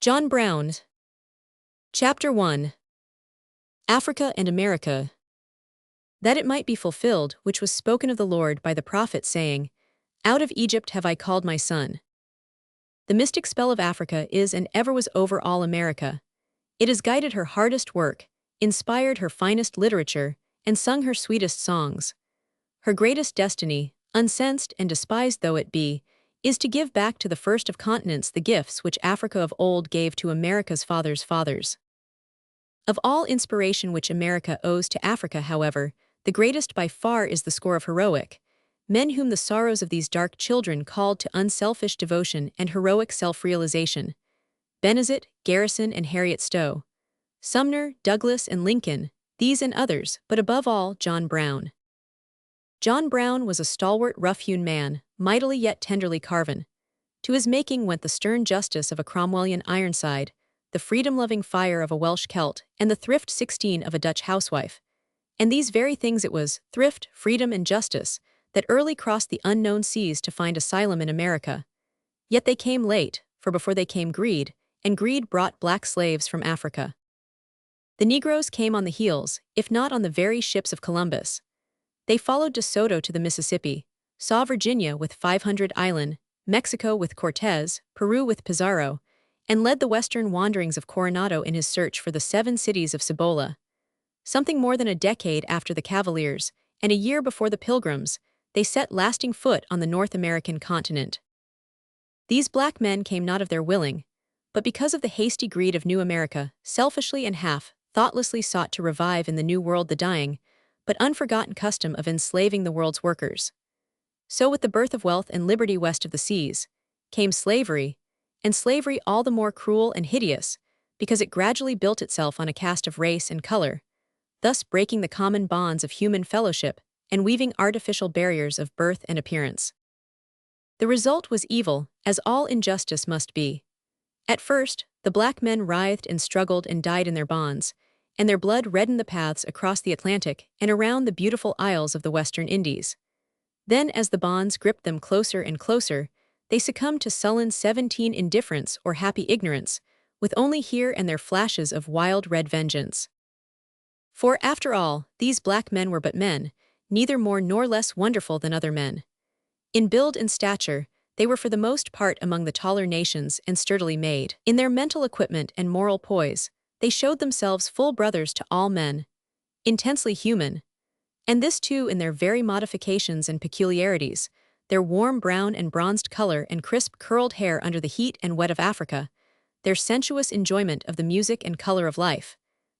John Brown. Chapter 1. Africa and America. That it might be fulfilled which was spoken of the Lord by the prophet, saying, Out of Egypt have I called my son. The mystic spell of Africa is and ever was over all America. It has guided her hardest work, inspired her finest literature, and sung her sweetest songs. Her greatest destiny, unsensed and despised though it be, is to give back to the first of continents the gifts which Africa of old gave to America's fathers' fathers. Of all inspiration which America owes to Africa, however, the greatest by far is the score of heroic men whom the sorrows of these dark children called to unselfish devotion and heroic self-realization. Benezet, Garrison, and Harriet Stowe. Sumner, Douglas, and Lincoln, these and others, but above all, John Brown. John Brown was a stalwart, rough-hewn man, mightily yet tenderly carven. To his making went the stern justice of a Cromwellian Ironside, the freedom-loving fire of a Welsh Celt, and the thrift 16 of a Dutch housewife. And these very things it was, thrift, freedom, and justice, that early crossed the unknown seas to find asylum in America. Yet they came late, for before they came greed, and greed brought black slaves from Africa. The Negroes came on the heels, if not on the very ships of Columbus. They followed De Soto to the Mississippi, saw Virginia with 500 Island, Mexico with Cortez, Peru with Pizarro, and led the western wanderings of Coronado in his search for the 7 cities of Cibola. Something more than a decade after the Cavaliers, and a year before the Pilgrims, they set lasting foot on the North American continent. These black men came not of their willing, but because of the hasty greed of New America, selfishly and thoughtlessly sought to revive in the New World the dying, but unforgotten custom of enslaving the world's workers. So with the birth of wealth and liberty west of the seas, came slavery, and slavery all the more cruel and hideous, because it gradually built itself on a cast of race and color, thus breaking the common bonds of human fellowship and weaving artificial barriers of birth and appearance. The result was evil, as all injustice must be. At first, the black men writhed and struggled and died in their bonds, and their blood reddened the paths across the Atlantic and around the beautiful isles of the Western Indies. Then, as the bonds gripped them closer and closer, they succumbed to sullen 17 indifference or happy ignorance, with only here and there flashes of wild red vengeance. For, after all, these black men were but men, neither more nor less wonderful than other men. In build and stature, they were for the most part among the taller nations and sturdily made. In their mental equipment and moral poise, they showed themselves full brothers to all men, intensely human, and this too in their very modifications and peculiarities, their warm brown and bronzed color and crisp curled hair under the heat and wet of Africa, their sensuous enjoyment of the music and color of life,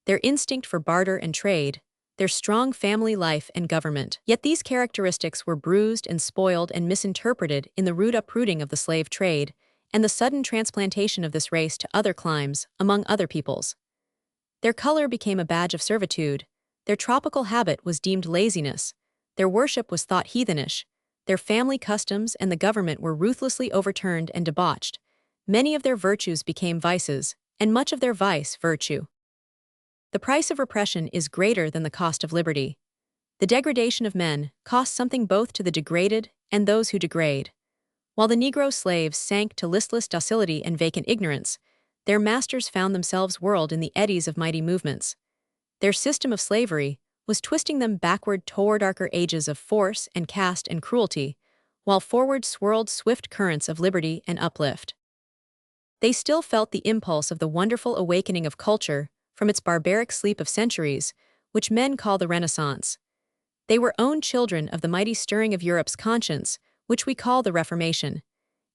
their instinct for barter and trade, their strong family life and government. Yet these characteristics were bruised and spoiled and misinterpreted in the rude uprooting of the slave trade and the sudden transplantation of this race to other climes, among other peoples. Their color became a badge of servitude, their tropical habit was deemed laziness, their worship was thought heathenish, their family customs and the government were ruthlessly overturned and debauched, many of their virtues became vices, and much of their vice virtue. The price of repression is greater than the cost of liberty. The degradation of men costs something both to the degraded and those who degrade. While the Negro slaves sank to listless docility and vacant ignorance, their masters found themselves whirled in the eddies of mighty movements. Their system of slavery was twisting them backward toward darker ages of force and caste and cruelty, while forward swirled swift currents of liberty and uplift. They still felt the impulse of the wonderful awakening of culture from its barbaric sleep of centuries, which men call the Renaissance. They were own children of the mighty stirring of Europe's conscience, which we call the Reformation.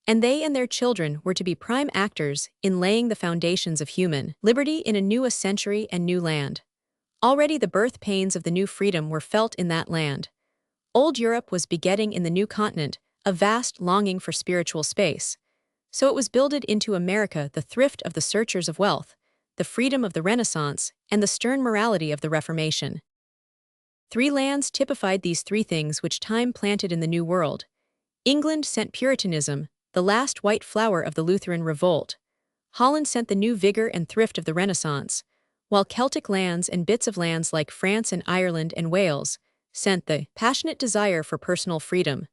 And they and their children were to be prime actors in laying the foundations of human liberty in a new century and new land. Already the birth pains of the new freedom were felt in that land. Old Europe was begetting in the new continent a vast longing for spiritual space. So it was builded into America the thrift of the searchers of wealth, the freedom of the Renaissance, and the stern morality of the Reformation. 3 lands typified these 3 things which time planted in the New World. England sent Puritanism, the last white flower of the Lutheran revolt. Holland sent the new vigor and thrift of the Renaissance, while Celtic lands and bits of lands like France and Ireland and Wales sent the passionate desire for personal freedom.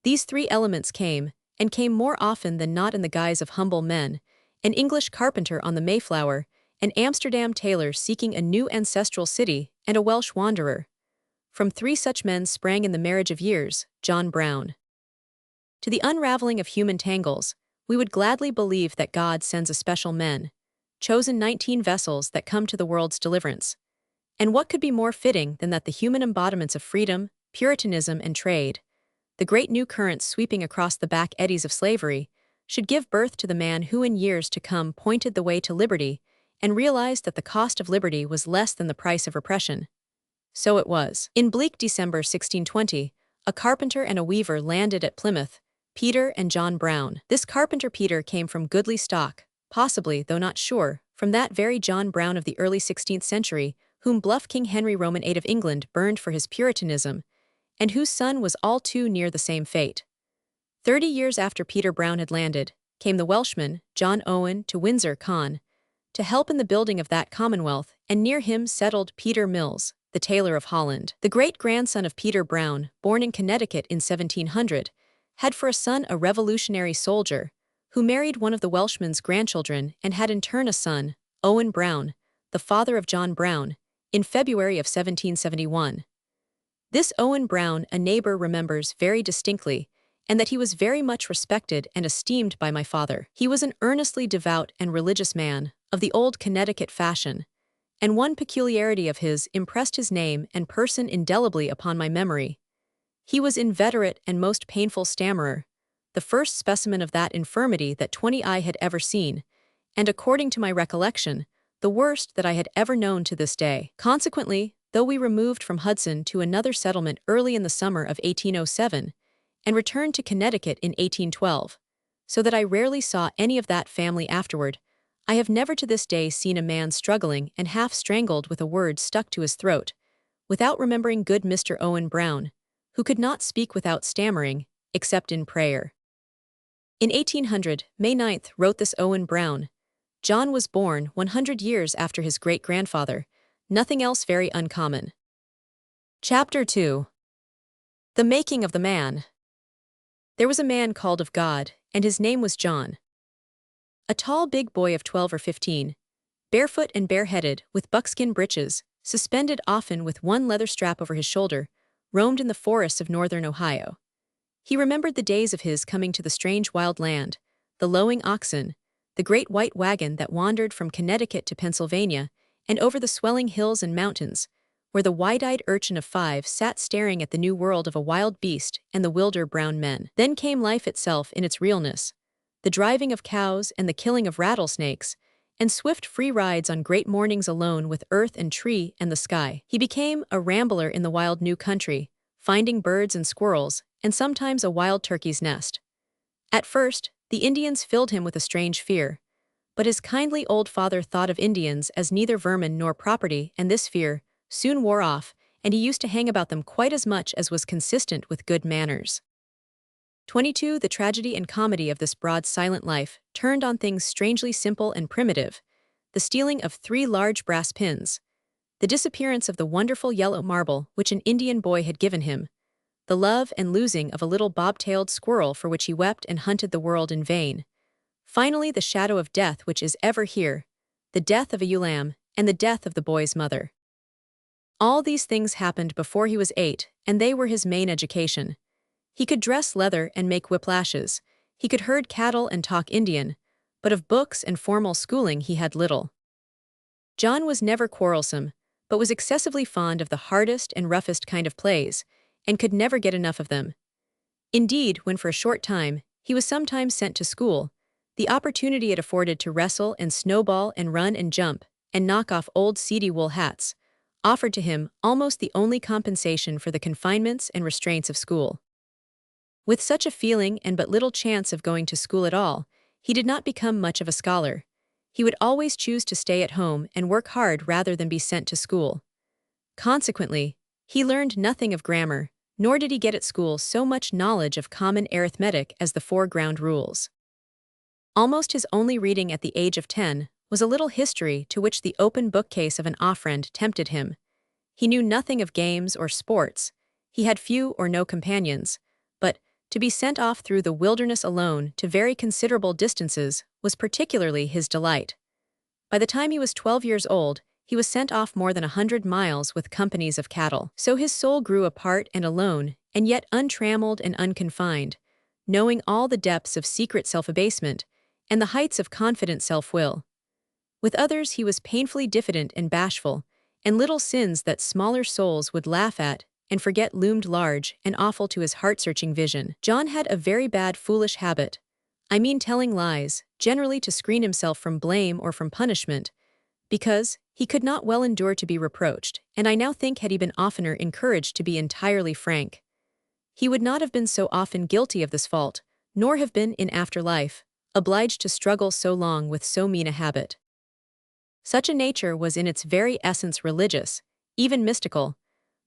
These 3 elements came, and came more often than not in the guise of humble men, an English carpenter on the Mayflower, an Amsterdam tailor seeking a new ancestral city, and a Welsh wanderer. From three such men sprang in the marriage of years, John Brown. To the unraveling of human tangles, we would gladly believe that God sends a special men, chosen 19 vessels that come to the world's deliverance. And what could be more fitting than that the human embodiments of freedom, Puritanism, and trade, the great new currents sweeping across the back eddies of slavery, should give birth to the man who in years to come pointed the way to liberty and realized that the cost of liberty was less than the price of repression. So it was. In bleak December 1620, a carpenter and a weaver landed at Plymouth, Peter and John Brown. This carpenter Peter came from goodly stock, possibly, though not sure, from that very John Brown of the early 16th century, whom bluff King Henry Roman VIII of England burned for his Puritanism, and whose son was all too near the same fate. 30 years after Peter Brown had landed, came the Welshman, John Owen, to Windsor, Con, to help in the building of that commonwealth, and near him settled Peter Mills, the tailor of Holland. The great-grandson of Peter Brown, born in Connecticut in 1700, had for a son a Revolutionary soldier, who married one of the Welshman's grandchildren and had in turn a son, Owen Brown, the father of John Brown, in February of 1771. This Owen Brown a neighbor remembers very distinctly, and that he was very much respected and esteemed by my father. He was an earnestly devout and religious man, of the old Connecticut fashion, and one peculiarity of his impressed his name and person indelibly upon my memory. He was inveterate and most painful stammerer, the first specimen of that infirmity that 20 eye had ever seen, and according to my recollection, the worst that I had ever known to this day. Consequently, though we removed from Hudson to another settlement early in the summer of 1807, and returned to Connecticut in 1812, so that I rarely saw any of that family afterward, I have never to this day seen a man struggling and half strangled with a word stuck to his throat, without remembering good Mr. Owen Brown, who could not speak without stammering, except in prayer. In 1800, May 9th, wrote this Owen Brown, John was born 100 years after his great-grandfather, nothing else very uncommon. Chapter 2. The Making of the Man. There was a man called of God, and his name was John. A tall big boy of 12 or 15, barefoot and bareheaded, with buckskin breeches, suspended often with one leather strap over his shoulder, roamed in the forests of northern Ohio. He remembered the days of his coming to the strange wild land, the lowing oxen, the great white wagon that wandered from Connecticut to Pennsylvania, and over the swelling hills and mountains, where the wide-eyed urchin of 5 sat staring at the new world of a wild beast and the wilder brown men. Then came life itself in its realness, the driving of cows and the killing of rattlesnakes, and swift free rides on great mornings alone with earth and tree and the sky. He became a rambler in the wild new country, finding birds and squirrels, and sometimes a wild turkey's nest. At first, the Indians filled him with a strange fear, but his kindly old father thought of Indians as neither vermin nor property, and this fear soon wore off, and he used to hang about them quite as much as was consistent with good manners. 22. The tragedy and comedy of this broad silent life turned on things strangely simple and primitive, the stealing of 3 large brass pins, the disappearance of the wonderful yellow marble which an Indian boy had given him, the love and losing of a little bob-tailed squirrel for which he wept and hunted the world in vain, finally the shadow of death which is ever here, the death of a ewe lamb, and the death of the boy's mother. All these things happened before he was 8, and they were his main education. He could dress leather and make whiplashes, he could herd cattle and talk Indian, but of books and formal schooling he had little. John was never quarrelsome, but was excessively fond of the hardest and roughest kind of plays, and could never get enough of them. Indeed, when for a short time he was sometimes sent to school, the opportunity it afforded to wrestle and snowball and run and jump and knock off old seedy wool hats offered to him almost the only compensation for the confinements and restraints of school. With such a feeling and but little chance of going to school at all, he did not become much of a scholar. He would always choose to stay at home and work hard rather than be sent to school. Consequently, he learned nothing of grammar, nor did he get at school so much knowledge of common arithmetic as the 4 ground rules. Almost his only reading at the age of 10 was a little history to which the open bookcase of an offriend tempted him. He knew nothing of games or sports, he had few or no companions, but to be sent off through the wilderness alone to very considerable distances was particularly his delight. By the time he was 12 years old, he was sent off more than 100 miles with companies of cattle. So his soul grew apart and alone, and yet untrammeled and unconfined, knowing all the depths of secret self-abasement and the heights of confident self-will. With others he was painfully diffident and bashful, and little sins that smaller souls would laugh at and forget loomed large and awful to his heart-searching vision. John had a very bad foolish habit. I mean telling lies, generally to screen himself from blame or from punishment, because he could not well endure to be reproached, and I now think had he been oftener encouraged to be entirely frank, he would not have been so often guilty of this fault, nor have been in after life obliged to struggle so long with so mean a habit. Such a nature was in its very essence religious, even mystical,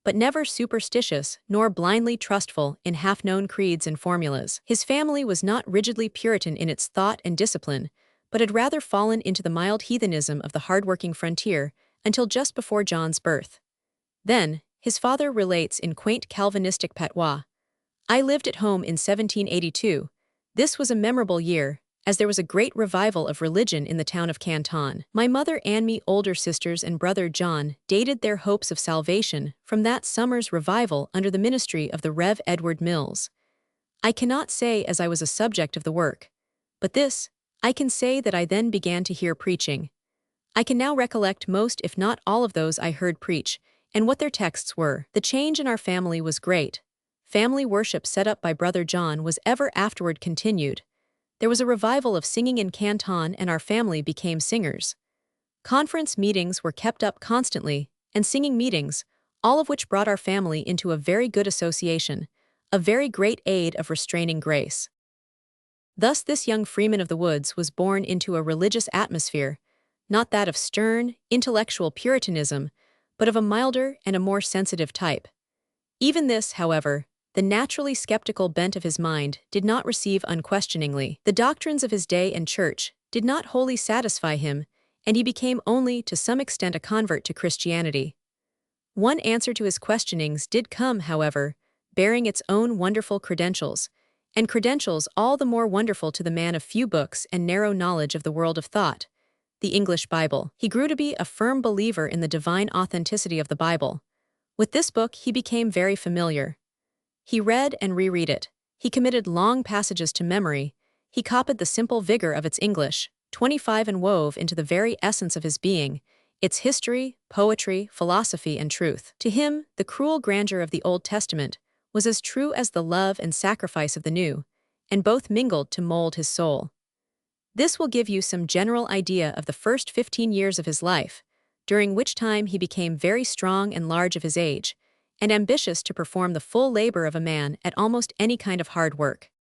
but never superstitious nor blindly trustful in half-known creeds and formulas. His family was not rigidly Puritan in its thought and discipline, but had rather fallen into the mild heathenism of the hard-working frontier until just before John's birth. Then, his father relates in quaint Calvinistic patois, "I lived at home in 1782. This was a memorable year, as there was a great revival of religion in the town of Canton. My mother and me older sisters and brother John dated their hopes of salvation from that summer's revival under the ministry of the Rev. Edward Mills. I cannot say as I was a subject of the work, but this, I can say that I then began to hear preaching. I can now recollect most if not all of those I heard preach, and what their texts were. The change in our family was great. Family worship set up by Brother John was ever afterward continued. There was a revival of singing in Canton and our family became singers. Conference meetings were kept up constantly, and singing meetings, all of which brought our family into a very good association, a very great aid of restraining grace. Thus this young freeman of the woods was born into a religious atmosphere, not that of stern, intellectual Puritanism, but of a milder and a more sensitive type. Even this, however, the naturally skeptical bent of his mind did not receive unquestioningly. The doctrines of his day and church did not wholly satisfy him, and he became only to some extent a convert to Christianity. One answer to his questionings did come, however, bearing its own wonderful credentials, and credentials all the more wonderful to the man of few books and narrow knowledge of the world of thought, the English Bible. He grew to be a firm believer in the divine authenticity of the Bible. With this book he became very familiar. He read and reread it. He committed long passages to memory. He copied the simple vigor of its English, 25, and wove into the very essence of his being, its history, poetry, philosophy, and truth. To him, the cruel grandeur of the Old Testament was as true as the love and sacrifice of the New, and both mingled to mold his soul. This will give you some general idea of the first 15 years of his life, during which time he became very strong and large of his age, and ambitious to perform the full labor of a man at almost any kind of hard work.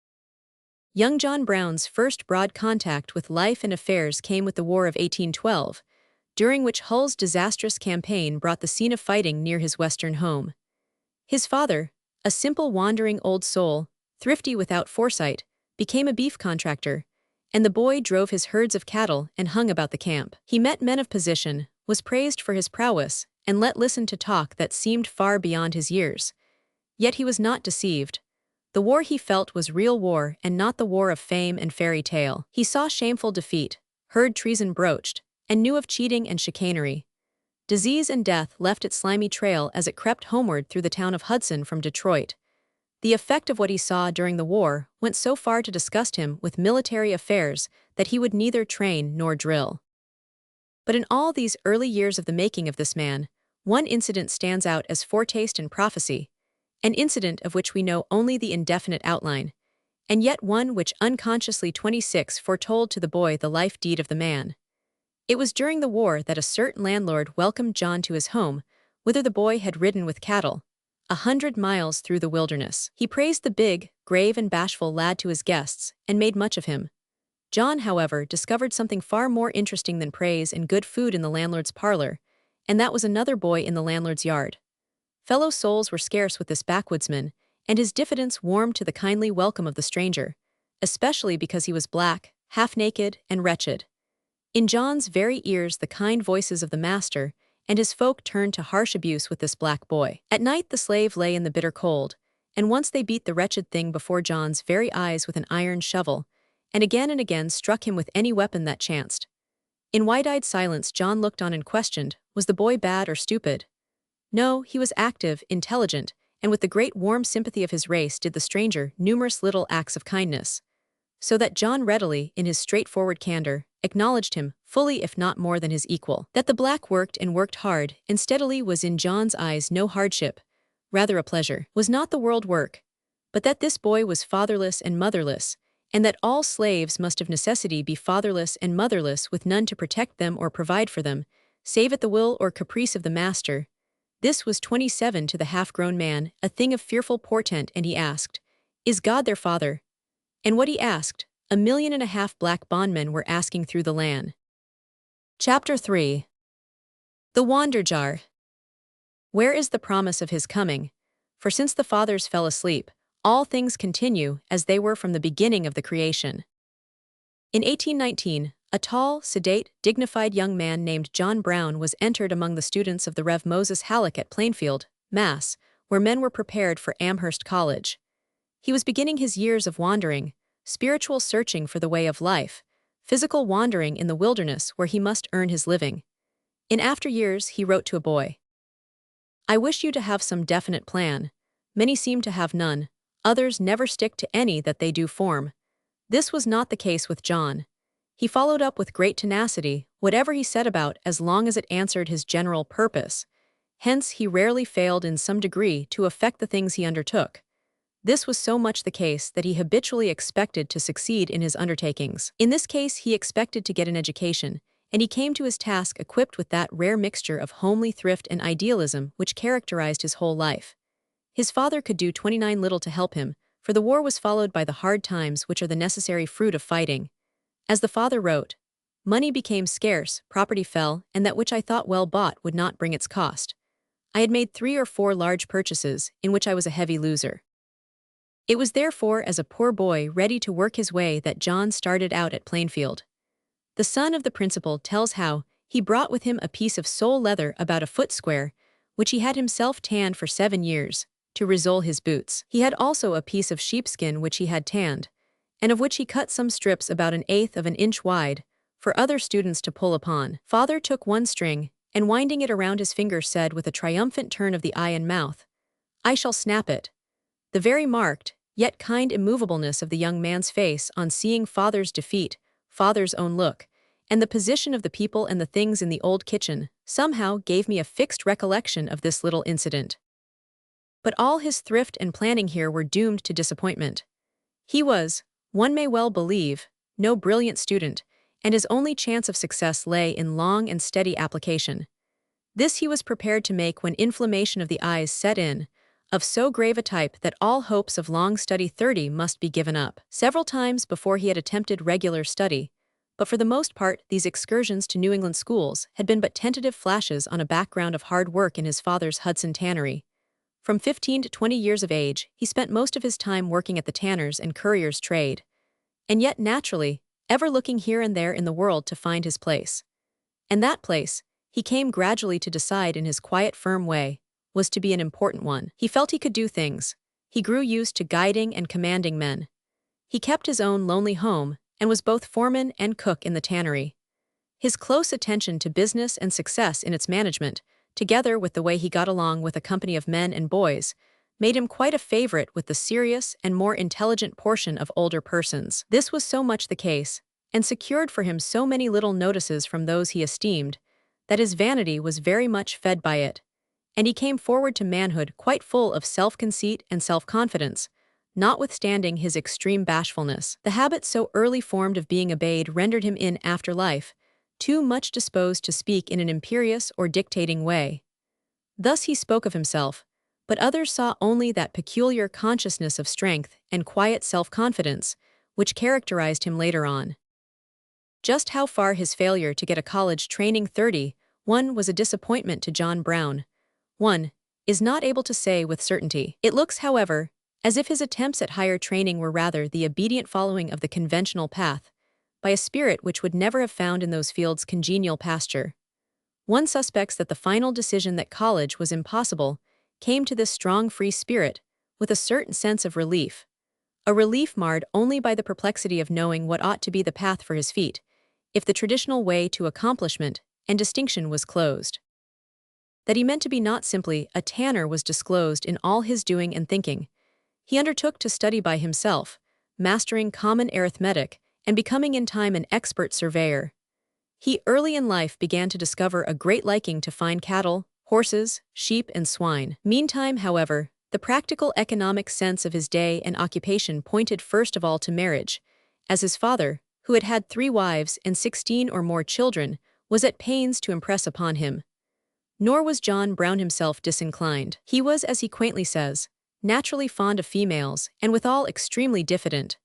Young John Brown's first broad contact with life and affairs came with the War of 1812, during which Hull's disastrous campaign brought the scene of fighting near his western home. His father, a simple wandering old soul, thrifty without foresight, became a beef contractor, and the boy drove his herds of cattle and hung about the camp. He met men of position, was praised for his prowess, and let listen to talk that seemed far beyond his years. Yet he was not deceived. The war he felt was real war and not the war of fame and fairy tale. He saw shameful defeat, heard treason broached, and knew of cheating and chicanery. Disease and death left its slimy trail as it crept homeward through the town of Hudson from Detroit. The effect of what he saw during the war went so far to disgust him with military affairs that he would neither train nor drill. But in all these early years of the making of this man, one incident stands out as foretaste in prophecy, an incident of which we know only the indefinite outline, and yet one which unconsciously 26 foretold to the boy the life deed of the man. It was during the war that a certain landlord welcomed John to his home, whither the boy had ridden with cattle, 100 miles through the wilderness. He praised the big, grave and bashful lad to his guests, and made much of him. John, however, discovered something far more interesting than praise and good food in the landlord's parlor, and that was another boy in the landlord's yard. Fellow souls were scarce with this backwoodsman, and his diffidence warmed to the kindly welcome of the stranger, especially because he was black, half-naked, and wretched. In John's very ears the kind voices of the master and his folk turned to harsh abuse with this black boy. At night the slave lay in the bitter cold, and once they beat the wretched thing before John's very eyes with an iron shovel, and again struck him with any weapon that chanced. In wide-eyed silence John looked on and questioned, was the boy bad or stupid? No, he was active, intelligent, and with the great warm sympathy of his race did the stranger numerous little acts of kindness. So that John readily, in his straightforward candor, acknowledged him, fully if not more than his equal. That the black worked and worked hard and steadily was in John's eyes no hardship, rather a pleasure. Was not the world work? But that this boy was fatherless and motherless, and that all slaves must of necessity be fatherless and motherless with none to protect them or provide for them, save at the will or caprice of the master. This was 27 to the half-grown man, a thing of fearful portent, and he asked, "Is God their father?" And what he asked, 1.5 million black bondmen were asking through the land. Chapter 3. The Wanderjar. Where is the promise of his coming? For since the fathers fell asleep, all things continue as they were from the beginning of the creation. In 1819, a tall, sedate, dignified young man named John Brown was entered among the students of the Rev. Moses Halleck at Plainfield, Mass., where men were prepared for Amherst College. He was beginning his years of wandering, spiritual searching for the way of life, physical wandering in the wilderness where he must earn his living. In after years he wrote to a boy, "I wish you to have some definite plan. Many seem to have none, others never stick to any that they do form." This was not the case with John. He followed up with great tenacity whatever he set about as long as it answered his general purpose. Hence he rarely failed in some degree to effect the things he undertook. This was so much the case that he habitually expected to succeed in his undertakings. In this case he expected to get an education, and he came to his task equipped with that rare mixture of homely thrift and idealism which characterized his whole life. His father could do 29 little to help him, for the war was followed by the hard times which are the necessary fruit of fighting. As the father wrote, "Money became scarce, property fell, and that which I thought well bought would not bring its cost. I had made 3 or 4 large purchases, in which I was a heavy loser." It was therefore as a poor boy ready to work his way that John started out at Plainfield. The son of the principal tells how he brought with him a piece of sole leather about a foot square, which he had himself tanned for 7 years, to resole his boots. He had also a piece of sheepskin which he had tanned, and of which he cut some strips about 1/8 of an inch wide, for other students to pull upon. Father took one string, and winding it around his finger said with a triumphant turn of the eye and mouth, "I shall snap it." The very marked, yet kind immovableness of the young man's face on seeing father's defeat, father's own look, and the position of the people and the things in the old kitchen, somehow gave me a fixed recollection of this little incident. But all his thrift and planning here were doomed to disappointment. He was, one may well believe, no brilliant student, and his only chance of success lay in long and steady application. This he was prepared to make when inflammation of the eyes set in, of so grave a type that all hopes of long study 30 must be given up. Several times before he had attempted regular study, but for the most part these excursions to New England schools had been but tentative flashes on a background of hard work in his father's Hudson tannery. From 15 to 20 years of age, he spent most of his time working at the tanner's and currier's trade, and yet naturally, ever looking here and there in the world to find his place. And that place, he came gradually to decide in his quiet firm way, was to be an important one. He felt he could do things. He grew used to guiding and commanding men. He kept his own lonely home, and was both foreman and cook in the tannery. His close attention to business and success in its management, together with the way he got along with a company of men and boys, made him quite a favorite with the serious and more intelligent portion of older persons. This was so much the case, and secured for him so many little notices from those he esteemed, that his vanity was very much fed by it, and he came forward to manhood quite full of self-conceit and self-confidence, notwithstanding his extreme bashfulness. The habit so early formed of being obeyed rendered him in after life too much disposed to speak in an imperious or dictating way. Thus he spoke of himself, but others saw only that peculiar consciousness of strength and quiet self-confidence which characterized him later on. Just how far his failure to get a college training 31 was a disappointment to John Brown, one is not able to say with certainty. It looks, however, as if his attempts at higher training were rather the obedient following of the conventional path, by a spirit which would never have found in those fields congenial pasture. One suspects that the final decision that college was impossible came to this strong free spirit, with a certain sense of relief. a relief marred only by the perplexity of knowing what ought to be the path for his feet, if the traditional way to accomplishment and distinction was closed. That he meant to be not simply a tanner was disclosed in all his doing and thinking. He undertook to study by himself, mastering common arithmetic and becoming in time an expert surveyor. He early in life began to discover a great liking to fine cattle, horses, sheep, and swine. Meantime, however, the practical economic sense of his day and occupation pointed first of all to marriage, as his father, who had had 3 wives and 16 or more children, was at pains to impress upon him. Nor was John Brown himself disinclined. He was, as he quaintly says, naturally fond of females, and withal extremely diffident.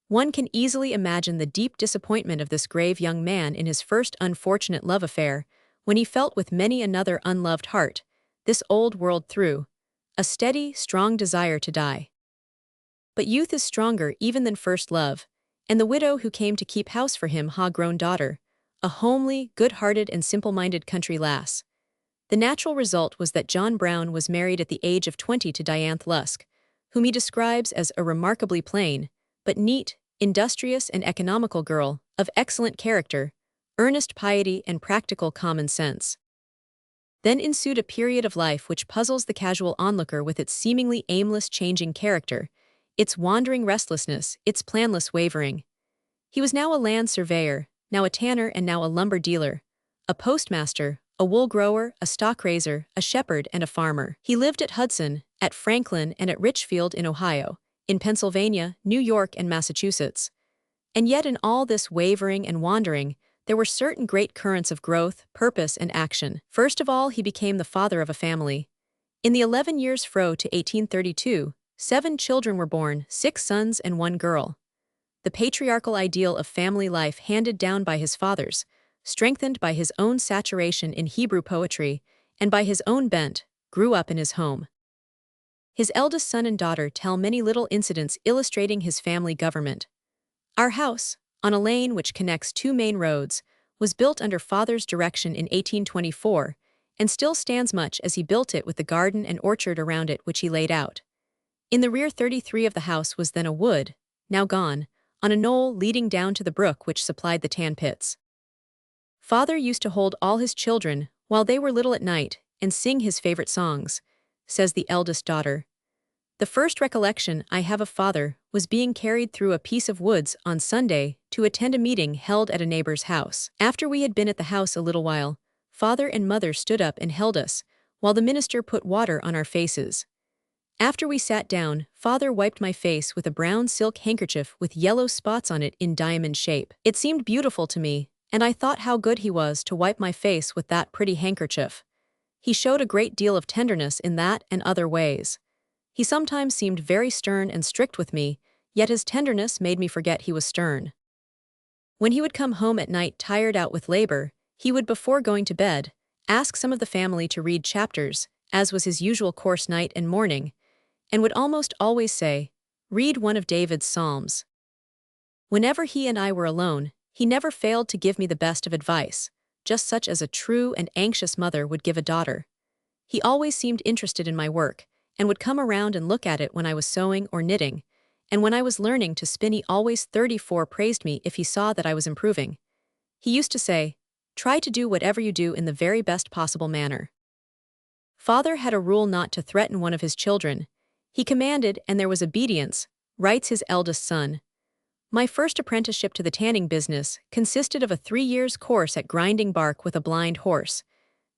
One can easily imagine the deep disappointment of this grave young man in his first unfortunate love affair, when he felt with many another unloved heart, this old world through, a steady, strong desire to die. But youth is stronger even than first love, and the widow who came to keep house for him ha grown daughter, a homely, good-hearted and simple-minded country lass. The natural result was that John Brown was married at the age of 20 to Dianthe Lusk, whom he describes as a remarkably plain, but neat, industrious and economical girl, of excellent character, earnest piety and practical common sense. Then ensued a period of life which puzzles the casual onlooker with its seemingly aimless changing character, its wandering restlessness, its planless wavering. He was now a land surveyor, now a tanner and now a lumber dealer, a postmaster, a wool grower, a stock raiser, a shepherd, and a farmer. He lived at Hudson, at Franklin, and at Richfield in Ohio, in Pennsylvania, New York, and Massachusetts. And yet in all this wavering and wandering, there were certain great currents of growth, purpose, and action. First of all, he became the father of a family. In the 11 years fro to 1832, 7 children were born, 6 sons and 1 girl. The patriarchal ideal of family life handed down by his fathers, strengthened by his own saturation in Hebrew poetry, and by his own bent, grew up in his home. His eldest son and daughter tell many little incidents illustrating his family government. Our house, on a lane which connects 2 main roads, was built under father's direction in 1824, and still stands much as he built it with the garden and orchard around it which he laid out. In the rear 33 of the house was then a wood, now gone, on a knoll leading down to the brook which supplied the tan pits. Father used to hold all his children, while they were little at night, and sing his favorite songs, says the eldest daughter. The first recollection I have of father was being carried through a piece of woods on Sunday to attend a meeting held at a neighbor's house. After we had been at the house a little while, father and mother stood up and held us, while the minister put water on our faces. After we sat down, father wiped my face with a brown silk handkerchief with yellow spots on it in diamond shape. It seemed beautiful to me, and I thought how good he was to wipe my face with that pretty handkerchief. He showed a great deal of tenderness in that and other ways. He sometimes seemed very stern and strict with me, yet his tenderness made me forget he was stern. When he would come home at night tired out with labor, he would, before going to bed, ask some of the family to read chapters, as was his usual course night and morning, and would almost always say, "Read one of David's Psalms." Whenever he and I were alone, he never failed to give me the best of advice, just such as a true and anxious mother would give a daughter. He always seemed interested in my work, and would come around and look at it when I was sewing or knitting, and when I was learning to spin he always 34 praised me if he saw that I was improving. He used to say, "Try to do whatever you do in the very best possible manner." Father had a rule not to threaten one of his children. He commanded, and there was obedience, writes his eldest son. My first apprenticeship to the tanning business consisted of a 3 years course at grinding bark with a blind horse.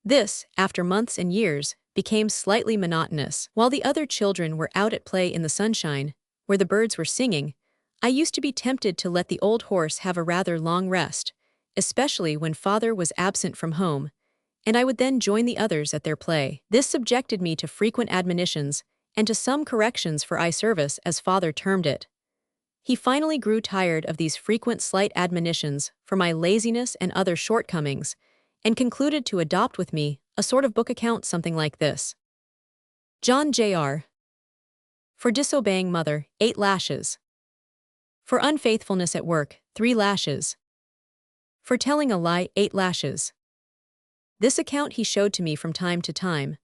This, after months and years, became slightly monotonous. While the other children were out at play in the sunshine, where the birds were singing, I used to be tempted to let the old horse have a rather long rest, especially when father was absent from home, and I would then join the others at their play. This subjected me to frequent admonitions, and to some corrections for eye service, as father termed it. He finally grew tired of these frequent slight admonitions for my laziness and other shortcomings, and concluded to adopt with me a sort of book account something like this. John Jr. For disobeying mother, 8 lashes. For unfaithfulness at work, 3 lashes. For telling a lie, 8 lashes. This account he showed to me from time to time.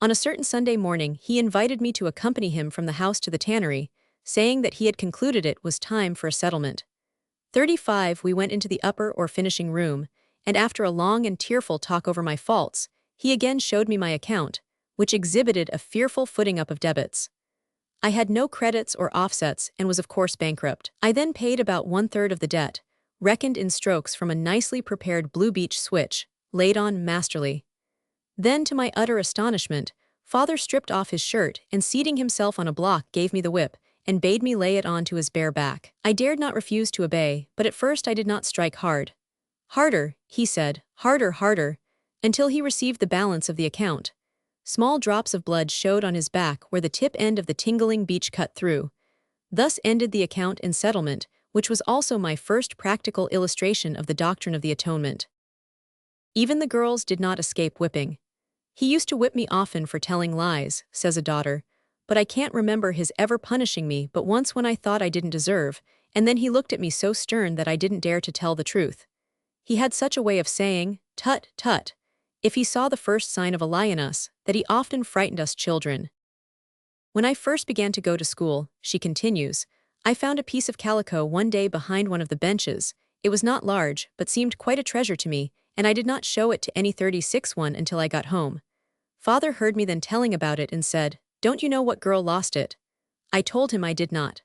On a certain Sunday morning he invited me to accompany him from the house to the tannery, saying that he had concluded it was time for a settlement. 35 We went into the upper or finishing room, and after a long and tearful talk over my faults, he again showed me my account, which exhibited a fearful footing up of debits. I had no credits or offsets and was of course bankrupt. I then paid about 1/3 of the debt, reckoned in strokes from a nicely prepared Blue Beach switch, laid on masterly. Then, to my utter astonishment, father stripped off his shirt and seating himself on a block gave me the whip, and bade me lay it on to his bare back. I dared not refuse to obey, but at first I did not strike hard. Harder, he said, harder, harder, until he received the balance of the account. Small drops of blood showed on his back where the tip end of the tingling beach cut through. Thus ended the account and settlement, which was also my first practical illustration of the doctrine of the atonement. Even the girls did not escape whipping. He used to whip me often for telling lies, says a daughter, but I can't remember his ever punishing me but once when I thought I didn't deserve, and then he looked at me so stern that I didn't dare to tell the truth. He had such a way of saying, "Tut, tut," if he saw the first sign of a lie in us, that he often frightened us children. When I first began to go to school, she continues, I found a piece of calico one day behind one of the benches. It was not large, but seemed quite a treasure to me, and I did not show it to any 36 one until I got home. Father heard me then telling about it and said, "Don't you know what girl lost it?" I told him I did not.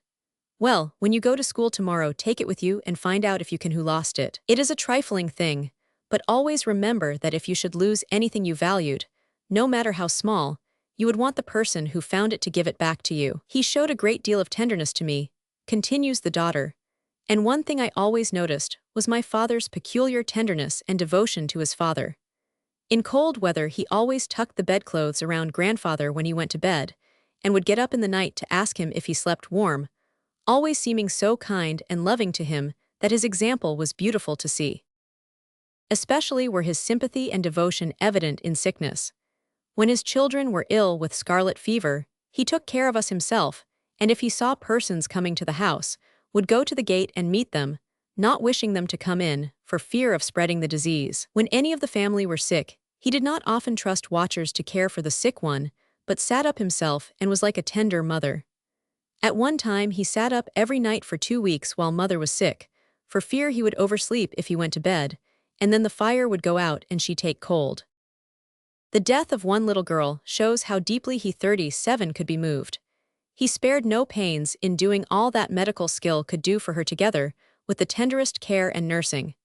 "Well, when you go to school tomorrow, take it with you and find out if you can who lost it. It is a trifling thing, but always remember that if you should lose anything you valued, no matter how small, you would want the person who found it to give it back to you." He showed a great deal of tenderness to me, continues the daughter, and one thing I always noticed was my father's peculiar tenderness and devotion to his father. In cold weather he always tucked the bedclothes around grandfather when he went to bed, and would get up in the night to ask him if he slept warm, always seeming so kind and loving to him that his example was beautiful to see. Especially were his sympathy and devotion evident in sickness. When his children were ill with scarlet fever, he took care of us himself, and if he saw persons coming to the house, would go to the gate and meet them, not wishing them to come in, for fear of spreading the disease. When any of the family were sick, he did not often trust watchers to care for the sick one, but sat up himself and was like a tender mother. At one time he sat up every night for 2 weeks while mother was sick, for fear he would oversleep if he went to bed, and then the fire would go out and she take cold. The death of one little girl shows how deeply he 37 could be moved. He spared no pains in doing all that medical skill could do for her together, with the tenderest care and nursing.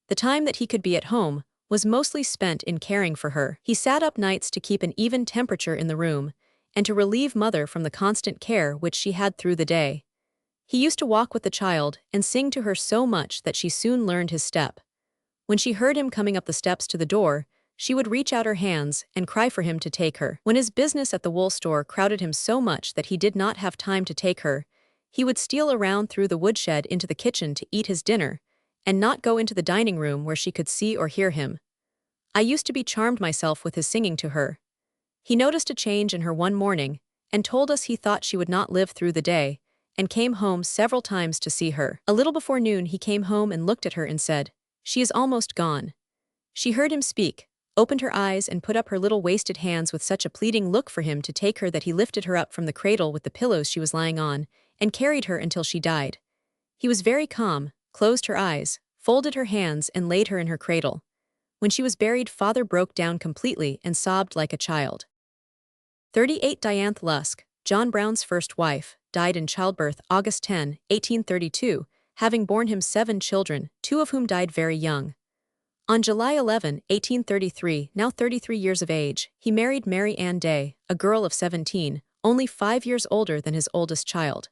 The time that he could be at home was mostly spent in caring for her. He sat up nights to keep an even temperature in the room, and to relieve mother from the constant care which she had through the day. He used to walk with the child and sing to her so much that she soon learned his step. When she heard him coming up the steps to the door, she would reach out her hands and cry for him to take her. When his business at the wool store crowded him so much that he did not have time to take her, he would steal around through the woodshed into the kitchen to eat his dinner, and not go into the dining room where she could see or hear him. I used to be charmed myself with his singing to her. He noticed a change in her one morning, and told us he thought she would not live through the day, and came home several times to see her. A little before noon he came home and looked at her and said, "She is almost gone." She heard him speak, opened her eyes and put up her little wasted hands with such a pleading look for him to take her that he lifted her up from the cradle with the pillows she was lying on, and carried her until she died. He was very calm, closed her eyes, folded her hands and laid her in her cradle. When she was buried, father broke down completely and sobbed like a child. 38 Dianthe Lusk, John Brown's first wife, died in childbirth August 10, 1832, having borne him 7 children, 2 of whom died very young. On July 11, 1833, now 33 years of age, he married Mary Ann Day, a girl of 17, only 5 years older than his oldest child.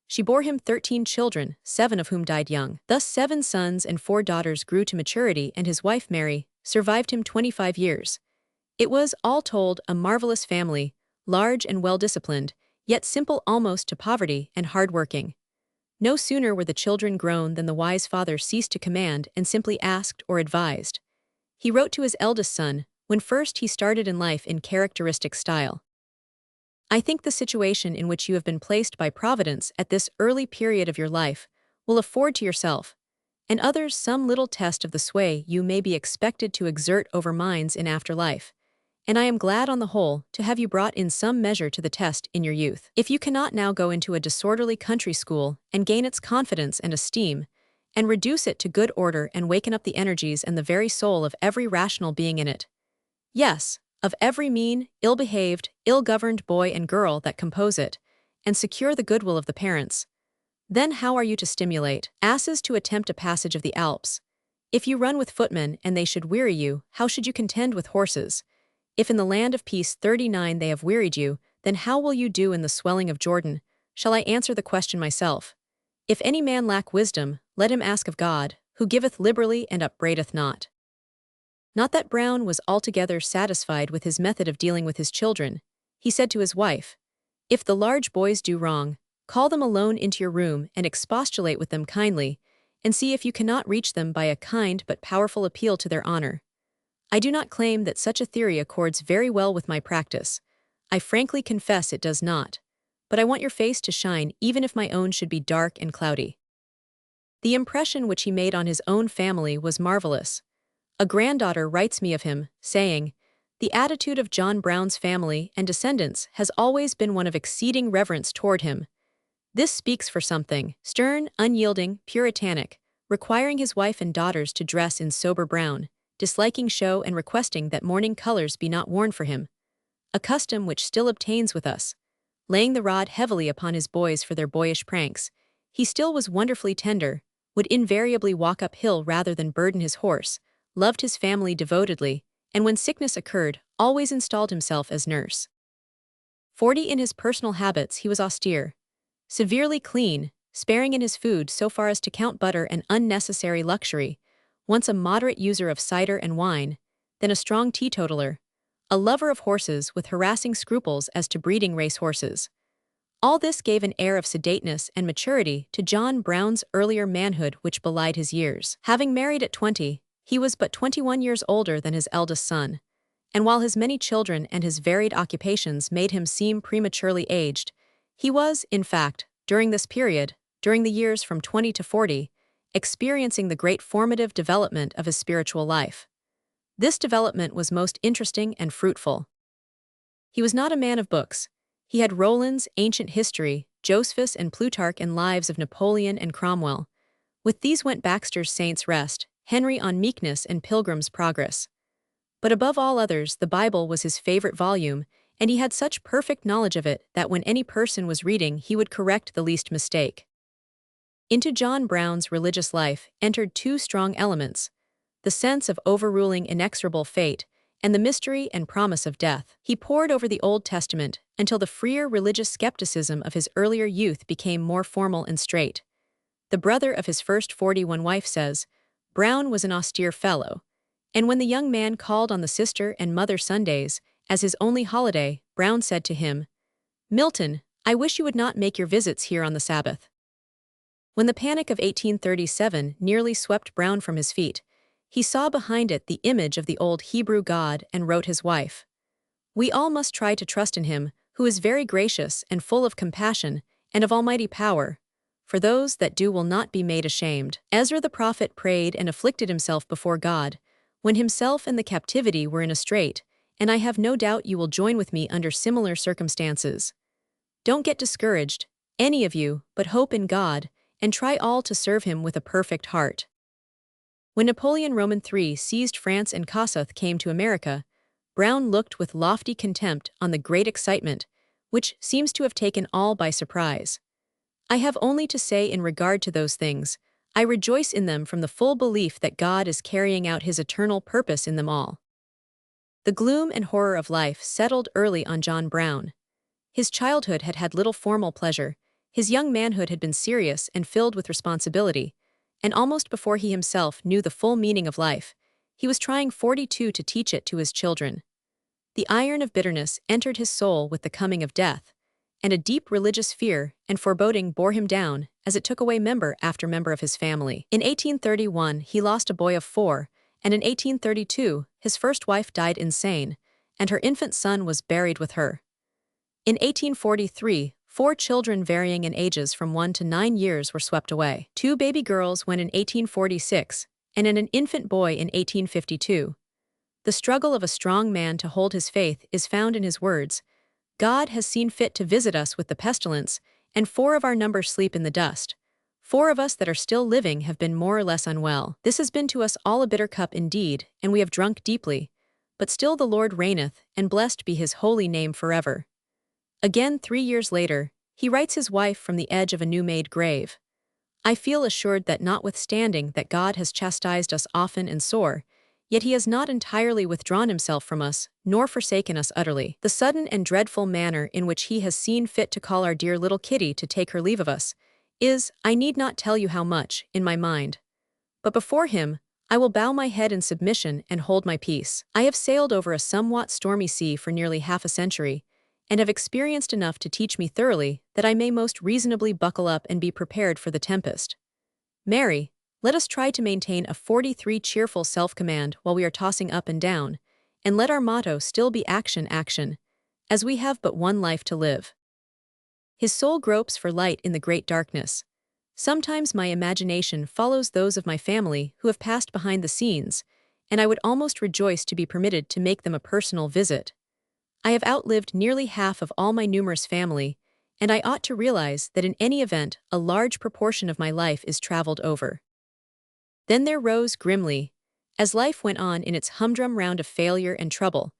She bore him 13 children, 7 of whom died young. Thus 7 sons and 4 daughters grew to maturity, and his wife Mary survived him 25 years. It was, all told, a marvelous family, large and well-disciplined, yet simple almost to poverty and hard-working. No sooner were the children grown than the wise father ceased to command and simply asked or advised. He wrote to his eldest son, when first he started in life in characteristic style. "I think the situation in which you have been placed by Providence at this early period of your life will afford to yourself and others some little test of the sway you may be expected to exert over minds in after life, and I am glad on the whole to have you brought in some measure to the test in your youth. If you cannot now go into a disorderly country school and gain its confidence and esteem, and reduce it to good order and waken up the energies and the very soul of every rational being in it, yes, of every mean, ill-behaved, ill-governed boy and girl that compose it, and secure the goodwill of the parents, then how are you to stimulate asses to attempt a passage of the Alps? If you run with footmen and they should weary you, how should you contend with horses? If in the land of peace 39 they have wearied you, then how will you do in the swelling of Jordan? Shall I answer the question myself? If any man lack wisdom, let him ask of God, who giveth liberally and upbraideth not. Not that Brown was altogether satisfied with his method of dealing with his children. He said to his wife, "If the large boys do wrong, call them alone into your room and expostulate with them kindly, and see if you cannot reach them by a kind but powerful appeal to their honor. I do not claim that such a theory accords very well with my practice. I frankly confess it does not. But I want your face to shine even if my own should be dark and cloudy." The impression which he made on his own family was marvelous. A granddaughter writes me of him, saying, "The attitude of John Brown's family and descendants has always been one of exceeding reverence toward him. This speaks for something, stern, unyielding, puritanic, requiring his wife and daughters to dress in sober brown, disliking show and requesting that mourning colors be not worn for him, a custom which still obtains with us. Laying the rod heavily upon his boys for their boyish pranks, he still was wonderfully tender, would invariably walk uphill rather than burden his horse, loved his family devotedly, and when sickness occurred, always installed himself as nurse. 40 in his personal habits he was austere, severely clean, sparing in his food so far as to count butter an unnecessary luxury, once a moderate user of cider and wine, then a strong teetotaler, a lover of horses with harassing scruples as to breeding race horses. All this gave an air of sedateness and maturity to John Brown's earlier manhood which belied his years. Having married at 20, he was but 21 years older than his eldest son, and while his many children and his varied occupations made him seem prematurely aged, he was, in fact, during this period, during the years from 20 to 40, experiencing the great formative development of his spiritual life. This development was most interesting and fruitful. He was not a man of books. He had Rollin's Ancient History, Josephus and Plutarch and Lives of Napoleon and Cromwell. With these went Baxter's Saints' Rest, Henry on Meekness and Pilgrim's Progress. But above all others, the Bible was his favorite volume, and he had such perfect knowledge of it that when any person was reading he would correct the least mistake. Into John Brown's religious life entered two strong elements: the sense of overruling inexorable fate, and the mystery and promise of death. He pored over the Old Testament until the freer religious skepticism of his earlier youth became more formal and straight. The brother of his first 41 wife says, Brown was an austere fellow, and when the young man called on the sister and mother Sundays as his only holiday, Brown said to him, "Milton, I wish you would not make your visits here on the Sabbath." When the panic of 1837 nearly swept Brown from his feet, he saw behind it the image of the old Hebrew God and wrote his wife, "We all must try to trust in him, who is very gracious and full of compassion and of almighty power, for those that do will not be made ashamed." Ezra the prophet prayed and afflicted himself before God, when himself and the captivity were in a strait, and I have no doubt you will join with me under similar circumstances. Don't get discouraged, any of you, but hope in God, and try all to serve him with a perfect heart. When Napoleon Roman III seized France and Kossuth came to America, Brown looked with lofty contempt on the great excitement, which seems to have taken all by surprise. I have only to say in regard to those things, I rejoice in them from the full belief that God is carrying out his eternal purpose in them all. The gloom and horror of life settled early on John Brown. His childhood had had little formal pleasure, his young manhood had been serious and filled with responsibility, and almost before he himself knew the full meaning of life, he was trying 42 to teach it to his children. The iron of bitterness entered his soul with the coming of death, and a deep religious fear and foreboding bore him down as it took away member after member of his family. In 1831, he lost a boy of 4, and in 1832, his first wife died insane, and her infant son was buried with her. In 1843, 4 children varying in ages from 1 to 9 years were swept away. 2 baby girls went in 1846, and an infant boy in 1852. The struggle of a strong man to hold his faith is found in his words, God has seen fit to visit us with the pestilence, and 4 of our number sleep in the dust. 4 of us that are still living have been more or less unwell. This has been to us all a bitter cup indeed, and we have drunk deeply. But still the Lord reigneth, and blessed be his holy name forever. Again 3 years later, he writes his wife from the edge of a new-made grave. I feel assured that notwithstanding that God has chastised us often and sore, yet he has not entirely withdrawn himself from us, nor forsaken us utterly. The sudden and dreadful manner in which he has seen fit to call our dear little Kitty to take her leave of us, is, I need not tell you how much, in my mind. But before him, I will bow my head in submission and hold my peace. I have sailed over a somewhat stormy sea for nearly half a century, and have experienced enough to teach me thoroughly that I may most reasonably buckle up and be prepared for the tempest. Mary, let us try to maintain a 43 cheerful self-command while we are tossing up and down, and let our motto still be action, action, as we have but one life to live. His soul gropes for light in the great darkness. Sometimes my imagination follows those of my family who have passed behind the scenes, and I would almost rejoice to be permitted to make them a personal visit. I have outlived nearly half of all my numerous family, and I ought to realize that in any event a large proportion of my life is traveled over. Then there rose grimly, as life went on in its humdrum round of failure and trouble,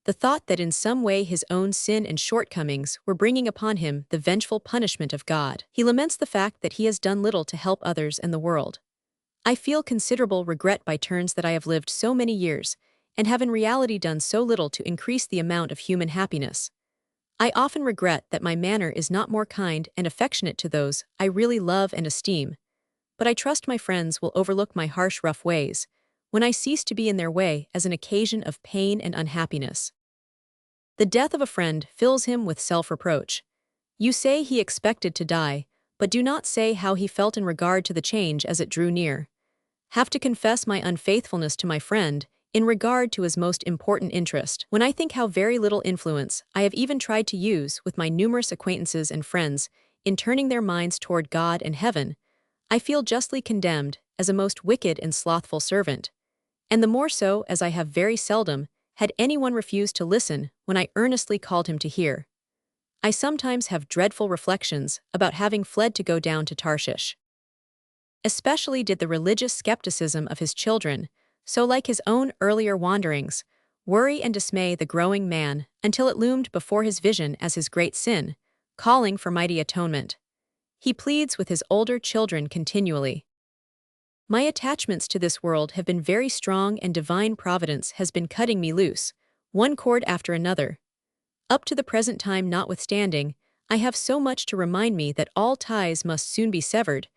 the thought that in some way his own sin and shortcomings were bringing upon him the vengeful punishment of God. He laments the fact that he has done little to help others and the world. I feel considerable regret by turns that I have lived so many years, and have in reality done so little to increase the amount of human happiness. I often regret that my manner is not more kind and affectionate to those I really love and esteem, but I trust my friends will overlook my harsh, rough ways, when I cease to be in their way as an occasion of pain and unhappiness. The death of a friend fills him with self-reproach. You say he expected to die, but do not say how he felt in regard to the change as it drew near. Have to confess my unfaithfulness to my friend, in regard to his most important interest. When I think how very little influence I have even tried to use with my numerous acquaintances and friends in turning their minds toward God and heaven, I feel justly condemned as a most wicked and slothful servant, and the more so as I have very seldom had anyone refuse to listen when I earnestly called him to hear. I sometimes have dreadful reflections about having fled to go down to Tarshish. Especially did the religious skepticism of his children, so like his own earlier wanderings, worry and dismay the growing man until it loomed before his vision as his great sin, calling for mighty atonement. He pleads with his older children continually. My attachments to this world have been very strong, and divine providence has been cutting me loose, one cord after another. Up to the present time notwithstanding, I have so much to remind me that all ties must soon be severed,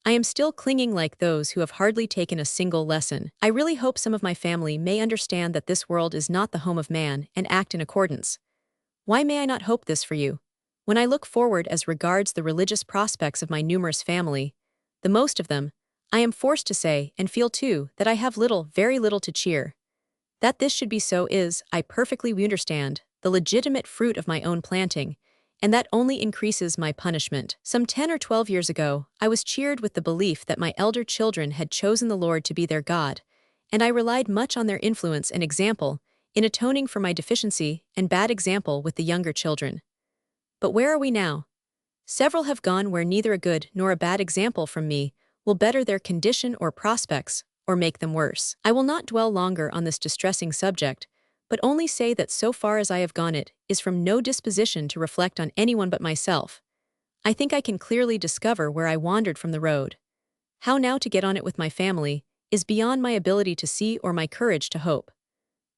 I am still clinging like those who have hardly taken a single lesson. I really hope some of my family may understand that this world is not the home of man and act in accordance. Why may I not hope this for you? When I look forward as regards the religious prospects of my numerous family, the most of them, I am forced to say and feel too that I have little, very little to cheer. That this should be so is, I perfectly understand, the legitimate fruit of my own planting, and that only increases my punishment. Some 10 or 12 years ago, I was cheered with the belief that my elder children had chosen the Lord to be their God, and I relied much on their influence and example in atoning for my deficiency and bad example with the younger children. But where are we now? Several have gone where neither a good nor a bad example from me will better their condition or prospects, or make them worse. I will not dwell longer on this distressing subject, but only say that so far as I have gone it is from no disposition to reflect on anyone but myself. I think I can clearly discover where I wandered from the road. How now to get on it with my family is beyond my ability to see or my courage to hope.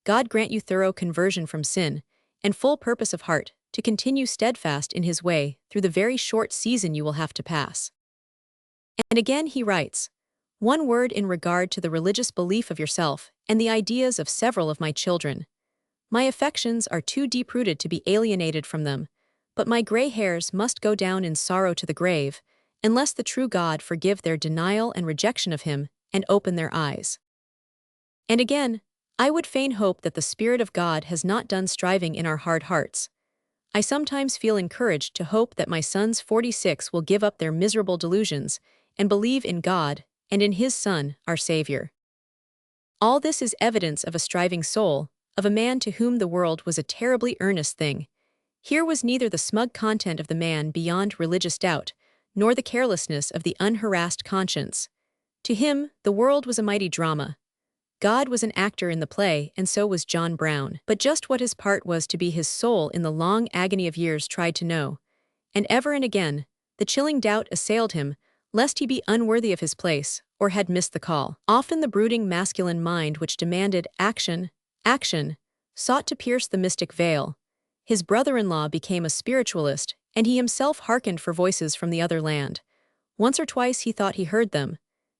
God grant you thorough conversion from sin, and full purpose of heart to continue steadfast in his way through the very short season you will have to pass. And again he writes, one word in regard to the religious belief of yourself and the ideas of several of my children. My affections are too deep-rooted to be alienated from them, but my gray hairs must go down in sorrow to the grave, unless the true God forgive their denial and rejection of him, and open their eyes. And again, I would fain hope that the Spirit of God has not done striving in our hard hearts. I sometimes feel encouraged to hope that my sons 46 will give up their miserable delusions, and believe in God, and in his Son, our Savior. All this is evidence of a striving soul, of a man to whom the world was a terribly earnest thing. Here was neither the smug content of the man beyond religious doubt, nor the carelessness of the unharassed conscience. To him, the world was a mighty drama. God was an actor in the play, and so was John Brown. But just what his part was to be his soul in the long agony of years tried to know. And ever and again, the chilling doubt assailed him, lest he be unworthy of his place, or had missed the call. Often the brooding masculine mind which demanded action, action, sought to pierce the mystic veil. His brother-in-law became a spiritualist, and he himself hearkened for voices from the other land. Once or twice he thought he heard them.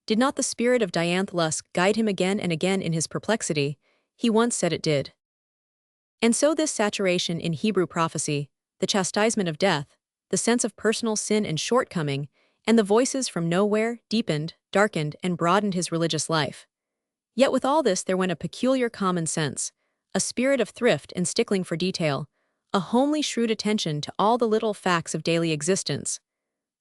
Did not the spirit of Dianth Lusk guide him again and again in his perplexity? He once said it did. And so this saturation in Hebrew prophecy, the chastisement of death, the sense of personal sin and shortcoming, and the voices from nowhere deepened, darkened, and broadened his religious life. Yet with all this there went a peculiar common sense, a spirit of thrift and stickling for detail, a homely shrewd attention to all the little facts of daily existence.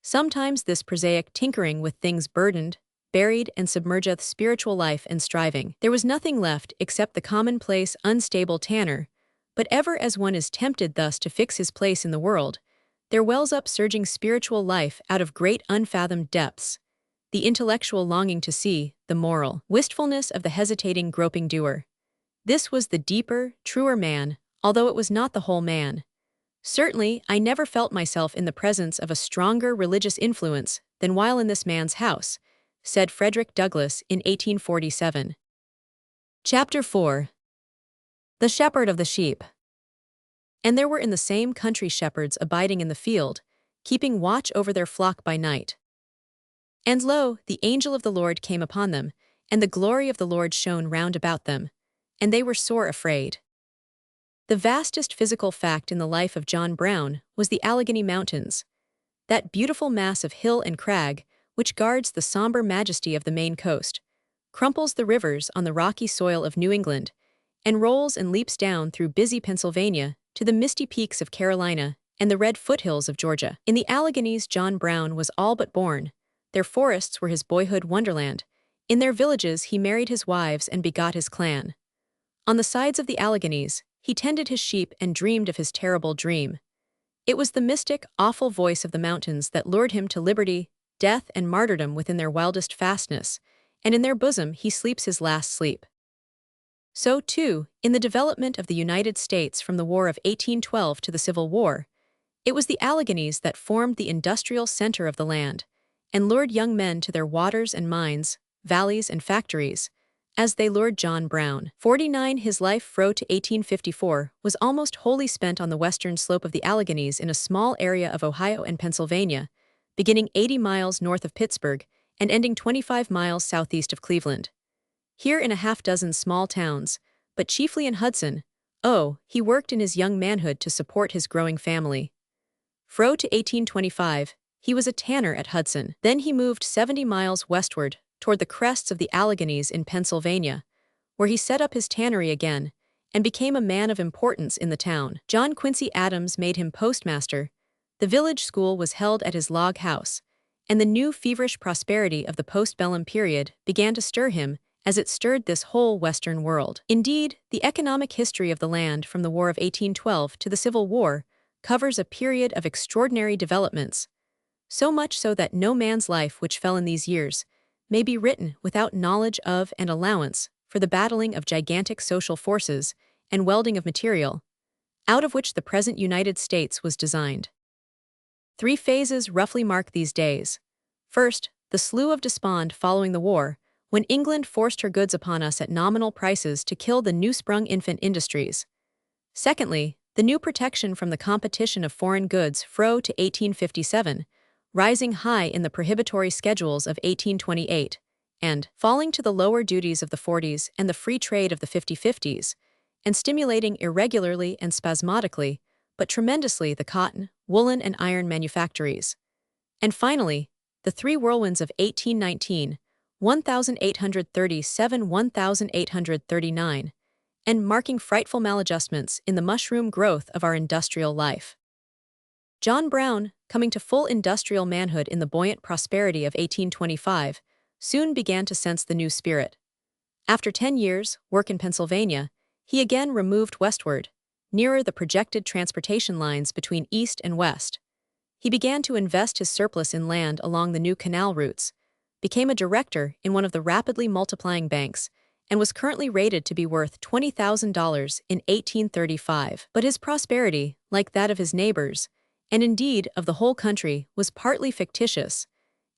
Sometimes this prosaic tinkering with things burdened, buried, and submergeth spiritual life and striving. There was nothing left except the commonplace, unstable tanner, but ever as one is tempted thus to fix his place in the world, there wells up surging spiritual life out of great unfathomed depths, the intellectual longing to see, the moral wistfulness of the hesitating, groping doer. This was the deeper, truer man, although it was not the whole man. Certainly, I never felt myself in the presence of a stronger religious influence than while in this man's house, said Frederick Douglass in 1847. Chapter 4. The Shepherd of the Sheep. And there were in the same country shepherds abiding in the field, keeping watch over their flock by night. And lo, the angel of the Lord came upon them, and the glory of the Lord shone round about them, and they were sore afraid. The vastest physical fact in the life of John Brown was the Allegheny Mountains, that beautiful mass of hill and crag which guards the somber majesty of the Maine coast, crumples the rivers on the rocky soil of New England, and rolls and leaps down through busy Pennsylvania to the misty peaks of Carolina and the red foothills of Georgia. In the Alleghenies John Brown was all but born. Their forests were his boyhood wonderland. In their villages he married his wives and begot his clan. On the sides of the Alleghenies, he tended his sheep and dreamed of his terrible dream. It was the mystic, awful voice of the mountains that lured him to liberty, death, and martyrdom within their wildest fastness, and in their bosom he sleeps his last sleep. So, too, in the development of the United States from the War of 1812 to the Civil War, it was the Alleghenies that formed the industrial center of the land, and lured young men to their waters and mines, valleys and factories, as they lured John Brown. 49 His life fro to 1854 was almost wholly spent on the western slope of the Alleghenies in a small area of Ohio and Pennsylvania, beginning 80 miles north of Pittsburgh and ending 25 miles southeast of Cleveland. Here in a half-dozen small towns, but chiefly in Hudson, he worked in his young manhood to support his growing family. Fro to 1825, he was a tanner at Hudson. Then he moved 70 miles westward toward the crests of the Alleghenies in Pennsylvania, where he set up his tannery again and became a man of importance in the town. John Quincy Adams made him postmaster. The village school was held at his log house, and the new feverish prosperity of the postbellum period began to stir him as it stirred this whole Western world. Indeed, the economic history of the land from the War of 1812 to the Civil War covers a period of extraordinary developments, so much so that no man's life which fell in these years may be written without knowledge of and allowance for the battling of gigantic social forces and welding of material, out of which the present United States was designed. 3 phases roughly mark these days. First, the Slough of Despond following the war, when England forced her goods upon us at nominal prices to kill the new-sprung infant industries. Secondly, the new protection from the competition of foreign goods fro to 1857, rising high in the prohibitory schedules of 1828, and falling to the lower duties of the 40s and the free trade of the 50-50s, and stimulating irregularly and spasmodically, but tremendously the cotton, woolen, and iron manufactories. And finally, the 3 whirlwinds of 1819, 1837–1839, and marking frightful maladjustments in the mushroom growth of our industrial life. John Brown, coming to full industrial manhood in the buoyant prosperity of 1825, soon began to sense the new spirit. After 10 years' work in Pennsylvania, he again removed westward, nearer the projected transportation lines between east and west. He began to invest his surplus in land along the new canal routes, became a director in one of the rapidly multiplying banks, and was currently rated to be worth $20,000 in 1835. But his prosperity, like that of his neighbors, and indeed of the whole country, was partly fictitious,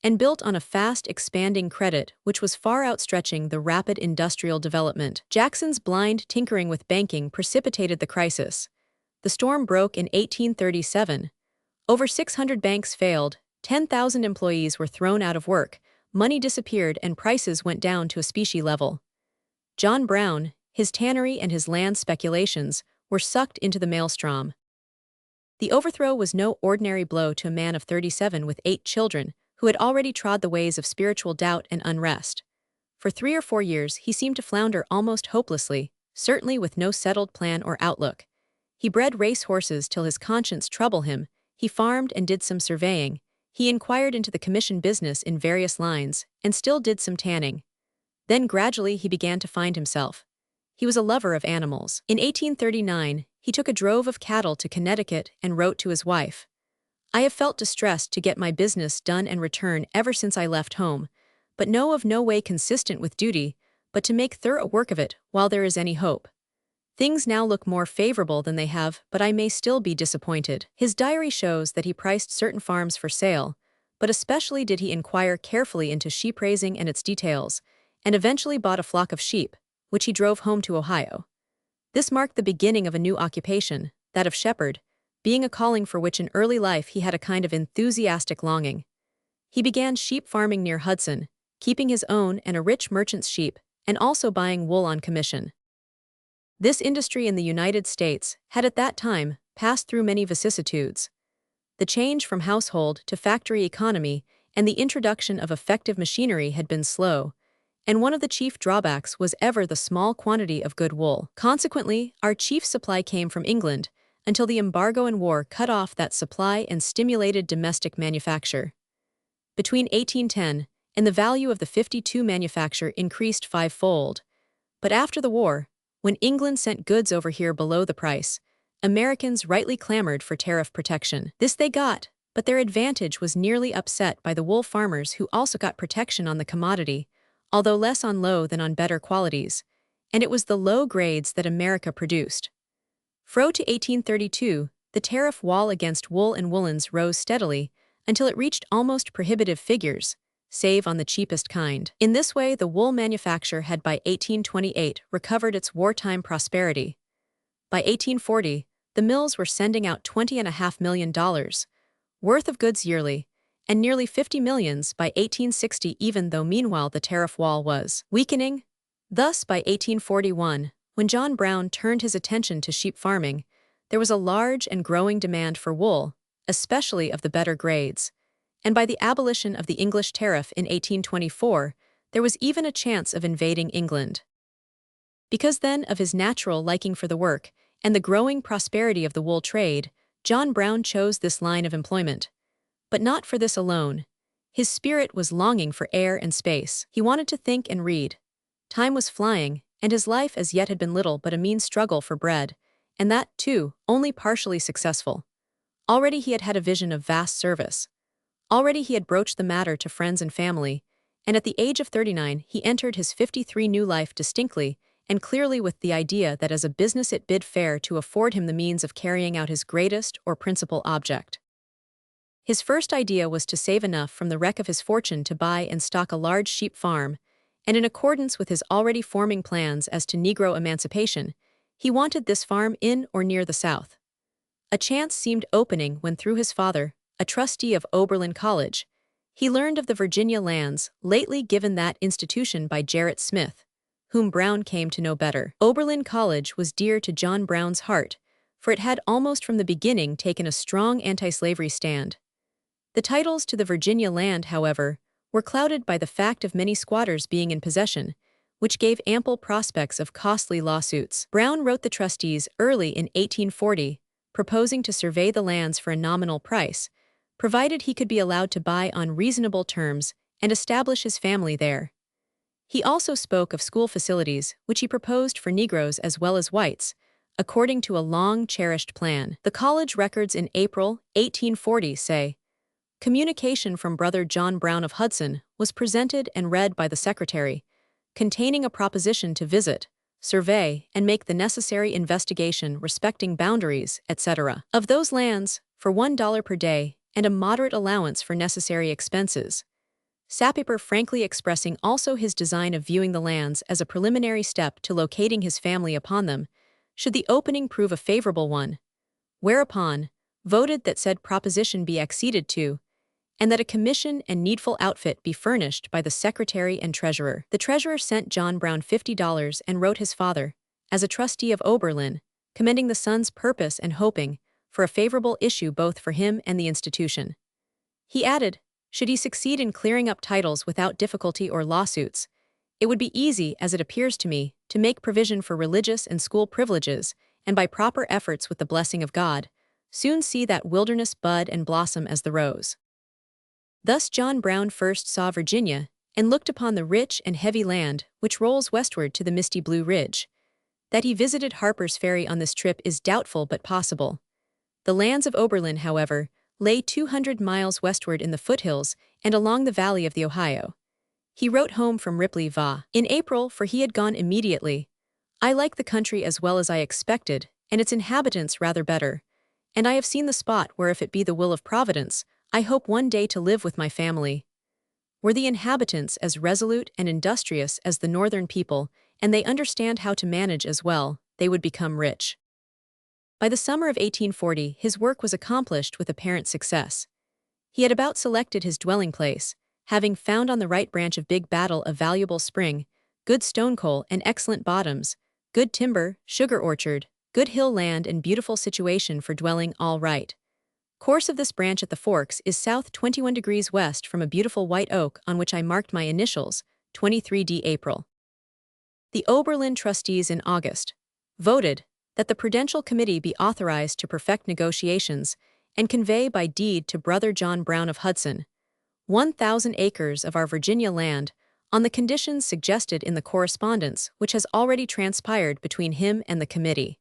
and built on a fast expanding credit which was far outstretching the rapid industrial development. Jackson's blind tinkering with banking precipitated the crisis. The storm broke in 1837. Over 600 banks failed, 10,000 employees were thrown out of work, money disappeared, and prices went down to a specie level. John Brown, his tannery and his land speculations were sucked into the maelstrom. The overthrow was no ordinary blow to a man of 37 with 8 children, who had already trod the ways of spiritual doubt and unrest. For 3 or 4 years he seemed to flounder almost hopelessly, certainly with no settled plan or outlook. He bred race horses till his conscience troubled him, he farmed and did some surveying, he inquired into the commission business in various lines, and still did some tanning. Then gradually he began to find himself. He was a lover of animals. In 1839, he took a drove of cattle to Connecticut and wrote to his wife, "I have felt distressed to get my business done and return ever since I left home, but know of no way consistent with duty, but to make thorough work of it while there is any hope. Things now look more favorable than they have, but I may still be disappointed." His diary shows that he priced certain farms for sale, but especially did he inquire carefully into sheep raising and its details, and eventually bought a flock of sheep, which he drove home to Ohio. This marked the beginning of a new occupation, that of shepherd, being a calling for which in early life he had a kind of enthusiastic longing. He began sheep farming near Hudson, keeping his own and a rich merchant's sheep, and also buying wool on commission. This industry in the United States had at that time passed through many vicissitudes. The change from household to factory economy and the introduction of effective machinery had been slow, and one of the chief drawbacks was ever the small quantity of good wool. Consequently, our chief supply came from England, until the embargo and war cut off that supply and stimulated domestic manufacture. Between 1810 and the value of the 52 manufacture increased fivefold. But after the war, when England sent goods over here below the price, Americans rightly clamored for tariff protection. This they got, but their advantage was nearly upset by the wool farmers who also got protection on the commodity, although less on low than on better qualities, and it was the low grades that America produced. Fro to 1832, the tariff wall against wool and woolens rose steadily until it reached almost prohibitive figures, save on the cheapest kind. In this way, the wool manufacture had by 1828 recovered its wartime prosperity. By 1840, the mills were sending out $20.5 million worth of goods yearly, and nearly 50 millions by 1860, even though meanwhile the tariff wall was weakening. Thus, by 1841, when John Brown turned his attention to sheep farming, there was a large and growing demand for wool, especially of the better grades, and by the abolition of the English tariff in 1824, there was even a chance of invading England. Because then of his natural liking for the work and the growing prosperity of the wool trade, John Brown chose this line of employment. But not for this alone. His spirit was longing for air and space. He wanted to think and read. Time was flying, and his life as yet had been little but a mean struggle for bread, and that, too, only partially successful. Already he had had a vision of vast service. Already he had broached the matter to friends and family, and at the age of 39 he entered his 53 new life distinctly and clearly with the idea that as a business it bid fair to afford him the means of carrying out his greatest or principal object. His first idea was to save enough from the wreck of his fortune to buy and stock a large sheep farm, and in accordance with his already forming plans as to Negro emancipation, he wanted this farm in or near the South. A chance seemed opening when through his father, a trustee of Oberlin College, he learned of the Virginia lands lately given that institution by Gerrit Smith, whom Brown came to know better. Oberlin College was dear to John Brown's heart, for it had almost from the beginning taken a strong anti-slavery stand. The titles to the Virginia land, however, were clouded by the fact of many squatters being in possession, which gave ample prospects of costly lawsuits. Brown wrote the trustees early in 1840, proposing to survey the lands for a nominal price, provided he could be allowed to buy on reasonable terms and establish his family there. He also spoke of school facilities, which he proposed for Negroes as well as whites, according to a long-cherished plan. The college records in April 1840 say, "Communication from Brother John Brown of Hudson was presented and read by the secretary, containing a proposition to visit, survey, and make the necessary investigation respecting boundaries, etc., of those lands, for $1 per day, and a moderate allowance for necessary expenses." Sapiper frankly expressing also his design of viewing the lands as a preliminary step to locating his family upon them, should the opening prove a favorable one, whereupon, voted that said proposition be acceded to, and that a commission and needful outfit be furnished by the secretary and treasurer. The treasurer sent John Brown $50 and wrote his father, as a trustee of Oberlin, commending the son's purpose and hoping for a favorable issue both for him and the institution. He added, should he succeed in clearing up titles without difficulty or lawsuits, it would be easy, as it appears to me, to make provision for religious and school privileges, and by proper efforts with the blessing of God, soon see that wilderness bud and blossom as the rose. Thus John Brown first saw Virginia, and looked upon the rich and heavy land which rolls westward to the misty Blue Ridge. That he visited Harpers Ferry on this trip is doubtful but possible. The lands of Oberlin, however, lay 200 miles westward in the foothills and along the valley of the Ohio. He wrote home from Ripley, Va. in April, for he had gone immediately. "I like the country as well as I expected, and its inhabitants rather better. And I have seen the spot where, if it be the will of Providence, I hope one day to live with my family. Were the inhabitants as resolute and industrious as the northern people, and they understand how to manage as well, they would become rich." By the summer of 1840, his work was accomplished with apparent success. He had about selected his dwelling place, having found on the right branch of Big Battle a valuable spring, good stone coal and excellent bottoms, good timber, sugar orchard, good hill land and beautiful situation for dwelling all right. Course of this branch at the Forks is south 21 degrees west from a beautiful white oak on which I marked my initials, 23D April. The Oberlin trustees in August voted that the Prudential Committee be authorized to perfect negotiations and convey by deed to Brother John Brown of Hudson 1,000 acres of our Virginia land on the conditions suggested in the correspondence which has already transpired between him and the committee.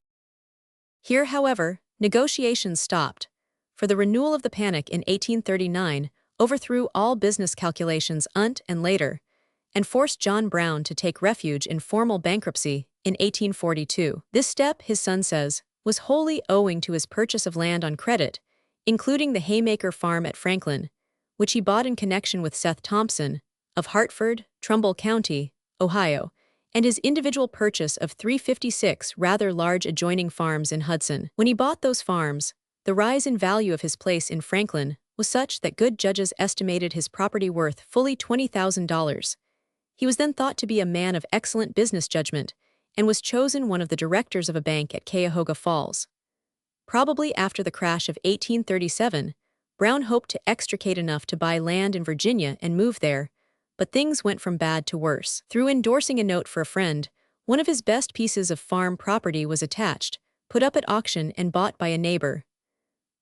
Here, however, negotiations stopped, for the renewal of the panic in 1839 overthrew all business calculations and later, and forced John Brown to take refuge in formal bankruptcy in 1842. This step, his son says, was wholly owing to his purchase of land on credit, including the Haymaker Farm at Franklin, which he bought in connection with Seth Thompson, of Hartford, Trumbull County, Ohio, and his individual purchase of 356 rather large adjoining farms in Hudson. When he bought those farms, the rise in value of his place in Franklin was such that good judges estimated his property worth fully $20,000. He was then thought to be a man of excellent business judgment, and was chosen one of the directors of a bank at Cuyahoga Falls. Probably after the crash of 1837, Brown hoped to extricate enough to buy land in Virginia and move there, but things went from bad to worse. Through endorsing a note for a friend, one of his best pieces of farm property was attached, put up at auction and bought by a neighbor.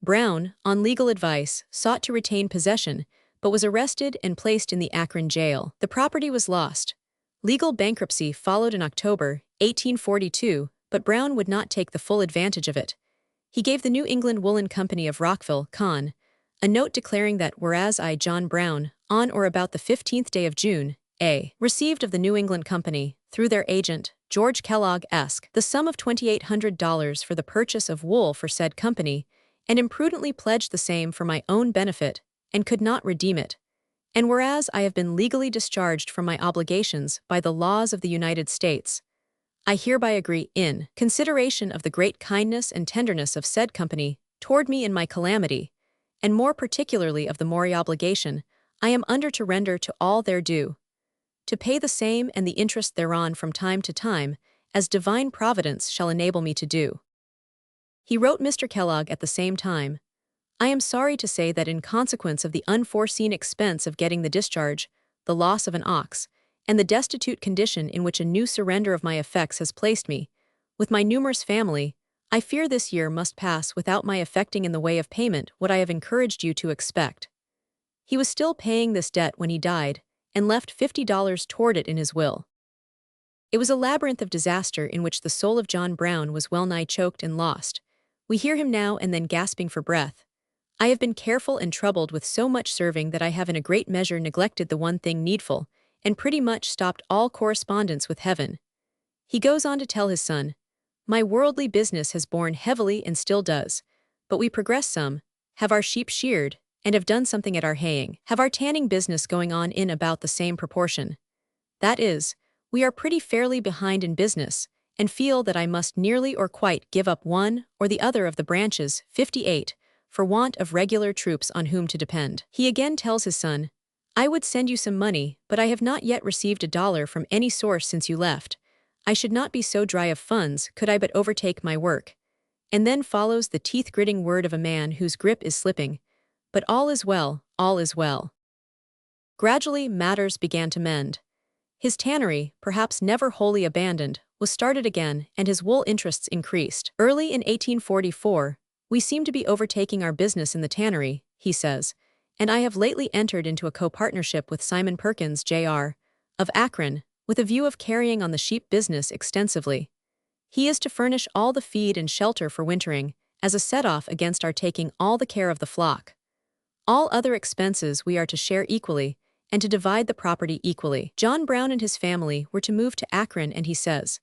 Brown, on legal advice, sought to retain possession, but was arrested and placed in the Akron jail. The property was lost. Legal bankruptcy followed in October 1842, but Brown would not take the full advantage of it. He gave the New England Woolen Company of Rockville, Conn, a note declaring that whereas I, John Brown, on or about the 15th day of June, received of the New England Company, through their agent, George Kellogg, the sum of $2,800 for the purchase of wool for said company, and imprudently pledged the same for my own benefit, and could not redeem it. And whereas I have been legally discharged from my obligations by the laws of the United States, I hereby agree, in consideration of the great kindness and tenderness of said company toward me in my calamity, and more particularly of the more obligation I am under to render to all their due, to pay the same and the interest thereon from time to time, as divine providence shall enable me to do. He wrote Mr. Kellogg at the same time, I am sorry to say that in consequence of the unforeseen expense of getting the discharge, the loss of an ox, and the destitute condition in which a new surrender of my effects has placed me, with my numerous family, I fear this year must pass without my effecting in the way of payment what I have encouraged you to expect. He was still paying this debt when he died, and left $50 toward it in his will. It was a labyrinth of disaster in which the soul of John Brown was well-nigh choked and lost. We hear him now and then gasping for breath. I have been careful and troubled with so much serving that I have in a great measure neglected the one thing needful, and pretty much stopped all correspondence with heaven. He goes on to tell his son, my worldly business has borne heavily and still does, but we progress some, have our sheep sheared, and have done something at our haying, have our tanning business going on in about the same proportion. That is, we are pretty fairly behind in business, and feel that I must nearly or quite give up one or the other of the branches, 58, for want of regular troops on whom to depend. He again tells his son, I would send you some money, but I have not yet received $1 from any source since you left. I should not be so dry of funds could I but overtake my work. And then follows the teeth-gritting word of a man whose grip is slipping. But all is well, all is well. Gradually matters began to mend. His tannery, perhaps never wholly abandoned, was started again, and his wool interests increased. Early in 1844, we seem to be overtaking our business in the tannery, he says, and I have lately entered into a co-partnership with Simon Perkins, Jr., of Akron, with a view of carrying on the sheep business extensively. He is to furnish all the feed and shelter for wintering, as a set-off against our taking all the care of the flock. All other expenses we are to share equally, and to divide the property equally. John Brown and his family were to move to Akron, and he says,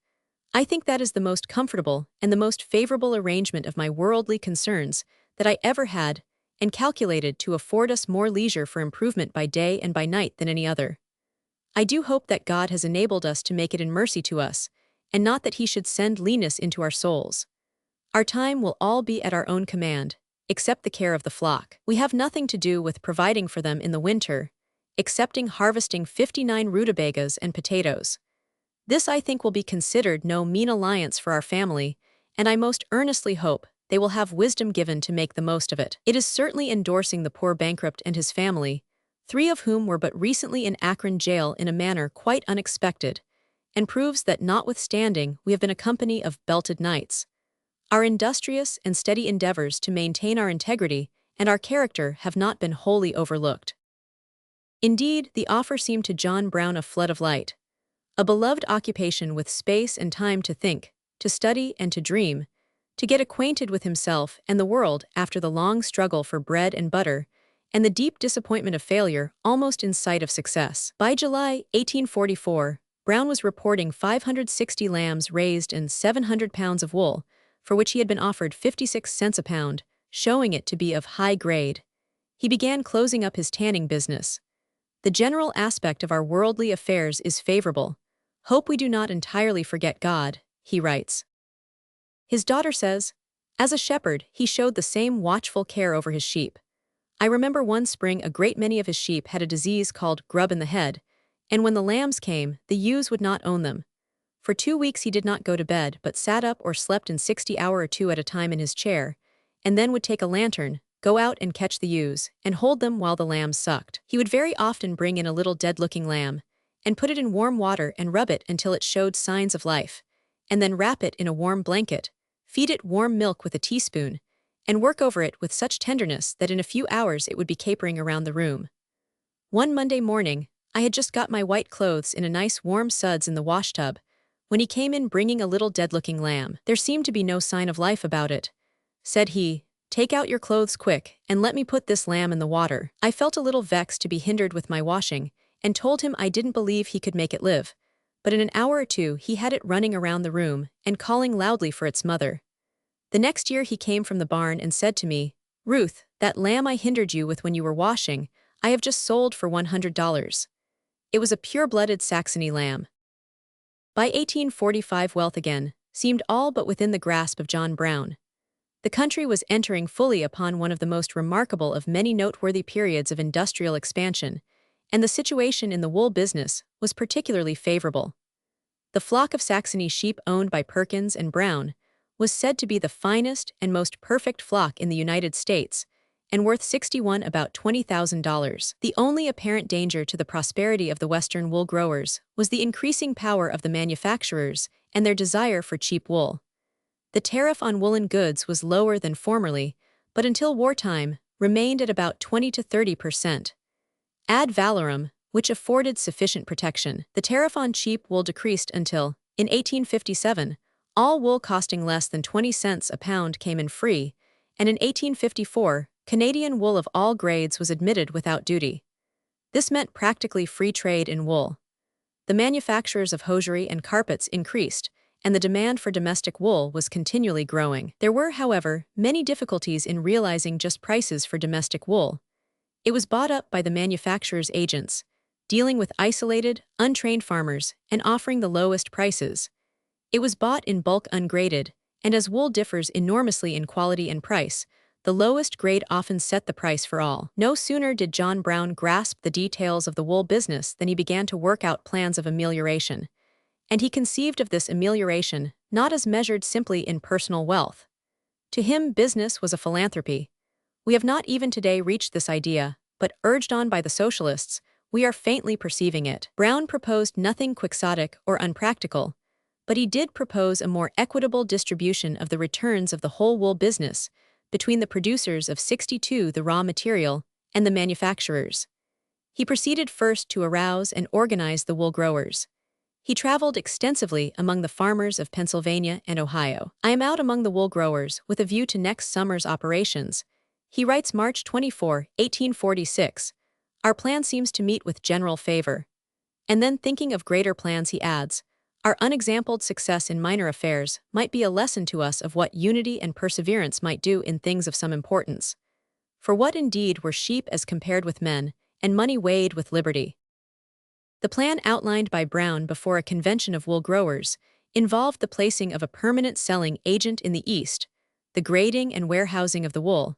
I think that is the most comfortable and the most favorable arrangement of my worldly concerns that I ever had, and calculated to afford us more leisure for improvement by day and by night than any other. I do hope that God has enabled us to make it in mercy to us, and not that he should send leanness into our souls. Our time will all be at our own command, except the care of the flock. We have nothing to do with providing for them in the winter, excepting harvesting 59 rutabagas and potatoes. This I think will be considered no mean alliance for our family, and I most earnestly hope they will have wisdom given to make the most of it. It is certainly endorsing the poor bankrupt and his family, 3 of whom were but recently in Akron jail in a manner quite unexpected, and proves that notwithstanding we have been a company of belted knights, our industrious and steady endeavors to maintain our integrity and our character have not been wholly overlooked. Indeed, the offer seemed to John Brown a flood of light. A beloved occupation with space and time to think, to study and to dream, to get acquainted with himself and the world after the long struggle for bread and butter, and the deep disappointment of failure almost in sight of success. By July 1844, Brown was reporting 560 lambs raised and 700 pounds of wool, for which he had been offered 56 cents a pound, showing it to be of high grade. He began closing up his tanning business. The general aspect of our worldly affairs is favorable. Hope we do not entirely forget God, he writes. His daughter says, as a shepherd, he showed the same watchful care over his sheep. I remember one spring a great many of his sheep had a disease called grub in the head, and when the lambs came, the ewes would not own them. For 2 weeks he did not go to bed, but sat up or slept in 60 hours or 2 at a time in his chair, and then would take a lantern, go out and catch the ewes, and hold them while the lambs sucked. He would very often bring in a little dead-looking lamb, and put it in warm water and rub it until it showed signs of life, and then wrap it in a warm blanket, feed it warm milk with a teaspoon, and work over it with such tenderness that in a few hours it would be capering around the room. One Monday morning, I had just got my white clothes in a nice warm suds in the washtub, when he came in bringing a little dead-looking lamb. There seemed to be no sign of life about it. Said he, take out your clothes quick, and let me put this lamb in the water. I felt a little vexed to be hindered with my washing, and told him I didn't believe he could make it live. But in an hour or 2 he had it running around the room, and calling loudly for its mother. The next year he came from the barn and said to me, Ruth, that lamb I hindered you with when you were washing, I have just sold for $100. It was a pure-blooded Saxony lamb. By 1845 wealth again seemed all but within the grasp of John Brown. The country was entering fully upon one of the most remarkable of many noteworthy periods of industrial expansion, and the situation in the wool business was particularly favorable. The flock of Saxony sheep owned by Perkins and Brown was said to be the finest and most perfect flock in the United States, and worth about $20,000. The only apparent danger to the prosperity of the Western wool growers was the increasing power of the manufacturers and their desire for cheap wool. The tariff on woolen goods was lower than formerly, but until wartime, remained at about 20 to 30%. Ad valorem, which afforded sufficient protection. The tariff on cheap wool decreased until, in 1857, all wool costing less than 20 cents a pound came in free, and in 1854, Canadian wool of all grades was admitted without duty. This meant practically free trade in wool. The manufacturers of hosiery and carpets increased, and the demand for domestic wool was continually growing. There were, however, many difficulties in realizing just prices for domestic wool. It was bought up by the manufacturers' agents, dealing with isolated, untrained farmers and offering the lowest prices. It was bought in bulk ungraded, and as wool differs enormously in quality and price, the lowest grade often set the price for all. No sooner did John Brown grasp the details of the wool business than he began to work out plans of amelioration. And he conceived of this amelioration not as measured simply in personal wealth. To him, business was a philanthropy. We have not even today reached this idea, but urged on by the socialists, we are faintly perceiving it. Brown proposed nothing quixotic or unpractical, but he did propose a more equitable distribution of the returns of the whole wool business between the producers of 62 the raw material and the manufacturers. He proceeded first to arouse and organize the wool growers. He traveled extensively among the farmers of Pennsylvania and Ohio. I am out among the wool growers with a view to next summer's operations. He writes March 24, 1846. Our plan seems to meet with general favor. And then thinking of greater plans he adds, our unexampled success in minor affairs might be a lesson to us of what unity and perseverance might do in things of some importance. For what indeed were sheep as compared with men, and money weighed with liberty? The plan outlined by Brown before a convention of wool growers involved the placing of a permanent selling agent in the East, the grading and warehousing of the wool,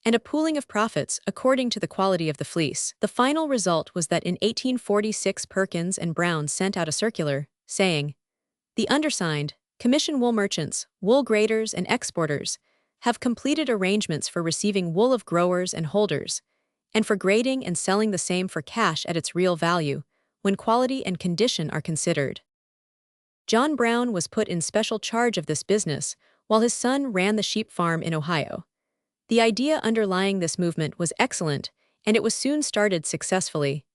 and a pooling of profits according to the quality of the fleece. The final result was that in 1846 Perkins and Brown sent out a circular, saying, "The undersigned, commission wool merchants, wool graders and exporters, have completed arrangements for receiving wool of growers and holders, and for grading and selling the same for cash at its real value, when quality and condition are considered." John Brown was put in special charge of this business, while his son ran the sheep farm in Ohio. The idea underlying this movement was excellent, and it was soon started successfully.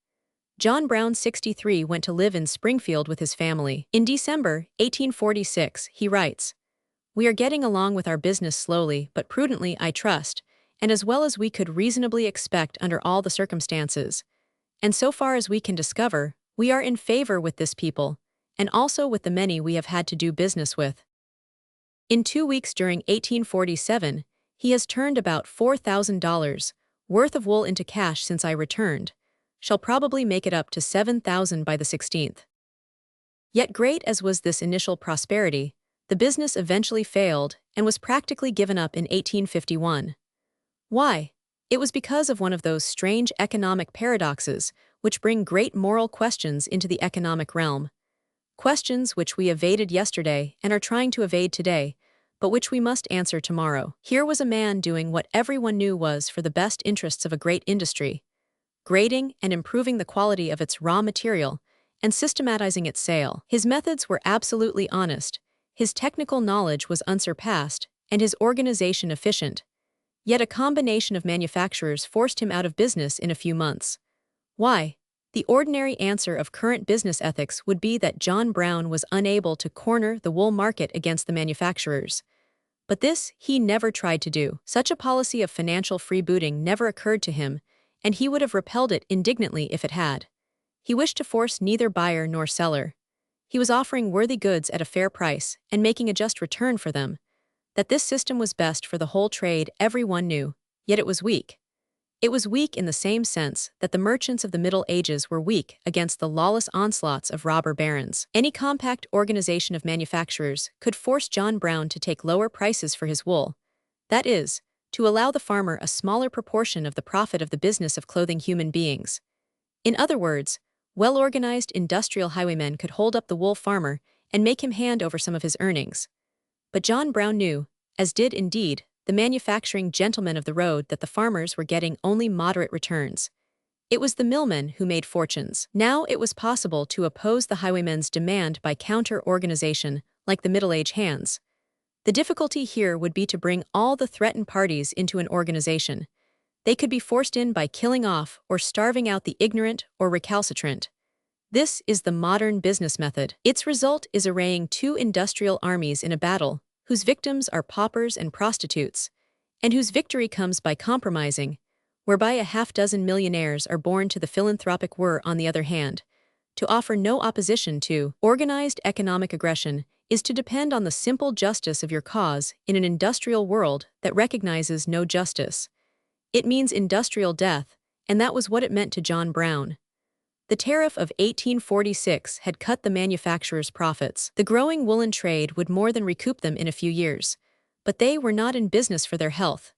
John Brown, 63, went to live in Springfield with his family. In December 1846, he writes, "We are getting along with our business slowly but prudently, I trust, and as well as we could reasonably expect under all the circumstances. And so far as we can discover, we are in favor with this people, and also with the many we have had to do business with. In 2 weeks during 1847, he has turned about $4,000 worth of wool into cash since I returned, shall probably make it up to 7,000 by the 16th. Yet great as was this initial prosperity, the business eventually failed and was practically given up in 1851. Why? It was because of one of those strange economic paradoxes which bring great moral questions into the economic realm. Questions which we evaded yesterday and are trying to evade today, but which we must answer tomorrow. Here was a man doing what everyone knew was for the best interests of a great industry, grading and improving the quality of its raw material, and systematizing its sale. His methods were absolutely honest, his technical knowledge was unsurpassed, and his organization efficient. Yet a combination of manufacturers forced him out of business in a few months. Why? The ordinary answer of current business ethics would be that John Brown was unable to corner the wool market against the manufacturers. But this he never tried to do. Such a policy of financial freebooting never occurred to him, and he would have repelled it indignantly if it had. He wished to force neither buyer nor seller. He was offering worthy goods at a fair price and making a just return for them. That this system was best for the whole trade everyone knew, yet it was weak. It was weak in the same sense that the merchants of the Middle Ages were weak against the lawless onslaughts of robber barons. Any compact organization of manufacturers could force John Brown to take lower prices for his wool, that is, to allow the farmer a smaller proportion of the profit of the business of clothing human beings. In other words, well-organized industrial highwaymen could hold up the wool farmer and make him hand over some of his earnings. But John Brown knew, as did indeed the manufacturing gentlemen of the road, that the farmers were getting only moderate returns. It was the millmen who made fortunes. Now it was possible to oppose the highwaymen's demand by counter-organization, like the middle-age hands. The difficulty here would be to bring all the threatened parties into an organization. They could be forced in by killing off or starving out the ignorant or recalcitrant. This is the modern business method. Its result is arraying two industrial armies in a battle, whose victims are paupers and prostitutes, and whose victory comes by compromising, whereby a half-dozen millionaires are born to the philanthropic whir on the other hand. To offer no opposition to organized economic aggression is to depend on the simple justice of your cause in an industrial world that recognizes no justice. It means industrial death, and that was what it meant to John Brown. The tariff of 1846 had cut the manufacturers' profits. The growing woolen trade would more than recoup them in a few years, but they were not in business for their health.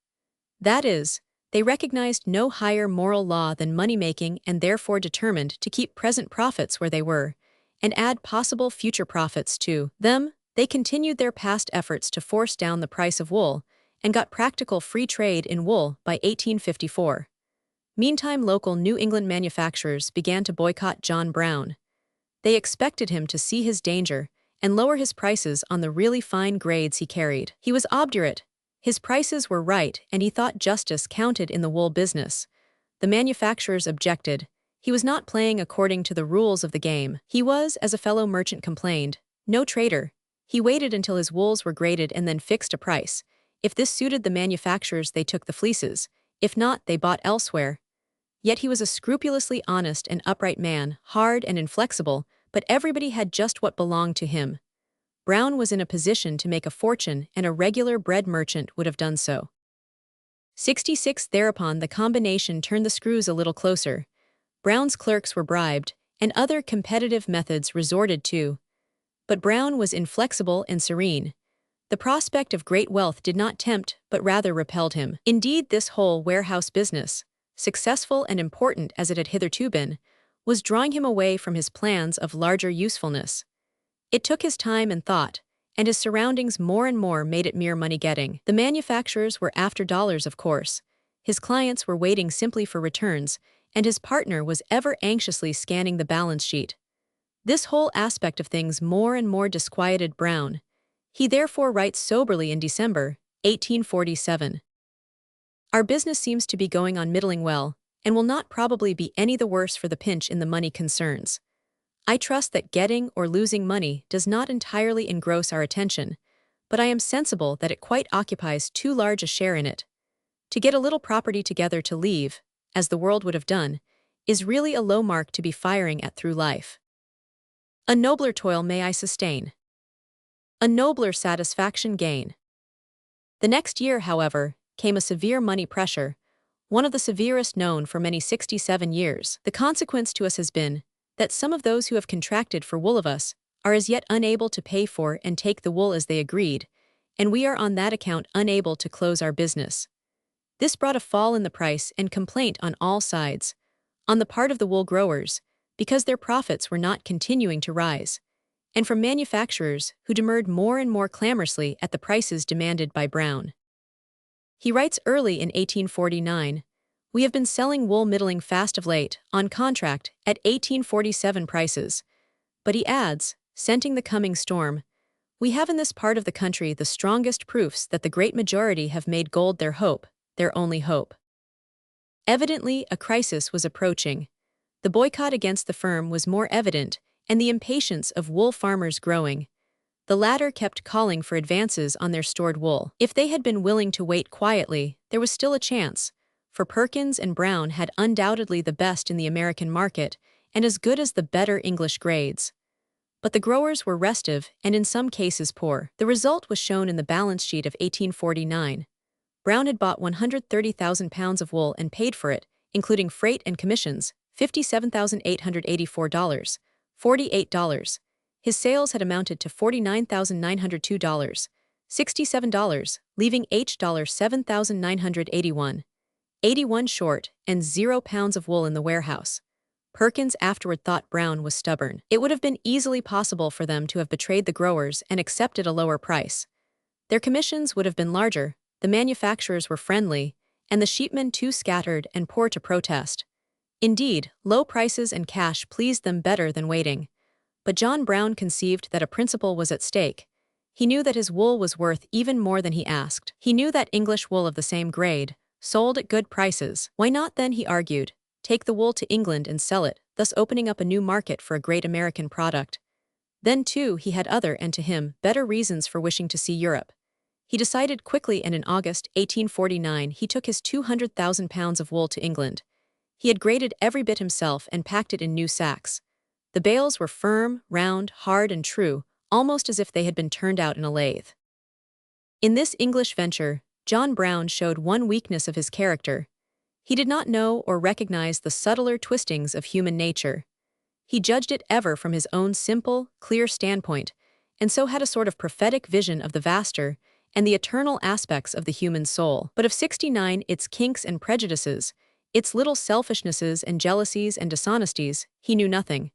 That is, they recognized no higher moral law than money-making and therefore determined to keep present profits where they were, and add possible future profits to them. They continued their past efforts to force down the price of wool, and got practical free trade in wool by 1854. Meantime, local New England manufacturers began to boycott John Brown. They expected him to see his danger and lower his prices on the really fine grades he carried. He was obdurate. His prices were right, and he thought justice counted in the wool business. The manufacturers objected. He was not playing according to the rules of the game. He was, as a fellow merchant complained, no trader. He waited until his wools were graded and then fixed a price. If this suited the manufacturers, they took the fleeces. If not, they bought elsewhere. Yet he was a scrupulously honest and upright man, hard and inflexible, but everybody had just what belonged to him. Brown was in a position to make a fortune, and a regular bread merchant would have done so. 66. Thereupon the combination turned the screws a little closer. Brown's clerks were bribed, and other competitive methods resorted to. But Brown was inflexible and serene. The prospect of great wealth did not tempt, but rather repelled him. Indeed, this whole warehouse business, successful and important as it had hitherto been, was drawing him away from his plans of larger usefulness. It took his time and thought, and his surroundings more and more made it mere money-getting. The manufacturers were after dollars, of course. His clients were waiting simply for returns, and his partner was ever anxiously scanning the balance sheet. This whole aspect of things more and more disquieted Brown. He therefore writes soberly in December, 1847. Our business seems to be going on middling well, and will not probably be any the worse for the pinch in the money concerns. I trust that getting or losing money does not entirely engross our attention, but I am sensible that it quite occupies too large a share in it. To get a little property together to leave, as the world would have done, is really a low mark to be firing at through life. A nobler toil may I sustain. A nobler satisfaction gain. The next year, however, came a severe money pressure, one of the severest known for many 67 years. The consequence to us has been that some of those who have contracted for wool of us are as yet unable to pay for and take the wool as they agreed, and we are on that account unable to close our business. This brought a fall in the price and complaint on all sides, on the part of the wool growers, because their profits were not continuing to rise, and from manufacturers who demurred more and more clamorously at the prices demanded by Brown. He writes early in 1849, "We have been selling wool middling fast of late, on contract, at 1847 prices." But he adds, scenting the coming storm, "We have in this part of the country the strongest proofs that the great majority have made gold their hope, their only hope." Evidently, a crisis was approaching. The boycott against the firm was more evident, and the impatience of wool farmers growing. The latter kept calling for advances on their stored wool. If they had been willing to wait quietly, there was still a chance, for Perkins and Brown had undoubtedly the best in the American market and as good as the better English grades. But the growers were restive and in some cases poor. The result was shown in the balance sheet of 1849. Brown had bought 130,000 pounds of wool and paid for it, including freight and commissions, $57,884, $48. His sales had amounted to $49,902, $67, leaving $7,981. 81 short, and 0 pounds of wool in the warehouse. Perkins afterward thought Brown was stubborn. It would have been easily possible for them to have betrayed the growers and accepted a lower price. Their commissions would have been larger, the manufacturers were friendly, and the sheepmen too scattered and poor to protest. Indeed, low prices and cash pleased them better than waiting. But John Brown conceived that a principle was at stake. He knew that his wool was worth even more than he asked. He knew that English wool of the same grade, sold at good prices. Why not then, he argued, take the wool to England and sell it, thus opening up a new market for a great American product? Then, too, he had other, and to him, better reasons for wishing to see Europe. He decided quickly, and in August 1849 he took his 200,000 pounds of wool to England. He had graded every bit himself and packed it in new sacks. The bales were firm, round, hard and true, almost as if they had been turned out in a lathe. In this English venture, John Brown showed one weakness of his character. He did not know or recognize the subtler twistings of human nature. He judged it ever from his own simple, clear standpoint, and so had a sort of prophetic vision of the vaster and the eternal aspects of the human soul. But of 69, its kinks and prejudices, its little selfishnesses and jealousies and dishonesties, he knew nothing.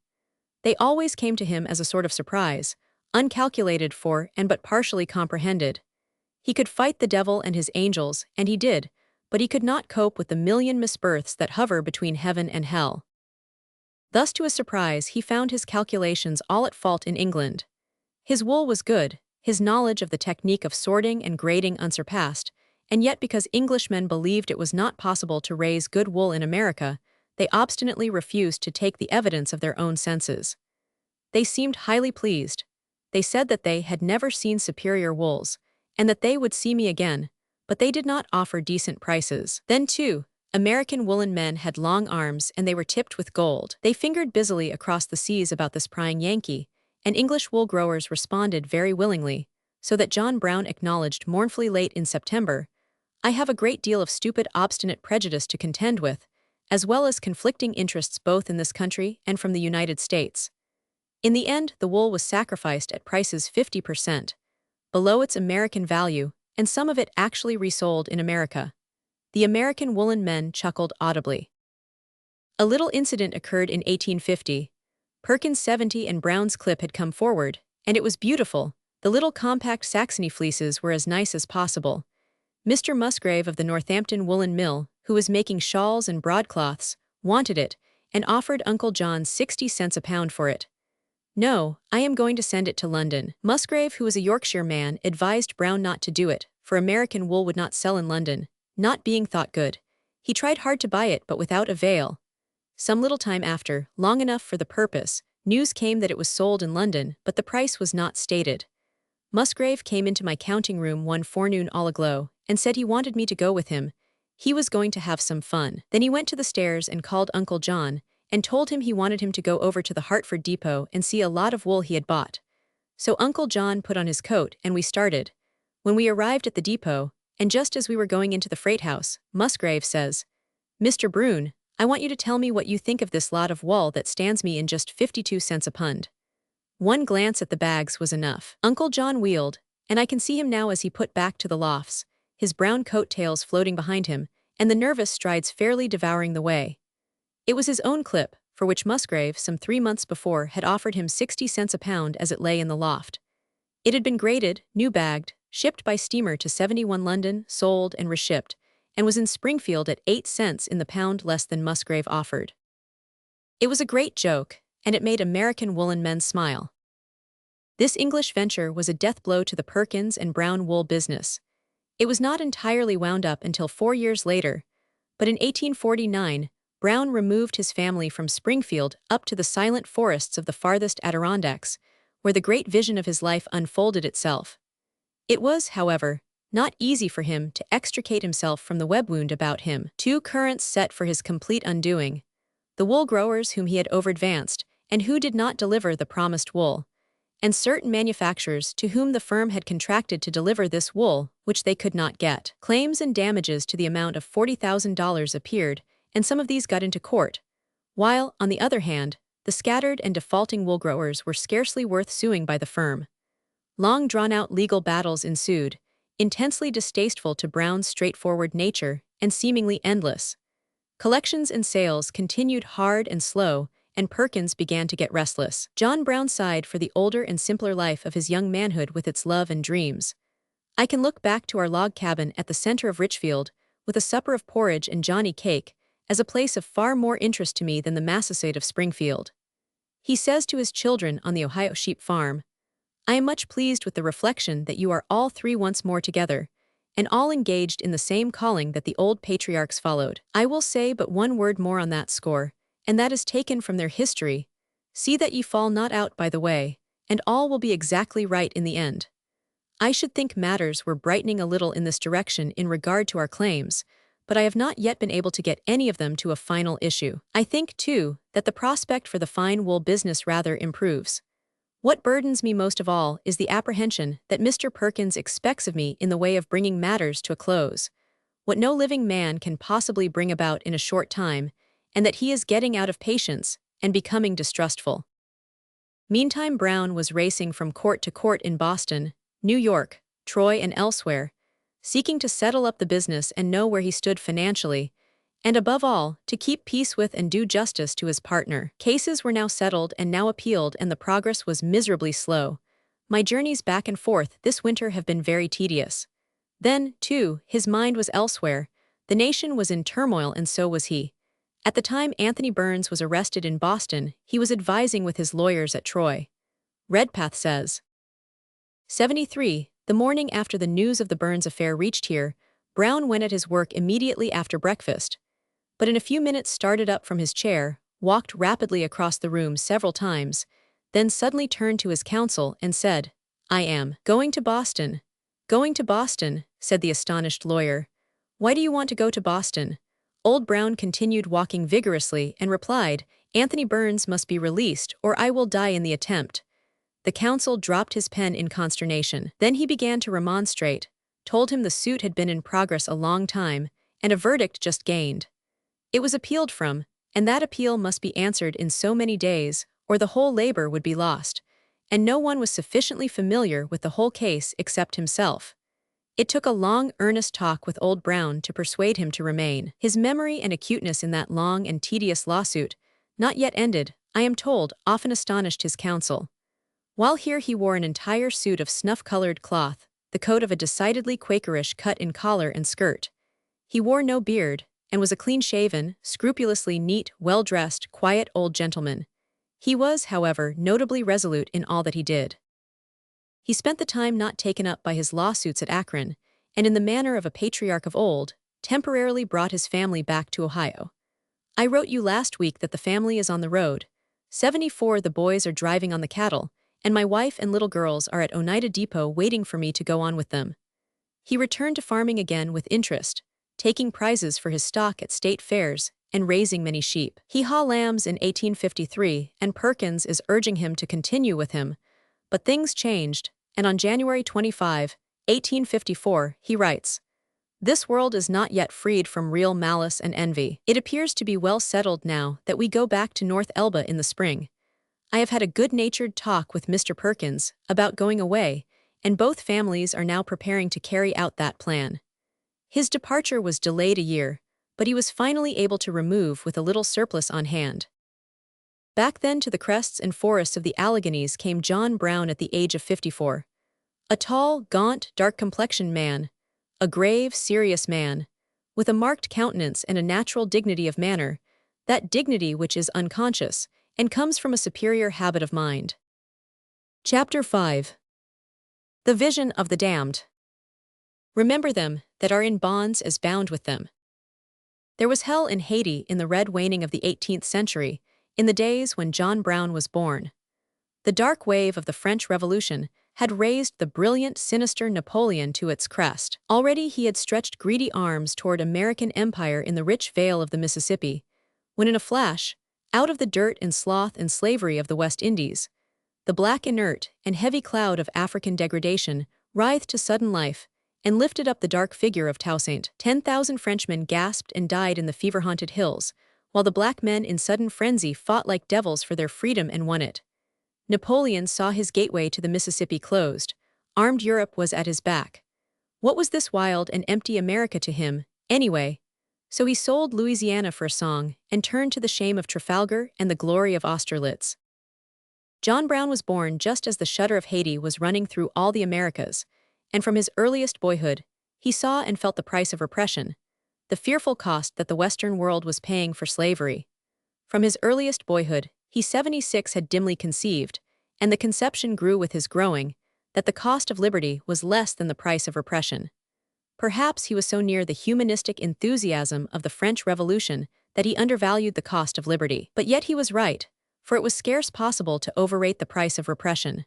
They always came to him as a sort of surprise, uncalculated for and but partially comprehended. He could fight the devil and his angels, and he did, but he could not cope with the million misbirths that hover between heaven and hell. Thus, to his surprise, he found his calculations all at fault in England. His wool was good, his knowledge of the technique of sorting and grading unsurpassed, and yet because Englishmen believed it was not possible to raise good wool in America, they obstinately refused to take the evidence of their own senses. They seemed highly pleased. They said that they had never seen superior wools, and that they would see me again, but they did not offer decent prices. Then, too, American woolen men had long arms and they were tipped with gold. They fingered busily across the seas about this prying Yankee, and English wool growers responded very willingly, so that John Brown acknowledged mournfully late in September, "I have a great deal of stupid, obstinate prejudice to contend with, as well as conflicting interests both in this country and from the United States." In the end, the wool was sacrificed at prices 50% below its American value, and some of it actually resold in America. The American woolen men chuckled audibly. A little incident occurred in 1850. Perkins 70 and Brown's clip had come forward, and it was beautiful. The little compact Saxony fleeces were as nice as possible. Mr. Musgrave of the Northampton woolen mill, who was making shawls and broadcloths, wanted it, and offered Uncle John 60 cents a pound for it. "No, I am going to send it to London." Musgrave, who was a Yorkshire man, advised Brown not to do it, for American wool would not sell in London, not being thought good. He tried hard to buy it, but without avail. Some little time after, long enough for the purpose, news came that it was sold in London, but the price was not stated. Musgrave came into my counting room one forenoon all aglow, and said he wanted me to go with him. He was going to have some fun. Then he went to the stairs and called Uncle John, and told him he wanted him to go over to the Hartford depot and see a lot of wool he had bought. So Uncle John put on his coat, and we started. When we arrived at the depot, and just as we were going into the freight house, Musgrave says, "Mr. Brune, I want you to tell me what you think of this lot of wool that stands me in just 52 cents a pund." One glance at the bags was enough. Uncle John wheeled, and I can see him now as he put back to the lofts, his brown coat-tails floating behind him, and the nervous strides fairly devouring the way. It was his own clip, for which Musgrave, some 3 months before, had offered him 60 cents a pound as it lay in the loft. It had been graded, new-bagged, shipped by steamer to 71 London, sold and reshipped, and was in Springfield at 8 cents in the pound less than Musgrave offered. It was a great joke, and it made American woolen men smile. This English venture was a death blow to the Perkins and Brown wool business. It was not entirely wound up until 4 years later, but in 1849, Brown removed his family from Springfield up to the silent forests of the farthest Adirondacks, where the great vision of his life unfolded itself. It was, however, not easy for him to extricate himself from the web wound about him. 2 currents set for his complete undoing: the wool growers whom he had over-advanced, and who did not deliver the promised wool, and certain manufacturers to whom the firm had contracted to deliver this wool, which they could not get. Claims and damages to the amount of $40,000 appeared, and some of these got into court, while, on the other hand, the scattered and defaulting wool growers were scarcely worth suing by the firm. Long drawn-out legal battles ensued, intensely distasteful to Brown's straightforward nature and seemingly endless. Collections and sales continued hard and slow, and Perkins began to get restless. John Brown sighed for the older and simpler life of his young manhood with its love and dreams. I can look back to our log cabin at the center of Richfield, with a supper of porridge and Johnny cake, as a place of far more interest to me than the Massasoit of Springfield. He says to his children on the Ohio sheep farm, "I am much pleased with the reflection that you are all 3 once more together, and all engaged in the same calling that the old patriarchs followed. I will say but one word more on that score, and that is taken from their history. See that ye fall not out by the way, and all will be exactly right in the end. I should think matters were brightening a little in this direction in regard to our claims, but I have not yet been able to get any of them to a final issue. I think, too, that the prospect for the fine wool business rather improves. What burdens me most of all is the apprehension that Mr. Perkins expects of me in the way of bringing matters to a close, what no living man can possibly bring about in a short time, and that he is getting out of patience and becoming distrustful. Meantime, Brown was racing from court to court in Boston, New York, Troy, and elsewhere, seeking to settle up the business and know where he stood financially, and above all, to keep peace with and do justice to his partner. Cases were now settled and now appealed, and the progress was miserably slow. My journeys back and forth this winter have been very tedious. Then, too, his mind was elsewhere. The nation was in turmoil, and so was he. At the time Anthony Burns was arrested in Boston, he was advising with his lawyers at Troy. Redpath says. 73. The morning after the news of the Burns affair reached here, Brown went at his work immediately after breakfast, but in a few minutes started up from his chair, walked rapidly across the room several times, then suddenly turned to his counsel and said, "I am going to Boston." "Going to Boston," said the astonished lawyer. "Why do you want to go to Boston?" Old Brown continued walking vigorously and replied, "Anthony Burns must be released or I will die in the attempt." The counsel dropped his pen in consternation. Then he began to remonstrate, told him the suit had been in progress a long time, and a verdict just gained. It was appealed from, and that appeal must be answered in so many days, or the whole labor would be lost, and no one was sufficiently familiar with the whole case except himself. It took a long, earnest talk with old Brown to persuade him to remain. His memory and acuteness in that long and tedious lawsuit, not yet ended, I am told, often astonished his counsel. While here he wore an entire suit of snuff-colored cloth, the coat of a decidedly Quakerish cut in collar and skirt. He wore no beard, and was a clean-shaven, scrupulously neat, well-dressed, quiet old gentleman. He was, however, notably resolute in all that he did. He spent the time not taken up by his lawsuits at Akron, and in the manner of a patriarch of old, temporarily brought his family back to Ohio. I wrote you last week that the family is on the road. 74 the boys are driving on the cattle, and my wife and little girls are at Oneida Depot waiting for me to go on with them. He returned to farming again with interest, taking prizes for his stock at state fairs and raising many sheep. He hauled lambs in 1853, and Perkins is urging him to continue with him. But things changed, and on January 25, 1854, he writes, "This world is not yet freed from real malice and envy. It appears to be well settled now that we go back to North Elba in the spring. I have had a good-natured talk with Mr. Perkins about going away, and both families are now preparing to carry out that plan." His departure was delayed a year, but he was finally able to remove with a little surplus on hand. Back then to the crests and forests of the Alleghanies came John Brown at the age of 54. A tall, gaunt, dark-complexioned man, a grave, serious man, with a marked countenance and a natural dignity of manner, that dignity which is unconscious and comes from a superior habit of mind. Chapter 5. The Vision of the Damned. Remember them that are in bonds as bound with them. There was hell in Haiti in the red waning of the 18th century, in the days when John Brown was born. The dark wave of the French Revolution had raised the brilliant, sinister Napoleon to its crest. Already he had stretched greedy arms toward American empire in the rich vale of the Mississippi, when in a flash, out of the dirt and sloth and slavery of the West Indies, the black inert and heavy cloud of African degradation writhed to sudden life and lifted up the dark figure of Toussaint. 10,000 Frenchmen gasped and died in the fever-haunted hills, while the black men in sudden frenzy fought like devils for their freedom and won it. Napoleon saw his gateway to the Mississippi closed. Armed Europe was at his back. What was this wild and empty America to him, anyway? So he sold Louisiana for a song and turned to the shame of Trafalgar and the glory of Austerlitz. John Brown was born just as the shudder of Haiti was running through all the Americas, and from his earliest boyhood, he saw and felt the price of repression, the fearful cost that the Western world was paying for slavery. From his earliest boyhood, he 76 had dimly conceived, and the conception grew with his growing, that the cost of liberty was less than the price of repression. Perhaps he was so near the humanistic enthusiasm of the French Revolution that he undervalued the cost of liberty. But yet he was right, for it was scarce possible to overrate the price of repression.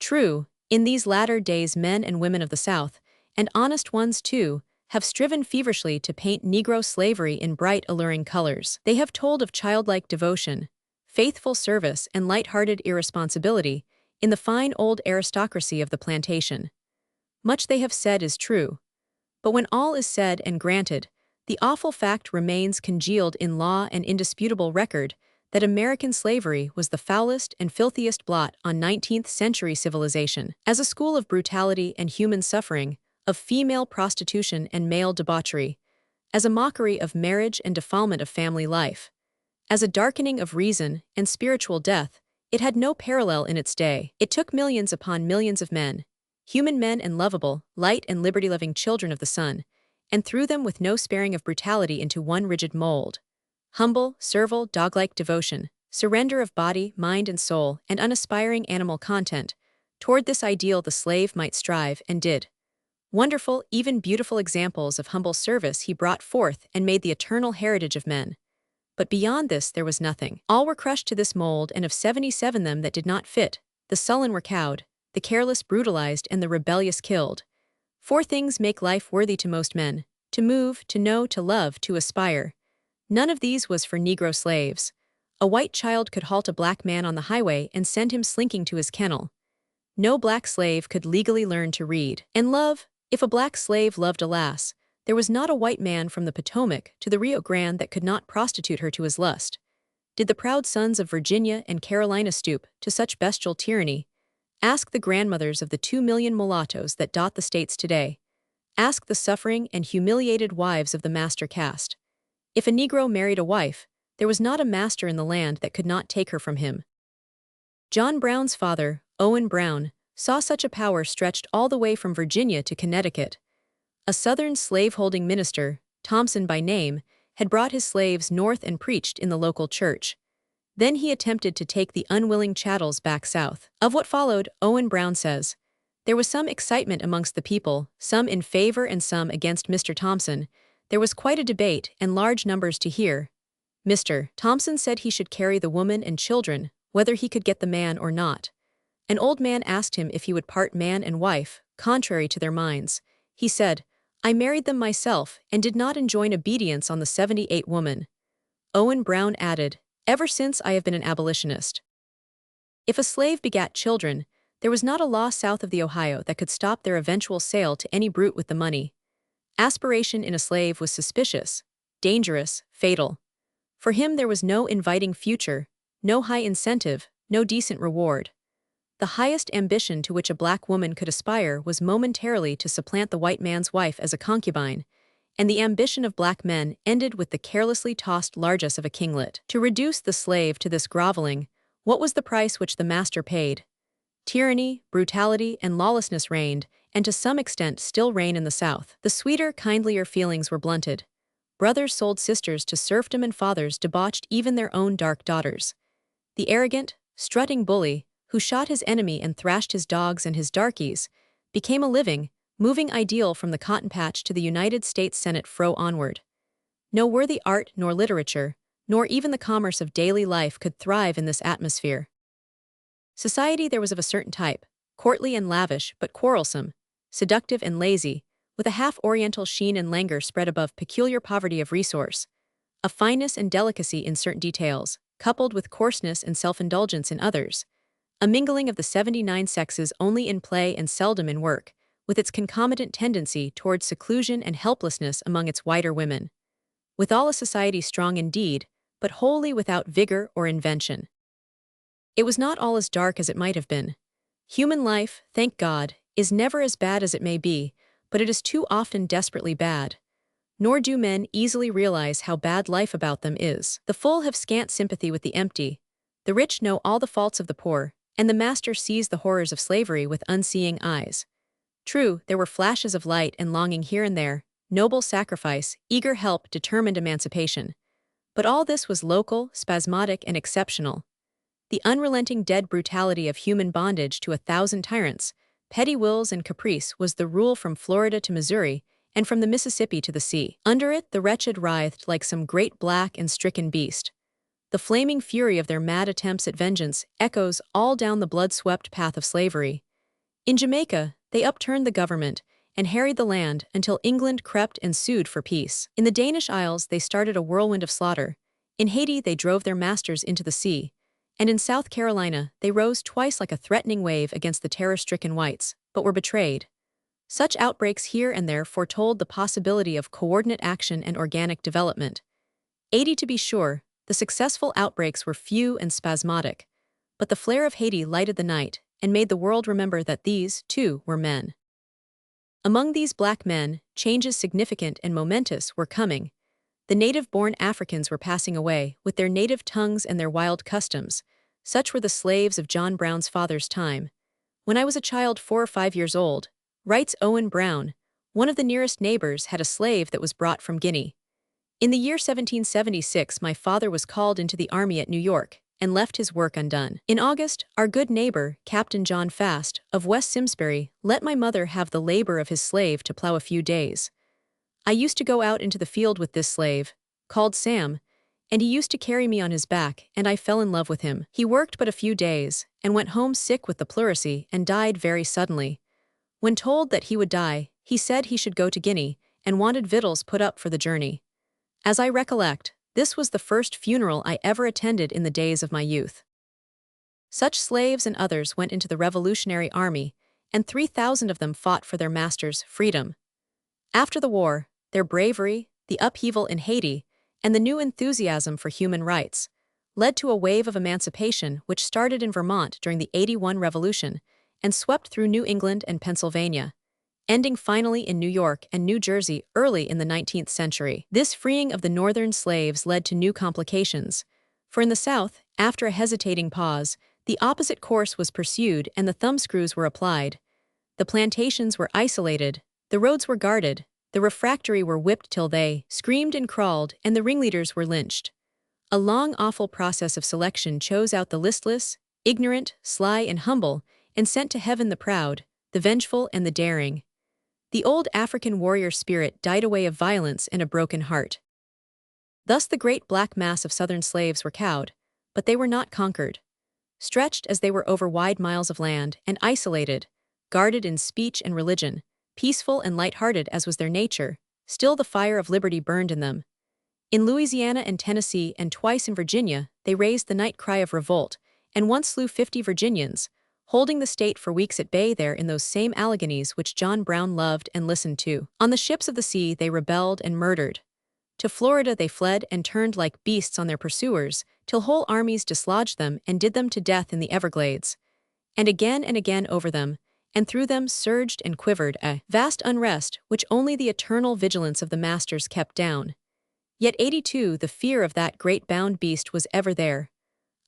True, in these latter days men and women of the South, and honest ones too, have striven feverishly to paint Negro slavery in bright, alluring colors. They have told of childlike devotion, faithful service, and light-hearted irresponsibility in the fine old aristocracy of the plantation. Much they have said is true. But when all is said and granted, the awful fact remains congealed in law and indisputable record that American slavery was the foulest and filthiest blot on 19th-century civilization. As a school of brutality and human suffering, of female prostitution and male debauchery, as a mockery of marriage and defilement of family life, as a darkening of reason and spiritual death, it had no parallel in its day. It took millions upon millions of men, human men and lovable, light and liberty-loving children of the sun, and threw them with no sparing of brutality into one rigid mold. Humble, servile, dog-like devotion, surrender of body, mind and soul, and unaspiring animal content, toward this ideal the slave might strive and did. Wonderful, even beautiful examples of humble service he brought forth and made the eternal heritage of men. But beyond this there was nothing. All were crushed to this mold, and of 77 them that did not fit, the sullen were cowed, the careless brutalized, and the rebellious killed. 4 things make life worthy to most men: to move, to know, to love, to aspire. None of these was for Negro slaves. A white child could halt a black man on the highway and send him slinking to his kennel. No black slave could legally learn to read. And love, if a black slave loved a lass, there was not a white man from the Potomac to the Rio Grande that could not prostitute her to his lust. Did the proud sons of Virginia and Carolina stoop to such bestial tyranny? Ask the grandmothers of the 2 million mulattoes that dot the states today. Ask the suffering and humiliated wives of the master caste. If a Negro married a wife, there was not a master in the land that could not take her from him. John Brown's father, Owen Brown, saw such a power stretched all the way from Virginia to Connecticut. A Southern slave-holding minister, Thompson by name, had brought his slaves north and preached in the local church. Then he attempted to take the unwilling chattels back south. Of what followed, Owen Brown says, "There was some excitement amongst the people, some in favor and some against Mr. Thompson. There was quite a debate and large numbers to hear. Mr. Thompson said he should carry the woman and children, whether he could get the man or not. An old man asked him if he would part man and wife, contrary to their minds. He said, 'I married them myself and did not enjoin obedience on the 78 woman.'" Owen Brown added, "Ever since I have been an abolitionist." If a slave begat children, there was not a law south of the Ohio that could stop their eventual sale to any brute with the money. Aspiration in a slave was suspicious, dangerous, fatal. For him there was no inviting future, no high incentive, no decent reward. The highest ambition to which a black woman could aspire was momentarily to supplant the white man's wife as a concubine, and the ambition of black men ended with the carelessly tossed largesse of a kinglet. To reduce the slave to this groveling, what was the price which the master paid? Tyranny, brutality, and lawlessness reigned, and to some extent still reign in the South. The sweeter, kindlier feelings were blunted. Brothers sold sisters to serfdom, and fathers debauched even their own dark daughters. The arrogant, strutting bully, who shot his enemy and thrashed his dogs and his darkies, became a living, moving ideal from the cotton patch to the United States Senate fro onward. No worthy art nor literature, nor even the commerce of daily life could thrive in this atmosphere. Society there was of a certain type, courtly and lavish but quarrelsome, seductive and lazy, with a half-oriental sheen and languor spread above peculiar poverty of resource, a fineness and delicacy in certain details, coupled with coarseness and self-indulgence in others, a mingling of the 79 sexes only in play and seldom in work, with its concomitant tendency towards seclusion and helplessness among its whiter women. Withal a society strong indeed, but wholly without vigor or invention. It was not all as dark as it might have been. Human life, thank God, is never as bad as it may be, but it is too often desperately bad. Nor do men easily realize how bad life about them is. The full have scant sympathy with the empty. The rich know all the faults of the poor, and the master sees the horrors of slavery with unseeing eyes. True, there were flashes of light and longing here and there, noble sacrifice, eager help, determined emancipation. But all this was local, spasmodic, and exceptional. The unrelenting dead brutality of human bondage to 1,000 tyrants, petty wills and caprice was the rule from Florida to Missouri, and from the Mississippi to the sea. Under it, the wretched writhed like some great black and stricken beast. The flaming fury of their mad attempts at vengeance echoes all down the blood-swept path of slavery. In Jamaica, they upturned the government and harried the land until England crept and sued for peace. In the Danish Isles, they started a whirlwind of slaughter. In Haiti, they drove their masters into the sea. And in South Carolina, they rose twice like a threatening wave against the terror-stricken whites, but were betrayed. Such outbreaks here and there foretold the possibility of coordinate action and organic development. 80 to be sure, the successful outbreaks were few and spasmodic, but the flare of Haiti lighted the night and made the world remember that these, too, were men. Among these black men, changes significant and momentous were coming. The native-born Africans were passing away, with their native tongues and their wild customs. Such were the slaves of John Brown's father's time. When I was a child 4 or 5 years old, writes Owen Brown, one of the nearest neighbors had a slave that was brought from Guinea. In the year 1776, my father was called into the army at New York and left his work undone. In August, our good neighbor, Captain John Fast, of West Simsbury, let my mother have the labor of his slave to plow a few days. I used to go out into the field with this slave, called Sam, and he used to carry me on his back, and I fell in love with him. He worked but a few days, and went home sick with the pleurisy and died very suddenly. When told that he would die, he said he should go to Guinea, and wanted victuals put up for the journey. As I recollect, this was the first funeral I ever attended in the days of my youth. Such slaves and others went into the Revolutionary Army, and 3,000 of them fought for their masters' freedom. After the war, their bravery, the upheaval in Haiti, and the new enthusiasm for human rights led to a wave of emancipation which started in Vermont during the '81 Revolution and swept through New England and Pennsylvania, ending finally in New York and New Jersey early in the 19th century. This freeing of the northern slaves led to new complications, for in the South, after a hesitating pause, the opposite course was pursued and the thumbscrews were applied. The plantations were isolated, the roads were guarded, the refractory were whipped till they screamed and crawled, and the ringleaders were lynched. A long, awful process of selection chose out the listless, ignorant, sly, and humble, and sent to heaven the proud, the vengeful, and the daring. The old African warrior spirit died away of violence and a broken heart. Thus the great black mass of Southern slaves were cowed, but they were not conquered. Stretched as they were over wide miles of land and isolated, guarded in speech and religion, peaceful and light-hearted as was their nature, still the fire of liberty burned in them. In Louisiana and Tennessee and twice in Virginia, they raised the night cry of revolt, and once slew 50 Virginians, holding the state for weeks at bay there in those same Alleghanies which John Brown loved and listened to. On the ships of the sea they rebelled and murdered. To Florida they fled and turned like beasts on their pursuers, till whole armies dislodged them and did them to death in the Everglades. And again over them, and through them surged and quivered a vast unrest which only the eternal vigilance of the masters kept down. Yet 82, the fear of that great bound beast was ever there.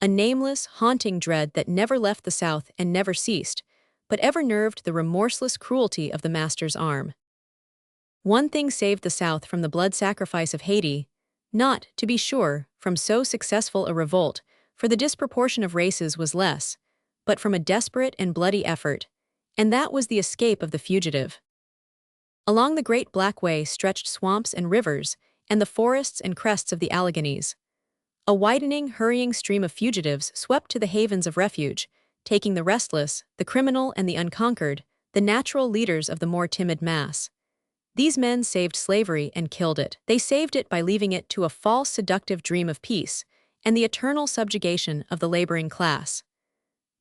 A nameless, haunting dread that never left the South and never ceased, but ever nerved the remorseless cruelty of the master's arm. One thing saved the South from the blood sacrifice of Haiti, not, to be sure, from so successful a revolt, for the disproportion of races was less, but from a desperate and bloody effort, and that was the escape of the fugitive. Along the Great Black Way stretched swamps and rivers, and the forests and crests of the Alleghanies. A widening, hurrying stream of fugitives swept to the havens of refuge, taking the restless, the criminal, and the unconquered, the natural leaders of the more timid mass. These men saved slavery and killed it. They saved it by leaving it to a false seductive dream of peace and the eternal subjugation of the laboring class.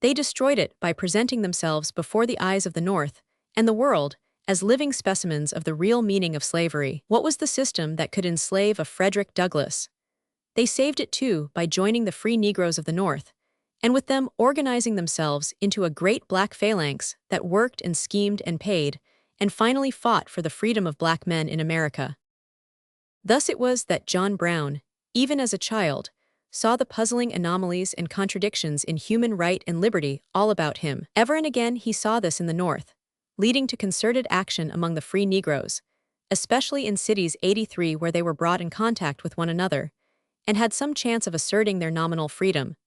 They destroyed it by presenting themselves before the eyes of the North and the world as living specimens of the real meaning of slavery. What was the system that could enslave a Frederick Douglass? They saved it too by joining the free Negroes of the North, and with them organizing themselves into a great black phalanx that worked and schemed and paid, and finally fought for the freedom of black men in America. Thus it was that John Brown, even as a child, saw the puzzling anomalies and contradictions in human right and liberty all about him. Ever and again he saw this in the North, leading to concerted action among the free Negroes, especially in cities 83 where they were brought in contact with one another, and had some chance of asserting their nominal freedom.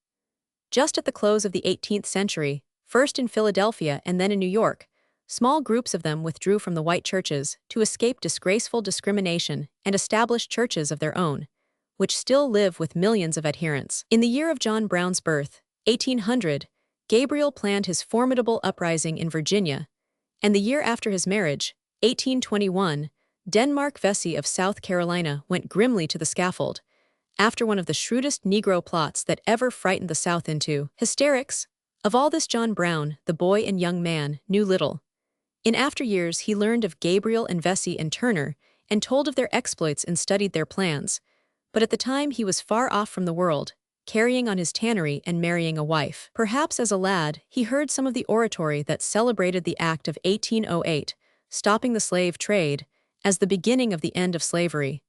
Just at the close of the 18th century, first in Philadelphia and then in New York, Small groups of them withdrew from the white churches to escape disgraceful discrimination and establish churches of their own, which still live with millions of adherents. In the year of John Brown's birth, 1800, Gabriel planned his formidable uprising in Virginia, and the year after his marriage, 1821, Denmark Vesey of South Carolina went grimly to the scaffold, after one of the shrewdest Negro plots that ever frightened the South into hysterics. Of all this John Brown, the boy and young man, knew little. In after years he learned of Gabriel and Vesey and Turner, and told of their exploits and studied their plans, but at the time he was far off from the world, carrying on his tannery and marrying a wife. Perhaps as a lad he heard some of the oratory that celebrated the Act of 1808, stopping the slave trade, as the beginning of the end of slavery.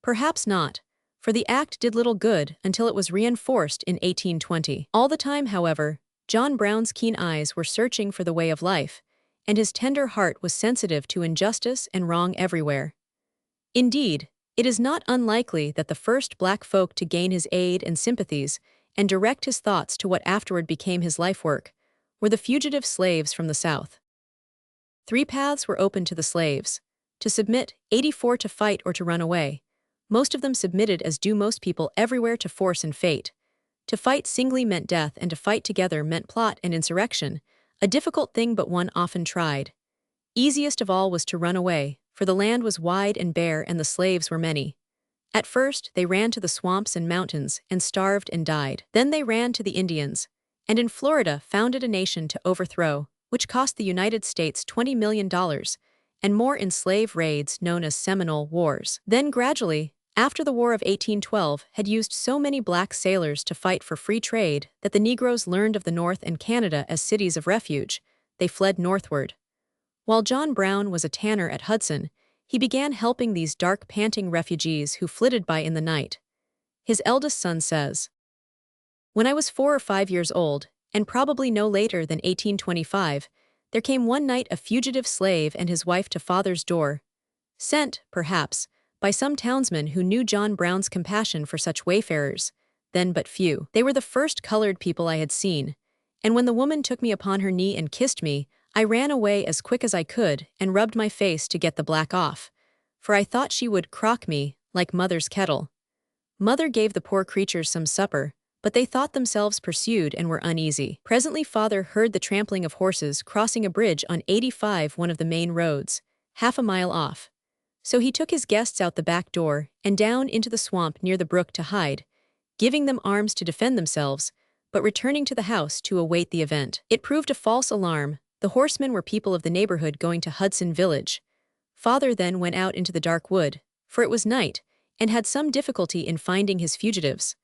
Perhaps not, for the act did little good until it was reinforced in 1820. All the time, however, John Brown's keen eyes were searching for the way of life, and his tender heart was sensitive to injustice and wrong everywhere. Indeed, it is not unlikely that the first black folk to gain his aid and sympathies and direct his thoughts to what afterward became his life work were the fugitive slaves from the South. 3 paths were open to the slaves: to submit, 84 to fight or to run away. Most of them submitted, as do most people everywhere, to force and fate. To fight singly meant death, and to fight together meant plot and insurrection, a difficult thing but one often tried. Easiest of all was to run away, for the land was wide and bare and the slaves were many. At first they ran to the swamps and mountains and starved and died. Then they ran to the Indians, and in Florida founded a nation to overthrow, which cost the United States $20 million, and more in slave raids known as Seminole Wars. Then gradually, after the War of 1812 had used so many black sailors to fight for free trade that the Negroes learned of the North and Canada as cities of refuge, they fled northward. While John Brown was a tanner at Hudson, he began helping these dark, panting refugees who flitted by in the night. His eldest son says, "When I was 4 or 5 years old, and probably no later than 1825, there came one night a fugitive slave and his wife to father's door, sent, perhaps, by some townsman who knew John Brown's compassion for such wayfarers, then but few. They were the first colored people I had seen, and when the woman took me upon her knee and kissed me, I ran away as quick as I could and rubbed my face to get the black off, for I thought she would crock me, like mother's kettle. Mother gave the poor creatures some supper, but they thought themselves pursued and were uneasy. Presently father heard the trampling of horses crossing a bridge on 85, one of the main roads, half a mile off. So he took his guests out the back door and down into the swamp near the brook to hide, giving them arms to defend themselves, but returning to the house to await the event. It proved a false alarm. The horsemen were people of the neighborhood going to Hudson Village. Father then went out into the dark wood, for it was night, and had some difficulty in finding his fugitives.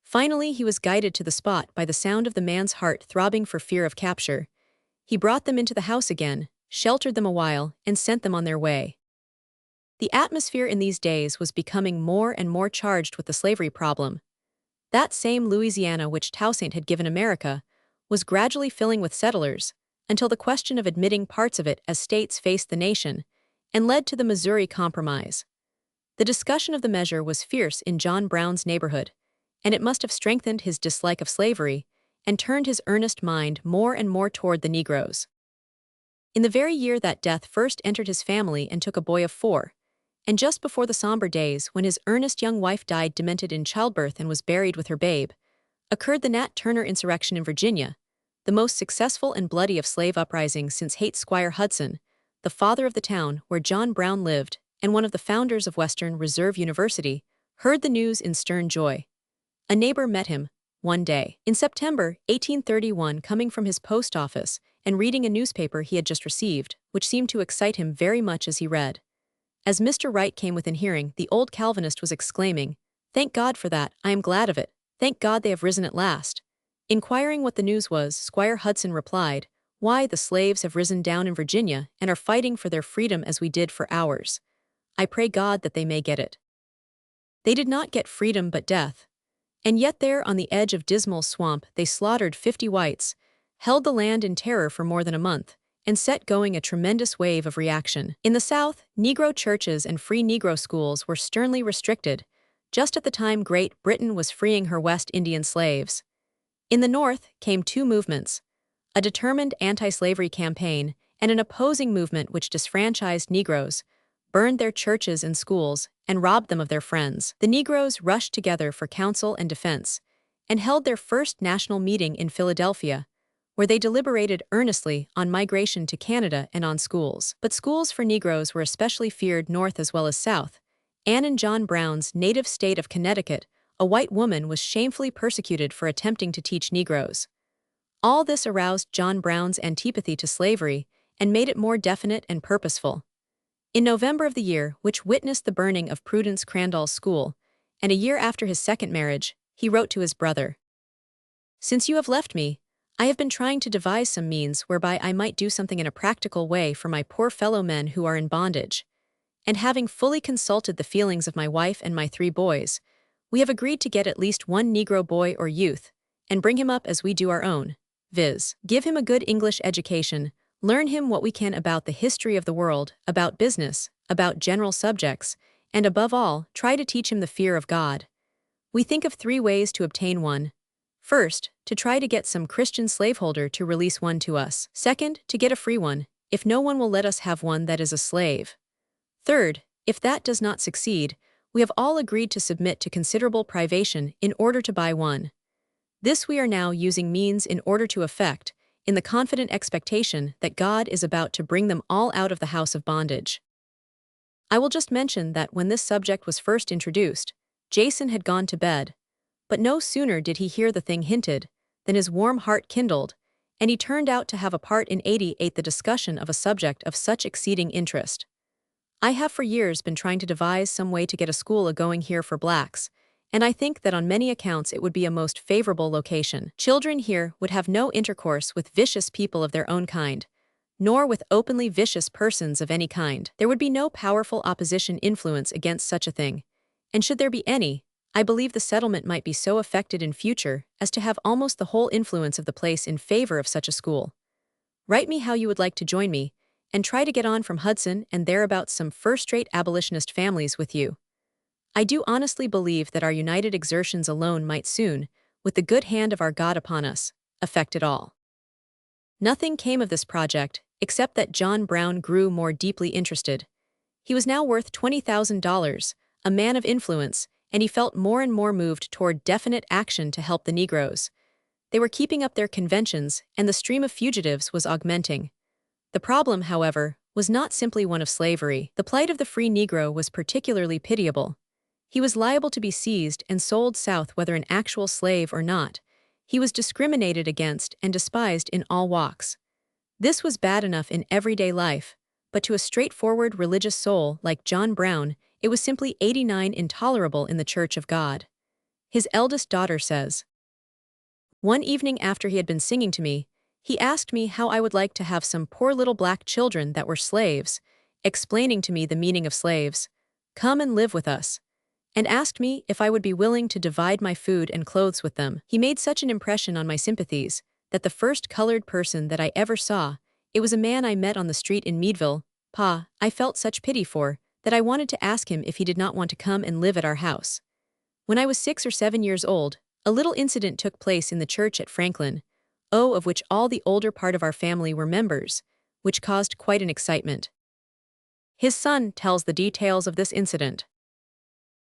Finally he was guided to the spot by the sound of the man's heart throbbing for fear of capture. He brought them into the house again, sheltered them a while, and sent them on their way. The atmosphere in these days was becoming more and more charged with the slavery problem. That same Louisiana which Toussaint had given America was gradually filling with settlers, until the question of admitting parts of it as states faced the nation, and led to the Missouri Compromise. The discussion of the measure was fierce in John Brown's neighborhood, and it must have strengthened his dislike of slavery and turned his earnest mind more and more toward the Negroes. In the very year that death first entered his family and took a boy of 4, and just before the somber days when his earnest young wife died demented in childbirth and was buried with her babe, occurred the Nat Turner insurrection in Virginia, the most successful and bloody of slave uprisings since Haight Squire Hudson, the father of the town where John Brown lived and one of the founders of Western Reserve University, heard the news in stern joy. A neighbor met him, one day, in September 1831, coming from his post office and reading a newspaper he had just received, which seemed to excite him very much as he read. As Mr. Wright came within hearing, the old Calvinist was exclaiming, "Thank God for that, I am glad of it. Thank God they have risen at last." Inquiring what the news was, Squire Hudson replied, "Why, the slaves have risen down in Virginia and are fighting for their freedom as we did for ours. I pray God that they may get it." They did not get freedom but death. And yet there on the edge of Dismal Swamp they slaughtered 50 whites, held the land in terror for more than a month, and set going a tremendous wave of reaction. In the South, Negro churches and free Negro schools were sternly restricted, just at the time Great Britain was freeing her West Indian slaves. In the North came 2 movements: a determined anti-slavery campaign and an opposing movement which disfranchised Negroes, burned their churches and schools, and robbed them of their friends. The Negroes rushed together for counsel and defense, and held their first national meeting in Philadelphia, where they deliberated earnestly on migration to Canada and on schools. But schools for Negroes were especially feared north as well as south. Anne and John Brown's native state of Connecticut, a white woman was shamefully persecuted for attempting to teach Negroes. All this aroused John Brown's antipathy to slavery and made it more definite and purposeful. In November of the year which witnessed the burning of Prudence Crandall's school, and a year after his second marriage, he wrote to his brother, "Since you have left me, I have been trying to devise some means whereby I might do something in a practical way for my poor fellow men who are in bondage. And having fully consulted the feelings of my wife and my 3 boys, we have agreed to get at least one Negro boy or youth, and bring him up as we do our own, viz., give him a good English education, learn him what we can about the history of the world, about business, about general subjects, and above all, try to teach him the fear of God. We think of 3 ways to obtain one. First, to try to get some Christian slaveholder to release one to us. Second, to get a free one, if no one will let us have one that is a slave. Third, if that does not succeed, we have all agreed to submit to considerable privation in order to buy one. This we are now using means in order to effect, in the confident expectation that God is about to bring them all out of the house of bondage." I will just mention that when this subject was first introduced, Jason had gone to bed, but no sooner did he hear the thing hinted, than his warm heart kindled, and he turned out to have a part in 88 the discussion of a subject of such exceeding interest. I have for years been trying to devise some way to get a school a-going here for blacks, and I think that on many accounts it would be a most favorable location. Children here would have no intercourse with vicious people of their own kind, nor with openly vicious persons of any kind. There would be no powerful opposition influence against such a thing, and should there be any, I believe the settlement might be so affected in future as to have almost the whole influence of the place in favor of such a school. Write me how you would like to join me, and try to get on from Hudson and thereabouts some first-rate abolitionist families with you. I do honestly believe that our united exertions alone might soon, with the good hand of our God upon us, effect it all. Nothing came of this project, except that John Brown grew more deeply interested. He was now worth $20,000, a man of influence, and he felt more and more moved toward definite action to help the Negroes. They were keeping up their conventions, and the stream of fugitives was augmenting. The problem, however, was not simply one of slavery. The plight of the free Negro was particularly pitiable. He was liable to be seized and sold south whether an actual slave or not. He was discriminated against and despised in all walks. This was bad enough in everyday life, but to a straightforward religious soul like John Brown, it was simply 89 intolerable in the Church of God. His eldest daughter says, "One evening after he had been singing to me, he asked me how I would like to have some poor little black children that were slaves, explaining to me the meaning of slaves, come and live with us, and asked me if I would be willing to divide my food and clothes with them. He made such an impression on my sympathies that the first colored person that I ever saw, it was a man I met on the street in Meadville, I felt such pity for, that I wanted to ask him if he did not want to come and live at our house. When I was 6 or 7 years old, a little incident took place in the church at Franklin, of which all the older part of our family were members, which caused quite an excitement." His son tells the details of this incident.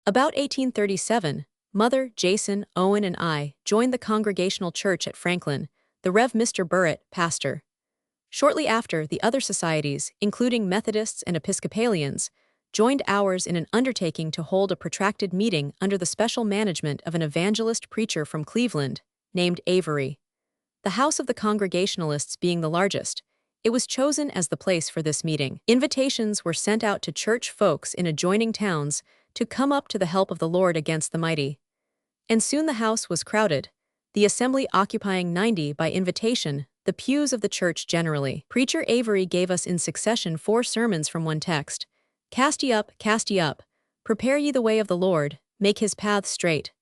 About 1837, Mother, Jason, Owen and I joined the Congregational Church at Franklin, the Rev. Mr. Burritt, pastor. Shortly after, the other societies, including Methodists and Episcopalians, joined ours in an undertaking to hold a protracted meeting under the special management of an evangelist preacher from Cleveland, named Avery. The house of the Congregationalists being the largest, it was chosen as the place for this meeting. Invitations were sent out to church folks in adjoining towns to come up to the help of the Lord against the mighty. And soon the house was crowded, the assembly occupying 90 by invitation, the pews of the church generally. Preacher Avery gave us in succession 4 sermons from one text. Cast ye up, prepare ye the way of the Lord, make his paths straight.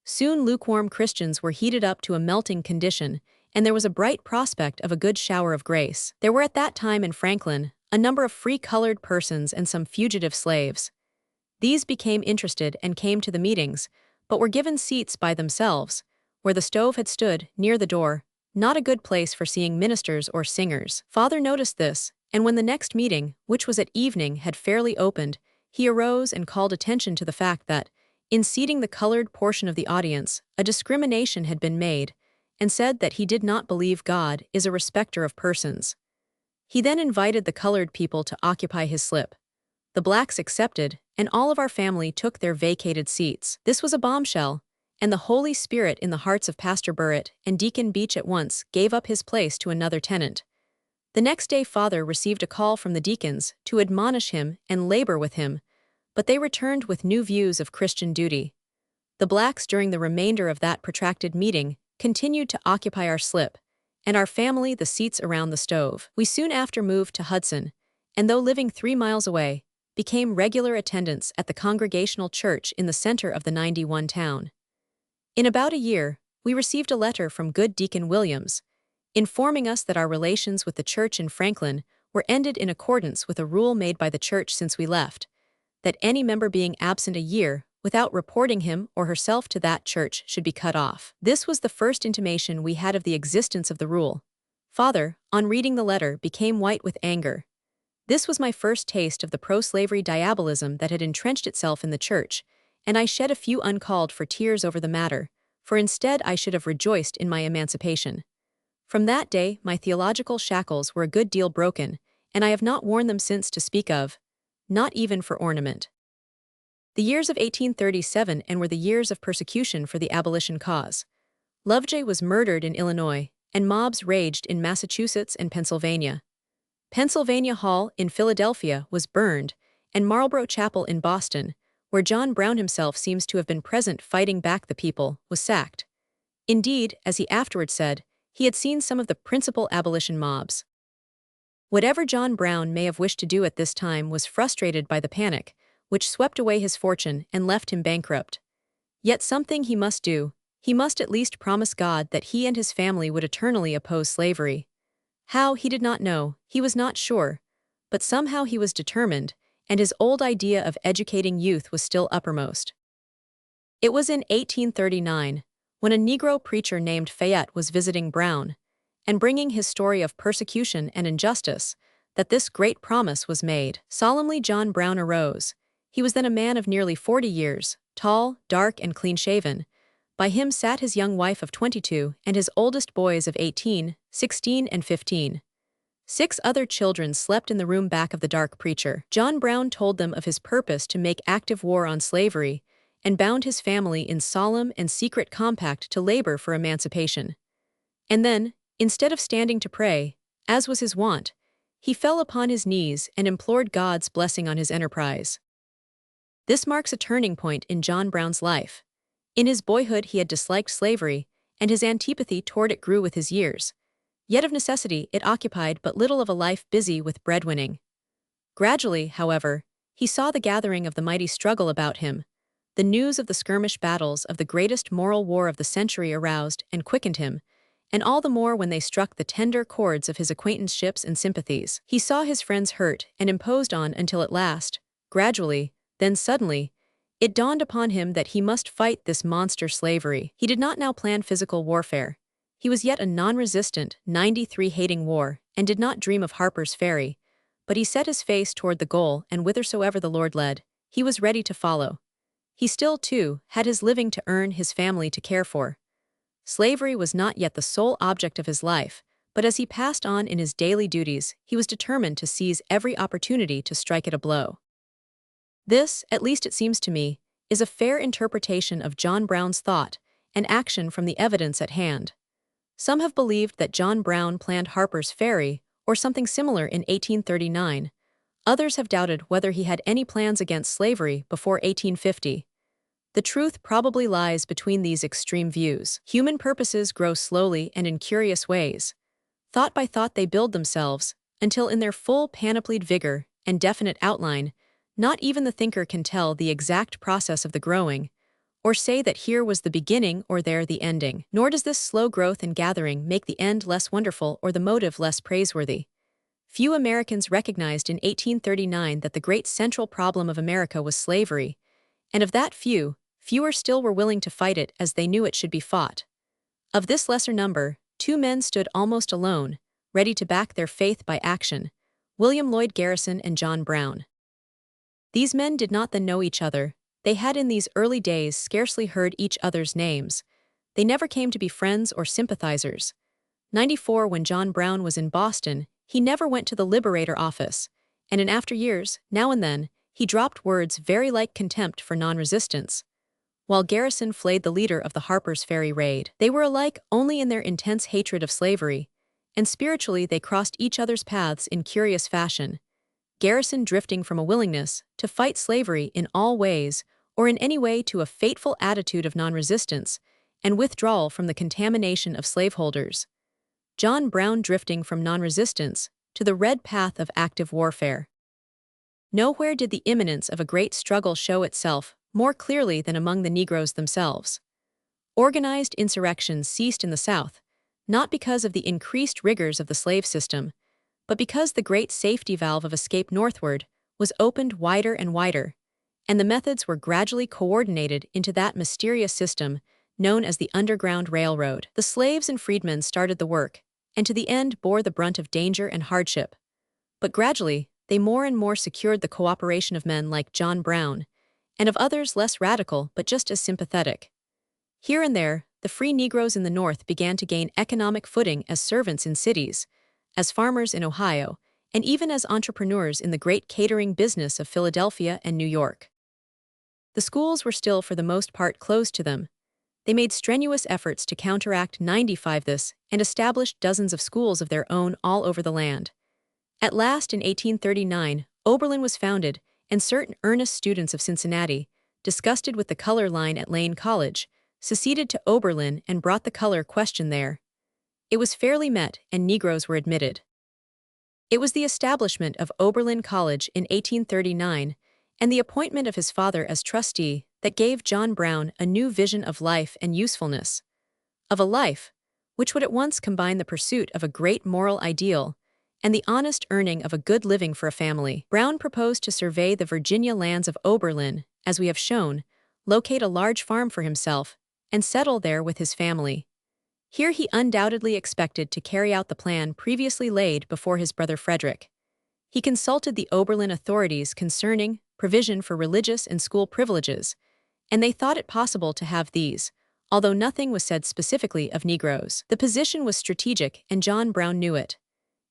Soon lukewarm Christians were heated up to a melting condition, and there was a bright prospect of a good shower of grace. There were at that time in Franklin a number of free-colored persons and some fugitive slaves. These became interested and came to the meetings, but were given seats by themselves, where the stove had stood, near the door, not a good place for seeing ministers or singers. Father noticed this, and when the next meeting, which was at evening, had fairly opened, he arose and called attention to the fact that, in seating the colored portion of the audience, a discrimination had been made, and said that he did not believe God is a respecter of persons. He then invited the colored people to occupy his slip. The blacks accepted, and all of our family took their vacated seats. This was a bombshell, and the Holy Spirit in the hearts of Pastor Burritt and Deacon Beach at once gave up his place to another tenant. The next day Father received a call from the deacons to admonish him and labor with him, but they returned with new views of Christian duty. The blacks during the remainder of that protracted meeting continued to occupy our slip, and our family the seats around the stove. We soon after moved to Hudson, and though living 3 miles away, became regular attendants at the Congregational Church in the center of the 91 town. In about a year, we received a letter from good Deacon Williams, informing us that our relations with the church in Franklin were ended in accordance with a rule made by the church since we left, that any member being absent a year without reporting him or herself to that church should be cut off. This was the first intimation we had of the existence of the rule. Father, on reading the letter, became white with anger. This was my first taste of the pro-slavery diabolism that had entrenched itself in the church, and I shed a few uncalled for tears over the matter, for instead I should have rejoiced in my emancipation. From that day my theological shackles were a good deal broken, and I have not worn them since to speak of, not even for ornament. The years of 1837 and were the years of persecution for the abolition cause. Lovejoy was murdered in Illinois, and mobs raged in Massachusetts and Pennsylvania. Pennsylvania Hall in Philadelphia was burned, and Marlborough Chapel in Boston, where John Brown himself seems to have been present fighting back the people, was sacked. Indeed, as he afterward said, he had seen some of the principal abolition mobs. Whatever John Brown may have wished to do at this time was frustrated by the panic, which swept away his fortune and left him bankrupt. Yet something he must do. He must at least promise God that he and his family would eternally oppose slavery. How, he did not know, he was not sure, but somehow he was determined, and his old idea of educating youth was still uppermost. It was in 1839, when a Negro preacher named Fayette was visiting Brown, and bringing his story of persecution and injustice, that this great promise was made. Solemnly John Brown arose. He was then a man of nearly 40 years, tall, dark, and clean-shaven. By him sat his young wife of 22 and his oldest boys of 18, 16, and 15. 6 other children slept in the room back of the dark preacher. John Brown told them of his purpose to make active war on slavery, and bound his family in solemn and secret compact to labor for emancipation. And then, instead of standing to pray, as was his wont, he fell upon his knees and implored God's blessing on his enterprise. This marks a turning point in John Brown's life. In his boyhood he had disliked slavery, and his antipathy toward it grew with his years. Yet of necessity it occupied but little of a life busy with breadwinning. Gradually, however, he saw the gathering of the mighty struggle about him. The news of the skirmish battles of the greatest moral war of the century aroused and quickened him, and all the more when they struck the tender chords of his acquaintanceships and sympathies. He saw his friends hurt and imposed on until at last, gradually, then suddenly, it dawned upon him that he must fight this monster slavery. He did not now plan physical warfare. He was yet a non-resistant, 93-hating war, and did not dream of Harpers Ferry, but he set his face toward the goal, and whithersoever the Lord led, he was ready to follow. He still, too, had his living to earn, his family to care for. Slavery was not yet the sole object of his life, but as he passed on in his daily duties, he was determined to seize every opportunity to strike it a blow. This, at least it seems to me, is a fair interpretation of John Brown's thought and action from the evidence at hand. Some have believed that John Brown planned Harper's Ferry or something similar in 1839. Others have doubted whether he had any plans against slavery before 1850. The truth probably lies between these extreme views. Human purposes grow slowly and in curious ways. Thought by thought they build themselves, until in their full panoplied vigor and definite outline, not even the thinker can tell the exact process of the growing, or say that here was the beginning or there the ending. Nor does this slow growth and gathering make the end less wonderful or the motive less praiseworthy. Few Americans recognized in 1839 that the great central problem of America was slavery, and of that few, fewer still were willing to fight it as they knew it should be fought. Of this lesser number, two men stood almost alone, ready to back their faith by action: William Lloyd Garrison and John Brown. These men did not then know each other. They had in these early days scarcely heard each other's names. They never came to be friends or sympathizers. 94 When John Brown was in Boston, he never went to the Liberator office, and in after years, now and then, he dropped words very like contempt for non-resistance. While Garrison flayed the leader of the Harpers Ferry raid, they were alike only in their intense hatred of slavery, and spiritually they crossed each other's paths in curious fashion. Garrison drifting from a willingness to fight slavery in all ways or in any way to a fateful attitude of non-resistance and withdrawal from the contamination of slaveholders. John Brown drifting from non-resistance to the red path of active warfare. Nowhere did the imminence of a great struggle show itself more clearly than among the Negroes themselves. Organized insurrections ceased in the South, not because of the increased rigors of the slave system, but because the great safety valve of escape northward was opened wider and wider, and the methods were gradually coordinated into that mysterious system known as the Underground Railroad. The slaves and freedmen started the work, and to the end bore the brunt of danger and hardship. But gradually, they more and more secured the cooperation of men like John Brown, and of others less radical but just as sympathetic. Here and there, the free Negroes in the North began to gain economic footing as servants in cities, as farmers in Ohio, and even as entrepreneurs in the great catering business of Philadelphia and New York. The schools were still for the most part closed to them. They made strenuous efforts to counteract 95 this and established dozens of schools of their own all over the land. At last, in 1839, Oberlin was founded, and certain earnest students of Cincinnati, disgusted with the color line at Lane College, seceded to Oberlin and brought the color question there. It was fairly met, and Negroes were admitted. It was the establishment of Oberlin College in 1839 and the appointment of his father as trustee that gave John Brown a new vision of life and usefulness. Of a life which would at once combine the pursuit of a great moral ideal and the honest earning of a good living for a family. Brown proposed to survey the Virginia lands of Oberlin, as we have shown, locate a large farm for himself, and settle there with his family. Here he undoubtedly expected to carry out the plan previously laid before his brother Frederick. He consulted the Oberlin authorities concerning provision for religious and school privileges, and they thought it possible to have these, although nothing was said specifically of Negroes. The position was strategic, and John Brown knew it.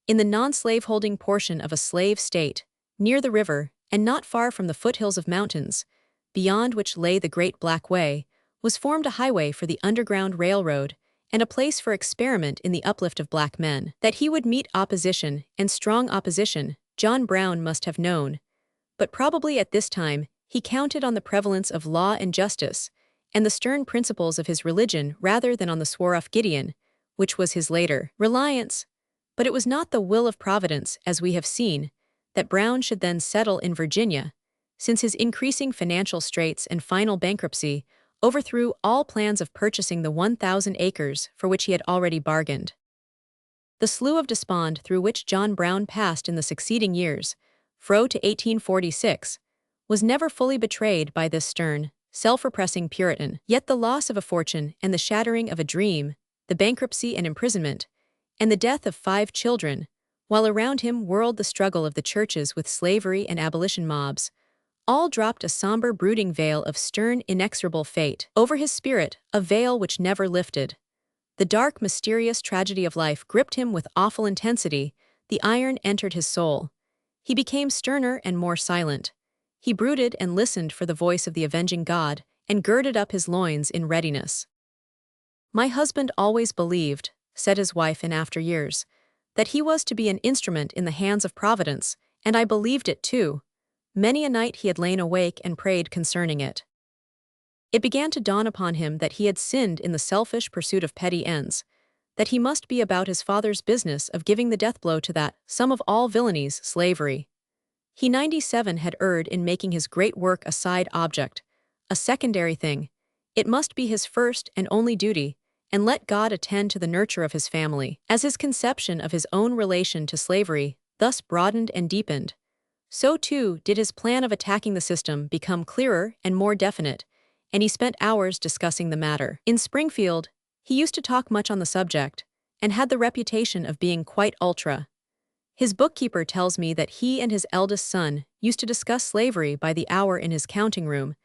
In the non-slaveholding portion of a slave state, near the river and not far from the foothills of mountains, beyond which lay the Great Black Way, was formed a highway for the Underground Railroad and a place for experiment in the uplift of black men. That he would meet opposition, and strong opposition, John Brown must have known. But probably at this time, he counted on the prevalence of law and justice, and the stern principles of his religion rather than on the Swaruf Gideon, which was his later reliance. But it was not the will of Providence, as we have seen, that Brown should then settle in Virginia, since his increasing financial straits and final bankruptcy overthrew all plans of purchasing the 1,000 acres for which he had already bargained. The slough of despond through which John Brown passed in the succeeding years, fro to 1846, was never fully betrayed by this stern, self-repressing Puritan. Yet the loss of a fortune and the shattering of a dream, the bankruptcy and imprisonment, and the death of 5 children, while around him whirled the struggle of the churches with slavery and abolition mobs, all dropped a somber brooding veil of stern, inexorable fate over his spirit, a veil which never lifted. The dark, mysterious tragedy of life gripped him with awful intensity. The iron entered his soul. He became sterner and more silent. He brooded and listened for the voice of the avenging God, and girded up his loins in readiness. "My husband always believed," said his wife in after years, "that he was to be an instrument in the hands of Providence, and I believed it too. Many a night he had lain awake and prayed concerning it." It began to dawn upon him that he had sinned in the selfish pursuit of petty ends, that he must be about his father's business of giving the death blow to that sum of all villainies, slavery. He 97 had erred in making his great work a side object, a secondary thing. It must be his first and only duty, and let God attend to the nurture of his family. As his conception of his own relation to slavery thus broadened and deepened, so too did his plan of attacking the system become clearer and more definite, and he spent hours discussing the matter. In Springfield, he used to talk much on the subject, and had the reputation of being quite ultra. His bookkeeper tells me that he and his eldest son used to discuss slavery by the hour in his counting room,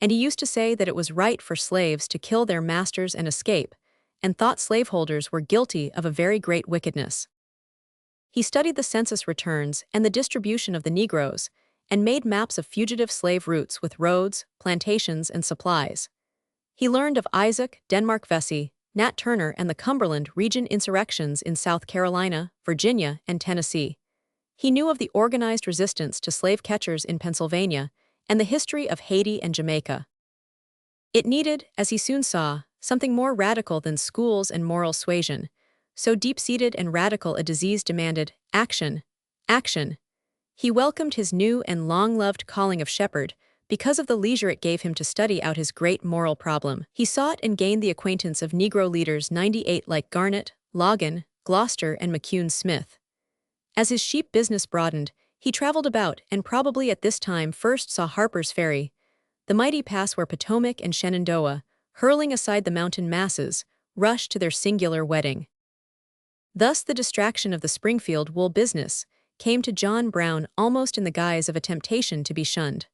and he used to say that it was right for slaves to kill their masters and escape, and thought slaveholders were guilty of a very great wickedness. He studied the census returns and the distribution of the Negroes, and made maps of fugitive slave routes with roads, plantations, and supplies. He learned of Isaac, Denmark Vesey, Nat Turner, and the Cumberland region insurrections in South Carolina, Virginia, and Tennessee. He knew of the organized resistance to slave catchers in Pennsylvania and the history of Haiti and Jamaica. It needed, as he soon saw, something more radical than schools and moral suasion. So deep-seated and radical a disease demanded action, action. He welcomed his new and long-loved calling of shepherd because of the leisure it gave him to study out his great moral problem. He sought and gained the acquaintance of Negro leaders 98 like Garnett, Logan, Gloucester, and McCune Smith. As his sheep business broadened, he traveled about and probably at this time first saw Harpers Ferry, the mighty pass where Potomac and Shenandoah, hurling aside the mountain masses, rushed to their singular wedding. Thus the distraction of the Springfield wool business came to John Brown almost in the guise of a temptation to be shunned.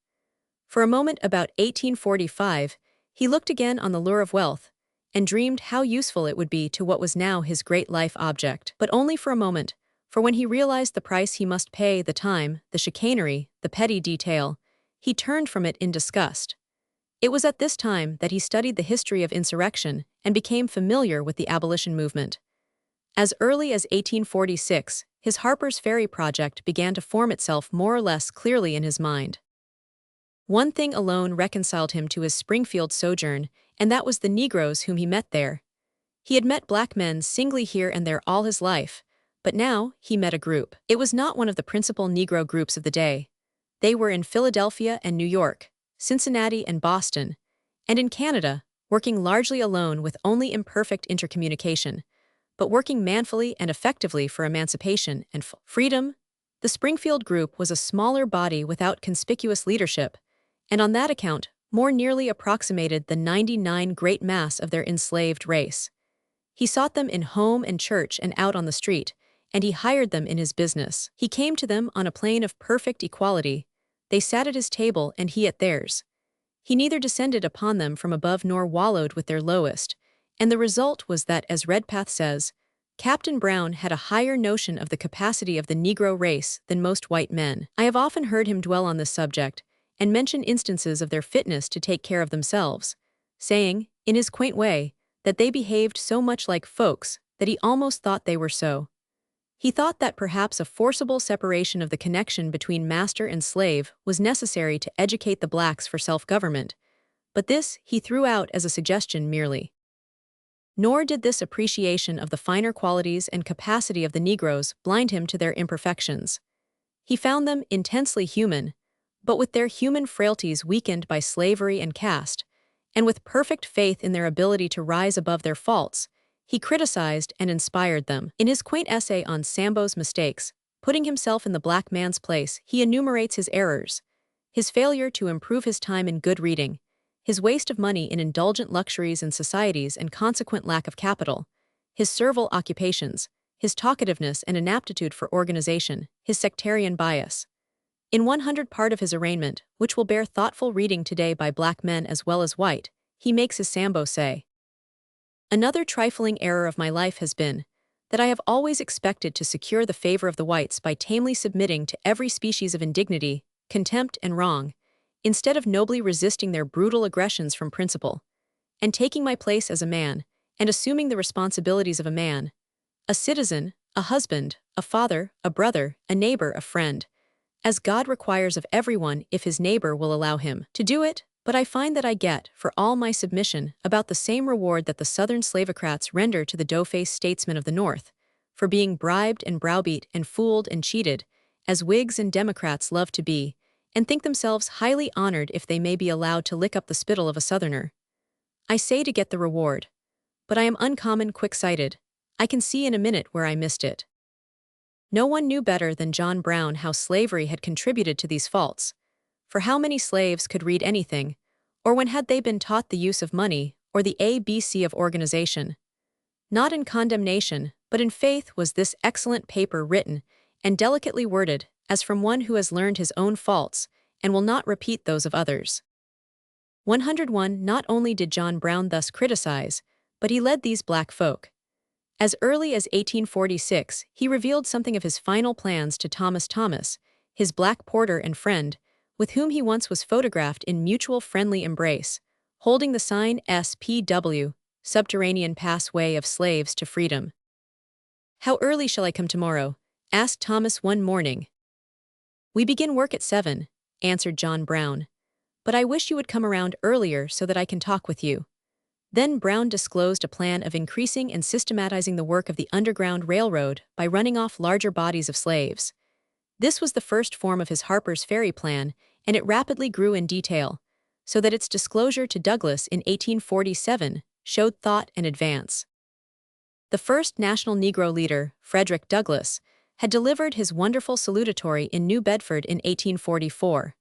For a moment about 1845, he looked again on the lure of wealth, and dreamed how useful it would be to what was now his great life object. But only for a moment, for when he realized the price he must pay, the time, the chicanery, the petty detail, he turned from it in disgust. It was at this time that he studied the history of insurrection and became familiar with the abolition movement. As early as 1846, his Harpers Ferry project began to form itself more or less clearly in his mind. One thing alone reconciled him to his Springfield sojourn, and that was the Negroes whom he met there. He had met black men singly here and there all his life, but now he met a group. It was not one of the principal Negro groups of the day. They were in Philadelphia and New York, Cincinnati and Boston, and in Canada, working largely alone with only imperfect intercommunication, but working manfully and effectively for emancipation and freedom. The Springfield group was a smaller body without conspicuous leadership, and on that account more nearly approximated the 99 great mass of their enslaved race. He sought them in home and church and out on the street, and he hired them in his business. He came to them on a plane of perfect equality. They sat at his table and he at theirs. He neither descended upon them from above nor wallowed with their lowest, and the result was that, as Redpath says, Captain Brown had a higher notion of the capacity of the Negro race than most white men. I have often heard him dwell on this subject, and mention instances of their fitness to take care of themselves, saying, in his quaint way, that they behaved so much like folks that he almost thought they were so. He thought that perhaps a forcible separation of the connection between master and slave was necessary to educate the blacks for self-government, but this he threw out as a suggestion merely. Nor did this appreciation of the finer qualities and capacity of the Negroes blind him to their imperfections. He found them intensely human, but with their human frailties weakened by slavery and caste, and with perfect faith in their ability to rise above their faults, he criticized and inspired them. In his quaint essay on Sambo's mistakes, putting himself in the black man's place, he enumerates his errors: his failure to improve his time in good reading, his waste of money in indulgent luxuries and societies and consequent lack of capital, his servile occupations, his talkativeness and inaptitude for organization, his sectarian bias. In 100 part of his arraignment, which will bear thoughtful reading today by black men as well as white, he makes his Sambo say, "Another trifling error of my life has been that I have always expected to secure the favor of the whites by tamely submitting to every species of indignity, contempt, and wrong, instead of nobly resisting their brutal aggressions from principle, and taking my place as a man, and assuming the responsibilities of a man, a citizen, a husband, a father, a brother, a neighbor, a friend, as God requires of everyone if his neighbor will allow him to do it, but I find that I get, for all my submission, about the same reward that the Southern slavocrats render to the dough-faced statesmen of the North, for being bribed and browbeat and fooled and cheated, as Whigs and Democrats love to be, and think themselves highly honored if they may be allowed to lick up the spittle of a Southerner. I say to get the reward, but I am uncommon quick-sighted. I can see in a minute where I missed it." No one knew better than John Brown how slavery had contributed to these faults, for how many slaves could read anything, or when had they been taught the use of money or the ABC of organization? Not in condemnation, but in faith was this excellent paper written, and delicately worded, as from one who has learned his own faults, and will not repeat those of others. 101 Not only did John Brown thus criticize, but he led these black folk. As early as 1846, he revealed something of his final plans to Thomas, his black porter and friend, with whom he once was photographed in mutual friendly embrace, holding the sign SPW, Subterranean Passway of Slaves to Freedom. "How early shall I come tomorrow?" asked Thomas one morning. "We begin work at 7, answered John Brown. "But I wish you would come around earlier so that I can talk with you." Then Brown disclosed a plan of increasing and systematizing the work of the Underground Railroad by running off larger bodies of slaves. This was the first form of his Harpers Ferry plan, and it rapidly grew in detail, so that its disclosure to Douglas in 1847 showed thought and advance. The first national Negro leader, Frederick Douglass, had delivered his wonderful salutatory in New Bedford in 1844.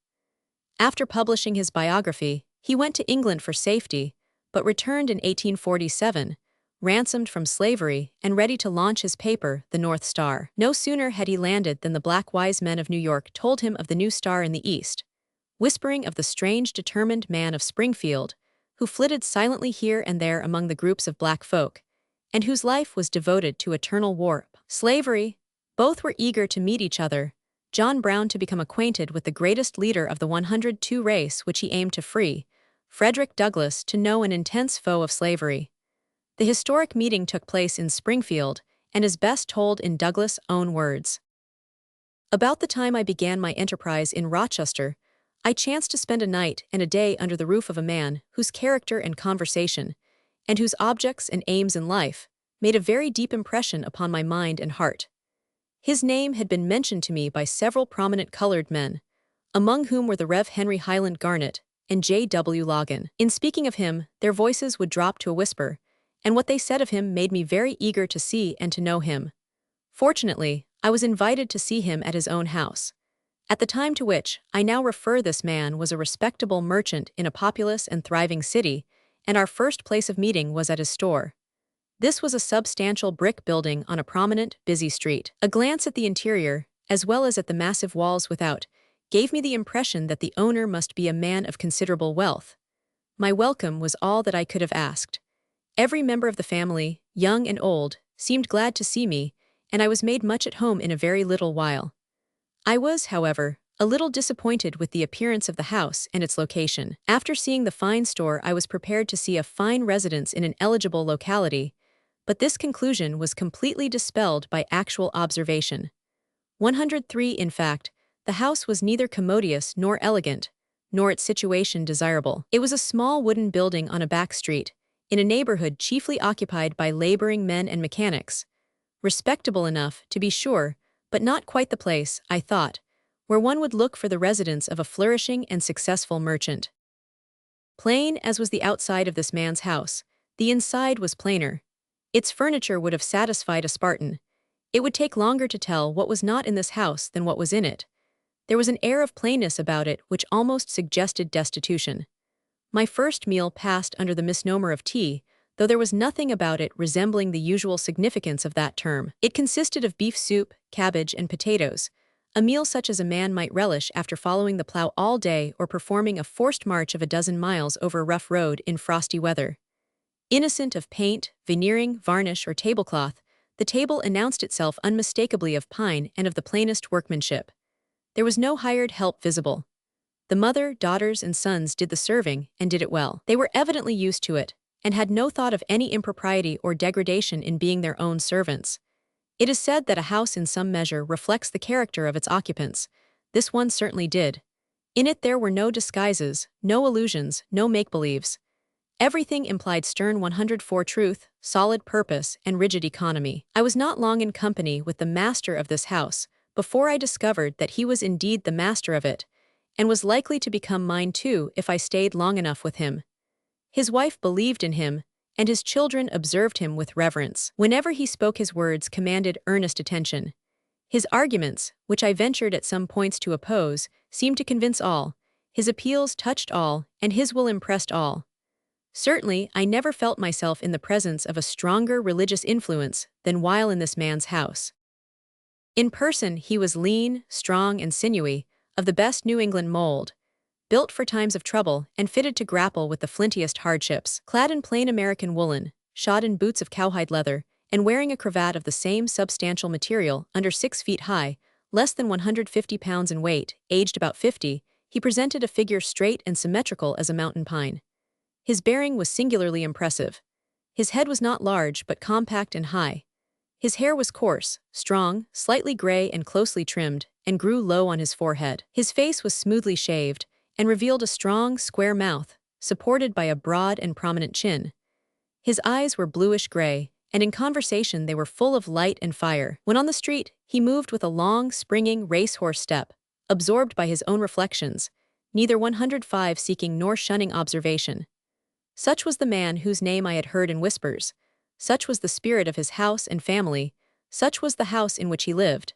After publishing his biography, he went to England for safety, but returned in 1847, ransomed from slavery and ready to launch his paper, the North Star. No sooner had he landed than the black wise men of New York told him of the new star in the east, whispering of the strange determined man of Springfield, who flitted silently here and there among the groups of black folk, and whose life was devoted to eternal warp. Slavery. Both were eager to meet each other, John Brown to become acquainted with the greatest leader of the 102 race which he aimed to free, Frederick Douglass to know an intense foe of slavery. The historic meeting took place in Springfield and is best told in Douglass' own words. "About the time I began my enterprise in Rochester, I chanced to spend a night and a day under the roof of a man whose character and conversation, and whose objects and aims in life, made a very deep impression upon my mind and heart. His name had been mentioned to me by several prominent colored men, among whom were the Rev. Henry Highland Garnet and J.W. Logan. In speaking of him, their voices would drop to a whisper, and what they said of him made me very eager to see and to know him. Fortunately, I was invited to see him at his own house. At the time to which I now refer, this man was a respectable merchant in a populous and thriving city, and our first place of meeting was at his store. This was a substantial brick building on a prominent, busy street. A glance at the interior, as well as at the massive walls without, gave me the impression that the owner must be a man of considerable wealth. My welcome was all that I could have asked. Every member of the family, young and old, seemed glad to see me, and I was made much at home in a very little while. I was, however, a little disappointed with the appearance of the house and its location. After seeing the fine store, I was prepared to see a fine residence in an eligible locality, but this conclusion was completely dispelled by actual observation. 103 In fact, the house was neither commodious nor elegant, nor its situation desirable. It was a small wooden building on a back street, in a neighborhood chiefly occupied by laboring men and mechanics. Respectable enough, to be sure, but not quite the place, I thought, where one would look for the residence of a flourishing and successful merchant. Plain as was the outside of this man's house, the inside was plainer. Its furniture would have satisfied a Spartan. It would take longer to tell what was not in this house than what was in it. There was an air of plainness about it which almost suggested destitution. My first meal passed under the misnomer of tea, though there was nothing about it resembling the usual significance of that term. It consisted of beef soup, cabbage, and potatoes, a meal such as a man might relish after following the plow all day or performing a forced march of a dozen miles over a rough road in frosty weather. Innocent of paint, veneering, varnish, or tablecloth, the table announced itself unmistakably of pine and of the plainest workmanship. There was no hired help visible. The mother, daughters, and sons did the serving, and did it well. They were evidently used to it, and had no thought of any impropriety or degradation in being their own servants. It is said that a house in some measure reflects the character of its occupants. This one certainly did. In it there were no disguises, no illusions, no make-believes. Everything implied stern 104 truth, solid purpose, and rigid economy. I was not long in company with the master of this house before I discovered that he was indeed the master of it, and was likely to become mine too if I stayed long enough with him. His wife believed in him, and his children observed him with reverence. Whenever he spoke, his words commanded earnest attention. His arguments, which I ventured at some points to oppose, seemed to convince all. His appeals touched all, and his will impressed all. Certainly, I never felt myself in the presence of a stronger religious influence than while in this man's house. In person, he was lean, strong, and sinewy, of the best New England mold, built for times of trouble and fitted to grapple with the flintiest hardships. Clad in plain American woolen, shod in boots of cowhide leather, and wearing a cravat of the same substantial material, under 6 feet high, less than 150 pounds in weight, aged about 50, he presented a figure straight and symmetrical as a mountain pine. His bearing was singularly impressive. His head was not large but compact and high. His hair was coarse, strong, slightly gray and closely trimmed, and grew low on his forehead. His face was smoothly shaved, and revealed a strong, square mouth, supported by a broad and prominent chin. His eyes were bluish-gray, and in conversation they were full of light and fire. When on the street, he moved with a long, springing racehorse step, absorbed by his own reflections, neither 105 seeking nor shunning observation. Such was the man whose name I had heard in whispers. Such was the spirit of his house and family. Such was the house in which he lived.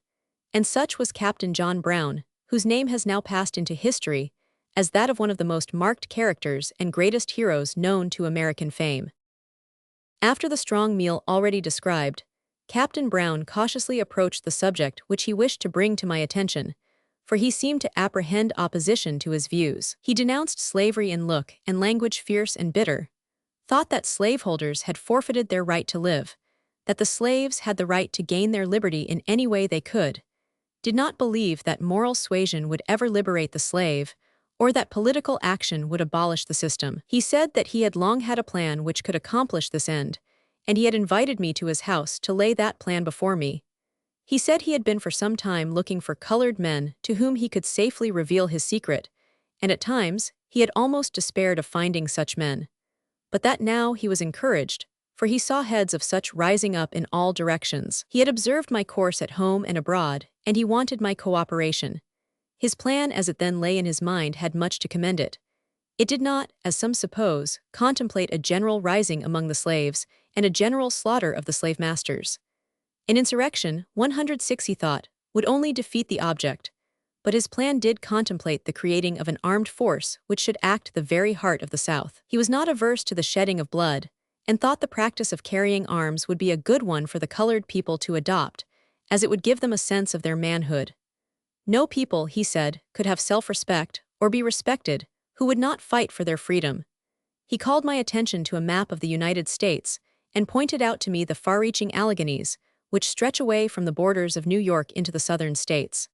And such was Captain John Brown, whose name has now passed into history as that of one of the most marked characters and greatest heroes known to American fame. After the strong meal already described, Captain Brown cautiously approached the subject which he wished to bring to my attention, for he seemed to apprehend opposition to his views. He denounced slavery in look and language fierce and bitter, thought that slaveholders had forfeited their right to live, that the slaves had the right to gain their liberty in any way they could, did not believe that moral suasion would ever liberate the slave, or that political action would abolish the system. He said that he had long had a plan which could accomplish this end, and he had invited me to his house to lay that plan before me. He said he had been for some time looking for colored men to whom he could safely reveal his secret, and at times he had almost despaired of finding such men. But that now he was encouraged, for he saw heads of such rising up in all directions. He had observed my course at home and abroad, and he wanted my cooperation. His plan as it then lay in his mind had much to commend it. It did not, as some suppose, contemplate a general rising among the slaves and a general slaughter of the slave masters. An insurrection, 106 he thought, would only defeat the object, but his plan did contemplate the creating of an armed force which should act the very heart of the South. He was not averse to the shedding of blood, and thought the practice of carrying arms would be a good one for the colored people to adopt, as it would give them a sense of their manhood. No people, he said, could have self-respect, or be respected, who would not fight for their freedom. He called my attention to a map of the United States, and pointed out to me the far-reaching Alleghanies, which stretch away from the borders of New York into the southern states.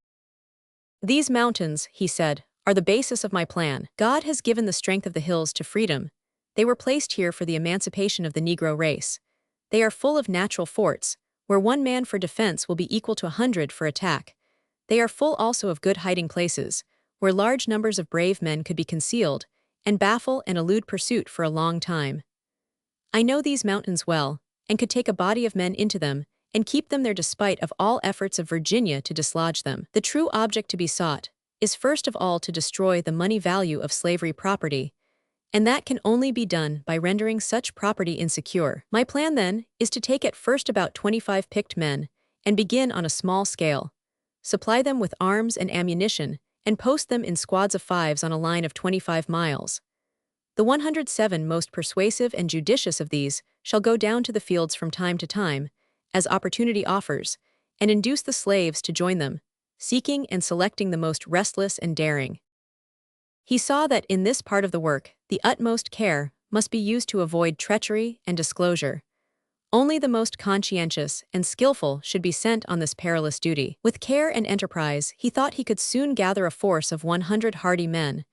These mountains, he said, are the basis of my plan. God has given the strength of the hills to freedom. They were placed here for the emancipation of the Negro race. They are full of natural forts, where 1 man for defense will be equal to 100 for attack. They are full also of good hiding places, where large numbers of brave men could be concealed, and baffle and elude pursuit for a long time. I know these mountains well, and could take a body of men into them, and keep them there despite of all efforts of Virginia to dislodge them. The true object to be sought is first of all to destroy the money value of slavery property, and that can only be done by rendering such property insecure. My plan, then, is to take at first about 25 picked men, and begin on a small scale. Supply them with arms and ammunition, and post them in squads of 5s on a line of 25 miles. The 107 most persuasive and judicious of these shall go down to the fields from time to time, as opportunity offers, and induce the slaves to join them, seeking and selecting the most restless and daring. He saw that in this part of the work, the utmost care must be used to avoid treachery and disclosure. Only the most conscientious and skillful should be sent on this perilous duty. With care and enterprise, he thought he could soon gather a force of 100 hardy men,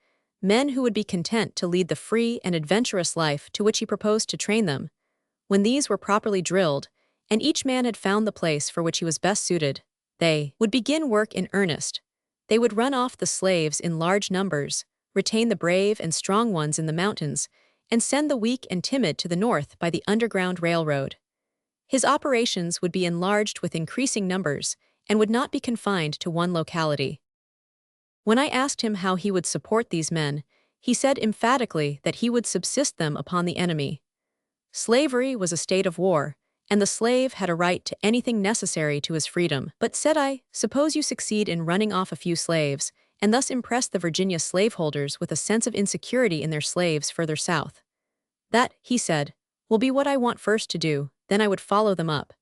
men who would be content to lead the free and adventurous life to which he proposed to train them. When these were properly drilled, and each man had found the place for which he was best suited, they would begin work in earnest. They would run off the slaves in large numbers, retain the brave and strong ones in the mountains, and send the weak and timid to the north by the Underground Railroad. His operations would be enlarged with increasing numbers, and would not be confined to one locality. When I asked him how he would support these men, he said emphatically that he would subsist them upon the enemy. Slavery was a state of war, and the slave had a right to anything necessary to his freedom. But, said I, suppose you succeed in running off a few slaves, and thus impress the Virginia slaveholders with a sense of insecurity in their slaves further south. That, he said, will be what I want first to do, then I would follow them up.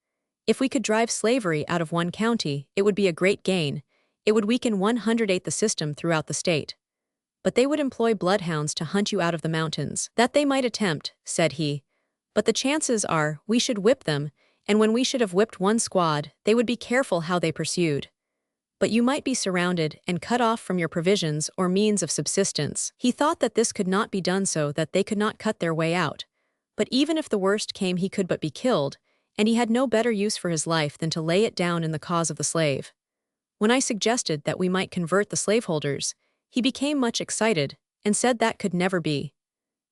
If we could drive slavery out of one county, it would be a great gain. It would weaken 108 the system throughout the state. But they would employ bloodhounds to hunt you out of the mountains. That they might attempt, said he. But the chances are, we should whip them, and when we should have whipped one squad, they would be careful how they pursued. But you might be surrounded and cut off from your provisions or means of subsistence. He thought that this could not be done so that they could not cut their way out. But even if the worst came, he could but be killed, and he had no better use for his life than to lay it down in the cause of the slave. When I suggested that we might convert the slaveholders, he became much excited, and said that could never be.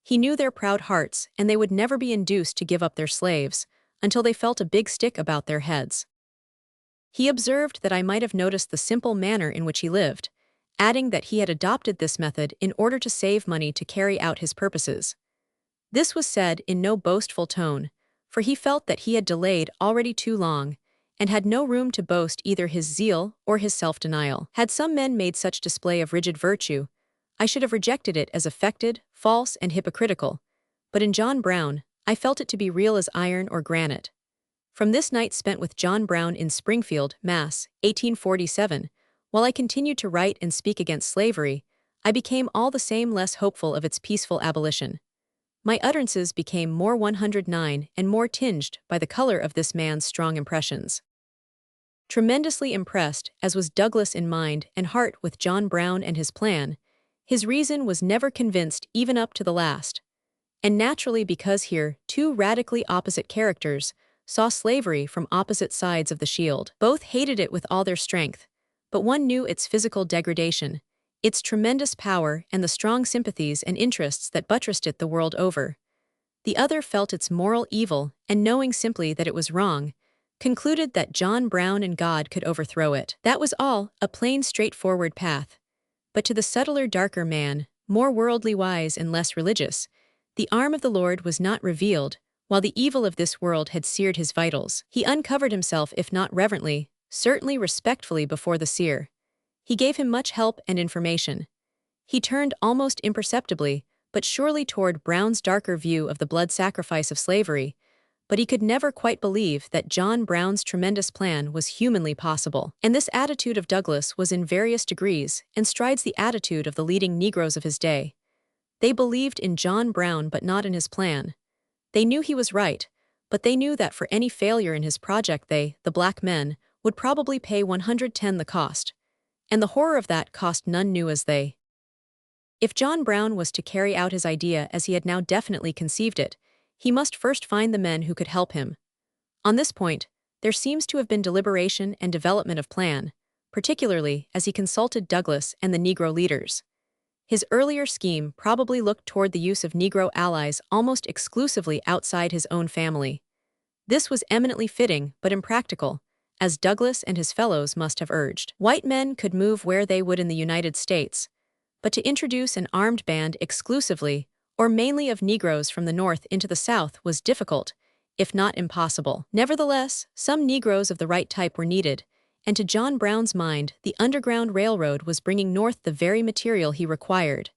He knew their proud hearts, and they would never be induced to give up their slaves, until they felt a big stick about their heads. He observed that I might have noticed the simple manner in which he lived, adding that he had adopted this method in order to save money to carry out his purposes. This was said in no boastful tone, for he felt that he had delayed already too long, and had no room to boast either his zeal or his self-denial. Had some men made such display of rigid virtue, I should have rejected it as affected, false, and hypocritical, but in John Brown, I felt it to be real as iron or granite. From this night spent with John Brown in Springfield, Mass., 1847, while I continued to write and speak against slavery, I became all the same less hopeful of its peaceful abolition. My utterances became more 109 and more tinged by the color of this man's strong impressions. Tremendously impressed, as was Douglas in mind and heart with John Brown and his plan, his reason was never convinced even up to the last. And naturally, because here, two radically opposite characters saw slavery from opposite sides of the shield. Both hated it with all their strength, but one knew its physical degradation, its tremendous power, and the strong sympathies and interests that buttressed it the world over. The other felt its moral evil, and knowing simply that it was wrong, concluded that John Brown and God could overthrow it. That was all, a plain straightforward path. But to the subtler darker man, more worldly wise and less religious, the arm of the Lord was not revealed, while the evil of this world had seared his vitals. He uncovered himself, if not reverently, certainly respectfully before the seer. He gave him much help and information. He turned almost imperceptibly, but surely toward Brown's darker view of the blood sacrifice of slavery, but he could never quite believe that John Brown's tremendous plan was humanly possible. And this attitude of Douglas was in various degrees and strides the attitude of the leading Negroes of his day. They believed in John Brown but not in his plan. They knew he was right, but they knew that for any failure in his project they, the black men, would probably pay 110 the cost. And the horror of that cost none knew as they. If John Brown was to carry out his idea as he had now definitely conceived it, he must first find the men who could help him. On this point, there seems to have been deliberation and development of plan, particularly as he consulted Douglas and the Negro leaders. His earlier scheme probably looked toward the use of Negro allies almost exclusively outside his own family. This was eminently fitting but impractical, as Douglas and his fellows must have urged. White men could move where they would in the United States, but to introduce an armed band exclusively or mainly of Negroes from the North into the South was difficult, if not impossible. Nevertheless, some Negroes of the right type were needed, and to John Brown's mind, the Underground Railroad was bringing north the very material he required.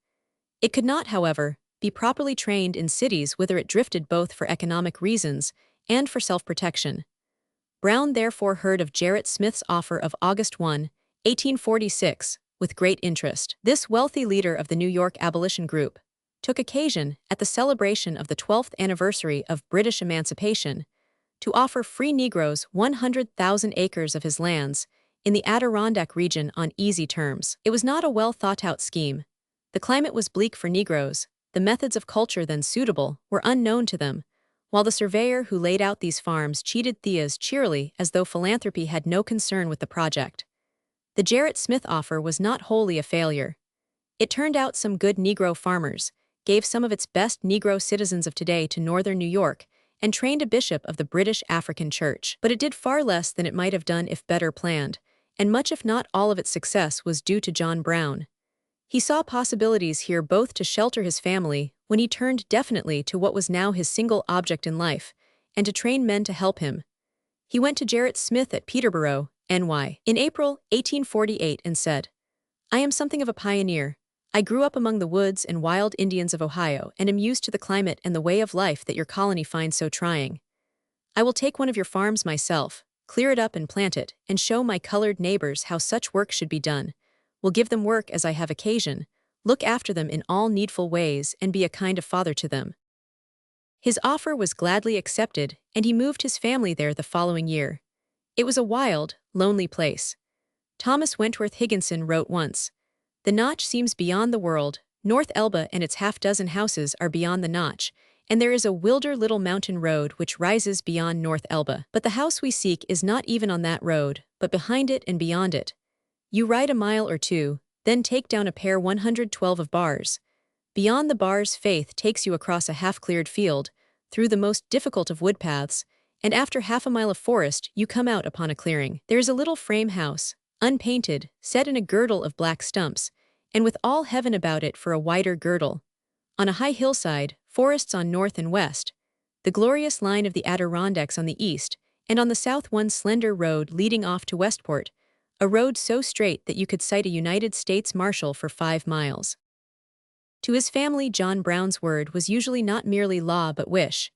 It could not, however, be properly trained in cities whither it drifted both for economic reasons and for self-protection. Brown therefore heard of Gerrit Smith's offer of August 1, 1846, with great interest. This wealthy leader of the New York abolition group took occasion, at the celebration of the 12th anniversary of British emancipation, to offer free Negroes 100,000 acres of his lands in the Adirondack region on easy terms. It was not a well-thought-out scheme. The climate was bleak for Negroes, the methods of culture then suitable were unknown to them, while the surveyor who laid out these farms cheated Theas cheerily as though philanthropy had no concern with the project. The Gerrit Smith offer was not wholly a failure. It turned out some good Negro farmers, gave some of its best Negro citizens of today to northern New York, and trained a bishop of the British African Church. But it did far less than it might have done if better planned, and much if not all of its success was due to John Brown. He saw possibilities here both to shelter his family when he turned definitely to what was now his single object in life, and to train men to help him. He went to Gerrit Smith at Peterborough, NY, in April 1848 and said, "I am something of a pioneer. I grew up among the woods and wild Indians of Ohio and am used to the climate and the way of life that your colony finds so trying. I will take one of your farms myself, clear it up and plant it, and show my colored neighbors how such work should be done. Will give them work as I have occasion, look after them in all needful ways, and be a kind of father to them." His offer was gladly accepted, and he moved his family there the following year. It was a wild, lonely place. Thomas Wentworth Higginson wrote once, "The notch seems beyond the world, North Elba and its half-dozen houses are beyond the notch, and there is a wilder little mountain road which rises beyond North Elba. But the house we seek is not even on that road, but behind it and beyond it. You ride a mile or two, then take down a pair 112 of bars. Beyond the bars faith takes you across a half-cleared field, through the most difficult of wood paths, and after half a mile of forest you come out upon a clearing. There is a little frame house, unpainted, set in a girdle of black stumps, and with all heaven about it for a wider girdle. On a high hillside, forests on north and west, the glorious line of the Adirondacks on the east, and on the south one slender road leading off to Westport, a road so straight that you could sight a United States Marshal for 5 miles. To his family, John Brown's word was usually not merely law but wish.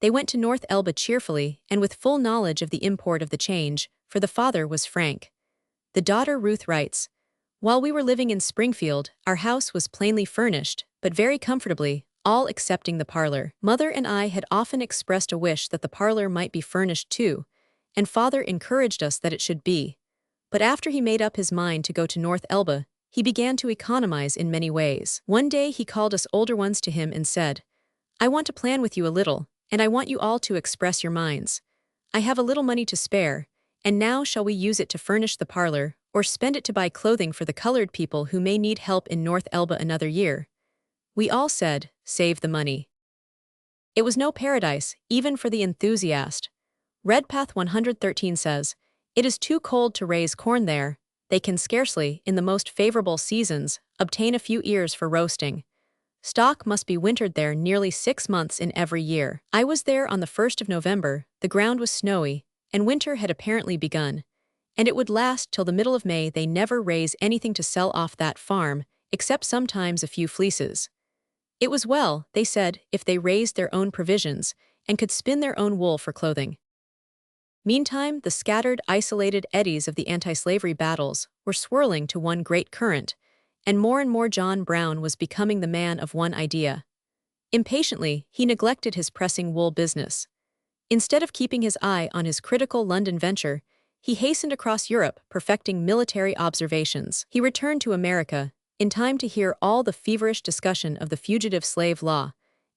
They went to North Elba cheerfully and with full knowledge of the import of the change, for the father was frank. The daughter Ruth writes, "While we were living in Springfield, our house was plainly furnished, but very comfortably, all excepting the parlor. Mother and I had often expressed a wish that the parlor might be furnished too, and father encouraged us that it should be. But after he made up his mind to go to North Elba, he began to economize in many ways. One day he called us older ones to him and said, 'I want to plan with you a little, and I want you all to express your minds. I have a little money to spare, and now shall we use it to furnish the parlor, or spend it to buy clothing for the colored people who may need help in North Elba another year?' We all said, 'Save the money.' It was no paradise, even for the enthusiast. Redpath 113 says, 'It is too cold to raise corn there. They can scarcely, in the most favorable seasons, obtain a few ears for roasting. Stock must be wintered there nearly 6 months in every year.' I was there on the 1st of November, the ground was snowy, and winter had apparently begun, and it would last till the middle of May. They never raise anything to sell off that farm, except sometimes a few fleeces. It was well, they said, if they raised their own provisions, and could spin their own wool for clothing." Meantime, the scattered, isolated eddies of the anti-slavery battles were swirling to one great current, and more John Brown was becoming the man of one idea. Impatiently, he neglected his pressing wool business. Instead of keeping his eye on his critical London venture, he hastened across Europe, perfecting military observations. He returned to America, in time to hear all the feverish discussion of the fugitive slave law,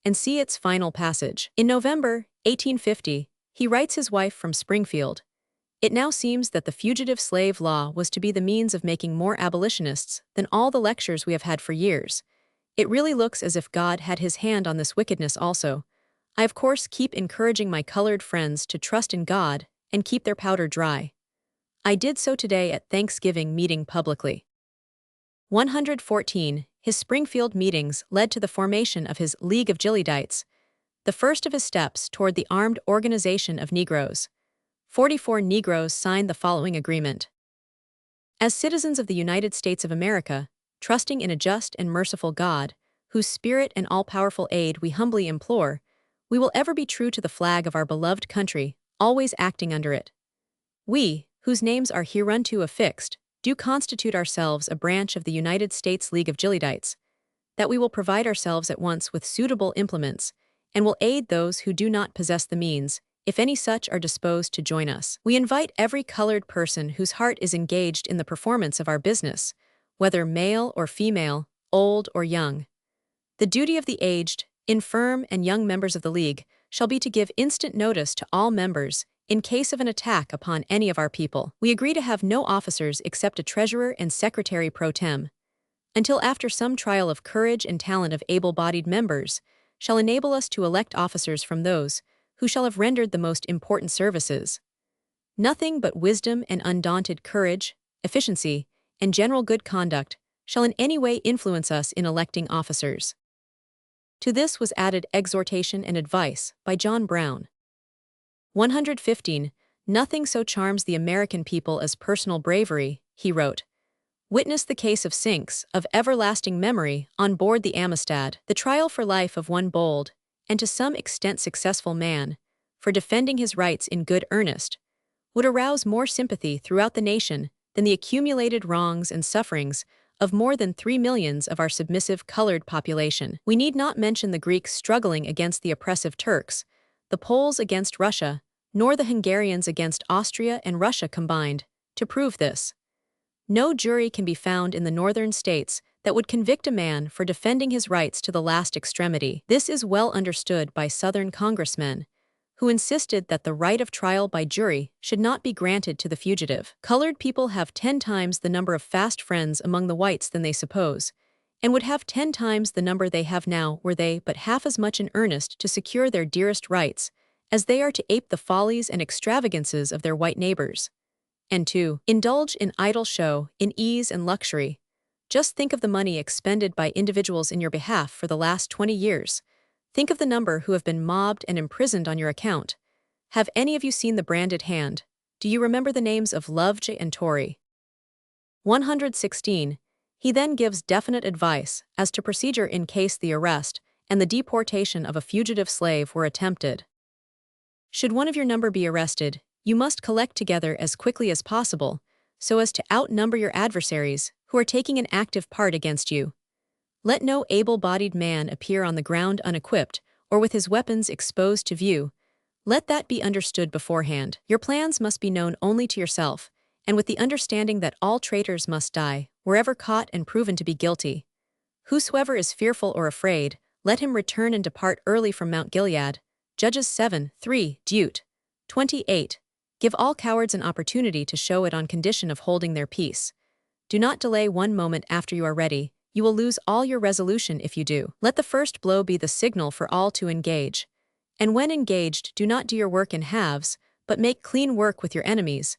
and see its final passage. In November 1850, he writes his wife from Springfield, "It now seems that the fugitive slave law was to be the means of making more abolitionists than all the lectures we have had for years. It really looks as if God had his hand on this wickedness also. I of course keep encouraging my colored friends to trust in God and keep their powder dry. I did so today at Thanksgiving meeting publicly." 114. His Springfield meetings led to the formation of his League of Gileadites, the first of his steps toward the armed organization of Negroes. 44 Negroes signed the following agreement. "As citizens of the United States of America, trusting in a just and merciful God, whose spirit and all-powerful aid we humbly implore, we will ever be true to the flag of our beloved country, always acting under it. We, whose names are hereunto affixed, do constitute ourselves a branch of the United States League of Gileadites, that we will provide ourselves at once with suitable implements, and will aid those who do not possess the means, if any such are disposed to join us. We invite every colored person whose heart is engaged in the performance of our business, whether male or female, old or young. The duty of the aged, infirm, and young members of the League shall be to give instant notice to all members in case of an attack upon any of our people. We agree to have no officers except a treasurer and secretary pro tem, until after some trial of courage and talent of able-bodied members shall enable us to elect officers from those who shall have rendered the most important services. Nothing but wisdom and undaunted courage, efficiency, and general good conduct shall in any way influence us in electing officers." To this was added exhortation and advice by John Brown. 115. Nothing so charms the American people as personal bravery, he wrote. Witness the case of Sinks, of everlasting memory, on board the Amistad, the trial for life of one bold, and to some extent successful man, for defending his rights in good earnest, would arouse more sympathy throughout the nation than the accumulated wrongs and sufferings of more than 3 millions of our submissive colored population. We need not mention the Greeks struggling against the oppressive Turks, the Poles against Russia, nor the Hungarians against Austria and Russia combined, to prove this. No jury can be found in the northern states that would convict a man for defending his rights to the last extremity. This is well understood by Southern congressmen, who insisted that the right of trial by jury should not be granted to the fugitive. Colored people have 10 times the number of fast friends among the whites than they suppose, and would have 10 times the number they have now were they but half as much in earnest to secure their dearest rights as they are to ape the follies and extravagances of their white neighbors. And to indulge in idle show, in ease and luxury. Just think of the money expended by individuals in your behalf for the last 20 years. Think of the number who have been mobbed and imprisoned on your account. Have any of you seen the branded hand? Do you remember the names of Lovejoy and Torrey? 116. He then gives definite advice as to procedure in case the arrest and the deportation of a fugitive slave were attempted. Should one of your number be arrested, you must collect together as quickly as possible, so as to outnumber your adversaries, who are taking an active part against you. Let no able-bodied man appear on the ground unequipped, or with his weapons exposed to view. Let that be understood beforehand. Your plans must be known only to yourself, and with the understanding that all traitors must die, wherever caught and proven to be guilty. Whosoever is fearful or afraid, let him return and depart early from Mount Gilead. Judges 7:3, Deut. 28. Give all cowards an opportunity to show it on condition of holding their peace. Do not delay one moment after you are ready. You will lose all your resolution if you do. Let the first blow be the signal for all to engage. And when engaged, do not do your work in halves, but make clean work with your enemies.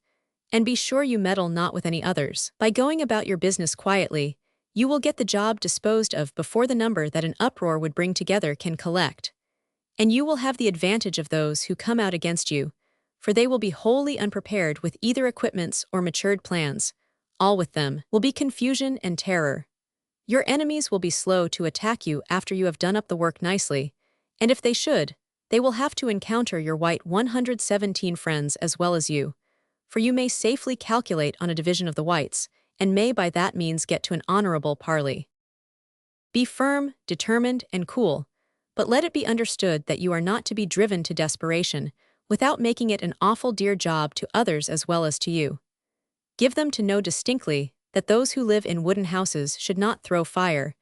And be sure you meddle not with any others. By going about your business quietly, you will get the job disposed of before the number that an uproar would bring together can collect. And you will have the advantage of those who come out against you, for they will be wholly unprepared with either equipments or matured plans. All with them will be confusion and terror. Your enemies will be slow to attack you after you have done up the work nicely, and if they should, they will have to encounter your white 117 friends as well as you, for you may safely calculate on a division of the whites, and may by that means get to an honorable parley. Be firm, determined, and cool, but let it be understood that you are not to be driven to desperation, without making it an awful dear job to others as well as to you. Give them to know distinctly that those who live in wooden houses should not throw fire,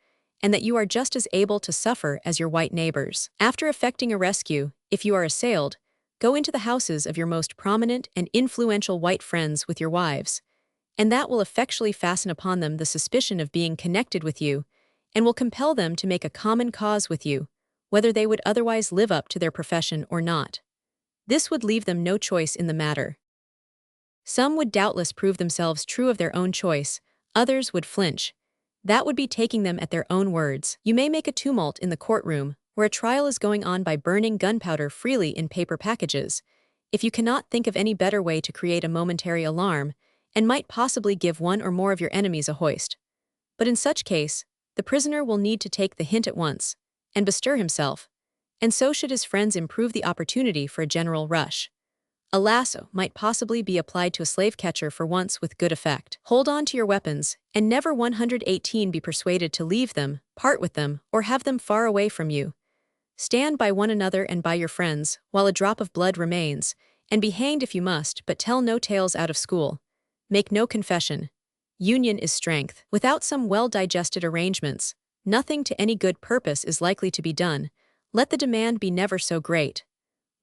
and that you are just as able to suffer as your white neighbors. After effecting a rescue, if you are assailed, go into the houses of your most prominent and influential white friends with your wives, and that will effectually fasten upon them the suspicion of being connected with you, and will compel them to make a common cause with you, whether they would otherwise live up to their profession or not. This would leave them no choice in the matter. Some would doubtless prove themselves true of their own choice, others would flinch. That would be taking them at their own words. You may make a tumult in the courtroom, where a trial is going on by burning gunpowder freely in paper packages, if you cannot think of any better way to create a momentary alarm, and might possibly give one or more of your enemies a hoist. But in such case, the prisoner will need to take the hint at once, and bestir himself, and so should his friends improve the opportunity for a general rush. A lasso might possibly be applied to a slave catcher for once with good effect. Hold on to your weapons, and never 118 be persuaded to leave them, part with them, or have them far away from you. Stand by one another and by your friends, while a drop of blood remains, and be hanged if you must, but tell no tales out of school. Make no confession. Union is strength. Without some well-digested arrangements, nothing to any good purpose is likely to be done, let the demand be never so great.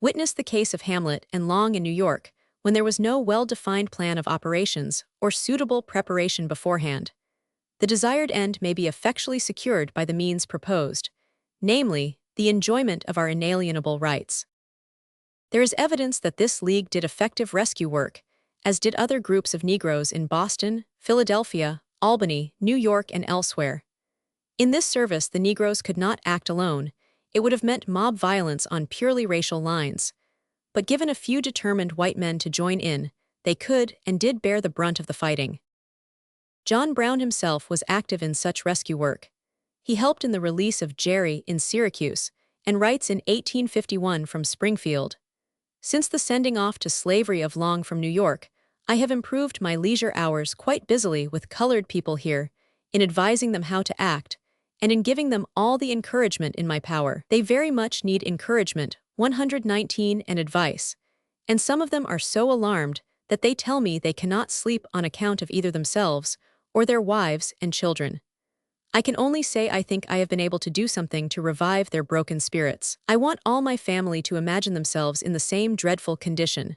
Witness the case of Hamlet and Long in New York, when there was no well-defined plan of operations or suitable preparation beforehand. The desired end may be effectually secured by the means proposed, namely, the enjoyment of our inalienable rights. There is evidence that this league did effective rescue work, as did other groups of Negroes in Boston, Philadelphia, Albany, New York, and elsewhere. In this service, the Negroes could not act alone. It would have meant mob violence on purely racial lines. But given a few determined white men to join in, they could and did bear the brunt of the fighting. John Brown himself was active in such rescue work. He helped in the release of Jerry in Syracuse, and writes in 1851 from Springfield, "Since the sending off to slavery of Long from New York, I have improved my leisure hours quite busily with colored people here, in advising them how to act, and in giving them all the encouragement in my power. They very much need encouragement, 119, and advice, and some of them are so alarmed that they tell me they cannot sleep on account of either themselves or their wives and children. I can only say I think I have been able to do something to revive their broken spirits. I want all my family to imagine themselves in the same dreadful condition.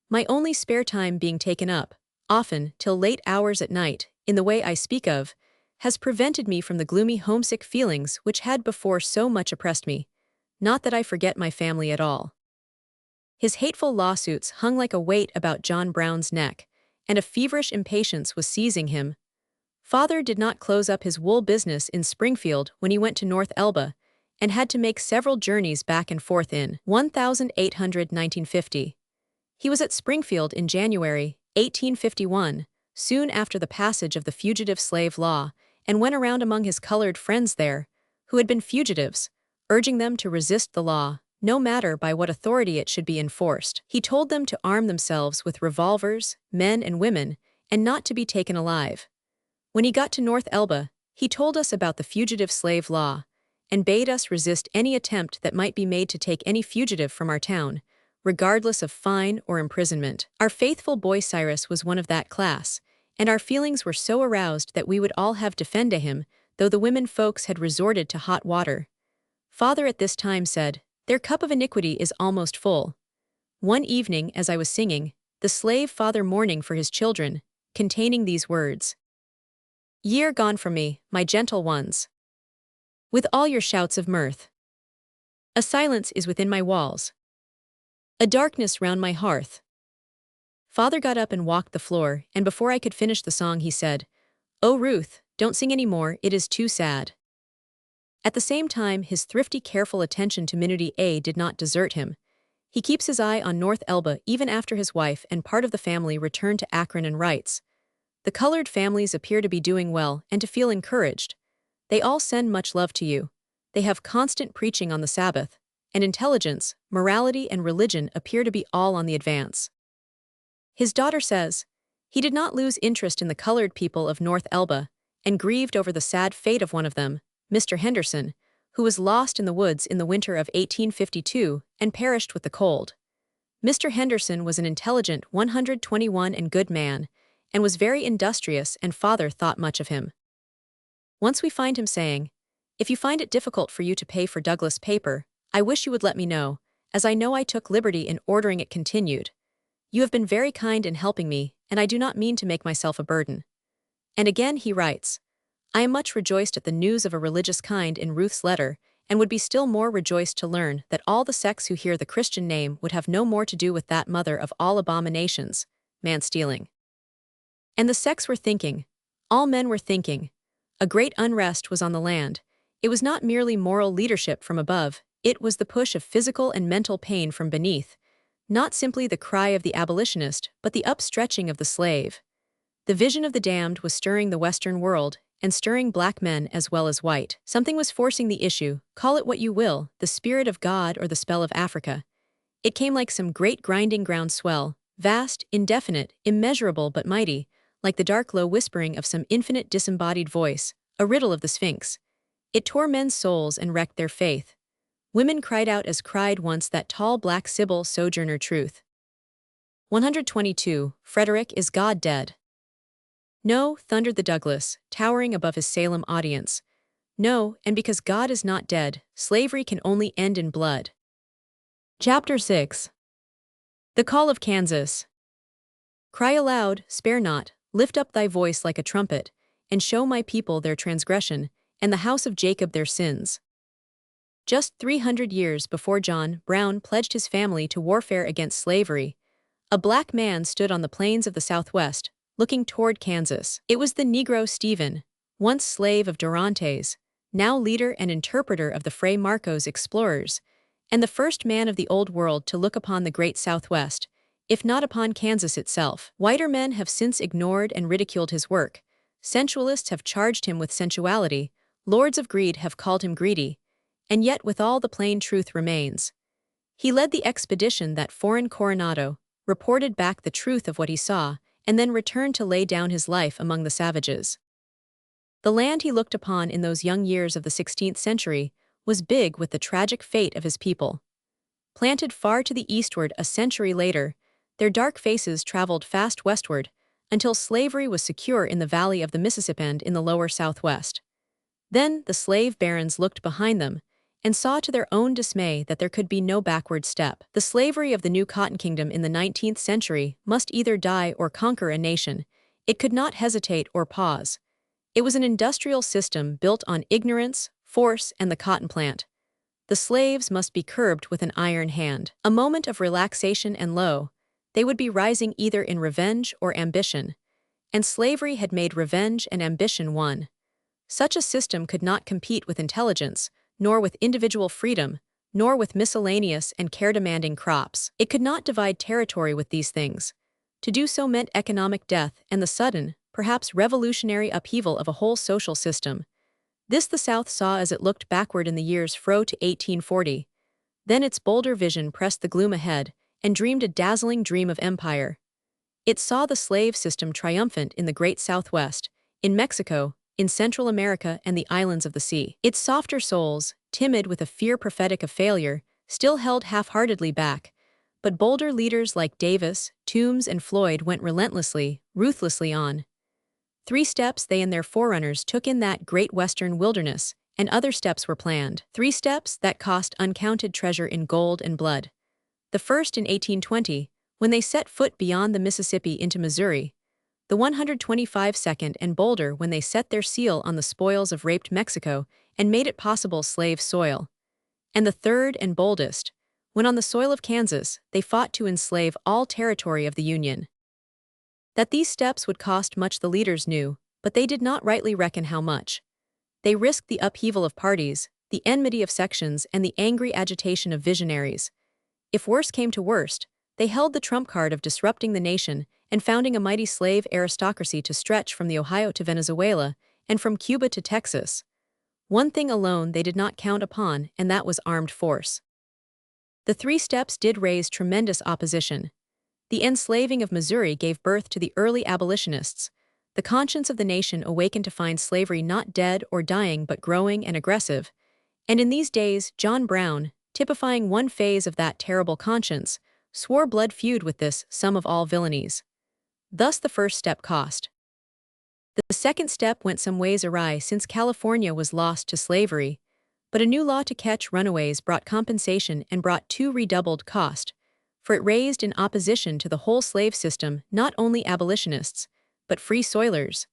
My only spare time being taken up, often till late hours at night, in the way I speak of, has prevented me from the gloomy homesick feelings which had before so much oppressed me. Not that I forget my family at all." His hateful lawsuits hung like a weight about John Brown's neck, and a feverish impatience was seizing him. Father did not close up his wool business in Springfield when he went to North Elba, and had to make several journeys back and forth in 1950. He was at Springfield in January 1851, soon after the passage of the Fugitive Slave Law, and went around among his colored friends there, who had been fugitives, urging them to resist the law, no matter by what authority it should be enforced. He told them to arm themselves with revolvers, men and women, and not to be taken alive. When he got to North Elba, he told us about the Fugitive Slave Law, and bade us resist any attempt that might be made to take any fugitive from our town, regardless of fine or imprisonment. Our faithful boy Cyrus was one of that class, and our feelings were so aroused that we would all have defended him, though the women folks had resorted to hot water. Father at this time said, "Their cup of iniquity is almost full." One evening, as I was singing, the slave father mourning for his children, containing these words, "Ye are gone from me, my gentle ones, with all your shouts of mirth. A silence is within my walls, a darkness round my hearth." Father got up and walked the floor, and before I could finish the song he said, "Oh Ruth, don't sing any more, it is too sad." At the same time, his thrifty careful attention to Minute A did not desert him. He keeps his eye on North Elba even after his wife and part of the family return to Akron, and writes, "The colored families appear to be doing well and to feel encouraged. They all send much love to you. They have constant preaching on the Sabbath, and intelligence, morality and religion appear to be all on the advance." His daughter says, "He did not lose interest in the colored people of North Elba, and grieved over the sad fate of one of them, Mr. Henderson, who was lost in the woods in the winter of 1852 and perished with the cold. Mr. Henderson was an intelligent 121 and good man, and was very industrious, and father thought much of him." Once we find him saying, "If you find it difficult for you to pay for Douglas paper, I wish you would let me know, as I know I took liberty in ordering it continued. You have been very kind in helping me, and I do not mean to make myself a burden." And again he writes, "I am much rejoiced at the news of a religious kind in Ruth's letter, and would be still more rejoiced to learn that all the sects who hear the Christian name would have no more to do with that mother of all abominations, man-stealing." And the sects were thinking, all men were thinking. A great unrest was on the land. It was not merely moral leadership from above, it was the push of physical and mental pain from beneath, not simply the cry of the abolitionist, but the upstretching of the slave. The vision of the damned was stirring the Western world, and stirring black men as well as white. Something was forcing the issue, call it what you will, the spirit of God or the spell of Africa. It came like some great grinding ground swell, vast, indefinite, immeasurable but mighty, like the dark low whispering of some infinite disembodied voice, a riddle of the Sphinx. It tore men's souls and wrecked their faith. Women cried out as cried once that tall black Sibyl sojourner Truth. 122. Frederick, is God dead? No, thundered the Douglas, towering above his Salem audience. No, and because God is not dead, slavery can only end in blood. Chapter 6. The Call of Kansas. Cry aloud, spare not, lift up thy voice like a trumpet, and show my people their transgression, and the house of Jacob their sins. Just 300 years before John Brown pledged his family to warfare against slavery, a black man stood on the plains of the Southwest, looking toward Kansas. It was the Negro Stephen, once slave of Dorantes, now leader and interpreter of the Fray Marcos explorers, and the first man of the Old World to look upon the great Southwest, if not upon Kansas itself. Whiter men have since ignored and ridiculed his work, sensualists have charged him with sensuality, lords of greed have called him greedy, and yet with all the plain truth remains. He led the expedition that foreign Coronado, reported back the truth of what he saw, and then returned to lay down his life among the savages. The land he looked upon in those young years of the 16th century was big with the tragic fate of his people. Planted far to the eastward a century later, their dark faces traveled fast westward until slavery was secure in the valley of the Mississippi and in the lower southwest. Then the slave barons looked behind them and saw to their own dismay that there could be no backward step. The slavery of the new Cotton Kingdom in the 19th century must either die or conquer a nation. It could not hesitate or pause. It was an industrial system built on ignorance, force, and the cotton plant. The slaves must be curbed with an iron hand. A moment of relaxation and lo, they would be rising either in revenge or ambition. And slavery had made revenge and ambition one. Such a system could not compete with intelligence, nor with individual freedom, nor with miscellaneous and care-demanding crops. It could not divide territory with these things. To do so meant economic death and the sudden, perhaps revolutionary upheaval of a whole social system. This the South saw as it looked backward in the years fro to 1840. Then its bolder vision pressed the gloom ahead and dreamed a dazzling dream of empire. It saw the slave system triumphant in the great Southwest, in Mexico, in Central America and the islands of the sea. Its softer souls, timid with a fear prophetic of failure, still held half-heartedly back, but bolder leaders like Davis, Toombs, and Floyd went relentlessly, ruthlessly on. 3 steps they and their forerunners took in that great western wilderness, and other steps were planned. 3 steps that cost uncounted treasure in gold and blood. The first in 1820, when they set foot beyond the Mississippi into Missouri. The 125nd and bolder when they set their seal on the spoils of raped Mexico and made it possible slave soil. And the third and boldest, when on the soil of Kansas they fought to enslave all territory of the Union. That these steps would cost much the leaders knew, but they did not rightly reckon how much. They risked the upheaval of parties, the enmity of sections, and the angry agitation of visionaries. If worse came to worst, they held the trump card of disrupting the nation and founding a mighty slave aristocracy to stretch from the Ohio to Venezuela and from Cuba to Texas. One thing alone they did not count upon, and that was armed force. The 3 steps did raise tremendous opposition. The enslaving of Missouri gave birth to the early abolitionists. The conscience of the nation awakened to find slavery not dead or dying but growing and aggressive. And in these days, John Brown, typifying one phase of that terrible conscience, swore blood feud with this sum of all villainies. Thus the first step cost. The second step went some ways awry since California was lost to slavery, but a new law to catch runaways brought compensation and brought 2 redoubled cost, for it raised in opposition to the whole slave system not only abolitionists, but free soilers,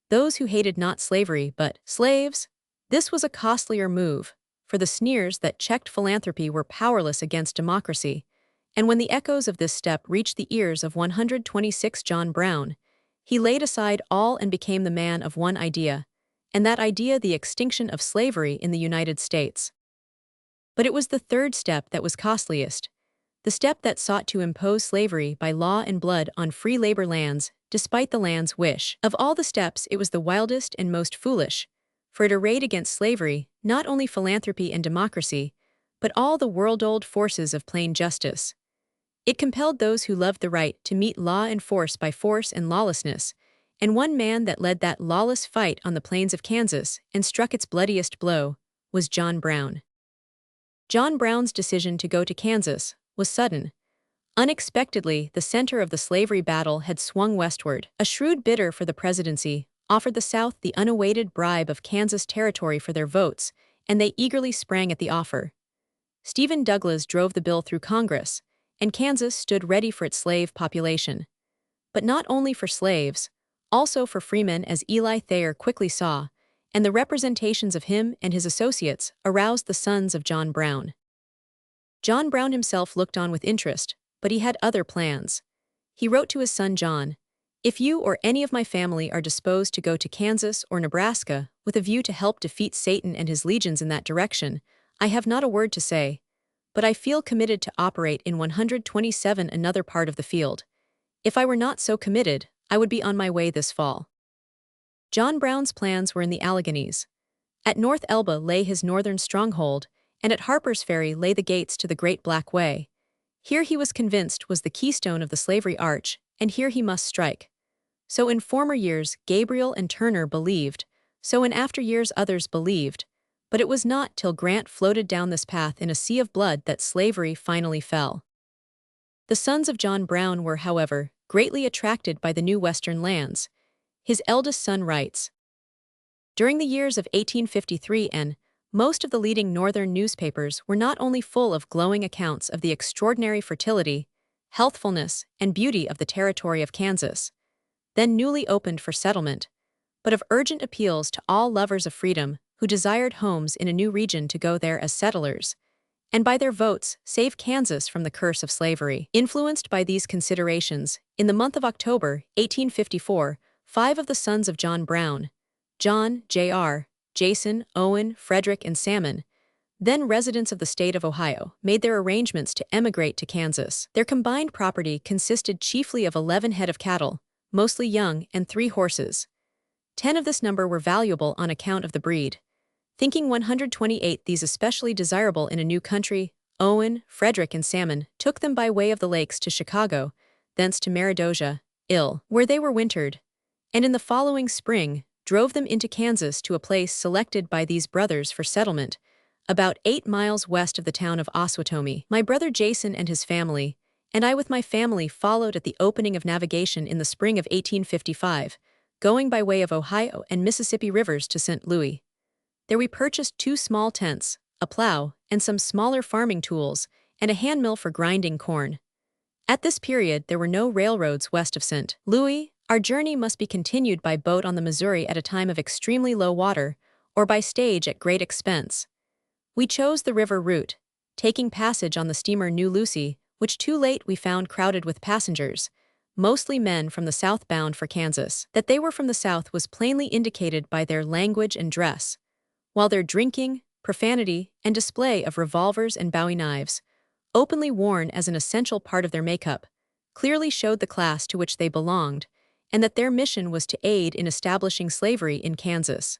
those who hated not slavery but slaves. This was a costlier move, for the sneers that checked philanthropy were powerless against democracy. And when the echoes of this step reached the ears of 126 John Brown, he laid aside all and became the man of one idea, and that idea the extinction of slavery in the United States. But it was the third step that was costliest, the step that sought to impose slavery by law and blood on free labor lands, despite the land's wish. Of all the steps, it was the wildest and most foolish, for it arrayed against slavery not only philanthropy and democracy, but all the world-old forces of plain justice. It compelled those who loved the right to meet law and force by force and lawlessness, and one man that led that lawless fight on the plains of Kansas and struck its bloodiest blow was John Brown. John Brown's decision to go to Kansas was sudden. Unexpectedly, the center of the slavery battle had swung westward. A shrewd bidder for the presidency offered the South the unawaited bribe of Kansas territory for their votes, and they eagerly sprang at the offer. Stephen Douglas drove the bill through Congress, and Kansas stood ready for its slave population. But not only for slaves, also for freemen, as Eli Thayer quickly saw, and the representations of him and his associates aroused the sons of John Brown. John Brown himself looked on with interest, but he had other plans. He wrote to his son John, "If you or any of my family are disposed to go to Kansas or Nebraska with a view to help defeat Satan and his legions in that direction, I have not a word to say, but I feel committed to operate in 127 another part of the field. If I were not so committed, I would be on my way this fall." John Brown's plans were in the Alleghanies. At North Elba lay his northern stronghold, and at Harpers Ferry lay the gates to the Great Black Way. Here he was convinced was the keystone of the slavery arch, and here he must strike. So in former years Gabriel and Turner believed, so in after years others believed, but it was not till Grant floated down this path in a sea of blood that slavery finally fell. The sons of John Brown were, however, greatly attracted by the new Western lands. His eldest son writes, "During the years of 1853 most of the leading northern newspapers were not only full of glowing accounts of the extraordinary fertility, healthfulness, and beauty of the territory of Kansas, then newly opened for settlement, but of urgent appeals to all lovers of freedom who desired homes in a new region to go there as settlers, and by their votes save Kansas from the curse of slavery." Influenced by these considerations, in the month of October, 1854, 5 of the sons of John Brown, John, J.R., Jason, Owen, Frederick, and Salmon, then residents of the state of Ohio, made their arrangements to emigrate to Kansas. Their combined property consisted chiefly of 11 head of cattle, mostly young, and 3 horses. 10 of this number were valuable on account of the breed. Thinking 128 these especially desirable in a new country, Owen, Frederick, and Salmon took them by way of the lakes to Chicago, thence to Meredosia, where they were wintered, and in the following spring drove them into Kansas to a place selected by these brothers for settlement, about 8 miles west of the town of Osawatomie. My brother Jason and his family, and I with my family followed at the opening of navigation in the spring of 1855, going by way of Ohio and Mississippi rivers to St. Louis. There we purchased 2 small tents, a plow, and some smaller farming tools, and a hand mill for grinding corn. At this period there were no railroads west of St. Louis. Our journey must be continued by boat on the Missouri at a time of extremely low water, or by stage at great expense. We chose the river route, taking passage on the steamer New Lucy, which too late we found crowded with passengers, mostly men from the south bound for Kansas. That they were from the south was plainly indicated by their language and dress, while their drinking, profanity, and display of revolvers and bowie knives, openly worn as an essential part of their makeup, clearly showed the class to which they belonged, and that their mission was to aid in establishing slavery in Kansas.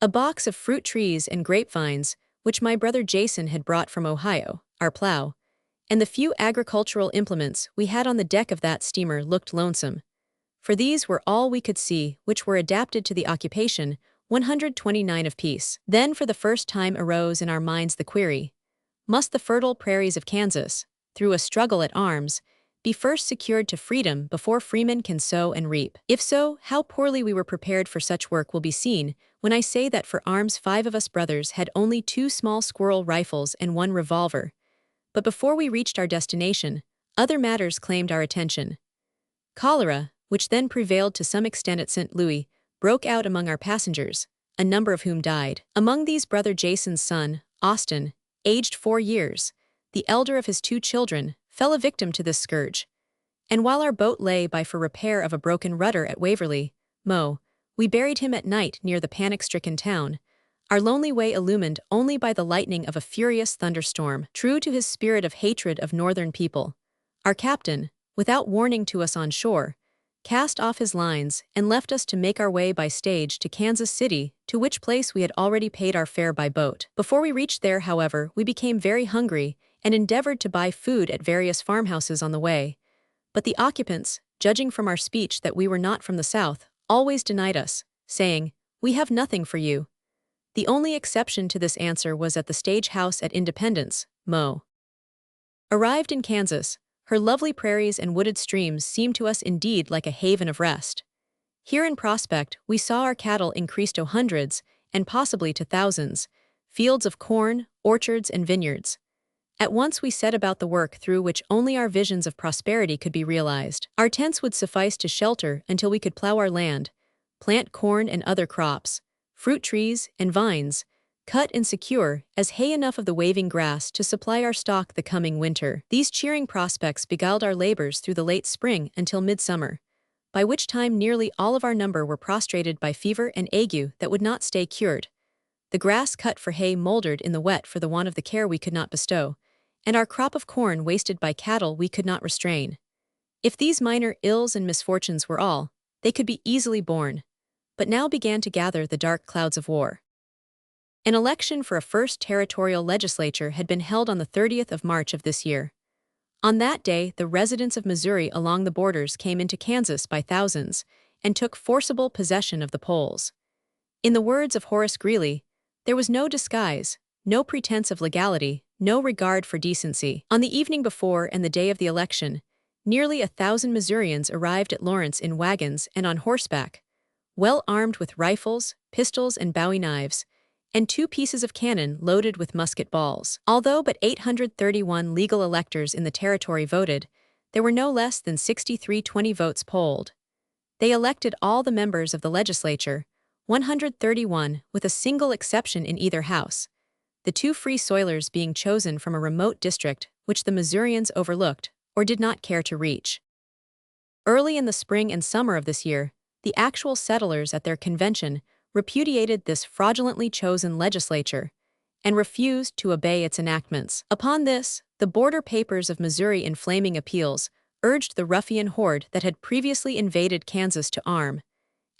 A box of fruit trees and grapevines, which my brother Jason had brought from Ohio, our plow, and the few agricultural implements we had on the deck of that steamer looked lonesome, for these were all we could see which were adapted to the occupation, 129 apiece. Then for the first time arose in our minds the query, must the fertile prairies of Kansas, through a struggle at arms, be first secured to freedom before freemen can sow and reap? If so, how poorly we were prepared for such work will be seen when I say that for arms 5 of us brothers had only 2 small squirrel rifles and 1 revolver. But before we reached our destination, other matters claimed our attention. Cholera, which then prevailed to some extent at St. Louis, broke out among our passengers, a number of whom died. Among these brother Jason's son, Austin, aged 4 years, the elder of his 2 children, fell a victim to this scourge. And while our boat lay by for repair of a broken rudder at Waverly, Mo, we buried him at night near the panic-stricken town, our lonely way illumined only by the lightning of a furious thunderstorm. True to his spirit of hatred of northern people, our captain, without warning to us on shore, cast off his lines and left us to make our way by stage to Kansas City, to which place we had already paid our fare by boat. Before we reached there, however, we became very hungry and endeavored to buy food at various farmhouses on the way. But the occupants, judging from our speech that we were not from the South, always denied us, saying, "We have nothing for you." The only exception to this answer was at the stage house at Independence, Mo. Arrived in Kansas, her lovely prairies and wooded streams seemed to us indeed like a haven of rest. Here in prospect we saw our cattle increased to hundreds, and possibly to thousands, fields of corn, orchards, and vineyards. At once we set about the work through which only our visions of prosperity could be realized. Our tents would suffice to shelter until we could plow our land, plant corn and other crops, fruit trees and vines, cut and secure as hay enough of the waving grass to supply our stock the coming winter. These cheering prospects beguiled our labors through the late spring until midsummer, by which time nearly all of our number were prostrated by fever and ague that would not stay cured. The grass cut for hay mouldered in the wet for the want of the care we could not bestow, and our crop of corn wasted by cattle we could not restrain. If these minor ills and misfortunes were all, they could be easily borne. but now began to gather the dark clouds of war. An election for a first territorial legislature had been held on the 30th of March of this year. On that day, the residents of Missouri along the borders came into Kansas by thousands and took forcible possession of the polls. In the words of Horace Greeley, there was no disguise, no pretense of legality, no regard for decency. On the evening before and the day of the election, nearly 1,000 Missourians arrived at Lawrence in wagons and on horseback, well armed with rifles, pistols, and bowie knives, and 2 pieces of cannon loaded with musket balls. Although but 831 legal electors in the territory voted, there were no less than 6,320 votes polled. They elected all the members of the legislature, 131 with a single exception in either house, the 2 free soilers being chosen from a remote district which the Missourians overlooked or did not care to reach. Early in the spring and summer of this year, the actual settlers at their convention repudiated this fraudulently chosen legislature and refused to obey its enactments. Upon this, the border papers of Missouri in flaming appeals urged the ruffian horde that had previously invaded Kansas to arm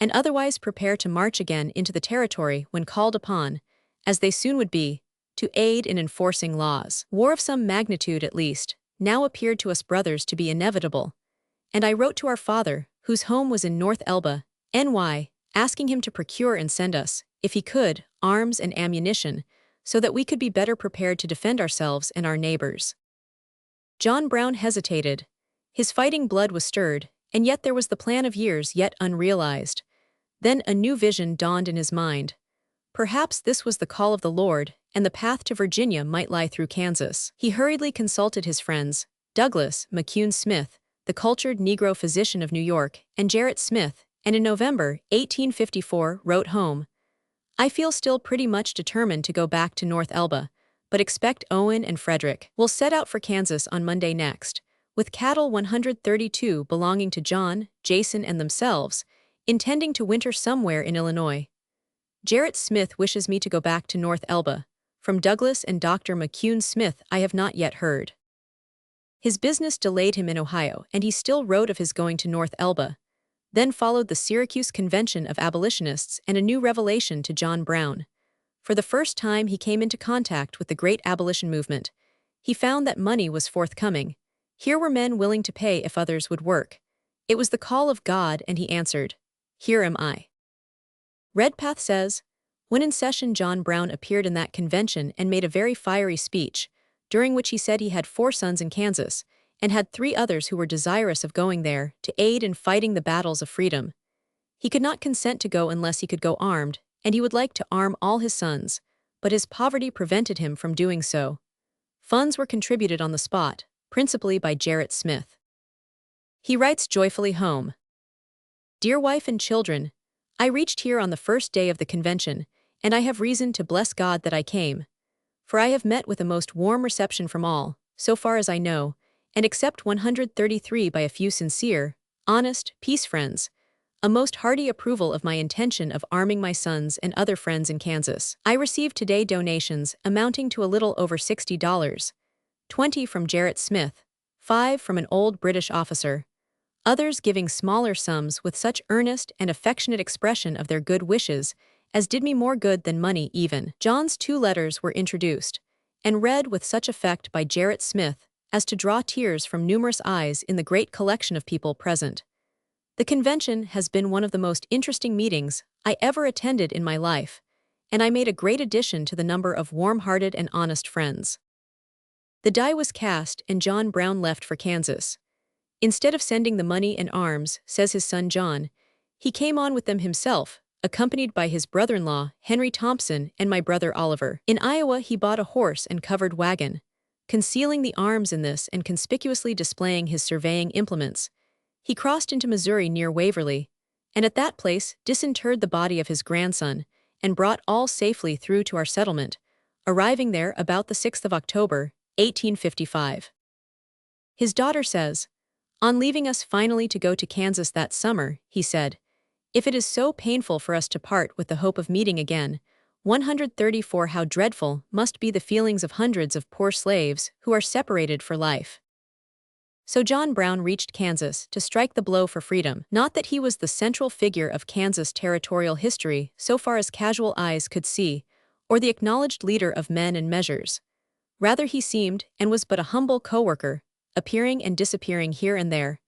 and otherwise prepare to march again into the territory when called upon, as they soon would be, to aid in enforcing laws. War of some magnitude at least now appeared to us brothers to be inevitable, and I wrote to our father, whose home was in North Elba, NY, asking him to procure and send us, if he could, arms and ammunition, so that we could be better prepared to defend ourselves and our neighbors. John Brown hesitated. His fighting blood was stirred, and yet there was the plan of years yet unrealized. Then a new vision dawned in his mind. Perhaps this was the call of the Lord, and the path to Virginia might lie through Kansas. He hurriedly consulted his friends, Douglas McCune Smith, the cultured Negro physician of New York, and Gerrit Smith, and in November 1854 wrote home, "I feel still pretty much determined to go back to North Elba, but expect Owen and Frederick will set out for Kansas on Monday next, with cattle 132 belonging to John, Jason, and themselves, intending to winter somewhere in Illinois. Gerrit Smith wishes me to go back to North Elba. From Douglas and Dr. McCune Smith I have not yet heard." His business delayed him in Ohio, and he still wrote of his going to North Elba. Then followed the Syracuse Convention of Abolitionists and a new revelation to John Brown. For the first time he came into contact with the great abolition movement. He found that money was forthcoming. Here were men willing to pay if others would work. It was the call of God, and he answered, "Here am I." Redpath says, when in session John Brown appeared in that convention and made a very fiery speech, during which he said he had 4 sons in Kansas, and had 3 others who were desirous of going there to aid in fighting the battles of freedom. He could not consent to go unless he could go armed, and he would like to arm all his sons, but his poverty prevented him from doing so. Funds were contributed on the spot, principally by Gerrit Smith. He writes joyfully home, "Dear wife and children, I reached here on the first day of the convention, and I have reason to bless God that I came. For I have met with a most warm reception from all, so far as I know, and except 133 by a few sincere, honest, peace friends, a most hearty approval of my intention of arming my sons and other friends in Kansas. I received today donations amounting to a little over $60, 20 from Gerrit Smith, 5 from an old British officer, others giving smaller sums with such earnest and affectionate expression of their good wishes as did me more good than money even." John's 2 letters were introduced, and read with such effect by Gerrit Smith as to draw tears from numerous eyes in the great collection of people present. The convention has been one of the most interesting meetings I ever attended in my life, and I made a great addition to the number of warm-hearted and honest friends. The die was cast, and John Brown left for Kansas. Instead of sending the money and arms, says his son John, he came on with them himself, accompanied by his brother-in-law, Henry Thompson, and my brother Oliver. In Iowa he bought a horse and covered wagon, concealing the arms in this and conspicuously displaying his surveying implements. He crossed into Missouri near Waverly, and at that place disinterred the body of his grandson, and brought all safely through to our settlement, arriving there about the 6th of October, 1855. His daughter says, "On leaving us finally to go to Kansas that summer, he said, 'If it is so painful for us to part with the hope of meeting again, 134 how dreadful must be the feelings of hundreds of poor slaves who are separated for life.'" So John Brown reached Kansas to strike the blow for freedom. Not that he was the central figure of Kansas territorial history so far as casual eyes could see, or the acknowledged leader of men and measures. Rather he seemed, and was but a humble co-worker, appearing and disappearing here and there,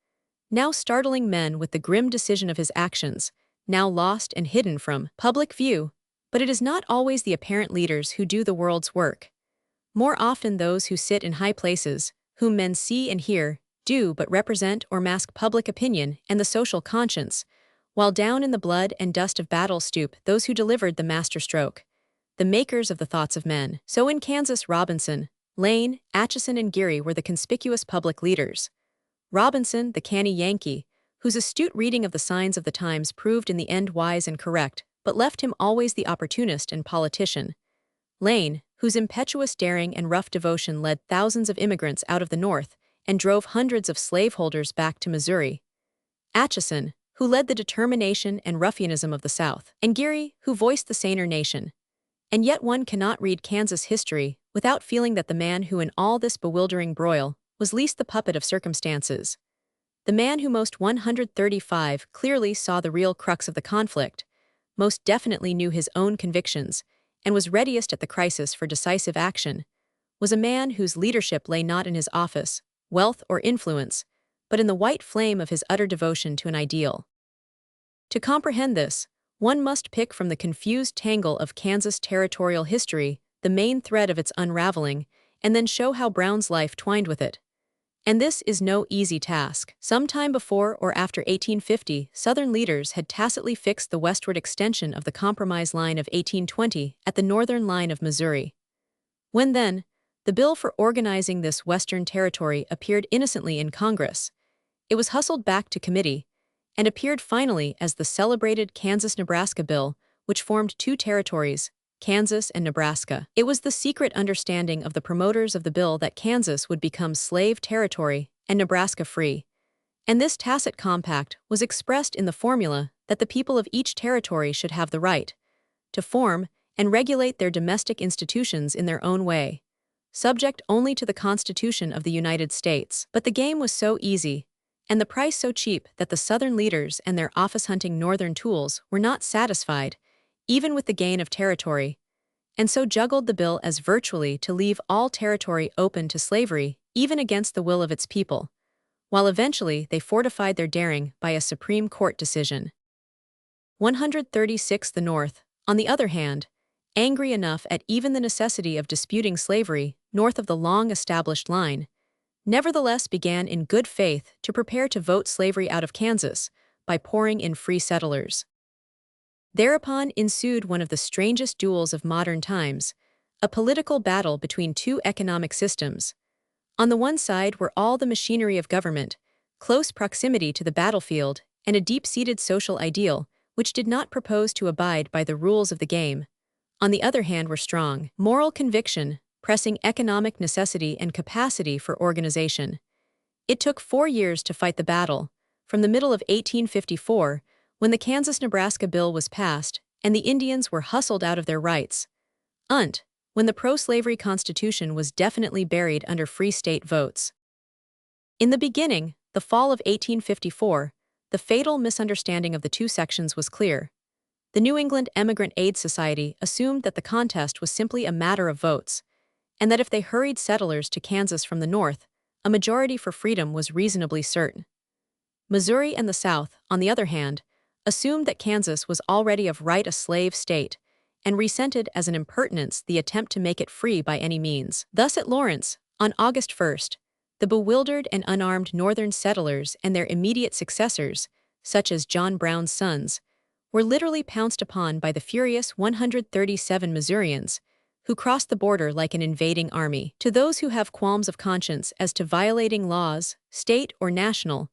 now startling men with the grim decision of his actions, now lost and hidden from public view. But it is not always the apparent leaders who do the world's work. More often those who sit in high places, whom men see and hear, do but represent or mask public opinion and the social conscience, while down in the blood and dust of battle stoop those who delivered the masterstroke, the makers of the thoughts of men. So in Kansas, Robinson, Lane, Atchison, and Geary were the conspicuous public leaders. Robinson, the canny Yankee, whose astute reading of the signs of the times proved in the end wise and correct, but left him always the opportunist and politician. Lane, whose impetuous daring and rough devotion led thousands of immigrants out of the North and drove hundreds of slaveholders back to Missouri. Atchison, who led the determination and ruffianism of the South. And Geary, who voiced the saner nation. And yet one cannot read Kansas history without feeling that the man who in all this bewildering broil was least the puppet of circumstances. The man who most 135 clearly saw the real crux of the conflict, most definitely knew his own convictions, and was readiest at the crisis for decisive action, was a man whose leadership lay not in his office, wealth, or influence, but in the white flame of his utter devotion to an ideal. To comprehend this, one must pick from the confused tangle of Kansas territorial history the main thread of its unraveling, and then show how Brown's life twined with it. And this is no easy task. Some time before or after 1850, Southern leaders had tacitly fixed the westward extension of the Compromise Line of 1820 at the northern line of Missouri. When then, the bill for organizing this western territory appeared innocently in Congress, it was hustled back to committee, and appeared finally as the celebrated Kansas-Nebraska Bill, which formed two territories, Kansas and Nebraska. It was the secret understanding of the promoters of the bill that Kansas would become slave territory and Nebraska free. And this tacit compact was expressed in the formula that the people of each territory should have the right to form and regulate their domestic institutions in their own way, subject only to the Constitution of the United States. But the game was so easy, and the price so cheap that the Southern leaders and their office-hunting Northern tools were not satisfied, even with the gain of territory, and so juggled the bill as virtually to leave all territory open to slavery, even against the will of its people, while eventually they fortified their daring by a Supreme Court decision. 136 The North, on the other hand, angry enough at even the necessity of disputing slavery north of the long-established line, nevertheless began in good faith to prepare to vote slavery out of Kansas by pouring in free settlers. Thereupon ensued one of the strangest duels of modern times, a political battle between two economic systems. On the one side were all the machinery of government, close proximity to the battlefield, and a deep-seated social ideal, which did not propose to abide by the rules of the game. On the other hand were strong moral conviction, pressing economic necessity and capacity for organization. It took 4 years to fight the battle, from the middle of 1854, when the Kansas-Nebraska Bill was passed, and the Indians were hustled out of their rights, when the pro-slavery Constitution was definitely buried under free state votes. In the beginning, the fall of 1854, the fatal misunderstanding of the two sections was clear. The New England Emigrant Aid Society assumed that the contest was simply a matter of votes, and that if they hurried settlers to Kansas from the north, a majority for freedom was reasonably certain. Missouri and the South, on the other hand, assumed that Kansas was already of right a slave state, and resented as an impertinence the attempt to make it free by any means. Thus at Lawrence, on August 1st, the bewildered and unarmed northern settlers and their immediate successors, such as John Brown's sons, were literally pounced upon by the furious 137 Missourians, who crossed the border like an invading army. To those who have qualms of conscience as to violating laws, state or national,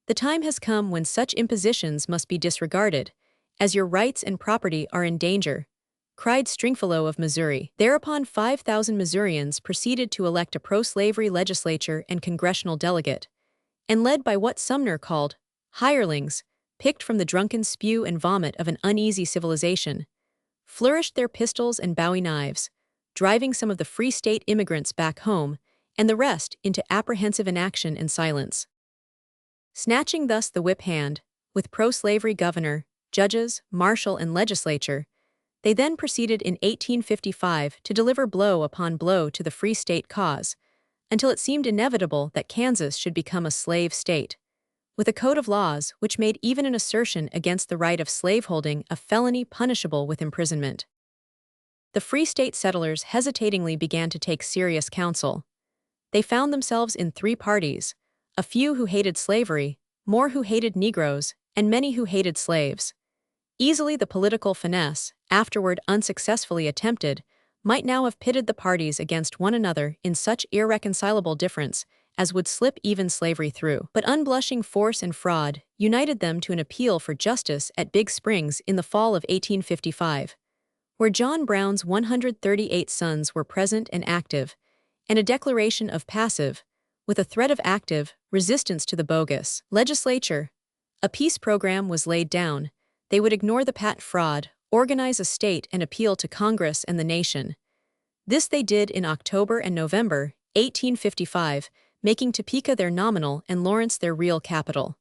the time has come when such impositions must be disregarded, as your rights and property are in danger, cried Stringfellow of Missouri. Thereupon 5,000 Missourians proceeded to elect a pro-slavery legislature and congressional delegate, and led by what Sumner called hirelings, picked from the drunken spew and vomit of an uneasy civilization, flourished their pistols and bowie knives, driving some of the free state immigrants back home, and the rest into apprehensive inaction and silence. Snatching thus the whip hand, with pro-slavery governor, judges, marshal, and legislature, they then proceeded in 1855 to deliver blow upon blow to the Free State cause, until it seemed inevitable that Kansas should become a slave state, with a code of laws which made even an assertion against the right of slaveholding a felony punishable with imprisonment. The Free State settlers hesitatingly began to take serious counsel. They found themselves in three parties: a few who hated slavery, more who hated Negroes, and many who hated slaves. Easily the political finesse, afterward unsuccessfully attempted, might now have pitted the parties against one another in such irreconcilable difference as would slip even slavery through. But unblushing force and fraud united them to an appeal for justice at Big Springs in the fall of 1855, where John Brown's 138 sons were present and active, and a declaration of passive, with a threat of active, resistance to the bogus legislature. A peace program was laid down. They would ignore the patent fraud, organize a state, and appeal to Congress and the nation. This they did in October and November 1855, making Topeka their nominal and Lawrence their real capital.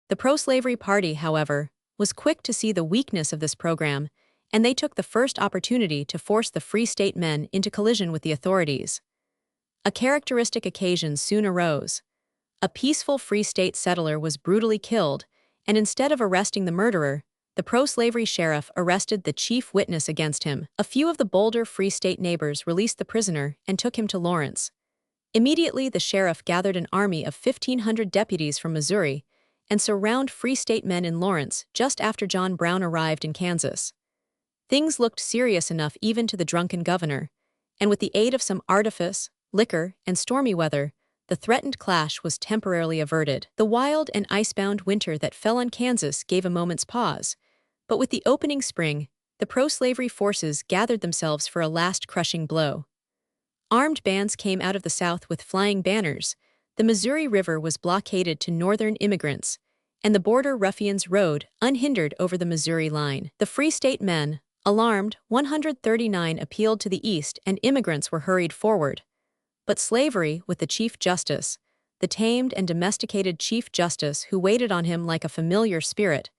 The pro-slavery party, however, was quick to see the weakness of this program, and they took the first opportunity to force the Free State men into collision with the authorities. A characteristic occasion soon arose. A peaceful Free State settler was brutally killed, and instead of arresting the murderer, the pro-slavery sheriff arrested the chief witness against him. A few of the bolder Free State neighbors released the prisoner and took him to Lawrence. Immediately the sheriff gathered an army of 1,500 deputies from Missouri and surrounded Free State men in Lawrence just after John Brown arrived in Kansas. Things looked serious enough even to the drunken governor, and with the aid of some artifice, liquor, and stormy weather, the threatened clash was temporarily averted. The wild and icebound winter that fell on Kansas gave a moment's pause, but with the opening spring, the pro-slavery forces gathered themselves for a last crushing blow. Armed bands came out of the South with flying banners, the Missouri River was blockaded to northern immigrants, and the border ruffians rode, unhindered, over the Missouri line. The Free State men, alarmed, 139 appealed to the east and immigrants were hurried forward. But slavery, with the Chief Justice, the tamed and domesticated Chief Justice who waited on him like a familiar spirit,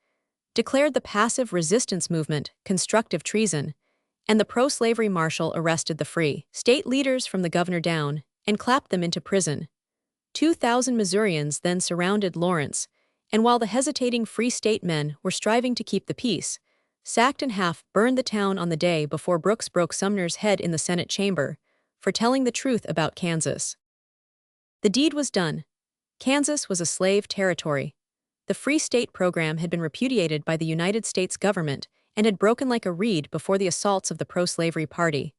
declared the passive resistance movement constructive treason, and the pro-slavery marshal arrested the Free State leaders from the governor down and clapped them into prison. 2,000 Missourians then surrounded Lawrence, and while the hesitating Free State men were striving to keep the peace, Sacked and Half burned the town on the day before Brooks broke Sumner's head in the Senate chamber for telling the truth about Kansas. The deed was done. Kansas was a slave territory. The Free State program had been repudiated by the United States government and had broken like a reed before the assaults of the pro-slavery party.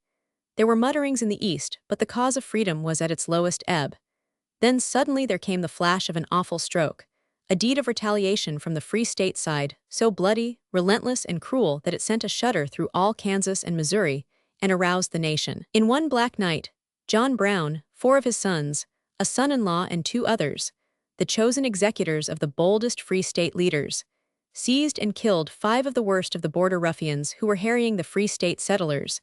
There were mutterings in the East, but the cause of freedom was at its lowest ebb. Then suddenly there came the flash of an awful stroke, a deed of retaliation from the Free State side, so bloody, relentless, and cruel that it sent a shudder through all Kansas and Missouri and aroused the nation. In one black night, John Brown, 4 of his sons, a son-in-law and 2 others, the chosen executors of the boldest Free State leaders, seized and killed 5 of the worst of the border ruffians who were harrying the Free State settlers,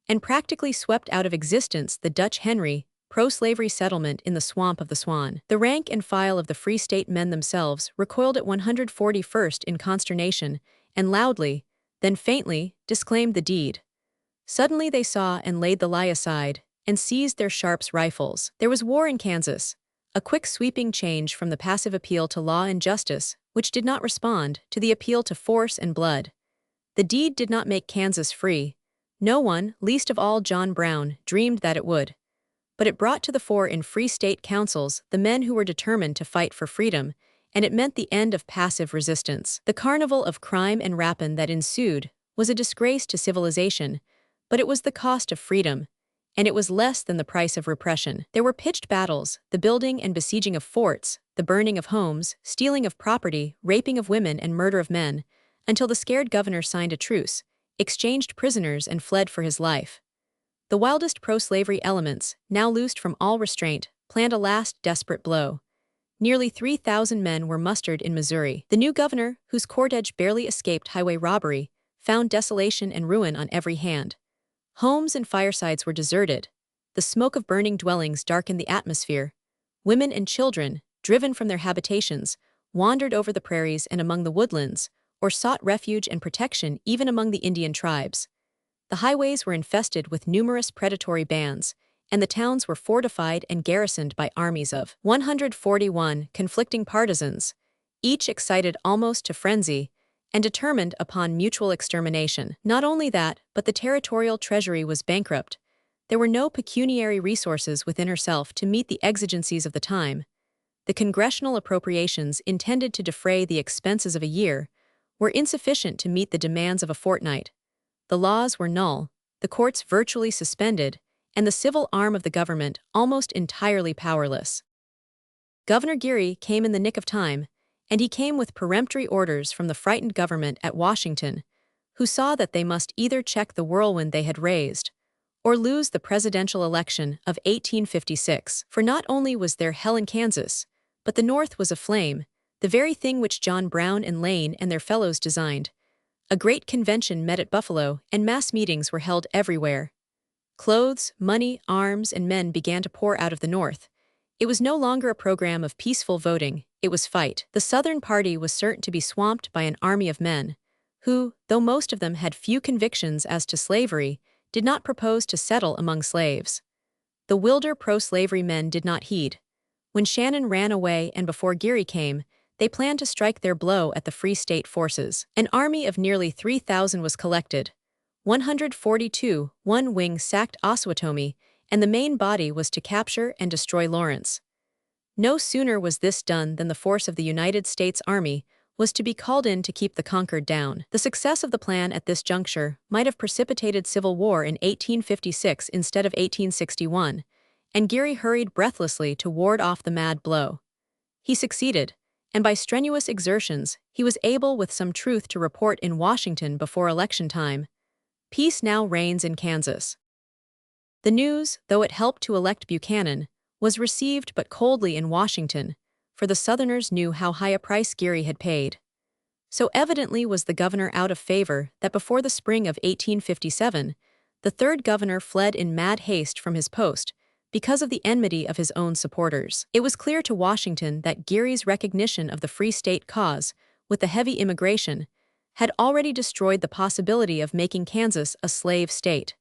and practically swept out of existence the Dutch Henry pro-slavery settlement in the swamp of the Swan. The rank and file of the Free State men themselves recoiled at 141st in consternation and loudly, then faintly, disclaimed the deed. Suddenly they saw and laid the lie aside and seized their Sharps rifles. There was war in Kansas, a quick sweeping change from the passive appeal to law and justice, which did not respond, to the appeal to force and blood. The deed did not make Kansas free. No one, least of all John Brown, dreamed that it would. But it brought to the fore in Free State councils the men who were determined to fight for freedom, and it meant the end of passive resistance. The carnival of crime and rapine that ensued was a disgrace to civilization, but it was the cost of freedom, and it was less than the price of repression. There were pitched battles, the building and besieging of forts, the burning of homes, stealing of property, raping of women, and murder of men, until the scared governor signed a truce, exchanged prisoners, and fled for his life. The wildest pro-slavery elements, now loosed from all restraint, planned a last desperate blow. Nearly 3,000 men were mustered in Missouri. The new governor, whose cortege barely escaped highway robbery, found desolation and ruin on every hand. Homes and firesides were deserted. The smoke of burning dwellings darkened the atmosphere. Women and children, driven from their habitations, wandered over the prairies and among the woodlands, or sought refuge and protection even among the Indian tribes. The highways were infested with numerous predatory bands, and the towns were fortified and garrisoned by armies of 141 conflicting partisans, each excited almost to frenzy and determined upon mutual extermination. Not only that, but the territorial treasury was bankrupt. There were no pecuniary resources within herself to meet the exigencies of the time. The congressional appropriations intended to defray the expenses of a year were insufficient to meet the demands of a fortnight. The laws were null, the courts virtually suspended, and the civil arm of the government almost entirely powerless. Governor Geary came in the nick of time, and he came with peremptory orders from the frightened government at Washington, who saw that they must either check the whirlwind they had raised or lose the presidential election of 1856. For not only was there hell in Kansas, but the North was aflame, the very thing which John Brown and Lane and their fellows designed. A great convention met at Buffalo, and mass meetings were held everywhere. Clothes, money, arms, and men began to pour out of the North. It was no longer a program of peaceful voting, it was fight. The Southern party was certain to be swamped by an army of men who, though most of them had few convictions as to slavery, did not propose to settle among slaves. The wilder pro-slavery men did not heed. When Shannon ran away and before Geary came, they planned to strike their blow at the Free State forces. An army of nearly 3,000 was collected. 142, one wing sacked Osawatomie, and the main body was to capture and destroy Lawrence. No sooner was this done than the force of the United States Army was to be called in to keep the conquered down. The success of the plan at this juncture might have precipitated civil war in 1856 instead of 1861, and Geary hurried breathlessly to ward off the mad blow. He succeeded, and by strenuous exertions, he was able with some truth to report in Washington before election time, "Peace now reigns in Kansas." The news, though it helped to elect Buchanan, was received but coldly in Washington, for the Southerners knew how high a price Geary had paid. So evidently was the governor out of favor that before the spring of 1857, the third governor fled in mad haste from his post because of the enmity of his own supporters. It was clear to Washington that Geary's recognition of the Free State cause, with the heavy immigration, had already destroyed the possibility of making Kansas a slave state.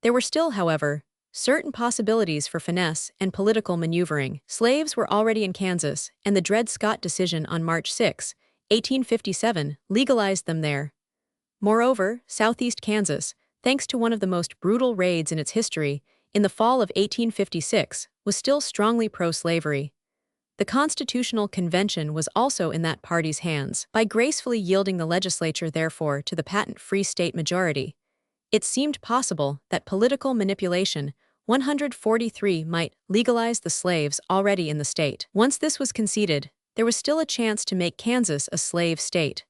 There were still, however, certain possibilities for finesse and political maneuvering. Slaves were already in Kansas, and the Dred Scott decision on March 6, 1857, legalized them there. Moreover, southeast Kansas, thanks to one of the most brutal raids in its history, in the fall of 1856, was still strongly pro-slavery. The Constitutional Convention was also in that party's hands. By gracefully yielding the legislature, therefore, to the patent Free State majority, it seemed possible that political manipulation 143 might legalize the slaves already in the state. Once this was conceded, there was still a chance to make Kansas a slave state.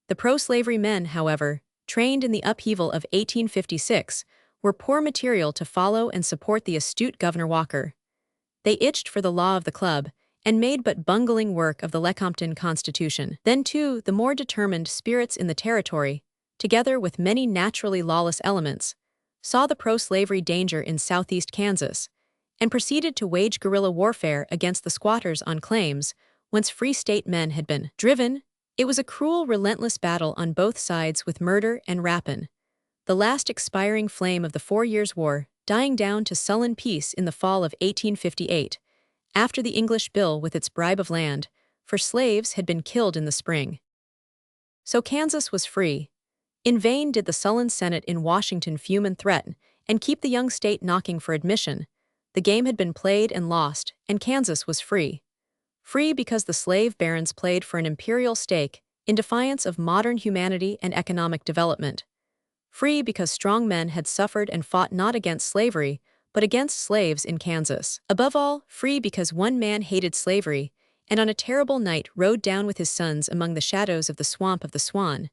The pro-slavery men, however, trained in the upheaval of 1856, were poor material to follow and support the astute Governor Walker. They itched for the law of the club and made but bungling work of the Lecompton Constitution. Then, too, the more determined spirits in the territory, together with many naturally lawless elements, saw the pro-slavery danger in southeast Kansas, and proceeded to wage guerrilla warfare against the squatters on claims whence Free State men had been driven. It was a cruel, relentless battle on both sides with murder and rapine, the last expiring flame of the 4 Years' War dying down to sullen peace in the fall of 1858, after the English bill with its bribe of land for slaves had been killed in the spring. So Kansas was free. In vain did the sullen Senate in Washington fume and threaten, and keep the young state knocking for admission. The game had been played and lost, and Kansas was free. Free because the slave barons played for an imperial stake in defiance of modern humanity and economic development. Free because strong men had suffered and fought not against slavery, but against slaves in Kansas. Above all, free because one man hated slavery, and on a terrible night rode down with his sons among the shadows of the swamp of the Swan,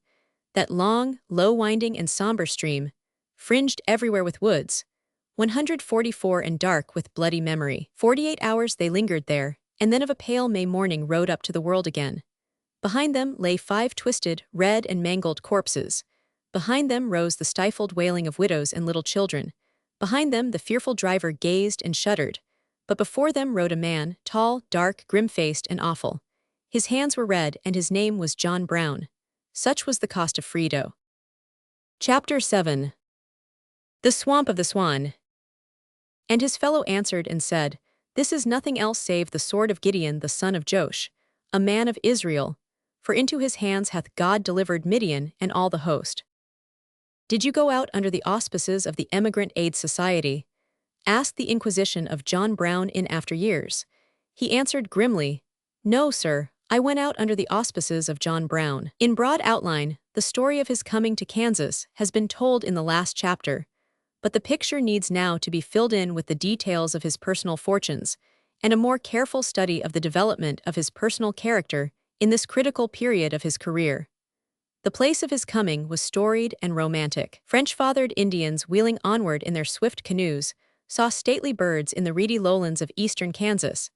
that long, low-winding and somber stream, fringed everywhere with woods, 144 and dark with bloody memory. 48 hours they lingered there, and then of a pale May morning rode up to the world again. Behind them lay 5 twisted, red and mangled corpses. Behind them rose the stifled wailing of widows and little children. Behind them the fearful driver gazed and shuddered, but before them rode a man, tall, dark, grim-faced, and awful. His hands were red, and his name was John Brown. Such was the cost of freedom. Chapter 7. The Swamp of the Swan. And his fellow answered and said, This is nothing else save the sword of Gideon the son of Joash, a man of Israel, for into his hands hath God delivered Midian and all the host. Did you go out under the auspices of the Emigrant Aid Society? Asked the Inquisition of John Brown in after years. He answered grimly, No, sir, I went out under the auspices of John Brown. In broad outline, the story of his coming to Kansas has been told in the last chapter, but the picture needs now to be filled in with the details of his personal fortunes and a more careful study of the development of his personal character in this critical period of his career. The place of his coming was storied and romantic. French-fathered Indians wheeling onward in their swift canoes saw stately birds in the reedy lowlands of eastern Kansas,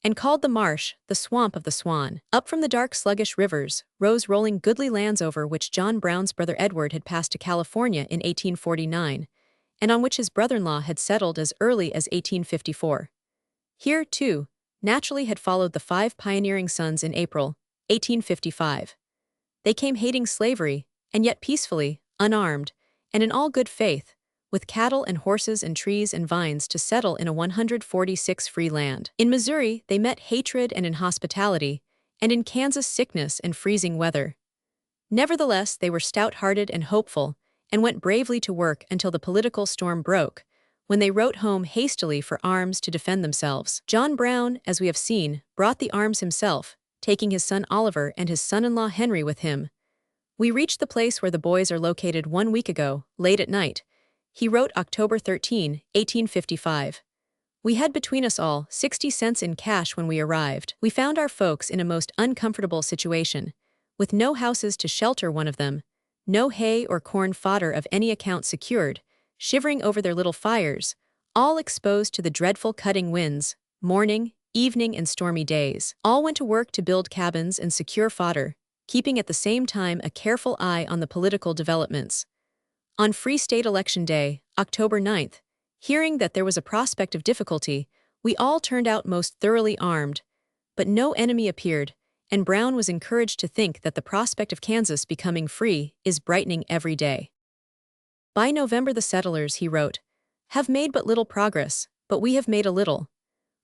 and called the marsh the Swamp of the Swan. Up from the dark sluggish rivers rose rolling goodly lands over which John Brown's brother Edward had passed to California in 1849, and on which his brother-in-law had settled as early as 1854. Here, too, naturally had followed the 5 pioneering sons in April 1855. They came hating slavery, and yet peacefully, unarmed, and in all good faith, with cattle and horses and trees and vines to settle in a 146 free land. In Missouri, they met hatred and inhospitality, and in Kansas sickness and freezing weather. Nevertheless, they were stout-hearted and hopeful, and went bravely to work until the political storm broke, when they wrote home hastily for arms to defend themselves. John Brown, as we have seen, brought the arms himself, taking his son Oliver and his son-in-law Henry with him. We reached the place where the boys are located 1 week ago, late at night. He wrote October 13, 1855. We had between us all 60 cents in cash when we arrived. We found our folks in a most uncomfortable situation, with no houses to shelter one of them, no hay or corn fodder of any account secured, shivering over their little fires, all exposed to the dreadful cutting winds, morning, evening, and stormy days. All went to work to build cabins and secure fodder, keeping at the same time a careful eye on the political developments. On Free State Election Day, October 9th, hearing that there was a prospect of difficulty, we all turned out most thoroughly armed, but no enemy appeared, and Brown was encouraged to think that the prospect of Kansas becoming free is brightening every day. By November the settlers, he wrote, have made but little progress, but we have made a little.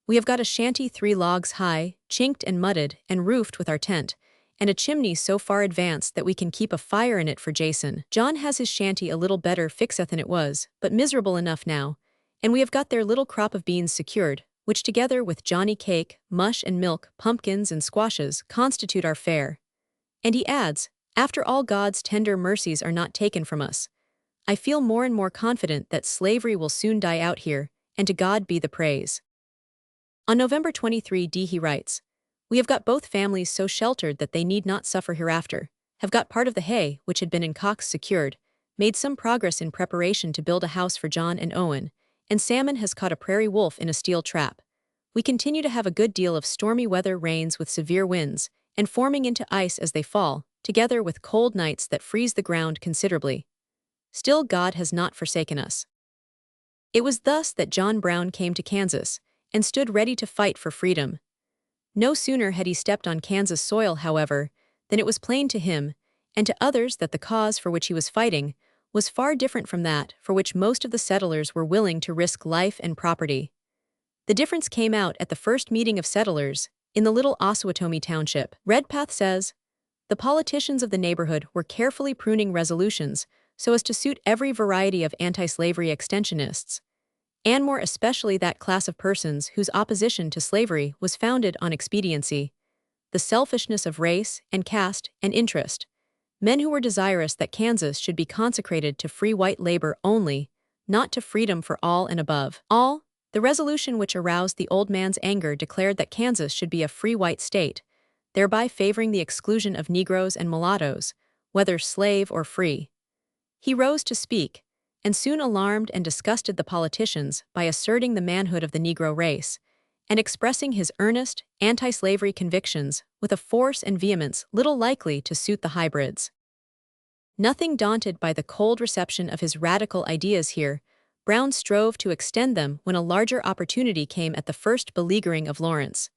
We have got a shanty 3 logs high, chinked and mudded, and roofed with our tent, and a chimney so far advanced that we can keep a fire in it for Jason. John has his shanty a little better fixeth than it was, but miserable enough now, and we have got their little crop of beans secured, which together with Johnny cake, mush and milk, pumpkins and squashes, constitute our fare. And he adds, after all God's tender mercies are not taken from us, I feel more and more confident that slavery will soon die out here, and to God be the praise. On November 23 he writes, we have got both families so sheltered that they need not suffer hereafter, have got part of the hay which had been in cocks secured, made some progress in preparation to build a house for John and Owen, and Salmon has caught a prairie wolf in a steel trap. We continue to have a good deal of stormy weather, rains with severe winds, and forming into ice as they fall, together with cold nights that freeze the ground considerably. Still God has not forsaken us. It was thus that John Brown came to Kansas, and stood ready to fight for freedom. No sooner had he stepped on Kansas soil, however, than it was plain to him, and to others, that the cause for which he was fighting was far different from that for which most of the settlers were willing to risk life and property. The difference came out at the first meeting of settlers, in the little Osawatomie Township. Redpath says, the politicians of the neighborhood were carefully pruning resolutions so as to suit every variety of anti-slavery extensionists, and more especially that class of persons whose opposition to slavery was founded on expediency, the selfishness of race and caste and interest, men who were desirous that Kansas should be consecrated to free white labor only, not to freedom for all and above all. The resolution which aroused the old man's anger declared that Kansas should be a free white state, thereby favoring the exclusion of Negroes and mulattoes, whether slave or free. He rose to speak, and soon alarmed and disgusted the politicians by asserting the manhood of the Negro race, and expressing his earnest, anti-slavery convictions with a force and vehemence little likely to suit the hybrids. Nothing daunted by the cold reception of his radical ideas here, Brown strove to extend them when a larger opportunity came at the first beleaguering of Lawrence.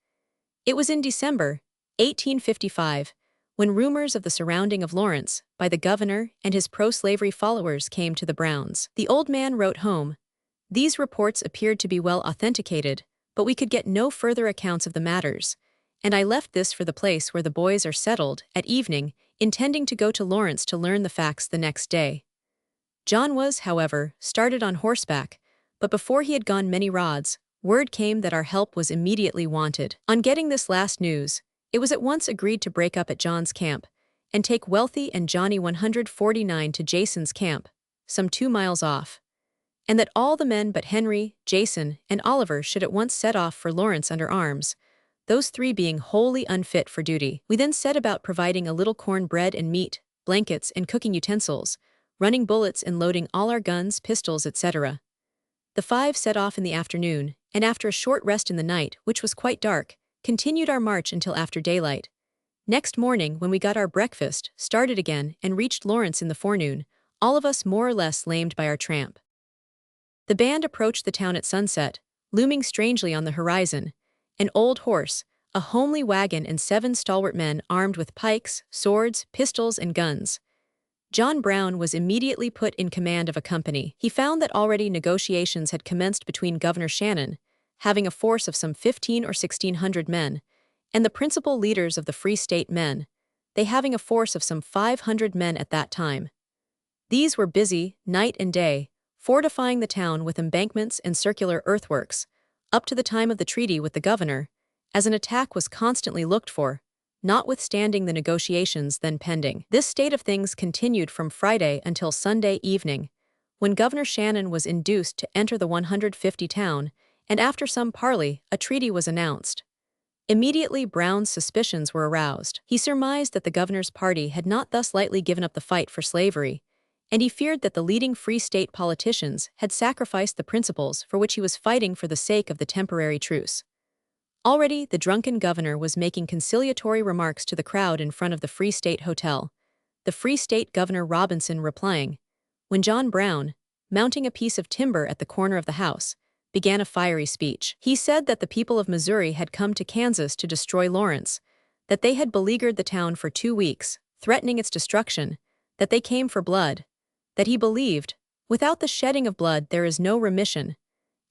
It was in December 1855, when rumors of the surrounding of Lawrence by the governor and his pro-slavery followers came to the Browns. The old man wrote home, "These reports appeared to be well authenticated, but we could get no further accounts of the matters, and I left this for the place where the boys are settled at evening, intending to go to Lawrence to learn the facts the next day." John was, however, started on horseback, but before he had gone many rods, word came that our help was immediately wanted. On getting this last news, it was at once agreed to break up at John's camp and take Wealthy and Johnny 149 to Jason's camp, some 2 miles off, and that all the men but Henry, Jason, and Oliver should at once set off for Lawrence under arms, those 3 being wholly unfit for duty. We then set about providing a little corn bread and meat, blankets and cooking utensils, running bullets and loading all our guns, pistols, etc. The 5 set off in the afternoon, and after a short rest in the night, which was quite dark, continued our march until after daylight. Next morning, when we got our breakfast, started again, and reached Lawrence in the forenoon, all of us more or less lamed by our tramp. The band approached the town at sunset, looming strangely on the horizon, an old horse, a homely wagon, and 7 stalwart men armed with pikes, swords, pistols, and guns. John Brown was immediately put in command of a company. He found that already negotiations had commenced between Governor Shannon, having a force of some 15 or 1600 men, and the principal leaders of the Free State men, they having a force of some 500 men at that time. These were busy, night and day, fortifying the town with embankments and circular earthworks, up to the time of the treaty with the governor, as an attack was constantly looked for, notwithstanding the negotiations then pending. This state of things continued from Friday until Sunday evening, when Governor Shannon was induced to enter the 150 town, and after some parley, a treaty was announced. Immediately Brown's suspicions were aroused. He surmised that the governor's party had not thus lightly given up the fight for slavery, and he feared that the leading Free State politicians had sacrificed the principles for which he was fighting for the sake of the temporary truce. Already, the drunken governor was making conciliatory remarks to the crowd in front of the Free State Hotel, the Free State Governor Robinson replying, when John Brown, mounting a piece of timber at the corner of the house, began a fiery speech. He said that the people of Missouri had come to Kansas to destroy Lawrence, that they had beleaguered the town for 2 weeks, threatening its destruction, that they came for blood, that he believed, without the shedding of blood there is no remission,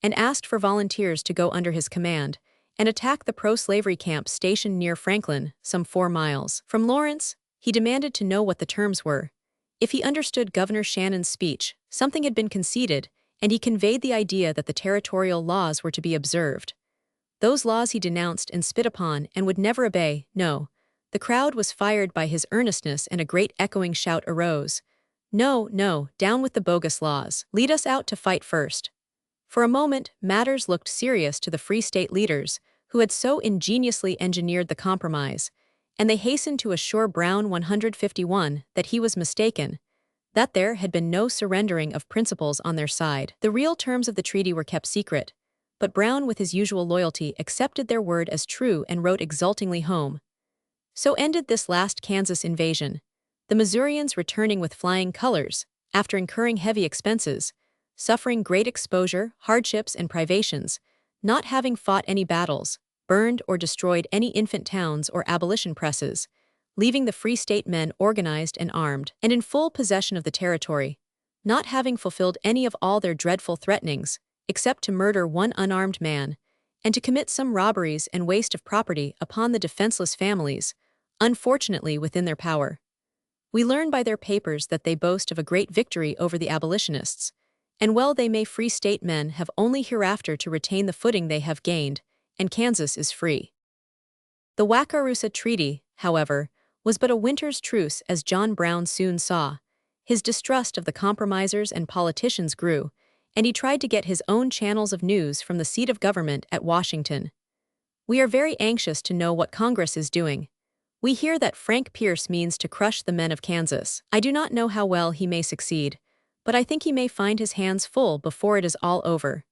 and asked for volunteers to go under his command and attack the pro-slavery camp stationed near Franklin, some 4 miles from Lawrence. He demanded to know what the terms were. If he understood Governor Shannon's speech, something had been conceded, and he conveyed the idea that the territorial laws were to be observed. Those laws he denounced and spit upon and would never obey. No. The crowd was fired by his earnestness, and a great echoing shout arose. No, no, down with the bogus laws. Lead us out to fight first. For a moment, matters looked serious to the Free State leaders, who had so ingeniously engineered the compromise, and they hastened to assure Brown 151 that he was mistaken, that there had been no surrendering of principles on their side. The real terms of the treaty were kept secret, but Brown, with his usual loyalty, accepted their word as true and wrote exultingly home. So ended this last Kansas invasion, the Missourians returning with flying colors, after incurring heavy expenses, suffering great exposure, hardships, and privations, not having fought any battles, burned or destroyed any infant towns or abolition presses, leaving the Free State men organized and armed, and in full possession of the territory, not having fulfilled any of all their dreadful threatenings, except to murder 1 unarmed man, and to commit some robberies and waste of property upon the defenseless families, unfortunately within their power. We learn by their papers that they boast of a great victory over the abolitionists, and well they may. Free State men have only hereafter to retain the footing they have gained, and Kansas is free. The Wakarusa Treaty, however, was but a winter's truce, as John Brown soon saw. His distrust of the compromisers and politicians grew, and he tried to get his own channels of news from the seat of government at Washington. We are very anxious to know what Congress is doing. We hear that Frank Pierce means to crush the men of Kansas. I do not know how well he may succeed, but I think he may find his hands full before it is all over.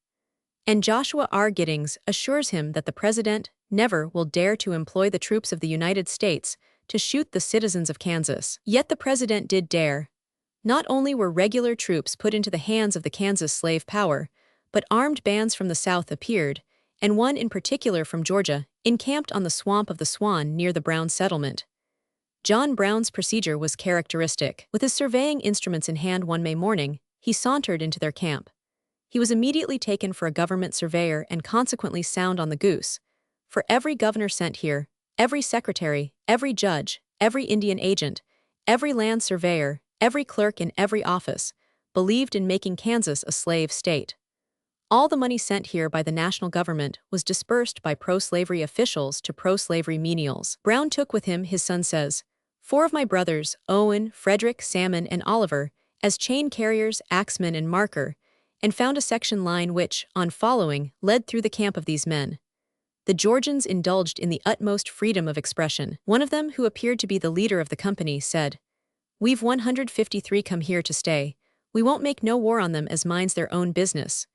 And Joshua R. Giddings assures him that the President never will dare to employ the troops of the United States to shoot the citizens of Kansas. Yet the President did dare. Not only were regular troops put into the hands of the Kansas slave power, but armed bands from the South appeared, and one in particular from Georgia, encamped on the swamp of the Swan near the Brown settlement. John Brown's procedure was characteristic. With his surveying instruments in hand one May morning, he sauntered into their camp. He was immediately taken for a government surveyor and consequently sound on the goose. For every governor sent here, every secretary, every judge, every Indian agent, every land surveyor, every clerk in every office, believed in making Kansas a slave state. All the money sent here by the national government was dispersed by pro-slavery officials to pro-slavery menials. Brown took with him, his son says, 4 of my brothers, Owen, Frederick, Salmon, and Oliver, as chain carriers, axemen, and marker, and found a section line which, on following, led through the camp of these men. The Georgians indulged in the utmost freedom of expression. One of them, who appeared to be the leader of the company, said, "We've 153 come here to stay. We won't make no war on them as minds their own business.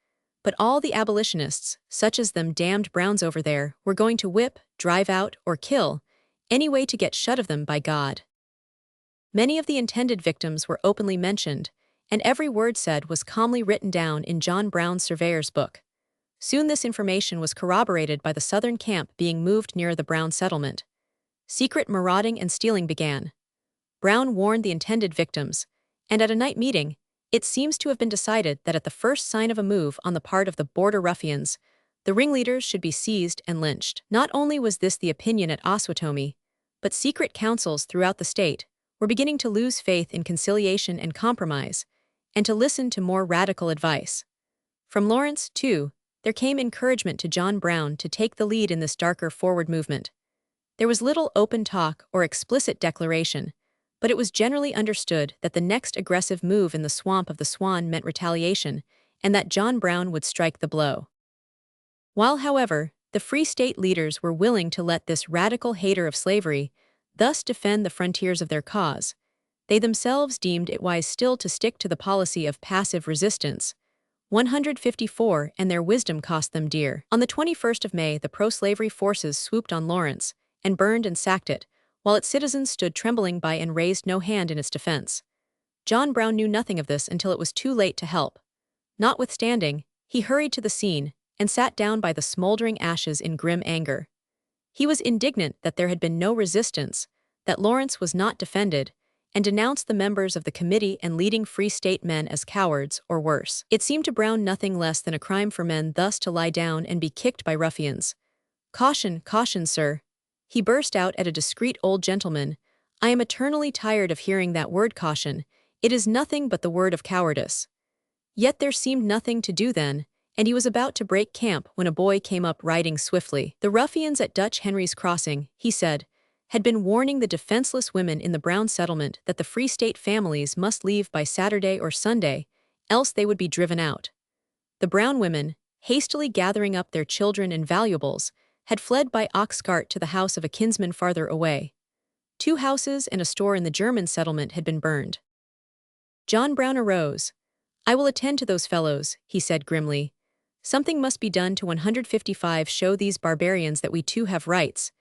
But all the abolitionists, such as them damned Browns over there, we're going to whip, drive out, or kill, any way to get shut of them by God." Many of the intended victims were openly mentioned, and every word said was calmly written down in John Brown's surveyor's book. Soon this information was corroborated by the southern camp being moved nearer the Brown settlement. Secret marauding and stealing began. Brown warned the intended victims, and at a night meeting, it seems to have been decided that at the first sign of a move on the part of the border ruffians, the ringleaders should be seized and lynched. Not only was this the opinion at Osawatomie, but secret councils throughout the state were beginning to lose faith in conciliation and compromise, and to listen to more radical advice. From Lawrence, too, there came encouragement to John Brown to take the lead in this darker forward movement. There was little open talk or explicit declaration, but it was generally understood that the next aggressive move in the swamp of the Swan meant retaliation, and that John Brown would strike the blow. While, however, the Free State leaders were willing to let this radical hater of slavery thus defend the frontiers of their cause, they themselves deemed it wise still to stick to the policy of passive resistance. 154, and their wisdom cost them dear. On the 21st of May, the pro-slavery forces swooped on Lawrence and burned and sacked it, while its citizens stood trembling by and raised no hand in its defense. John Brown knew nothing of this until it was too late to help. Notwithstanding, he hurried to the scene and sat down by the smoldering ashes in grim anger. He was indignant that there had been no resistance, that Lawrence was not defended, and denounced the members of the committee and leading Free State men as cowards or worse. It seemed to Brown nothing less than a crime for men thus to lie down and be kicked by ruffians. "Caution, caution, sir," he burst out at a discreet old gentleman. "I am eternally tired of hearing that word caution. It is nothing but the word of cowardice." Yet there seemed nothing to do then, and he was about to break camp when a boy came up riding swiftly. The ruffians at Dutch Henry's Crossing, he said, had been warning the defenseless women in the Brown settlement that the Free State families must leave by Saturday or Sunday, else they would be driven out. The Brown women, hastily gathering up their children and valuables, had fled by ox cart to the house of a kinsman farther away. 2 houses and a store in the German settlement had been burned. John Brown arose. "I will attend to those fellows," he said grimly. "Something must be done to 155 show these barbarians that we too have rights."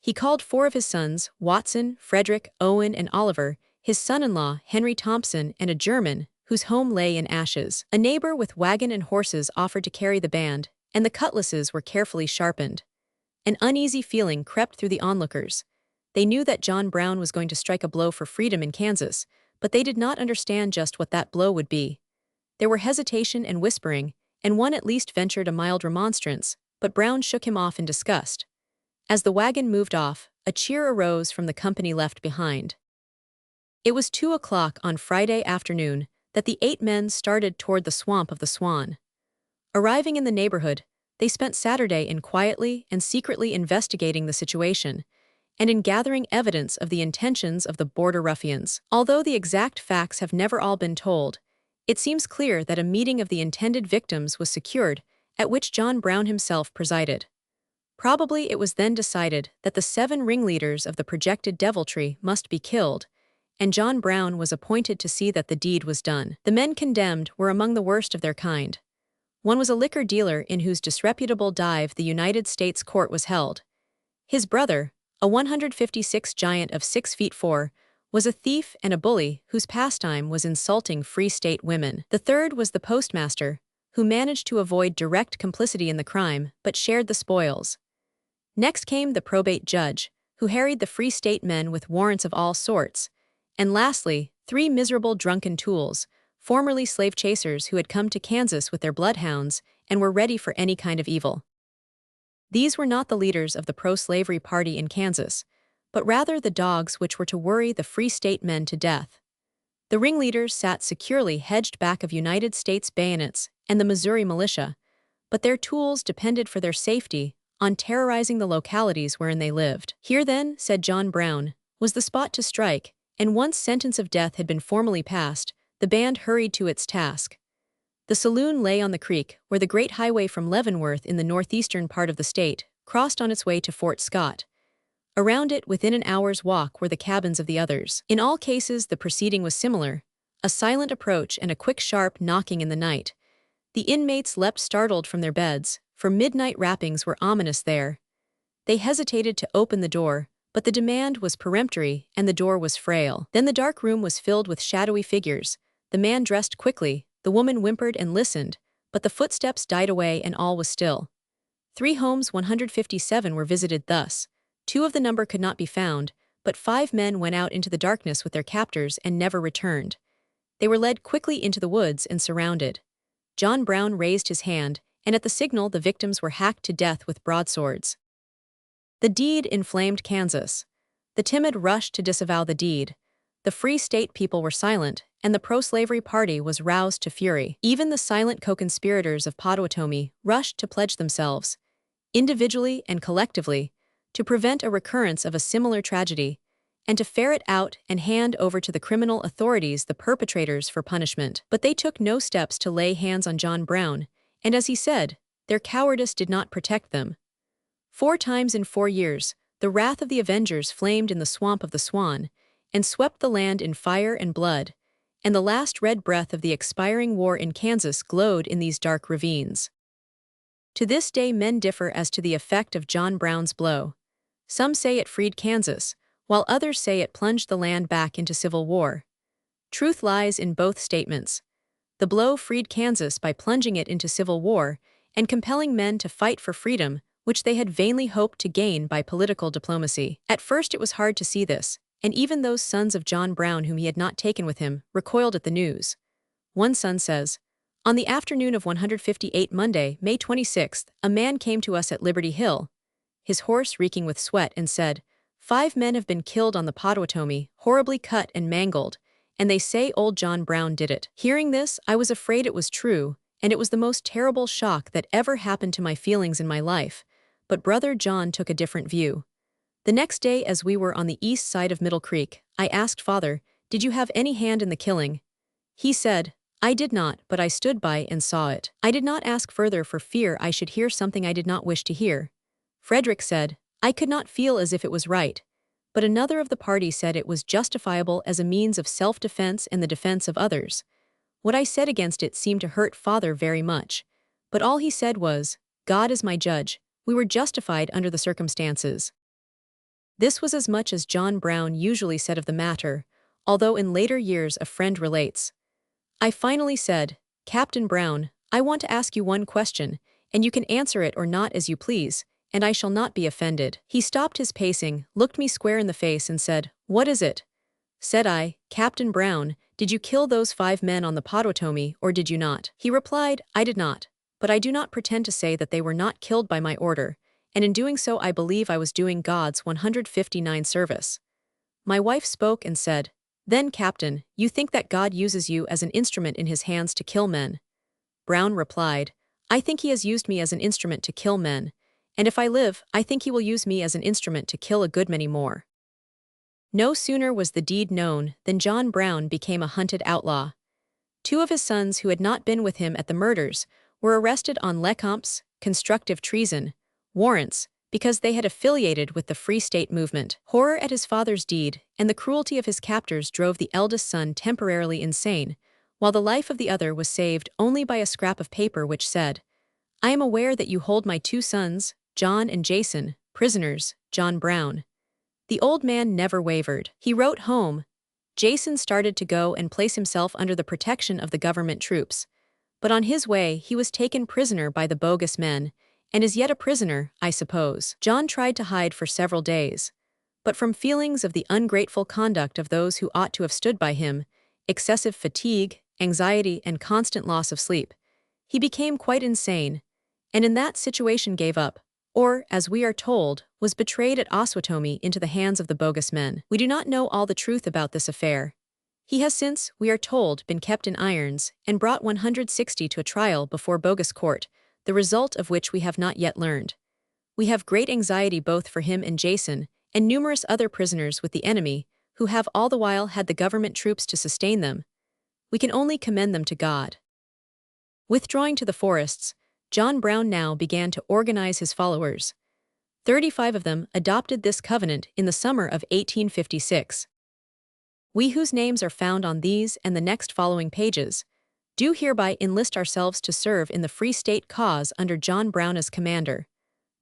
He called 4 of his sons, Watson, Frederick, Owen, and Oliver, his son-in-law, Henry Thompson, and a German, whose home lay in ashes. A neighbor with wagon and horses offered to carry the band, and the cutlasses were carefully sharpened. An uneasy feeling crept through the onlookers. They knew that John Brown was going to strike a blow for freedom in Kansas, but they did not understand just what that blow would be. There were hesitation and whispering, and one at least ventured a mild remonstrance, but Brown shook him off in disgust. As the wagon moved off, a cheer arose from the company left behind. It was 2 o'clock on Friday afternoon that the 8 men started toward the swamp of the Swan. Arriving in the neighborhood, they spent Saturday in quietly and secretly investigating the situation, and in gathering evidence of the intentions of the border ruffians. Although the exact facts have never all been told, it seems clear that a meeting of the intended victims was secured, at which John Brown himself presided. Probably it was then decided that the 7 ringleaders of the projected deviltry must be killed, and John Brown was appointed to see that the deed was done. The men condemned were among the worst of their kind. One was a liquor dealer in whose disreputable dive the United States court was held. His brother, a 156 giant of 6 feet 4, was a thief and a bully whose pastime was insulting Free State women. The third was the postmaster, who managed to avoid direct complicity in the crime but shared the spoils. Next came the probate judge, who harried the Free State men with warrants of all sorts. And lastly, 3 miserable drunken tools, formerly slave chasers who had come to Kansas with their bloodhounds and were ready for any kind of evil. These were not the leaders of the pro-slavery party in Kansas, but rather the dogs which were to worry the Free State men to death. The ringleaders sat securely hedged back of United States bayonets and the Missouri militia, but their tools depended for their safety on terrorizing the localities wherein they lived. Here then, said John Brown, was the spot to strike, and once sentence of death had been formally passed, the band hurried to its task. The saloon lay on the creek, where the great highway from Leavenworth in the northeastern part of the state crossed on its way to Fort Scott. Around it, within an hour's walk, were the cabins of the others. In all cases, the proceeding was similar: a silent approach and a quick, sharp knocking in the night. The inmates leapt startled from their beds, for midnight rappings were ominous there. They hesitated to open the door, but the demand was peremptory and the door was frail. Then the dark room was filled with shadowy figures. The man dressed quickly, the woman whimpered and listened, but the footsteps died away and all was still. 3 homes 157 were visited thus. 2 of the number could not be found, but 5 men went out into the darkness with their captors and never returned. They were led quickly into the woods and surrounded. John Brown raised his hand, and at the signal the victims were hacked to death with broadswords. The deed inflamed Kansas. The timid rushed to disavow the deed. The Free State people were silent, and the pro-slavery party was roused to fury. Even the silent co-conspirators of Potawatomi rushed to pledge themselves, individually and collectively, to prevent a recurrence of a similar tragedy, and to ferret out and hand over to the criminal authorities the perpetrators for punishment. But they took no steps to lay hands on John Brown, and as he said, their cowardice did not protect them. 4 times in 4 years, the wrath of the avengers flamed in the swamp of the Swan, and swept the land in fire and blood, and the last red breath of the expiring war in Kansas glowed in these dark ravines. To this day men differ as to the effect of John Brown's blow. Some say it freed Kansas, while others say it plunged the land back into civil war. Truth lies in both statements. The blow freed Kansas by plunging it into civil war and compelling men to fight for freedom, which they had vainly hoped to gain by political diplomacy. At first it was hard to see this, and even those sons of John Brown whom he had not taken with him recoiled at the news. One son says, "On the afternoon of 158 Monday, May 26th, a man came to us at Liberty Hill, his horse reeking with sweat, and said, 5 men have been killed on the Potawatomi, horribly cut and mangled, and they say old John Brown did it." Hearing this, I was afraid it was true, and it was the most terrible shock that ever happened to my feelings in my life, but Brother John took a different view. The next day, as we were on the east side of Middle Creek, I asked Father, "Did you have any hand in the killing?" He said, "I did not, but I stood by and saw it." I did not ask further for fear I should hear something I did not wish to hear. Frederick said, "I could not feel as if it was right," but another of the party said it was justifiable as a means of self-defense and the defense of others. What I said against it seemed to hurt Father very much, but all he said was, "God is my judge, we were justified under the circumstances." This was as much as John Brown usually said of the matter, although in later years a friend relates, "I finally said, 'Captain Brown, I want to ask you one question, and you can answer it or not as you please, and I shall not be offended.' He stopped his pacing, looked me square in the face and said, 'What is it?' Said I, 'Captain Brown, did you kill those 5 men on the Potawatomi, or did you not?' He replied, 'I did not, but I do not pretend to say that they were not killed by my order, and in doing so I believe I was doing God's 159 service.' My wife spoke and said, 'Then, Captain, you think that God uses you as an instrument in his hands to kill men?' Brown replied, 'I think he has used me as an instrument to kill men, and if I live, I think he will use me as an instrument to kill a good many more.' No sooner was the deed known than John Brown became a hunted outlaw. 2 of his sons who had not been with him at the murders were arrested on recounts, constructive treason, warrants, because they had affiliated with the Free State movement. Horror at his father's deed and the cruelty of his captors drove the eldest son temporarily insane, while the life of the other was saved only by a scrap of paper which said, 'I am aware that you hold my 2 sons, John and Jason, prisoners, John Brown.' The old man never wavered. He wrote home, Jason started to go and place himself under the protection of the government troops. But on his way, he was taken prisoner by the bogus men, and is yet a prisoner, I suppose. John tried to hide for several days. But from feelings of the ungrateful conduct of those who ought to have stood by him, excessive fatigue, anxiety, and constant loss of sleep, he became quite insane, and in that situation gave up, or, as we are told, was betrayed at Osawatomie into the hands of the bogus men. We do not know all the truth about this affair. He has since, we are told, been kept in irons and brought 160 to a trial before bogus court, the result of which we have not yet learned. We have great anxiety both for him and Jason, and numerous other prisoners with the enemy, who have all the while had the government troops to sustain them. We can only commend them to God. Withdrawing to the forests, John Brown now began to organize his followers. 35 of them adopted this covenant in the summer of 1856. We whose names are found on these and the next following pages, do hereby enlist ourselves to serve in the Free State cause under John Brown as commander,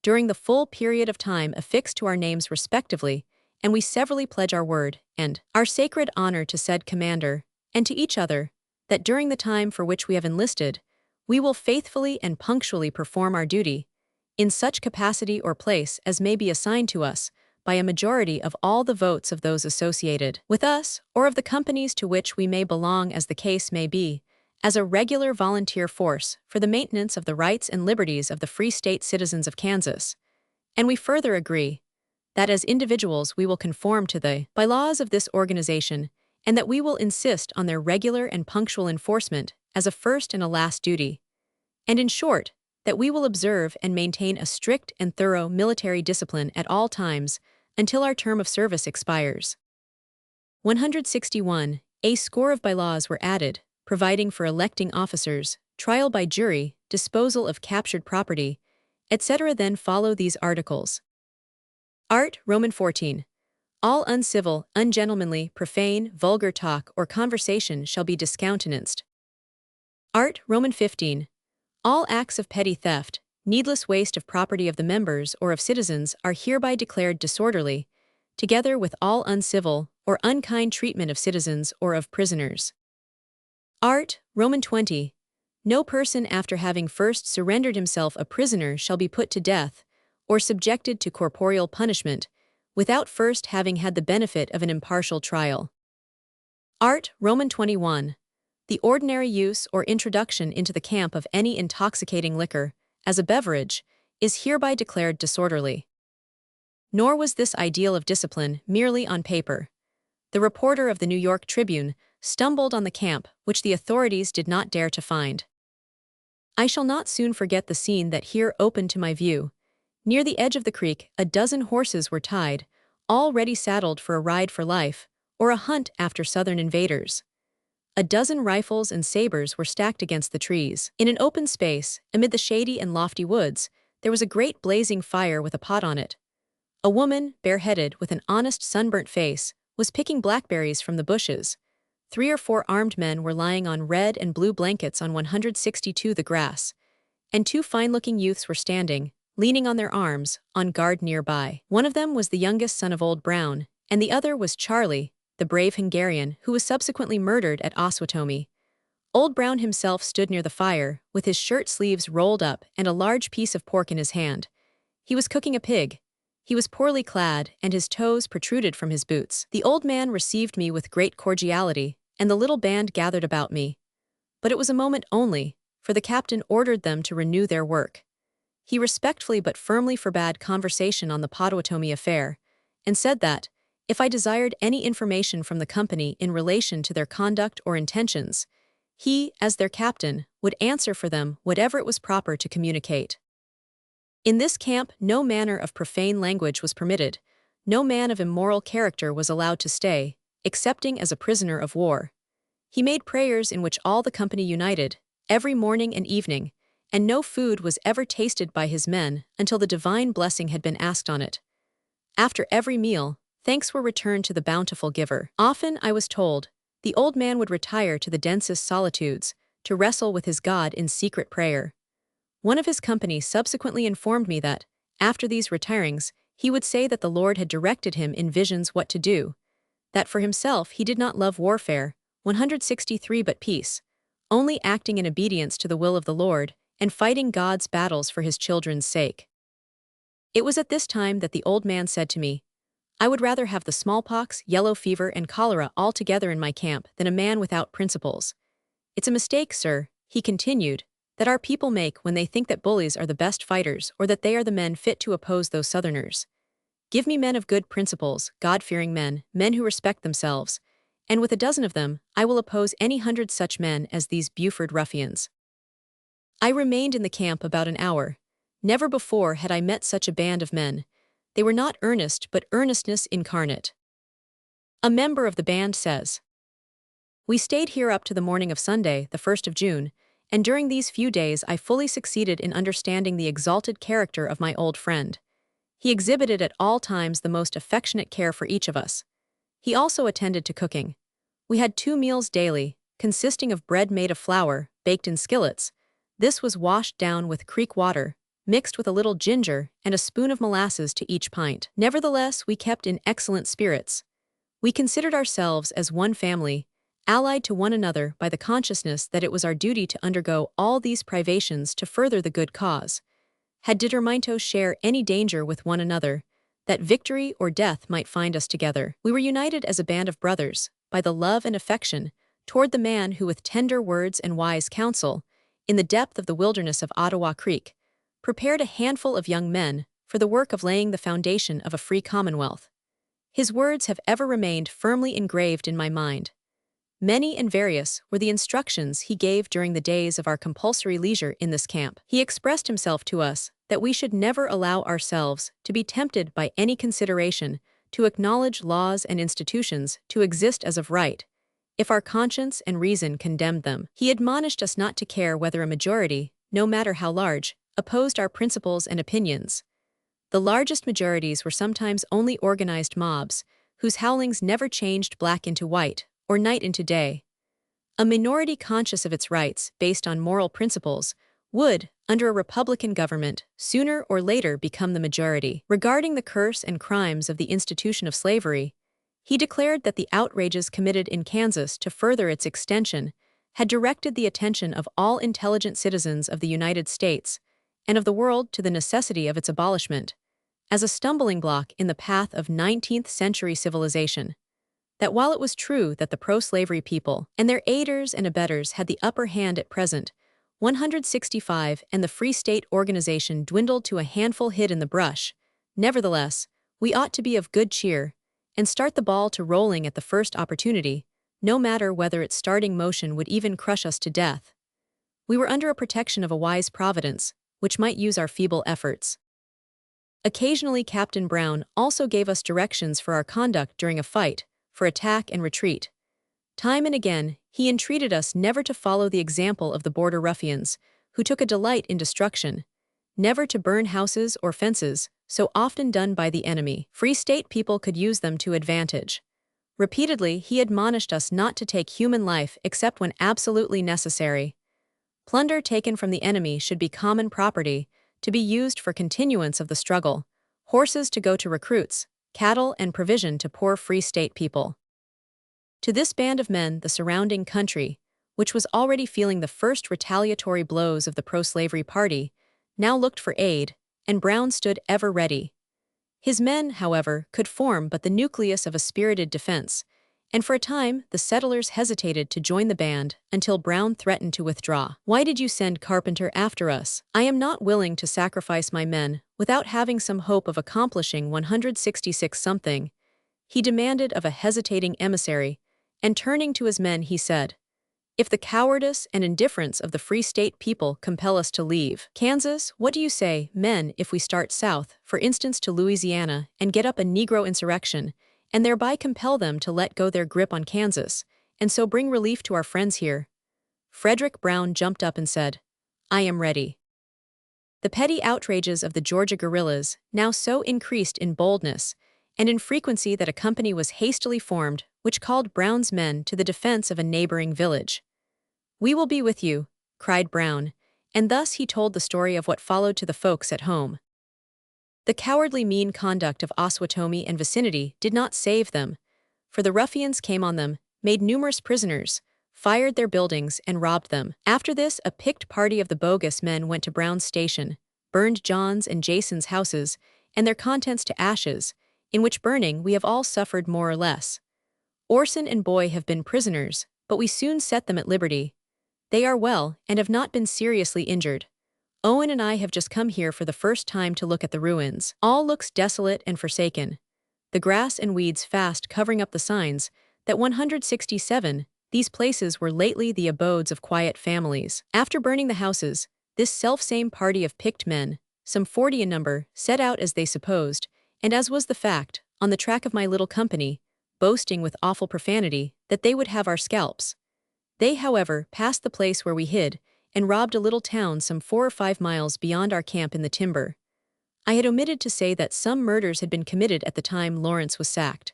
during the full period of time affixed to our names respectively, and we severally pledge our word, and our sacred honor to said commander, and to each other, that during the time for which we have enlisted, we will faithfully and punctually perform our duty, in such capacity or place as may be assigned to us, by a majority of all the votes of those associated with us, or of the companies to which we may belong as the case may be, as a regular volunteer force for the maintenance of the rights and liberties of the Free State citizens of Kansas. And we further agree that as individuals we will conform to the bylaws of this organization, and that we will insist on their regular and punctual enforcement as a first and a last duty. And in short, that we will observe and maintain a strict and thorough military discipline at all times until our term of service expires. 161. A score of bylaws were added, providing for electing officers, trial by jury, disposal of captured property, etc. Then follow these articles. Art. Roman 14. All uncivil, ungentlemanly, profane, vulgar talk or conversation shall be discountenanced. Art. Roman 15. All acts of petty theft, needless waste of property of the members or of citizens are hereby declared disorderly, together with all uncivil or unkind treatment of citizens or of prisoners. Art. Roman 20. No person after having first surrendered himself a prisoner shall be put to death, or subjected to corporeal punishment, without first having had the benefit of an impartial trial. Art. Roman 21. The ordinary use or introduction into the camp of any intoxicating liquor, as a beverage, is hereby declared disorderly. Nor was this ideal of discipline merely on paper. The reporter of the New York Tribune stumbled on the camp which the authorities did not dare to find. I shall not soon forget the scene that here opened to my view. Near the edge of the creek, a dozen horses were tied, all ready saddled for a ride for life, or a hunt after southern invaders. A dozen rifles and sabers were stacked against the trees. In an open space, amid the shady and lofty woods, there was a great blazing fire with a pot on it. A woman, bareheaded, with an honest sunburnt face, was picking blackberries from the bushes. 3 or 4 armed men were lying on red and blue blankets on 162 the grass, and 2 fine-looking youths were standing, leaning on their arms, on guard nearby. One of them was the youngest son of Old Brown, and the other was Charlie, the brave Hungarian who was subsequently murdered at Osawatomie. Old Brown himself stood near the fire, with his shirt sleeves rolled up and a large piece of pork in his hand. He was cooking a pig. He was poorly clad, and his toes protruded from his boots. The old man received me with great cordiality, and the little band gathered about me. But it was a moment only, for the captain ordered them to renew their work. He respectfully but firmly forbade conversation on the Potawatomi affair, and said that, if I desired any information from the company in relation to their conduct or intentions, he, as their captain, would answer for them whatever it was proper to communicate. In this camp no manner of profane language was permitted, no man of immoral character was allowed to stay, excepting as a prisoner of war. He made prayers in which all the company united, every morning and evening, and no food was ever tasted by his men until the divine blessing had been asked on it. After every meal, thanks were returned to the bountiful giver. Often, I was told, the old man would retire to the densest solitudes, to wrestle with his God in secret prayer. One of his company subsequently informed me that, after these retirings, he would say that the Lord had directed him in visions what to do, that for himself he did not love warfare, 163 but peace, only acting in obedience to the will of the Lord, and fighting God's battles for his children's sake. It was at this time that the old man said to me, I would rather have the smallpox, yellow fever, and cholera all together in my camp than a man without principles. It's a mistake, sir, he continued, that our people make when they think that bullies are the best fighters or that they are the men fit to oppose those Southerners. Give me men of good principles, God-fearing men, men who respect themselves, and with a dozen of them, I will oppose any 100 such men as these Buford ruffians. I remained in the camp about an hour. Never before had I met such a band of men. They were not earnest but earnestness incarnate. A member of the band says, We stayed here up to the morning of Sunday, the 1st of June, and during these few days I fully succeeded in understanding the exalted character of my old friend. He exhibited at all times the most affectionate care for each of us. He also attended to cooking. We had 2 meals daily, consisting of bread made of flour, baked in skillets. This was washed down with creek water, mixed with a little ginger and a spoon of molasses to each pint. Nevertheless, we kept in excellent spirits. We considered ourselves as one family, allied to one another by the consciousness that it was our duty to undergo all these privations to further the good cause. Had determined share any danger with one another, that victory or death might find us together. We were united as a band of brothers, by the love and affection, toward the man who with tender words and wise counsel, in the depth of the wilderness of Ottawa Creek, prepared a handful of young men for the work of laying the foundation of a free commonwealth. His words have ever remained firmly engraved in my mind. Many and various were the instructions he gave during the days of our compulsory leisure in this camp. He expressed himself to us that we should never allow ourselves to be tempted by any consideration to acknowledge laws and institutions to exist as of right, if our conscience and reason condemned them. He admonished us not to care whether a majority, no matter how large, opposed our principles and opinions. The largest majorities were sometimes only organized mobs, whose howlings never changed black into white, or night into day. A minority conscious of its rights, based on moral principles, would, under a Republican government, sooner or later become the majority. Regarding the curse and crimes of the institution of slavery, he declared that the outrages committed in Kansas to further its extension had directed the attention of all intelligent citizens of the United States and of the world to the necessity of its abolishment, as a stumbling block in the path of 19th-century civilization. That while it was true that the pro-slavery people and their aiders and abettors had the upper hand at present, 165 and the Free State organization dwindled to a handful hid in the brush, nevertheless, we ought to be of good cheer and start the ball to rolling at the first opportunity, no matter whether its starting motion would even crush us to death. We were under a protection of a wise providence, which might use our feeble efforts. Occasionally Captain Brown also gave us directions for our conduct during a fight, for attack and retreat. Time and again, he entreated us never to follow the example of the border ruffians, who took a delight in destruction, never to burn houses or fences, so often done by the enemy. Free State people could use them to advantage. Repeatedly, he admonished us not to take human life except when absolutely necessary. Plunder taken from the enemy should be common property, to be used for continuance of the struggle, horses to go to recruits, cattle and provision to poor Free State people. To this band of men the surrounding country, which was already feeling the first retaliatory blows of the pro-slavery party, now looked for aid, and Brown stood ever ready. His men, however, could form but the nucleus of a spirited defense, and for a time the settlers hesitated to join the band until Brown threatened to withdraw. Why did you send Carpenter after us? I am not willing to sacrifice my men without having some hope of accomplishing 166 something, he demanded of a hesitating emissary, and turning to his men he said, If the cowardice and indifference of the Free State people compel us to leave Kansas, what do you say, men, if we start south, for instance to Louisiana, and get up a Negro insurrection, and thereby compel them to let go their grip on Kansas, and so bring relief to our friends here? Frederick Brown jumped up and said, I am ready. The petty outrages of the Georgia guerrillas now so increased in boldness and in frequency that a company was hastily formed which called Brown's men to the defense of a neighboring village. We will be with you, cried Brown, and thus he told the story of what followed to the folks at home. The cowardly mean conduct of Osawatomie and vicinity did not save them, for the ruffians came on them, made numerous prisoners, fired their buildings, and robbed them. After this, a picked party of the bogus men went to Brown's station, burned John's and Jason's houses, and their contents to ashes, in which burning we have all suffered more or less. Orson and Bois have been prisoners, but we soon set them at liberty. They are well, and have not been seriously injured. Owen and I have just come here for the first time to look at the ruins. All looks desolate and forsaken. The grass and weeds fast covering up the signs that 167, these places were lately the abodes of quiet families. After burning the houses, this self-same party of picked men, some 40 in number, set out as they supposed, and as was the fact, on the track of my little company, boasting with awful profanity that they would have our scalps. They, however, passed the place where we hid, and robbed a little town some 4 or 5 miles beyond our camp in the timber. I had omitted to say that some murders had been committed at the time Lawrence was sacked.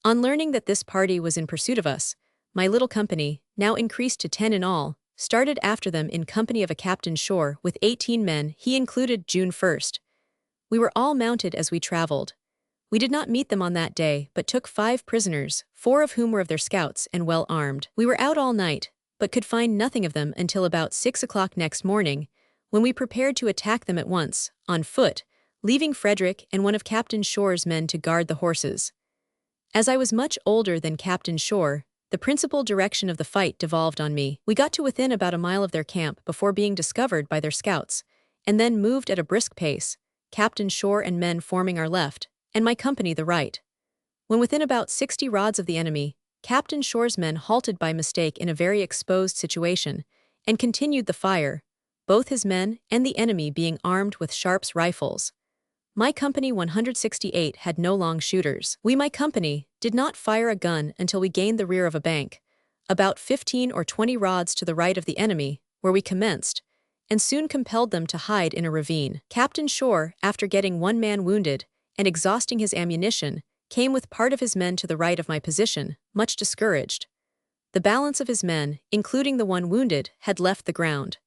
On learning that this party was in pursuit of us, my little company, now increased to 10 in all, started after them in company of a Captain Shore with 18 men he included June 1st. We were all mounted as we traveled. We did not meet them on that day, but took 5 prisoners, 4 of whom were of their scouts and well armed. We were out all night, but could find nothing of them until about 6 o'clock next morning, when we prepared to attack them at once, on foot, leaving Frederick and one of Captain Shore's men to guard the horses. As I was much older than Captain Shore, the principal direction of the fight devolved on me. We got to within about a mile of their camp before being discovered by their scouts, and then moved at a brisk pace, Captain Shore and men forming our left, and my company the right. When within about 60 rods of the enemy, Captain Shore's men halted by mistake in a very exposed situation, and continued the fire, both his men and the enemy being armed with Sharp's rifles. My company 168 had no long shooters. We, my company, did not fire a gun until we gained the rear of a bank, about 15 or 20 rods to the right of the enemy, where we commenced, and soon compelled them to hide in a ravine. Captain Shore, after getting 1 man wounded, and exhausting his ammunition, came with part of his men to the right of my position, much discouraged. The balance of his men, including the one wounded, had left the ground.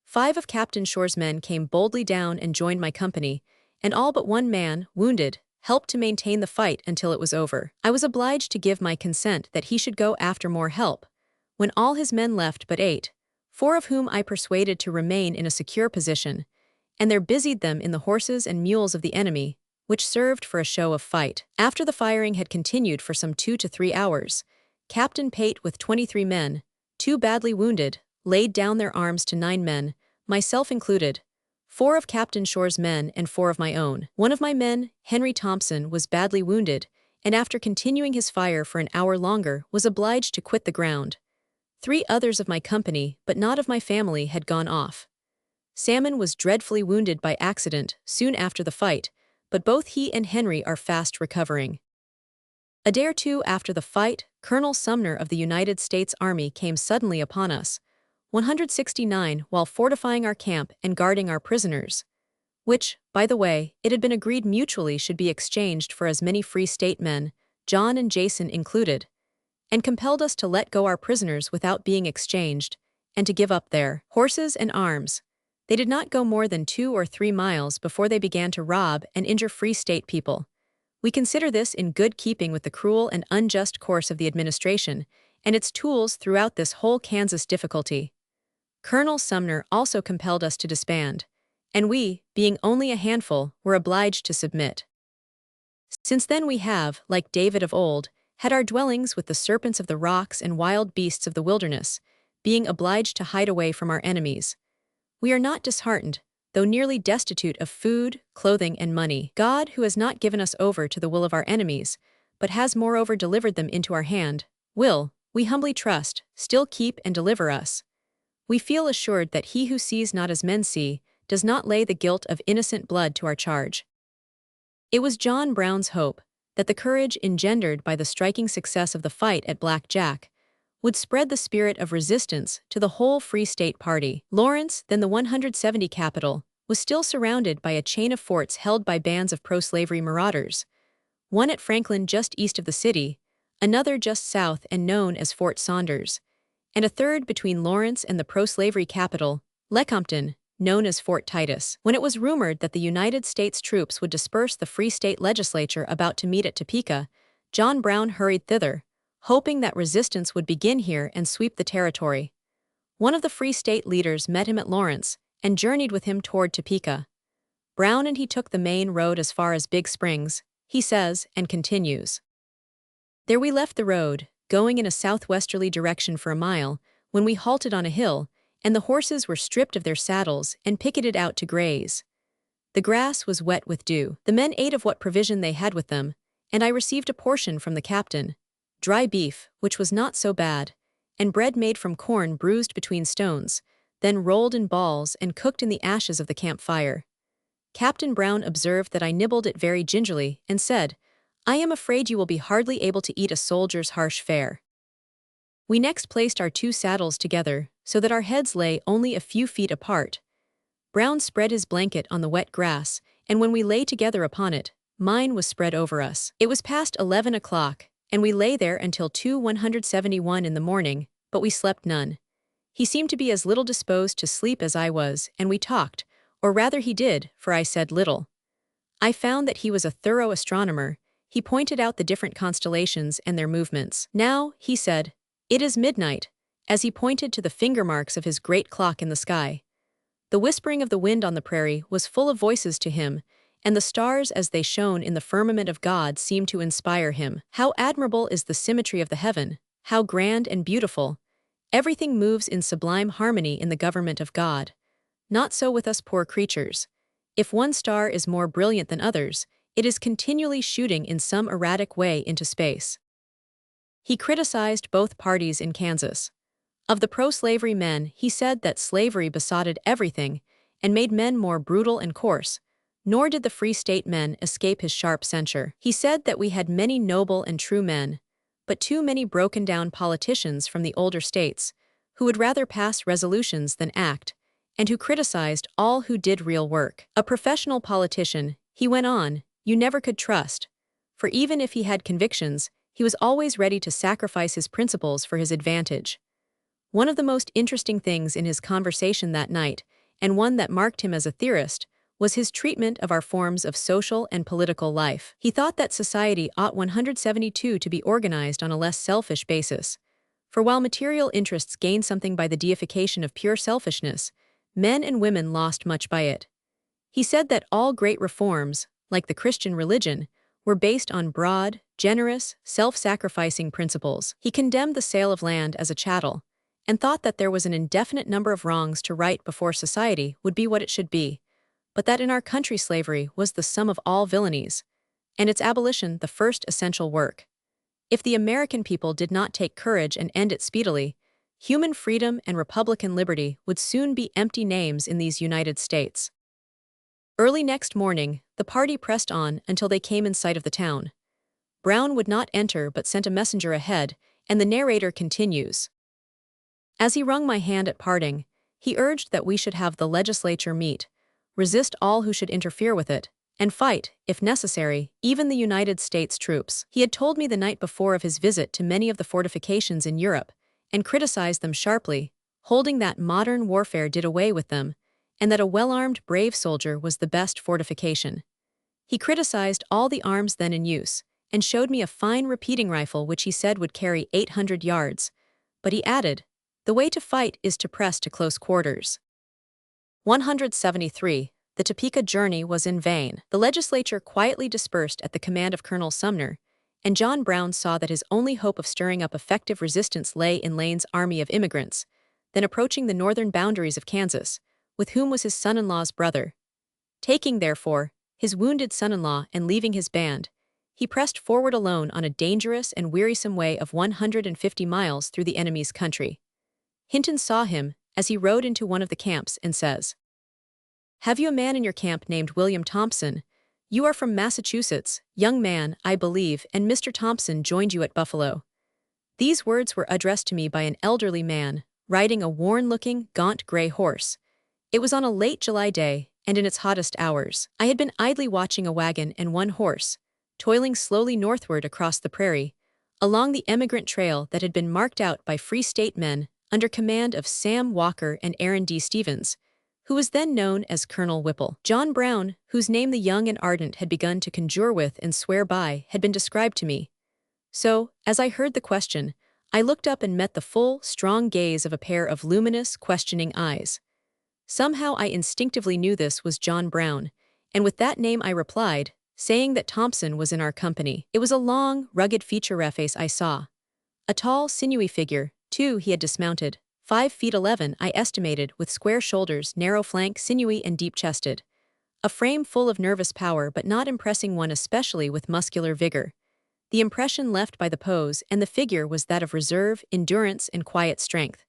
5 of Captain Shore's men came boldly down and joined my company, and all but 1 man, wounded, helped to maintain the fight until it was over. I was obliged to give my consent that he should go after more help, when all his men left but 8, 4 of whom I persuaded to remain in a secure position, and there busied them in the horses and mules of the enemy, which served for a show of fight. After the firing had continued for some 2 to 3 hours, Captain Pate with 23 men, 2 badly wounded, laid down their arms to 9 men, myself included, 4 of Captain Shore's men and 4 of my own. One of my men, Henry Thompson, was badly wounded, and after continuing his fire for an hour longer was obliged to quit the ground. 3 others of my company, but not of my family, had gone off. Salmon was dreadfully wounded by accident soon after the fight, but both he and Henry are fast recovering. A day or 2 after the fight, Colonel Sumner of the United States Army came suddenly upon us, 169, while fortifying our camp and guarding our prisoners, which, by the way, it had been agreed mutually should be exchanged for as many Free State men, John and Jason included, and compelled us to let go our prisoners without being exchanged, and to give up their horses and arms. They did not go more than 2 or 3 miles before they began to rob and injure Free State people. We consider this in good keeping with the cruel and unjust course of the administration and its tools throughout this whole Kansas difficulty. Colonel Sumner also compelled us to disband, and we, being only a handful, were obliged to submit. Since then we have, like David of old, had our dwellings with the serpents of the rocks and wild beasts of the wilderness, being obliged to hide away from our enemies. We are not disheartened, though nearly destitute of food, clothing, and money. God, who has not given us over to the will of our enemies, but has moreover delivered them into our hand, will, we humbly trust, still keep and deliver us. We feel assured that he who sees not as men see, does not lay the guilt of innocent blood to our charge. It was John Brown's hope that the courage engendered by the striking success of the fight at Black Jack would spread the spirit of resistance to the whole Free State party. Lawrence, then the 170 capital, was still surrounded by a chain of forts held by bands of pro-slavery marauders, one at Franklin just east of the city, another just south and known as Fort Saunders, and a third between Lawrence and the pro-slavery capital, Lecompton, known as Fort Titus. When it was rumored that the United States troops would disperse the Free State legislature about to meet at Topeka, John Brown hurried thither, hoping that resistance would begin here and sweep the territory. One of the Free State leaders met him at Lawrence and journeyed with him toward Topeka. Brown and he took the main road as far as Big Springs, he says, and continues. There we left the road, going in a southwesterly direction for a mile, when we halted on a hill, and the horses were stripped of their saddles and picketed out to graze. The grass was wet with dew. The men ate of what provision they had with them, and I received a portion from the captain, dry beef, which was not so bad, and bread made from corn bruised between stones, then rolled in balls and cooked in the ashes of the campfire. Captain Brown observed that I nibbled it very gingerly and said, "I am afraid you will be hardly able to eat a soldier's harsh fare." We next placed our two saddles together so that our heads lay only a few feet apart. Brown spread his blanket on the wet grass, and when we lay together upon it, mine was spread over us. It was past 11 o'clock, and we lay there until 2:171 in the morning, but we slept none. He seemed to be as little disposed to sleep as I was, and we talked, or rather he did, for I said little. I found that he was a thorough astronomer. He pointed out the different constellations and their movements. "Now," he said, "it is midnight," as he pointed to the finger marks of his great clock in the sky. The whispering of the wind on the prairie was full of voices to him, and the stars as they shone in the firmament of God seemed to inspire him. How admirable is the symmetry of the heaven, how grand and beautiful. Everything moves in sublime harmony in the government of God. Not so with us poor creatures. If one star is more brilliant than others, it is continually shooting in some erratic way into space. He criticized both parties in Kansas. Of the pro-slavery men, he said that slavery besotted everything and made men more brutal and coarse, nor did the Free State men escape his sharp censure. He said that we had many noble and true men, but too many broken-down politicians from the older states, who would rather pass resolutions than act, and who criticized all who did real work. A professional politician, he went on, you never could trust, for even if he had convictions, he was always ready to sacrifice his principles for his advantage. One of the most interesting things in his conversation that night, and one that marked him as a theorist, was his treatment of our forms of social and political life. He thought that society ought 172 to be organized on a less selfish basis. For while material interests gained something by the deification of pure selfishness, men and women lost much by it. He said that all great reforms, like the Christian religion, were based on broad, generous, self-sacrificing principles. He condemned the sale of land as a chattel, and thought that there was an indefinite number of wrongs to right before society would be what it should be, but that in our country slavery was the sum of all villainies, and its abolition the first essential work. If the American people did not take courage and end it speedily, human freedom and Republican liberty would soon be empty names in these United States. Early next morning, the party pressed on until they came in sight of the town. Brown would not enter but sent a messenger ahead, and the narrator continues. As he wrung my hand at parting, he urged that we should have the legislature meet, resist all who should interfere with it, and fight, if necessary, even the United States troops. He had told me the night before of his visit to many of the fortifications in Europe, and criticized them sharply, holding that modern warfare did away with them, and that a well-armed brave soldier was the best fortification. He criticized all the arms then in use, and showed me a fine repeating rifle which he said would carry 800 yards, but he added, the way to fight is to press to close quarters. 173. The Topeka journey was in vain. The legislature quietly dispersed at the command of Colonel Sumner, and John Brown saw that his only hope of stirring up effective resistance lay in Lane's army of immigrants, then approaching the northern boundaries of Kansas, with whom was his son-in-law's brother. Taking, therefore, his wounded son-in-law and leaving his band, he pressed forward alone on a dangerous and wearisome way of 150 miles through the enemy's country. Hinton saw him as he rode into one of the camps and says, "Have you a man in your camp named William Thompson? You are from Massachusetts, young man, I believe, and Mr. Thompson joined you at Buffalo." These words were addressed to me by an elderly man, riding a worn-looking, gaunt gray horse. It was on a late July day, and in its hottest hours. I had been idly watching a wagon and one horse, toiling slowly northward across the prairie, along the emigrant trail that had been marked out by Free State men under command of Sam Walker and Aaron D. Stevens, who was then known as Colonel Whipple. John Brown, whose name the young and ardent had begun to conjure with and swear by, had been described to me. So, as I heard the question, I looked up and met the full, strong gaze of a pair of luminous, questioning eyes. Somehow I instinctively knew this was John Brown, and with that name I replied, saying that Thompson was in our company. It was a long, rugged feature face I saw. A tall, sinewy figure, too. He had dismounted, 5 feet 11 I estimated, with square shoulders, narrow flank, sinewy and deep-chested. A frame full of nervous power but not impressing one especially with muscular vigor. The impression left by the pose and the figure was that of reserve, endurance and quiet strength.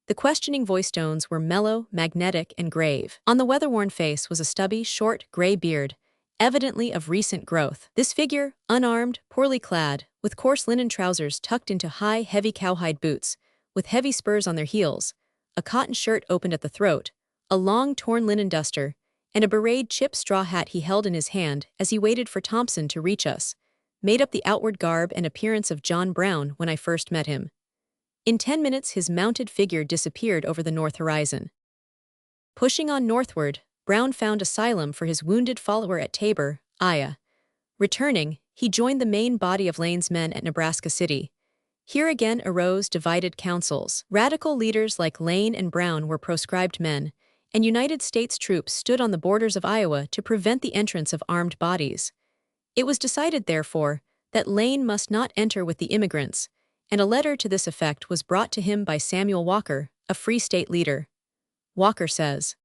The questioning voice tones were mellow, magnetic, and grave. On the weather-worn face was a stubby, short, gray beard, evidently of recent growth. This figure, unarmed, poorly clad, with coarse linen trousers tucked into high, heavy cowhide boots, with heavy spurs on their heels, a cotton shirt opened at the throat, a long, torn linen duster, and a berets chip straw hat he held in his hand as he waited for Thompson to reach us, made up the outward garb and appearance of John Brown when I first met him. In 10 minutes his mounted figure disappeared over the north horizon. Pushing on northward, Brown found asylum for his wounded follower at Tabor, Iowa. Returning, he joined the main body of Lane's men at Nebraska City. Here again arose divided councils. Radical leaders like Lane and Brown were proscribed men, and United States troops stood on the borders of Iowa to prevent the entrance of armed bodies. It was decided, therefore, that Lane must not enter with the immigrants, and a letter to this effect was brought to him by Samuel Walker, a Free State leader. Walker says,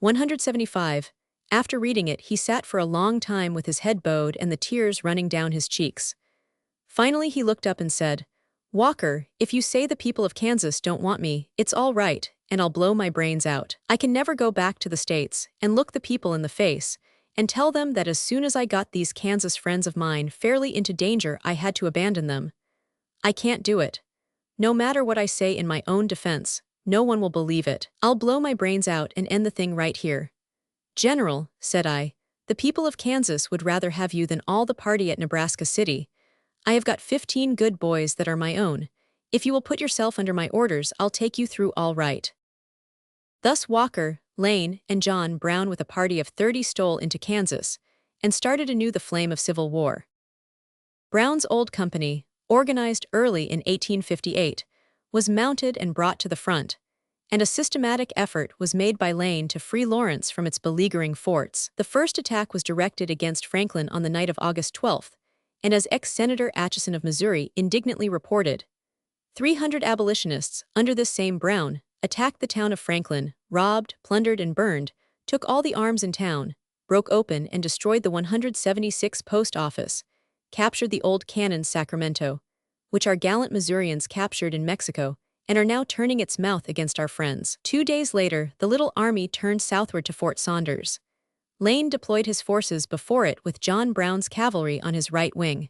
175. After reading it, he sat for a long time with his head bowed and the tears running down his cheeks. Finally he looked up and said, "Walker, if you say the people of Kansas don't want me, it's all right, and I'll blow my brains out. I can never go back to the States and look the people in the face and tell them that as soon as I got these Kansas friends of mine fairly into danger I had to abandon them. I can't do it. No matter what I say in my own defense, no one will believe it. I'll blow my brains out and end the thing right here." "General," said I, "the people of Kansas would rather have you than all the party at Nebraska City. I have got 15 good boys that are my own. If you will put yourself under my orders, I'll take you through all right." Thus Walker, Lane, and John Brown with a party of 30 stole into Kansas and started anew the flame of civil war. Brown's old company, organized early in 1858, was mounted and brought to the front, and a systematic effort was made by Lane to free Lawrence from its beleaguering forts. The first attack was directed against Franklin on the night of August 12th, and as ex-Senator Atchison of Missouri indignantly reported, 300 abolitionists, under this same Brown, attacked the town of Franklin, robbed, plundered, and burned, took all the arms in town, broke open and destroyed the 176 post office, captured the old cannons Sacramento, which our gallant Missourians captured in Mexico, and are now turning its mouth against our friends. 2 days later, the little army turned southward to Fort Saunders. Lane deployed his forces before it with John Brown's cavalry on his right wing.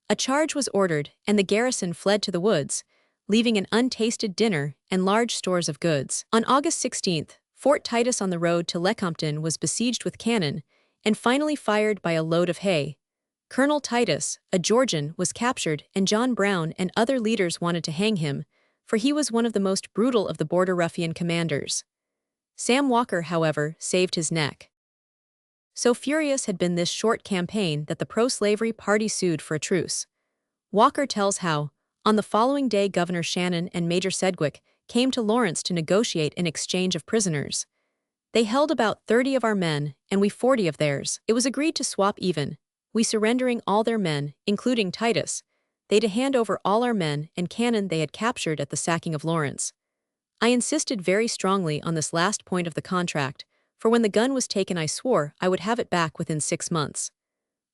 A charge was ordered, and the garrison fled to the woods, leaving an untasted dinner and large stores of goods. On August 16th, Fort Titus on the road to Lecompton was besieged with cannon and finally fired by a load of hay. Colonel Titus, a Georgian, was captured, and John Brown and other leaders wanted to hang him, for he was one of the most brutal of the border ruffian commanders. Sam Walker, however, saved his neck. So furious had been this short campaign that the pro-slavery party sued for a truce. Walker tells how, on the following day, Governor Shannon and Major Sedgwick came to Lawrence to negotiate an exchange of prisoners. They held about 30 of our men, and we 40 of theirs. It was agreed to swap even, we surrendering all their men, including Titus. They to hand over all our men and cannon they had captured at the sacking of Lawrence. I insisted very strongly on this last point of the contract, for when the gun was taken I swore I would have it back within 6 months.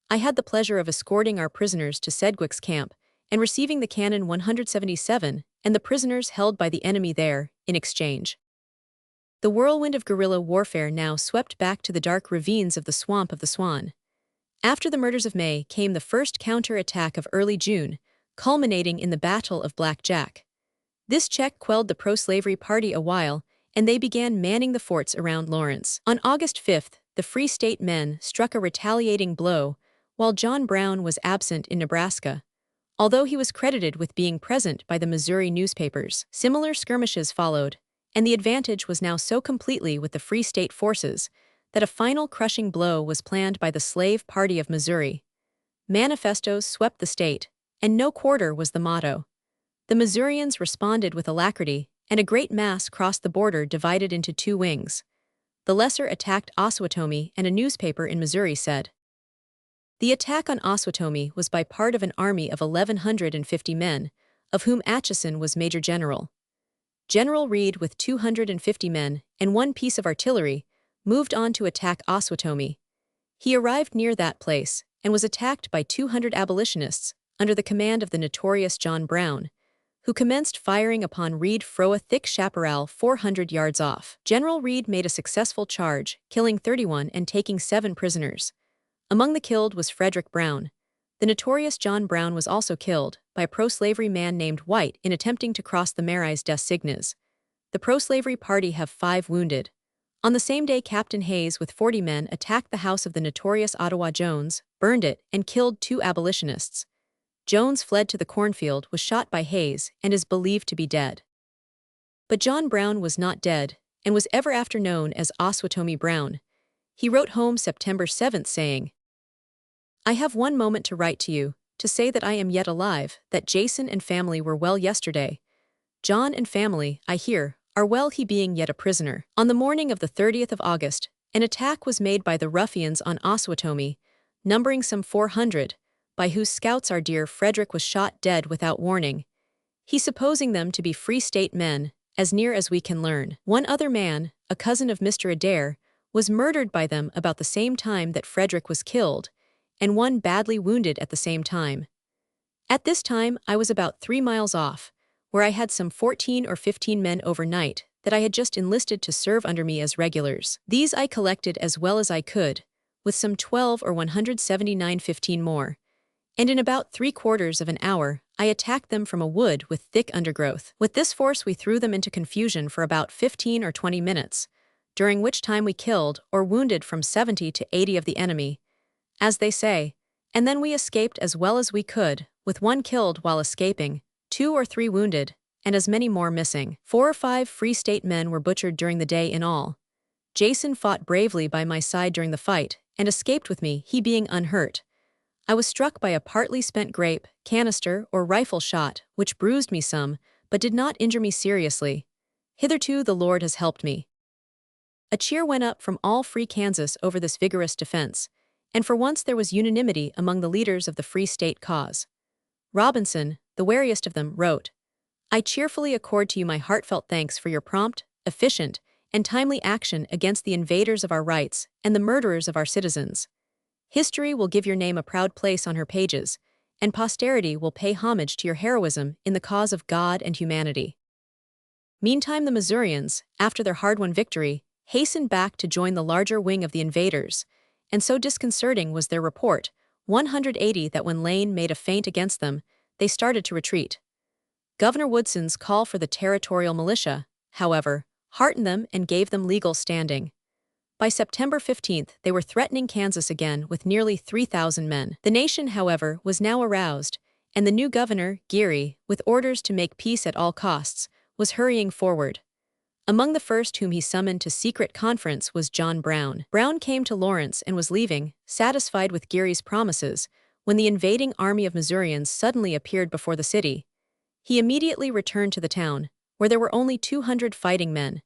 I had the pleasure of escorting our prisoners to Sedgwick's camp and receiving the cannon 177 and the prisoners held by the enemy there, in exchange. The whirlwind of guerrilla warfare now swept back to the dark ravines of the Swamp of the Swan. After the murders of May came the first counter-attack of early June, culminating in the Battle of Black Jack. This check quelled the pro-slavery party a while, and they began manning the forts around Lawrence. On August 5th, the Free State men struck a retaliating blow, while John Brown was absent in Nebraska, although he was credited with being present by the Missouri newspapers. Similar skirmishes followed, and the advantage was now so completely with the Free State forces that a final crushing blow was planned by the Slave Party of Missouri. Manifestos swept the state, and no quarter was the motto. The Missourians responded with alacrity, and a great mass crossed the border divided into two wings. The lesser attacked Osawatomie, and a newspaper in Missouri said. The attack on Osawatomie was by part of an army of 1,150 men, of whom Atchison was Major General. General Reed, with 250 men and one piece of artillery, moved on to attack Osawatomie. He arrived near that place and was attacked by 200 abolitionists under the command of the notorious John Brown, who commenced firing upon Reed fro a thick chaparral 400 yards off. General Reed made a successful charge, killing 31 and taking 7 prisoners. Among the killed was Frederick Brown. The notorious John Brown was also killed by a pro-slavery man named White in attempting to cross the Marais des Cygnes. The pro-slavery party have 5 wounded. On the same day, Captain Hayes with 40 men attacked the house of the notorious Ottawa Jones, burned it, and killed 2 abolitionists. Jones fled to the cornfield, was shot by Hayes, and is believed to be dead. But John Brown was not dead, and was ever after known as Osawatomie Brown. He wrote home September 7, saying, "I have one moment to write to you, to say that I am yet alive, that Jason and family were well yesterday. John and family, I hear, are well, he being yet a prisoner." On the morning of the 30th of August, an attack was made by the ruffians on Osawatomie, numbering some 400, by whose scouts our dear Frederick was shot dead without warning, he supposing them to be Free State men, as near as we can learn. One other man, a cousin of Mr. Adair, was murdered by them about the same time that Frederick was killed, and one badly wounded at the same time. At this time I was about 3 miles off, where I had some 14 or 15 men overnight that I had just enlisted to serve under me as regulars. These I collected as well as I could, with some 12 or 179 more, and in about 3/4 of an hour I attacked them from a wood with thick undergrowth. With this force we threw them into confusion for about 15 or 20 minutes, during which time we killed or wounded from 70 to 80 of the enemy, as they say, and then we escaped as well as we could, with 1 killed while escaping, 2 or 3 wounded, and as many more missing. 4 or 5 Free State men were butchered during the day in all. Jason fought bravely by my side during the fight, and escaped with me, he being unhurt. I was struck by a partly spent grape, canister, or rifle shot, which bruised me some, but did not injure me seriously. Hitherto the Lord has helped me. A cheer went up from all free Kansas over this vigorous defense, and for once there was unanimity among the leaders of the Free State cause. Robinson, the wariest of them, wrote, "I cheerfully accord to you my heartfelt thanks for your prompt, efficient, and timely action against the invaders of our rights and the murderers of our citizens. History will give your name a proud place on her pages, and posterity will pay homage to your heroism in the cause of God and humanity." Meantime the Missourians, after their hard-won victory, hastened back to join the larger wing of the invaders, and so disconcerting was their report, 180, that when Lane made a feint against them, they started to retreat. Governor Woodson's call for the territorial militia, however, heartened them and gave them legal standing. By September 15 they were threatening Kansas again with nearly 3,000 men. The nation, however, was now aroused, and the new governor, Geary, with orders to make peace at all costs, was hurrying forward. Among the first whom he summoned to secret conference was John Brown. Brown came to Lawrence and was leaving, satisfied with Geary's promises, when the invading army of Missourians suddenly appeared before the city. He immediately returned to the town, where there were only 200 fighting men.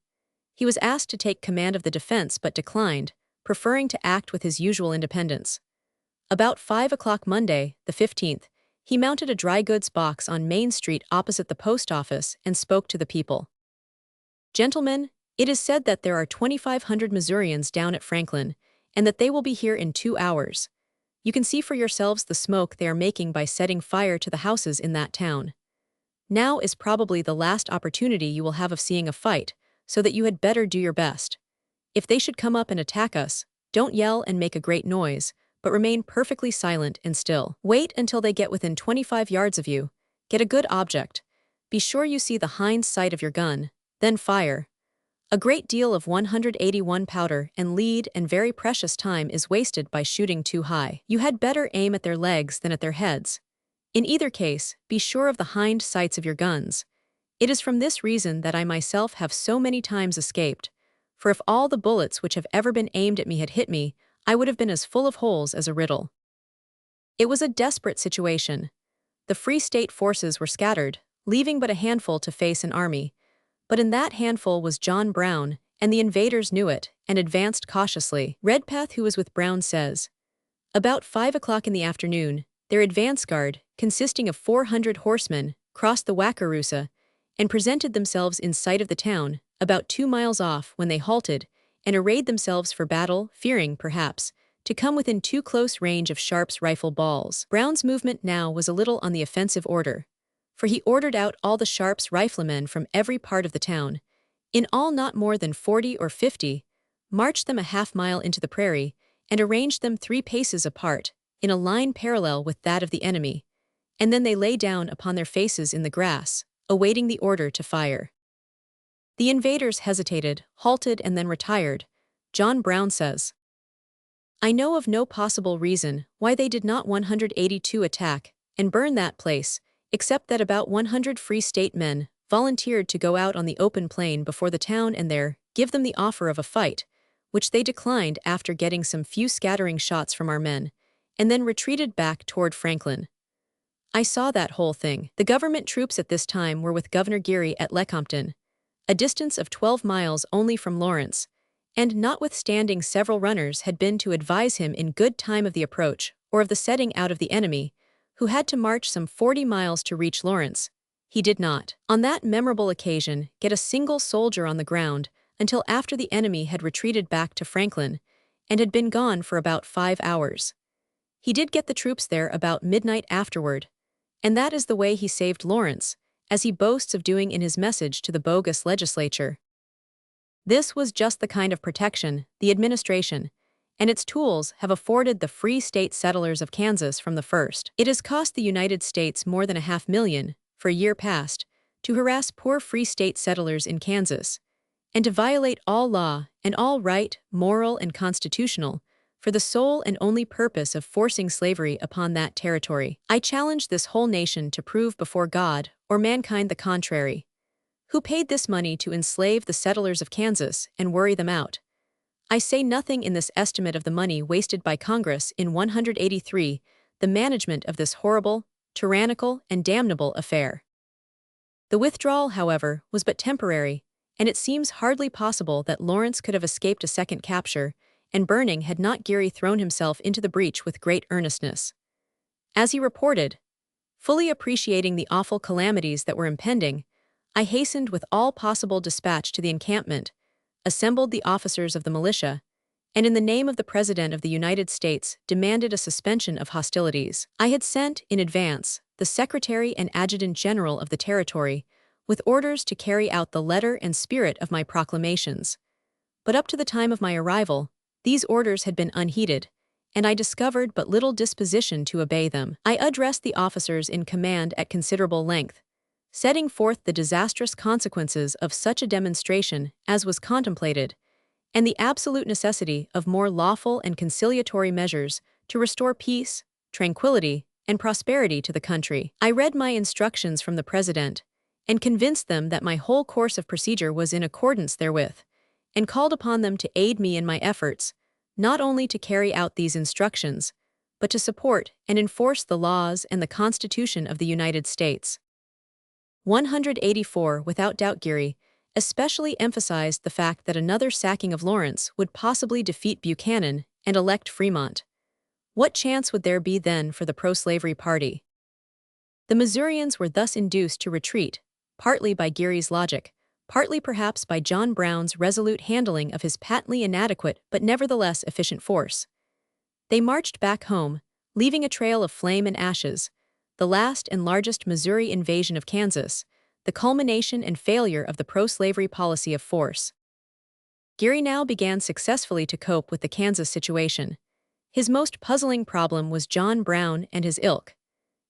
He was asked to take command of the defense but declined, preferring to act with his usual independence. About 5 o'clock Monday, the 15th, he mounted a dry goods box on Main Street opposite the post office and spoke to the people. "Gentlemen, it is said that there are 2,500 Missourians down at Franklin, and that they will be here in 2 hours. You can see for yourselves the smoke they are making by setting fire to the houses in that town. Now is probably the last opportunity you will have of seeing a fight, so that you had better do your best. If they should come up and attack us, don't yell and make a great noise, but remain perfectly silent and still. Wait until they get within 25 yards of you. Get a good object. Be sure you see the hind sight of your gun, then fire. A great deal of 181 powder and lead and very precious time is wasted by shooting too high. You had better aim at their legs than at their heads. In either case, be sure of the hind sights of your guns. It is from this reason that I myself have so many times escaped, for if all the bullets which have ever been aimed at me had hit me, I would have been as full of holes as a riddle." It was a desperate situation. the Free State forces were scattered, leaving but a handful to face an army. But in that handful was John Brown, and the invaders knew it, and advanced cautiously. Redpath, who was with Brown, says, "About 5 o'clock in the afternoon, their advance guard, consisting of 400 horsemen, crossed the Wakarusa, and presented themselves in sight of the town, about 2 miles off, when they halted, and arrayed themselves for battle, fearing, perhaps, to come within too close range of Sharp's rifle balls." Brown's movement now was a little on the offensive order, for he ordered out all the Sharp's riflemen from every part of the town, in all not more than 40 or 50, marched them a half-mile into the prairie, and arranged them 3 paces apart, in a line parallel with that of the enemy, and then they lay down upon their faces in the grass, awaiting the order to fire. The invaders hesitated, halted, and then retired. John Brown says, "I know of no possible reason why they did not 182 attack and burn that place, except that about 100 Free State men volunteered to go out on the open plain before the town and there give them the offer of a fight, which they declined after getting some few scattering shots from our men, and then retreated back toward Franklin. I saw that whole thing. The government troops at this time were with Governor Geary at Lecompton, a distance of 12 miles only from Lawrence, and notwithstanding several runners had been to advise him in good time of the approach or of the setting out of the enemy, who had to march some 40 miles to reach Lawrence, he did not, on that memorable occasion, get a single soldier on the ground until after the enemy had retreated back to Franklin and had been gone for about 5 hours. He did get the troops there about midnight afterward, and that is the way he saved Lawrence, as he boasts of doing in his message to the bogus legislature. This was just the kind of protection the administration and its tools have afforded the Free State settlers of Kansas from the first. It has cost the United States more than $500,000, for a year past, to harass poor Free State settlers in Kansas, and to violate all law and all right, moral and constitutional, for the sole and only purpose of forcing slavery upon that territory. I challenge this whole nation to prove before God or mankind the contrary. Who paid this money to enslave the settlers of Kansas and worry them out? I say nothing in this estimate of the money wasted by Congress in 183, the management of this horrible, tyrannical, and damnable affair. The withdrawal, however, was but temporary, and it seems hardly possible that Lawrence could have escaped a second capture and burning had not Geary thrown himself into the breach with great earnestness. As he reported, fully appreciating the awful calamities that were impending, I hastened with all possible dispatch to the encampment, assembled the officers of the militia, and in the name of the President of the United States demanded a suspension of hostilities. I had sent, in advance, the Secretary and Adjutant General of the territory, with orders to carry out the letter and spirit of my proclamations. But up to the time of my arrival, these orders had been unheeded, and I discovered but little disposition to obey them. I addressed the officers in command at considerable length, setting forth the disastrous consequences of such a demonstration as was contemplated, and the absolute necessity of more lawful and conciliatory measures to restore peace, tranquility, and prosperity to the country. I read my instructions from the President, and convinced them that my whole course of procedure was in accordance therewith, and called upon them to aid me in my efforts, not only to carry out these instructions, but to support and enforce the laws and the Constitution of the United States. 184 Without doubt Geary especially emphasized the fact that another sacking of Lawrence would possibly defeat Buchanan and elect Fremont. What chance would there be then for the pro-slavery party? The Missourians were thus induced to retreat, partly by Geary's logic, partly perhaps by John Brown's resolute handling of his patently inadequate but nevertheless efficient force. They marched back home, leaving a trail of flame and ashes, the last and largest Missouri invasion of Kansas, the culmination and failure of the pro-slavery policy of force. Geary now began successfully to cope with the Kansas situation. His most puzzling problem was John Brown and his ilk.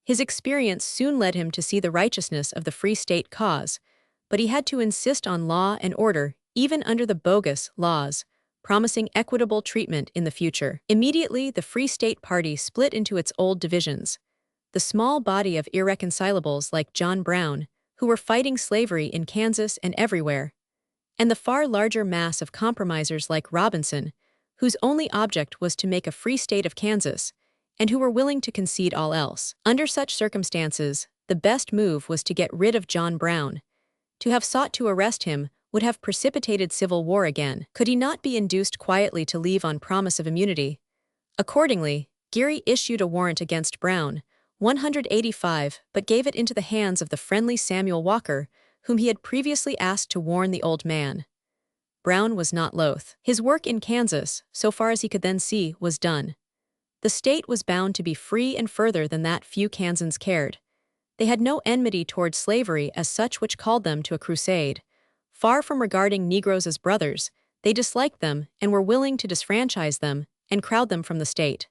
His experience soon led him to see the righteousness of the Free State cause, but he had to insist on law and order even under the bogus laws, promising equitable treatment in the future. Immediately, the Free State party split into its old divisions. The small body of irreconcilables like John Brown, who were fighting slavery in Kansas and everywhere, and the far larger mass of compromisers like Robinson, whose only object was to make a free state of Kansas, and who were willing to concede all else. Under such circumstances, the best move was to get rid of John Brown. To have sought to arrest him would have precipitated civil war again. Could he not be induced quietly to leave on promise of immunity? Accordingly, Geary issued a warrant against Brown, 185, but gave it into the hands of the friendly Samuel Walker, whom he had previously asked to warn the old man. Brown was not loath. His work in Kansas, so far as he could then see, was done. The state was bound to be free and further than that few Kansans cared. They had no enmity toward slavery as such which called them to a crusade. Far from regarding Negroes as brothers, they disliked them and were willing to disfranchise them and crowd them from the state.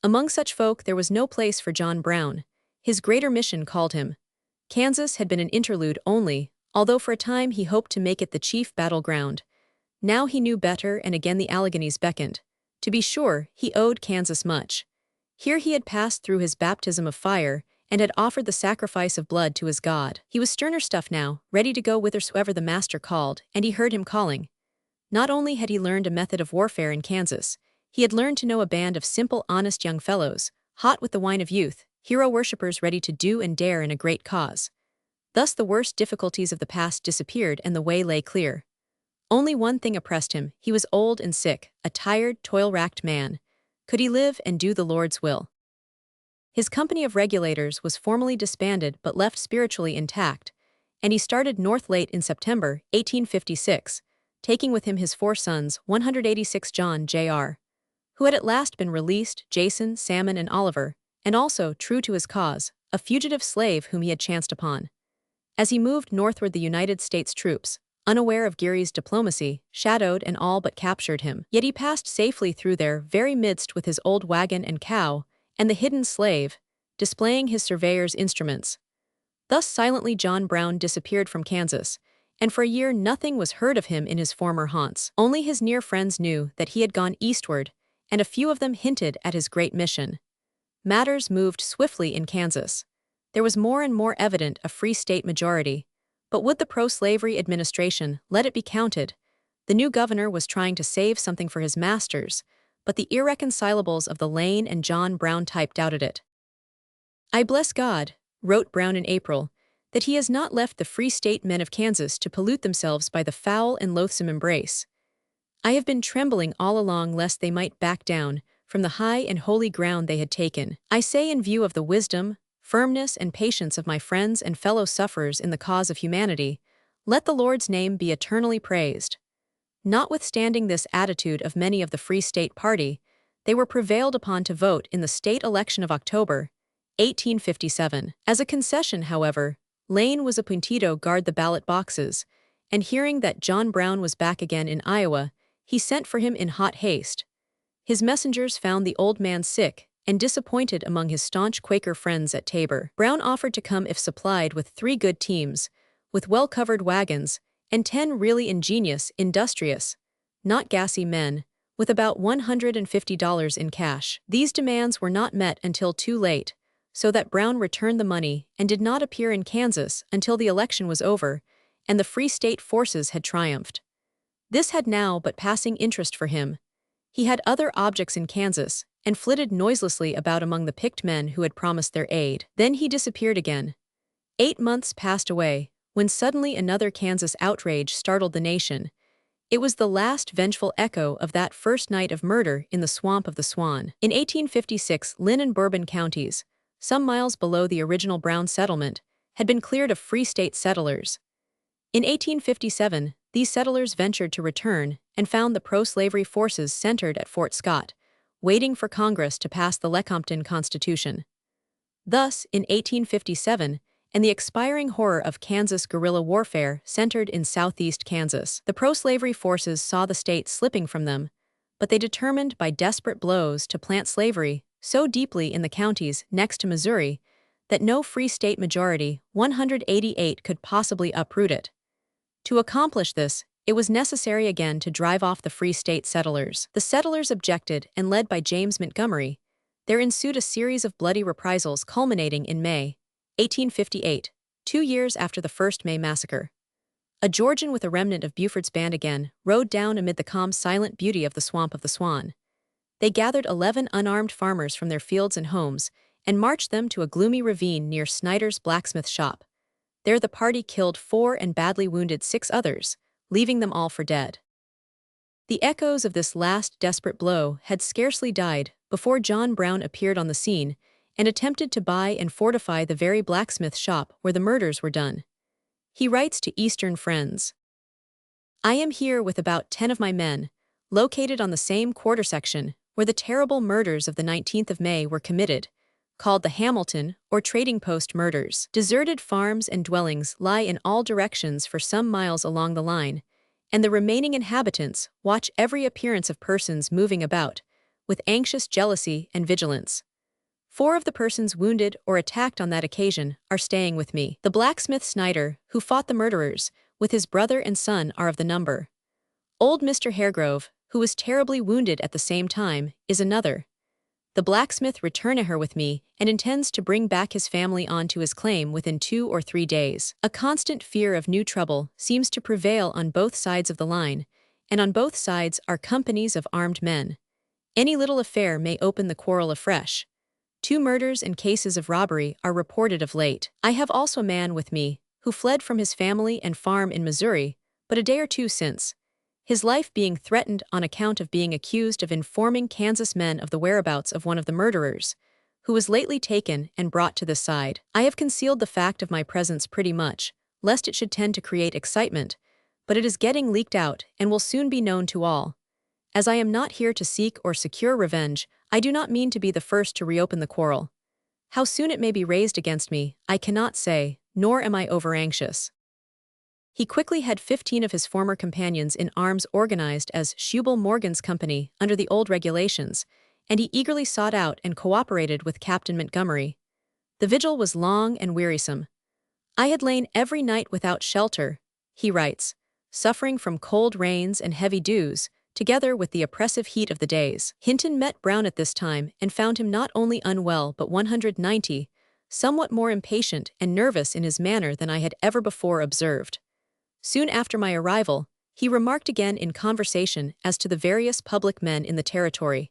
Among such folk there was no place for John Brown. His greater mission called him. Kansas had been an interlude only, although for a time he hoped to make it the chief battleground. Now he knew better, and again the Alleghanies beckoned. To be sure, he owed Kansas much. Here he had passed through his baptism of fire, and had offered the sacrifice of blood to his God. He was sterner stuff now, ready to go whithersoever the master called, and he heard him calling. Not only had he learned a method of warfare in Kansas, he had learned to know a band of simple, honest young fellows, hot with the wine of youth, hero worshippers ready to do and dare in a great cause. Thus the worst difficulties of the past disappeared and the way lay clear. Only one thing oppressed him: he was old and sick, a tired, toil-racked man. Could he live and do the Lord's will? His company of regulators was formally disbanded but left spiritually intact, and he started north late in September 1856, taking with him his 4 sons, 186 John Jr., who had at last been released, Jason, Salmon, and Oliver, and also, true to his cause, a fugitive slave whom he had chanced upon. As he moved northward, the United States troops, unaware of Geary's diplomacy, shadowed and all but captured him. Yet he passed safely through their very midst with his old wagon and cow, and the hidden slave, displaying his surveyor's instruments. Thus silently John Brown disappeared from Kansas, and for a year nothing was heard of him in his former haunts. Only his near friends knew that he had gone eastward, and a few of them hinted at his great mission. Matters moved swiftly in Kansas. There was more and more evident a free state majority, but would the pro-slavery administration let it be counted? The new governor was trying to save something for his masters, but the irreconcilables of the Lane and John Brown type doubted it. "I bless God," wrote Brown in April, "that he has not left the free state men of Kansas to pollute themselves by the foul and loathsome embrace. I have been trembling all along lest they might back down from the high and holy ground they had taken. I say, in view of the wisdom, firmness, and patience of my friends and fellow sufferers in the cause of humanity, let the Lord's name be eternally praised." Notwithstanding this attitude of many of the Free State Party, they were prevailed upon to vote in the state election of October 1857. As a concession, however, Lane was appointed to guard the ballot boxes, and hearing that John Brown was back again in Iowa, he sent for him in hot haste. His messengers found the old man sick and disappointed among his staunch Quaker friends at Tabor. Brown offered to come if supplied with 3 good teams, with well-covered wagons, and 10 really ingenious, industrious, not gassy men, with about $150 in cash. These demands were not met until too late, so that Brown returned the money and did not appear in Kansas until the election was over and the Free State forces had triumphed. This had now but passing interest for him. He had other objects in Kansas and flitted noiselessly about among the picked men who had promised their aid. Then he disappeared again. 8 months passed away, when suddenly another Kansas outrage startled the nation. It was the last vengeful echo of that first night of murder in the swamp of the Swan. In 1856, Lynn and Bourbon counties, some miles below the original Brown settlement, had been cleared of Free State settlers. In 1857, these settlers ventured to return and found the pro-slavery forces centered at Fort Scott, waiting for Congress to pass the Lecompton Constitution. Thus, in 1857, and the expiring horror of Kansas guerrilla warfare centered in southeast Kansas, the pro-slavery forces saw the state slipping from them, but they determined by desperate blows to plant slavery so deeply in the counties next to Missouri that no Free State majority, 188, could possibly uproot it. To accomplish this, it was necessary again to drive off the Free State settlers. The settlers objected, and led by James Montgomery, there ensued a series of bloody reprisals culminating in May 1858, 2 years after the first May massacre. A Georgian with a remnant of Buford's band again rode down amid the calm, silent beauty of the swamp of the Swan. They gathered 11 unarmed farmers from their fields and homes and marched them to a gloomy ravine near Snyder's blacksmith shop. There the party killed 4 and badly wounded 6 others, leaving them all for dead. The echoes of this last desperate blow had scarcely died before John Brown appeared on the scene and attempted to buy and fortify the very blacksmith shop where the murders were done. He writes to Eastern friends, "I am here with about 10 of my men, located on the same quarter section where the terrible murders of the 19th of May were committed, called the Hamilton or Trading Post murders. Deserted farms and dwellings lie in all directions for some miles along the line, and the remaining inhabitants watch every appearance of persons moving about, with anxious jealousy and vigilance. 4 of the persons wounded or attacked on that occasion are staying with me. The blacksmith Snyder, who fought the murderers, with his brother and son are of the number. Old Mr. Haregrove, who was terribly wounded at the same time, is another. The blacksmith returned her with me and intends to bring back his family on to his claim within 2 or 3 days. A constant fear of new trouble seems to prevail on both sides of the line, and on both sides are companies of armed men. Any little affair may open the quarrel afresh. 2 murders and cases of robbery are reported of late. I have also a man with me who fled from his family and farm in Missouri, but a day or 2 since, his life being threatened on account of being accused of informing Kansas men of the whereabouts of one of the murderers, who was lately taken and brought to this side. I have concealed the fact of my presence pretty much, lest it should tend to create excitement, but it is getting leaked out and will soon be known to all. As I am not here to seek or secure revenge, I do not mean to be the first to reopen the quarrel. How soon it may be raised against me, I cannot say, nor am I over-anxious." He quickly had 15 of his former companions in arms organized as Schubel Morgan's company under the old regulations, and he eagerly sought out and cooperated with Captain Montgomery. The vigil was long and wearisome. "I had lain every night without shelter," he writes, "suffering from cold rains and heavy dews, together with the oppressive heat of the days." Hinton met Brown at this time and found him not only unwell but 190, somewhat more impatient and nervous in his manner than I had ever before observed. Soon after my arrival, he remarked again in conversation as to the various public men in the territory.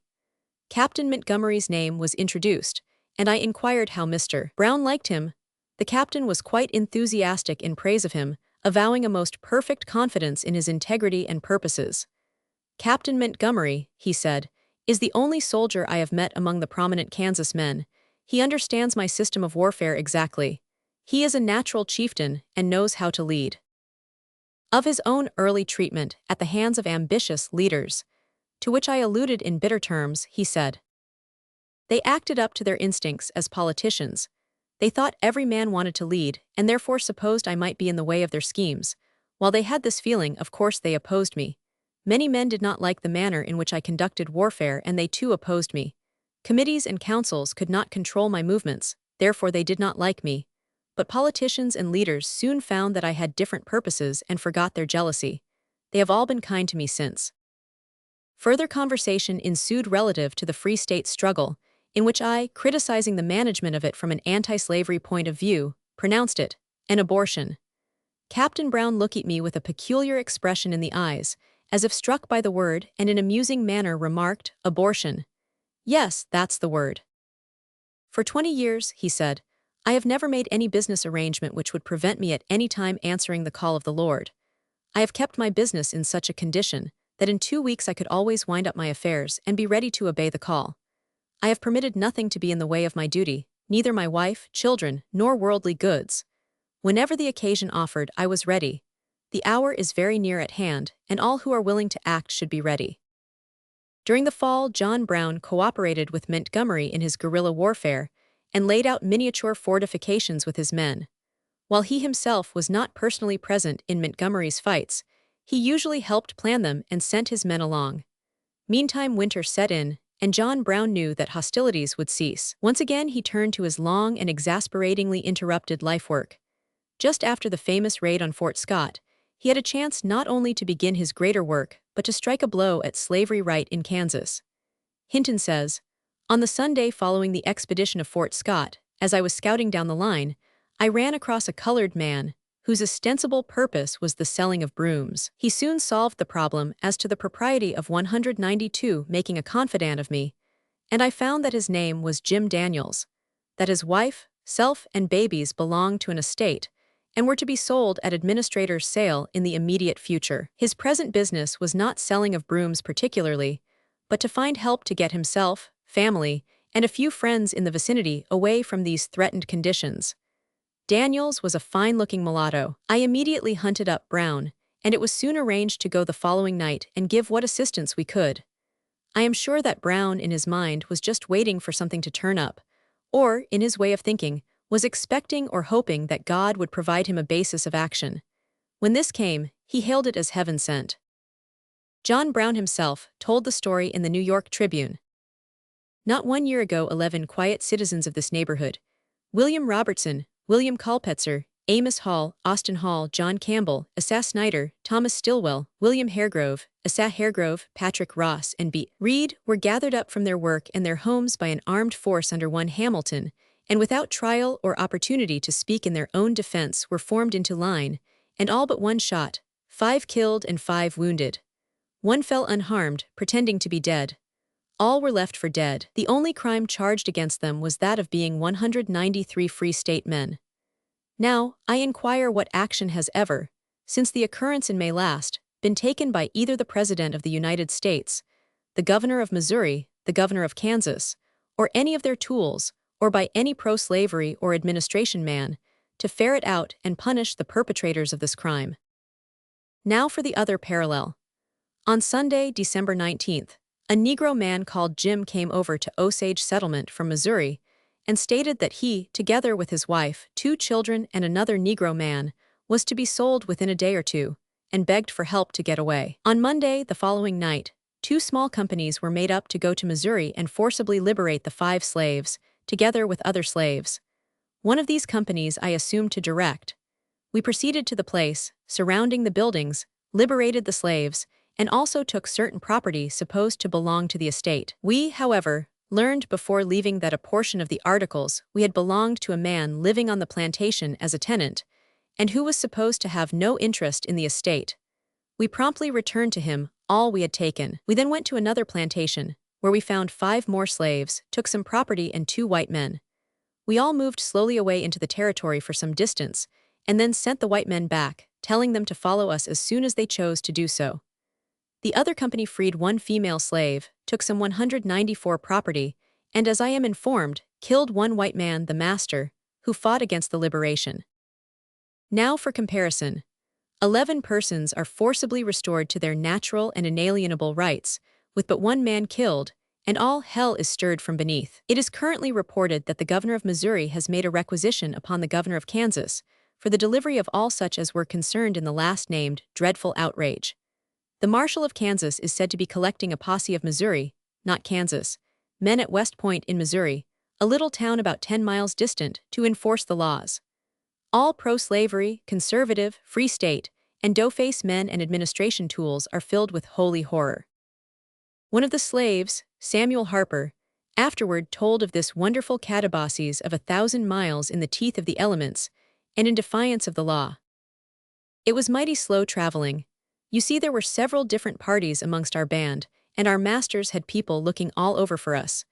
Captain Montgomery's name was introduced, and I inquired how Mr. Brown liked him. The captain was quite enthusiastic in praise of him, avowing a most perfect confidence in his integrity and purposes. "Captain Montgomery," he said, "is the only soldier I have met among the prominent Kansas men. He understands my system of warfare exactly. He is a natural chieftain and knows how to lead." Of his own early treatment at the hands of ambitious leaders, to which I alluded in bitter terms, he said, "They acted up to their instincts as politicians. They thought every man wanted to lead, and therefore supposed I might be in the way of their schemes. While they had this feeling, of course they opposed me. Many men did not like the manner in which I conducted warfare, and they too opposed me. Committees and councils could not control my movements, therefore they did not like me. But politicians and leaders soon found that I had different purposes and forgot their jealousy. They have all been kind to me since." Further conversation ensued relative to the Free State struggle, in which I, criticizing the management of it from an anti-slavery point of view, pronounced it an abortion. Captain Brown looked at me with a peculiar expression in the eyes, as if struck by the word, and in a musing manner remarked, "Abortion. Yes, that's the word. For 20 years, he said, I have never made any business arrangement which would prevent me at any time answering the call of the Lord. I have kept my business in such a condition that in 2 weeks I could always wind up my affairs and be ready to obey the call. I have permitted nothing to be in the way of my duty, neither my wife, children, nor worldly goods. Whenever the occasion offered, I was ready. The hour is very near at hand, and all who are willing to act should be ready." During the fall, John Brown cooperated with Montgomery in his guerrilla warfare and laid out miniature fortifications with his men. While he himself was not personally present in Montgomery's fights, he usually helped plan them and sent his men along. Meantime winter set in, and John Brown knew that hostilities would cease. Once again he turned to his long and exasperatingly interrupted life work. Just after the famous raid on Fort Scott, he had a chance not only to begin his greater work, but to strike a blow at slavery right in Kansas. Hinton says, "On the Sunday following the expedition of Fort Scott, as I was scouting down the line, I ran across a colored man, whose ostensible purpose was the selling of brooms. He soon solved the problem as to the propriety of 192 making a confidant of me, and I found that his name was Jim Daniels, that his wife, self, and babies belonged to an estate and were to be sold at administrator's sale in the immediate future. His present business was not selling of brooms particularly, but to find help to get himself, family, and a few friends in the vicinity away from these threatened conditions. Daniels was a fine-looking mulatto. I immediately hunted up Brown, and it was soon arranged to go the following night and give what assistance we could. I am sure that Brown, in his mind, was just waiting for something to turn up, or, in his way of thinking, was expecting or hoping that God would provide him a basis of action. When this came, he hailed it as heaven sent. John Brown himself told the story in the New York Tribune. Not 1 year ago, 11 quiet citizens of this neighborhood, William Robertson, William Culpetzer, Amos Hall, Austin Hall, John Campbell, Asa Snyder, Thomas Stillwell, William Haregrove, Asa Haregrove, Patrick Ross, and B. Reed, were gathered up from their work and their homes by an armed force under one Hamilton, and without trial or opportunity to speak in their own defense were formed into line, and all but one shot, 5 killed and 5 wounded. One fell unharmed, pretending to be dead. All were left for dead. The only crime charged against them was that of being 193 Free State men. Now, I inquire what action has ever, since the occurrence in May last, been taken by either the President of the United States, the Governor of Missouri, the Governor of Kansas, or any of their tools, or by any pro-slavery or administration man, to ferret out and punish the perpetrators of this crime. Now for the other parallel. On Sunday, December 19th, a Negro man called Jim came over to Osage Settlement from Missouri and stated that he, together with his wife, 2 children, and another Negro man, was to be sold within a day or two, and begged for help to get away. On Monday, the following night, 2 small companies were made up to go to Missouri and forcibly liberate the 5 slaves, together with other slaves. One of these companies I assumed to direct. We proceeded to the place, surrounding the buildings, liberated the slaves, and also took certain property supposed to belong to the estate. We, however, learned before leaving that a portion of the articles we had belonged to a man living on the plantation as a tenant, and who was supposed to have no interest in the estate. We promptly returned to him all we had taken. We then went to another plantation, where we found 5 more slaves, took some property and 2 white men. We all moved slowly away into the territory for some distance, and then sent the white men back, telling them to follow us as soon as they chose to do so. The other company freed 1 female slave, took some 194 property, and as I am informed, killed 1 white man, the master, who fought against the liberation. Now for comparison. 11 persons are forcibly restored to their natural and inalienable rights, with but 1 man killed, and all hell is stirred from beneath. It is currently reported that the Governor of Missouri has made a requisition upon the Governor of Kansas for the delivery of all such as were concerned in the last-named dreadful outrage. The Marshal of Kansas is said to be collecting a posse of Missouri, not Kansas, men at West Point in Missouri, a little town about 10 miles distant, to enforce the laws. All pro-slavery, conservative, free state, and dough-face men and administration tools are filled with holy horror. One of the slaves, Samuel Harper, afterward told of this wonderful catabasis of 1,000 miles in the teeth of the elements, and in defiance of the law. It was mighty slow traveling. You see, there were several different parties amongst our band, and our masters had people looking all over for us.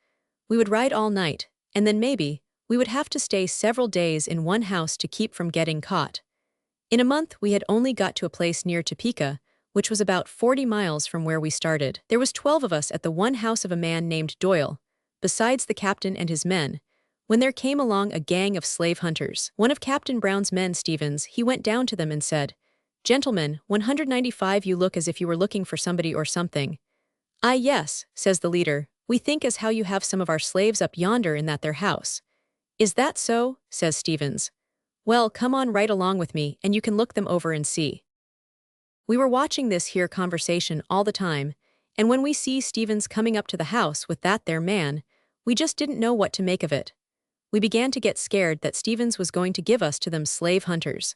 We would ride all night, and then maybe we would have to stay several days in one house to keep from getting caught. In a month we had only got to a place near Topeka, which was about 40 miles from where we started. There was 12 of us at the one house of a man named Doyle, besides the captain and his men, when there came along a gang of slave hunters. One of Captain Brown's men, Stevens, he went down to them and said, "Gentlemen, 195, you look as if you were looking for somebody or something." "Ah, yes," says the leader, "we think as how you have some of our slaves up yonder in that their house." "Is that so?" says Stevens. "Well, come on right along with me, and you can look them over and see." We were watching this here conversation all the time, and when we see Stevens coming up to the house with that there man, we just didn't know what to make of it. We began to get scared that Stevens was going to give us to them slave hunters.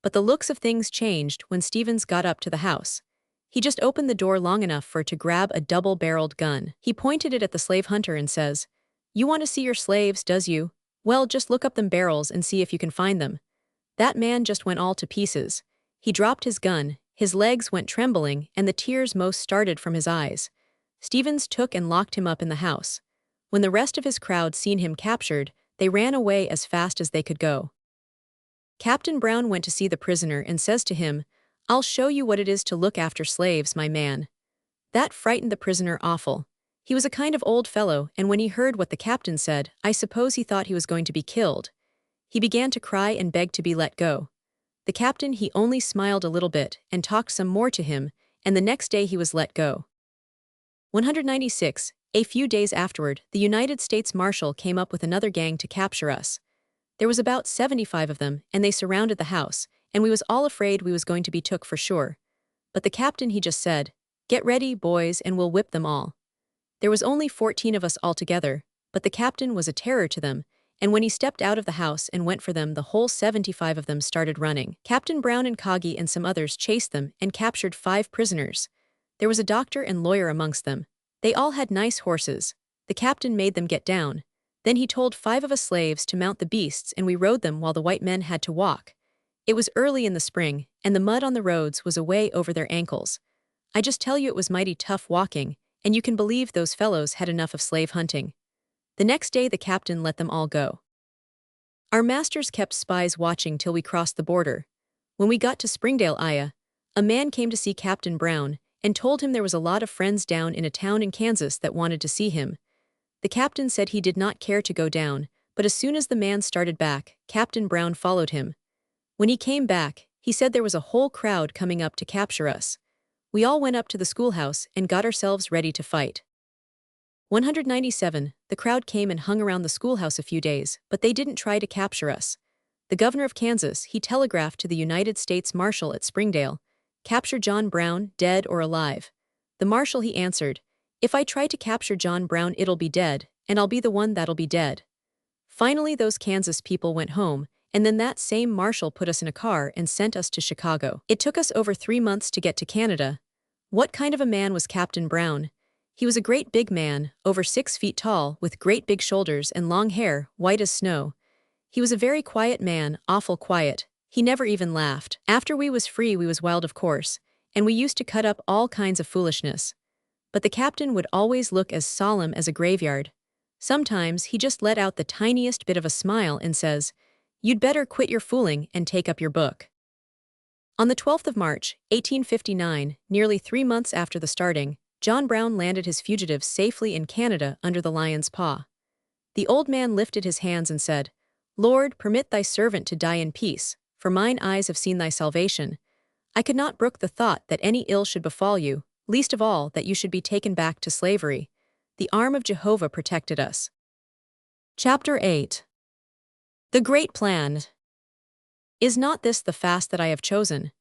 But the looks of things changed when Stevens got up to the house. He just opened the door long enough for it to grab a double-barreled gun. He pointed it at the slave hunter and says, "You want to see your slaves, does you? Well, just look up them barrels and see if you can find them." That man just went all to pieces. He dropped his gun, his legs went trembling, and the tears most started from his eyes. Stevens took and locked him up in the house. When the rest of his crowd seen him captured, they ran away as fast as they could go. Captain Brown went to see the prisoner and says to him, "I'll show you what it is to look after slaves, my man." That frightened the prisoner awful. He was a kind of old fellow, and when he heard what the captain said, I suppose he thought he was going to be killed. He began to cry and beg to be let go. The captain he only smiled a little bit and talked some more to him, and the next day he was let go. 196. A few days afterward, the United States Marshal came up with another gang to capture us. There was about 75 of them, and they surrounded the house, and we was all afraid we was going to be took for sure. But the captain he just said, "Get ready, boys, and we'll whip them all." There was only 14 of us altogether, but the captain was a terror to them, and when he stepped out of the house and went for them, the whole 75 of them started running. Captain Brown and Coggy and some others chased them and captured 5 prisoners. There was a doctor and lawyer amongst them. They all had nice horses. The captain made them get down. Then he told 5 of us slaves to mount the beasts, and we rode them while the white men had to walk. It was early in the spring, and the mud on the roads was away over their ankles. I just tell you it was mighty tough walking, and you can believe those fellows had enough of slave hunting. The next day the captain let them all go. Our masters kept spies watching till we crossed the border. When we got to Springdale, Iowa, a man came to see Captain Brown and told him there was a lot of friends down in a town in Kansas that wanted to see him. The captain said he did not care to go down, but as soon as the man started back, Captain Brown followed him. When he came back, he said there was a whole crowd coming up to capture us. We all went up to the schoolhouse and got ourselves ready to fight. 197. The crowd came and hung around the schoolhouse a few days, but they didn't try to capture us. The governor of Kansas, he telegraphed to the United States Marshal at Springdale, "Capture John Brown, dead or alive." The marshal he answered, "If I try to capture John Brown, it'll be dead, and I'll be the one that'll be dead." Finally those Kansas people went home, and then that same marshal put us in a car and sent us to Chicago. It took us over 3 months to get to Canada. What kind of a man was Captain Brown? He was a great big man, over 6 feet tall, with great big shoulders and long hair, white as snow. He was a very quiet man, awful quiet. He never even laughed. After we was free we was wild of course, and we used to cut up all kinds of foolishness. But the captain would always look as solemn as a graveyard. Sometimes he just let out the tiniest bit of a smile and says, "You'd better quit your fooling and take up your book." On the 12th of March, 1859, nearly 3 months after the starting, John Brown landed his fugitives safely in Canada under the lion's paw. The old man lifted his hands and said, "Lord, permit thy servant to die in peace, for mine eyes have seen thy salvation. I could not brook the thought that any ill should befall you, least of all that you should be taken back to slavery. The arm of Jehovah protected us." Chapter 8. The Great Plan. Is not this the fast that I have chosen?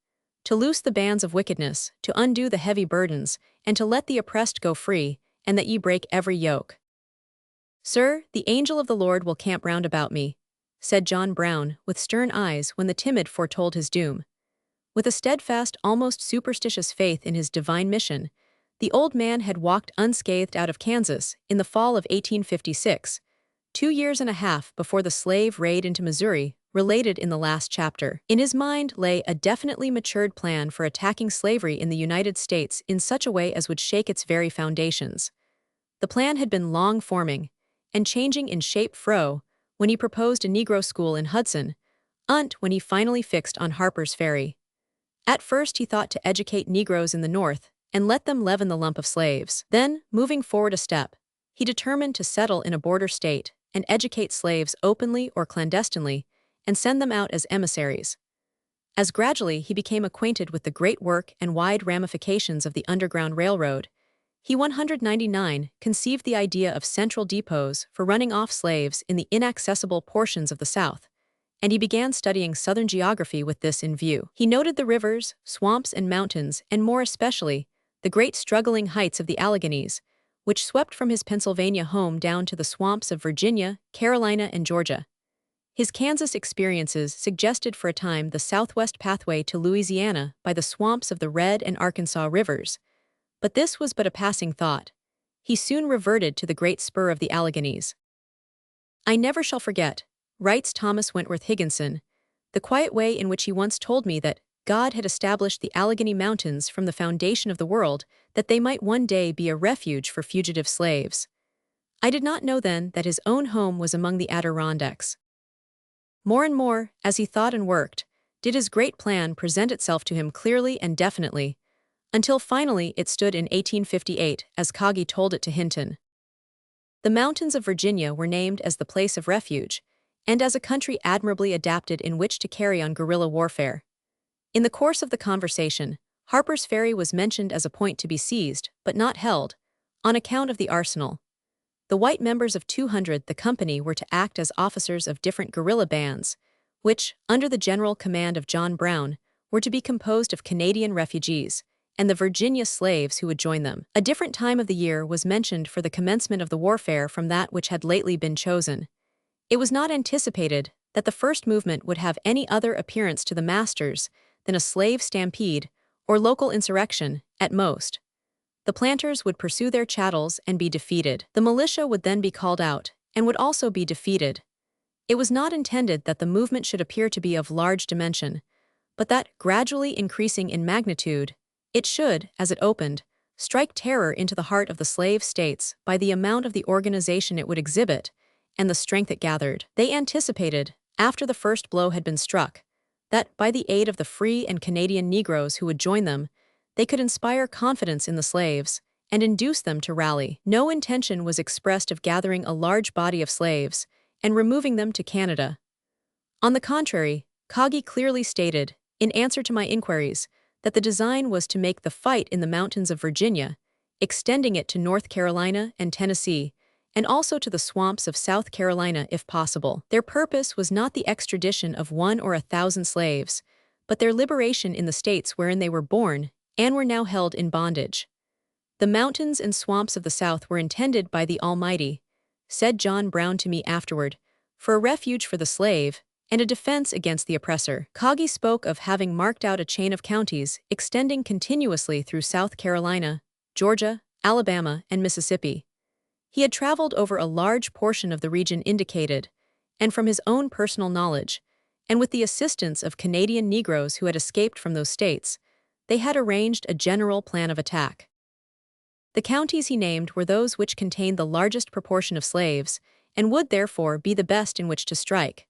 To loose the bands of wickedness, to undo the heavy burdens, and to let the oppressed go free, and that ye break every yoke. "Sir, the angel of the Lord will camp round about me," said John Brown, with stern eyes when the timid foretold his doom. With a steadfast, almost superstitious faith in his divine mission, the old man had walked unscathed out of Kansas in the fall of 1856, 2 years and a half before the slave raid into Missouri, related in the last chapter. In his mind lay a definitely matured plan for attacking slavery in the United States in such a way as would shake its very foundations. The plan had been long forming, and changing in shape when he proposed a Negro school in Hudson, when he finally fixed on Harpers Ferry. At first he thought to educate Negroes in the North and let them leaven the lump of slaves. Then, moving forward a step, he determined to settle in a border state and educate slaves openly or clandestinely, and send them out as emissaries. As gradually he became acquainted with the great work and wide ramifications of the Underground Railroad, he 199 conceived the idea of central depots for running off slaves in the inaccessible portions of the South, and he began studying Southern geography with this in view. He noted the rivers, swamps, and mountains, and more especially, the great struggling heights of the Alleghanies, which swept from his Pennsylvania home down to the swamps of Virginia, Carolina, and Georgia. His Kansas experiences suggested for a time the southwest pathway to Louisiana by the swamps of the Red and Arkansas rivers, but this was but a passing thought. He soon reverted to the great spur of the Alleghanies. "I never shall forget," writes Thomas Wentworth Higginson, the quiet way in which he once told me that God had established the Allegheny Mountains from the foundation of the world that they might one day be a refuge for fugitive slaves. I did not know then that his own home was among the Adirondacks. More and more, as he thought and worked, did his great plan present itself to him clearly and definitely, until finally it stood in 1858 as Kagi told it to Hinton. The mountains of Virginia were named as the place of refuge, and as a country admirably adapted in which to carry on guerrilla warfare. In the course of the conversation, Harpers Ferry was mentioned as a point to be seized, but not held, on account of the arsenal. The white members of 200 the company were to act as officers of different guerrilla bands, which, under the general command of John Brown, were to be composed of Canadian refugees, and the Virginia slaves who would join them. A different time of the year was mentioned for the commencement of the warfare from that which had lately been chosen. It was not anticipated that the first movement would have any other appearance to the masters than a slave stampede or local insurrection, at most. The planters would pursue their chattels and be defeated. The militia would then be called out, and would also be defeated. It was not intended that the movement should appear to be of large dimension, but that, gradually increasing in magnitude, it should, as it opened, strike terror into the heart of the slave states by the amount of the organization it would exhibit and the strength it gathered. They anticipated, after the first blow had been struck, that by the aid of the free and Canadian Negroes who would join them, they could inspire confidence in the slaves and induce them to rally. No intention was expressed of gathering a large body of slaves and removing them to Canada. On the contrary, Kagi clearly stated, in answer to my inquiries, that the design was to make the fight in the mountains of Virginia, extending it to North Carolina and Tennessee, and also to the swamps of South Carolina if possible. Their purpose was not the extradition of 1 or 1,000 slaves, but their liberation in the states wherein they were born and were now held in bondage. The mountains and swamps of the South were intended by the Almighty, said John Brown to me afterward, for a refuge for the slave and a defense against the oppressor. Kagi spoke of having marked out a chain of counties extending continuously through South Carolina, Georgia, Alabama, and Mississippi. He had traveled over a large portion of the region indicated, and from his own personal knowledge, and with the assistance of Canadian Negroes who had escaped from those states, they had arranged a general plan of attack. The counties he named were those which contained the largest proportion of slaves, and would therefore be the best in which to strike.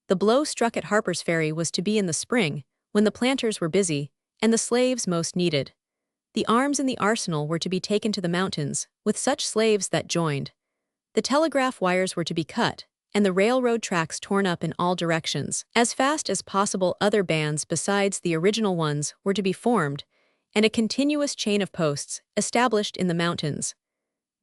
The blow struck at Harpers Ferry was to be in the spring, when the planters were busy, and the slaves most needed. The arms in the arsenal were to be taken to the mountains, with such slaves that joined. The telegraph wires were to be cut, and the railroad tracks torn up in all directions. As fast as possible other bands besides the original ones were to be formed, and a continuous chain of posts established in the mountains.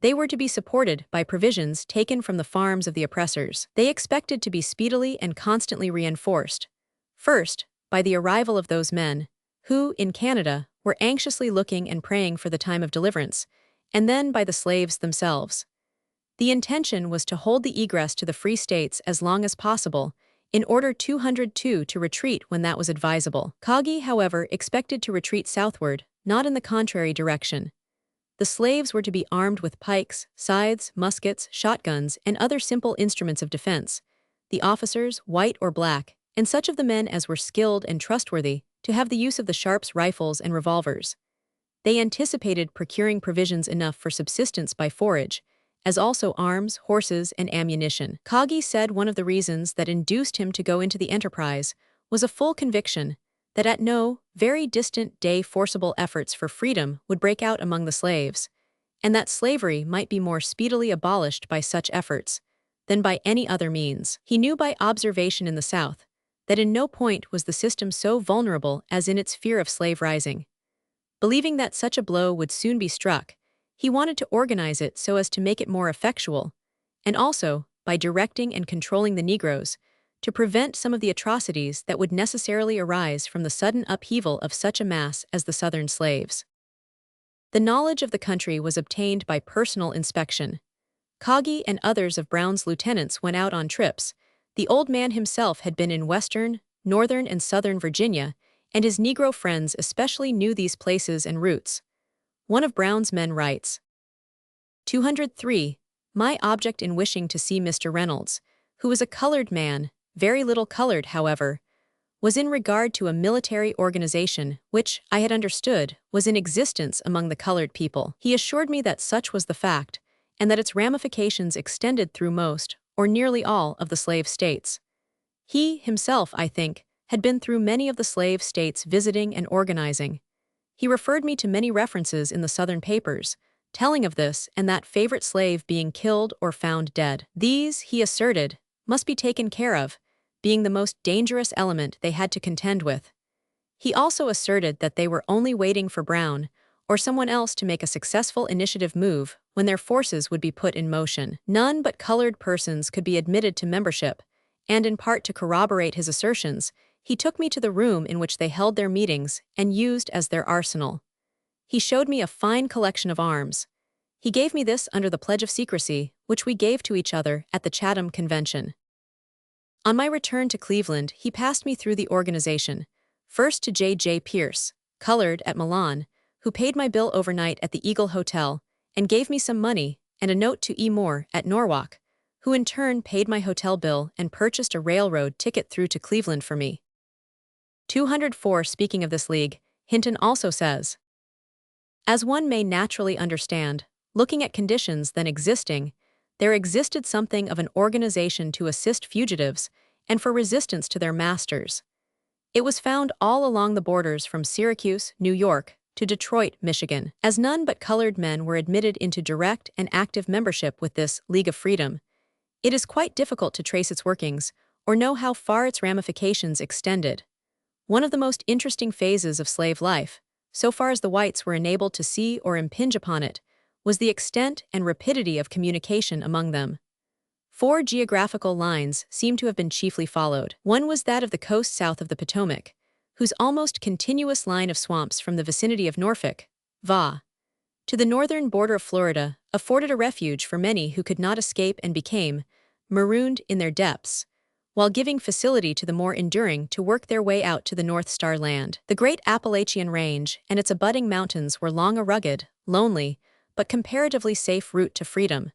They were to be supported by provisions taken from the farms of the oppressors. They expected to be speedily and constantly reinforced. First, by the arrival of those men, who, in Canada, were anxiously looking and praying for the time of deliverance, and then by the slaves themselves. The intention was to hold the egress to the free states as long as possible, in order 202 to retreat when that was advisable. Kagi, however, expected to retreat southward, not in the contrary direction. The slaves were to be armed with pikes, scythes, muskets, shotguns, and other simple instruments of defense, the officers, white or black, and such of the men as were skilled and trustworthy, to have the use of the sharps rifles and revolvers. They anticipated procuring provisions enough for subsistence by forage, as also arms, horses, and ammunition. Kagi said one of the reasons that induced him to go into the enterprise was a full conviction that at no very distant day forcible efforts for freedom would break out among the slaves, and that slavery might be more speedily abolished by such efforts than by any other means. He knew by observation in the South that in no point was the system so vulnerable as in its fear of slave rising. Believing that such a blow would soon be struck, he wanted to organize it so as to make it more effectual, and also, by directing and controlling the Negroes, to prevent some of the atrocities that would necessarily arise from the sudden upheaval of such a mass as the Southern slaves. The knowledge of the country was obtained by personal inspection. Kagi and others of Brown's lieutenants went out on trips. The old man himself had been in western, northern, and southern Virginia, and his Negro friends especially knew these places and routes. One of Brown's men writes, 203. My object in wishing to see Mr. Reynolds, who was a colored man, very little colored, however, was in regard to a military organization which, I had understood, was in existence among the colored people. He assured me that such was the fact, and that its ramifications extended through most, or nearly all, of the slave states. He, himself, I think, had been through many of the slave states visiting and organizing. He referred me to many references in the Southern papers, telling of this and that favorite slave being killed or found dead. These, he asserted, must be taken care of, being the most dangerous element they had to contend with. He also asserted that they were only waiting for Brown or someone else to make a successful initiative move when their forces would be put in motion. None but colored persons could be admitted to membership, and in part to corroborate his assertions, he took me to the room in which they held their meetings and used as their arsenal. He showed me a fine collection of arms. He gave me this under the pledge of secrecy, which we gave to each other at the Chatham Convention. On my return to Cleveland, he passed me through the organization, first to J. Pierce, colored, at Milan, who paid my bill overnight at the Eagle Hotel, and gave me some money, and a note to E. Moore, at Norwalk, who in turn paid my hotel bill and purchased a railroad ticket through to Cleveland for me. 204. Speaking of this league, Hinton also says, as one may naturally understand, looking at conditions then existing, there existed something of an organization to assist fugitives and for resistance to their masters. It was found all along the borders from Syracuse, New York, to Detroit, Michigan. As none but colored men were admitted into direct and active membership with this League of Freedom, it is quite difficult to trace its workings or know how far its ramifications extended. One of the most interesting phases of slave life, so far as the whites were enabled to see or impinge upon it, was the extent and rapidity of communication among them. 4 geographical lines seem to have been chiefly followed. One was that of the coast south of the Potomac, whose almost continuous line of swamps from the vicinity of Norfolk, Va, to the northern border of Florida afforded a refuge for many who could not escape and became marooned in their depths, while giving facility to the more enduring to work their way out to the North Star land. The great Appalachian Range and its abutting mountains were long a rugged, lonely, but comparatively safe route to freedom.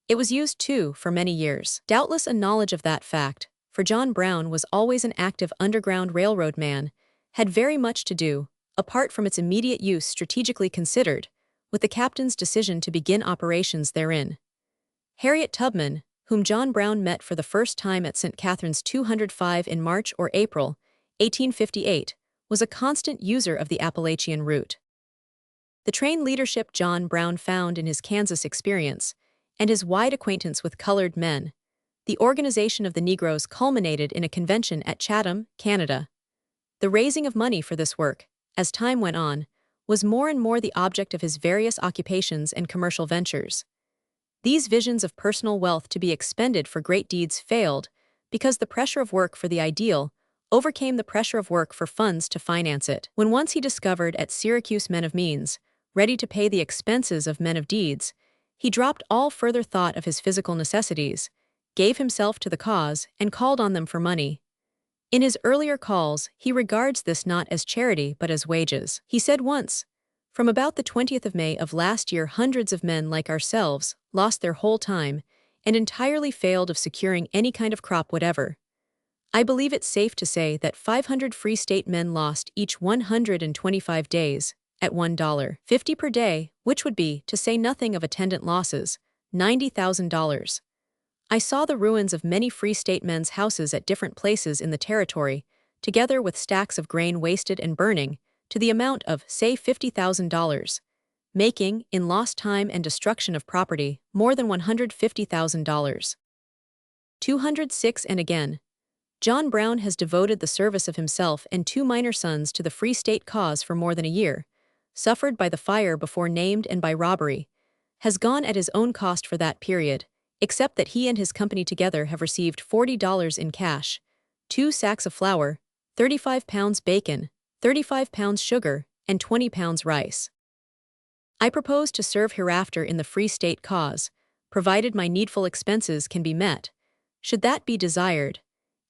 It was used, too, for many years. Doubtless a knowledge of that fact, for John Brown was always an active Underground Railroad man, had very much to do, apart from its immediate use strategically considered, with the captain's decision to begin operations therein. Harriet Tubman, whom John Brown met for the first time at St. Catherine's 205 in March or April, 1858, was a constant user of the Appalachian route. The trained leadership John Brown found in his Kansas experience, and his wide acquaintance with colored men, the organization of the Negroes culminated in a convention at Chatham, Canada. The raising of money for this work, as time went on, was more and more the object of his various occupations and commercial ventures. These visions of personal wealth to be expended for great deeds failed because the pressure of work for the ideal overcame the pressure of work for funds to finance it. When once he discovered at Syracuse men of means, ready to pay the expenses of men of deeds, he dropped all further thought of his physical necessities, gave himself to the cause, and called on them for money. In his earlier calls, he regards this not as charity but as wages. He said once, "From about the 20th of May of last year hundreds of men like ourselves lost their whole time and entirely failed of securing any kind of crop whatever. I believe it's safe to say that 500 Free State men lost each 125 days, at $1.50 per day, which would be, to say nothing of attendant losses, $90,000. I saw the ruins of many Free State men's houses at different places in the territory, together with stacks of grain wasted and burning, to the amount of, say, $50,000, making, in lost time and destruction of property, more than $150,000. 206. And again, John Brown has devoted the service of himself and 2 minor sons to the Free State cause for more than a year, suffered by the fire before named and by robbery, has gone at his own cost for that period, except that he and his company together have received $40 in cash, 2 sacks of flour, 35 pounds bacon, 35 pounds sugar, and 20 pounds rice. I propose to serve hereafter in the Free State cause, provided my needful expenses can be met, should that be desired,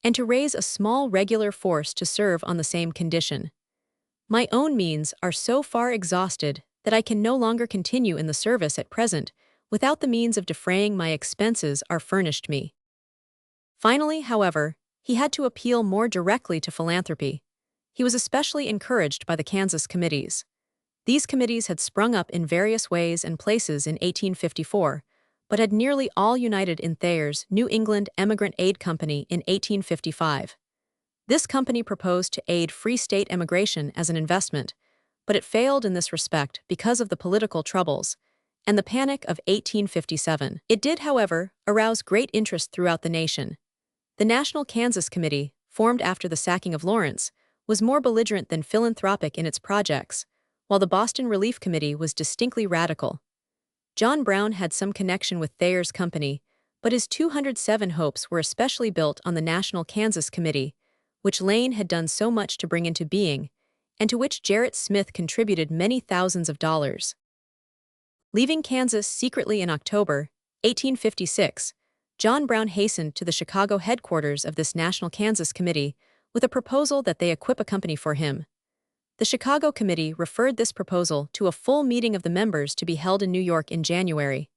and to raise a small regular force to serve on the same condition. My own means are so far exhausted that I can no longer continue in the service at present without the means of defraying my expenses are furnished me. Finally, however, he had to appeal more directly to philanthropy. He was especially encouraged by the Kansas committees. These committees had sprung up in various ways and places in 1854, but had nearly all united in Thayer's New England Emigrant Aid Company in 1855. This company proposed to aid free state emigration as an investment, but it failed in this respect because of the political troubles and the Panic of 1857. It did, however, arouse great interest throughout the nation. The National Kansas Committee, formed after the sacking of Lawrence, was more belligerent than philanthropic in its projects, while the Boston Relief Committee was distinctly radical. John Brown had some connection with Thayer's company, but his 207 hopes were especially built on the National Kansas Committee, which Lane had done so much to bring into being, and to which Gerrit Smith contributed many thousands of dollars. Leaving Kansas secretly in October 1856, John Brown hastened to the Chicago headquarters of this National Kansas Committee with a proposal that they equip a company for him. The Chicago Committee referred this proposal to a full meeting of the members to be held in New York in January.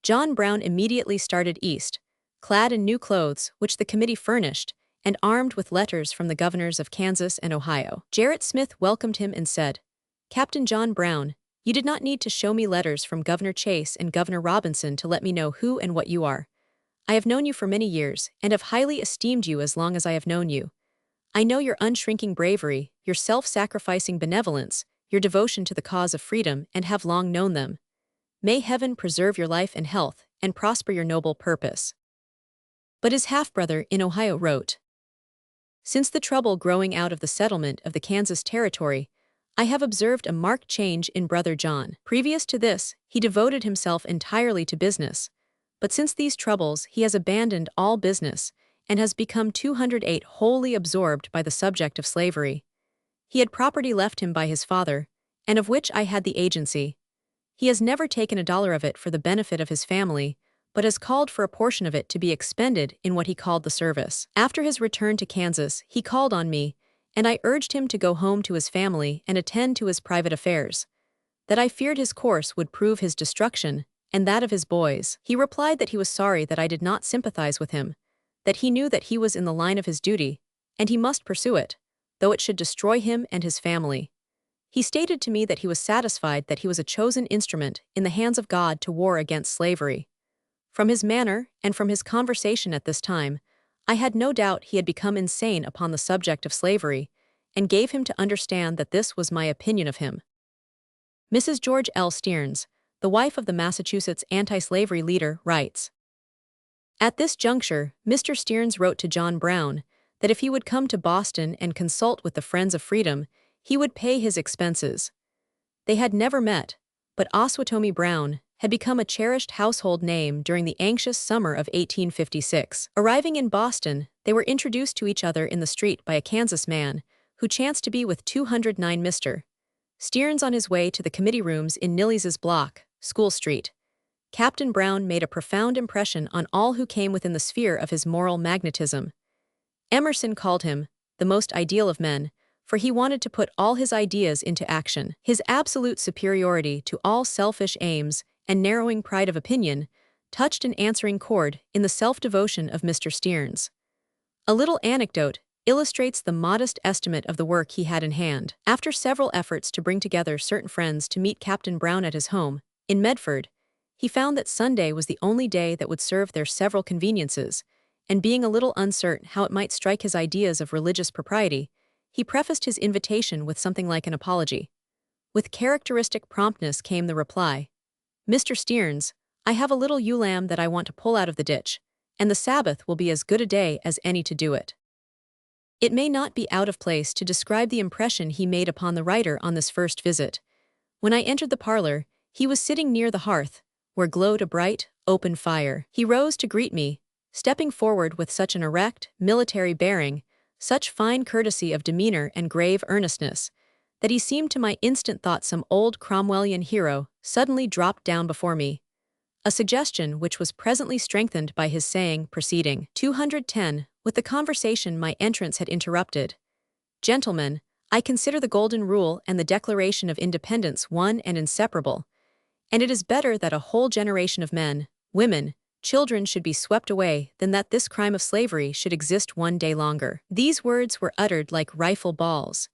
John Brown immediately started east, clad in new clothes which the committee furnished, and armed with letters from the governors of Kansas and Ohio. Gerrit Smith welcomed him and said, "Captain John Brown, you did not need to show me letters from Governor Chase and Governor Robinson to let me know who and what you are. I have known you for many years and have highly esteemed you as long as I have known you. I know your unshrinking bravery, your self-sacrificing benevolence, your devotion to the cause of freedom, and have long known them. May heaven preserve your life and health, and prosper your noble purpose." But his half-brother in Ohio wrote, "Since the trouble growing out of the settlement of the Kansas Territory, I have observed a marked change in Brother John. Previous to this, he devoted himself entirely to business, but since these troubles he has abandoned all business, and has become 208 wholly absorbed by the subject of slavery. He had property left him by his father, and of which I had the agency. He has never taken a dollar of it for the benefit of his family, but has called for a portion of it to be expended in what he called the service. After his return to Kansas, he called on me, and I urged him to go home to his family and attend to his private affairs. That I feared his course would prove his destruction, and that of his boys. He replied that he was sorry that I did not sympathize with him, that he knew that he was in the line of his duty, and he must pursue it, though it should destroy him and his family. He stated to me that he was satisfied that he was a chosen instrument in the hands of God to war against slavery. From his manner, and from his conversation at this time, I had no doubt he had become insane upon the subject of slavery, and gave him to understand that this was my opinion of him." Mrs. George L. Stearns, the wife of the Massachusetts anti-slavery leader, writes, "At this juncture, Mr. Stearns wrote to John Brown that if he would come to Boston and consult with the Friends of Freedom, he would pay his expenses." They had never met, but Osawatomie Brown had become a cherished household name during the anxious summer of 1856. Arriving in Boston, they were introduced to each other in the street by a Kansas man, who chanced to be with 209 Mr. Stearns on his way to the committee rooms in Nillie's block, School Street. Captain Brown made a profound impression on all who came within the sphere of his moral magnetism. Emerson called him the most ideal of men, for he wanted to put all his ideas into action. His absolute superiority to all selfish aims and narrowing pride of opinion touched an answering chord in the self-devotion of Mr. Stearns. A little anecdote illustrates the modest estimate of the work he had in hand. After several efforts to bring together certain friends to meet Captain Brown at his home, in Medford, he found that Sunday was the only day that would serve their several conveniences, and being a little uncertain how it might strike his ideas of religious propriety, he prefaced his invitation with something like an apology. With characteristic promptness came the reply, "Mr. Stearns, I have a little ewe lamb that I want to pull out of the ditch, and the Sabbath will be as good a day as any to do it." It may not be out of place to describe the impression he made upon the writer on this first visit. When I entered the parlor, he was sitting near the hearth, where glowed a bright, open fire. He rose to greet me, stepping forward with such an erect, military bearing, such fine courtesy of demeanor and grave earnestness, that he seemed to my instant thought some old Cromwellian hero suddenly dropped down before me. A suggestion which was presently strengthened by his saying, proceeding 210, with the conversation my entrance had interrupted, "Gentlemen, I consider the Golden Rule and the Declaration of Independence one and inseparable, and it is better that a whole generation of men, women, children should be swept away than that this crime of slavery should exist one day longer. These words were uttered like rifle balls,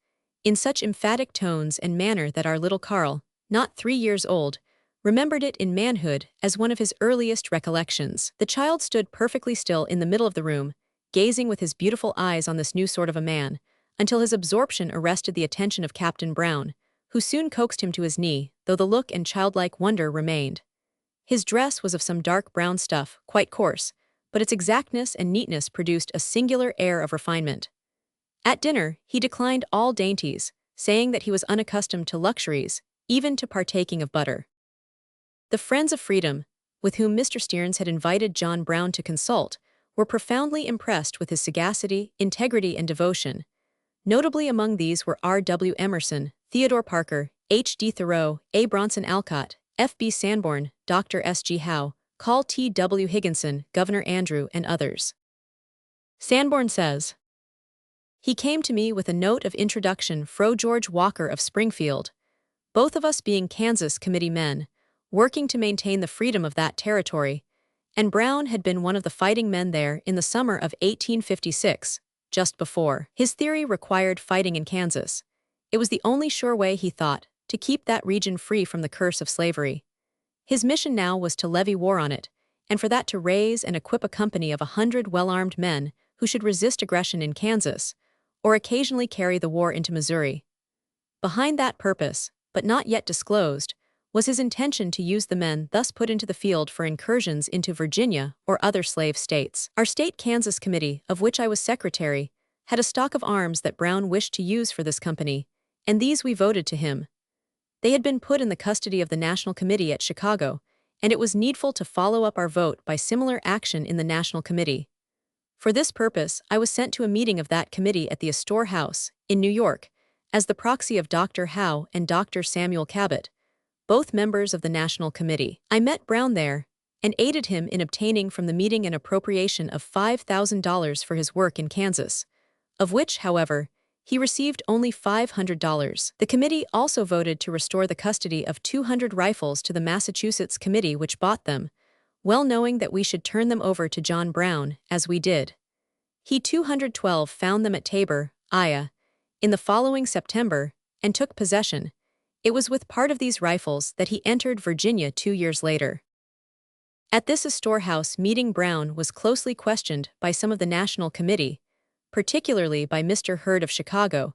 in such emphatic tones and manner that our little Carl, not 3 years old, remembered it in manhood as one of his earliest recollections. The child stood perfectly still in the middle of the room, gazing with his beautiful eyes on this new sort of a man, until his absorption arrested the attention of Captain Brown, who soon coaxed him to his knee, though the look and childlike wonder remained. His dress was of some dark brown stuff, quite coarse, but its exactness and neatness produced a singular air of refinement. At dinner, he declined all dainties, saying that he was unaccustomed to luxuries, even to partaking of butter. The friends of freedom, with whom Mr. Stearns had invited John Brown to consult, were profoundly impressed with his sagacity, integrity, and devotion. Notably among these were R. W. Emerson, Theodore Parker, H. D. Thoreau, A. Bronson Alcott, F. B. Sanborn, Dr. S. G. Howe, Col. T. W. Higginson, Governor Andrew, and others. Sanborn says, "He came to me with a note of introduction fro George Walker of Springfield, both of us being Kansas committee men, working to maintain the freedom of that territory, and Brown had been one of the fighting men there in the summer of 1856, just before. His theory required fighting in Kansas. It was the only sure way, he thought, to keep that region free from the curse of slavery. His mission now was to levy war on it, and for that to raise and equip a company of 100 well-armed men who should resist aggression in Kansas, or occasionally carry the war into Missouri. Behind that purpose, but not yet disclosed, was his intention to use the men thus put into the field for incursions into Virginia or other slave states. Our state Kansas committee, of which I was secretary, had a stock of arms that Brown wished to use for this company, and these we voted to him. They had been put in the custody of the National Committee at Chicago, and it was needful to follow up our vote by similar action in the National Committee. For this purpose, I was sent to a meeting of that committee at the Astor House, in New York, as the proxy of Dr. Howe and Dr. Samuel Cabot, both members of the National Committee. I met Brown there, and aided him in obtaining from the meeting an appropriation of $5,000 for his work in Kansas, of which, however, he received only $500. The committee also voted to restore the custody of 200 rifles to the Massachusetts committee which bought them, well knowing that we should turn them over to John Brown, as we did. He 212 found them at Tabor, Iowa, in the following September, and took possession. It was with part of these rifles that he entered Virginia 2 years later. At this Astor House meeting, Brown was closely questioned by some of the National Committee, particularly by Mr. Hurd of Chicago,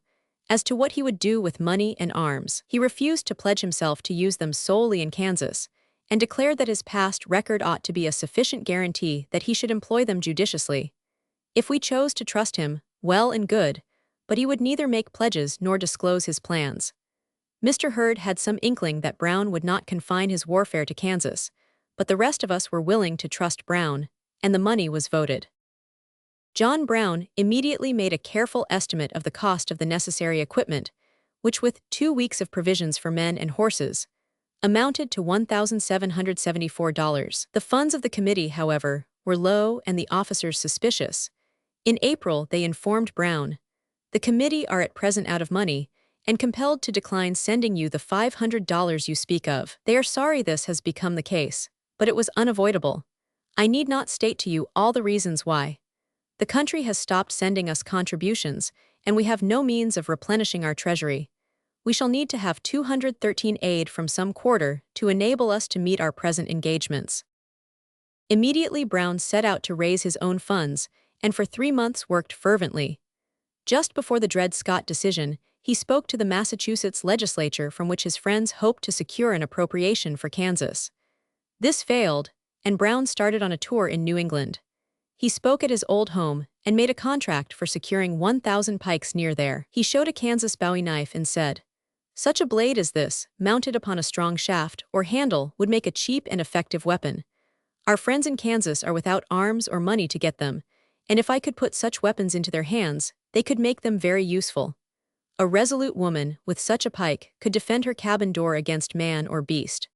as to what he would do with money and arms. He refused to pledge himself to use them solely in Kansas, and declared that his past record ought to be a sufficient guarantee that he should employ them judiciously. If we chose to trust him, well and good, but he would neither make pledges nor disclose his plans. Mr. Hurd had some inkling that Brown would not confine his warfare to Kansas, but the rest of us were willing to trust Brown, and the money was voted. John Brown immediately made a careful estimate of the cost of the necessary equipment, which with 2 weeks of provisions for men and horses, amounted to $1,774. The funds of the committee, however, were low and the officers suspicious. In April, they informed Brown, "The committee are at present out of money, and compelled to decline sending you the $500 you speak of. They are sorry this has become the case, but it was unavoidable. I need not state to you all the reasons why. The country has stopped sending us contributions, and we have no means of replenishing our treasury. We shall need to have 213 aid from some quarter to enable us to meet our present engagements." Immediately Brown set out to raise his own funds, and for 3 months worked fervently. Just before the Dred Scott decision, he spoke to the Massachusetts legislature from which his friends hoped to secure an appropriation for Kansas. This failed, and Brown started on a tour in New England. He spoke at his old home and made a contract for securing 1,000 pikes near there. He showed a Kansas Bowie knife and said, "Such a blade as this, mounted upon a strong shaft or handle, would make a cheap and effective weapon. Our friends in Kansas are without arms or money to get them, and if I could put such weapons into their hands, they could make them very useful. A resolute woman with such a pike could defend her cabin door against man or beast."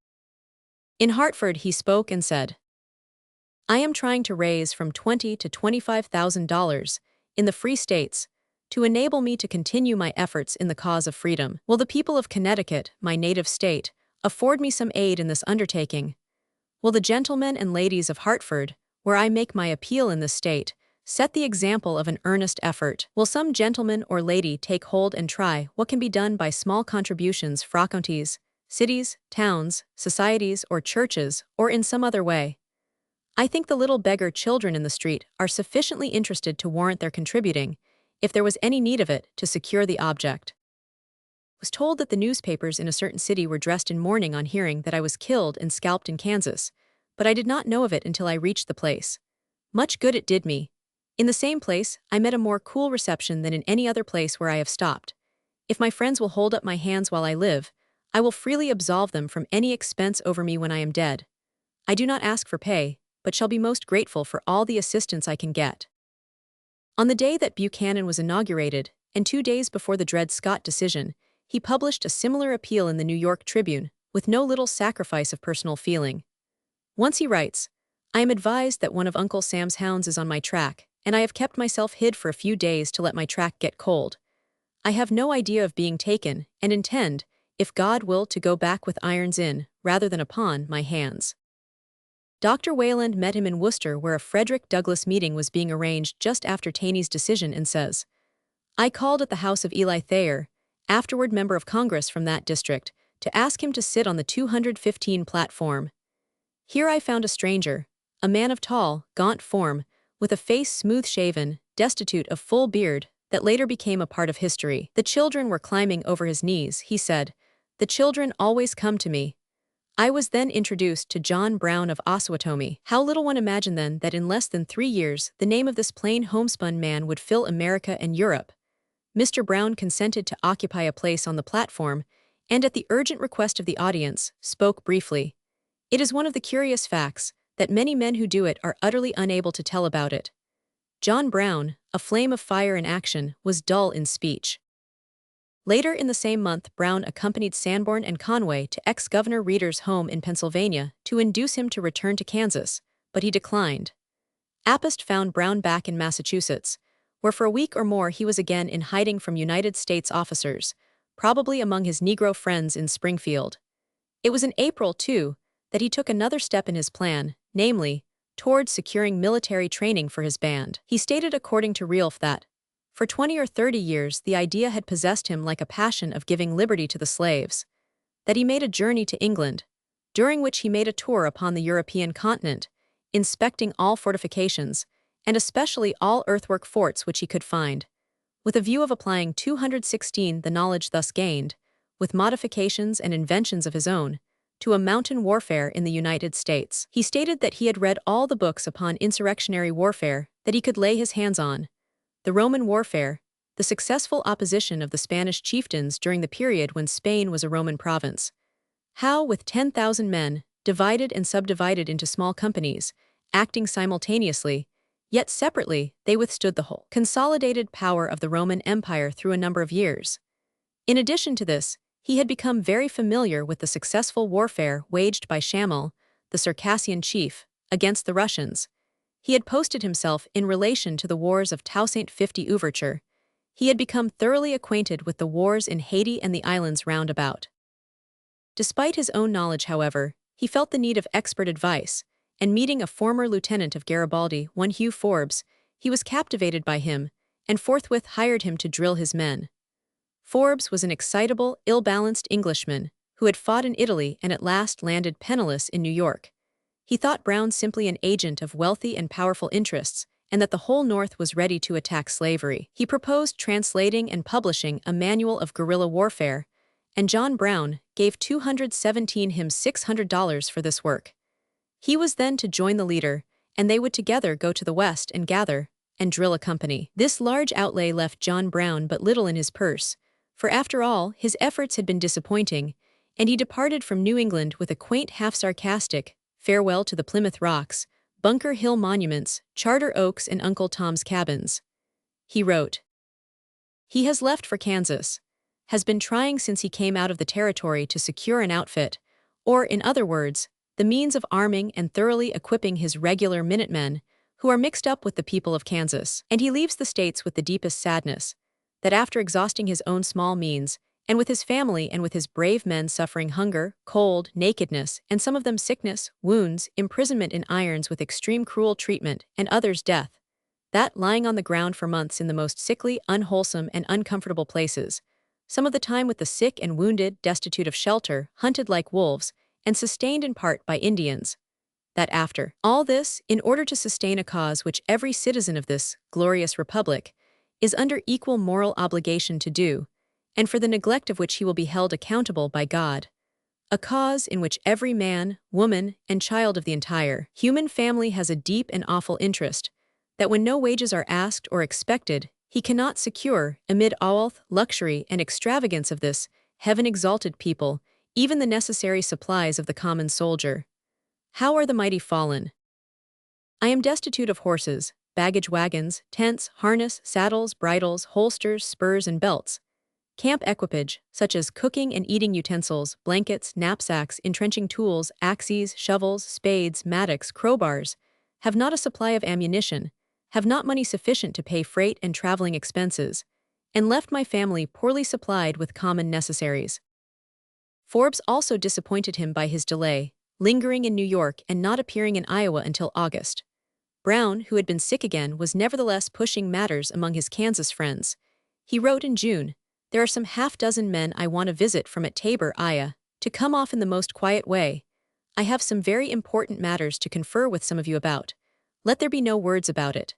In Hartford he spoke and said, "I am trying to raise from $20,000 to $25,000 in the free states to enable me to continue my efforts in the cause of freedom. Will the people of Connecticut, my native state, afford me some aid in this undertaking? Will the gentlemen and ladies of Hartford, where I make my appeal in this state, set the example of an earnest effort? Will some gentleman or lady take hold and try what can be done by small contributions fra counties, cities, towns, societies, or churches, or in some other way? I think the little beggar children in the street are sufficiently interested to warrant their contributing, if there was any need of it, to secure the object. I was told that the newspapers in a certain city were dressed in mourning on hearing that I was killed and scalped in Kansas, but I did not know of it until I reached the place. Much good it did me. In the same place, I met a more cool reception than in any other place where I have stopped. If my friends will hold up my hands while I live, I will freely absolve them from any expense over me when I am dead. I do not ask for pay, but shall be most grateful for all the assistance I can get. On the day that Buchanan was inaugurated, and 2 days before the Dred Scott decision, he published a similar appeal in the New York Tribune, with no little sacrifice of personal feeling. Once he writes, "I am advised that one of Uncle Sam's hounds is on my track, and I have kept myself hid for a few days to let my track get cold. I have no idea of being taken, and intend, if God will, to go back with irons in, rather than upon, my hands." Dr. Wayland met him in Worcester, where a Frederick Douglass meeting was being arranged just after Taney's decision, and says, "I called at the house of Eli Thayer, afterward member of Congress from that district, to ask him to sit on the 215 platform. Here I found a stranger, a man of tall, gaunt form, with a face smooth-shaven, destitute of full beard, that later became a part of history. The children were climbing over his knees," he said. "The children always come to me." I was then introduced to John Brown of Osawatomie. How little one imagined then that in less than 3 years the name of this plain homespun man would fill America and Europe. Mr. Brown consented to occupy a place on the platform, and at the urgent request of the audience, spoke briefly. It is one of the curious facts that many men who do it are utterly unable to tell about it. John Brown, a flame of fire in action, was dull in speech. Later in the same month, Brown accompanied Sanborn and Conway to ex-Governor Reeder's home in Pennsylvania to induce him to return to Kansas, but he declined. Appost found Brown back in Massachusetts, where for a week or more he was again in hiding from United States officers, probably among his Negro friends in Springfield. It was in April, too, that he took another step in his plan, namely, towards securing military training for his band. He stated according to Realf that, for 20 or 30 years the idea had possessed him like a passion of giving liberty to the slaves, that he made a journey to England, during which he made a tour upon the European continent, inspecting all fortifications, and especially all earthwork forts which he could find, with a view of applying 216 the knowledge thus gained, with modifications and inventions of his own, to a mountain warfare in the United States. He stated that he had read all the books upon insurrectionary warfare that he could lay his hands on, the Roman warfare, the successful opposition of the Spanish chieftains during the period when Spain was a Roman province, how with 10,000 men, divided and subdivided into small companies, acting simultaneously, yet separately, they withstood the whole consolidated power of the Roman Empire through a number of years. In addition to this, he had become very familiar with the successful warfare waged by Shamil, the Circassian chief, against the Russians. He had posted himself in relation to the wars of Toussaint 50 Ouverture. He had become thoroughly acquainted with the wars in Haiti and the islands round about. Despite his own knowledge, however, he felt the need of expert advice, and meeting a former lieutenant of Garibaldi, one Hugh Forbes, he was captivated by him, and forthwith hired him to drill his men. Forbes was an excitable, ill-balanced Englishman who had fought in Italy and at last landed penniless in New York. He thought Brown simply an agent of wealthy and powerful interests, and that the whole North was ready to attack slavery. He proposed translating and publishing a manual of guerrilla warfare, and John Brown gave him $600 for this work. He was then to join the leader, and they would together go to the West and gather and drill a company. This large outlay left John Brown but little in his purse, for after all, his efforts had been disappointing, and he departed from New England with a quaint half-sarcastic farewell to the Plymouth Rocks, Bunker Hill monuments, Charter Oaks, and Uncle Tom's Cabins. He wrote, "He has left for Kansas, has been trying since he came out of the territory to secure an outfit, or, in other words, the means of arming and thoroughly equipping his regular Minutemen, who are mixed up with the people of Kansas. And he leaves the States with the deepest sadness, that after exhausting his own small means, and with his family and with his brave men suffering hunger, cold, nakedness, and some of them sickness, wounds, imprisonment in irons with extreme cruel treatment, and others death. That lying on the ground for months in the most sickly, unwholesome, and uncomfortable places, some of the time with the sick and wounded, destitute of shelter, hunted like wolves, and sustained in part by Indians. That after all this, in order to sustain a cause which every citizen of this glorious republic is under equal moral obligation to do, and for the neglect of which he will be held accountable by God, a cause in which every man, woman, and child of the entire human family has a deep and awful interest, that when no wages are asked or expected, he cannot secure, amid all wealth, luxury, and extravagance of this heaven-exalted people, even the necessary supplies of the common soldier. How are the mighty fallen! I am destitute of horses, baggage wagons, tents, harness, saddles, bridles, holsters, spurs, and belts. Camp equipage, such as cooking and eating utensils, blankets, knapsacks, entrenching tools, axes, shovels, spades, mattocks, crowbars, have not a supply of ammunition, have not money sufficient to pay freight and traveling expenses, and left my family poorly supplied with common necessaries. Forbes also disappointed him by his delay, lingering in New York and not appearing in Iowa until August. Brown, who had been sick again, was nevertheless pushing matters among his Kansas friends. He wrote in June, "There are some half-dozen men I want to visit from at Tabor, Iowa, to come off in the most quiet way. I have some very important matters to confer with some of you about. Let there be no words about it."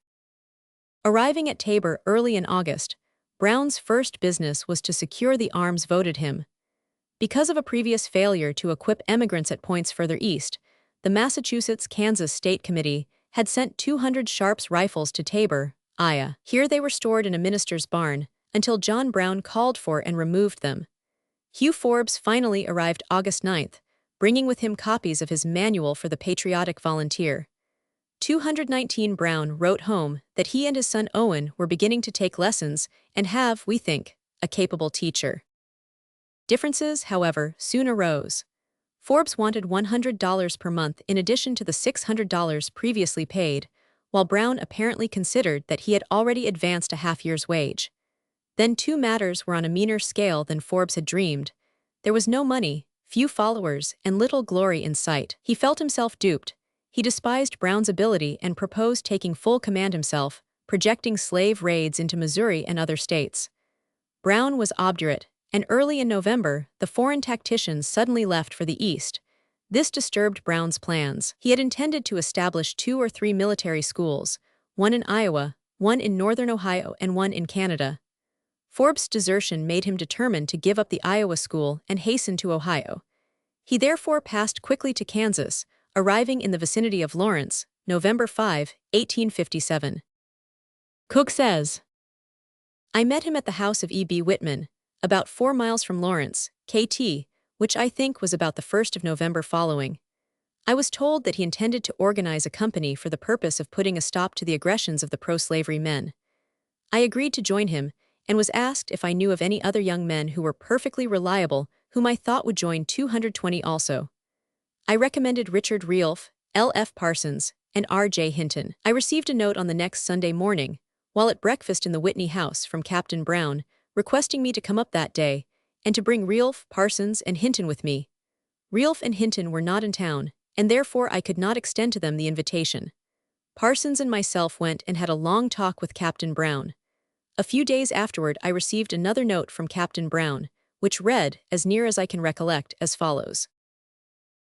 Arriving at Tabor early in August, Brown's first business was to secure the arms voted him. Because of a previous failure to equip emigrants at points further east, the Massachusetts-Kansas State Committee had sent 200 Sharps rifles to Tabor, Iowa. Here they were stored in a minister's barn, until John Brown called for and removed them. Hugh Forbes finally arrived August 9th, bringing with him copies of his manual for the patriotic volunteer. 219 Brown wrote home that he and his son Owen were beginning to take lessons and have, we think, a capable teacher. Differences, however, soon arose. Forbes wanted $100 per month in addition to the $600 previously paid, while Brown apparently considered that he had already advanced a half-year's wage. Then two matters were on a meaner scale than Forbes had dreamed. There was no money, few followers, and little glory in sight. He felt himself duped. He despised Brown's ability and proposed taking full command himself, projecting slave raids into Missouri and other states. Brown was obdurate, and early in November, the foreign tacticians suddenly left for the East. This disturbed Brown's plans. He had intended to establish 2 or 3 military schools, one in Iowa, one in northern Ohio, and one in Canada. Forbes' desertion made him determined to give up the Iowa school and hasten to Ohio. He therefore passed quickly to Kansas, arriving in the vicinity of Lawrence, November 5, 1857. Cook says, "I met him at the house of E.B. Whitman, about 4 miles from Lawrence, KT, which I think was about the 1st of November following. I was told that he intended to organize a company for the purpose of putting a stop to the aggressions of the pro-slavery men. I agreed to join him, and was asked if I knew of any other young men who were perfectly reliable whom I thought would join 220 also. I recommended Richard Realf, L.F. Parsons, and R.J. Hinton. I received a note on the next Sunday morning, while at breakfast in the Whitney house from Captain Brown, requesting me to come up that day, and to bring Realf, Parsons, and Hinton with me. Realf and Hinton were not in town, and therefore I could not extend to them the invitation. Parsons and myself went and had a long talk with Captain Brown. A few days afterward I received another note from Captain Brown, which read, as near as I can recollect, as follows.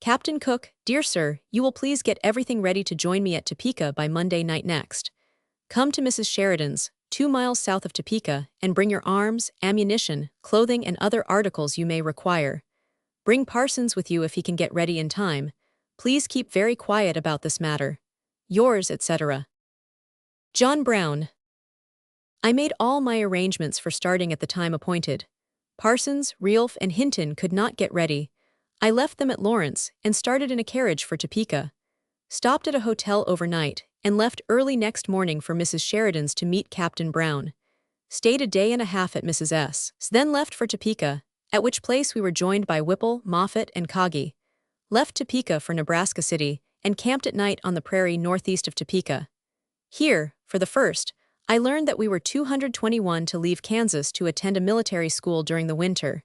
Captain Cook, dear sir, you will please get everything ready to join me at Topeka by Monday night next. Come to Mrs. Sheridan's, 2 miles south of Topeka, and bring your arms, ammunition, clothing, and other articles you may require. Bring Parsons with you if he can get ready in time. Please keep very quiet about this matter. Yours, etc. John Brown. I made all my arrangements for starting at the time appointed. Parsons, Realf, and Hinton could not get ready. I left them at Lawrence and started in a carriage for Topeka. Stopped at a hotel overnight and left early next morning for Mrs. Sheridan's to meet Captain Brown. Stayed a day and a half at Mrs. S.'s, then left for Topeka, at which place we were joined by Whipple, Moffett, and Coggy. Left Topeka for Nebraska City and camped at night on the prairie northeast of Topeka. Here, for the first, I learned that we were 221 to leave Kansas to attend a military school during the winter.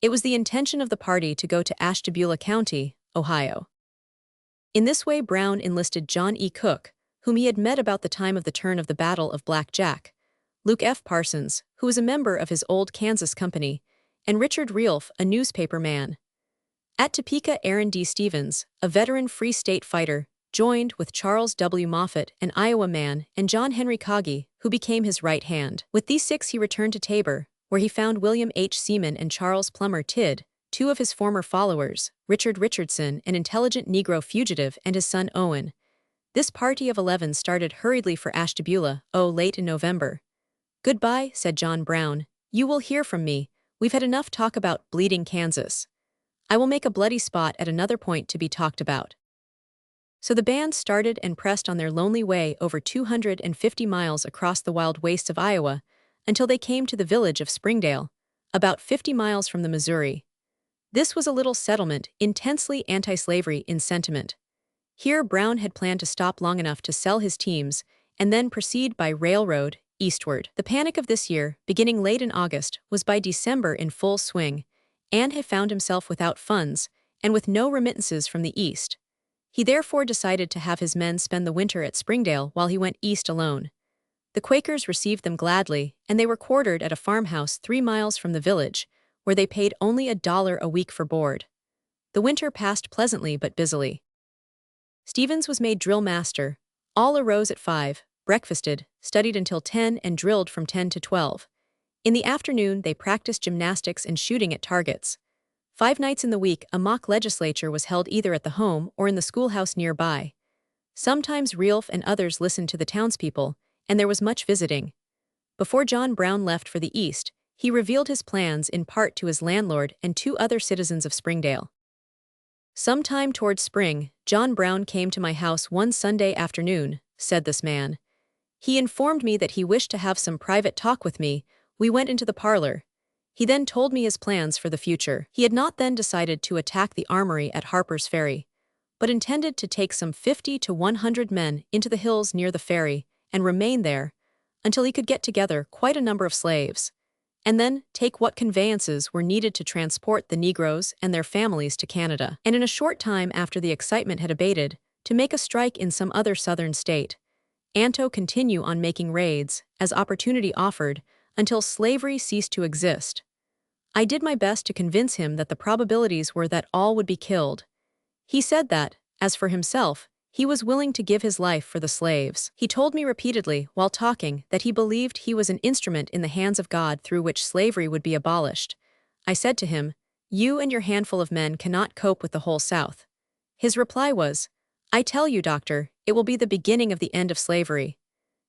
It was the intention of the party to go to Ashtabula County, Ohio. In this way, Brown enlisted John E. Cook, whom he had met about the time of the turn of the Battle of Black Jack, Luke F. Parsons, who was a member of his old Kansas company, and Richard Realf, a newspaper man. At Topeka, Aaron D. Stevens, a veteran Free State fighter, joined with Charles W. Moffett, an Iowa man, and John Henry Kagi, who became his right hand. With these 6 he returned to Tabor, where he found William H. Seaman and Charles Plummer Tidd, 2 of his former followers, Richard Richardson, an intelligent Negro fugitive, and his son Owen. This party of 11 started hurriedly for Ashtabula, late in November. "Goodbye," said John Brown. "You will hear from me. We've had enough talk about bleeding Kansas. I will make a bloody spot at another point to be talked about." So the band started and pressed on their lonely way over 250 miles across the wild wastes of Iowa until they came to the village of Springdale, about 50 miles from the Missouri. This was a little settlement, intensely anti-slavery in sentiment. Here Brown had planned to stop long enough to sell his teams and then proceed by railroad eastward. The panic of this year, beginning late in August, was by December in full swing, and had found himself without funds and with no remittances from the east. He therefore decided to have his men spend the winter at Springdale while he went east alone. The Quakers received them gladly, and they were quartered at a farmhouse 3 miles from the village, where they paid only $1 a week for board. The winter passed pleasantly but busily. Stevens was made drill master. All arose at 5, breakfasted, studied until 10, and drilled from 10 to 12. In the afternoon, they practiced gymnastics and shooting at targets. 5 nights in the week, a mock legislature was held either at the home or in the schoolhouse nearby. Sometimes Realf and others listened to the townspeople, and there was much visiting. Before John Brown left for the East, he revealed his plans in part to his landlord and 2 other citizens of Springdale. "Sometime towards spring, John Brown came to my house one Sunday afternoon," said this man. "He informed me that he wished to have some private talk with me. We went into the parlor. He then told me his plans for the future. He had not then decided to attack the armory at Harpers Ferry, but intended to take some 50 to 100 men into the hills near the ferry and remain there until he could get together quite a number of slaves, and then take what conveyances were needed to transport the Negroes and their families to Canada, and in a short time after the excitement had abated, to make a strike in some other southern state, and to continue on making raids, as opportunity offered, until slavery ceased to exist. I did my best to convince him that the probabilities were that all would be killed. He said that, as for himself, he was willing to give his life for the slaves. He told me repeatedly, while talking, that he believed he was an instrument in the hands of God through which slavery would be abolished. I said to him, 'You and your handful of men cannot cope with the whole South.' His reply was, 'I tell you, doctor, it will be the beginning of the end of slavery.'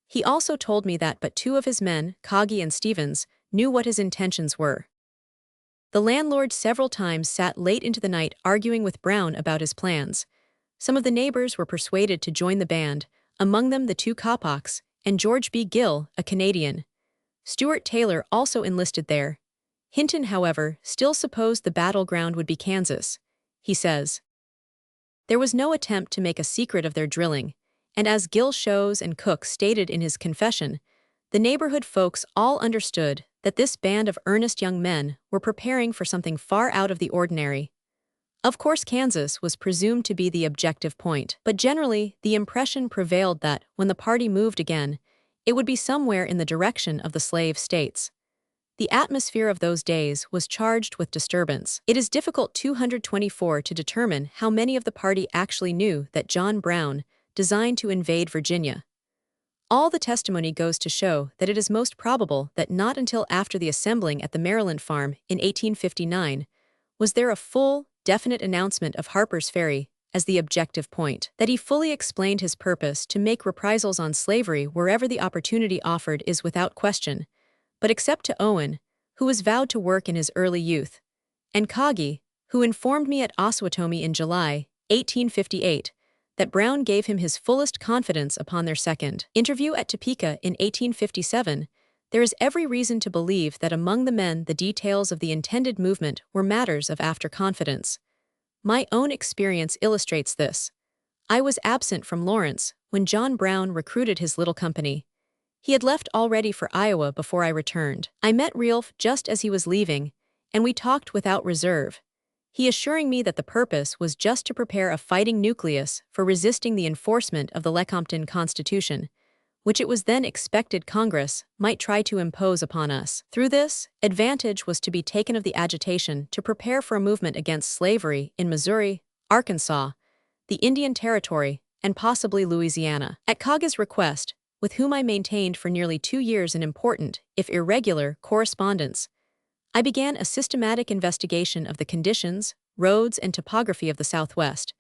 He also told me that but 2 of his men, Kagi and Stevens, knew what his intentions were. The landlord several times sat late into the night arguing with Brown about his plans. Some of the neighbors were persuaded to join the band, among them the 2 Coppocks, and George B. Gill, a Canadian. Stuart Taylor also enlisted there. Hinton, however, still supposed the battleground would be Kansas. He says, "There was no attempt to make a secret of their drilling, and as Gill shows and Cook stated in his confession, the neighborhood folks all understood that this band of earnest young men were preparing for something far out of the ordinary. Of course, Kansas was presumed to be the objective point, but generally the impression prevailed that, when the party moved again, it would be somewhere in the direction of the slave states. The atmosphere of those days was charged with disturbance. It is difficult 224 to determine how many of the party actually knew that John Brown designed to invade Virginia. All the testimony goes to show that it is most probable that not until after the assembling at the Maryland farm in 1859 was there a full, definite announcement of Harpers Ferry as the objective point. That he fully explained his purpose to make reprisals on slavery wherever the opportunity offered is without question, but except to Owen, who was vowed to work in his early youth, and Kagi, who informed me at Osawatomie in July 1858, that Brown gave him his fullest confidence upon their second interview at Topeka in 1857, there is every reason to believe that among the men the details of the intended movement were matters of after confidence. My own experience illustrates this. I was absent from Lawrence when John Brown recruited his little company. He had left already for Iowa before I returned. I met Rielf just as he was leaving, and we talked without reserve, he assuring me that the purpose was just to prepare a fighting nucleus for resisting the enforcement of the Lecompton Constitution, which it was then expected Congress might try to impose upon us. Through this, advantage was to be taken of the agitation to prepare for a movement against slavery in Missouri, Arkansas, the Indian Territory, and possibly Louisiana. At Kaga's request, with whom I maintained for nearly 2 years an important, if irregular, correspondence, I began a systematic investigation of the conditions, roads, and topography of the Southwest,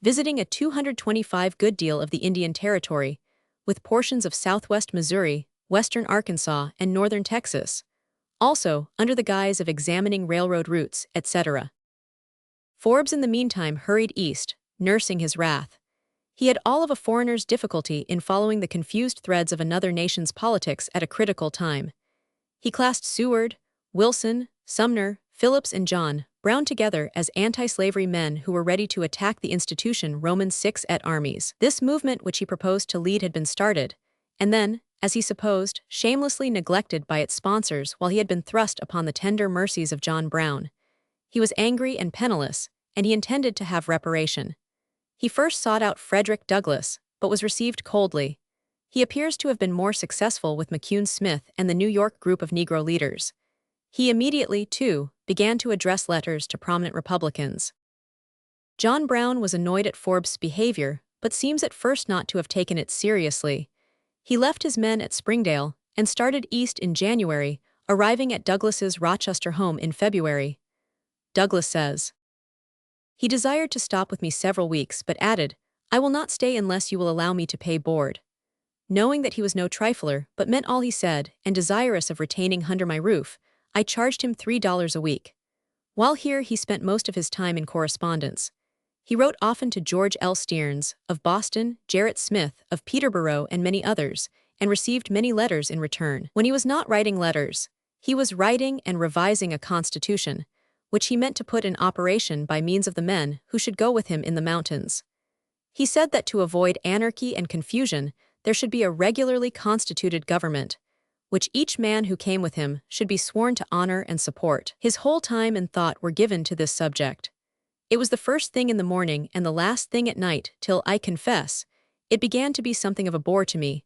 visiting a 225 good deal of the Indian Territory, with portions of southwest Missouri, western Arkansas, and northern Texas, also under the guise of examining railroad routes, etc. Forbes in the meantime hurried east, nursing his wrath. He had all of a foreigner's difficulty in following the confused threads of another nation's politics at a critical time. He classed Seward, Wilson, Sumner, Phillips, and John Brown together as anti-slavery men who were ready to attack the institution Roman VI et armies. This movement which he proposed to lead had been started, and then, as he supposed, shamelessly neglected by its sponsors while he had been thrust upon the tender mercies of John Brown. He was angry and penniless, and he intended to have reparation. He first sought out Frederick Douglass, but was received coldly. He appears to have been more successful with McCune Smith and the New York group of Negro leaders. He immediately, too, began to address letters to prominent Republicans. John Brown was annoyed at Forbes' behavior, but seems at first not to have taken it seriously. He left his men at Springdale and started east in January, arriving at Douglass's Rochester home in February. Douglass says, "He desired to stop with me several weeks, but added, 'I will not stay unless you will allow me to pay board.' Knowing that he was no trifler, but meant all he said, and desirous of retaining under my roof, I charged him $3 a week. While here, he spent most of his time in correspondence. He wrote often to George L. Stearns, of Boston, Gerrit Smith, of Peterborough, and many others, and received many letters in return. When he was not writing letters, he was writing and revising a constitution, which he meant to put in operation by means of the men who should go with him in the mountains. He said that to avoid anarchy and confusion, there should be a regularly constituted government, which each man who came with him should be sworn to honor and support. His whole time and thought were given to this subject. It was the first thing in the morning and the last thing at night till, I confess, it began to be something of a bore to me.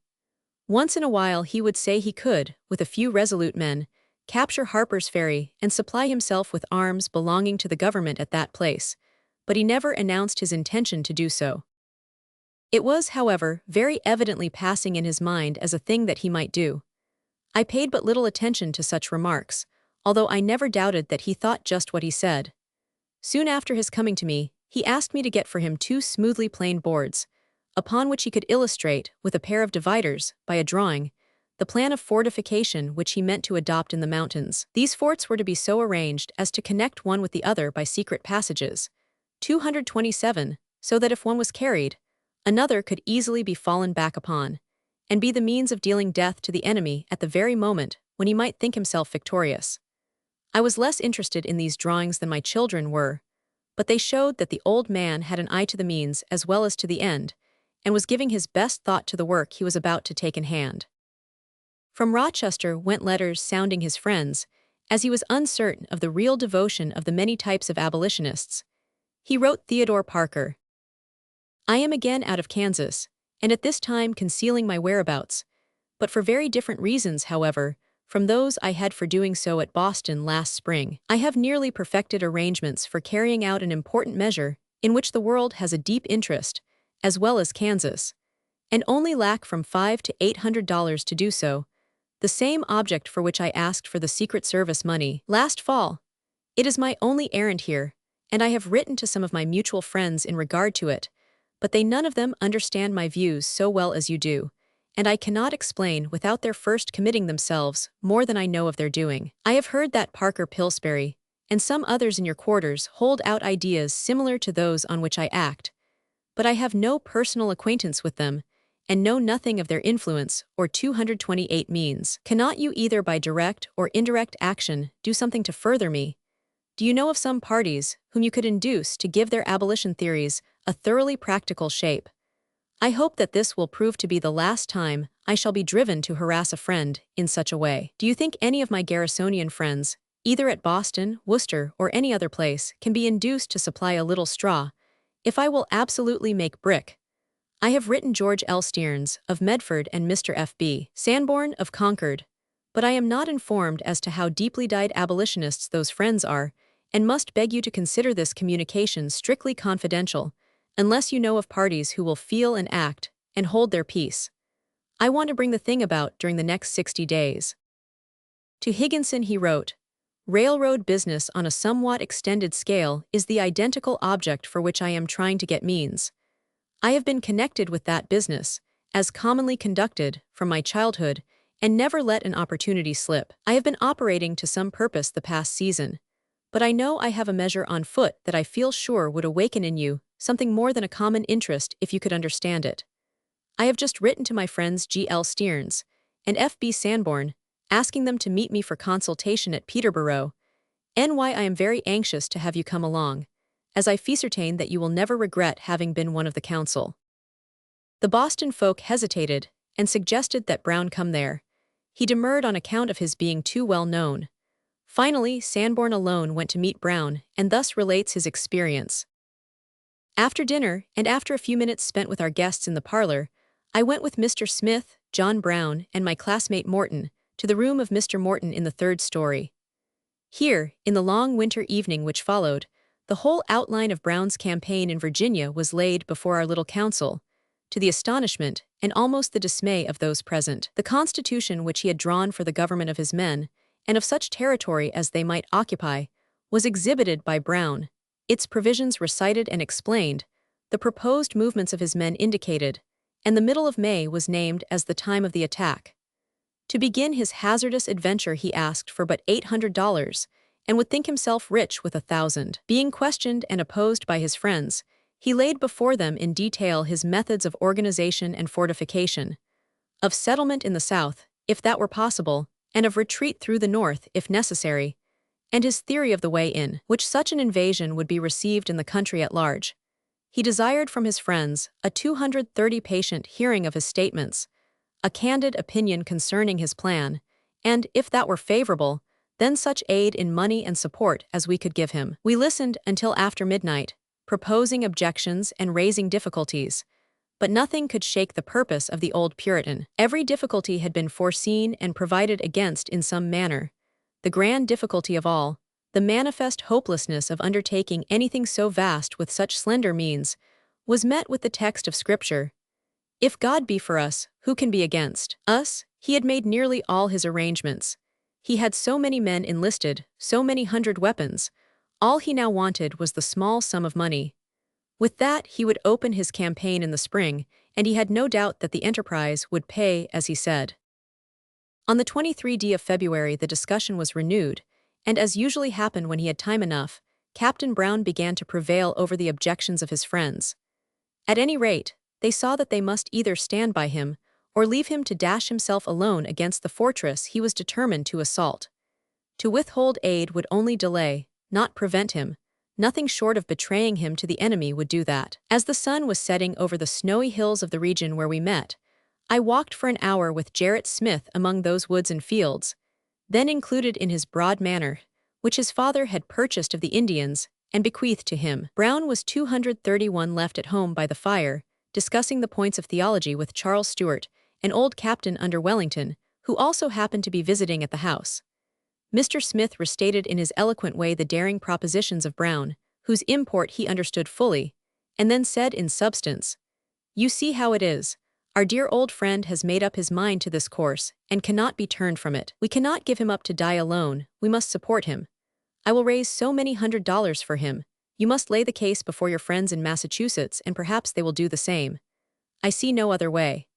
Once in a while he would say he could, with a few resolute men, capture Harpers Ferry and supply himself with arms belonging to the government at that place, but he never announced his intention to do so. It was, however, very evidently passing in his mind as a thing that he might do. I paid but little attention to such remarks, although I never doubted that he thought just what he said. Soon after his coming to me, he asked me to get for him 2 smoothly planed boards, upon which he could illustrate, with a pair of dividers, by a drawing, the plan of fortification which he meant to adopt in the mountains. These forts were to be so arranged as to connect one with the other by secret passages, 227, so that if one was carried, another could easily be fallen back upon, and be the means of dealing death to the enemy at the very moment when he might think himself victorious. I was less interested in these drawings than my children were, but they showed that the old man had an eye to the means as well as to the end, and was giving his best thought to the work he was about to take in hand. From Rochester went letters sounding his friends, as he was uncertain of the real devotion of the many types of abolitionists. He wrote Theodore Parker, "I am again out of Kansas, and at this time concealing my whereabouts, but for very different reasons, however, from those I had for doing so at Boston last spring. I have nearly perfected arrangements for carrying out an important measure in which the world has a deep interest, as well as Kansas, and only lack from $500 to $800 to do so, the same object for which I asked for the Secret Service money last fall. It is my only errand here, and I have written to some of my mutual friends in regard to it, but they none of them understand my views so well as you do, and I cannot explain without their first committing themselves more than I know of their doing. I have heard that Parker Pillsbury and some others in your quarters hold out ideas similar to those on which I act, but I have no personal acquaintance with them, and know nothing of their influence or 228 means. Cannot you either by direct or indirect action do something to further me? Do you know of some parties whom you could induce to give their abolition theories a thoroughly practical shape? I hope that this will prove to be the last time I shall be driven to harass a friend in such a way. Do you think any of my Garrisonian friends, either at Boston, Worcester, or any other place, can be induced to supply a little straw, if I will absolutely make brick? I have written George L. Stearns, of Medford, and Mr. F.B. Sanborn, of Concord, but I am not informed as to how deeply dyed abolitionists those friends are, and must beg you to consider this communication strictly confidential, unless you know of parties who will feel and act, and hold their peace. I want to bring the thing about during the next 60 days. To Higginson he wrote, "Railroad business on a somewhat extended scale is the identical object for which I am trying to get means. I have been connected with that business, as commonly conducted, from my childhood, and never let an opportunity slip. I have been operating to some purpose the past season, but I know I have a measure on foot that I feel sure would awaken in you something more than a common interest if you could understand it. I have just written to my friends G. L. Stearns and F. B. Sanborn, asking them to meet me for consultation at Peterborough, NY. I am very anxious to have you come along, as I ascertain that you will never regret having been one of the council." The Boston folk hesitated and suggested that Brown come there. He demurred on account of his being too well known. Finally, Sanborn alone went to meet Brown, and thus relates his experience. "After dinner, and after a few minutes spent with our guests in the parlor, I went with Mr. Smith, John Brown, and my classmate Morton, to the room of Mr. Morton in the third story. Here, in the long winter evening which followed, the whole outline of Brown's campaign in Virginia was laid before our little council, to the astonishment and almost the dismay of those present. The constitution which he had drawn for the government of his men, and of such territory as they might occupy, was exhibited by Brown, its provisions recited and explained, the proposed movements of his men indicated, and the middle of May was named as the time of the attack. To begin his hazardous adventure he asked for but $800, and would think himself rich with 1,000. Being questioned and opposed by his friends, he laid before them in detail his methods of organization and fortification, of settlement in the south, if that were possible, and of retreat through the north, if necessary, and his theory of the way in which such an invasion would be received in the country at large. He desired from his friends a 230-patient hearing of his statements, a candid opinion concerning his plan, and, if that were favorable, then such aid in money and support as we could give him. We listened until after midnight, proposing objections and raising difficulties, but nothing could shake the purpose of the old Puritan. Every difficulty had been foreseen and provided against in some manner. The grand difficulty of all, the manifest hopelessness of undertaking anything so vast with such slender means, was met with the text of Scripture. If God be for us, who can be against us? He had made nearly all his arrangements. He had so many men enlisted, so many hundred weapons. All he now wanted was the small sum of money. With that he would open his campaign in the spring, and he had no doubt that the enterprise would pay, as he said. On the 23rd of February the discussion was renewed, and as usually happened when he had time enough, Captain Brown began to prevail over the objections of his friends. At any rate, they saw that they must either stand by him, or leave him to dash himself alone against the fortress he was determined to assault. To withhold aid would only delay, not prevent him. Nothing short of betraying him to the enemy would do that. As the sun was setting over the snowy hills of the region where we met, I walked for an hour with Gerrit Smith among those woods and fields, then included in his broad manor, which his father had purchased of the Indians and bequeathed to him. Brown was 231 left at home by the fire, discussing the points of theology with Charles Stewart, an old captain under Wellington, who also happened to be visiting at the house. Mr. Smith restated in his eloquent way the daring propositions of Brown, whose import he understood fully, and then said in substance, "You see how it is. Our dear old friend has made up his mind to this course, and cannot be turned from it. We cannot give him up to die alone, we must support him. I will raise so many $100 for him. You must lay the case before your friends in Massachusetts, and perhaps they will do the same. I see no other way."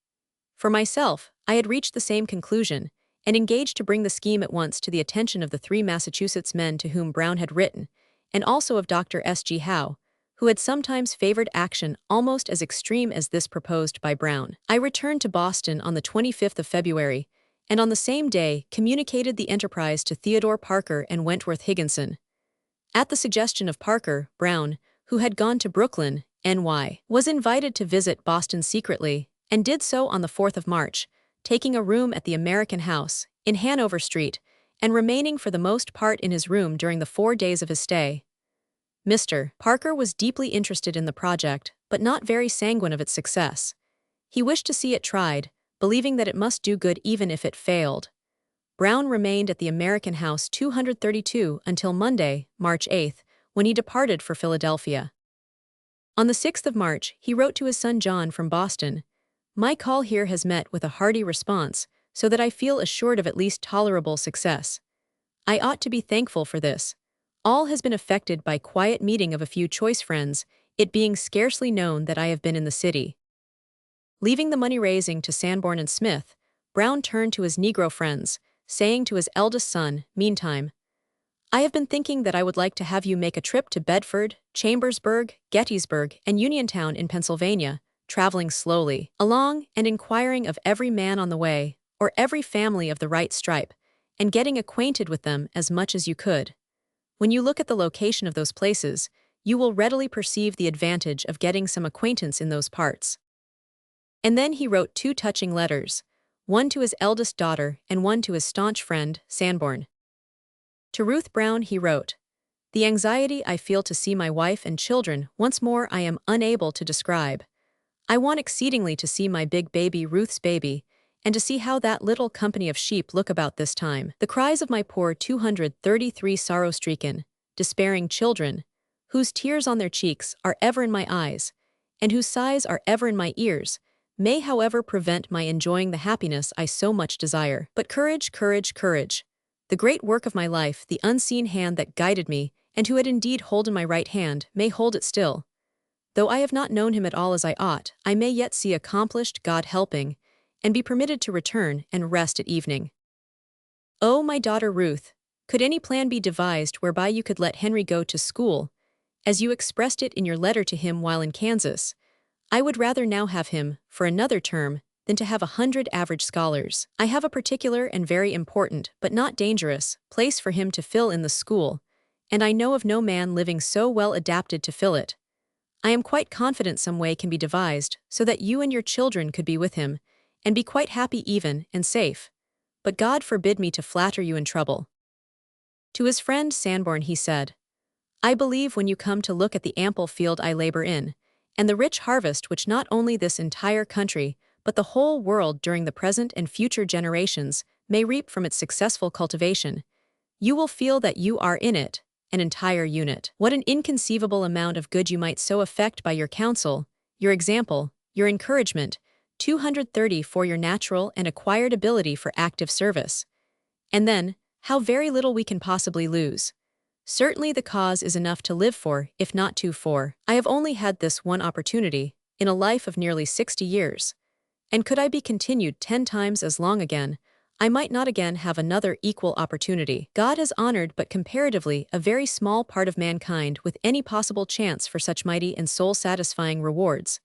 For myself, I had reached the same conclusion, and engaged to bring the scheme at once to the attention of the 3 Massachusetts men to whom Brown had written, and also of Dr. S.G. Howe, who had sometimes favored action almost as extreme as this proposed by Brown. I returned to Boston on the 25th of February, and on the same day communicated the enterprise to Theodore Parker and Wentworth Higginson. At the suggestion of Parker, Brown, who had gone to Brooklyn, NY, was invited to visit Boston secretly, and did so on the 4th of March, taking a room at the American House in Hanover Street and remaining for the most part in his room during the 4 days of his stay. Mr. Parker was deeply interested in the project, but not very sanguine of its success. He wished to see it tried, believing that it must do good even if it failed. Brown remained at the American House 232 until Monday, March 8, when he departed for Philadelphia. On the 6th of March, he wrote to his son John from Boston, "My call here has met with a hearty response, so that I feel assured of at least tolerable success. I ought to be thankful for this. All has been effected by quiet meeting of a few choice friends, it being scarcely known that I have been in the city." Leaving the money-raising to Sanborn and Smith, Brown turned to his Negro friends, saying to his eldest son, meantime, "I have been thinking that I would like to have you make a trip to Bedford, Chambersburg, Gettysburg, and Uniontown in Pennsylvania, traveling slowly along and inquiring of every man on the way, or every family of the right stripe, and getting acquainted with them as much as you could. When you look at the location of those places, you will readily perceive the advantage of getting some acquaintance in those parts." And then he wrote 2 touching letters, one to his eldest daughter and one to his staunch friend, Sanborn. To Ruth Brown he wrote, "The anxiety I feel to see my wife and children once more I am unable to describe. I want exceedingly to see my big baby Ruth's baby, and to see how that little company of sheep look about this time. The cries of my poor 233 sorrow-stricken, despairing children, whose tears on their cheeks are ever in my eyes, and whose sighs are ever in my ears, may however prevent my enjoying the happiness I so much desire. But courage, courage, courage. The great work of my life, the unseen hand that guided me, and who had indeed holden my right hand, may hold it still. Though I have not known him at all as I ought, I may yet see accomplished, God helping, and be permitted to return and rest at evening. Oh, my daughter Ruth, could any plan be devised whereby you could let Henry go to school, as you expressed it in your letter to him while in Kansas? I would rather now have him, for another term, than to have 100 average scholars. I have a particular and very important, but not dangerous, place for him to fill in the school, and I know of no man living so well adapted to fill it. I am quite confident some way can be devised, so that you and your children could be with him, and be quite happy even and safe. But God forbid me to flatter you in trouble." To his friend Sanborn he said, "I believe when you come to look at the ample field I labor in, and the rich harvest which not only this entire country, but the whole world during the present and future generations may reap from its successful cultivation, you will feel that you are in it, an entire unit. What an inconceivable amount of good you might so effect by your counsel, your example, your encouragement, 230 for your natural and acquired ability for active service. And then, how very little we can possibly lose. Certainly the cause is enough to live for, if not two for. I have only had this one opportunity, in a life of nearly 60 years. And could I be continued 10 times as long again, I might not again have another equal opportunity. God has honored but comparatively a very small part of mankind with any possible chance for such mighty and soul-satisfying rewards.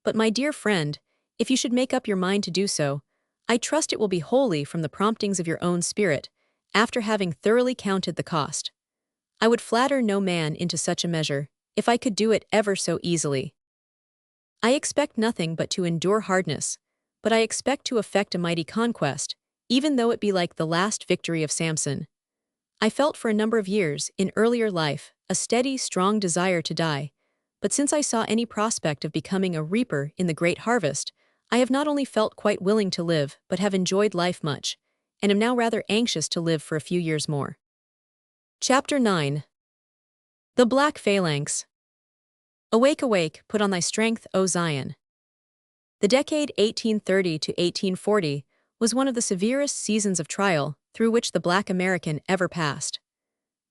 But my dear friend, if you should make up your mind to do so, I trust it will be wholly from the promptings of your own spirit, after having thoroughly counted the cost. I would flatter no man into such a measure, if I could do it ever so easily. I expect nothing but to endure hardness, but I expect to effect a mighty conquest, even though it be like the last victory of Samson. I felt for a number of years, in earlier life, a steady, strong desire to die, but since I saw any prospect of becoming a reaper in the great harvest, I have not only felt quite willing to live, but have enjoyed life much, and am now rather anxious to live for a few years more. Chapter 9. The Black Phalanx. Awake, awake, put on thy strength, O Zion. The decade 1830 to 1840 was one of the severest seasons of trial through which the Black American ever passed.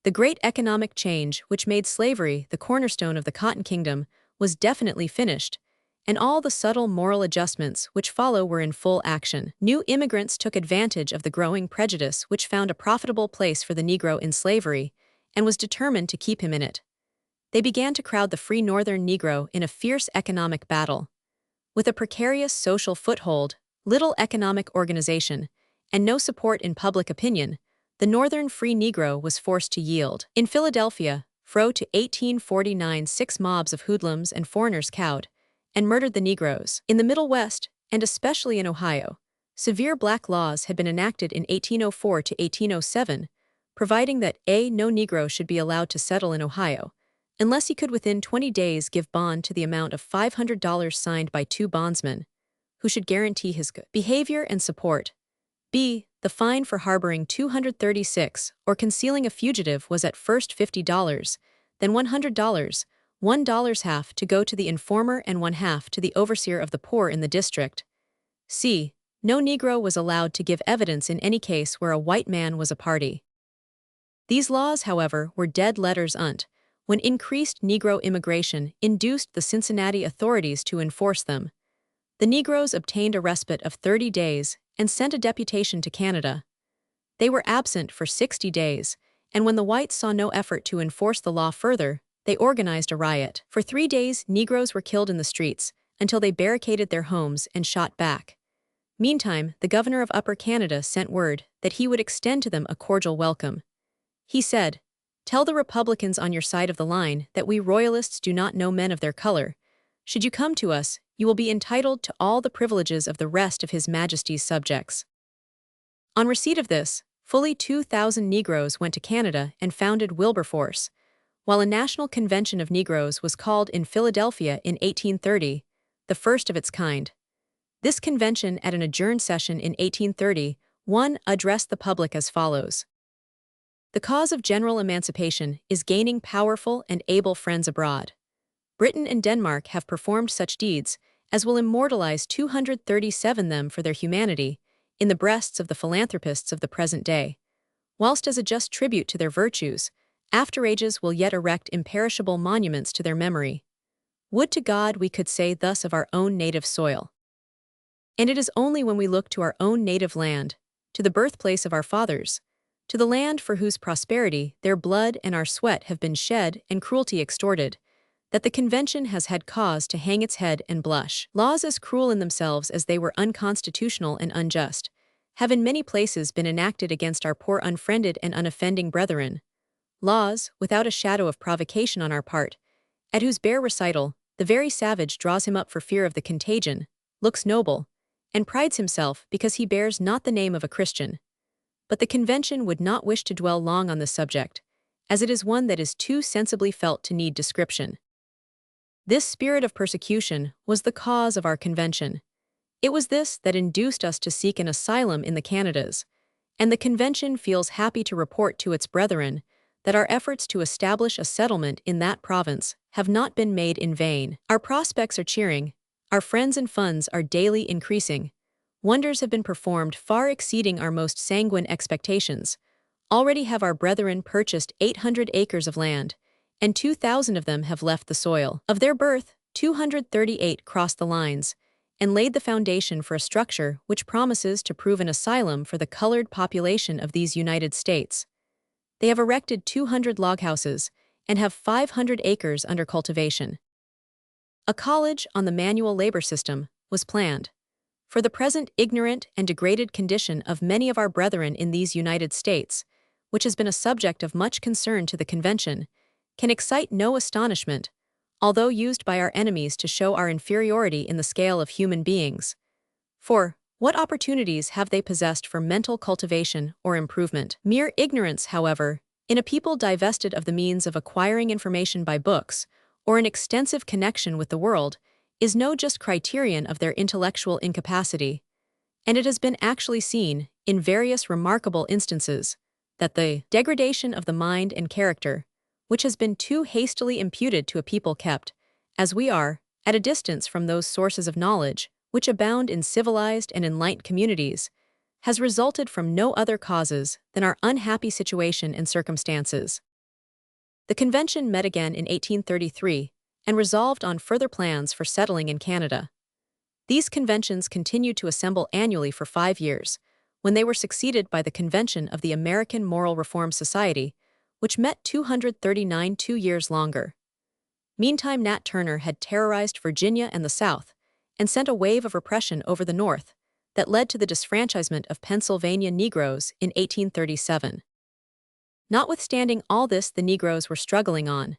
The great economic change which made slavery the cornerstone of the Cotton Kingdom was definitely finished, and all the subtle moral adjustments which follow were in full action. New immigrants took advantage of the growing prejudice which found a profitable place for the Negro in slavery and was determined to keep him in it. They began to crowd the free Northern Negro in a fierce economic battle. With a precarious social foothold, little economic organization, and no support in public opinion, the Northern Free Negro was forced to yield. In Philadelphia, fro to 1849 6 mobs of hoodlums and foreigners cowed and murdered the Negroes. In the Middle West, and especially in Ohio, Severe black laws had been enacted in 1804 to 1807, providing that no Negro should be allowed to settle in Ohio, unless he could within 20 days give bond to the amount of $500 signed by 2 bondsmen, who should guarantee his good behavior and support. B. The fine for harboring 236 or concealing a fugitive was at first $50, then $100, $1 half to go to the informer and one half to the overseer of the poor in the district. C. No Negro was allowed to give evidence in any case where a white man was a party. These laws, however, were dead letters when increased Negro immigration induced the Cincinnati authorities to enforce them. The Negroes obtained a respite of 30 days and sent a deputation to Canada. They were absent for 60 days, and when the whites saw no effort to enforce the law further, they organized a riot. For 3 days, Negroes were killed in the streets until they barricaded their homes and shot back. Meantime, the governor of Upper Canada sent word that he would extend to them a cordial welcome. He said, "Tell the Republicans on your side of the line that we Royalists do not know men of their color. Should you come to us, you will be entitled to all the privileges of the rest of His Majesty's subjects." On receipt of this, fully 2,000 Negroes went to Canada and founded Wilberforce, while a national convention of Negroes was called in Philadelphia in 1830, the first of its kind. This convention, at an adjourned session in 1830, addressed the public as follows. The cause of general emancipation is gaining powerful and able friends abroad. Britain and Denmark have performed such deeds as will immortalize 237 them for their humanity in the breasts of the philanthropists of the present day, whilst as a just tribute to their virtues, after ages will yet erect imperishable monuments to their memory. Would to God we could say thus of our own native soil. And it is only when we look to our own native land, to the birthplace of our fathers, to the land for whose prosperity their blood and our sweat have been shed and cruelty extorted, that the Convention has had cause to hang its head and blush. Laws as cruel in themselves as they were unconstitutional and unjust have in many places been enacted against our poor unfriended and unoffending brethren. Laws, without a shadow of provocation on our part, at whose bare recital the very savage draws him up for fear of the contagion, looks noble, and prides himself because he bears not the name of a Christian. But the Convention would not wish to dwell long on this subject, as it is one that is too sensibly felt to need description. This spirit of persecution was the cause of our Convention. It was this that induced us to seek an asylum in the Canadas, and the Convention feels happy to report to its brethren that our efforts to establish a settlement in that province have not been made in vain. Our prospects are cheering, our friends and funds are daily increasing. Wonders have been performed far exceeding our most sanguine expectations. Already have our brethren purchased 800 acres of land, and 2,000 of them have left the soil. Of their birth, 238 crossed the lines, and laid the foundation for a structure which promises to prove an asylum for the colored population of these United States. They have erected 200 log houses, and have 500 acres under cultivation. A college on the manual labor system was planned. For the present ignorant and degraded condition of many of our brethren in these United States, which has been a subject of much concern to the Convention, can excite no astonishment, although used by our enemies to show our inferiority in the scale of human beings. For, what opportunities have they possessed for mental cultivation or improvement? Mere ignorance, however, in a people divested of the means of acquiring information by books, or an extensive connection with the world, is no just criterion of their intellectual incapacity, and it has been actually seen, in various remarkable instances, that the degradation of the mind and character, which has been too hastily imputed to a people kept, as we are, at a distance from those sources of knowledge which abound in civilized and enlightened communities, has resulted from no other causes than our unhappy situation and circumstances. The Convention met again in 1833 and resolved on further plans for settling in Canada. These conventions continued to assemble annually for 5 years, when they were succeeded by the Convention of the American Moral Reform Society, which met 239 years longer. Meantime, Nat Turner had terrorized Virginia and the South, and sent a wave of repression over the North that led to the disfranchisement of Pennsylvania Negroes in 1837. Notwithstanding all this, the Negroes were struggling on.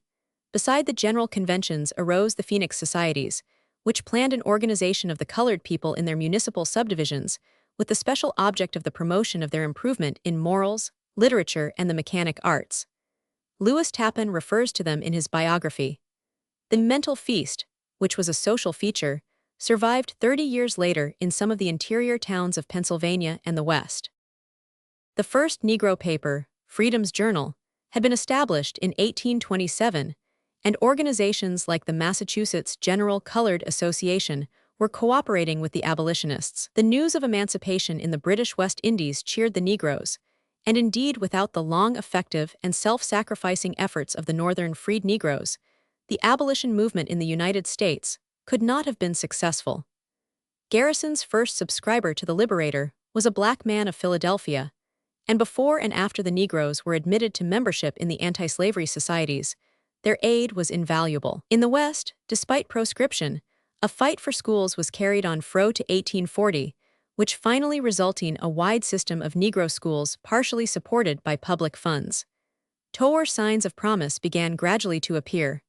Beside the general conventions arose the Phoenix Societies, which planned an organization of the colored people in their municipal subdivisions, with the special object of the promotion of their improvement in morals, literature, and the mechanic arts. Lewis Tappan refers to them in his biography. The mental feast, which was a social feature, survived 30 years later in some of the interior towns of Pennsylvania and the West. The first Negro paper, Freedom's Journal, had been established in 1827, and organizations like the Massachusetts General Colored Association were cooperating with the abolitionists. The news of emancipation in the British West Indies cheered the Negroes, and indeed without the long, effective, and self-sacrificing efforts of the Northern freed Negroes, the abolition movement in the United States could not have been successful. Garrison's first subscriber to the Liberator was a black man of Philadelphia, and before and after the Negroes were admitted to membership in the anti-slavery societies, their aid was invaluable. In the West, despite proscription, a fight for schools was carried on fro to 1840, which finally resulted in a wide system of Negro schools partially supported by public funds. Toward signs of promise began gradually to appear.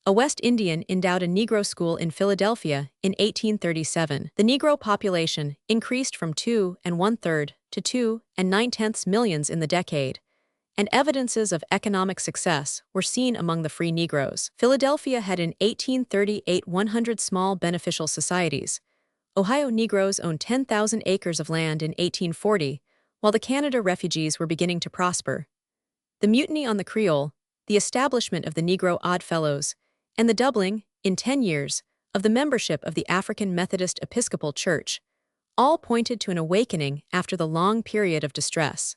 A West Indian endowed a Negro school in Philadelphia in 1837. The Negro population increased from 2 1/3 to 2 9/10 millions in the decade, and evidences of economic success were seen among the free Negroes. Philadelphia had in 1838 100 small beneficial societies. Ohio Negroes owned 10,000 acres of land in 1840, while the Canada refugees were beginning to prosper. The mutiny on the Creole, the establishment of the Negro Oddfellows, and the doubling, in 10 years, of the membership of the African Methodist Episcopal Church, all pointed to an awakening after the long period of distress.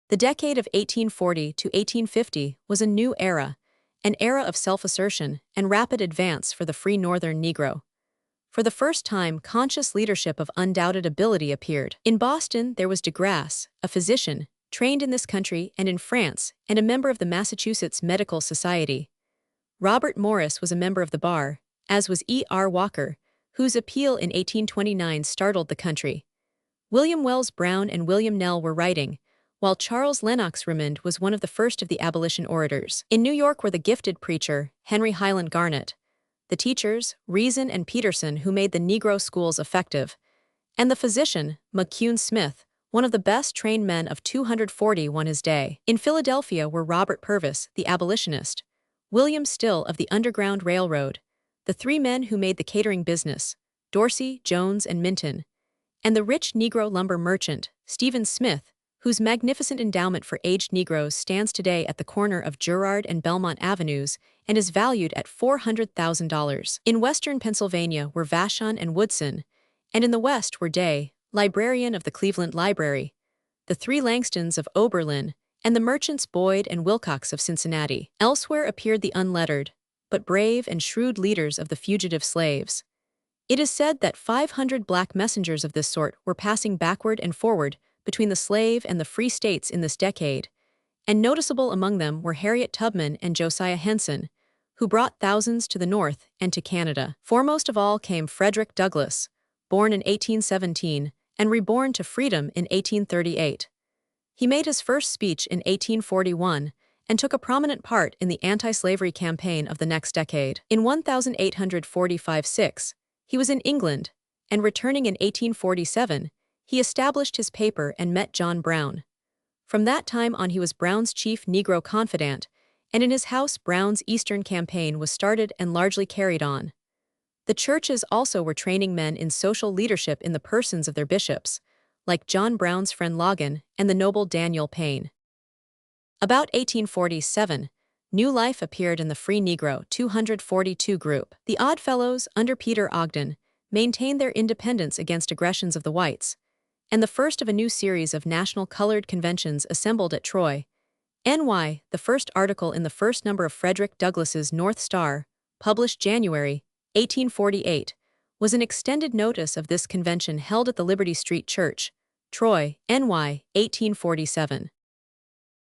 The decade of 1840 to 1850 was a new era, an era of self-assertion and rapid advance for the free Northern Negro. For the first time, conscious leadership of undoubted ability appeared. In Boston, there was de Grasse, a physician, trained in this country and in France, and a member of the Massachusetts Medical Society. Robert Morris was a member of the bar, as was E.R. Walker, whose appeal in 1829 startled the country. William Wells Brown and William Nell were writing, while Charles Lennox Remond was one of the first of the abolition orators. In New York were the gifted preacher, Henry Highland Garnet, the teachers, Reason and Peterson, who made the Negro schools effective, and the physician, McCune Smith, one of the best trained men of 240 won his day. In Philadelphia were Robert Purvis, the abolitionist, William Still of the Underground Railroad, the three men who made the catering business, Dorsey, Jones, and Minton, and the rich Negro lumber merchant, Stephen Smith, whose magnificent endowment for aged Negroes stands today at the corner of Girard and Belmont Avenues and is valued at $400,000. In western Pennsylvania were Vashon and Woodson, and in the west were Day, librarian of the Cleveland Library, the three Langstons of Oberlin, and the merchants Boyd and Wilcox of Cincinnati. Elsewhere appeared the unlettered, but brave and shrewd leaders of the fugitive slaves. It is said that 500 black messengers of this sort were passing backward and forward between the slave and the free states in this decade, and noticeable among them were Harriet Tubman and Josiah Henson, who brought thousands to the North and to Canada. Foremost of all came Frederick Douglass, born in 1817 and reborn to freedom in 1838. He made his first speech in 1841 and took a prominent part in the anti-slavery campaign of the next decade. In 1845-6, he was in England, and returning in 1847, he established his paper and met John Brown. From that time on he was Brown's chief Negro confidant, and in his house Brown's Eastern campaign was started and largely carried on. The churches also were training men in social leadership in the persons of their bishops, like John Brown's friend Logan and the noble Daniel Payne. About 1847, new life appeared in the Free Negro 242 group. The Oddfellows, under Peter Ogden, maintained their independence against aggressions of the whites, and the first of a new series of national colored conventions assembled at Troy, NY. The first article in the first number of Frederick Douglass's North Star, published January 1848, was an extended notice of this convention held at the Liberty Street Church, Troy, NY, 1847.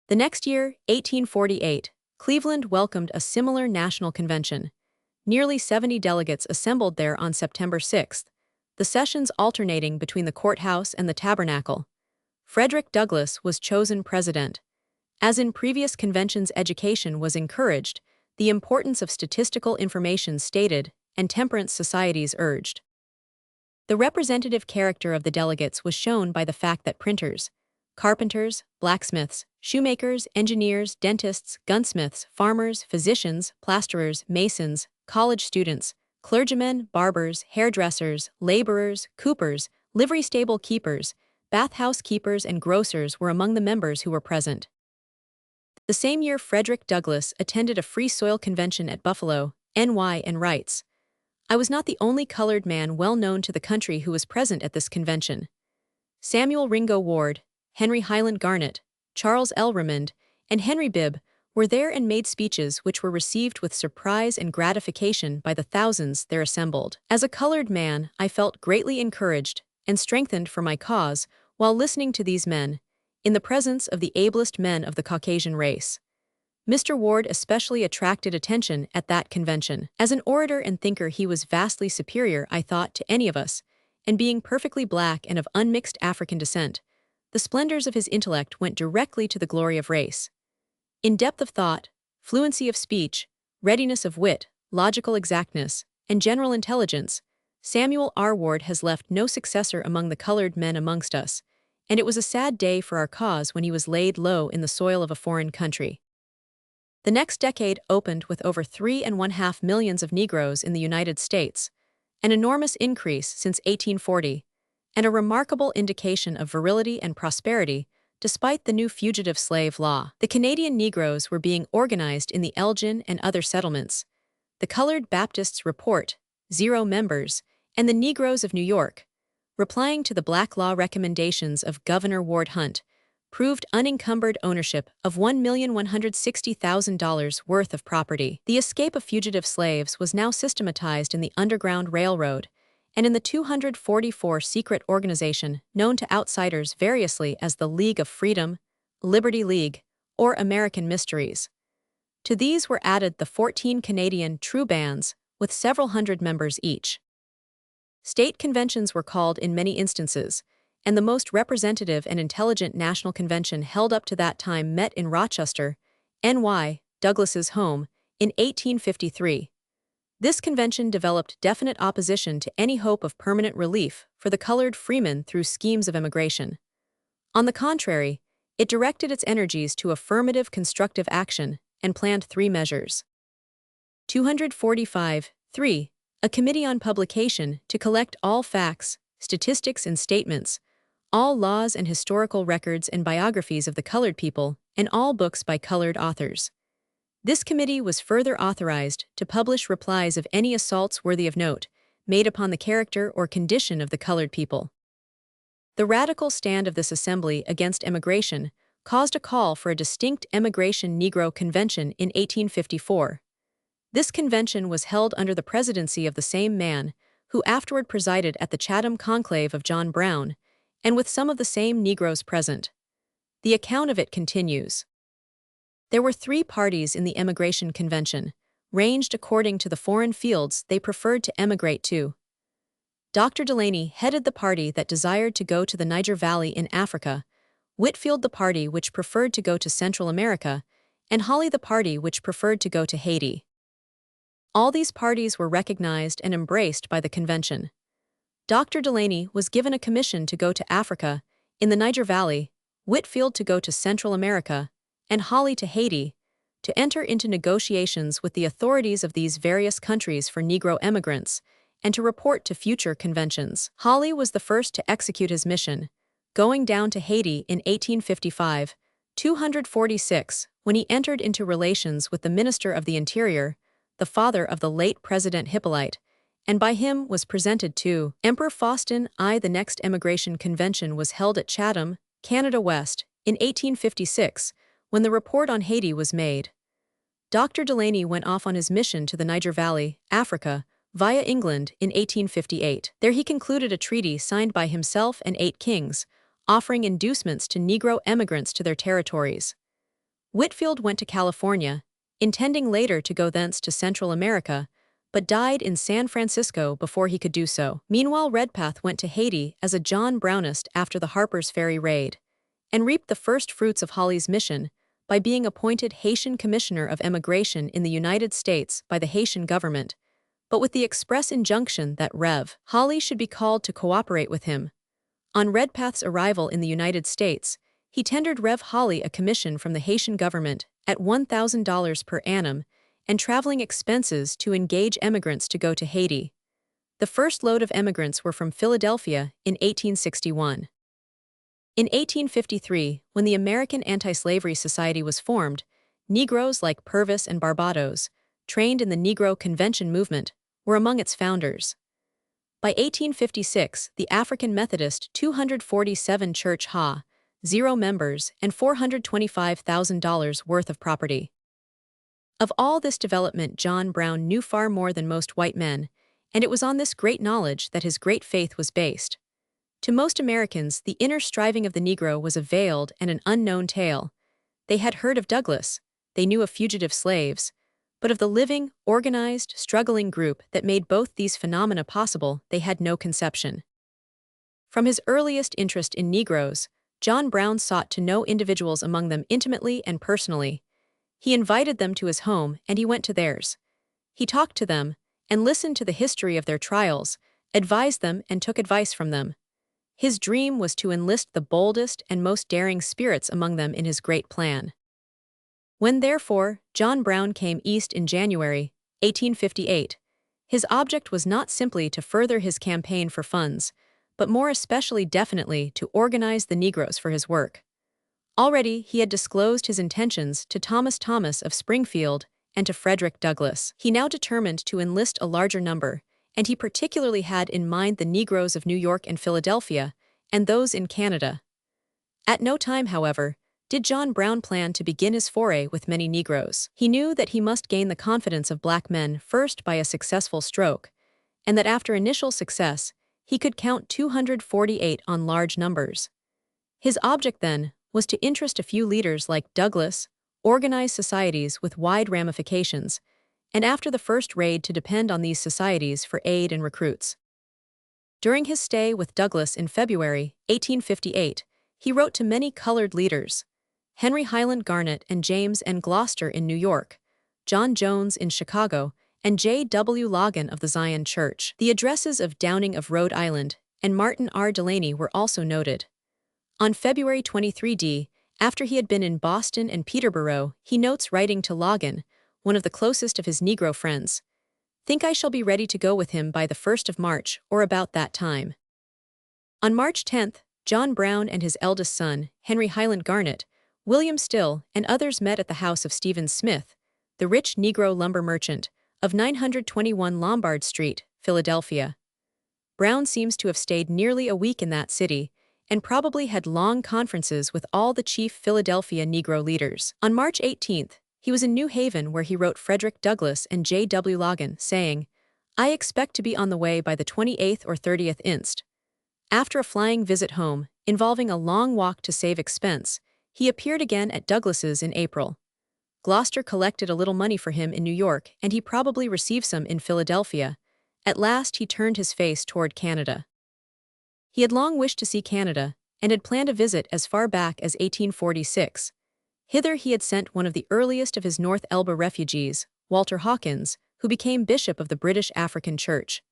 The next year, 1848, Cleveland welcomed a similar national convention. Nearly 70 delegates assembled there on September 6, the sessions alternating between the courthouse and the tabernacle. Frederick Douglass was chosen president. As in previous conventions, education was encouraged, the importance of statistical information stated, and temperance societies urged. The representative character of the delegates was shown by the fact that printers, carpenters, blacksmiths, shoemakers, engineers, dentists, gunsmiths, farmers, physicians, plasterers, masons, college students, clergymen, barbers, hairdressers, laborers, coopers, livery stable keepers, bathhouse keepers, and grocers were among the members who were present. The same year, Frederick Douglass attended a Free Soil Convention at Buffalo, NY, and writes, "I was not the only colored man well known to the country who was present at this convention. Samuel Ringo Ward, Henry Highland Garnet, Charles L. Remond, and Henry Bibb were there and made speeches which were received with surprise and gratification by the thousands there assembled. As a colored man, I felt greatly encouraged and strengthened for my cause while listening to these men, in the presence of the ablest men of the Caucasian race. Mr. Ward especially attracted attention at that convention. As an orator and thinker he was vastly superior, I thought, to any of us, and being perfectly black and of unmixed African descent, the splendors of his intellect went directly to the glory of race. In depth of thought, fluency of speech, readiness of wit, logical exactness, and general intelligence, Samuel R. Ward has left no successor among the colored men amongst us, and it was a sad day for our cause when he was laid low in the soil of a foreign country." The next decade opened with over 3.5 million of Negroes in the United States, an enormous increase since 1840, and a remarkable indication of virility and prosperity despite the new fugitive slave law. The Canadian Negroes were being organized in the Elgin and other settlements. The Colored Baptists Report, 0 members, and the Negroes of New York, replying to the Black Law recommendations of Governor Ward Hunt, proved unencumbered ownership of $1,160,000 worth of property. The escape of fugitive slaves was now systematized in the Underground Railroad and in the 244 secret organization known to outsiders variously as the League of Freedom, Liberty League, or American Mysteries. To these were added the 14 Canadian true bands with several hundred members each. State conventions were called in many instances, and the most representative and intelligent national convention held up to that time met in Rochester, NY, Douglass's home, in 1853. This convention developed definite opposition to any hope of permanent relief for the colored freemen through schemes of emigration. On the contrary, it directed its energies to affirmative constructive action and planned 3 measures. 245.3. A committee on publication to collect all facts, statistics and statements, all laws and historical records and biographies of the colored people, and all books by colored authors. This committee was further authorized to publish replies of any assaults worthy of note made upon the character or condition of the colored people. The radical stand of this assembly against emigration caused a call for a distinct emigration Negro convention in 1854. This convention was held under the presidency of the same man who afterward presided at the Chatham conclave of John Brown, and with some of the same Negroes present. The account of it continues. There were 3 parties in the emigration convention, ranged according to the foreign fields they preferred to emigrate to. Dr. Delaney headed the party that desired to go to the Niger Valley in Africa, Whitfield the party which preferred to go to Central America, and Hawley the party which preferred to go to Haiti. All these parties were recognized and embraced by the convention. Dr. Delaney was given a commission to go to Africa, in the Niger Valley, Whitfield to go to Central America, and Hawley to Haiti, to enter into negotiations with the authorities of these various countries for Negro emigrants, and to report to future conventions. Hawley was the first to execute his mission, going down to Haiti in 1855, 246, when he entered into relations with the Minister of the Interior, the father of the late President Hippolyte, and by him was presented to Emperor Faustin I. The next emigration convention was held at Chatham, Canada West, in 1856, when the report on Haiti was made. Dr. Delaney went off on his mission to the Niger Valley, Africa, via England in 1858. There he concluded a treaty signed by himself and 8 kings, offering inducements to Negro emigrants to their territories. Whitfield went to California, intending later to go thence to Central America, but died in San Francisco before he could do so. Meanwhile, Redpath went to Haiti as a John Brownist after the Harpers Ferry raid, and reaped the first fruits of Hawley's mission by being appointed Haitian Commissioner of Emigration in the United States by the Haitian government, but with the express injunction that Rev. Hawley should be called to cooperate with him. On Redpath's arrival in the United States, he tendered Rev. Hawley a commission from the Haitian government at $1,000 per annum and traveling expenses to engage emigrants to go to Haiti. The first load of emigrants were from Philadelphia in 1861. In 1853, when the American Anti-Slavery Society was formed, Negroes like Purvis and Barbados, trained in the Negro Convention movement, were among its founders. By 1856, the African Methodist 247 Church Ha, 0 members and $425,000 worth of property. Of all this development John Brown knew far more than most white men, and it was on this great knowledge that his great faith was based. To most Americans, the inner striving of the Negro was a veiled and an unknown tale. They had heard of Douglass, they knew of fugitive slaves, but of the living, organized, struggling group that made both these phenomena possible, they had no conception. From his earliest interest in Negroes, John Brown sought to know individuals among them intimately and personally. He invited them to his home and he went to theirs. He talked to them and listened to the history of their trials, advised them and took advice from them. His dream was to enlist the boldest and most daring spirits among them in his great plan. When, therefore, John Brown came east in January 1858, his object was not simply to further his campaign for funds, but more especially definitely to organize the Negroes for his work. Already he had disclosed his intentions to Thomas of Springfield and to Frederick Douglass. He now determined to enlist a larger number, and he particularly had in mind the Negroes of New York and Philadelphia, and those in Canada. At no time, however, did John Brown plan to begin his foray with many Negroes. He knew that he must gain the confidence of black men first by a successful stroke, and that after initial success, he could count 248 on large numbers. His object, then, was to interest a few leaders like Douglass, organize societies with wide ramifications, and after the first raid to depend on these societies for aid and recruits. During his stay with Douglass in February 1858, he wrote to many colored leaders: Henry Highland Garnet and James N. Gloucester in New York, John Jones in Chicago, and J. W. Logan of the Zion Church. The addresses of Downing of Rhode Island and Martin R. Delaney were also noted. On February 23d, after he had been in Boston and Peterborough, he notes, writing to Logan, one of the closest of his Negro friends, "Think I shall be ready to go with him by the 1st of March or about that time." On March 10th, John Brown and his eldest son, Henry Highland Garnet, William Still, and others met at the house of Stephen Smith, the rich Negro lumber merchant, of 921 Lombard Street, Philadelphia. Brown seems to have stayed nearly a week in that city, and probably had long conferences with all the chief Philadelphia Negro leaders. On March 18th, he was in New Haven, where he wrote Frederick Douglass and J. W. Logan, saying, "I expect to be on the way by the 28th or 30th inst." After a flying visit home, involving a long walk to save expense, he appeared again at Douglass's in April. Gloucester collected a little money for him in New York, and he probably received some in Philadelphia. At last he turned his face toward Canada. He had long wished to see Canada, and had planned a visit as far back as 1846. Hither he had sent one of the earliest of his North Elba refugees, Walter Hawkins, who became bishop of the British African Church.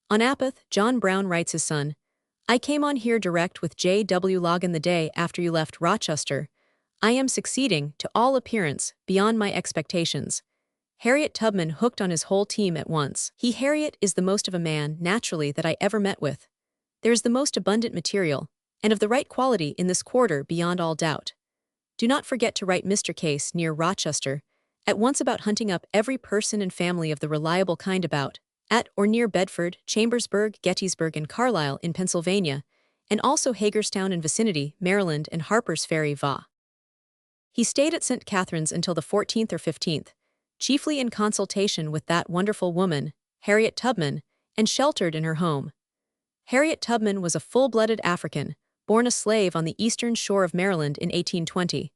On Apeth, John Brown writes his son, "I came on here direct with J. W. Logan the day after you left Rochester. I am succeeding, to all appearance, beyond my expectations. Harriet Tubman hooked on his whole team at once. Harriet is the most of a man, naturally, that I ever met with. There is the most abundant material, and of the right quality in this quarter beyond all doubt. Do not forget to write Mr. Case near Rochester, at once about hunting up every person and family of the reliable kind about, at or near Bedford, Chambersburg, Gettysburg, and Carlisle in Pennsylvania, and also Hagerstown and vicinity, Maryland, and Harpers Ferry, Va." He stayed at St. Catherine's until the 14th or 15th, chiefly in consultation with that wonderful woman, Harriet Tubman, and sheltered in her home. Harriet Tubman was a full-blooded African, born a slave on the eastern shore of Maryland in 1820.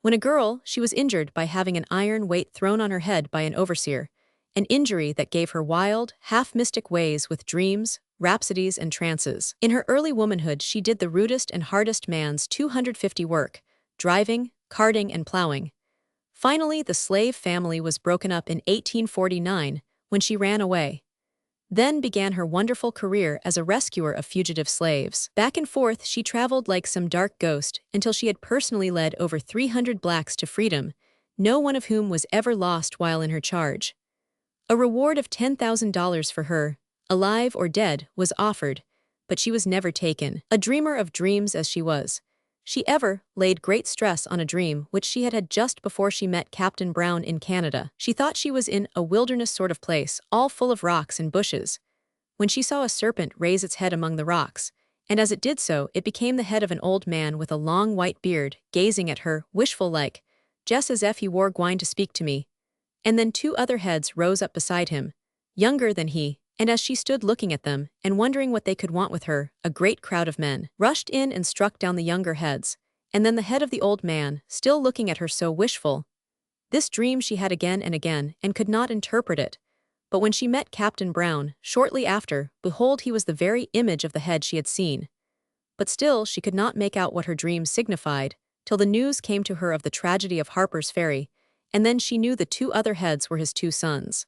When a girl, she was injured by having an iron weight thrown on her head by an overseer, an injury that gave her wild, half-mystic ways with dreams, rhapsodies, and trances. In her early womanhood she did the rudest and hardest man's 250 work, driving, carting, and plowing. Finally, the slave family was broken up in 1849, when she ran away. Then began her wonderful career as a rescuer of fugitive slaves. Back and forth she traveled like some dark ghost until she had personally led over 300 blacks to freedom, no one of whom was ever lost while in her charge. A reward of $10,000 for her, alive or dead, was offered, but she was never taken. A dreamer of dreams as she was, she ever laid great stress on a dream which she had had just before she met Captain Brown in Canada. She thought she was in a wilderness sort of place, all full of rocks and bushes, when she saw a serpent raise its head among the rocks, and as it did so, it became the head of an old man with a long white beard, gazing at her, wishful-like, just as if he were gwine to speak to me. And then two other heads rose up beside him, younger than he, and as she stood looking at them and wondering what they could want with her, a great crowd of men rushed in and struck down the younger heads, and then the head of the old man, still looking at her so wishful. This dream she had again and could not interpret it. But when she met Captain Brown, shortly after, behold, he was the very image of the head she had seen. But still she could not make out what her dream signified, till the news came to her of the tragedy of Harpers Ferry, and then she knew the two other heads were his two sons.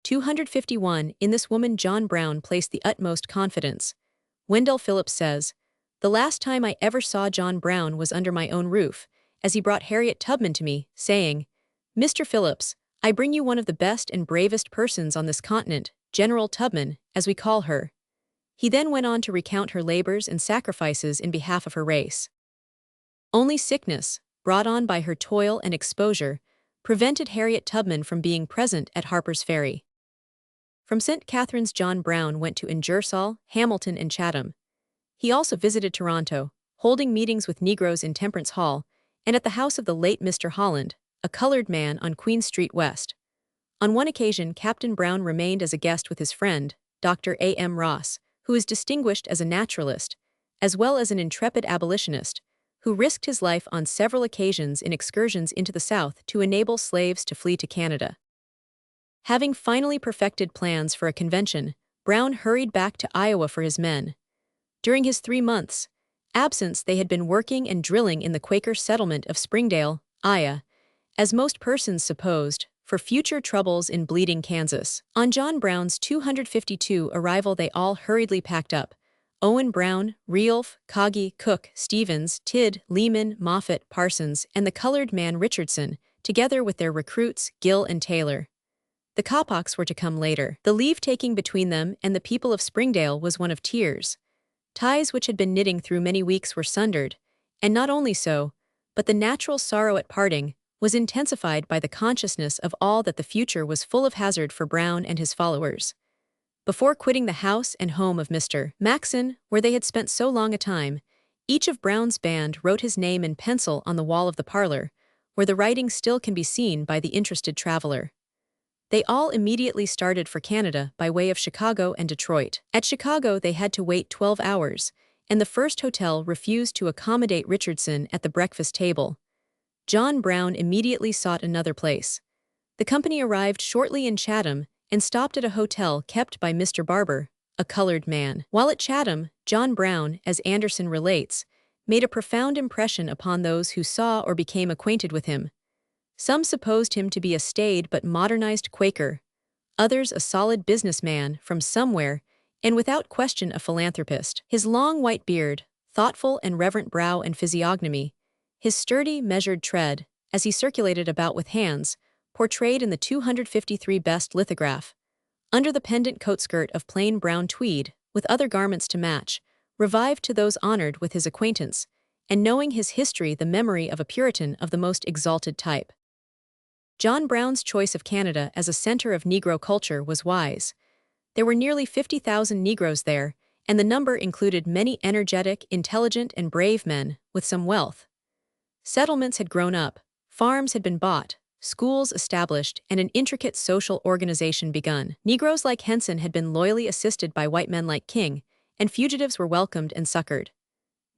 251. In this woman John Brown placed the utmost confidence. Wendell Phillips says, "The last time I ever saw John Brown was under my own roof, as he brought Harriet Tubman to me, saying, 'Mr. Phillips, I bring you one of the best and bravest persons on this continent, General Tubman, as we call her.' He then went on to recount her labors and sacrifices in behalf of her race. Only sickness, brought on by her toil and exposure, prevented Harriet Tubman from being present at Harpers Ferry. From St. Catharines, John Brown went to Ingersoll, Hamilton, and Chatham. He also visited Toronto, holding meetings with Negroes in Temperance Hall, and at the house of the late Mr. Holland, a colored man on Queen Street West. On one occasion, Captain Brown remained as a guest with his friend, Dr. A. M. Ross, who is distinguished as a naturalist, as well as an intrepid abolitionist, who risked his life on several occasions in excursions into the South to enable slaves to flee to Canada. Having finally perfected plans for a convention, Brown hurried back to Iowa for his men. During his 3 months' absence, they had been working and drilling in the Quaker settlement of Springdale, Iowa, as most persons supposed, for future troubles in Bleeding, Kansas. On John Brown's 252 arrival, they all hurriedly packed up. Owen Brown, Realf, Coggy, Cook, Stevens, Tidd, Lehman, Moffett, Parsons, and the colored man Richardson, together with their recruits, Gill and Taylor. The Coppocks were to come later. The leave-taking between them and the people of Springdale was one of tears. Ties which had been knitting through many weeks were sundered, and not only so, but the natural sorrow at parting was intensified by the consciousness of all that the future was full of hazard for Brown and his followers. Before quitting the house and home of Mr. Maxon, where they had spent so long a time, each of Brown's band wrote his name in pencil on the wall of the parlor, where the writing still can be seen by the interested traveler. They all immediately started for Canada by way of Chicago and Detroit. At Chicago, they had to wait 12 hours, and the first hotel refused to accommodate Richardson at the breakfast table. John Brown immediately sought another place. The company arrived shortly in Chatham and stopped at a hotel kept by Mr. Barber, a colored man. While at Chatham, John Brown, as Anderson relates, made a profound impression upon those who saw or became acquainted with him. Some supposed him to be a staid but modernized Quaker, others a solid businessman from somewhere, and without question a philanthropist. His long white beard, thoughtful and reverent brow and physiognomy, his sturdy, measured tread, as he circulated about with hands, portrayed in the 253 best lithograph, under the pendant coat-skirt of plain brown tweed, with other garments to match, revived to those honored with his acquaintance, and knowing his history the memory of a Puritan of the most exalted type. John Brown's choice of Canada as a center of Negro culture was wise. There were nearly 50,000 Negroes there, and the number included many energetic, intelligent, and brave men with some wealth. Settlements had grown up, farms had been bought, schools established, and an intricate social organization begun. Negroes like Henson had been loyally assisted by white men like King, and fugitives were welcomed and succored.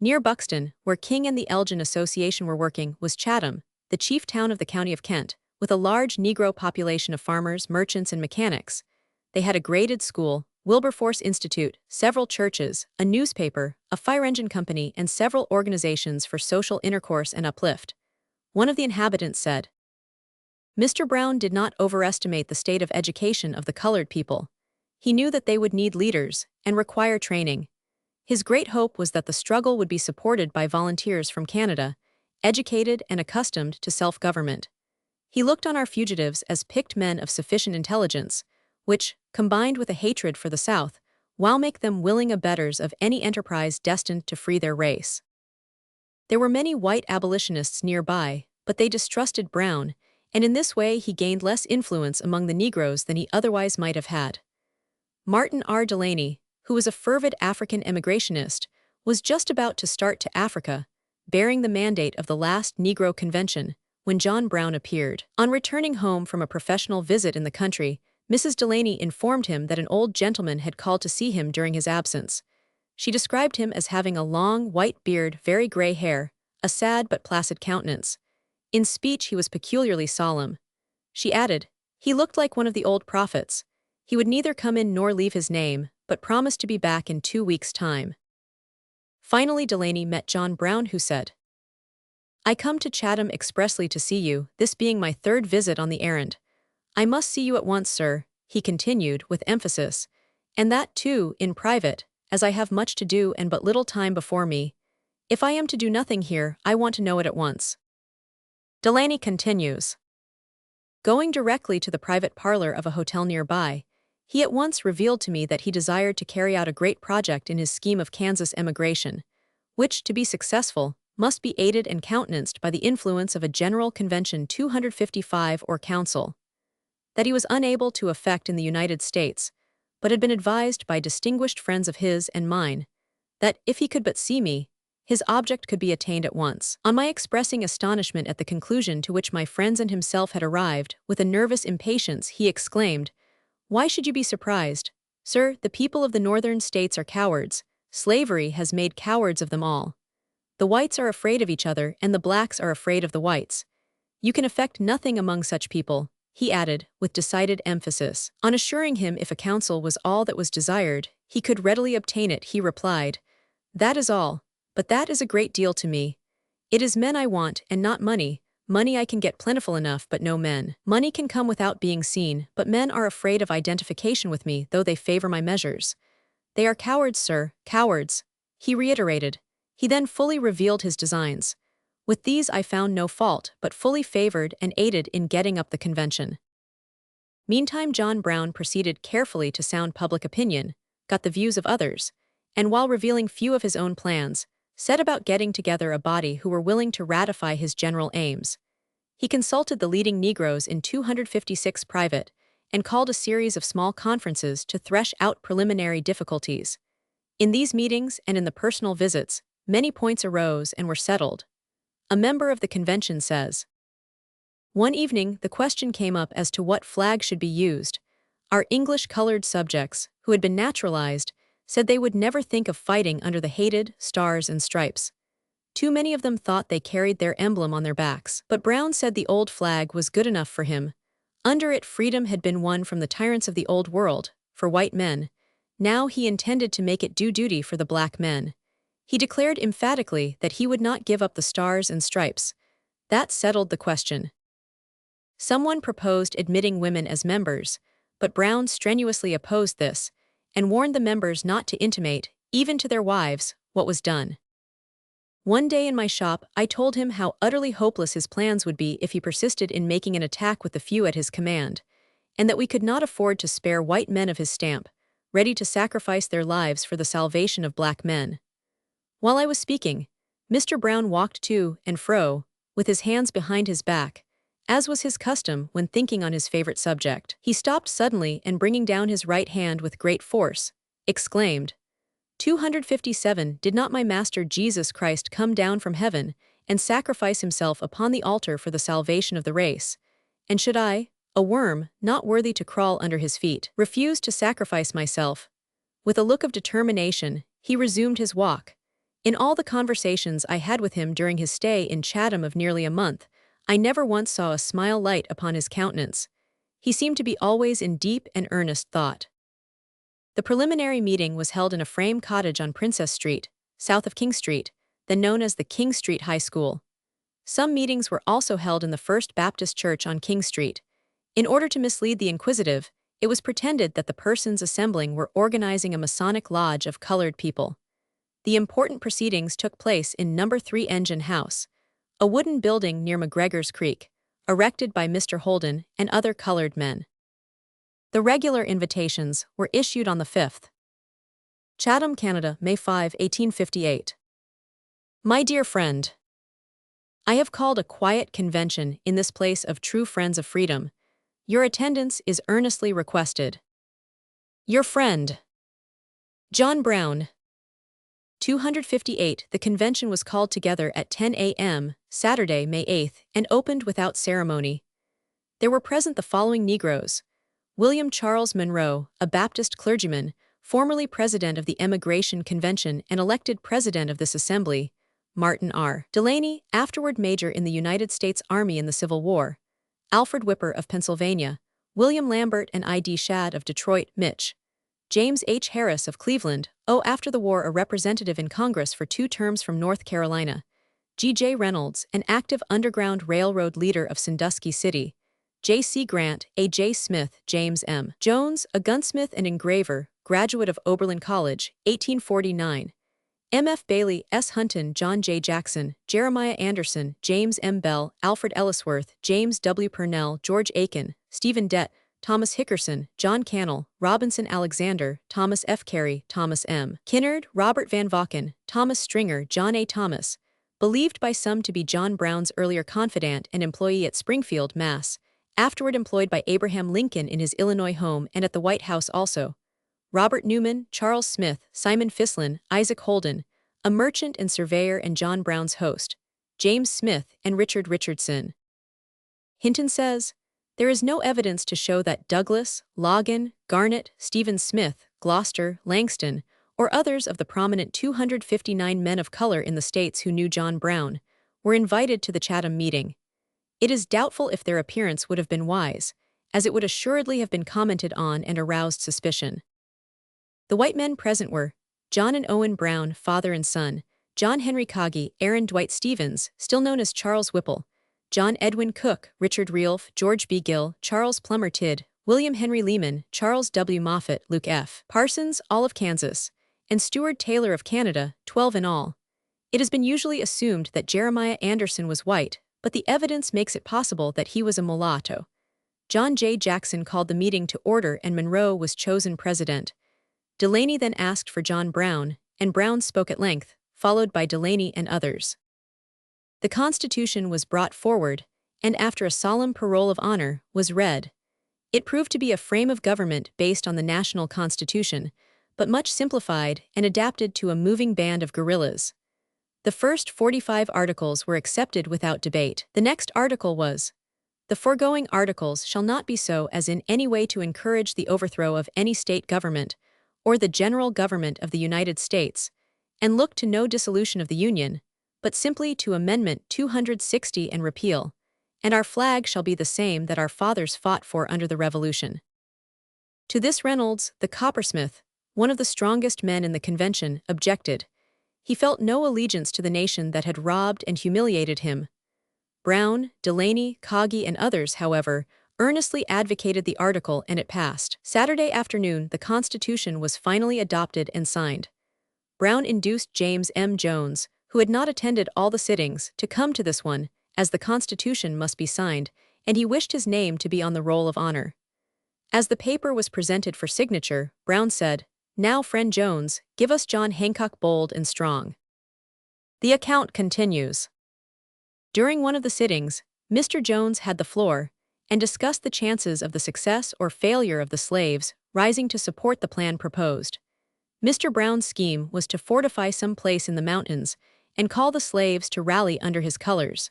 Near Buxton, where King and the Elgin Association were working, was Chatham, the chief town of the county of Kent, with a large Negro population of farmers, merchants, and mechanics. They had a graded school, Wilberforce Institute, several churches, a newspaper, a fire engine company, and several organizations for social intercourse and uplift. One of the inhabitants said, "Mr. Brown did not overestimate the state of education of the colored people. He knew that they would need leaders and require training. His great hope was that the struggle would be supported by volunteers from Canada, educated and accustomed to self-government. He looked on our fugitives as picked men of sufficient intelligence, which, combined with a hatred for the South, will make them willing abettors of any enterprise destined to free their race. There were many white abolitionists nearby, but they distrusted Brown, and in this way he gained less influence among the Negroes than he otherwise might have had. Martin R. Delaney, who was a fervid African emigrationist, was just about to start to Africa, bearing the mandate of the last Negro Convention, when John Brown appeared. On returning home from a professional visit in the country, Mrs. Delaney informed him that an old gentleman had called to see him during his absence. She described him as having a long, white beard, very gray hair, a sad but placid countenance. In speech he was peculiarly solemn. She added, "He looked like one of the old prophets. He would neither come in nor leave his name, but promised to be back in 2 weeks' time." Finally Delaney met John Brown, who said, "I come to Chatham expressly to see you, this being my 3rd visit on the errand. I must see you at once, sir," he continued with emphasis, "and that, too, in private, as I have much to do and but little time before me. If I am to do nothing here, I want to know it at once." Delaney continues, "Going directly to the private parlor of a hotel nearby, he at once revealed to me that he desired to carry out a great project in his scheme of Kansas emigration, which, to be successful, must be aided and countenanced by the influence of a General Convention 255 or Council. That he was unable to effect in the United States, but had been advised by distinguished friends of his and mine, that if he could but see me, his object could be attained at once. On my expressing astonishment at the conclusion to which my friends and himself had arrived, with a nervous impatience, he exclaimed, 'Why should you be surprised? Sir, the people of the northern states are cowards. Slavery has made cowards of them all. The whites are afraid of each other, and the blacks are afraid of the whites. You can effect nothing among such people,' he added, with decided emphasis. On assuring him if a council was all that was desired, he could readily obtain it, he replied, 'That is all, but that is a great deal to me. It is men I want, and not money. Money I can get plentiful enough, but no men. Money can come without being seen, but men are afraid of identification with me, though they favor my measures. They are cowards, sir, cowards,' he reiterated. He then fully revealed his designs. With these I found no fault, but fully favored and aided in getting up the convention." Meantime John Brown proceeded carefully to sound public opinion, got the views of others, and while revealing few of his own plans, set about getting together a body who were willing to ratify his general aims. He consulted the leading Negroes in 256 private, and called a series of small conferences to thresh out preliminary difficulties. In these meetings and in the personal visits, many points arose and were settled. A member of the convention says, "One evening the question came up as to what flag should be used. Our English-colored subjects, who had been naturalized, said they would never think of fighting under the hated stars and stripes. Too many of them thought they carried their emblem on their backs. But Brown said the old flag was good enough for him. Under it freedom had been won from the tyrants of the old world, for white men. Now he intended to make it do duty for the black men. He declared emphatically that he would not give up the stars and stripes. That settled the question." Someone proposed admitting women as members, but Brown strenuously opposed this, and warned the members not to intimate, even to their wives, what was done. "One day in my shop I told him how utterly hopeless his plans would be if he persisted in making an attack with the few at his command, and that we could not afford to spare white men of his stamp, ready to sacrifice their lives for the salvation of black men." While I was speaking, Mr. Brown walked to and fro, with his hands behind his back, as was his custom when thinking on his favorite subject. He stopped suddenly and, bringing down his right hand with great force, exclaimed, 257 Did not my Master Jesus Christ come down from heaven and sacrifice himself upon the altar for the salvation of the race? And should I, a worm, not worthy to crawl under his feet, refuse to sacrifice myself?" With a look of determination, he resumed his walk. In all the conversations I had with him during his stay in Chatham of nearly a month, I never once saw a smile light upon his countenance. He seemed to be always in deep and earnest thought. The preliminary meeting was held in a frame cottage on Princess Street, south of King Street, then known as the King Street High School. Some meetings were also held in the First Baptist Church on King Street. In order to mislead the inquisitive, It was pretended that the persons assembling were organizing a Masonic lodge of colored people. The important proceedings took place in Number 3 Engine House, a wooden building near McGregor's Creek, erected by Mr. Holden and other colored men. The regular invitations were issued on the 5th. Chatham, Canada, May 5, 1858. My dear friend, I have called a quiet convention in this place of true friends of freedom. Your attendance is earnestly requested. Your friend, John Brown. 258. The convention was called together at 10 a.m., Saturday, May 8, and opened without ceremony. There were present the following Negroes: William Charles Monroe, a Baptist clergyman, formerly president of the Emigration Convention and elected president of this assembly; Martin R. Delaney, afterward major in the United States Army in the Civil War; Alfred Whipper of Pennsylvania; William Lambert and I.D. Shadd of Detroit, Mich. James H. Harris of Cleveland, after the war a representative in Congress for 2 terms from North Carolina; G.J. Reynolds, an active Underground Railroad leader of Sandusky City; J.C. Grant, A.J. Smith, James M. Jones, a gunsmith and engraver, graduate of Oberlin College, 1849; M.F. Bailey, S. Hunton, John J. Jackson, Jeremiah Anderson, James M. Bell, Alfred Ellisworth, James W. Purnell, George Aiken, Stephen Dett, Thomas Hickerson, John Cannell, Robinson Alexander, Thomas F. Carey, Thomas M. Kinnard, Robert Van Vaken, Thomas Stringer, John A. Thomas, believed by some to be John Brown's earlier confidant and employee at Springfield, Mass., afterward employed by Abraham Lincoln in his Illinois home and at the White House also; Robert Newman, Charles Smith, Simon Fislin, Isaac Holden, a merchant and surveyor and John Brown's host; James Smith and Richard Richardson. Hinton says, there is no evidence to show that Douglas, Logan, Garnett, Stephen Smith, Gloucester, Langston, or others of the prominent 259 men of color in the states who knew John Brown, were invited to the Chatham meeting. It is doubtful if their appearance would have been wise, as it would assuredly have been commented on and aroused suspicion. The white men present were John and Owen Brown, father and son; John Henry Kagi, Aaron Dwight Stevens, still known as Charles Whipple; John Edwin Cook, Richard Realf, George B. Gill, Charles Plummer Tidd, William Henry Lehman, Charles W. Moffett, Luke F. Parsons, all of Kansas, and Stewart Taylor of Canada, 12 in all. It has been usually assumed that Jeremiah Anderson was white, but the evidence makes it possible that he was a mulatto. John J. Jackson called the meeting to order and Monroe was chosen president. Delaney then asked for John Brown, and Brown spoke at length, followed by Delaney and others. The Constitution was brought forward, and after a solemn parole of honor, was read. It proved to be a frame of government based on the national Constitution, but much simplified and adapted to a moving band of guerrillas. The first 45 articles were accepted without debate. The next article was, "The foregoing articles shall not be so as in any way to encourage the overthrow of any state government, or the general government of the United States, and look to no dissolution of the Union, but simply to Amendment 260 and repeal, and our flag shall be the same that our fathers fought for under the Revolution." To this Reynolds, the coppersmith, one of the strongest men in the convention, objected. He felt no allegiance to the nation that had robbed and humiliated him. Brown, Delaney, Kagi, and others, however, earnestly advocated the article and it passed. Saturday afternoon, the Constitution was finally adopted and signed. Brown induced James M. Jones, who had not attended all the sittings, to come to this one, as the Constitution must be signed, and he wished his name to be on the roll of honor. As the paper was presented for signature, Brown said, "Now, friend Jones, give us John Hancock bold and strong." The account continues. During one of the sittings, Mr. Jones had the floor, and discussed the chances of the success or failure of the slaves rising to support the plan proposed. Mr. Brown's scheme was to fortify some place in the mountains and call the slaves to rally under his colors.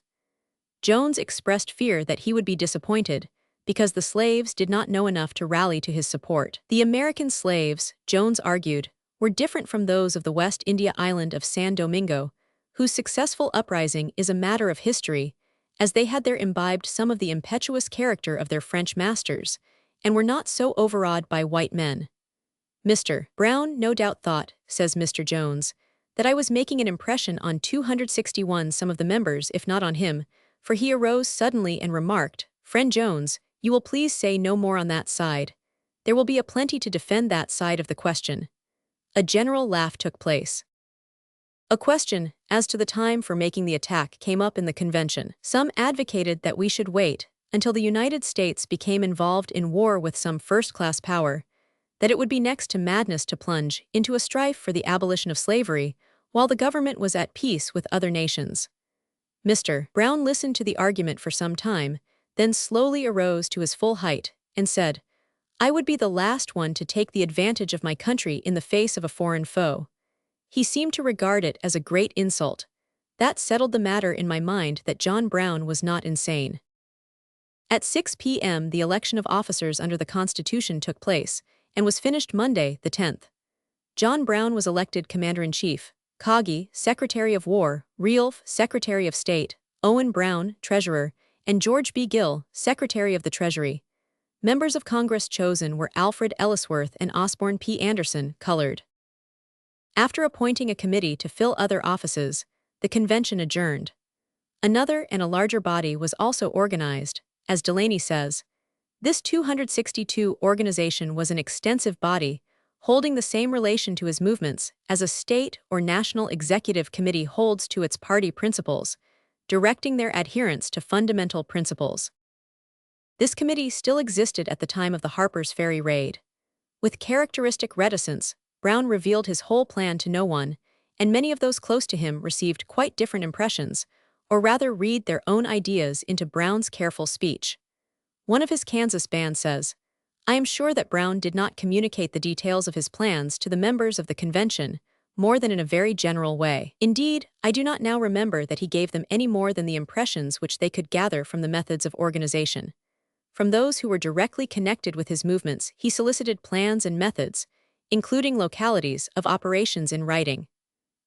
Jones expressed fear that he would be disappointed, because the slaves did not know enough to rally to his support. The American slaves, Jones argued, were different from those of the West India island of San Domingo, whose successful uprising is a matter of history, as they had there imbibed some of the impetuous character of their French masters, and were not so overawed by white men. Mr. Brown no doubt thought, says Mr. Jones, that I was making an impression on 261 some of the members if not on him, for he arose suddenly and remarked, "Friend Jones, you will please say no more on that side. There will be a plenty to defend that side of the question. A general laugh took place. A question as to the time for making the attack came up in the convention. Some advocated that we should wait until the United States became involved in war with some first-class power, that it would be next to madness to plunge into a strife for the abolition of slavery while the government was at peace with other nations. Mr. Brown listened to the argument for some time, then slowly arose to his full height and said, "I would be the last one to take the advantage of my country in the face of a foreign foe." He seemed to regard it as a great insult. That settled the matter in my mind that John Brown was not insane. At 6 p.m. the election of officers under the Constitution took place, and was finished Monday, the 10th. John Brown was elected Commander-in-Chief, Kagi, Secretary of War, Realf, Secretary of State, Owen Brown, Treasurer, and George B. Gill, Secretary of the Treasury. Members of Congress chosen were Alfred Ellsworth and Osborne P. Anderson, colored. After appointing a committee to fill other offices, the convention adjourned. Another and a larger body was also organized, as Delaney says. This 262 organization was an extensive body, holding the same relation to his movements as a state or national executive committee holds to its party principles, directing their adherence to fundamental principles. This committee still existed at the time of the Harpers Ferry raid. With characteristic reticence, Brown revealed his whole plan to no one, and many of those close to him received quite different impressions, or rather read their own ideas into Brown's careful speech. One of his Kansas band says, "I am sure that Brown did not communicate the details of his plans to the members of the convention more than in a very general way. Indeed, I do not now remember that he gave them any more than the impressions which they could gather from the methods of organization. From those who were directly connected with his movements, he solicited plans and methods, including localities, of operations in writing.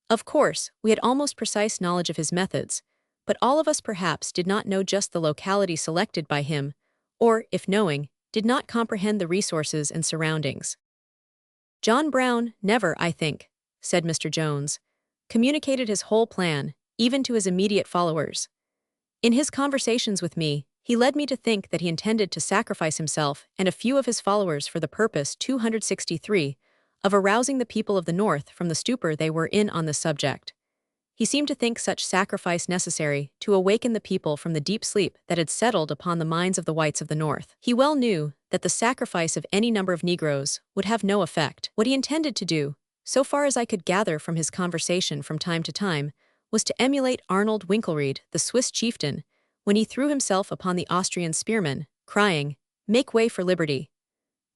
Of course, we had almost precise knowledge of his methods, but all of us perhaps did not know just the locality selected by him, or, if knowing, did not comprehend the resources and surroundings. John Brown never, I think," said Mr. Jones, "communicated his whole plan, even to his immediate followers. In his conversations with me, he led me to think that he intended to sacrifice himself and a few of his followers for the purpose 263 of arousing the people of the North from the stupor they were in on this subject. He seemed to think such sacrifice necessary to awaken the people from the deep sleep that had settled upon the minds of the whites of the North. He well knew that the sacrifice of any number of Negroes would have no effect. What he intended to do, so far as I could gather from his conversation from time to time, was to emulate Arnold Winkelried, the Swiss chieftain, when he threw himself upon the Austrian spearmen, crying, 'Make way for liberty.'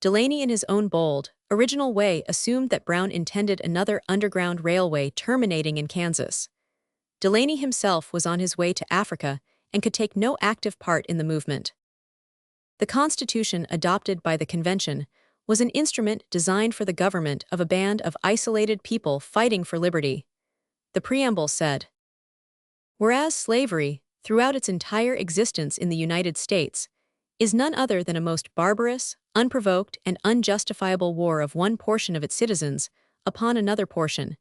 Delaney in his own bold, original way assumed that Brown intended another underground railway terminating in Kansas. Delaney himself was on his way to Africa and could take no active part in the movement. The Constitution adopted by the convention was an instrument designed for the government of a band of isolated people fighting for liberty. The preamble said, "Whereas slavery, throughout its entire existence in the United States, is none other than a most barbarous, unprovoked, and unjustifiable war of one portion of its citizens upon another portion,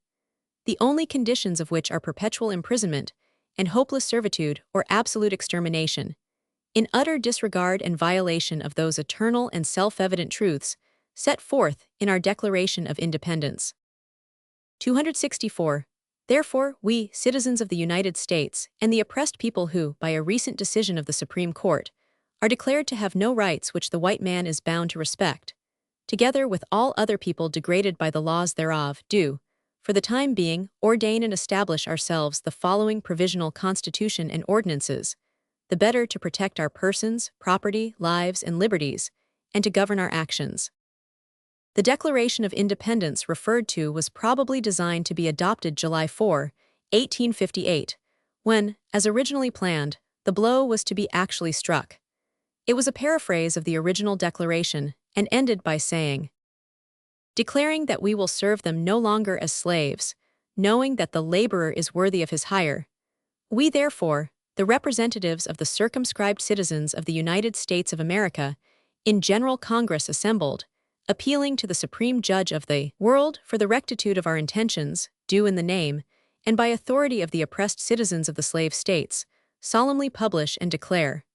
the only conditions of which are perpetual imprisonment and hopeless servitude or absolute extermination, in utter disregard and violation of those eternal and self-evident truths set forth in our Declaration of Independence." 264. Therefore, we, citizens of the United States, and the oppressed people who, by a recent decision of the Supreme Court, are declared to have no rights which the white man is bound to respect, together with all other people degraded by the laws thereof, do, for the time being, ordain and establish ourselves the following provisional Constitution and ordinances, the better to protect our persons, property, lives, and liberties, and to govern our actions. The Declaration of Independence referred to was probably designed to be adopted July 4, 1858, when, as originally planned, the blow was to be actually struck. It was a paraphrase of the original declaration and ended by saying, "Declaring that we will serve them no longer as slaves, knowing that the laborer is worthy of his hire, we therefore, the representatives of the circumscribed citizens of the United States of America, in General Congress assembled, appealing to the Supreme Judge of the world for the rectitude of our intentions, do in the name, and by authority of the oppressed citizens of the slave states, solemnly publish and declare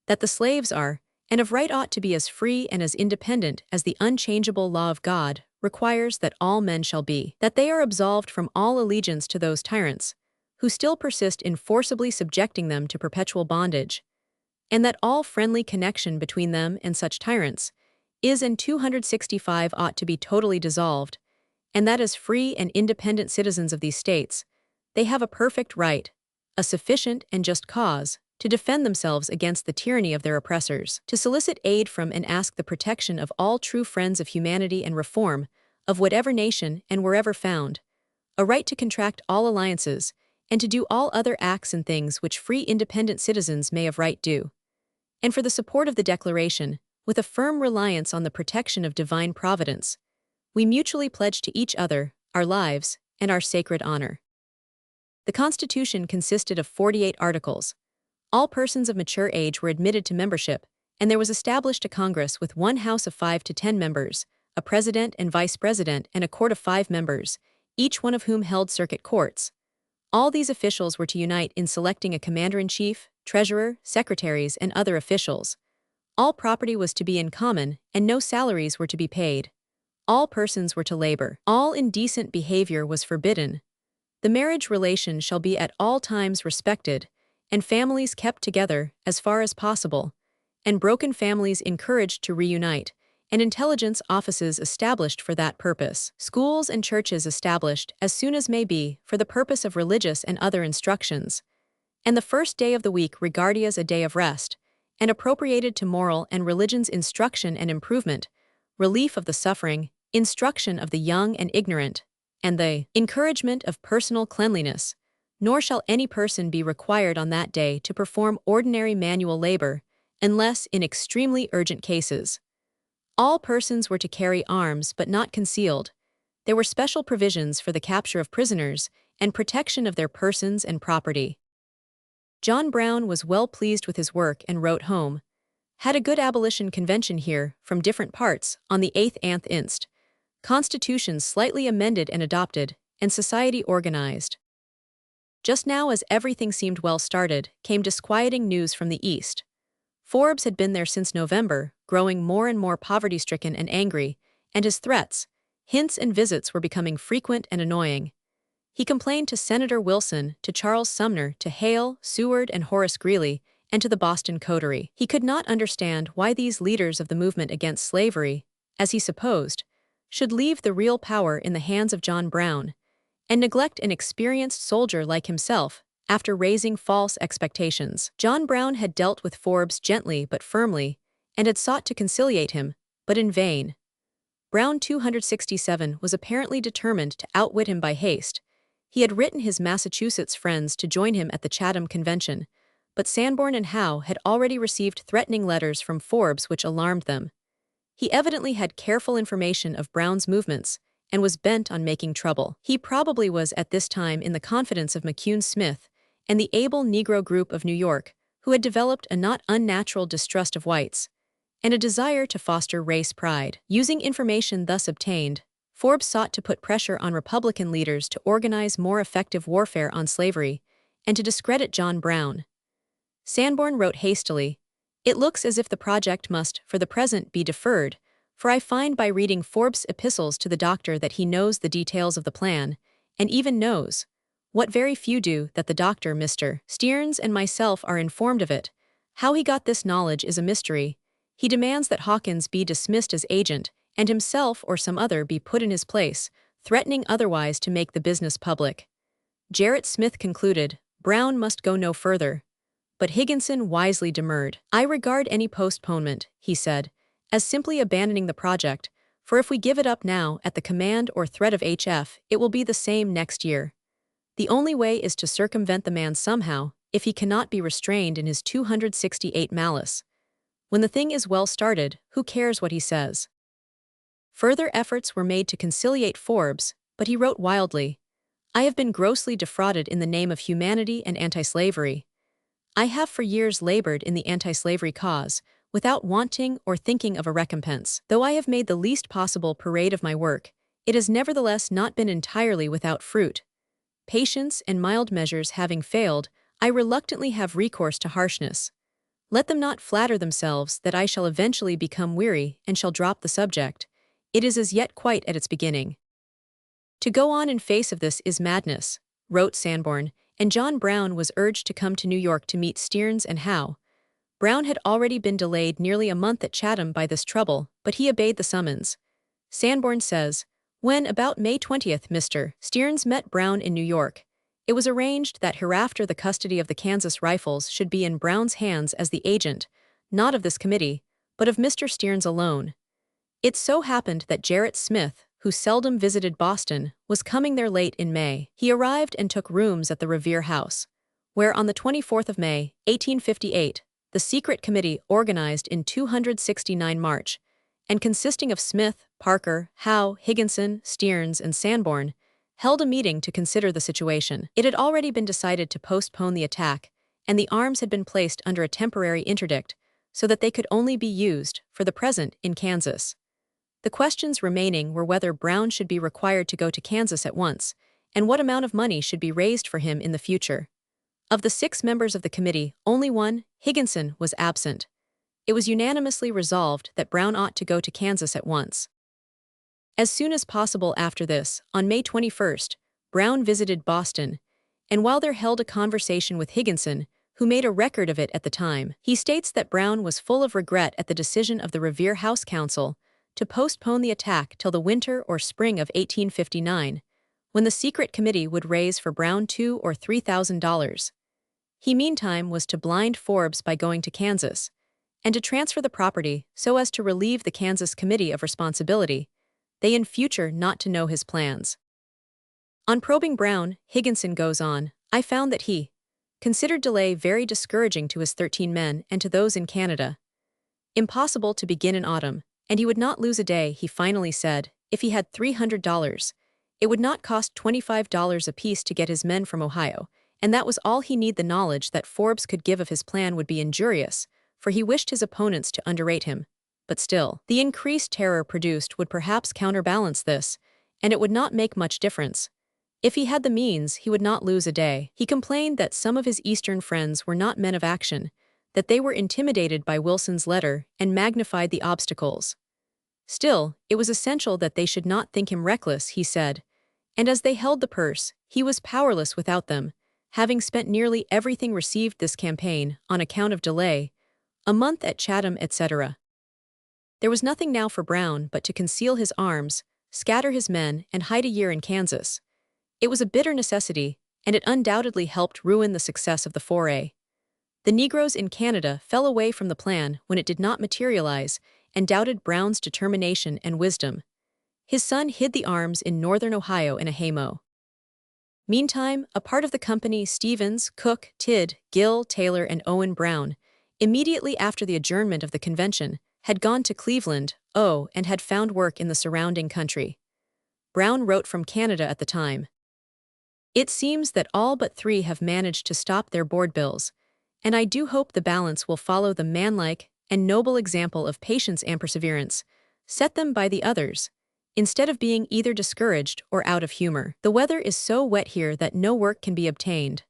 that the slaves are, and of right ought to be as free and as independent as the unchangeable law of God requires that all men shall be, that they are absolved from all allegiance to those tyrants, who still persist in forcibly subjecting them to perpetual bondage, and that all friendly connection between them and such tyrants is and 265 ought to be totally dissolved, and that as free and independent citizens of these states, they have a perfect right, a sufficient and just cause, to defend themselves against the tyranny of their oppressors, to solicit aid from and ask the protection of all true friends of humanity and reform, of whatever nation and wherever found, a right to contract all alliances, and to do all other acts and things which free independent citizens may of right do, and for the support of the Declaration, with a firm reliance on the protection of divine providence, we mutually pledge to each other our lives and our sacred honor. The Constitution consisted of 48 articles. All persons of mature age were admitted to membership, and there was established a Congress with one House of 5 to 10 members, a President and Vice President, and a Court of 5 members, each one of whom held circuit courts. All these officials were to unite in selecting a commander-in-chief, treasurer, secretaries, and other officials. All property was to be in common, and no salaries were to be paid. All persons were to labor. All indecent behavior was forbidden. The marriage relation shall be at all times respected, and families kept together as far as possible, and broken families encouraged to reunite, and intelligence offices established for that purpose. Schools and churches established as soon as may be for the purpose of religious and other instructions, and the first day of the week regarded as a day of rest, and appropriated to moral and religion's instruction and improvement, relief of the suffering, instruction of the young and ignorant, and the encouragement of personal cleanliness, nor shall any person be required on that day to perform ordinary manual labor, unless in extremely urgent cases. All persons were to carry arms but not concealed. There were special provisions for the capture of prisoners and protection of their persons and property. John Brown was well pleased with his work and wrote home, "Had a good abolition convention here, from different parts, on the 8th inst. Constitutions slightly amended and adopted, and society organized." Just now, as everything seemed well started, came disquieting news from the East. Forbes had been there since November, growing more and more poverty-stricken and angry, and his threats, hints and visits were becoming frequent and annoying. He complained to Senator Wilson, to Charles Sumner, to Hale, Seward, and Horace Greeley, and to the Boston Coterie. He could not understand why these leaders of the movement against slavery, as he supposed, should leave the real power in the hands of John Brown, and neglect an experienced soldier like himself, after raising false expectations. John Brown had dealt with Forbes gently but firmly, and had sought to conciliate him, but in vain. Brown 267 was apparently determined to outwit him by haste. He had written his Massachusetts friends to join him at the Chatham Convention, but Sanborn and Howe had already received threatening letters from Forbes which alarmed them. He evidently had careful information of Brown's movements, and was bent on making trouble. He probably was at this time in the confidence of McCune Smith and the able Negro group of New York, who had developed a not unnatural distrust of whites, and a desire to foster race pride. Using information thus obtained, Forbes sought to put pressure on Republican leaders to organize more effective warfare on slavery, and to discredit John Brown. Sanborn wrote hastily, "It looks as if the project must, for the present, be deferred, for I find by reading Forbes' epistles to the doctor that he knows the details of the plan, and even knows, what very few do, that the doctor, Mr. Stearns, and myself are informed of it. How he got this knowledge is a mystery. He demands that Hawkins be dismissed as agent, and himself or some other be put in his place, threatening otherwise to make the business public." Gerrit Smith concluded, Brown must go no further. But Higginson wisely demurred. "I regard any postponement," he said, "as simply abandoning the project, for if we give it up now at the command or threat of HF, it will be the same next year. The only way is to circumvent the man somehow, if he cannot be restrained in his 268 malice. When the thing is well started, who cares what he says?" Further efforts were made to conciliate Forbes, but he wrote wildly, "I have been grossly defrauded in the name of humanity and anti-slavery. I have for years labored in the anti-slavery cause, without wanting or thinking of a recompense. Though I have made the least possible parade of my work, it has nevertheless not been entirely without fruit. Patience and mild measures having failed, I reluctantly have recourse to harshness. Let them not flatter themselves that I shall eventually become weary and shall drop the subject. It is as yet quite at its beginning. To go on in face of this is madness, wrote Sanborn, and John Brown was urged to come to New York to meet Stearns and Howe. Brown had already been delayed nearly a month at Chatham by this trouble, but he obeyed the summons. Sanborn says, when, about May 20th, Mr. Stearns met Brown in New York, it was arranged that hereafter the custody of the Kansas rifles should be in Brown's hands as the agent, not of this committee, but of Mr. Stearns alone. It so happened that Gerrit Smith, who seldom visited Boston, was coming there late in May. He arrived and took rooms at the Revere House, where on the 24th of May, 1858, the secret committee organized in 269 March, and consisting of Smith, Parker, Howe, Higginson, Stearns, and Sanborn, held a meeting to consider the situation. It had already been decided to postpone the attack, and the arms had been placed under a temporary interdict so that they could only be used, for the present, in Kansas. The questions remaining were whether Brown should be required to go to Kansas at once, and what amount of money should be raised for him in the future. Of the 6 members of the committee, only one, Higginson, was absent. It was unanimously resolved that Brown ought to go to Kansas at once. As soon as possible after this, on May 21st, Brown visited Boston, and while there held a conversation with Higginson, who made a record of it at the time, he states that Brown was full of regret at the decision of the Revere House Council to postpone the attack till the winter or spring of 1859, when the secret committee would raise for Brown $2,000 or $3,000. He meantime was to blind Forbes by going to Kansas, and to transfer the property so as to relieve the Kansas Committee of responsibility, they in future not to know his plans. On probing Brown, Higginson goes on, I found that he considered delay very discouraging to his 13 men and to those in Canada. Impossible to begin in autumn, and he would not lose a day, he finally said, if he had $300. It would not cost $25 apiece to get his men from Ohio, and that was all he need. The knowledge that Forbes could give of his plan would be injurious, for he wished his opponents to underrate him. But still, the increased terror produced would perhaps counterbalance this, and it would not make much difference. If he had the means, he would not lose a day. He complained that some of his Eastern friends were not men of action, that they were intimidated by Wilson's letter and magnified the obstacles. Still, it was essential that they should not think him reckless, he said, and as they held the purse, he was powerless without them, having spent nearly everything received this campaign, on account of delay, a month at Chatham, etc. There was nothing now for Brown but to conceal his arms, scatter his men, and hide a year in Kansas. It was a bitter necessity, and it undoubtedly helped ruin the success of the foray. The Negroes in Canada fell away from the plan when it did not materialize and doubted Brown's determination and wisdom. His son hid the arms in northern Ohio in a haymow. Meantime, a part of the company, Stevens, Cook, Tidd, Gill, Taylor, and Owen Brown, immediately after the adjournment of the convention, had gone to Cleveland, and had found work in the surrounding country. Brown wrote from Canada at the time, it seems that all but 3 have managed to stop their board bills, and I do hope the balance will follow the manlike and noble example of patience and perseverance, set them by the others, instead of being either discouraged or out of humor. The weather is so wet here that no work can be obtained.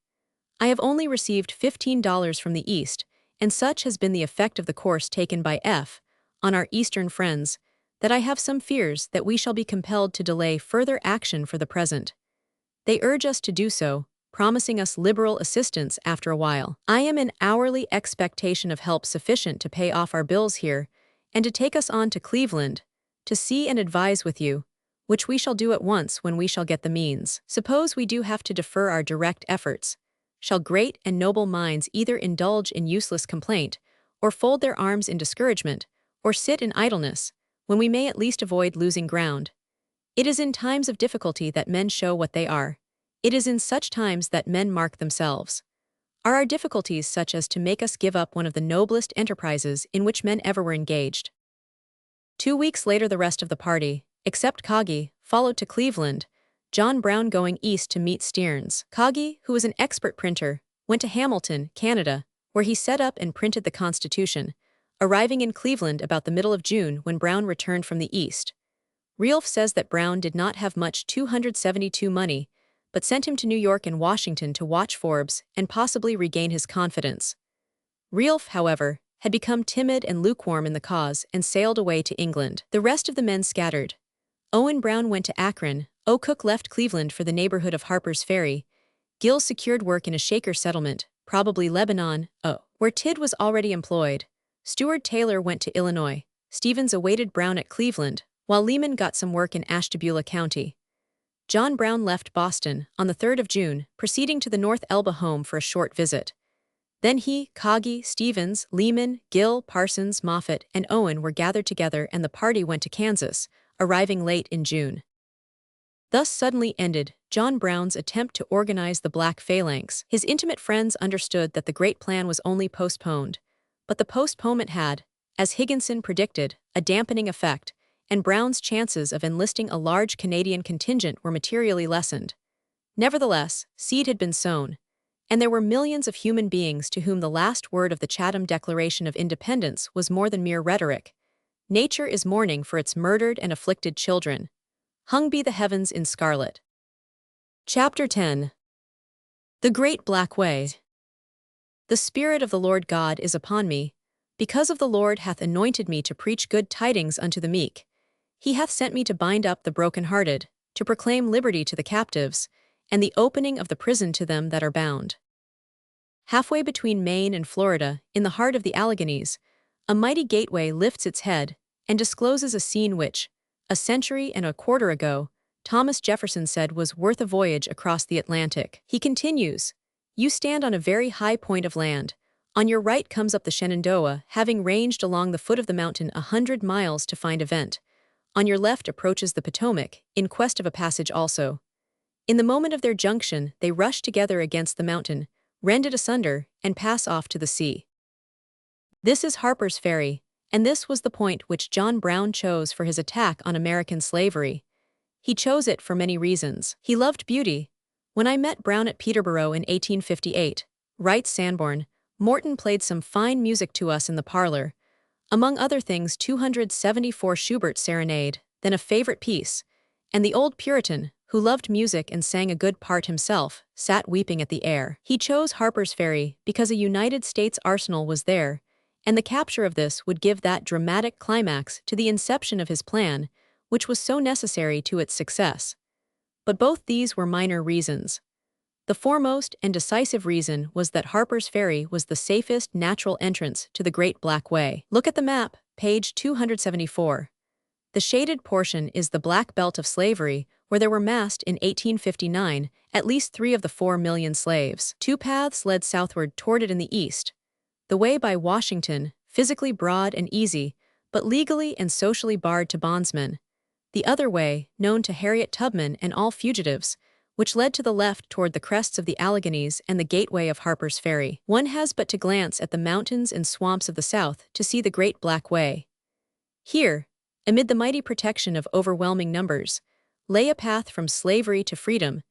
I have only received $15 from the East, and such has been the effect of the course taken by F. on our Eastern friends, that I have some fears that we shall be compelled to delay further action for the present. They urge us to do so, promising us liberal assistance after a while. I am in hourly expectation of help sufficient to pay off our bills here, and to take us on to Cleveland, to see and advise with you, which we shall do at once when we shall get the means. Suppose we do have to defer our direct efforts, shall great and noble minds either indulge in useless complaint, or fold their arms in discouragement, or sit in idleness, when we may at least avoid losing ground. It is in times of difficulty that men show what they are. It is in such times that men mark themselves. Are our difficulties such as to make us give up one of the noblest enterprises in which men ever were engaged? 2 weeks later the rest of the party, except Kagi, followed to Cleveland, John Brown going east to meet Stearns. Kagi, who was an expert printer, went to Hamilton, Canada, where he set up and printed the Constitution, arriving in Cleveland about the middle of June when Brown returned from the East. Realf says that Brown did not have much 272 money, but sent him to New York and Washington to watch Forbes and possibly regain his confidence. Rielf, however, had become timid and lukewarm in the cause and sailed away to England. The rest of the men scattered. Owen Brown went to Akron, O'Cook left Cleveland for the neighborhood of Harpers Ferry, Gill secured work in a Shaker settlement, probably Lebanon, where Tidd was already employed. Stuart Taylor went to Illinois. Stevens awaited Brown at Cleveland, while Lehman got some work in Ashtabula County. John Brown left Boston on the 3rd of June, proceeding to the North Elba home for a short visit. Then he, Coggy, Stevens, Lehman, Gill, Parsons, Moffett, and Owen were gathered together and the party went to Kansas, arriving late in June. Thus suddenly ended John Brown's attempt to organize the Black Phalanx. His intimate friends understood that the great plan was only postponed, but the postponement had, as Higginson predicted, a dampening effect, and Brown's chances of enlisting a large Canadian contingent were materially lessened. Nevertheless, seed had been sown, and there were millions of human beings to whom the last word of the Chatham Declaration of Independence was more than mere rhetoric. Nature is mourning for its murdered and afflicted children. Hung be the heavens in scarlet. Chapter 10. The Great Black Way. The Spirit of the Lord God is upon me, because of the Lord hath anointed me to preach good tidings unto the meek. He hath sent me to bind up the brokenhearted, to proclaim liberty to the captives, and the opening of the prison to them that are bound. Halfway between Maine and Florida, in the heart of the Alleghanies, a mighty gateway lifts its head and discloses a scene which, a century and a quarter ago, Thomas Jefferson said was worth a voyage across the Atlantic. He continues, "You stand on a very high point of land. On your right comes up the Shenandoah, having ranged along the foot of the mountain 100 miles to find a vent. On your left approaches the Potomac, in quest of a passage also. In the moment of their junction, they rush together against the mountain, rend it asunder, and pass off to the sea. This is Harpers Ferry, and this was the point which John Brown chose for his attack on American slavery. He chose it for many reasons. He loved beauty. When I met Brown at Peterborough in 1858, writes Sanborn, Morton played some fine music to us in the parlor. Among other things 274 Schubert serenade, then a favorite piece, and the old Puritan, who loved music and sang a good part himself, sat weeping at the air. He chose Harpers Ferry because a United States arsenal was there, and the capture of this would give that dramatic climax to the inception of his plan, which was so necessary to its success. But both these were minor reasons. The foremost and decisive reason was that Harpers Ferry was the safest natural entrance to the Great Black Way. Look at the map, page 274. The shaded portion is the Black Belt of slavery, where there were massed in 1859 at least 3 of the 4 million slaves. 2 paths led southward toward it in the east. The way by Washington, physically broad and easy, but legally and socially barred to bondsmen. The other way, known to Harriet Tubman and all fugitives, which led to the left toward the crests of the Alleghanies and the gateway of Harpers Ferry. One has but to glance at the mountains and swamps of the South to see the Great Black Way. Here, amid the mighty protection of overwhelming numbers, lay a path from slavery to freedom,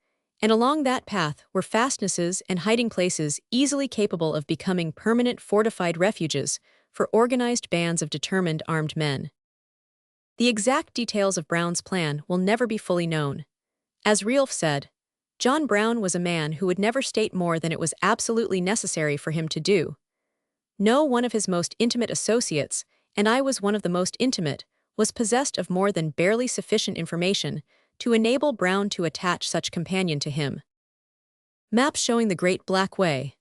and along that path were fastnesses and hiding places easily capable of becoming permanent fortified refuges for organized bands of determined armed men. The exact details of Brown's plan will never be fully known. As Rielf said, John Brown was a man who would never state more than it was absolutely necessary for him to do. No one of his most intimate associates, and I was one of the most intimate, was possessed of more than barely sufficient information to enable Brown to attach such companion to him. Map showing the Great Black Way.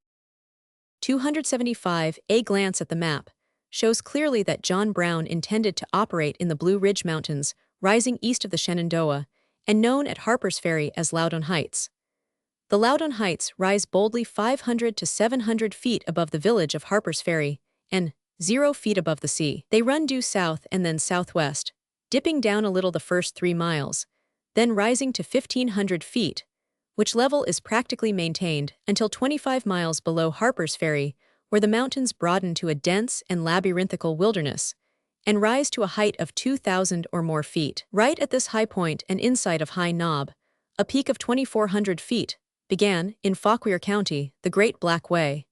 275. A glance at the map shows clearly that John Brown intended to operate in the Blue Ridge Mountains, rising east of the Shenandoah, and known at Harpers Ferry as Loudon Heights. The Loudon Heights rise boldly 500 to 700 feet above the village of Harpers Ferry, and 0 feet above the sea. They run due south and then southwest, dipping down a little the first 3 miles, then rising to 1,500 feet, which level is practically maintained until 25 miles below Harpers Ferry, where the mountains broaden to a dense and labyrinthical wilderness, and rise to a height of 2,000 or more feet. Right at this high point and inside of High Knob, a peak of 2,400 feet, began, in Fauquier County, the Great Black Way.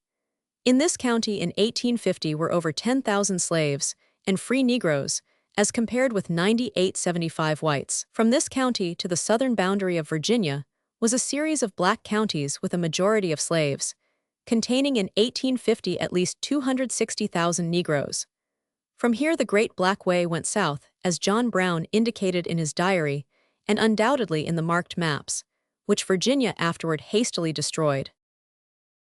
In this county in 1850 were over 10,000 slaves and free Negroes, as compared with 9,875 whites. From this county to the southern boundary of Virginia was a series of black counties with a majority of slaves, containing in 1850 at least 260,000 Negroes. From here the Great Black Way went south, as John Brown indicated in his diary, and undoubtedly in the marked maps, which Virginia afterward hastily destroyed.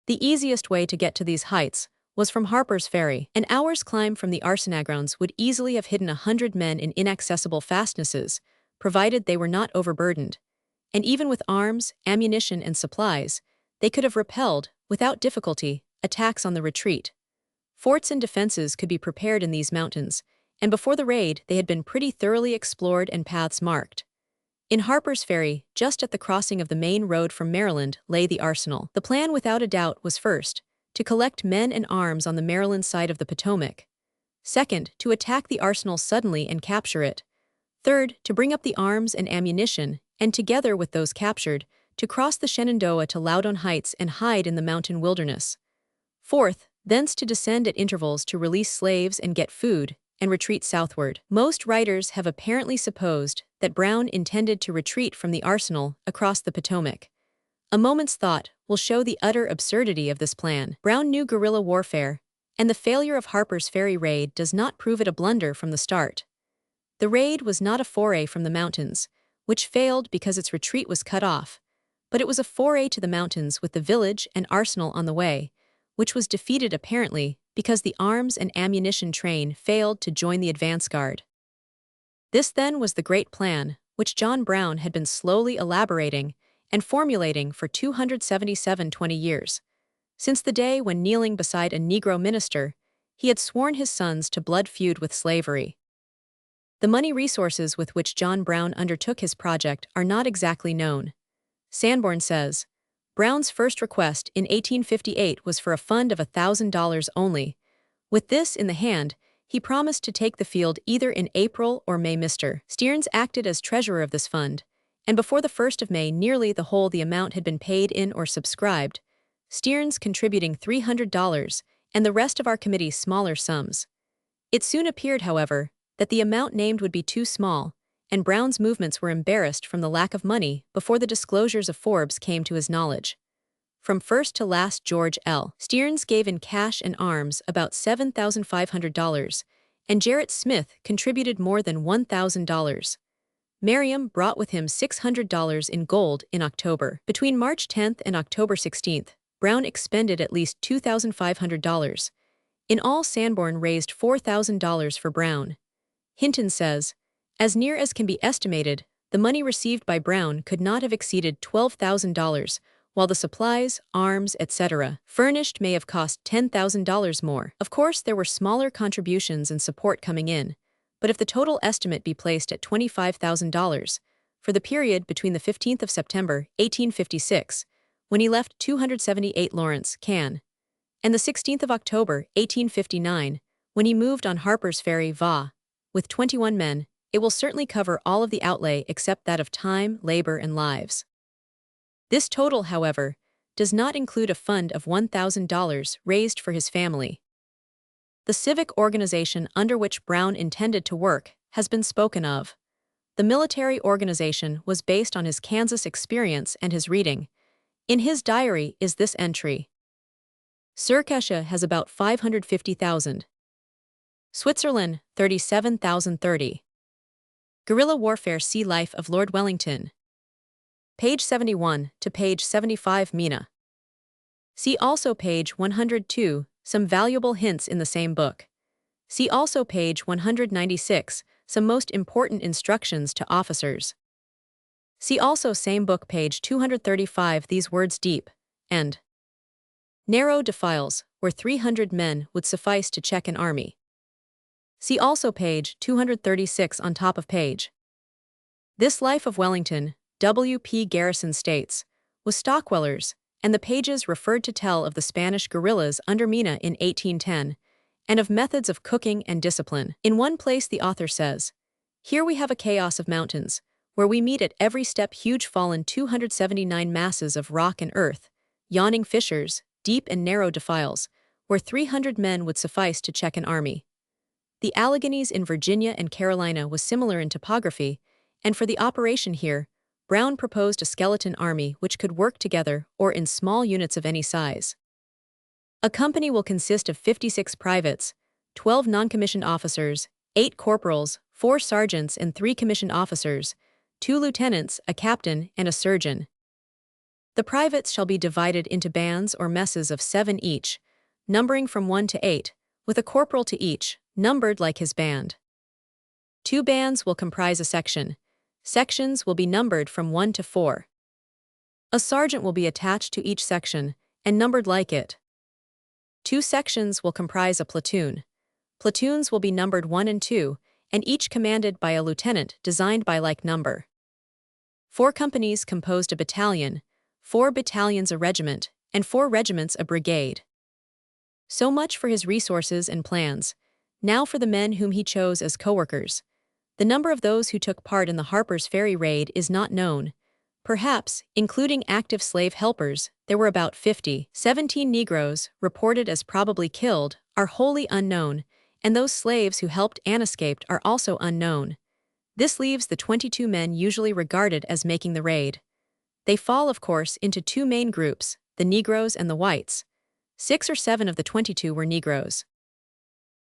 The easiest way to get to these heights was from Harpers Ferry. An hour's climb from the arsenal grounds would easily have hidden 100 men in inaccessible fastnesses, provided they were not overburdened. And even with arms, ammunition, and supplies, they could have repelled, without difficulty, attacks on the retreat. Forts and defenses could be prepared in these mountains, and before the raid they had been pretty thoroughly explored and paths marked. In Harpers Ferry, just at the crossing of the main road from Maryland, lay the arsenal. The plan without a doubt was first, to collect men and arms on the Maryland side of the Potomac. Second, to attack the arsenal suddenly and capture it. Third, to bring up the arms and ammunition, and together with those captured, to cross the Shenandoah to Loudon Heights and hide in the mountain wilderness. Fourth, thence to descend at intervals to release slaves and get food, and retreat southward. Most writers have apparently supposed that Brown intended to retreat from the arsenal across the Potomac. A moment's thought will show the utter absurdity of this plan. Brown knew guerrilla warfare, and the failure of Harper's Ferry raid does not prove it a blunder from the start. The raid was not a foray from the mountains, which failed because its retreat was cut off, but it was a foray to the mountains with the village and arsenal on the way, which was defeated apparently because the arms and ammunition train failed to join the advance guard. This then was the great plan, which John Brown had been slowly elaborating and formulating for 277 years, since the day when kneeling beside a Negro minister, he had sworn his sons to blood feud with slavery. The money resources with which John Brown undertook his project are not exactly known. Sanborn says, Brown's first request in 1858 was for a fund of $1,000 only. With this in the hand, he promised to take the field either in April or May. Mr. Stearns acted as treasurer of this fund, and before the 1st of May nearly the whole the amount had been paid in or subscribed, Stearns contributing $300 and the rest of our committee smaller sums. It soon appeared, however, that the amount named would be too small, and Brown's movements were embarrassed from the lack of money before the disclosures of Forbes came to his knowledge. From first to last, George L. Stearns gave in cash and arms about $7,500, and Jarrett Smith contributed more than $1,000. Merriam brought with him $600 in gold in October. Between March 10th and October 16th, Brown expended at least $2,500. In all, Sanborn raised $4,000 for Brown. Hinton says, as near as can be estimated, the money received by Brown could not have exceeded $12,000, while the supplies, arms, etc., furnished may have cost $10,000 more. Of course, there were smaller contributions and support coming in, but if the total estimate be placed at $25,000, for the period between the 15th of September, 1856, when he left 278 Lawrence, Can, and the 16th of October, 1859, when he moved on Harper's Ferry, Va, with 21 men, it will certainly cover all of the outlay except that of time, labor, and lives. This total, however, does not include a fund of $1,000 raised for his family. The civic organization under which Brown intended to work has been spoken of. The military organization was based on his Kansas experience and his reading. In his diary is this entry. Circassia has about 550,000. Switzerland, 37,030. Guerrilla Warfare Sea Life of Lord Wellington. Page 71 to page 75 Mina. See also page 102, some valuable hints in the same book. See also page 196, some most important instructions to officers. See also same book page 235 these words deep, and narrow defiles, where 300 men would suffice to check an army. See also page 236 on top of page. This Life of Wellington, W. P. Garrison states, was Stockweller's, and the pages referred to tell of the Spanish guerrillas under Mina in 1810, and of methods of cooking and discipline. In one place the author says, here we have a chaos of mountains, where we meet at every step huge fallen 279 masses of rock and earth, yawning fissures, deep and narrow defiles, where 300 men would suffice to check an army. The Alleghanies in Virginia and Carolina was similar in topography, and for the operation here, Brown proposed a skeleton army which could work together or in small units of any size. A company will consist of 56 privates, 12 non-commissioned officers, 8 corporals, 4 sergeants and 3 commissioned officers, 2 lieutenants, a captain, and a surgeon. The privates shall be divided into bands or messes of 7 each, numbering from 1 to 8, with a corporal to each, numbered like his band. 2 bands will comprise a section. Sections will be numbered from 1 to 4. A sergeant will be attached to each section, and numbered like it. 2 sections will comprise a platoon. Platoons will be numbered 1 and 2, and each commanded by a lieutenant designed by like number. 4 companies composed a battalion, 4 battalions a regiment, and 4 regiments a brigade. So much for his resources and plans. Now for the men whom he chose as co-workers. The number of those who took part in the Harpers Ferry raid is not known. Perhaps, including active slave helpers, there were about 50. 17 Negroes, reported as probably killed, are wholly unknown, and those slaves who helped and escaped are also unknown. This leaves the 22 men usually regarded as making the raid. They fall, of course, into 2 main groups, the Negroes and the whites. 6 or 7 of the 22 were Negroes.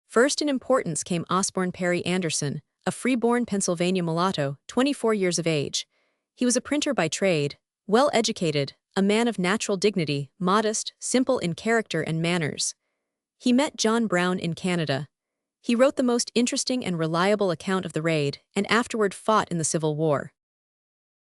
First in importance came Osborne Perry Anderson, a free-born Pennsylvania mulatto, 24 years of age. He was a printer by trade, well-educated, a man of natural dignity, modest, simple in character and manners. He met John Brown in Canada. He wrote the most interesting and reliable account of the raid, and afterward fought in the Civil War.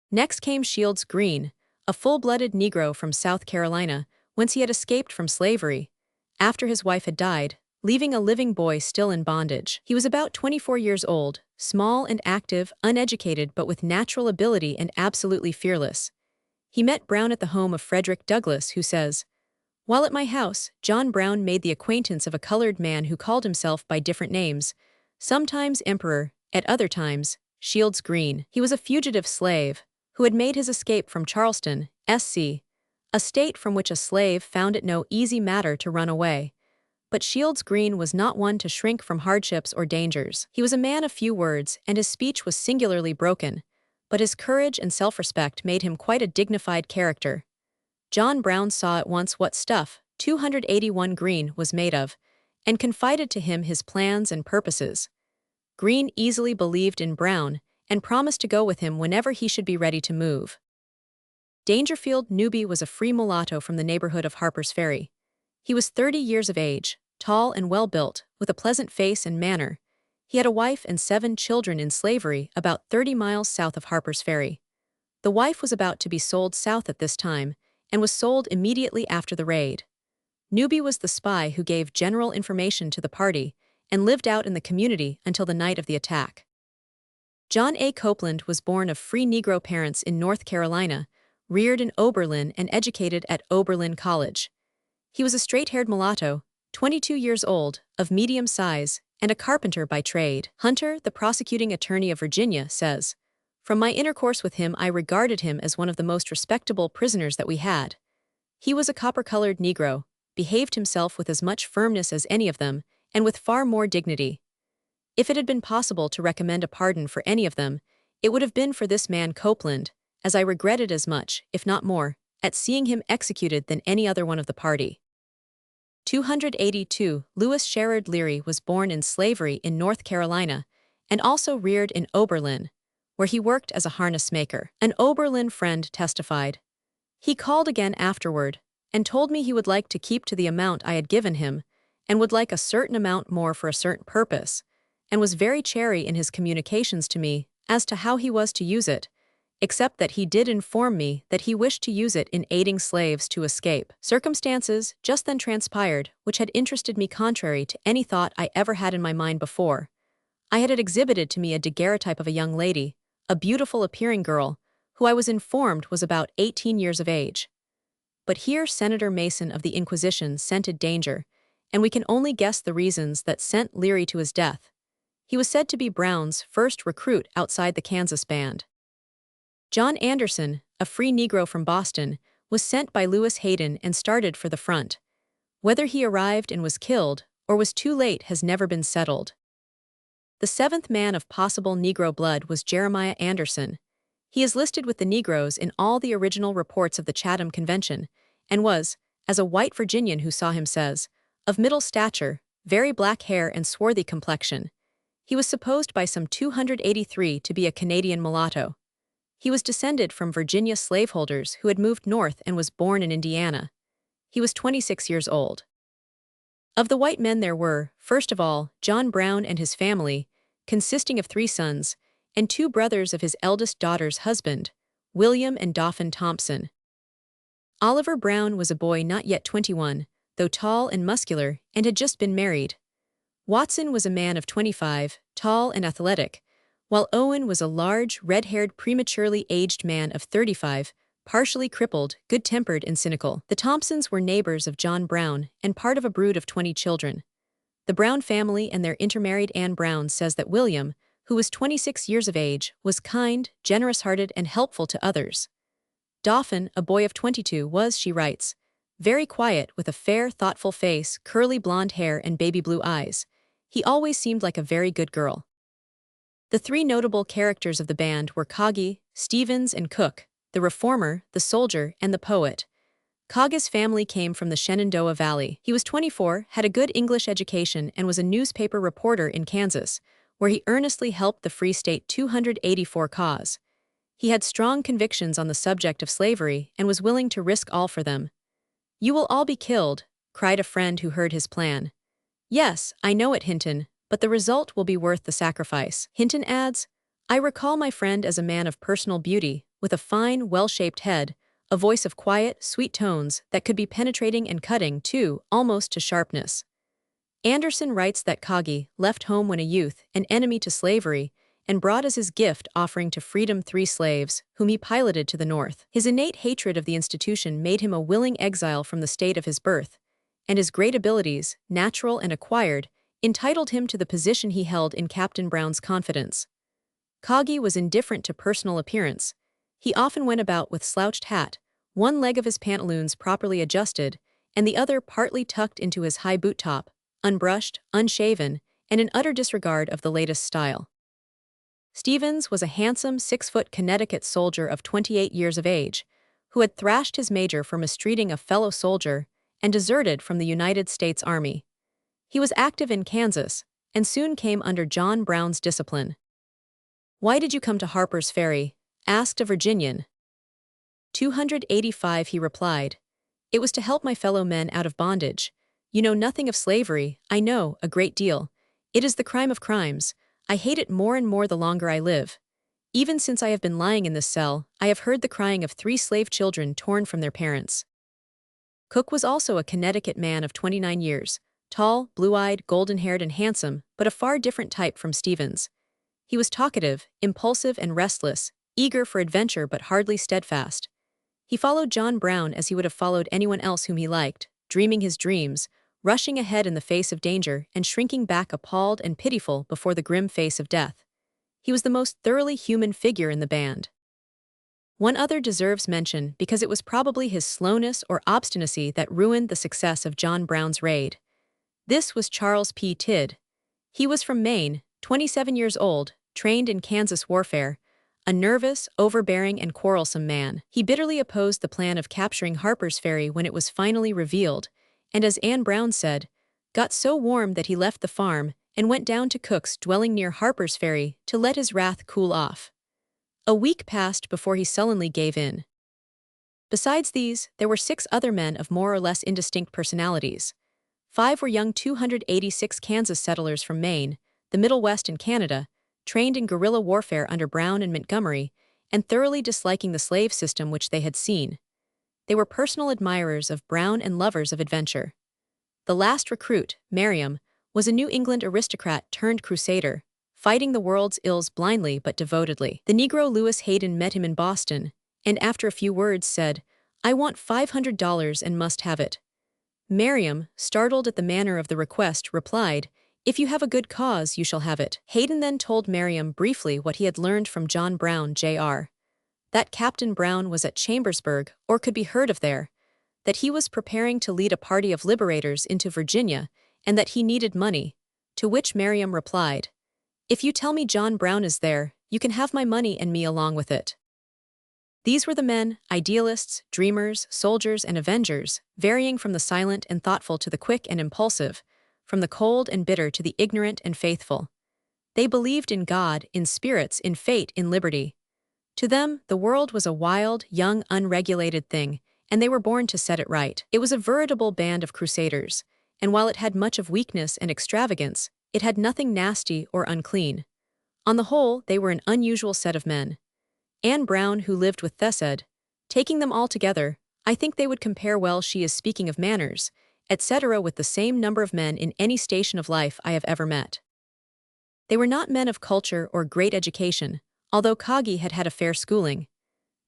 Next came Shields Green, a full-blooded Negro from South Carolina, whence he had escaped from slavery, after his wife had died, leaving a living boy still in bondage. He was about 24 years old, small and active, uneducated but with natural ability and absolutely fearless. He met Brown at the home of Frederick Douglass, who says, "While at my house, John Brown made the acquaintance of a colored man who called himself by different names, sometimes Emperor, at other times, Shields Green. He was a fugitive slave, who had made his escape from Charleston, SC, a state from which a slave found it no easy matter to run away. But Shields Green was not one to shrink from hardships or dangers. He was a man of few words, and his speech was singularly broken, but his courage and self-respect made him quite a dignified character. John Brown saw at once what stuff 281 Green was made of, and confided to him his plans and purposes. Green easily believed in Brown, and promised to go with him whenever he should be ready to move. Dangerfield Newby was a free mulatto from the neighborhood of Harpers Ferry. He was 30 years of age, tall and well-built, with a pleasant face and manner. He had a wife and 7 children in slavery about 30 miles south of Harpers Ferry. The wife was about to be sold south at this time, and was sold immediately after the raid. Newby was the spy who gave general information to the party, and lived out in the community until the night of the attack. John A. Copeland was born of free Negro parents in North Carolina, reared in Oberlin and educated at Oberlin College. He was a straight-haired mulatto, 22 years old, of medium size, and a carpenter by trade. Hunter, the prosecuting attorney of Virginia, says, "From my intercourse with him I regarded him as one of the most respectable prisoners that we had. He was a copper-colored Negro, behaved himself with as much firmness as any of them, and with far more dignity. If it had been possible to recommend a pardon for any of them, it would have been for this man Copeland, as I regretted as much, if not more, at seeing him executed than any other one of the party." 282 Lewis Sherrard Leary was born in slavery in North Carolina, and also reared in Oberlin, where he worked as a harness maker. An Oberlin friend testified, "He called again afterward, and told me he would like to keep to the amount I had given him, and would like a certain amount more for a certain purpose, and was very chary in his communications to me as to how he was to use it, except that he did inform me that he wished to use it in aiding slaves to escape." Circumstances just then transpired which had interested me contrary to any thought I ever had in my mind before. I had exhibited to me a daguerreotype of a young lady, a beautiful-appearing girl, who I was informed was about 18 years of age. But here Senator Mason of the Inquisition scented danger, and we can only guess the reasons that sent Leary to his death. He was said to be Brown's first recruit outside the Kansas band. John Anderson, a free Negro from Boston, was sent by Lewis Hayden and started for the front. Whether he arrived and was killed, or was too late has never been settled. The 7th man of possible Negro blood was Jeremiah Anderson. He is listed with the Negroes in all the original reports of the Chatham Convention, and was, as a white Virginian who saw him says, of middle stature, very black hair and swarthy complexion. He was supposed by some 283 to be a Canadian mulatto. He was descended from Virginia slaveholders who had moved north and was born in Indiana. He was 26 years old. Of the white men there were, first of all, John Brown and his family, consisting of 3 sons, and 2 brothers of his eldest daughter's husband, William and Dauphin Thompson. Oliver Brown was a boy not yet 21, though tall and muscular, and had just been married. Watson was a man of 25, tall and athletic, while Owen was a large, red-haired, prematurely aged man of 35, partially crippled, good-tempered and cynical. The Thompsons were neighbors of John Brown and part of a brood of 20 children. The Brown family and their intermarried Anne Brown says that William, who was 26 years of age, was kind, generous-hearted and helpful to others. Dauphin, a boy of 22, was, she writes, very quiet with a fair, thoughtful face, curly blonde hair and baby blue eyes. He always seemed like a very good girl. The 3 notable characters of the band were Coggy, Stevens and Cook, the reformer, the soldier, and the poet. Coggy's family came from the Shenandoah Valley. He was 24, had a good English education, and was a newspaper reporter in Kansas, where he earnestly helped the Free State 284 cause. He had strong convictions on the subject of slavery and was willing to risk all for them. "You will all be killed," cried a friend who heard his plan. "Yes, I know it, Hinton, but the result will be worth the sacrifice." Hinton adds, "I recall my friend as a man of personal beauty, with a fine, well-shaped head, a voice of quiet, sweet tones that could be penetrating and cutting, too, almost to sharpness." Anderson writes that Coggy left home when a youth, an enemy to slavery, and brought as his gift offering to freedom 3 slaves, whom he piloted to the north. His innate hatred of the institution made him a willing exile from the state of his birth, and his great abilities, natural and acquired, entitled him to the position he held in Captain Brown's confidence. Coggy was indifferent to personal appearance. He often went about with slouched hat, one leg of his pantaloons properly adjusted, and the other partly tucked into his high boot top, unbrushed, unshaven, and in utter disregard of the latest style. Stevens was a handsome 6-foot Connecticut soldier of 28 years of age, who had thrashed his major for mistreating a fellow soldier and deserted from the United States Army. He was active in Kansas, and soon came under John Brown's discipline. "Why did you come to Harpers Ferry?" asked a Virginian. 285, he replied. "It was to help my fellow men out of bondage. You know nothing of slavery. I know, a great deal. It is the crime of crimes. I hate it more and more the longer I live. Even since I have been lying in this cell, I have heard the crying of 3 slave children torn from their parents." Cook was also a Connecticut man of 29 years, tall, blue-eyed, golden-haired and handsome, but a far different type from Stevens. He was talkative, impulsive and restless, eager for adventure but hardly steadfast. He followed John Brown as he would have followed anyone else whom he liked, dreaming his dreams, rushing ahead in the face of danger and shrinking back appalled and pitiful before the grim face of death. He was the most thoroughly human figure in the band. One other deserves mention because it was probably his slowness or obstinacy that ruined the success of John Brown's raid. This was Charles P. Tidd. He was from Maine, 27 years old, trained in Kansas warfare, a nervous, overbearing and quarrelsome man. He bitterly opposed the plan of capturing Harpers Ferry when it was finally revealed, and as Anne Brown said, got so warm that he left the farm and went down to Cook's dwelling near Harpers Ferry to let his wrath cool off. A week passed before he sullenly gave in. Besides these, there were 6 other men of more or less indistinct personalities. 5 were young 286 Kansas settlers from Maine, the Middle West and Canada, trained in guerrilla warfare under Brown and Montgomery, and thoroughly disliking the slave system which they had seen. They were personal admirers of Brown and lovers of adventure. The last recruit, Merriam, was a New England aristocrat turned crusader, fighting the world's ills blindly but devotedly. The Negro Lewis Hayden met him in Boston, and after a few words said, "I want $500 and must have it." Merriam, startled at the manner of the request, replied, "If you have a good cause, you shall have it." Hayden then told Merriam briefly what he had learned from John Brown, Jr. That Captain Brown was at Chambersburg, or could be heard of there, that he was preparing to lead a party of liberators into Virginia, and that he needed money, to which Merriam replied, "If you tell me John Brown is there, you can have my money and me along with it." These were the men, idealists, dreamers, soldiers, and avengers, varying from the silent and thoughtful to the quick and impulsive, from the cold and bitter to the ignorant and faithful. They believed in God, in spirits, in fate, in liberty. To them, the world was a wild, young, unregulated thing, and they were born to set it right. It was a veritable band of crusaders, and while it had much of weakness and extravagance, it had nothing nasty or unclean. On the whole, they were an unusual set of men. Anne Brown, who lived with Thess, said, "Taking them all together, I think they would compare well. She is speaking of manners, etc., with the same number of men in any station of life I have ever met." They were not men of culture or great education, although Kagi had had a fair schooling.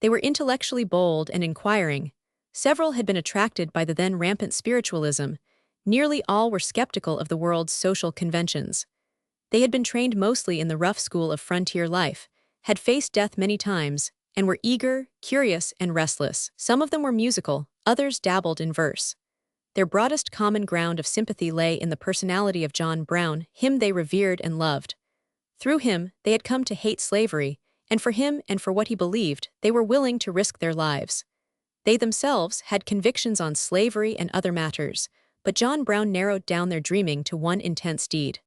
They were intellectually bold and inquiring. Several had been attracted by the then rampant spiritualism. Nearly all were skeptical of the world's social conventions. They had been trained mostly in the rough school of frontier life, had faced death many times, and were eager, curious, and restless. Some of them were musical, others dabbled in verse. Their broadest common ground of sympathy lay in the personality of John Brown. Him they revered and loved. Through him, they had come to hate slavery, and for him and for what he believed, they were willing to risk their lives. They themselves had convictions on slavery and other matters, but John Brown narrowed down their dreaming to one intense deed.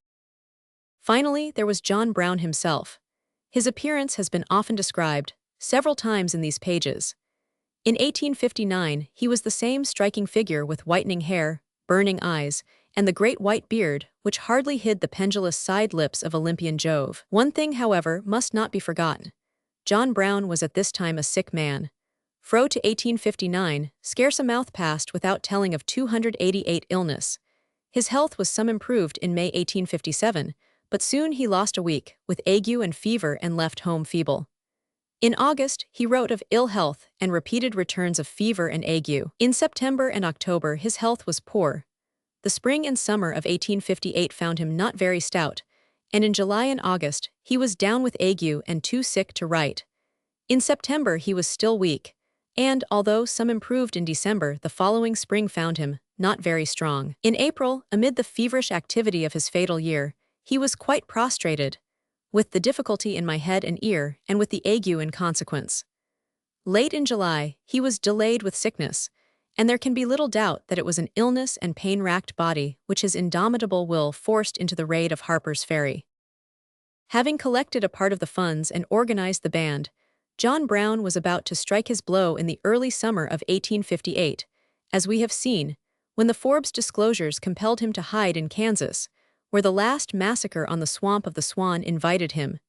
Finally, there was John Brown himself. His appearance has been often described, several times in these pages. In 1859, he was the same striking figure with whitening hair, burning eyes, and the great white beard, which hardly hid the pendulous side lips of Olympian Jove. One thing, however, must not be forgotten. John Brown was at this time a sick man. Fro to 1859, scarce a mouth passed without telling of 288 illness. His health was some improved in May 1857, but soon he lost a week, with ague and fever, and left home feeble. In August, he wrote of ill health and repeated returns of fever and ague. In September and October his health was poor. The spring and summer of 1858 found him not very stout, and in July and August he was down with ague and too sick to write. In September he was still weak, and, although some improved in December, the following spring found him not very strong. In April, amid the feverish activity of his fatal year, he was quite prostrated, with the difficulty in my head and ear, and with the ague in consequence. Late in July, he was delayed with sickness, and there can be little doubt that it was an illness and pain-racked body which his indomitable will forced into the raid of Harpers Ferry. Having collected a part of the funds and organized the band, John Brown was about to strike his blow in the early summer of 1858, as we have seen, when the Forbes disclosures compelled him to hide in Kansas, where the last massacre on the Swamp of the Swan invited him.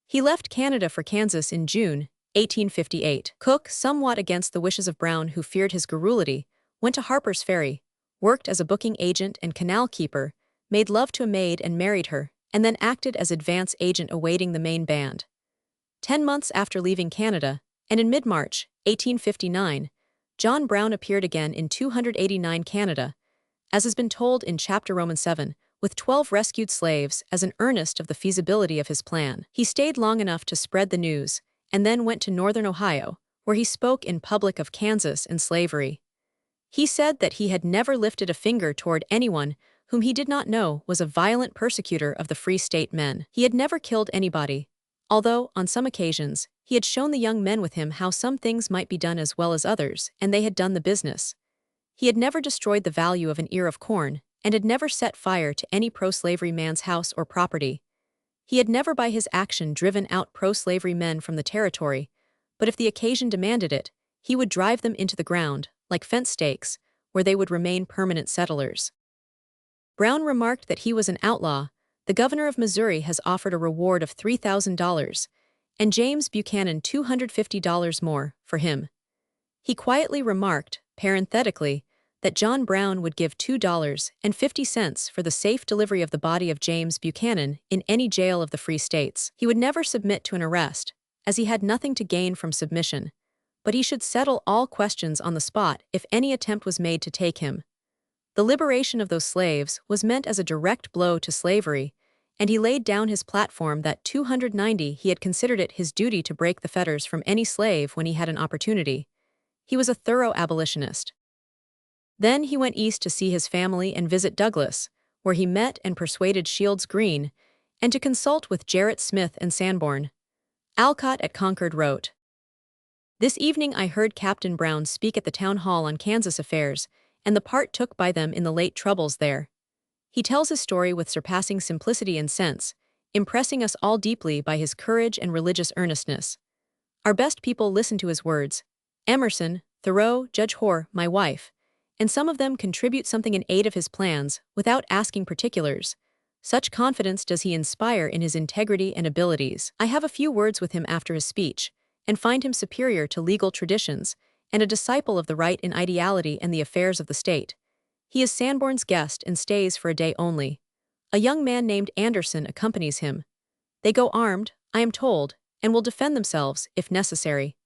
He left Canada for Kansas in June 1858. Cook, somewhat against the wishes of Brown, who feared his garrulity, went to Harpers Ferry, worked as a booking agent and canal keeper, made love to a maid and married her, and then acted as advance agent awaiting the main band. 10 months after leaving Canada, and in mid-March 1859, John Brown appeared again in 289 Canada, as has been told in Chapter Roman 7, with 12 rescued slaves as an earnest of the feasibility of his plan. He stayed long enough to spread the news, and then went to northern Ohio, where he spoke in public of Kansas and slavery. He said that he had never lifted a finger toward anyone whom he did not know was a violent persecutor of the Free State men. He had never killed anybody, although, on some occasions, he had shown the young men with him how some things might be done as well as others, and they had done the business. He had never destroyed the value of an ear of corn, and had never set fire to any pro-slavery man's house or property. He had never by his action driven out pro-slavery men from the territory, but if the occasion demanded it, he would drive them into the ground, like fence stakes, where they would remain permanent settlers. Brown remarked that he was an outlaw. The governor of Missouri has offered a reward of $3,000, and James Buchanan $250 more, for him. He quietly remarked, parenthetically, that John Brown would give $2.50 for the safe delivery of the body of James Buchanan in any jail of the Free States. He would never submit to an arrest, as he had nothing to gain from submission, but he should settle all questions on the spot if any attempt was made to take him. The liberation of those slaves was meant as a direct blow to slavery, and he laid down his platform that 290 he had considered it his duty to break the fetters from any slave when he had an opportunity. He was a thorough abolitionist. Then he went east to see his family and visit Douglas, where he met and persuaded Shields Green, and to consult with Gerrit Smith and Sanborn. Alcott at Concord wrote, This evening I heard Captain Brown speak at the town hall on Kansas affairs, and the part took by them in the late troubles there. He tells his story with surpassing simplicity and sense, impressing us all deeply by his courage and religious earnestness. Our best people listen to his words. Emerson, Thoreau, Judge Hoar, my wife, and some of them contribute something in aid of his plans, without asking particulars. Such confidence does he inspire in his integrity and abilities. I have a few words with him after his speech, and find him superior to legal traditions, and a disciple of the right in ideality and the affairs of the state. He is Sanborn's guest and stays for a day only. A young man named Anderson accompanies him. They go armed, I am told, and will defend themselves, if necessary.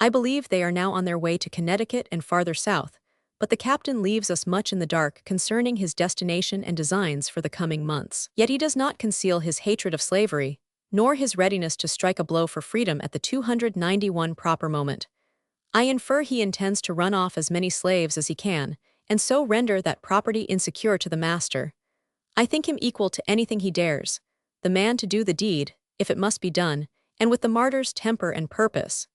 I believe they are now on their way to Connecticut and farther south, but the captain leaves us much in the dark concerning his destination and designs for the coming months. Yet he does not conceal his hatred of slavery, nor his readiness to strike a blow for freedom at the 291 proper moment. I infer he intends to run off as many slaves as he can, and so render that property insecure to the master. I think him equal to anything he dares, the man to do the deed, if it must be done, and with the martyr's temper and purpose.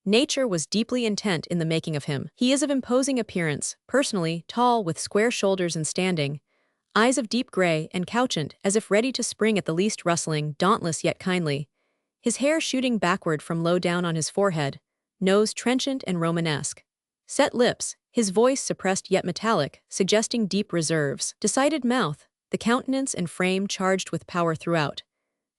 Nature was deeply intent in the making of him. He is of imposing appearance, personally tall with square shoulders and standing, eyes of deep gray and couchant as if ready to spring at the least rustling, dauntless yet kindly, his hair shooting backward from low down on his forehead, nose trenchant and Romanesque. Set lips, his voice suppressed yet metallic, suggesting deep reserves. Decided mouth, the countenance and frame charged with power throughout.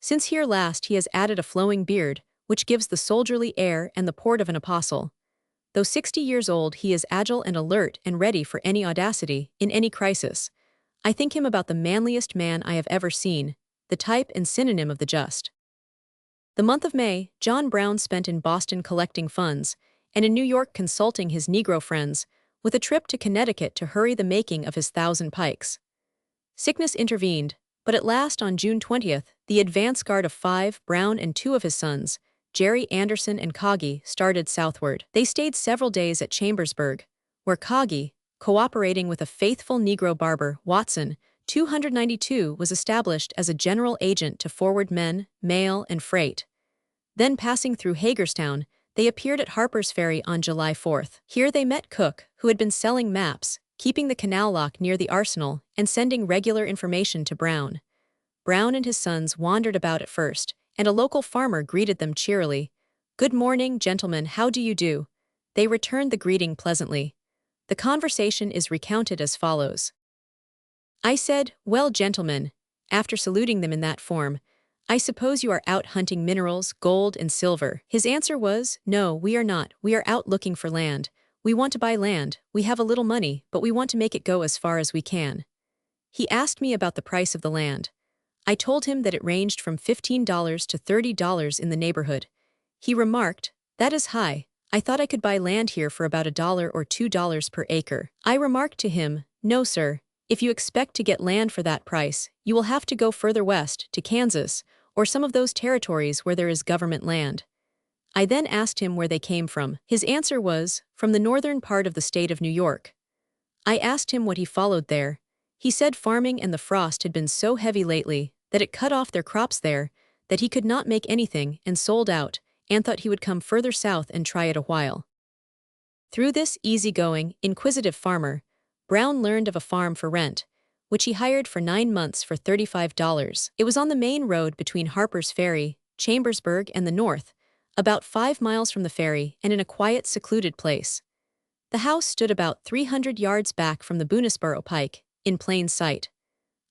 Since here last he has added a flowing beard, which gives the soldierly air and the port of an apostle. Though 60 years old, he is agile and alert and ready for any audacity, in any crisis. I think him about the manliest man I have ever seen, the type and synonym of the just. The month of May, John Brown spent in Boston collecting funds, and in New York consulting his Negro friends, with a trip to Connecticut to hurry the making of his 1,000 pikes. Sickness intervened, but at last on June 20th, the advance guard of 5, Brown and 2 of his sons, Jerry Anderson and Coggy, started southward. They stayed several days at Chambersburg, where Coggy, cooperating with a faithful Negro barber, Watson, 292, was established as a general agent to forward men, mail, and freight. Then passing through Hagerstown, they appeared at Harpers Ferry on July 4th. Here they met Cook, who had been selling maps, keeping the canal lock near the arsenal, and sending regular information to Brown. Brown and his sons wandered about at first, and a local farmer greeted them cheerily. "Good morning, gentlemen, how do you do?" They returned the greeting pleasantly. The conversation is recounted as follows. I said, "Well, gentlemen," after saluting them in that form, "I suppose you are out hunting minerals, gold and silver." His answer was, "No, we are not. We are out looking for land. We want to buy land. We have a little money, but we want to make it go as far as we can." He asked me about the price of the land. I told him that it ranged from $15 to $30 in the neighborhood. He remarked, "That is high. I thought I could buy land here for about $1 or $2 per acre." I remarked to him, "No, sir. If you expect to get land for that price, you will have to go further west, to Kansas, or some of those territories where there is government land." I then asked him where they came from. His answer was, "From the northern part of the state of New York." I asked him what he followed there. He said farming and the frost had been so heavy lately that it cut off their crops there, that he could not make anything and sold out, and thought he would come further south and try it a while. Through this easygoing, inquisitive farmer, Brown learned of a farm for rent, which he hired for 9 months for $35. It was on the main road between Harpers Ferry, Chambersburg, and the north, about 5 miles from the ferry and in a quiet, secluded place. The house stood about 300 yards back from the Boonesborough Pike, in plain sight.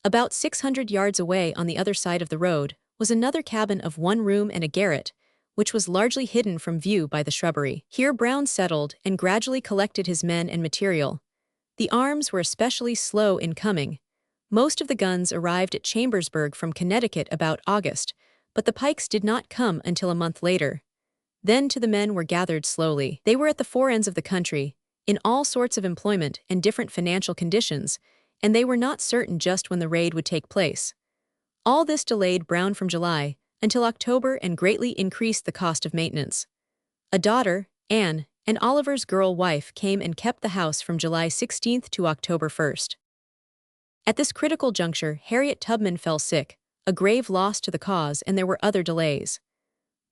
About 600 yards away on the other side of the road was another cabin of 1 room and a garret, which was largely hidden from view by the shrubbery. Here Brown settled and gradually collected his men and material. The arms were especially slow in coming. Most of the guns arrived at Chambersburg from Connecticut about August, but the pikes did not come until a month later. Then to the men were gathered slowly. They were at the 4 ends of the country, in all sorts of employment and different financial conditions, and they were not certain just when the raid would take place. All this delayed Brown from July until October and greatly increased the cost of maintenance. A daughter, Anne, and Oliver's girl wife came and kept the house from July 16th to October 1st. At this critical juncture, Harriet Tubman fell sick, a grave loss to the cause, and there were other delays.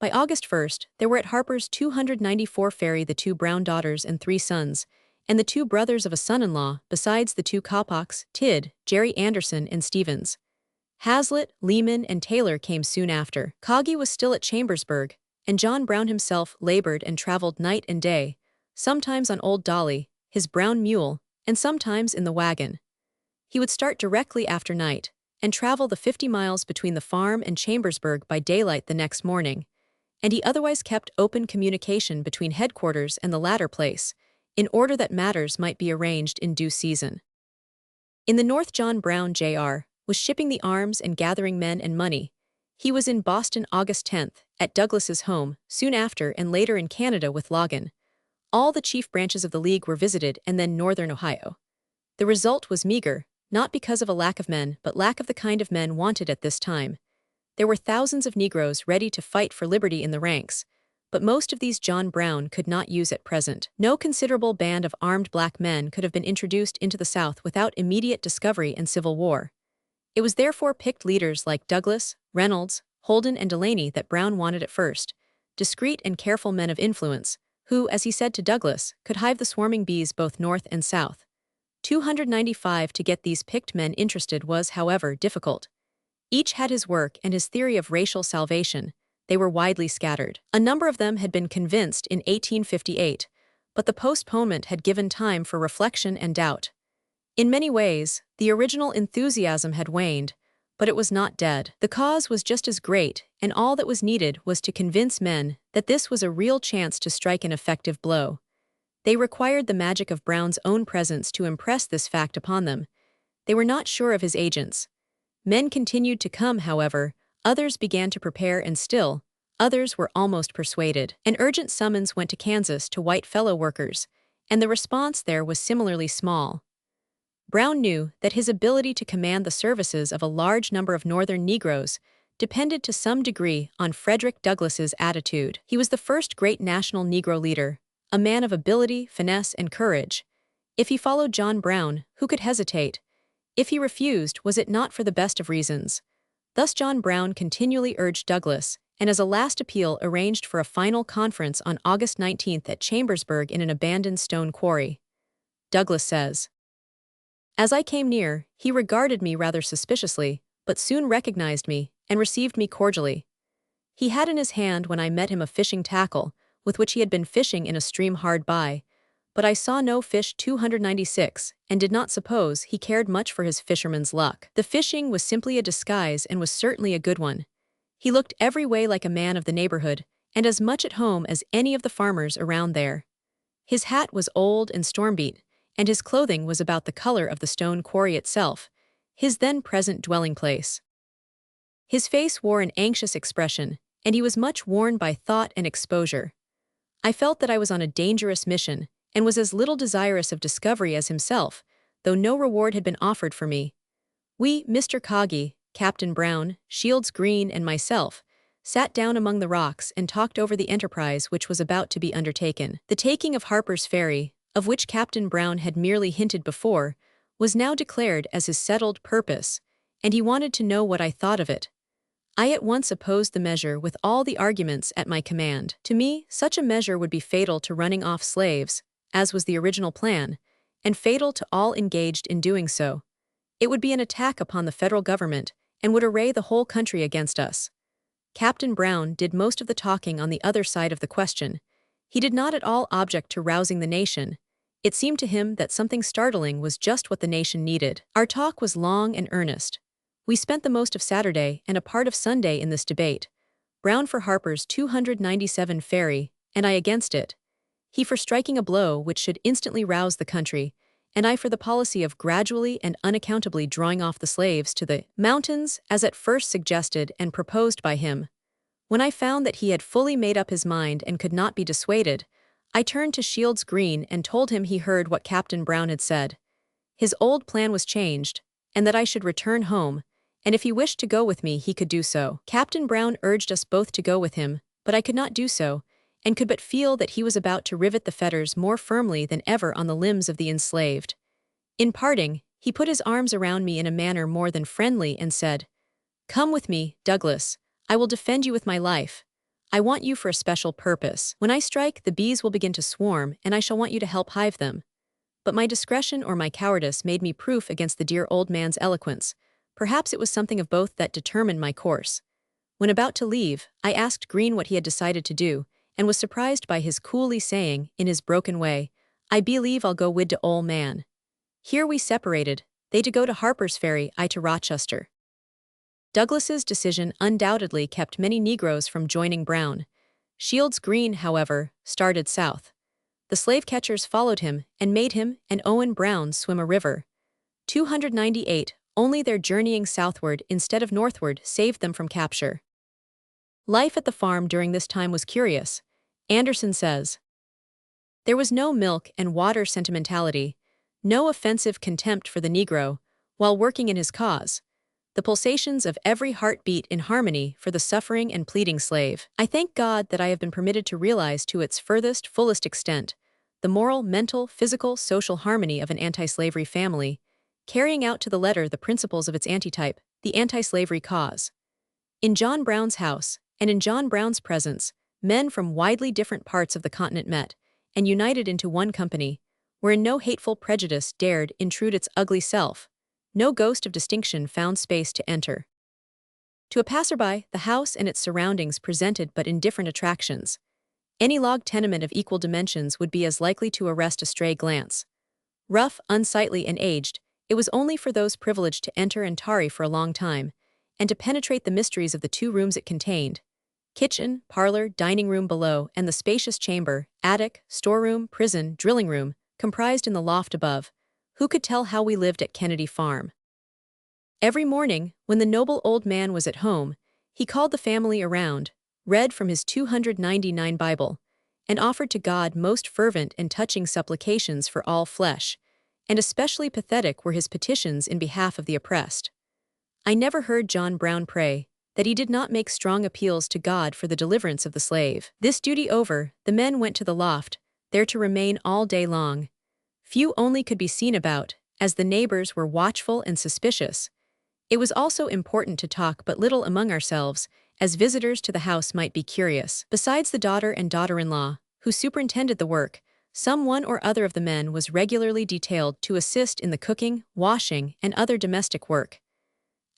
By August 1st, there were at Harper's 294 Ferry the 2 Brown daughters and 3 sons, and the 2 brothers of a son-in-law, besides the 2 Coppocs, Tidd, Jerry Anderson, and Stevens. Hazlitt, Lehman, and Taylor came soon after. Coggy was still at Chambersburg, and John Brown himself labored and traveled night and day, sometimes on Old Dolly, his brown mule, and sometimes in the wagon. He would start directly after night, and travel the 50 miles between the farm and Chambersburg by daylight the next morning, and he otherwise kept open communication between headquarters and the latter place, in order that matters might be arranged in due season. In the north, John Brown, Jr., was shipping the arms and gathering men and money. He was in Boston August 10th, at Douglas's home, soon after, and later in Canada with Logan. All the chief branches of the League were visited, and then northern Ohio. The result was meager, not because of a lack of men, but lack of the kind of men wanted at this time. There were thousands of Negroes ready to fight for liberty in the ranks, but most of these John Brown could not use at present. No considerable band of armed black men could have been introduced into the South without immediate discovery and civil war. It was therefore picked leaders like Douglas, Reynolds, Holden, and Delaney that Brown wanted at first, discreet and careful men of influence, who, as he said to Douglas, could hive the swarming bees both north and south. 295 to get these picked men interested was, however, difficult. Each had his work and his theory of racial salvation. They were widely scattered. A number of them had been convinced in 1858, but the postponement had given time for reflection and doubt. In many ways, the original enthusiasm had waned, but it was not dead. The cause was just as great, and all that was needed was to convince men that this was a real chance to strike an effective blow. They required the magic of Brown's own presence to impress this fact upon them. They were not sure of his agents. Men continued to come, however, others began to prepare, and still, others were almost persuaded. An urgent summons went to Kansas to white fellow workers, and the response there was similarly small. Brown knew that his ability to command the services of a large number of Northern Negroes depended to some degree on Frederick Douglass's attitude. He was the first great national Negro leader, a man of ability, finesse, and courage. If he followed John Brown, who could hesitate? If he refused, was it not for the best of reasons? Thus John Brown continually urged Douglas, and as a last appeal arranged for a final conference on August 19th at Chambersburg in an abandoned stone quarry. Douglas says, "As I came near, he regarded me rather suspiciously, but soon recognized me, and received me cordially. He had in his hand when I met him a fishing tackle, with which he had been fishing in a stream hard by, but I saw no fish 296, and did not suppose he cared much for his fisherman's luck. The fishing was simply a disguise and was certainly a good one. He looked every way like a man of the neighborhood, and as much at home as any of the farmers around there. His hat was old and storm-beat, and his clothing was about the color of the stone quarry itself, his then present dwelling place. His face wore an anxious expression, and he was much worn by thought and exposure. I felt that I was on a dangerous mission, and was as little desirous of discovery as himself, though no reward had been offered for me. We, Mr. Coggy, Captain Brown, Shields Green, and myself, sat down among the rocks and talked over the enterprise which was about to be undertaken. The taking of Harpers Ferry, of which Captain Brown had merely hinted before, was now declared as his settled purpose, and he wanted to know what I thought of it. I at once opposed the measure with all the arguments at my command. To me, such a measure would be fatal to running off slaves, as was the original plan, and fatal to all engaged in doing so. It would be an attack upon the federal government, and would array the whole country against us. Captain Brown did most of the talking on the other side of the question. He did not at all object to rousing the nation. It seemed to him that something startling was just what the nation needed. Our talk was long and earnest. We spent the most of Saturday and a part of Sunday in this debate. Brown for Harper's 297 Ferry, and I against it. He for striking a blow which should instantly rouse the country, and I for the policy of gradually and unaccountably drawing off the slaves to the mountains, as at first suggested and proposed by him. When I found that he had fully made up his mind and could not be dissuaded, I turned to Shields Green and told him he heard what Captain Brown had said. His old plan was changed, and that I should return home, and if he wished to go with me he could do so. Captain Brown urged us both to go with him, but I could not do so, and could but feel that he was about to rivet the fetters more firmly than ever on the limbs of the enslaved. In parting, he put his arms around me in a manner more than friendly and said, "Come with me, Douglas. I will defend you with my life. I want you for a special purpose. When I strike, the bees will begin to swarm, and I shall want you to help hive them. But my discretion or my cowardice made me proof against the dear old man's eloquence. Perhaps it was something of both that determined my course. When about to leave, I asked Green what he had decided to do, and was surprised by his coolly saying, in his broken way, "I believe I'll go wid de ol' man." Here we separated, they to go to Harpers Ferry, I to Rochester. Douglas's decision undoubtedly kept many Negroes from joining Brown. Shields Green, however, started south. The slave catchers followed him and made him and Owen Brown swim a river. 298, only their journeying southward instead of northward saved them from capture. Life at the farm during this time was curious. Anderson says, "There was no milk and water sentimentality, no offensive contempt for the Negro, while working in his cause. The pulsations of every heart beat in harmony for the suffering and pleading slave. I thank God that I have been permitted to realize to its furthest, fullest extent the moral, mental, physical, social harmony of an anti-slavery family, carrying out to the letter the principles of its antitype, the anti-slavery cause. In John Brown's house, and in John Brown's presence, men from widely different parts of the continent met, and united into one company, wherein no hateful prejudice dared intrude its ugly self, no ghost of distinction found space to enter. To a passerby, the house and its surroundings presented but indifferent attractions. Any log tenement of equal dimensions would be as likely to arrest a stray glance. Rough, unsightly, and aged, it was only for those privileged to enter and tarry for a long time, and to penetrate the mysteries of the 2 rooms it contained: kitchen, parlor, dining room below, and the spacious chamber, attic, storeroom, prison, drilling room, comprised in the loft above. Who could tell how we lived at Kennedy Farm? Every morning, when the noble old man was at home, he called the family around, read from his 299 Bible, and offered to God most fervent and touching supplications for all flesh, and especially pathetic were his petitions in behalf of the oppressed. I never heard John Brown pray that he did not make strong appeals to God for the deliverance of the slave. This duty over, the men went to the loft, there to remain all day long. Few only could be seen about, as the neighbors were watchful and suspicious. It was also important to talk but little among ourselves, as visitors to the house might be curious. Besides the daughter and daughter-in-law, who superintended the work, some one or other of the men was regularly detailed to assist in the cooking, washing, and other domestic work.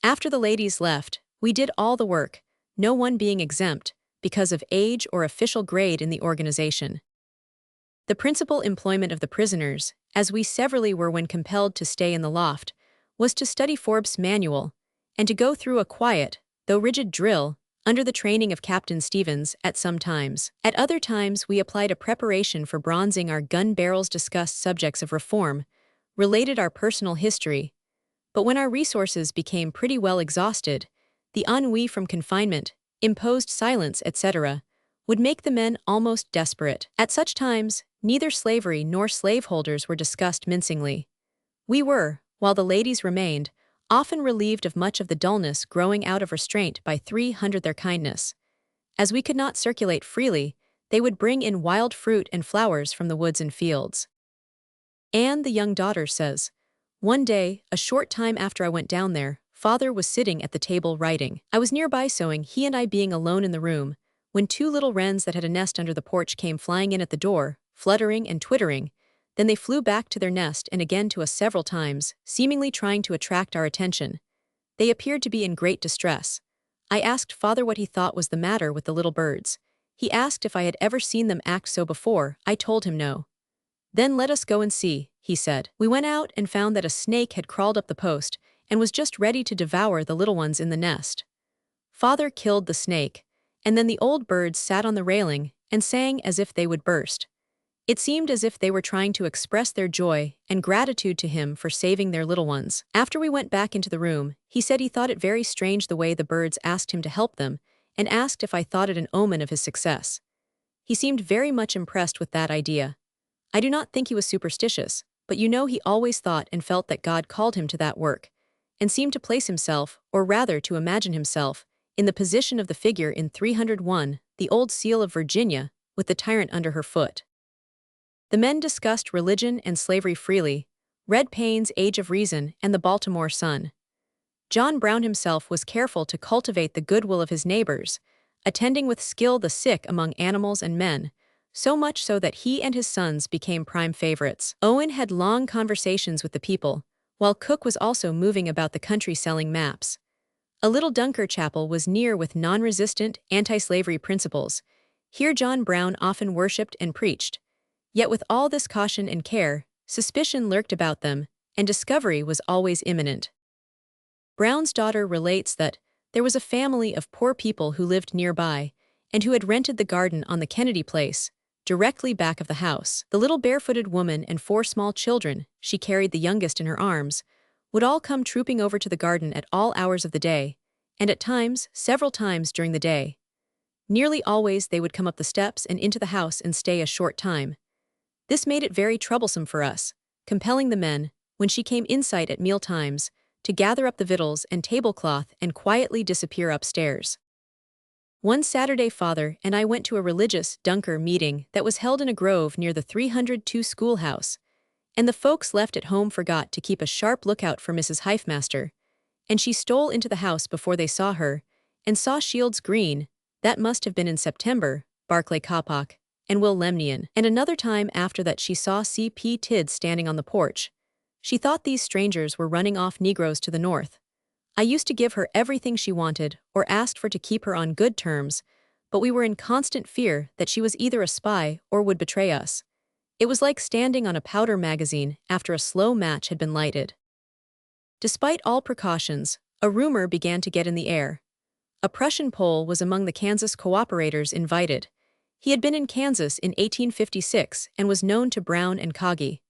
After the ladies left, we did all the work, no one being exempt, because of age or official grade in the organization. The principal employment of the prisoners, as we severally were when compelled to stay in the loft, was to study Forbes' manual, and to go through a quiet, though rigid drill, under the training of Captain Stevens at some times. At other times we applied a preparation for bronzing our gun barrels, discussed subjects of reform, related our personal history. But when our resources became pretty well exhausted, the ennui from confinement, imposed silence, etc., would make the men almost desperate. At such times, neither slavery nor slaveholders were discussed mincingly. We were, while the ladies remained, often relieved of much of the dullness growing out of restraint by 300 their kindness. As we could not circulate freely, they would bring in wild fruit and flowers from the woods and fields. Anne, the young daughter, says, "One day, a short time after I went down there, Father was sitting at the table writing. I was nearby sewing, he and I being alone in the room, when 2 little wrens that had a nest under the porch came flying in at the door, fluttering and twittering. Then they flew back to their nest and again to us several times, seemingly trying to attract our attention. They appeared to be in great distress. I asked Father what he thought was the matter with the little birds. He asked if I had ever seen them act so before. I told him no. Then let us go and see, he said. We went out and found that a snake had crawled up the post and was just ready to devour the little ones in the nest. Father killed the snake, and then the old birds sat on the railing and sang as if they would burst. It seemed as if they were trying to express their joy and gratitude to him for saving their little ones. After we went back into the room, he said he thought it very strange the way the birds asked him to help them, and asked if I thought it an omen of his success. He seemed very much impressed with that idea. I do not think he was superstitious, but you know he always thought and felt that God called him to that work, and seemed to place himself, or rather to imagine himself, in the position of the figure in 301, the old seal of Virginia, with the tyrant under her foot. The men discussed religion and slavery freely, read Paine's Age of Reason and the Baltimore Sun. John Brown himself was careful to cultivate the goodwill of his neighbors, attending with skill the sick among animals and men, so much so that he and his sons became prime favorites. Owen had long conversations with the people, while Cook was also moving about the country selling maps. A little Dunker chapel was near with non-resistant, anti-slavery principles. Here John Brown often worshipped and preached. Yet with all this caution and care, suspicion lurked about them, and discovery was always imminent. Brown's daughter relates that there was a family of poor people who lived nearby, and who had rented the garden on the Kennedy place, directly back of the house. The little barefooted woman and 4 small children, she carried the youngest in her arms, would all come trooping over to the garden at all hours of the day, and at times, several times during the day. Nearly always they would come up the steps and into the house and stay a short time. This made it very troublesome for us, compelling the men, when she came in sight at meal times, to gather up the victuals and tablecloth and quietly disappear upstairs. One Saturday father and I went to a religious Dunker meeting that was held in a grove near the 302 schoolhouse, and the folks left at home forgot to keep a sharp lookout for Mrs. Hifemaster, and she stole into the house before they saw her, and saw Shields Green, that must have been in September, Barclay Coppock, and Will Lemnian, and another time after that she saw C.P. Tidd standing on the porch. She thought these strangers were running off Negroes to the north. I used to give her everything she wanted, or asked for to keep her on good terms, but we were in constant fear that she was either a spy or would betray us. It was like standing on a powder magazine after a slow match had been lighted. Despite all precautions, a rumor began to get in the air. A Prussian Pole was among the Kansas cooperators invited. He had been in Kansas in 1856 and was known to Brown and Kagi.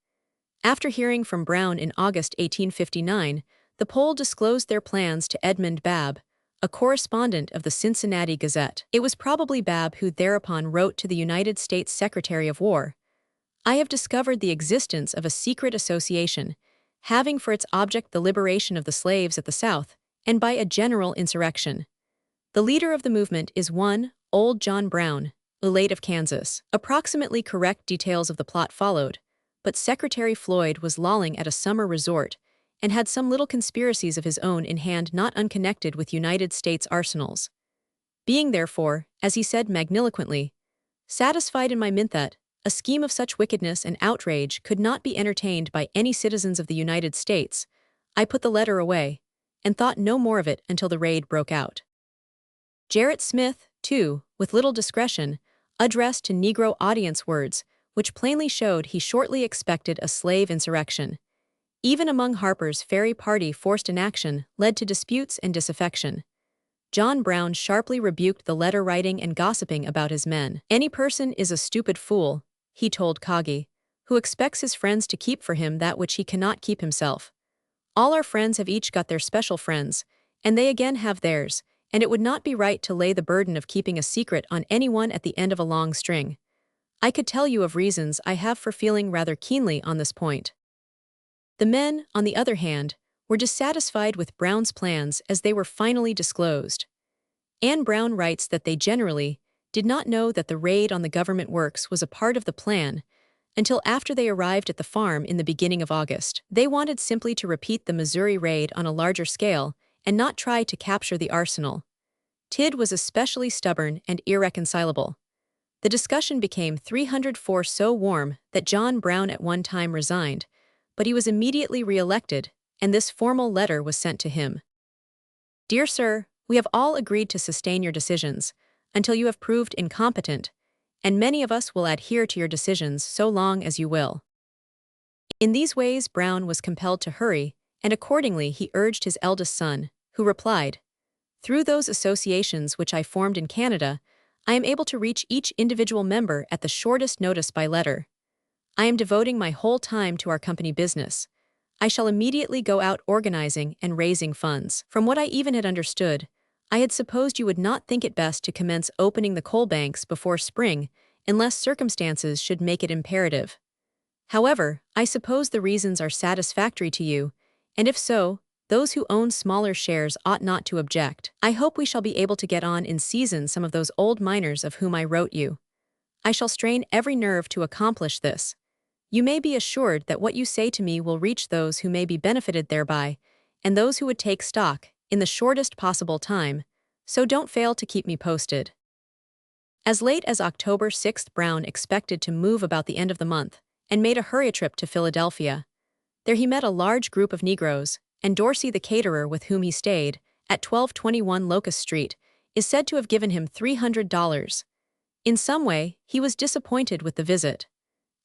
After hearing from Brown in August 1859, the Pole disclosed their plans to Edmund Babb, a correspondent of the Cincinnati Gazette. It was probably Babb who thereupon wrote to the United States Secretary of War, "I have discovered the existence of a secret association, having for its object the liberation of the slaves at the South, and by a general insurrection. The leader of the movement is one, old John Brown, late of Kansas." Approximately correct details of the plot followed, but Secretary Floyd was lolling at a summer resort and had some little conspiracies of his own in hand not unconnected with United States arsenals. Being therefore, as he said magniloquently, satisfied in my mint that a scheme of such wickedness and outrage could not be entertained by any citizens of the United States, I put the letter away, and thought no more of it until the raid broke out. Gerrit Smith, too, with little discretion, addressed to Negro audience words, which plainly showed he shortly expected a slave insurrection. Even among Harpers Ferry party forced inaction led to disputes and disaffection. John Brown sharply rebuked the letter-writing and gossiping about his men. "Any person is a stupid fool," he told Kagi, "who expects his friends to keep for him that which he cannot keep himself. All our friends have each got their special friends, and they again have theirs, and it would not be right to lay the burden of keeping a secret on anyone at the end of a long string. I could tell you of reasons I have for feeling rather keenly on this point." The men, on the other hand, were dissatisfied with Brown's plans as they were finally disclosed. Anne Brown writes that they generally did not know that the raid on the government works was a part of the plan until after they arrived at the farm in the beginning of August. They wanted simply to repeat the Missouri raid on a larger scale and not try to capture the arsenal. Tidd was especially stubborn and irreconcilable. The discussion became 304 so warm that John Brown at one time resigned, but he was immediately re-elected, and this formal letter was sent to him. "Dear Sir, we have all agreed to sustain your decisions until you have proved incompetent, and many of us will adhere to your decisions so long as you will." In these ways Brown was compelled to hurry, and accordingly he urged his eldest son, who replied, "Through those associations which I formed in Canada, I am able to reach each individual member at the shortest notice by letter. I am devoting my whole time to our company business. I shall immediately go out organizing and raising funds. From what I even had understood, I had supposed you would not think it best to commence opening the coal banks before spring unless circumstances should make it imperative. However, I suppose the reasons are satisfactory to you, and if so, those who own smaller shares ought not to object. I hope we shall be able to get on in season some of those old miners of whom I wrote you. I shall strain every nerve to accomplish this. You may be assured that what you say to me will reach those who may be benefited thereby, and those who would take stock, in the shortest possible time, so don't fail to keep me posted." As late as October 6, Brown expected to move about the end of the month and made a hurry trip to Philadelphia. There he met a large group of Negroes, and Dorsey, the caterer with whom he stayed, at 1221 Locust Street, is said to have given him $300. In some way, he was disappointed with the visit.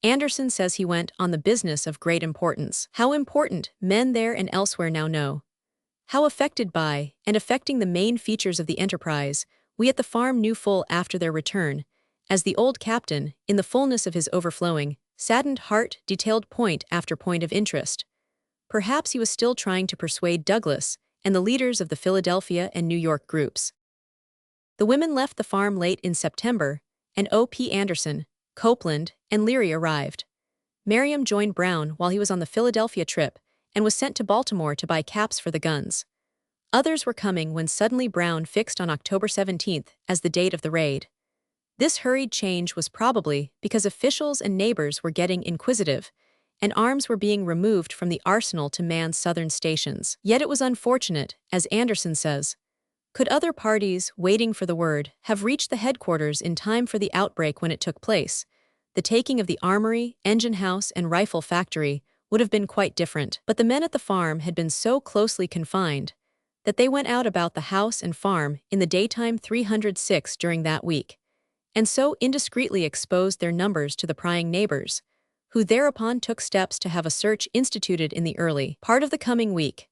Anderson says he went on the business of great importance. How important, men there and elsewhere now know. How affected by, and affecting the main features of the enterprise, we at the farm knew full after their return, as the old captain, in the fullness of his overflowing, saddened heart detailed point after point of interest. Perhaps he was still trying to persuade Douglas and the leaders of the Philadelphia and New York groups. The women left the farm late in September, and O.P. Anderson, Copeland, and Leary arrived. Merriam joined Brown while he was on the Philadelphia trip and was sent to Baltimore to buy caps for the guns. Others were coming when suddenly Brown fixed on October 17 as the date of the raid. This hurried change was probably because officials and neighbors were getting inquisitive, and arms were being removed from the arsenal to man southern stations. Yet it was unfortunate, as Anderson says. Could other parties, waiting for the word, have reached the headquarters in time for the outbreak when it took place, the taking of the armory, engine house, and rifle factory would have been quite different. But the men at the farm had been so closely confined that they went out about the house and farm in the daytime 306 during that week, and so indiscreetly exposed their numbers to the prying neighbors, who thereupon took steps to have a search instituted in the early part of the coming week.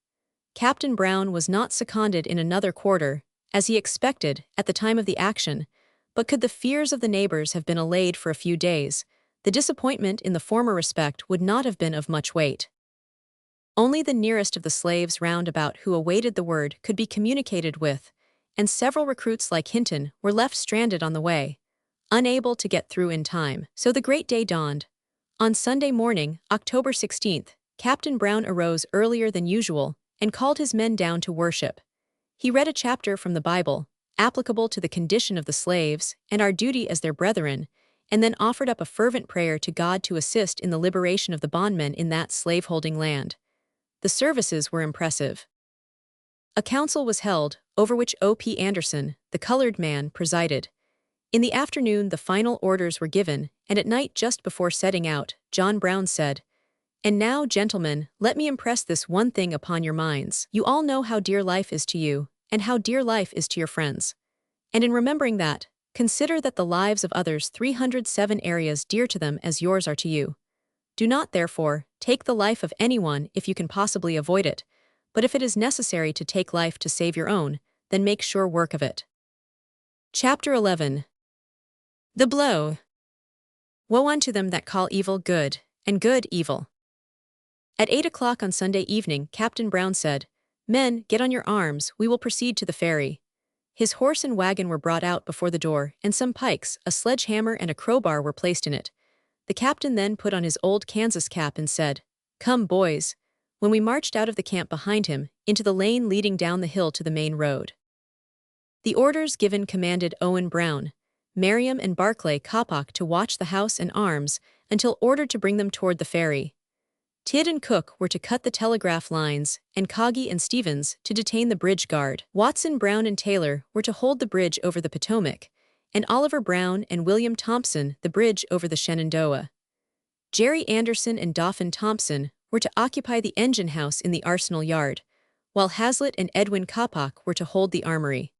Captain Brown was not seconded in another quarter, as he expected at the time of the action, but could the fears of the neighbors have been allayed for a few days, the disappointment in the former respect would not have been of much weight. Only the nearest of the slaves round about who awaited the word could be communicated with, and several recruits like Hinton were left stranded on the way, unable to get through in time. So the great day dawned. On Sunday morning, October 16th, Captain Brown arose earlier than usual and called his men down to worship. He read a chapter from the Bible, applicable to the condition of the slaves and our duty as their brethren, and then offered up a fervent prayer to God to assist in the liberation of the bondmen in that slaveholding land. The services were impressive. A council was held, over which O.P. Anderson, the colored man, presided. In the afternoon the final orders were given, and at night just before setting out, John Brown said, "And now, gentlemen, let me impress this one thing upon your minds. You all know how dear life is to you, and how dear life is to your friends. And in remembering that, consider that the lives of others 307 areas dear to them as yours are to you. Do not, therefore, take the life of anyone if you can possibly avoid it, but if it is necessary to take life to save your own, then make sure work of it." Chapter 11. The blow. Woe unto them that call evil good, and good evil. At 8 o'clock on Sunday evening, Captain Brown said, "Men, get on your arms, we will proceed to the ferry." His horse and wagon were brought out before the door, and some pikes, a sledgehammer, and a crowbar were placed in it. The captain then put on his old Kansas cap and said, "Come, boys," when we marched out of the camp behind him, into the lane leading down the hill to the main road. The orders given commanded Owen Brown, Merriam, and Barclay Coppock to watch the house and arms until ordered to bring them toward the ferry. Tidd and Cook were to cut the telegraph lines, and Coggy and Stevens to detain the bridge guard. Watson, Brown, and Taylor were to hold the bridge over the Potomac, and Oliver Brown and William Thompson the bridge over the Shenandoah. Jerry Anderson and Dauphin Thompson were to occupy the engine house in the Arsenal Yard, while Hazlitt and Edwin Coppock were to hold the armory.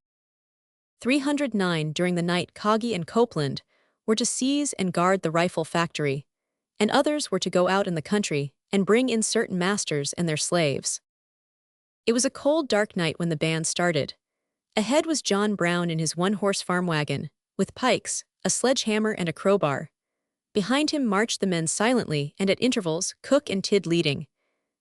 309 during the night Coggy and Copeland were to seize and guard the rifle factory, and others were to go out in the country and bring in certain masters and their slaves. It was a cold, dark night when the band started. Ahead was John Brown in his one-horse farm wagon, with pikes, a sledgehammer, and a crowbar. Behind him marched the men silently and at intervals, Cook and Tidd leading.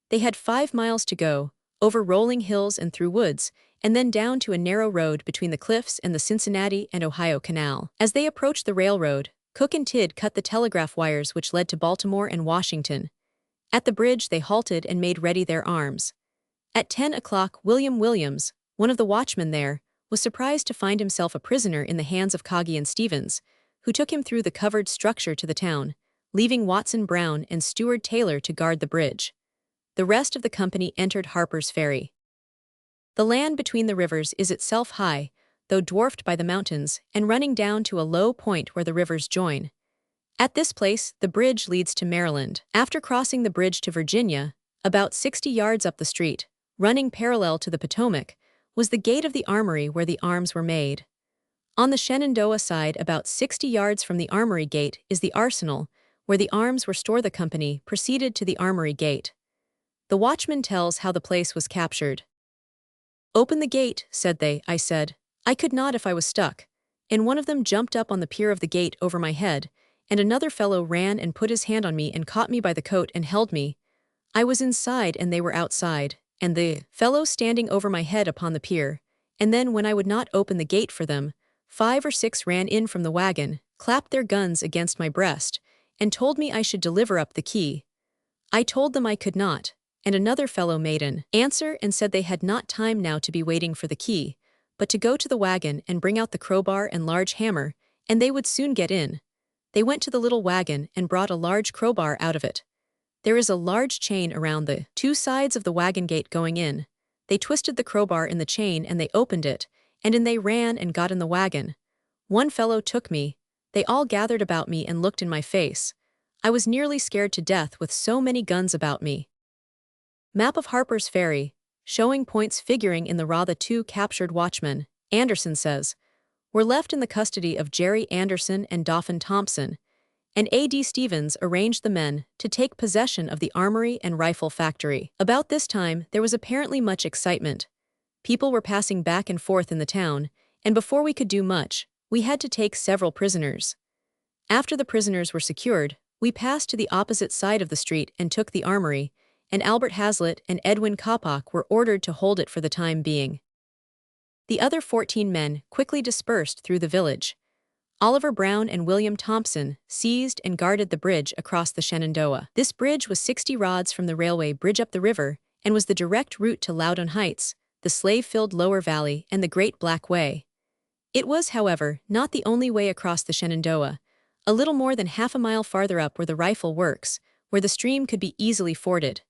They had 5 miles to go, over rolling hills and through woods, and then down to a narrow road between the cliffs and the Cincinnati and Ohio Canal. As they approached the railroad, Cook and Tidd cut the telegraph wires which led to Baltimore and Washington. At the bridge they halted and made ready their arms. At 10 o'clock William Williams, one of the watchmen there, was surprised to find himself a prisoner in the hands of Coggy and Stevens, who took him through the covered structure to the town, leaving Watson Brown and Steward Taylor to guard the bridge. The rest of the company entered Harpers Ferry. The land between the rivers is itself high, though dwarfed by the mountains, and running down to a low point where the rivers join. At this place, the bridge leads to Maryland. After crossing the bridge to Virginia, about 60 yards up the street, running parallel to the Potomac, was the gate of the armory where the arms were made. On the Shenandoah side, about 60 yards from the armory gate, is the arsenal, where the arms were stored. The company proceeded to the armory gate. The watchman tells how the place was captured. "Open the gate," said they. I said, "I could not if I was stuck." And one of them jumped up on the pier of the gate over my head, and another fellow ran and put his hand on me and caught me by the coat and held me. I was inside and they were outside, and the fellow standing over my head upon the pier. And then when I would not open the gate for them, 5 or 6 ran in from the wagon, clapped their guns against my breast, and told me I should deliver up the key. I told them I could not, and another fellow made an answer and said they had not time now to be waiting for the key, but to go to the wagon and bring out the crowbar and large hammer, and they would soon get in. They went to the little wagon and brought a large crowbar out of it. There is a large chain around the 2 sides of the wagon gate going in. They twisted the crowbar in the chain and they opened it, and in they ran and got in the wagon. One fellow took me. They all gathered about me and looked in my face. I was nearly scared to death with so many guns about me. Map of Harpers Ferry, showing points figuring in the raw. The 2 captured watchmen, Anderson says, were left in the custody of Jerry Anderson and Dauphin Thompson, and A.D. Stevens arranged the men to take possession of the armory and rifle factory. About this time, there was apparently much excitement. People were passing back and forth in the town, and before we could do much, we had to take several prisoners. After the prisoners were secured, we passed to the opposite side of the street and took the armory, and Albert Hazlitt and Edwin Coppock were ordered to hold it for the time being. The other 14 men quickly dispersed through the village. Oliver Brown and William Thompson seized and guarded the bridge across the Shenandoah. This bridge was 60 rods from the railway bridge up the river and was the direct route to Loudon Heights, the slave-filled Lower Valley, and the Great Black Way. It was, however, not the only way across the Shenandoah. A little more than half a mile farther up were the rifle works, where the stream could be easily forded.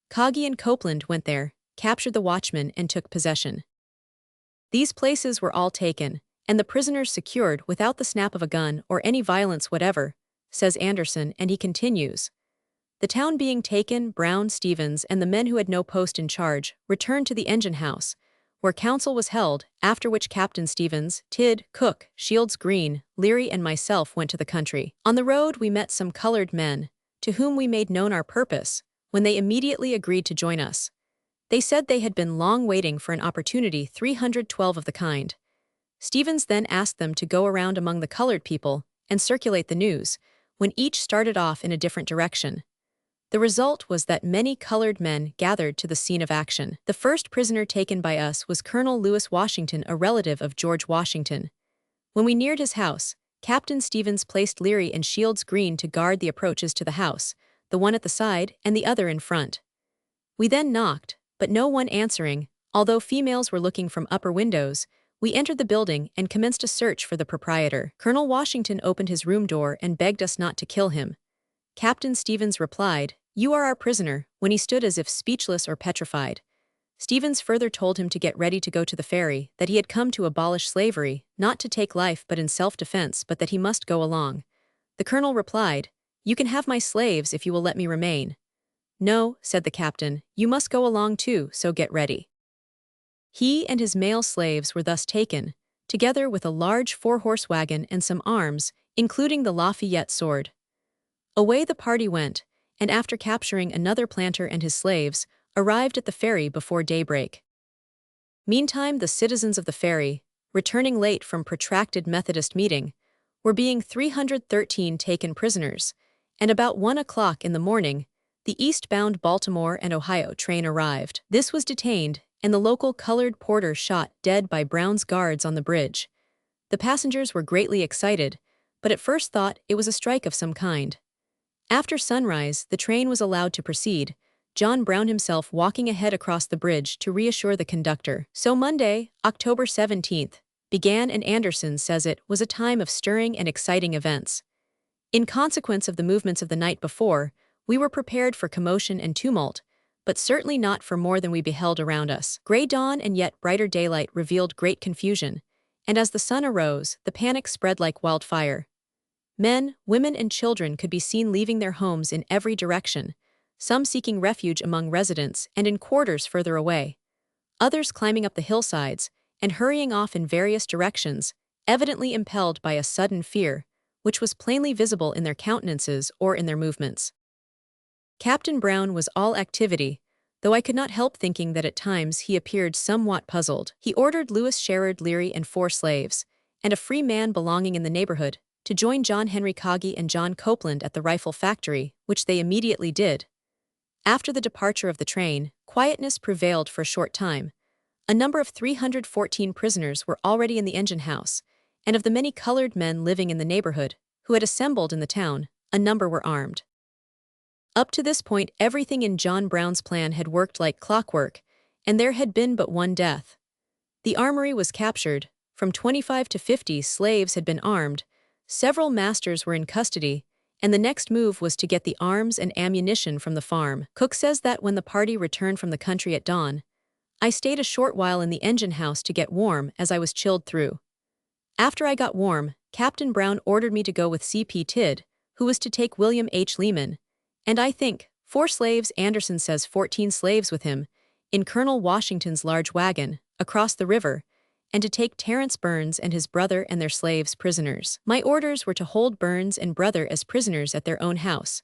Coggy and Copeland went there, captured the watchmen, and took possession. These places were all taken, and the prisoners secured without the snap of a gun or any violence whatever, says Anderson, and he continues. The town being taken, Brown, Stevens, and the men who had no post in charge returned to the engine house, where council was held, after which Captain Stevens, Tidd, Cook, Shields Green, Leary, and myself went to the country. On the road we met some colored men, to whom we made known our purpose, when they immediately agreed to join us. They said they had been long waiting for an opportunity, 312 of the kind. Stevens then asked them to go around among the colored people and circulate the news, when each started off in a different direction. The result was that many colored men gathered to the scene of action. The first prisoner taken by us was Colonel Lewis Washington, a relative of George Washington. When we neared his house, Captain Stevens placed Leary and Shields Green to guard the approaches to the house, the one at the side and the other in front. We then knocked, but no one answering, although females were looking from upper windows. We entered the building and commenced a search for the proprietor. Colonel Washington opened his room door and begged us not to kill him. Captain Stevens replied, "You are our prisoner," when he stood as if speechless or petrified. Stevens further told him to get ready to go to the ferry, that he had come to abolish slavery, not to take life but in self-defense, but that he must go along. The colonel replied, "You can have my slaves if you will let me remain." "No," said the captain, "you must go along too, so get ready." He and his male slaves were thus taken, together with a large 4-horse wagon and some arms, including the Lafayette sword. Away the party went, and after capturing another planter and his slaves, arrived at the ferry before daybreak. Meantime, the citizens of the ferry, returning late from protracted Methodist meeting, were being 313 taken prisoners, and about 1 o'clock in the morning, the eastbound Baltimore and Ohio train arrived. This was detained, and the local colored porter shot dead by Brown's guards on the bridge. The passengers were greatly excited, but at first thought it was a strike of some kind. After sunrise, the train was allowed to proceed, John Brown himself walking ahead across the bridge to reassure the conductor. So Monday, October 17th, began, and Anderson says it was a time of stirring and exciting events. In consequence of the movements of the night before, we were prepared for commotion and tumult, but certainly not for more than we beheld around us. Gray dawn and yet brighter daylight revealed great confusion, and as the sun arose, the panic spread like wildfire. Men, women, and children could be seen leaving their homes in every direction, some seeking refuge among residents and in quarters further away, others climbing up the hillsides and hurrying off in various directions, evidently impelled by a sudden fear, which was plainly visible in their countenances or in their movements. Captain Brown was all activity, though I could not help thinking that at times he appeared somewhat puzzled. He ordered Lewis Sherard Leary and 4 slaves, and a free man belonging in the neighborhood, to join John Henry Coggy and John Copeland at the rifle factory, which they immediately did. After the departure of the train, quietness prevailed for a short time. A number of 314 prisoners were already in the engine house, and of the many colored men living in the neighborhood, who had assembled in the town, a number were armed. Up to this point, everything in John Brown's plan had worked like clockwork, and there had been but one death. The armory was captured, from 25 to 50 slaves had been armed, several masters were in custody, and the next move was to get the arms and ammunition from the farm. Cook says that when the party returned from the country at dawn, I stayed a short while in the engine house to get warm as I was chilled through. After I got warm, Captain Brown ordered me to go with C.P. Tidd, who was to take William H. Lehman, and I think 4 slaves, Anderson says 14 slaves with him, in Colonel Washington's large wagon, across the river, and to take Terrence Burns and his brother and their slaves prisoners. My orders were to hold Burns and brother as prisoners at their own house,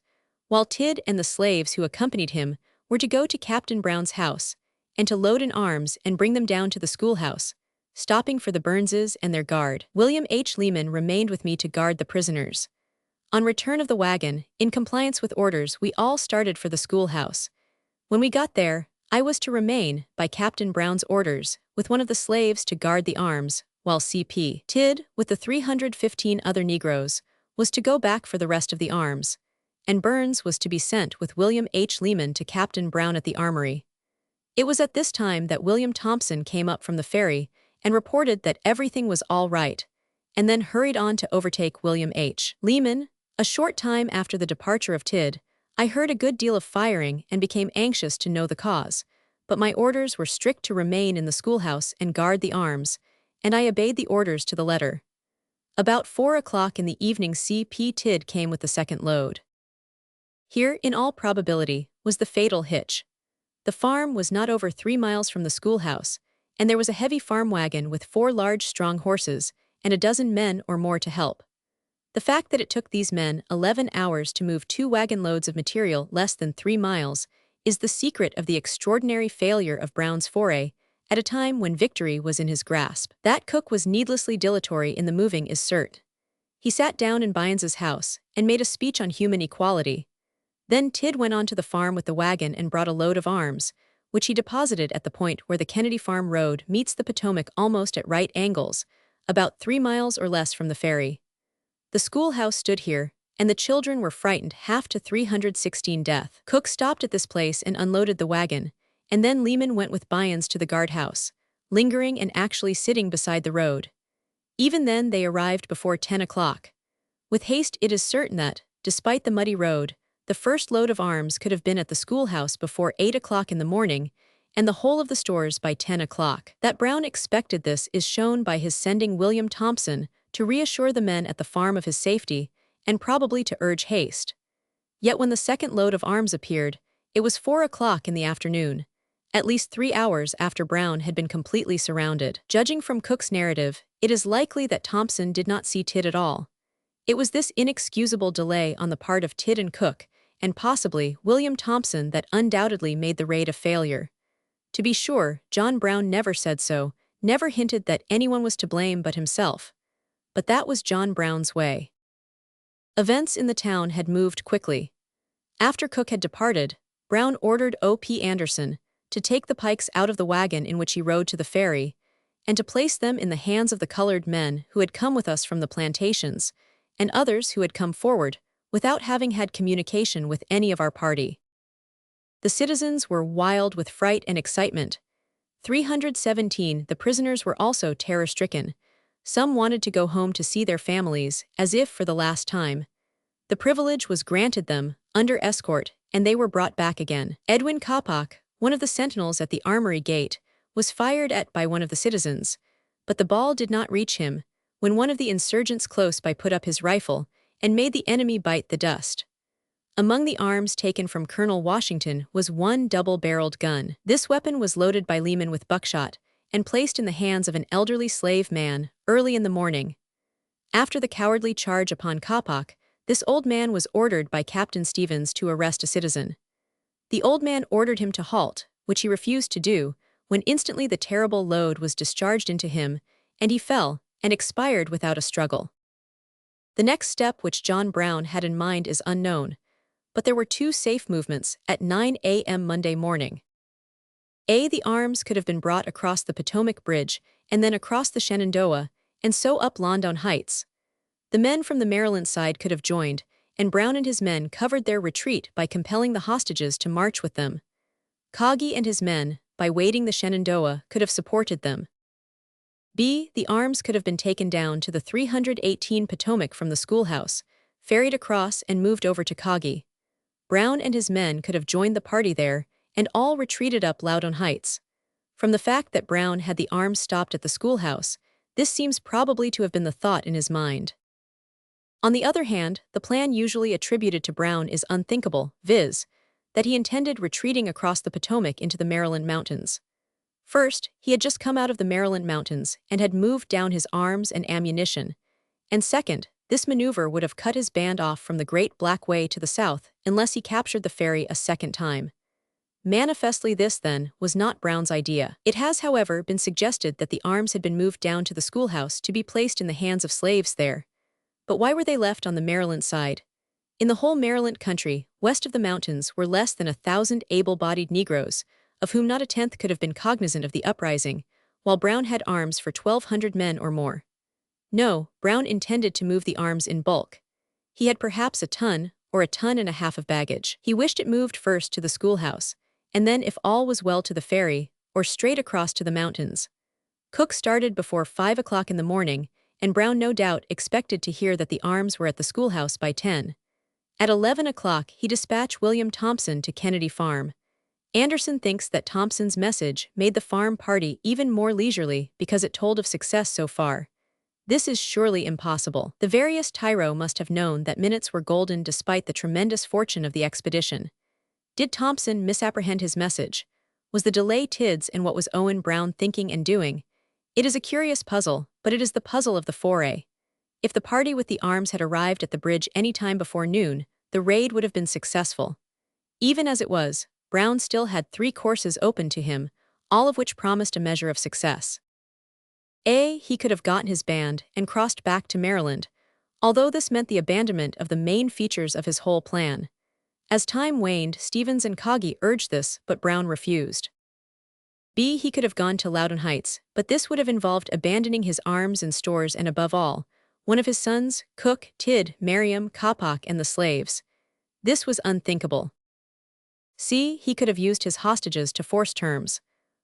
while Tidd and the slaves who accompanied him were to go to Captain Brown's house, and to load in arms and bring them down to the schoolhouse, stopping for the Burnses and their guard. William H. Lehman remained with me to guard the prisoners. On return of the wagon, in compliance with orders, we all started for the schoolhouse. When we got there, I was to remain, by Captain Brown's orders, with one of the slaves to guard the arms, while C.P. Tidd, with the 315 other Negroes, was to go back for the rest of the arms, and Burns was to be sent with William H. Lehman to Captain Brown at the armory. It was at this time that William Thompson came up from the ferry and reported that everything was all right, and then hurried on to overtake William H. Lehman. A short time after the departure of Tidd, I heard a good deal of firing and became anxious to know the cause, but my orders were strict to remain in the schoolhouse and guard the arms, and I obeyed the orders to the letter. About 4 o'clock in the evening, C.P. Tidd came with the second load. Here, in all probability, was the fatal hitch. The farm was not over 3 miles from the schoolhouse, and there was a heavy farm wagon with 4 large strong horses and a dozen men or more to help. The fact that it took these men 11 hours to move 2 wagon loads of material less than 3 miles is the secret of the extraordinary failure of Brown's foray, at a time when victory was in his grasp. That Cook was needlessly dilatory in the moving is cert. He sat down in Bynes's house and made a speech on human equality. Then Tidd went on to the farm with the wagon and brought a load of arms, which he deposited at the point where the Kennedy Farm Road meets the Potomac almost at right angles, about 3 miles or less from the ferry. The schoolhouse stood here, and the children were frightened half to 316 death. Cook stopped at this place and unloaded the wagon, and then Lehman went with Bynes to the guardhouse, lingering and actually sitting beside the road. Even then they arrived before 10 o'clock. With haste it is certain that, despite the muddy road, the first load of arms could have been at the schoolhouse before 8 o'clock in the morning, and the whole of the stores by 10 o'clock. That Brown expected this is shown by his sending William Thompson to reassure the men at the farm of his safety, and probably to urge haste. Yet when the second load of arms appeared, it was 4 o'clock in the afternoon, at least 3 hours after Brown had been completely surrounded. Judging from Cook's narrative, it is likely that Thompson did not see Tidd at all. It was this inexcusable delay on the part of Tidd and Cook, and possibly William Thompson, that undoubtedly made the raid a failure. To be sure, John Brown never said so, never hinted that anyone was to blame but himself. But that was John Brown's way. Events in the town had moved quickly. After Cook had departed, Brown ordered O.P. Anderson to take the pikes out of the wagon in which he rode to the ferry, and to place them in the hands of the colored men who had come with us from the plantations, and others who had come forward, without having had communication with any of our party. The citizens were wild with fright and excitement. 317, the prisoners were also terror-stricken. Some wanted to go home to see their families, as if for the last time. The privilege was granted them, under escort, and they were brought back again. Edwin Coppock, one of the sentinels at the armory gate, was fired at by one of the citizens, but the ball did not reach him, when one of the insurgents close by put up his rifle and made the enemy bite the dust. Among the arms taken from Colonel Washington was one double-barreled gun. This weapon was loaded by Lehman with buckshot and placed in the hands of an elderly slave man early in the morning. After the cowardly charge upon Kapok, this old man was ordered by Captain Stevens to arrest a citizen. The old man ordered him to halt, which he refused to do, when instantly the terrible load was discharged into him, and he fell and expired without a struggle. The next step which John Brown had in mind is unknown, but there were two safe movements at 9 a.m. Monday morning. A. The arms could have been brought across the Potomac Bridge and then across the Shenandoah, and so up Loudoun Heights. The men from the Maryland side could have joined, and Brown and his men covered their retreat by compelling the hostages to march with them. Kagi and his men, by wading the Shenandoah, could have supported them. B. The arms could have been taken down to the 318 Potomac from the schoolhouse, ferried across and moved over to Kagi. Brown and his men could have joined the party there, and all retreated up Loudoun Heights. From the fact that Brown had the arms stopped at the schoolhouse, this seems probably to have been the thought in his mind. On the other hand, the plan usually attributed to Brown is unthinkable, viz., that he intended retreating across the Potomac into the Maryland mountains. First, he had just come out of the Maryland mountains and had moved down his arms and ammunition, and second, this maneuver would have cut his band off from the Great Black Way to the south unless he captured the ferry a second time. Manifestly this, then, was not Brown's idea. It has, however, been suggested that the arms had been moved down to the schoolhouse to be placed in the hands of slaves there. But why were they left on the Maryland side? In the whole Maryland country, west of the mountains, were less than 1,000 able-bodied Negroes, of whom not a tenth could have been cognizant of the uprising, while Brown had arms for 1,200 men or more. No, Brown intended to move the arms in bulk. He had perhaps a ton or a ton and a half of baggage. He wished it moved first to the schoolhouse, and then, if all was well, to the ferry, or straight across to the mountains. Cook started before 5 o'clock in the morning, and Brown no doubt expected to hear that the arms were at the schoolhouse by 10. At 11 o'clock he dispatched William Thompson to Kennedy Farm. Anderson thinks that Thompson's message made the farm party even more leisurely because it told of success so far. This is surely impossible. The various tyro must have known that minutes were golden despite the tremendous fortune of the expedition. Did Thompson misapprehend his message? Was the delay Tidd's and what was Owen Brown thinking and doing? It is a curious puzzle, but it is the puzzle of the foray. If the party with the arms had arrived at the bridge any time before noon, the raid would have been successful. Even as it was, Brown still had 3 courses open to him, all of which promised a measure of success. A. He could have gotten his band and crossed back to Maryland, although this meant the abandonment of the main features of his whole plan. As time waned, Stevens and Kagi urged this, but Brown refused. B. He could have gone to Loudoun Heights, but this would have involved abandoning his arms and stores and, above all, one of his sons, Cook, Tidd, Merriam, Kapok, and the slaves. This was unthinkable. C. He could have used his hostages to force terms.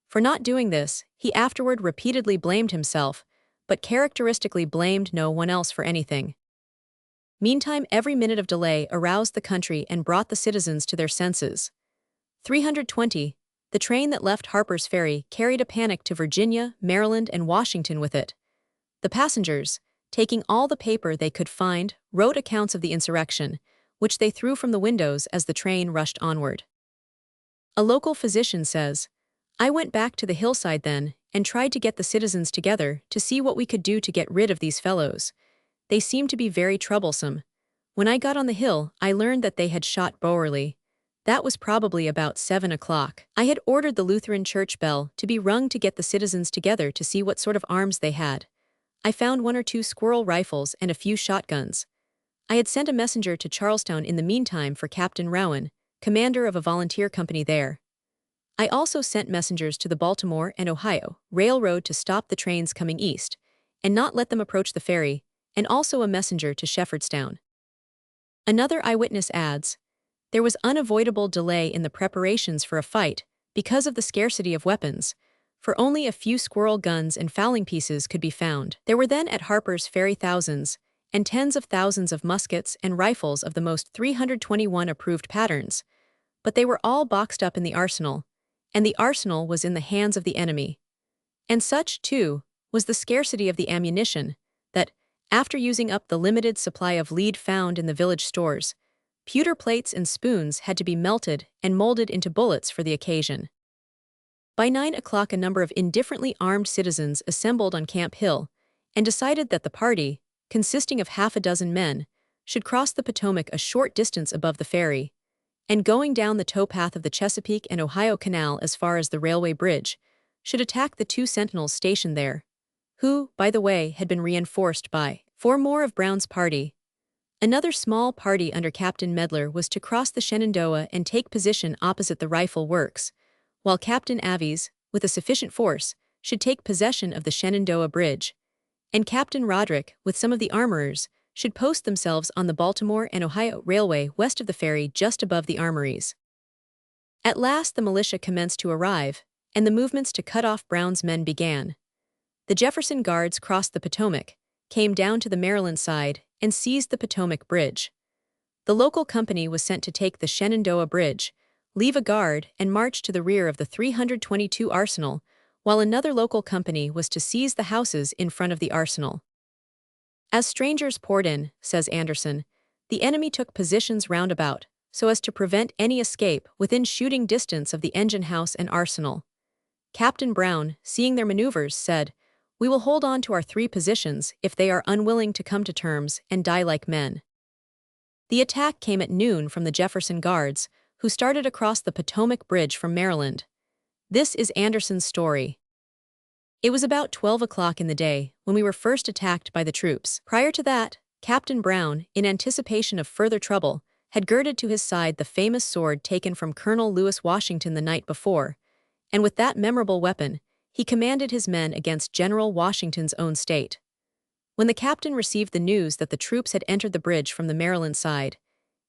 For not doing this, he afterward repeatedly blamed himself, but characteristically blamed no one else for anything. Meantime, every minute of delay aroused the country and brought the citizens to their senses. 320, the train that left Harpers Ferry, carried a panic to Virginia, Maryland, and Washington with it. The passengers, taking all the paper they could find, wrote accounts of the insurrection, which they threw from the windows as the train rushed onward. A local physician says, "I went back to the hillside then and tried to get the citizens together to see what we could do to get rid of these fellows. They seemed to be very troublesome. When I got on the hill, I learned that they had shot Bowerly. That was probably about 7 o'clock. I had ordered the Lutheran church bell to be rung to get the citizens together to see what sort of arms they had. I found 1 or 2 squirrel rifles and a few shotguns. I had sent a messenger to Charlestown in the meantime for Captain Rowan, commander of a volunteer company there. I also sent messengers to the Baltimore and Ohio Railroad to stop the trains coming east, and not let them approach the ferry, and also a messenger to Shepherdstown." Another eyewitness adds, "There was unavoidable delay in the preparations for a fight because of the scarcity of weapons, for only a few squirrel guns and fowling pieces could be found. There were then at Harpers Ferry thousands and tens of thousands of muskets and rifles of the most 321 approved patterns, but they were all boxed up in the arsenal, and the arsenal was in the hands of the enemy. And such, too, was the scarcity of the ammunition, that, after using up the limited supply of lead found in the village stores, pewter plates and spoons had to be melted and molded into bullets for the occasion. By 9 o'clock, a number of indifferently armed citizens assembled on Camp Hill and decided that the party, consisting of half a dozen men, should cross the Potomac a short distance above the ferry, and going down the towpath of the Chesapeake and Ohio Canal as far as the railway bridge, should attack the 2 sentinels stationed there, who, by the way, had been reinforced by 4 more of Brown's party. Another small party under Captain Medler was to cross the Shenandoah and take position opposite the rifle works, while Captain Avies, with a sufficient force, should take possession of the Shenandoah Bridge, and Captain Roderick, with some of the armorers, should post themselves on the Baltimore and Ohio Railway west of the ferry just above the armories. At last the militia commenced to arrive, and the movements to cut off Brown's men began. The Jefferson Guards crossed the Potomac, came down to the Maryland side, and seized the Potomac Bridge. The local company was sent to take the Shenandoah Bridge, leave a guard, and march to the rear of the 322 Arsenal, while another local company was to seize the houses in front of the arsenal. As strangers poured in, says Anderson, the enemy took positions roundabout, so as to prevent any escape within shooting distance of the engine house and arsenal. Captain Brown, seeing their maneuvers, said, "We will hold on to our 3 positions if they are unwilling to come to terms and die like men." The attack came at noon from the Jefferson Guards, who started across the Potomac Bridge from Maryland. This is Anderson's story. It was about 12 o'clock in the day when we were first attacked by the troops. Prior to that, Captain Brown, in anticipation of further trouble, had girded to his side the famous sword taken from Colonel Lewis Washington the night before, and with that memorable weapon, he commanded his men against General Washington's own state. When the captain received the news that the troops had entered the bridge from the Maryland side,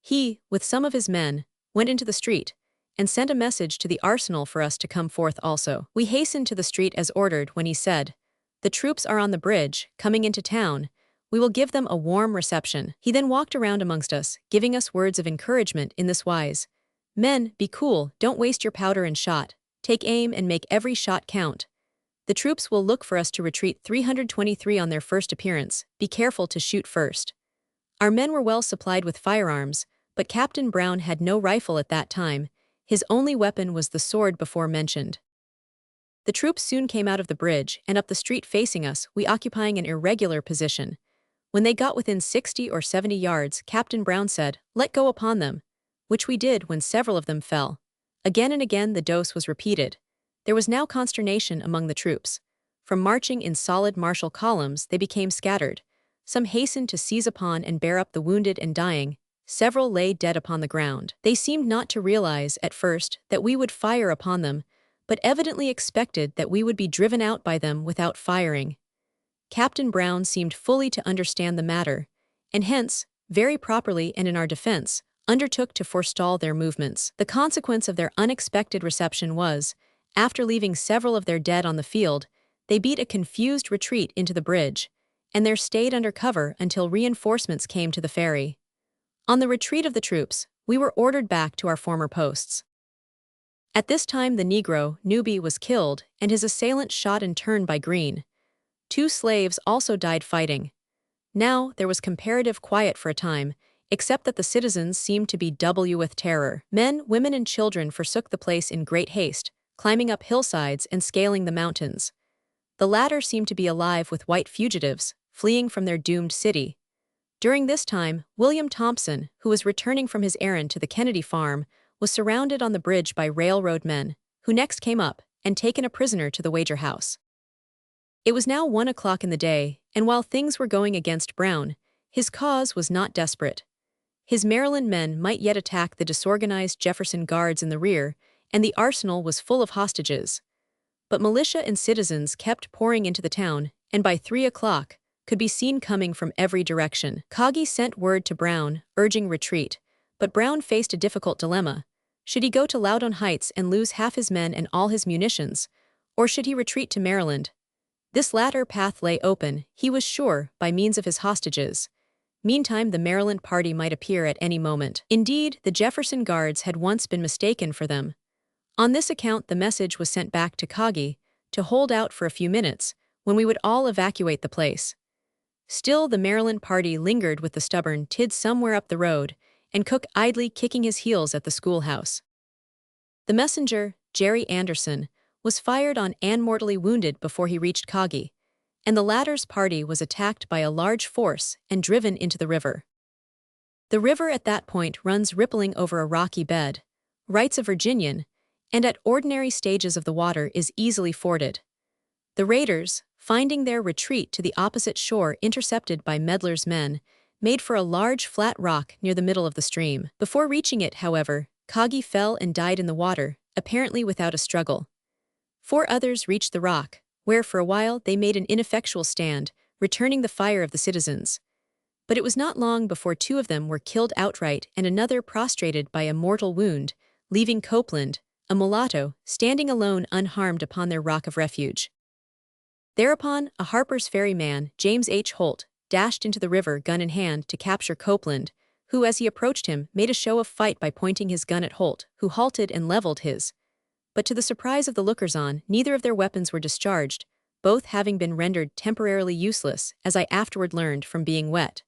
he, with some of his men, went into the street, and sent a message to the arsenal for us to come forth also. We hastened to the street as ordered when he said, "The troops are on the bridge, coming into town. We will give them a warm reception." He then walked around amongst us, giving us words of encouragement in this wise: "Men, be cool, don't waste your powder and shot. Take aim and make every shot count. The troops will look for us to retreat 323 on their first appearance. Be careful to shoot first." Our men were well supplied with firearms, but Captain Brown had no rifle at that time. His only weapon was the sword before mentioned. The troops soon came out of the bridge and up the street facing us, we occupying an irregular position. When they got within 60 or 70 yards, Captain Brown said, "Let go upon them," which we did when several of them fell. Again and again the dose was repeated. There was now consternation among the troops. From marching in solid martial columns, they became scattered. Some hastened to seize upon and bear up the wounded and dying. Several lay dead upon the ground. They seemed not to realize, at first, that we would fire upon them, but evidently expected that we would be driven out by them without firing. Captain Brown seemed fully to understand the matter, and hence, very properly and in our defense, undertook to forestall their movements. The consequence of their unexpected reception was, after leaving several of their dead on the field, they beat a confused retreat into the bridge, and there stayed under cover until reinforcements came to the ferry. On the retreat of the troops, we were ordered back to our former posts. At this time the Negro, Newby, was killed, and his assailant shot in turn by Green. 2 slaves also died fighting. Now there was comparative quiet for a time, except that the citizens seemed to be with terror. Men, women, and children forsook the place in great haste, climbing up hillsides and scaling the mountains. The latter seemed to be alive with white fugitives, fleeing from their doomed city. During this time, William Thompson, who was returning from his errand to the Kennedy farm, was surrounded on the bridge by railroad men, who next came up and taken a prisoner to the wager house. It was now 1 o'clock in the day, and while things were going against Brown, his cause was not desperate. His Maryland men might yet attack the disorganized Jefferson Guards in the rear, and the arsenal was full of hostages. But militia and citizens kept pouring into the town, and by 3 o'clock, could be seen coming from every direction. Kagi sent word to Brown, urging retreat, but Brown faced a difficult dilemma. Should he go to Loudon Heights and lose half his men and all his munitions, or should he retreat to Maryland? This latter path lay open, he was sure, by means of his hostages. Meantime the Maryland party might appear at any moment. Indeed, the Jefferson Guards had once been mistaken for them. On this account the message was sent back to Kagi, to hold out for a few minutes, when we would all evacuate the place. Still, the Maryland party lingered with the stubborn Tid somewhere up the road, and Cook idly kicking his heels at the schoolhouse. The messenger, Jerry Anderson, was fired on and mortally wounded before he reached Coggy, and the latter's party was attacked by a large force and driven into the river. The river at that point runs rippling over a rocky bed, writes a Virginian, and at ordinary stages of the water is easily forded. The raiders, finding their retreat to the opposite shore intercepted by Medlar's men, made for a large flat rock near the middle of the stream. Before reaching it, however, Coggy fell and died in the water, apparently without a struggle. 4 others reached the rock, where for a while they made an ineffectual stand, returning the fire of the citizens. But it was not long before 2 of them were killed outright and another prostrated by a mortal wound, leaving Copeland, a mulatto, standing alone unharmed upon their rock of refuge. Thereupon, a Harpers Ferry man, James H. Holt, dashed into the river gun in hand to capture Copeland, who as he approached him made a show of fight by pointing his gun at Holt, who halted and leveled his. But to the surprise of the lookers-on, neither of their weapons were discharged, both having been rendered temporarily useless, as I afterward learned from being wet.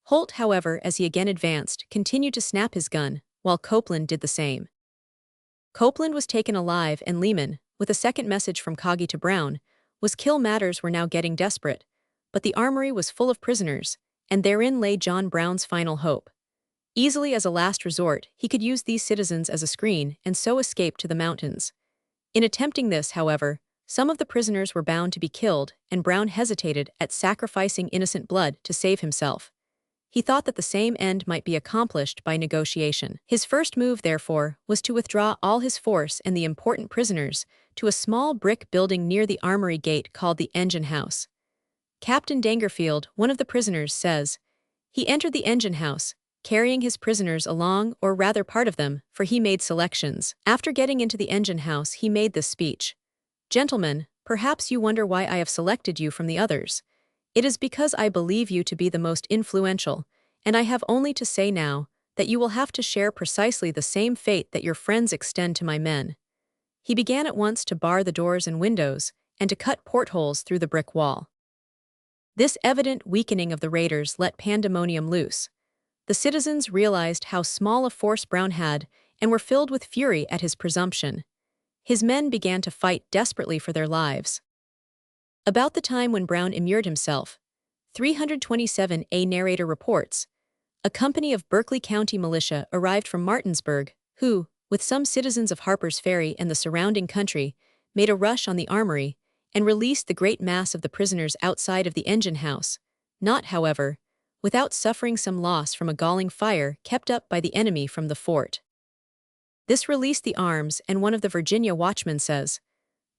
Holt, however, as he again advanced, continued to snap his gun, while Copeland did the same. Copeland was taken alive, and Lehman, with a second message from Coggy to Brown, was kill. Matters were now getting desperate, but the armory was full of prisoners, and therein lay John Brown's final hope. Easily as a last resort, he could use these citizens as a screen and so escape to the mountains. In attempting this, however, some of the prisoners were bound to be killed, and Brown hesitated at sacrificing innocent blood to save himself. He thought that the same end might be accomplished by negotiation. His first move, therefore, was to withdraw all his force and the important prisoners to a small brick building near the armory gate called the engine house. Captain Dangerfield, one of the prisoners, says, "He entered the engine house, carrying his prisoners along, or rather part of them, for he made selections. After getting into the engine house, he made this speech. 'Gentlemen, perhaps you wonder why I have selected you from the others. It is because I believe you to be the most influential, and I have only to say now that you will have to share precisely the same fate that your friends extend to my men.' He began at once to bar the doors and windows, and to cut portholes through the brick wall. This evident weakening of the raiders let pandemonium loose. The citizens realized how small a force Brown had and were filled with fury at his presumption. His men began to fight desperately for their lives. About the time when Brown immured himself, 327A narrator reports, a company of Berkeley County militia arrived from Martinsburg, who, with some citizens of Harpers Ferry and the surrounding country, made a rush on the armory and released the great mass of the prisoners outside of the engine house, not, however, without suffering some loss from a galling fire kept up by the enemy from the fort. This released the arms, and one of the Virginia watchmen says,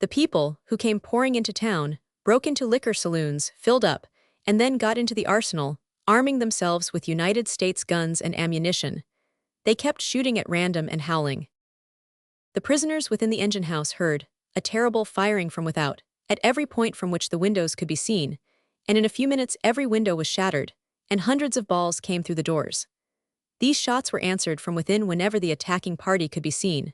"The people, who came pouring into town, broke into liquor saloons, filled up, and then got into the arsenal, arming themselves with United States guns and ammunition. They kept shooting at random and howling. The prisoners within the engine house heard a terrible firing from without, at every point from which the windows could be seen, and in a few minutes every window was shattered, and hundreds of balls came through the doors. These shots were answered from within whenever the attacking party could be seen.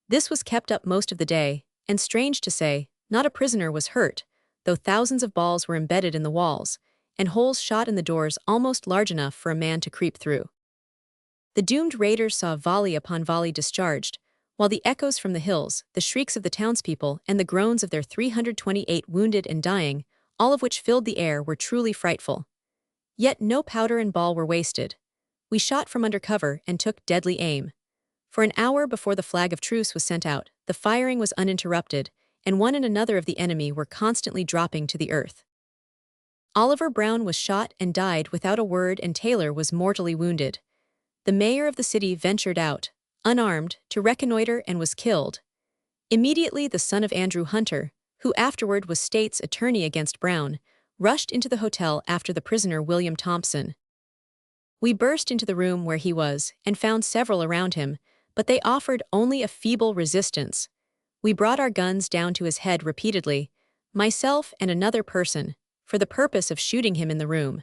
This was kept up most of the day, and strange to say, not a prisoner was hurt, though thousands of balls were embedded in the walls, and holes shot in the doors almost large enough for a man to creep through. The doomed raiders saw volley upon volley discharged, while the echoes from the hills, the shrieks of the townspeople, and the groans of their 328 wounded and dying, all of which filled the air, were truly frightful. Yet no powder and ball were wasted. We shot from under cover and took deadly aim. For an hour before the flag of truce was sent out, the firing was uninterrupted, and one and another of the enemy were constantly dropping to the earth. Oliver Brown was shot and died without a word, and Taylor was mortally wounded. The mayor of the city ventured out, unarmed, to reconnoiter and was killed. Immediately the son of Andrew Hunter, who afterward was state's attorney against Brown, rushed into the hotel after the prisoner William Thompson. We burst into the room where he was and found several around him, but they offered only a feeble resistance. We brought our guns down to his head repeatedly, myself and another person, for the purpose of shooting him in the room.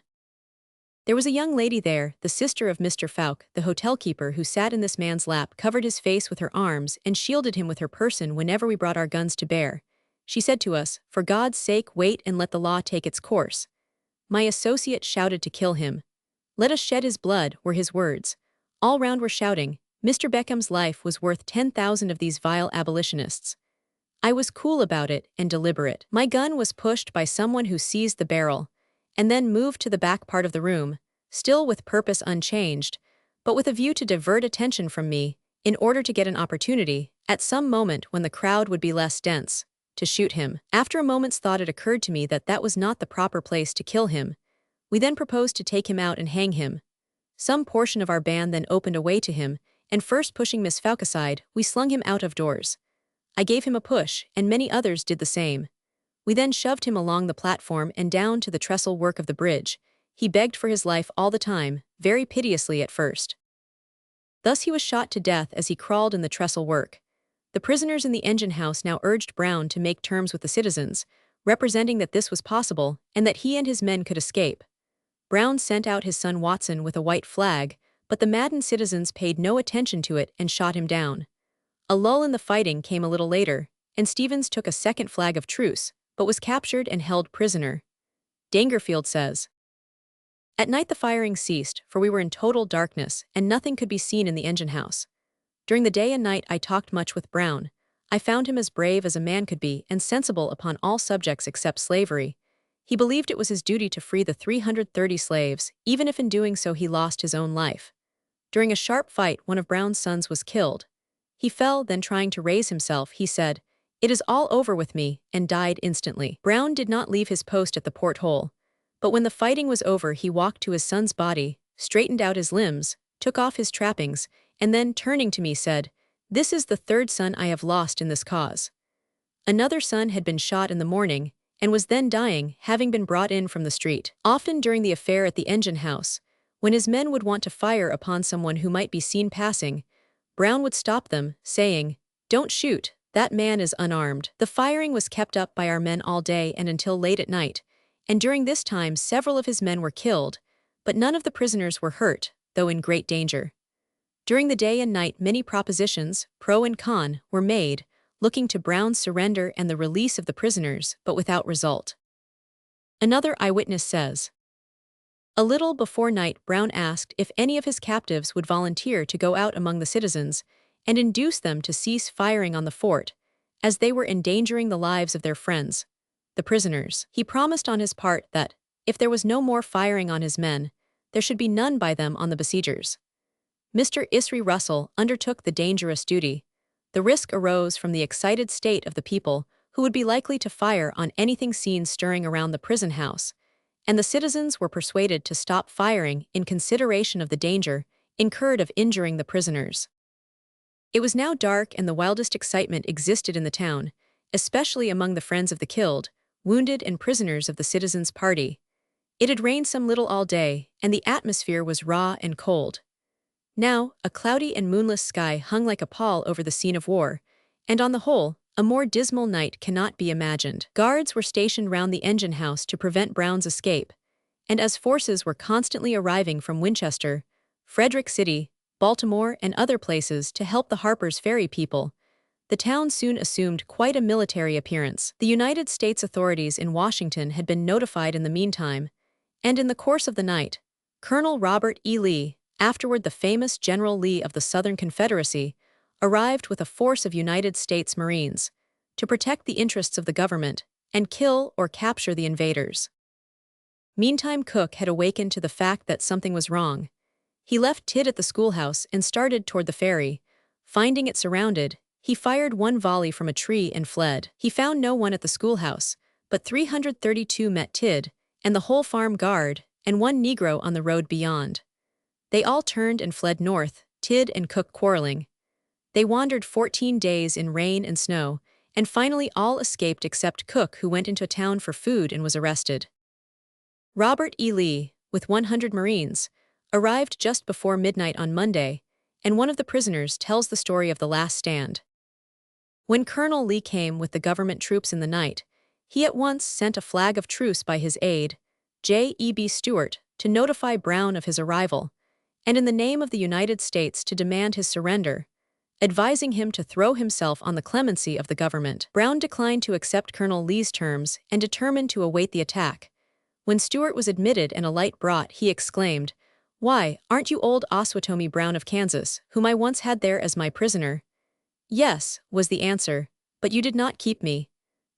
There was a young lady there, the sister of Mr. Fouke, the hotel keeper, who sat in this man's lap, covered his face with her arms, and shielded him with her person whenever we brought our guns to bear. She said to us, "For God's sake, wait and let the law take its course." My associate shouted to kill him. "Let us shed his blood," were his words. All round were shouting, Mr. Beckham's life was worth 10,000 of these vile abolitionists. I was cool about it and deliberate. My gun was pushed by someone who seized the barrel, and then moved to the back part of the room, still with purpose unchanged, but with a view to divert attention from me, in order to get an opportunity, at some moment when the crowd would be less dense, to shoot him. After a moment's thought it occurred to me that that was not the proper place to kill him. We then proposed to take him out and hang him. Some portion of our band then opened a way to him, and first pushing Miss Fouke aside, we slung him out of doors. I gave him a push, and many others did the same. We then shoved him along the platform and down to the trestle work of the bridge. He begged for his life all the time, very piteously at first. Thus he was shot to death as he crawled in the trestle work. The prisoners in the engine house now urged Brown to make terms with the citizens, representing that this was possible and that he and his men could escape. Brown sent out his son Watson with a white flag, but the maddened citizens paid no attention to it and shot him down. A lull in the fighting came a little later, and Stevens took a second flag of truce, but was captured and held prisoner. Dangerfield says, "At night the firing ceased, for we were in total darkness, and nothing could be seen in the engine house. During the day and night I talked much with Brown. I found him as brave as a man could be and sensible upon all subjects except slavery. He believed it was his duty to free the 330 slaves, even if in doing so he lost his own life. During a sharp fight one of Brown's sons was killed. He fell, then trying to raise himself, he said, 'It is all over with me,' and died instantly." Brown did not leave his post at the porthole, but when the fighting was over he walked to his son's body, straightened out his limbs, took off his trappings, and then, turning to me, said, "This is the third son I have lost in this cause." Another son had been shot in the morning, and was then dying, having been brought in from the street. Often during the affair at the engine house, when his men would want to fire upon someone who might be seen passing, Brown would stop them, saying, "Don't shoot, that man is unarmed." The firing was kept up by our men all day and until late at night, and during this time several of his men were killed, but none of the prisoners were hurt, though in great danger. During the day and night many propositions, pro and con, were made, looking to Brown's surrender and the release of the prisoners, but without result. Another eyewitness says, "A little before night Brown asked if any of his captives would volunteer to go out among the citizens and induce them to cease firing on the fort, as they were endangering the lives of their friends, the prisoners. He promised on his part that, if there was no more firing on his men, there should be none by them on the besiegers." Mr. Isri Russell undertook the dangerous duty. The risk arose from the excited state of the people, who would be likely to fire on anything seen stirring around the prison house, and the citizens were persuaded to stop firing in consideration of the danger incurred of injuring the prisoners. It was now dark and the wildest excitement existed in the town, especially among the friends of the killed, wounded and prisoners of the citizens' party. It had rained some little all day, and the atmosphere was raw and cold. Now, a cloudy and moonless sky hung like a pall over the scene of war, and on the whole, a more dismal night cannot be imagined. Guards were stationed round the engine house to prevent Brown's escape, and as forces were constantly arriving from Winchester, Frederick City, Baltimore, and other places to help the Harpers Ferry people, the town soon assumed quite a military appearance. The United States authorities in Washington had been notified in the meantime, and in the course of the night, Colonel Robert E. Lee, afterward the famous General Lee of the Southern Confederacy, arrived with a force of United States Marines to protect the interests of the government and kill or capture the invaders. Meantime Cook had awakened to the fact that something was wrong. He left Tidd at the schoolhouse and started toward the ferry. Finding it surrounded, he fired one volley from a tree and fled. He found no one at the schoolhouse, but 332 met Tidd, and the whole farm guard, and one Negro on the road beyond. They all turned and fled north, Tidd and Cook quarreling. They wandered 14 days in rain and snow, and finally all escaped except Cook, who went into a town for food and was arrested. Robert E. Lee, with 100 Marines, arrived just before midnight on Monday, and one of the prisoners tells the story of the last stand. When Colonel Lee came with the government troops in the night, he at once sent a flag of truce by his aide, J.E.B. Stuart, to notify Brown of his arrival, and in the name of the United States to demand his surrender, advising him to throw himself on the clemency of the government. Brown declined to accept Colonel Lee's terms and determined to await the attack. When Stuart was admitted and a light brought, he exclaimed, "Why, aren't you old Osawatomie Brown of Kansas, whom I once had there as my prisoner?" "Yes," was the answer, "but you did not keep me."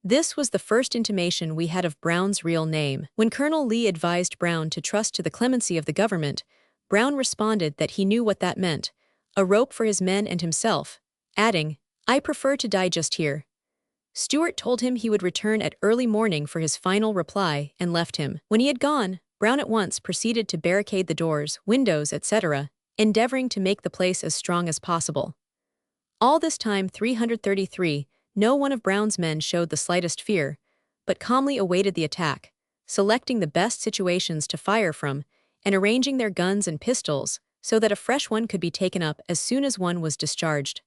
This was the first intimation we had of Brown's real name. When Colonel Lee advised Brown to trust to the clemency of the government, Brown responded that he knew what that meant, a rope for his men and himself, adding, "I prefer to die just here." Stuart told him he would return at early morning for his final reply and left him. When he had gone, Brown at once proceeded to barricade the doors, windows, etc., endeavoring to make the place as strong as possible. All this time 333, no one of Brown's men showed the slightest fear, but calmly awaited the attack, selecting the best situations to fire from and arranging their guns and pistols so that a fresh one could be taken up as soon as one was discharged.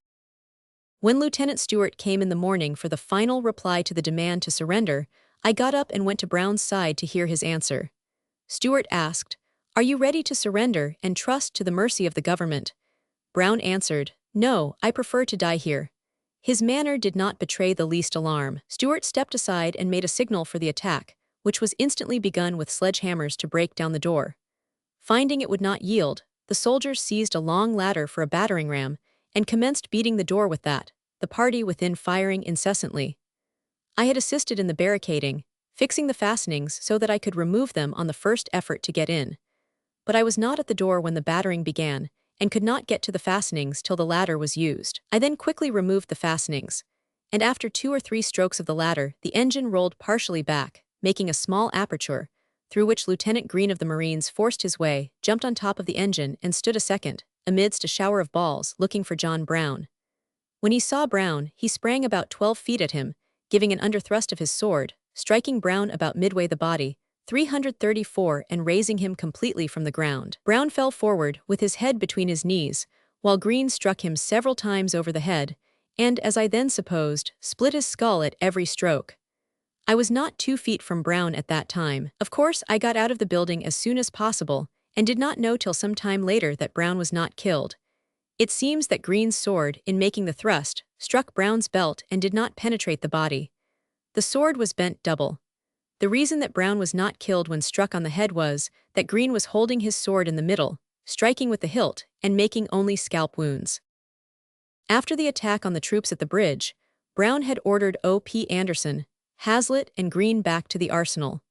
When Lieutenant Stuart came in the morning for the final reply to the demand to surrender, I got up and went to Brown's side to hear his answer. Stuart asked, "Are you ready to surrender and trust to the mercy of the government?" Brown answered, "No, I prefer to die here." His manner did not betray the least alarm. Stuart stepped aside and made a signal for the attack, which was instantly begun with sledgehammers to break down the door. Finding it would not yield, the soldiers seized a long ladder for a battering ram and commenced beating the door with that, the party within firing incessantly. I had assisted in the barricading, fixing the fastenings so that I could remove them on the first effort to get in. But I was not at the door when the battering began, and could not get to the fastenings till the ladder was used. I then quickly removed the fastenings, and after 2 or 3 strokes of the ladder, the engine rolled partially back, making a small aperture, through which Lieutenant Green of the Marines forced his way, jumped on top of the engine, and stood a second, amidst a shower of balls, looking for John Brown. When he saw Brown, he sprang about 12 feet at him, giving an underthrust of his sword, striking Brown about midway the body, 334, and raising him completely from the ground. Brown fell forward, with his head between his knees, while Green struck him several times over the head, and, as I then supposed, split his skull at every stroke. I was not 2 feet from Brown at that time. Of course, I got out of the building as soon as possible, and did not know till some time later that Brown was not killed. It seems that Green's sword, in making the thrust, struck Brown's belt and did not penetrate the body. The sword was bent double. The reason that Brown was not killed when struck on the head was that Green was holding his sword in the middle, striking with the hilt, and making only scalp wounds. After the attack on the troops at the bridge, Brown had ordered O.P. Anderson, Hazlitt, and Green back to the arsenal.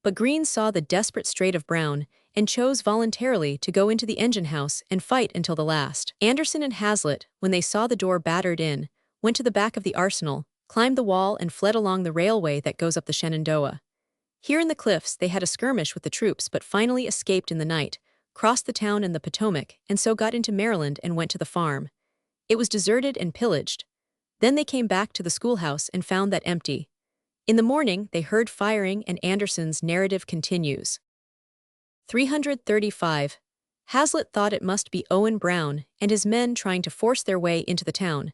But Green saw the desperate strait of Brown and chose voluntarily to go into the engine house and fight until the last. Anderson and Hazlitt, when they saw the door battered in, went to the back of the arsenal, climbed the wall, and fled along the railway that goes up the Shenandoah. Here in the cliffs they had a skirmish with the troops but finally escaped in the night, crossed the town and the Potomac, and so got into Maryland and went to the farm. It was deserted and pillaged. Then they came back to the schoolhouse and found that empty. In the morning they heard firing, and Anderson's narrative continues. 335. Hazlitt thought it must be Owen Brown and his men trying to force their way into the town,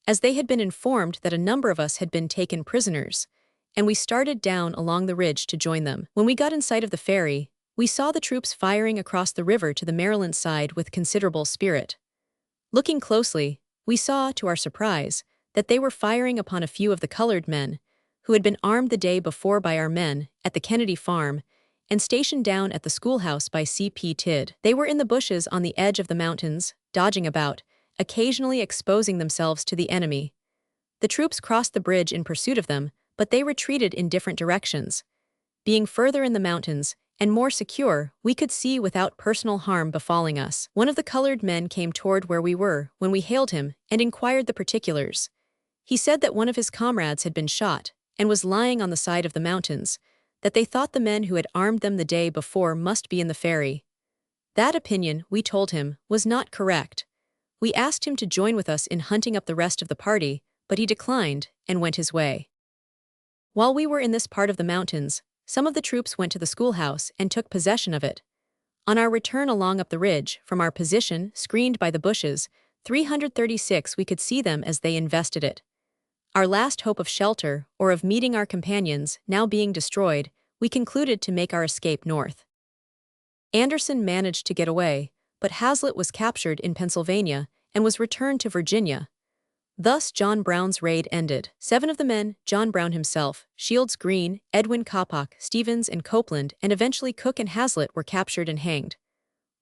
as they had been informed that a number of us had been taken prisoners, and we started down along the ridge to join them. When we got in sight of the ferry, we saw the troops firing across the river to the Maryland side with considerable spirit. Looking closely, we saw, to our surprise, that they were firing upon a few of the colored men, who had been armed the day before by our men at the Kennedy farm and stationed down at the schoolhouse by C.P. Tidd. They were in the bushes on the edge of the mountains, dodging about, occasionally exposing themselves to the enemy. The troops crossed the bridge in pursuit of them, but they retreated in different directions. Being further in the mountains, and more secure, we could see without personal harm befalling us. One of the colored men came toward where we were when we hailed him and inquired the particulars. He said that one of his comrades had been shot and was lying on the side of the mountains, that they thought the men who had armed them the day before must be in the ferry. That opinion, we told him, was not correct. We asked him to join with us in hunting up the rest of the party, but he declined and went his way. While we were in this part of the mountains, some of the troops went to the schoolhouse and took possession of it. On our return along up the ridge, from our position, screened by the bushes, 336, we could see them as they invested it. Our last hope of shelter, or of meeting our companions, now being destroyed, we concluded to make our escape north. Anderson managed to get away, but Hazlitt was captured in Pennsylvania and was returned to Virginia. Thus John Brown's raid ended. 7 of the men, John Brown himself, Shields Green, Edwin Coppock, Stevens and Copeland, and eventually Cook and Hazlitt were captured and hanged.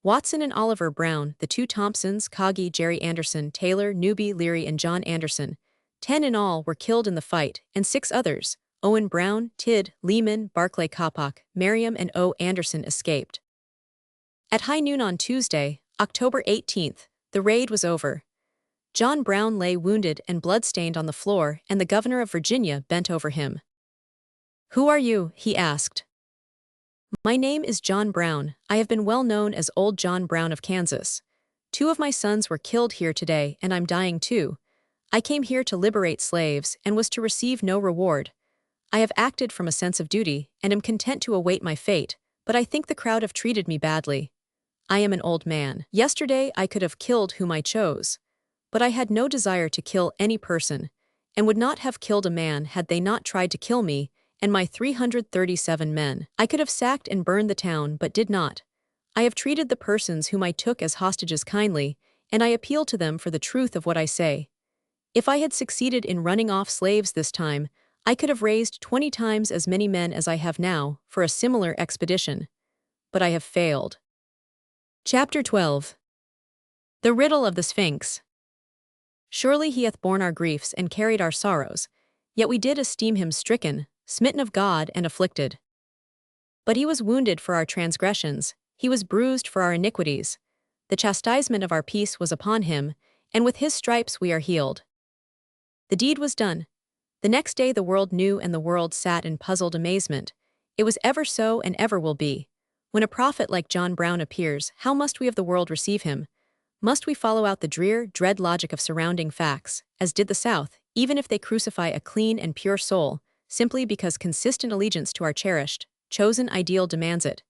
Watson and Oliver Brown, the 2 Thompsons, Coggy, Jerry Anderson, Taylor, Newby, Leary and John Anderson, 10 in all were killed in the fight, and 6 others, Owen Brown, Tidd, Lehman, Barclay Coppock, Merriam and O. Anderson escaped. At high noon on Tuesday, October 18th, the raid was over. John Brown lay wounded and blood-stained on the floor, and the governor of Virginia bent over him. "Who are you?" he asked. "My name is John Brown. I have been well known as Old John Brown of Kansas. 2 of my sons were killed here today, and I'm dying too. I came here to liberate slaves and was to receive no reward. I have acted from a sense of duty and am content to await my fate, but I think the crowd have treated me badly. I am an old man. Yesterday I could have killed whom I chose. But I had no desire to kill any person, and would not have killed a man had they not tried to kill me and my 337 men. I could have sacked and burned the town but did not. I have treated the persons whom I took as hostages kindly, and I appeal to them for the truth of what I say. If I had succeeded in running off slaves this time, I could have raised 20 times as many men as I have now for a similar expedition. But I have failed." Chapter 12. The Riddle of the Sphinx. "Surely he hath borne our griefs and carried our sorrows, yet we did esteem him stricken, smitten of God, and afflicted. But he was wounded for our transgressions, he was bruised for our iniquities. The chastisement of our peace was upon him, and with his stripes we are healed." The deed was done. The next day the world knew, and the world sat in puzzled amazement. It was ever so and ever will be. When a prophet like John Brown appears, how must we of the world receive him? Must we follow out the drear, dread logic of surrounding facts, as did the South, even if they crucify a clean and pure soul, simply because consistent allegiance to our cherished, chosen ideal demands it?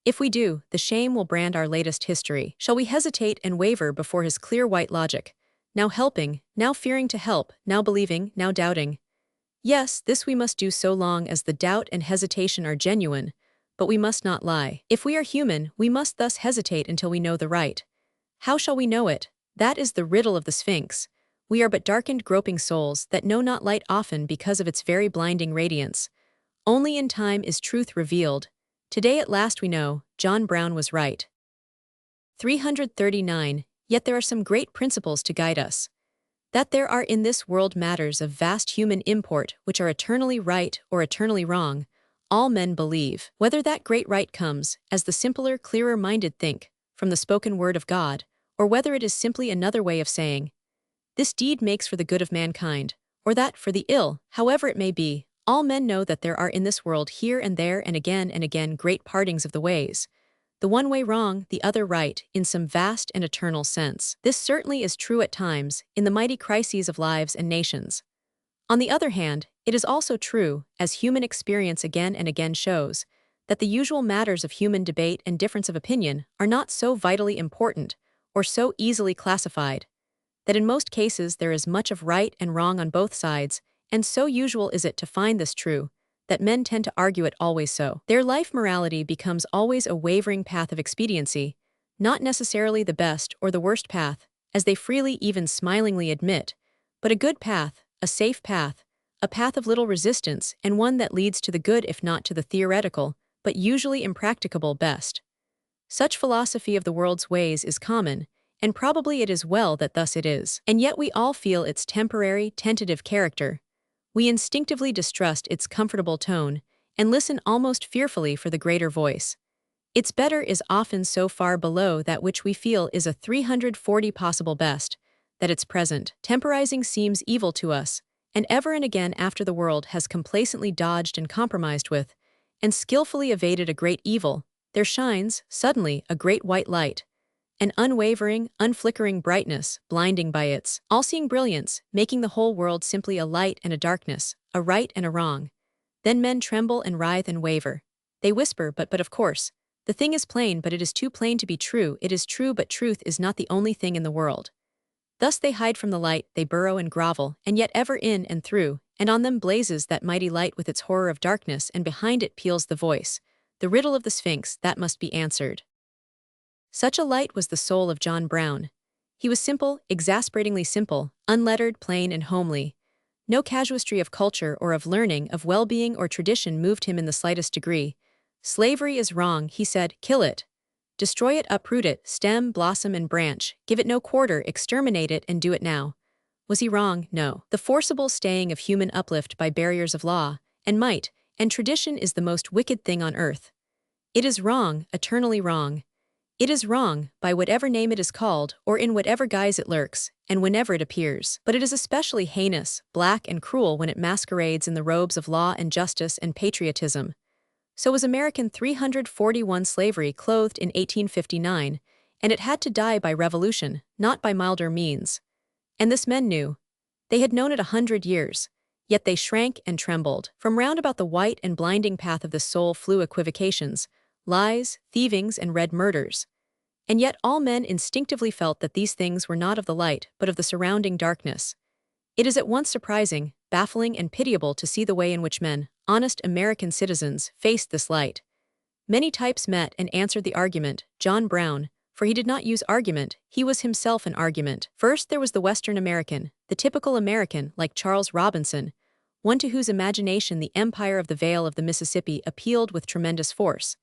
If we do, the shame will brand our latest history. Shall we hesitate and waver before his clear white logic, now helping, now fearing to help, now believing, now doubting? Yes, this we must do so long as the doubt and hesitation are genuine, but we must not lie. If we are human, we must thus hesitate until we know the right. How shall we know it? That is the riddle of the Sphinx. We are but darkened, groping souls that know not light often because of its very blinding radiance. Only in time is truth revealed. Today at last we know, John Brown was right. 339. Yet there are some great principles to guide us. That there are in this world matters of vast human import which are eternally right or eternally wrong, all men believe. Whether that great right comes, as the simpler, clearer-minded think, from the spoken word of God, or whether it is simply another way of saying, "This deed makes for the good of mankind," or that for the ill, however it may be, all men know that there are in this world here and there and again great partings of the ways, the one way wrong, the other right, in some vast and eternal sense. This certainly is true at times, in the mighty crises of lives and nations. On the other hand, it is also true, as human experience again and again shows, that the usual matters of human debate and difference of opinion are not so vitally important, or so easily classified, that in most cases there is much of right and wrong on both sides, and so usual is it to find this true, that men tend to argue it always so. Their life morality becomes always a wavering path of expediency, not necessarily the best or the worst path, as they freely even smilingly admit, but a good path, a safe path, a path of little resistance, and one that leads to the good if not to the theoretical, but usually impracticable best. Such philosophy of the world's ways is common, and probably it is well that thus it is. And yet we all feel its temporary, tentative character. We instinctively distrust its comfortable tone, and listen almost fearfully for the greater voice. Its better is often so far below that which we feel is a 340 possible best, that its present temporizing seems evil to us, and ever and again after the world has complacently dodged and compromised with, and skillfully evaded a great evil, there shines, suddenly, a great white light, an unwavering, unflickering brightness, blinding by its all-seeing brilliance, making the whole world simply a light and a darkness, a right and a wrong. Then men tremble and writhe and waver. They whisper, but of course, the thing is plain, but it is too plain to be true. It is true, but truth is not the only thing in the world. Thus they hide from the light, they burrow and grovel, and yet ever in and through, and on them blazes that mighty light with its horror of darkness, and behind it peals the voice, the riddle of the Sphinx that must be answered. Such a light was the soul of John Brown. He was simple, exasperatingly simple, unlettered, plain, and homely. No casuistry of culture or of learning, of well-being or tradition moved him in the slightest degree. Slavery is wrong, he said, kill it. Destroy it, uproot it, stem, blossom, and branch, give it no quarter, exterminate it, and do it now. Was he wrong? No. The forcible staying of human uplift by barriers of law, and might, and tradition is the most wicked thing on earth. It is wrong, eternally wrong. It is wrong, by whatever name it is called, or in whatever guise it lurks, and whenever it appears. But it is especially heinous, black, and cruel when it masquerades in the robes of law and justice and patriotism. So was American 341 slavery clothed in 1859, and it had to die by revolution, not by milder means. And this men knew. They had known it 100 years, yet they shrank and trembled. From round about the white and blinding path of the soul flew equivocations, lies, thievings, and red murders. And yet all men instinctively felt that these things were not of the light, but of the surrounding darkness. It is at once surprising, baffling, and pitiable to see the way in which men, honest American citizens, faced this light. Many types met and answered the argument. John Brown, for he did not use argument, he was himself an argument. First there was the Western American, the typical American, like Charles Robinson, one to whose imagination the empire of the Vale of the Mississippi appealed with tremendous force.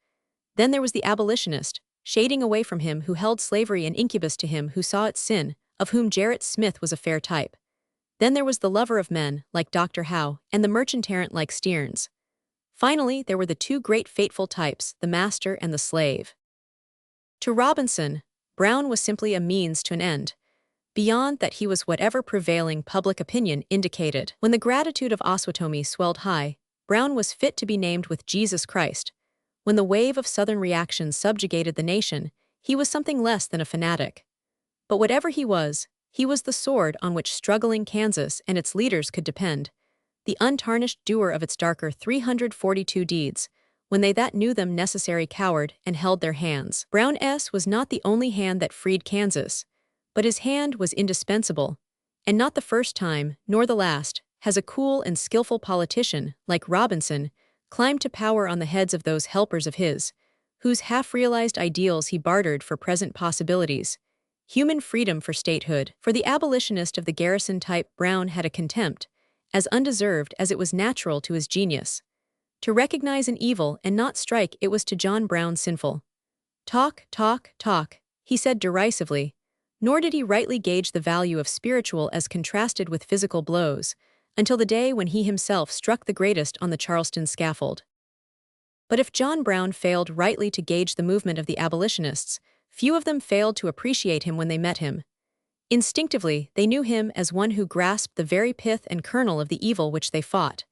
Then there was the abolitionist, shading away from him who held slavery an incubus to him who saw its sin, of whom Gerrit Smith was a fair type. Then there was the lover of men, like Dr. Howe, and the merchant-errant like Stearns. Finally, there were the two great fateful types, the master and the slave. To Robinson, Brown was simply a means to an end. Beyond that he was whatever prevailing public opinion indicated. When the gratitude of Osawatomie swelled high, Brown was fit to be named with Jesus Christ. When the wave of Southern reaction subjugated the nation, he was something less than a fanatic. But whatever he was the sword on which struggling Kansas and its leaders could depend, the untarnished doer of its darker 342 deeds, when they that knew them necessary cowered and held their hands. Brown's was not the only hand that freed Kansas, but his hand was indispensable, and not the first time, nor the last, has a cool and skillful politician, like Robinson, climbed to power on the heads of those helpers of his, whose half-realized ideals he bartered for present possibilities. Human freedom for statehood. For the abolitionist of the Garrison type, Brown had a contempt, as undeserved as it was natural to his genius. To recognize an evil and not strike it was to John Brown sinful. Talk, talk, talk, he said derisively, nor did he rightly gauge the value of spiritual as contrasted with physical blows, until the day when he himself struck the greatest on the Charleston scaffold. But if John Brown failed rightly to gauge the movement of the abolitionists, few of them failed to appreciate him when they met him. Instinctively, they knew him as one who grasped the very pith and kernel of the evil which they fought.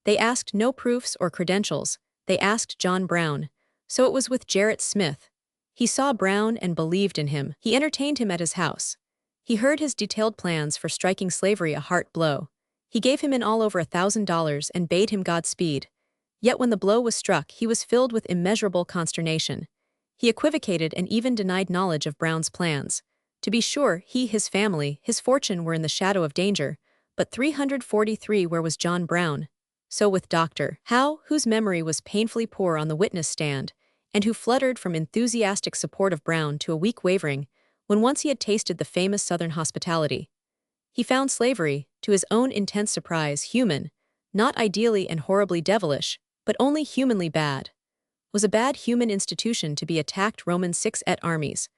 They asked no proofs or credentials, they asked John Brown. So it was with Gerrit Smith. He saw Brown and believed in him. He entertained him at his house. He heard his detailed plans for striking slavery a heart blow. He gave him in all over $1,000 and bade him Godspeed. Yet when the blow was struck, he was filled with immeasurable consternation. He equivocated and even denied knowledge of Brown's plans. To be sure, he, his family, his fortune were in the shadow of danger, but 343 where was John Brown? So with Dr. Howe, whose memory was painfully poor on the witness stand, and who fluttered from enthusiastic support of Brown to a weak wavering, when once he had tasted the famous Southern hospitality. He found slavery, to his own intense surprise, human, not ideally and horribly devilish, but only humanly bad. Was a bad human institution to be attacked Roman 6 et armies,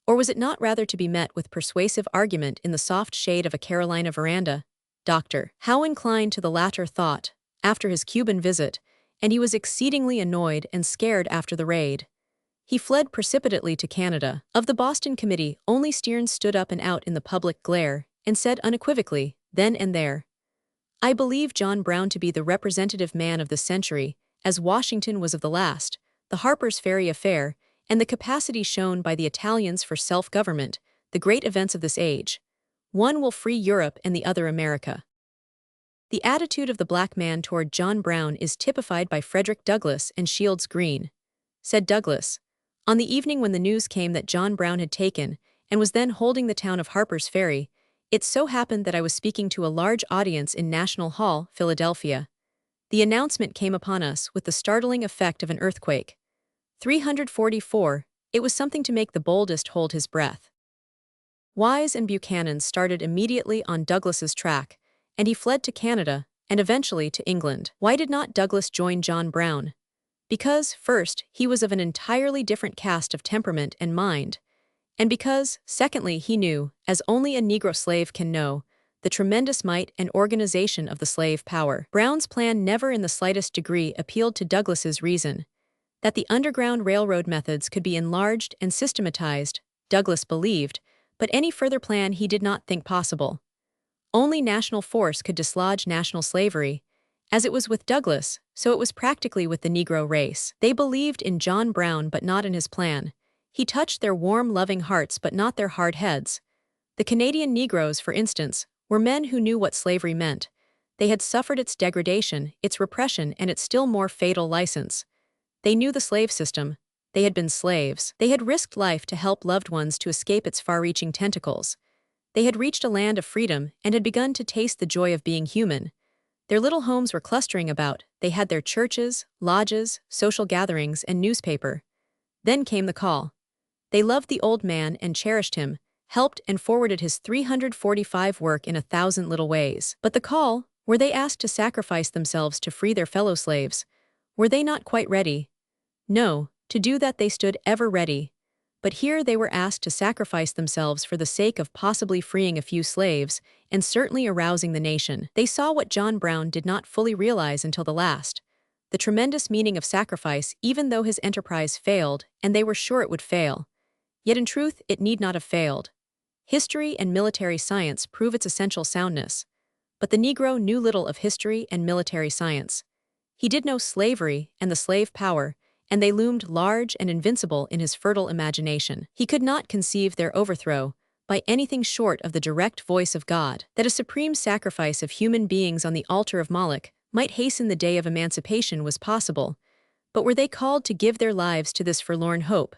or was it not rather to be met with persuasive argument in the soft shade of a Carolina veranda? Dr. Howe inclined to the latter thought, after his Cuban visit, and he was exceedingly annoyed and scared after the raid. He fled precipitately to Canada. Of the Boston Committee, only Stearns stood up and out in the public glare, and said unequivocally, then and there, "I believe John Brown to be the representative man of this century, as Washington was of the last, the Harpers Ferry affair, and the capacity shown by the Italians for self-government, the great events of this age. One will free Europe and the other America." The attitude of the black man toward John Brown is typified by Frederick Douglass and Shields Green. Said Douglass, "On the evening when the news came that John Brown had taken, and was then holding the town of Harpers Ferry, it so happened that I was speaking to a large audience in National Hall, Philadelphia. The announcement came upon us with the startling effect of an earthquake. 344, it was something to make the boldest hold his breath. Wise and Buchanan started immediately on Douglas's track, and he fled to Canada and eventually to England. Why did not Douglas join John Brown? Because, first, he was of an entirely different cast of temperament and mind, and because, secondly, he knew, as only a Negro slave can know, the tremendous might and organization of the slave power. Brown's plan never in the slightest degree appealed to Douglas's reason. That the Underground Railroad methods could be enlarged and systematized, Douglas believed, but any further plan he did not think possible. Only national force could dislodge national slavery. As it was with Douglas, so it was practically with the Negro race. They believed in John Brown but not in his plan. He touched their warm, loving hearts but not their hard heads. The Canadian Negroes, for instance, were men who knew what slavery meant. They had suffered its degradation, its repression, and its still more fatal license. They knew the slave system. They had been slaves. They had risked life to help loved ones to escape its far-reaching tentacles. They had reached a land of freedom and had begun to taste the joy of being human. Their little homes were clustering about. They had their churches, lodges, social gatherings, and newspaper. Then came the call. They loved the old man and cherished him, helped and forwarded his 345 work in 1,000 little ways. But the call, were they asked to sacrifice themselves to free their fellow slaves? Were they not quite ready? No, to do that they stood ever ready. But here they were asked to sacrifice themselves for the sake of possibly freeing a few slaves, and certainly arousing the nation. They saw what John Brown did not fully realize until the last. The tremendous meaning of sacrifice, even though his enterprise failed, and they were sure it would fail. Yet in truth, it need not have failed. History and military science prove its essential soundness. But the Negro knew little of history and military science. He did know slavery and the slave power, and they loomed large and invincible in his fertile imagination. He could not conceive their overthrow by anything short of the direct voice of God. That a supreme sacrifice of human beings on the altar of Moloch might hasten the day of emancipation was possible, but were they called to give their lives to this forlorn hope?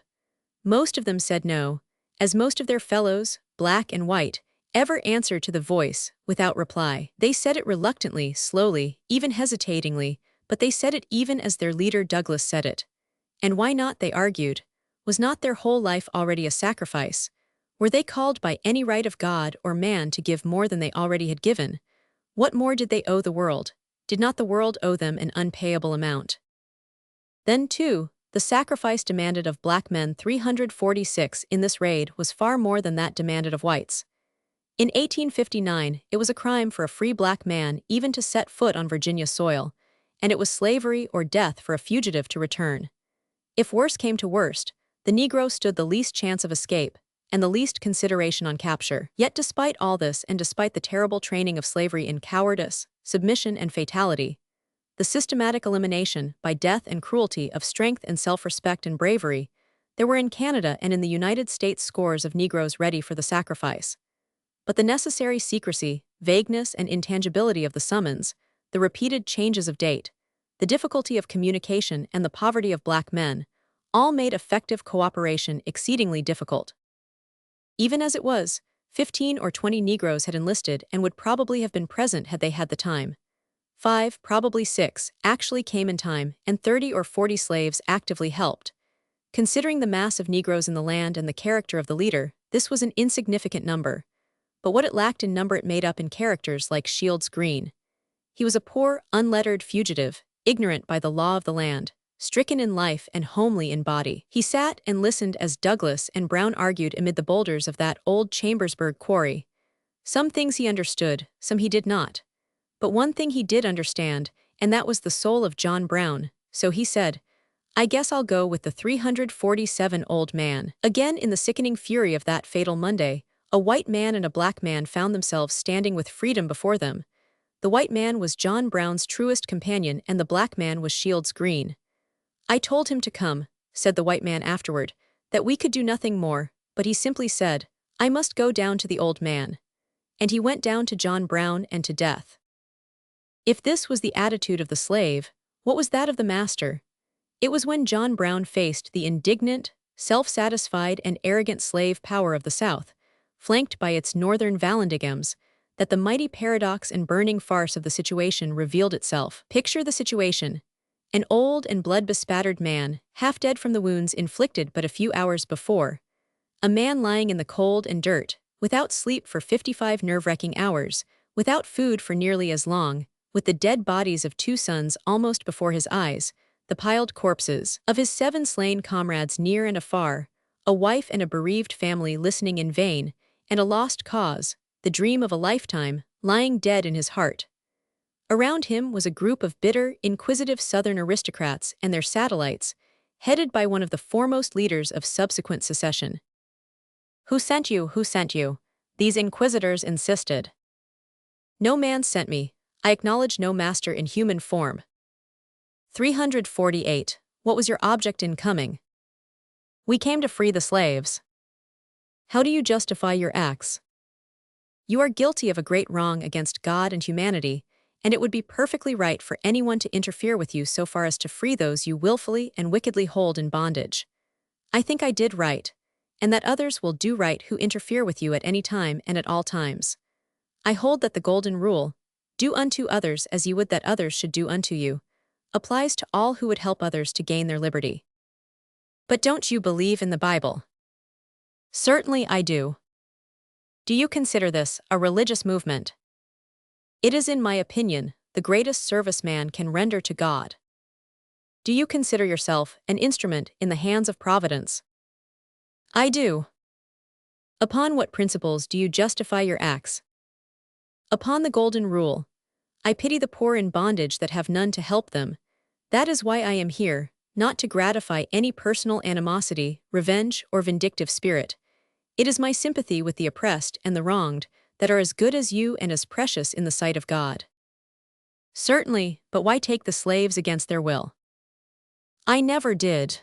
Most of them said no, as most of their fellows, black and white, ever answered to the voice without reply. They said it reluctantly, slowly, even hesitatingly, but they said it even as their leader Douglas said it. And why not, they argued? Was not their whole life already a sacrifice? Were they called by any right of God or man to give more than they already had given? What more did they owe the world? Did not the world owe them an unpayable amount? Then, too, the sacrifice demanded of black men 346 in this raid was far more than that demanded of whites. In 1859, it was a crime for a free black man even to set foot on Virginia soil, and it was slavery or death for a fugitive to return. If worse came to worst, the Negro stood the least chance of escape, and the least consideration on capture. Yet despite all this and despite the terrible training of slavery in cowardice, submission, and fatality, the systematic elimination, by death and cruelty, of strength and self-respect and bravery, there were in Canada and in the United States scores of Negroes ready for the sacrifice. But the necessary secrecy, vagueness, and intangibility of the summons, the repeated changes of date, the difficulty of communication, and the poverty of black men, all made effective cooperation exceedingly difficult. Even as it was, 15 or 20 Negroes had enlisted and would probably have been present had they had the time. 5, probably 6, actually came in time, and 30 or 40 slaves actively helped. Considering the mass of Negroes in the land and the character of the leader, this was an insignificant number. But what it lacked in number it made up in characters like Shields Green. He was a poor, unlettered fugitive, ignorant by the law of the land, stricken in life and homely in body. He sat and listened as Douglas and Brown argued amid the boulders of that old Chambersburg quarry. Some things he understood, some he did not. But one thing he did understand, and that was the soul of John Brown, so he said, "I guess I'll go with the 347 old man." Again, in the sickening fury of that fatal Monday, a white man and a black man found themselves standing with freedom before them. The white man was John Brown's truest companion and the black man was Shields Green. "I told him to come," said the white man afterward, "that we could do nothing more, but he simply said, 'I must go down to the old man.' And he went down to John Brown and to death." If this was the attitude of the slave, what was that of the master? It was when John Brown faced the indignant, self-satisfied, and arrogant slave power of the South, flanked by its northern Vallandigams, that the mighty paradox and burning farce of the situation revealed itself. Picture the situation. An old and blood-bespattered man, half dead from the wounds inflicted but a few hours before. A man lying in the cold and dirt, without sleep for 55 nerve-wracking hours, without food for nearly as long, with the dead bodies of 2 sons almost before his eyes, the piled corpses of his 7 slain comrades near and afar, a wife and a bereaved family listening in vain, and a lost cause, the dream of a lifetime, lying dead in his heart. Around him was a group of bitter, inquisitive Southern aristocrats and their satellites, headed by one of the foremost leaders of subsequent secession. "Who sent you? Who sent you?" these inquisitors insisted. "No man sent me. I acknowledge no master in human form." 348. What was your object in coming? "We came to free the slaves." How do you justify your acts? You are guilty of a great wrong against God and humanity, and it would be perfectly right for anyone to interfere with you so far as to free those you willfully and wickedly hold in bondage. I think I did right, and that others will do right who interfere with you at any time and at all times. I hold that the golden rule, "Do unto others as you would that others should do unto you," applies to all who would help others to gain their liberty. But don't you believe in the Bible? Certainly I do. Do you consider this a religious movement? It is, in my opinion, the greatest service man can render to God. Do you consider yourself an instrument in the hands of Providence? I do. Upon what principles do you justify your acts? Upon the golden rule. I pity the poor in bondage that have none to help them. That is why I am here, not to gratify any personal animosity, revenge, or vindictive spirit. It is my sympathy with the oppressed and the wronged that are as good as you and as precious in the sight of God. Certainly, but why take the slaves against their will? I never did.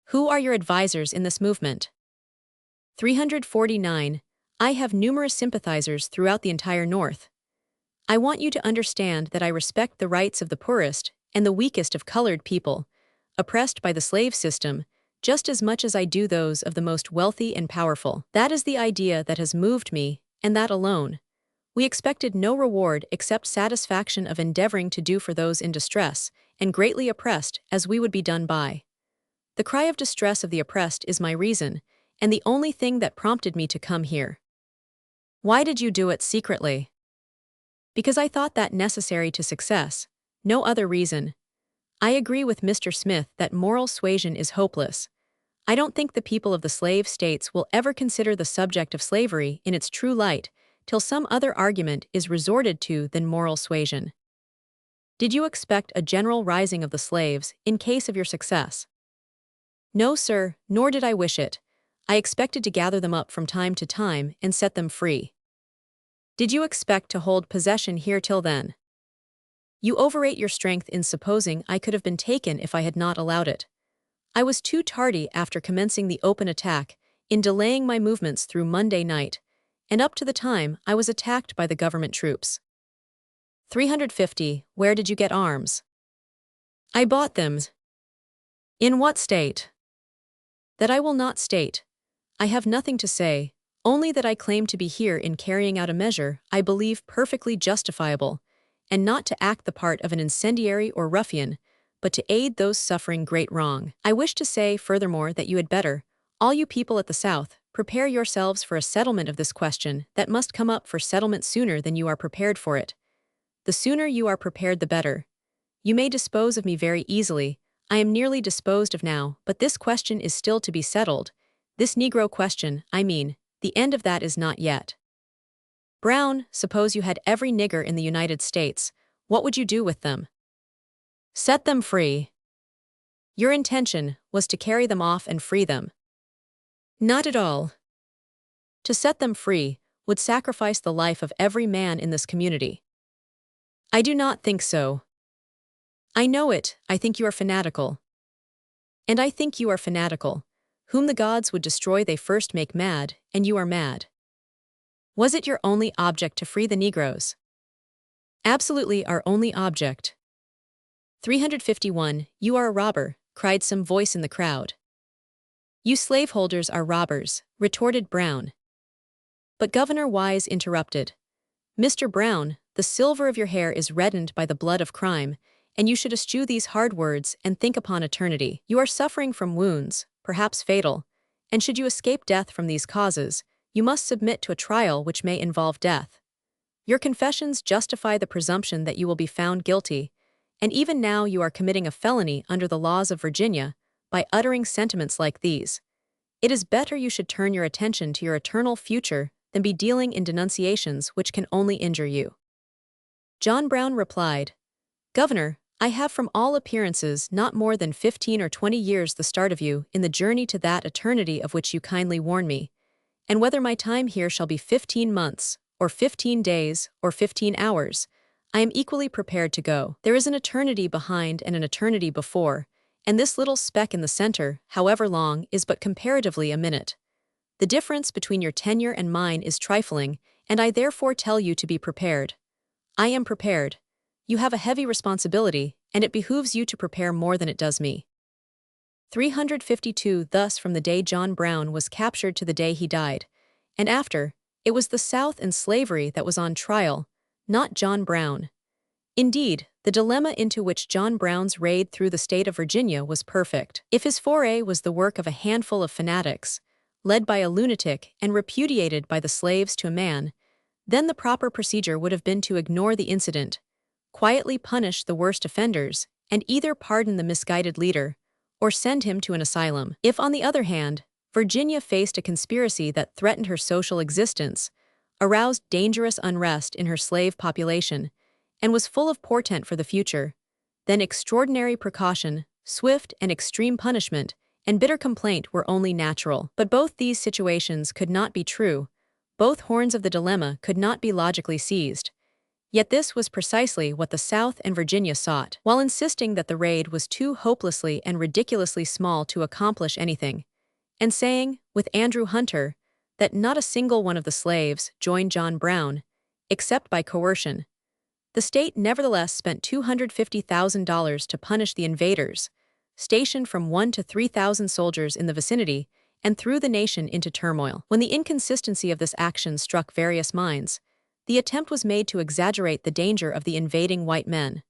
Who are your advisors in this movement? 349. I have numerous sympathizers throughout the entire North. I want you to understand that I respect the rights of the poorest and the weakest of colored people, oppressed by the slave system, just as much as I do those of the most wealthy and powerful. That is the idea that has moved me, and that alone. We expected no reward except satisfaction of endeavoring to do for those in distress and greatly oppressed as we would be done by. The cry of distress of the oppressed is my reason, and the only thing that prompted me to come here. Why did you do it secretly? Because I thought that necessary to success, no other reason. I agree with Mr. Smith that moral suasion is hopeless. I don't think the people of the slave states will ever consider the subject of slavery in its true light till some other argument is resorted to than moral suasion. Did you expect a general rising of the slaves in case of your success? No, sir, nor did I wish it. I expected to gather them up from time to time and set them free. Did you expect to hold possession here till then? You overrate your strength in supposing I could have been taken if I had not allowed it. I was too tardy after commencing the open attack in delaying my movements through Monday night, and up to the time I was attacked by the government troops. 350. Where did you get arms? I bought them. In what state? That I will not state. I have nothing to say, only that I claim to be here in carrying out a measure I believe perfectly justifiable, and not to act the part of an incendiary or ruffian, but to aid those suffering great wrong. I wish to say, furthermore, that you had better, all you people at the South, prepare yourselves for a settlement of this question that must come up for settlement sooner than you are prepared for it. The sooner you are prepared the better. You may dispose of me very easily. I am nearly disposed of now, but this question is still to be settled. This Negro question, I mean, the end of that is not yet. Brown, suppose you had every nigger in the United States, what would you do with them? Set them free. Your intention was to carry them off and free them. Not at all. To set them free would sacrifice the life of every man in this community. I do not think so. I know it, I think you are fanatical. And I think you are fanatical. Whom the gods would destroy they first make mad, and you are mad. Was it your only object to free the Negroes? Absolutely our only object. 351. You are a robber, cried some voice in the crowd. You slaveholders are robbers, retorted Brown. But Governor Wise interrupted. Mr. Brown, the silver of your hair is reddened by the blood of crime, and you should eschew these hard words and think upon eternity. You are suffering from wounds, perhaps fatal, and should you escape death from these causes, you must submit to a trial which may involve death. Your confessions justify the presumption that you will be found guilty, and even now you are committing a felony under the laws of Virginia by uttering sentiments like these. It is better you should turn your attention to your eternal future than be dealing in denunciations which can only injure you. John Brown replied, Governor, I have from all appearances not more than 15 or 20 years the start of you in the journey to that eternity of which you kindly warn me, and whether my time here shall be 15 months, or 15 days, or 15 hours, I am equally prepared to go. There is an eternity behind and an eternity before, and this little speck in the center, however long, is but comparatively a minute. The difference between your tenure and mine is trifling, and I therefore tell you to be prepared. I am prepared. You have a heavy responsibility, and it behooves you to prepare more than it does me. 352 Thus from the day John Brown was captured to the day he died, and after, it was the South and slavery that was on trial, not John Brown. Indeed, the dilemma into which John Brown's raid through the state of Virginia was perfect. If his foray was the work of a handful of fanatics, led by a lunatic and repudiated by the slaves to a man, then the proper procedure would have been to ignore the incident, quietly punish the worst offenders, and either pardon the misguided leader or send him to an asylum. If, on the other hand, Virginia faced a conspiracy that threatened her social existence, aroused dangerous unrest in her slave population, and was full of portent for the future, then extraordinary precaution, swift and extreme punishment, and bitter complaint were only natural. But both these situations could not be true. Both horns of the dilemma could not be logically seized. Yet this was precisely what the South and Virginia sought. While insisting that the raid was too hopelessly and ridiculously small to accomplish anything, and saying, with Andrew Hunter, that not a single one of the slaves joined John Brown, except by coercion, the state nevertheless spent $250,000 to punish the invaders, stationed from 1 to 3,000 soldiers in the vicinity, and threw the nation into turmoil. When the inconsistency of this action struck various minds, the attempt was made to exaggerate the danger of the invading white men.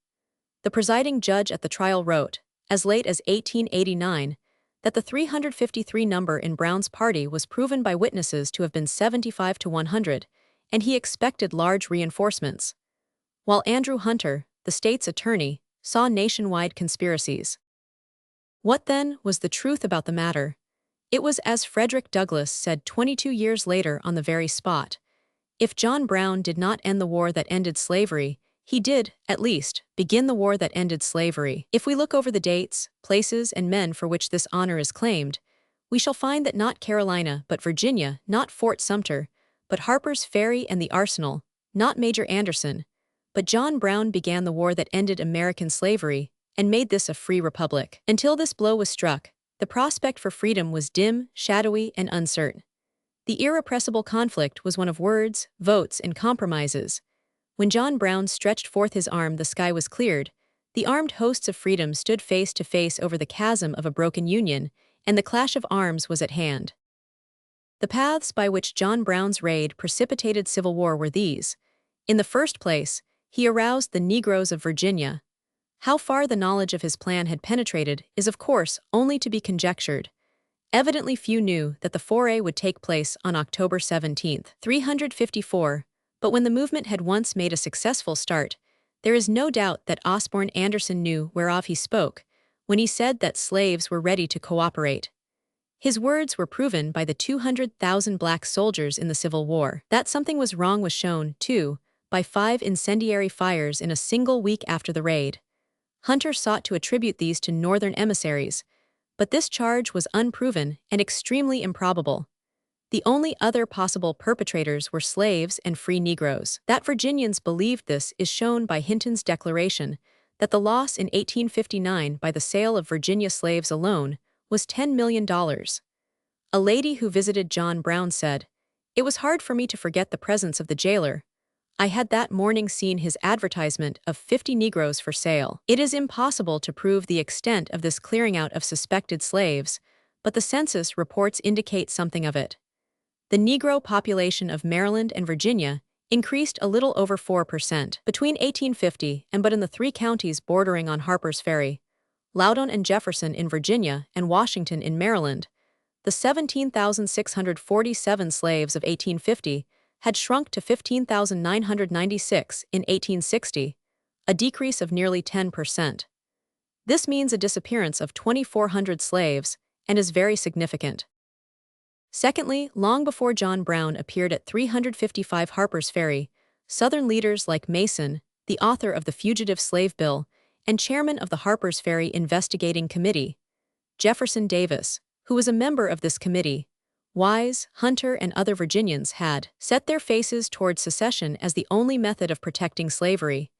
The presiding judge at the trial wrote, as late as 1889, that the 353 number in Brown's party was proven by witnesses to have been 75 to 100, and he expected large reinforcements. While Andrew Hunter, the state's attorney, saw nationwide conspiracies. What then was the truth about the matter? It was as Frederick Douglass said 22 years later on the very spot. If John Brown did not end the war that ended slavery, he did, at least, begin the war that ended slavery. If we look over the dates, places, and men for which this honor is claimed, we shall find that not Carolina but Virginia, not Fort Sumter, but Harpers Ferry and the Arsenal, not Major Anderson, but John Brown began the war that ended American slavery and made this a free republic. Until this blow was struck, the prospect for freedom was dim, shadowy, and uncertain. The irrepressible conflict was one of words, votes, and compromises. When John Brown stretched forth his arm, the sky was cleared. The armed hosts of freedom stood face to face over the chasm of a broken union, and the clash of arms was at hand. The paths by which John Brown's raid precipitated civil war were these. In the first place, he aroused the Negroes of Virginia. How far the knowledge of his plan had penetrated is, of course, only to be conjectured. Evidently few knew that the foray would take place on October 17, 354, but when the movement had once made a successful start, there is no doubt that Osborne Anderson knew whereof he spoke when he said that slaves were ready to cooperate. His words were proven by the 200,000 black soldiers in the Civil War. That something was wrong was shown, too, by 5 incendiary fires in a single week after the raid. Hunter sought to attribute these to Northern emissaries, but this charge was unproven and extremely improbable. The only other possible perpetrators were slaves and free Negroes. That Virginians believed this is shown by Hinton's declaration that the loss in 1859 by the sale of Virginia slaves alone was $10 million. A lady who visited John Brown said, "It was hard for me to forget the presence of the jailer. I had that morning seen his advertisement of 50 Negroes for sale." It is impossible to prove the extent of this clearing out of suspected slaves, but the census reports indicate something of it. The Negro population of Maryland and Virginia increased a little over 4% between 1850 and but in the 3 counties bordering on Harpers Ferry, Loudoun and Jefferson in Virginia and Washington in Maryland, the 17,647 slaves of 1850 had shrunk to 15,996 in 1860, a decrease of nearly 10%. This means a disappearance of 2,400 slaves and is very significant. Secondly, long before John Brown appeared at 355 Harpers Ferry, Southern leaders like Mason, the author of the Fugitive Slave Bill, and chairman of the Harpers Ferry Investigating Committee, Jefferson Davis, who was a member of this committee, Bois, Hunter, and other Virginians had set their faces toward secession as the only method of protecting slavery.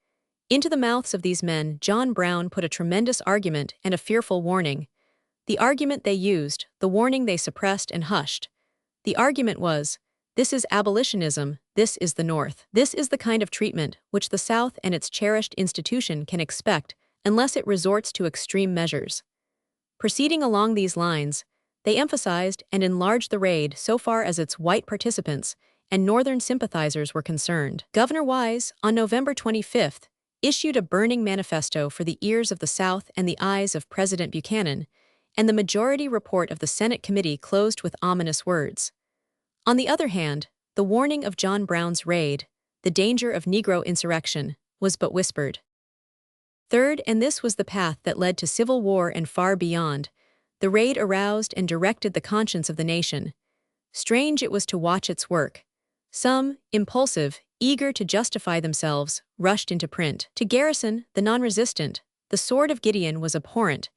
Into the mouths of these men, John Brown put a tremendous argument and a fearful warning. The argument they used, the warning they suppressed and hushed. The argument was, this is abolitionism, this is the North. This is the kind of treatment which the South and its cherished institution can expect unless it resorts to extreme measures. Proceeding along these lines, they emphasized and enlarged the raid so far as its white participants and Northern sympathizers were concerned. Governor Wise, on November 25, issued a burning manifesto for the ears of the South and the eyes of President Buchanan, and the majority report of the Senate committee closed with ominous words. On the other hand, the warning of John Brown's raid, the danger of Negro insurrection, was but whispered. Third, and this was the path that led to civil war and far beyond, the raid aroused and directed the conscience of the nation. Strange it was to watch its work. Some, impulsive, eager to justify themselves, rushed into print. To Garrison, the non-resistant, the sword of Gideon was abhorrent.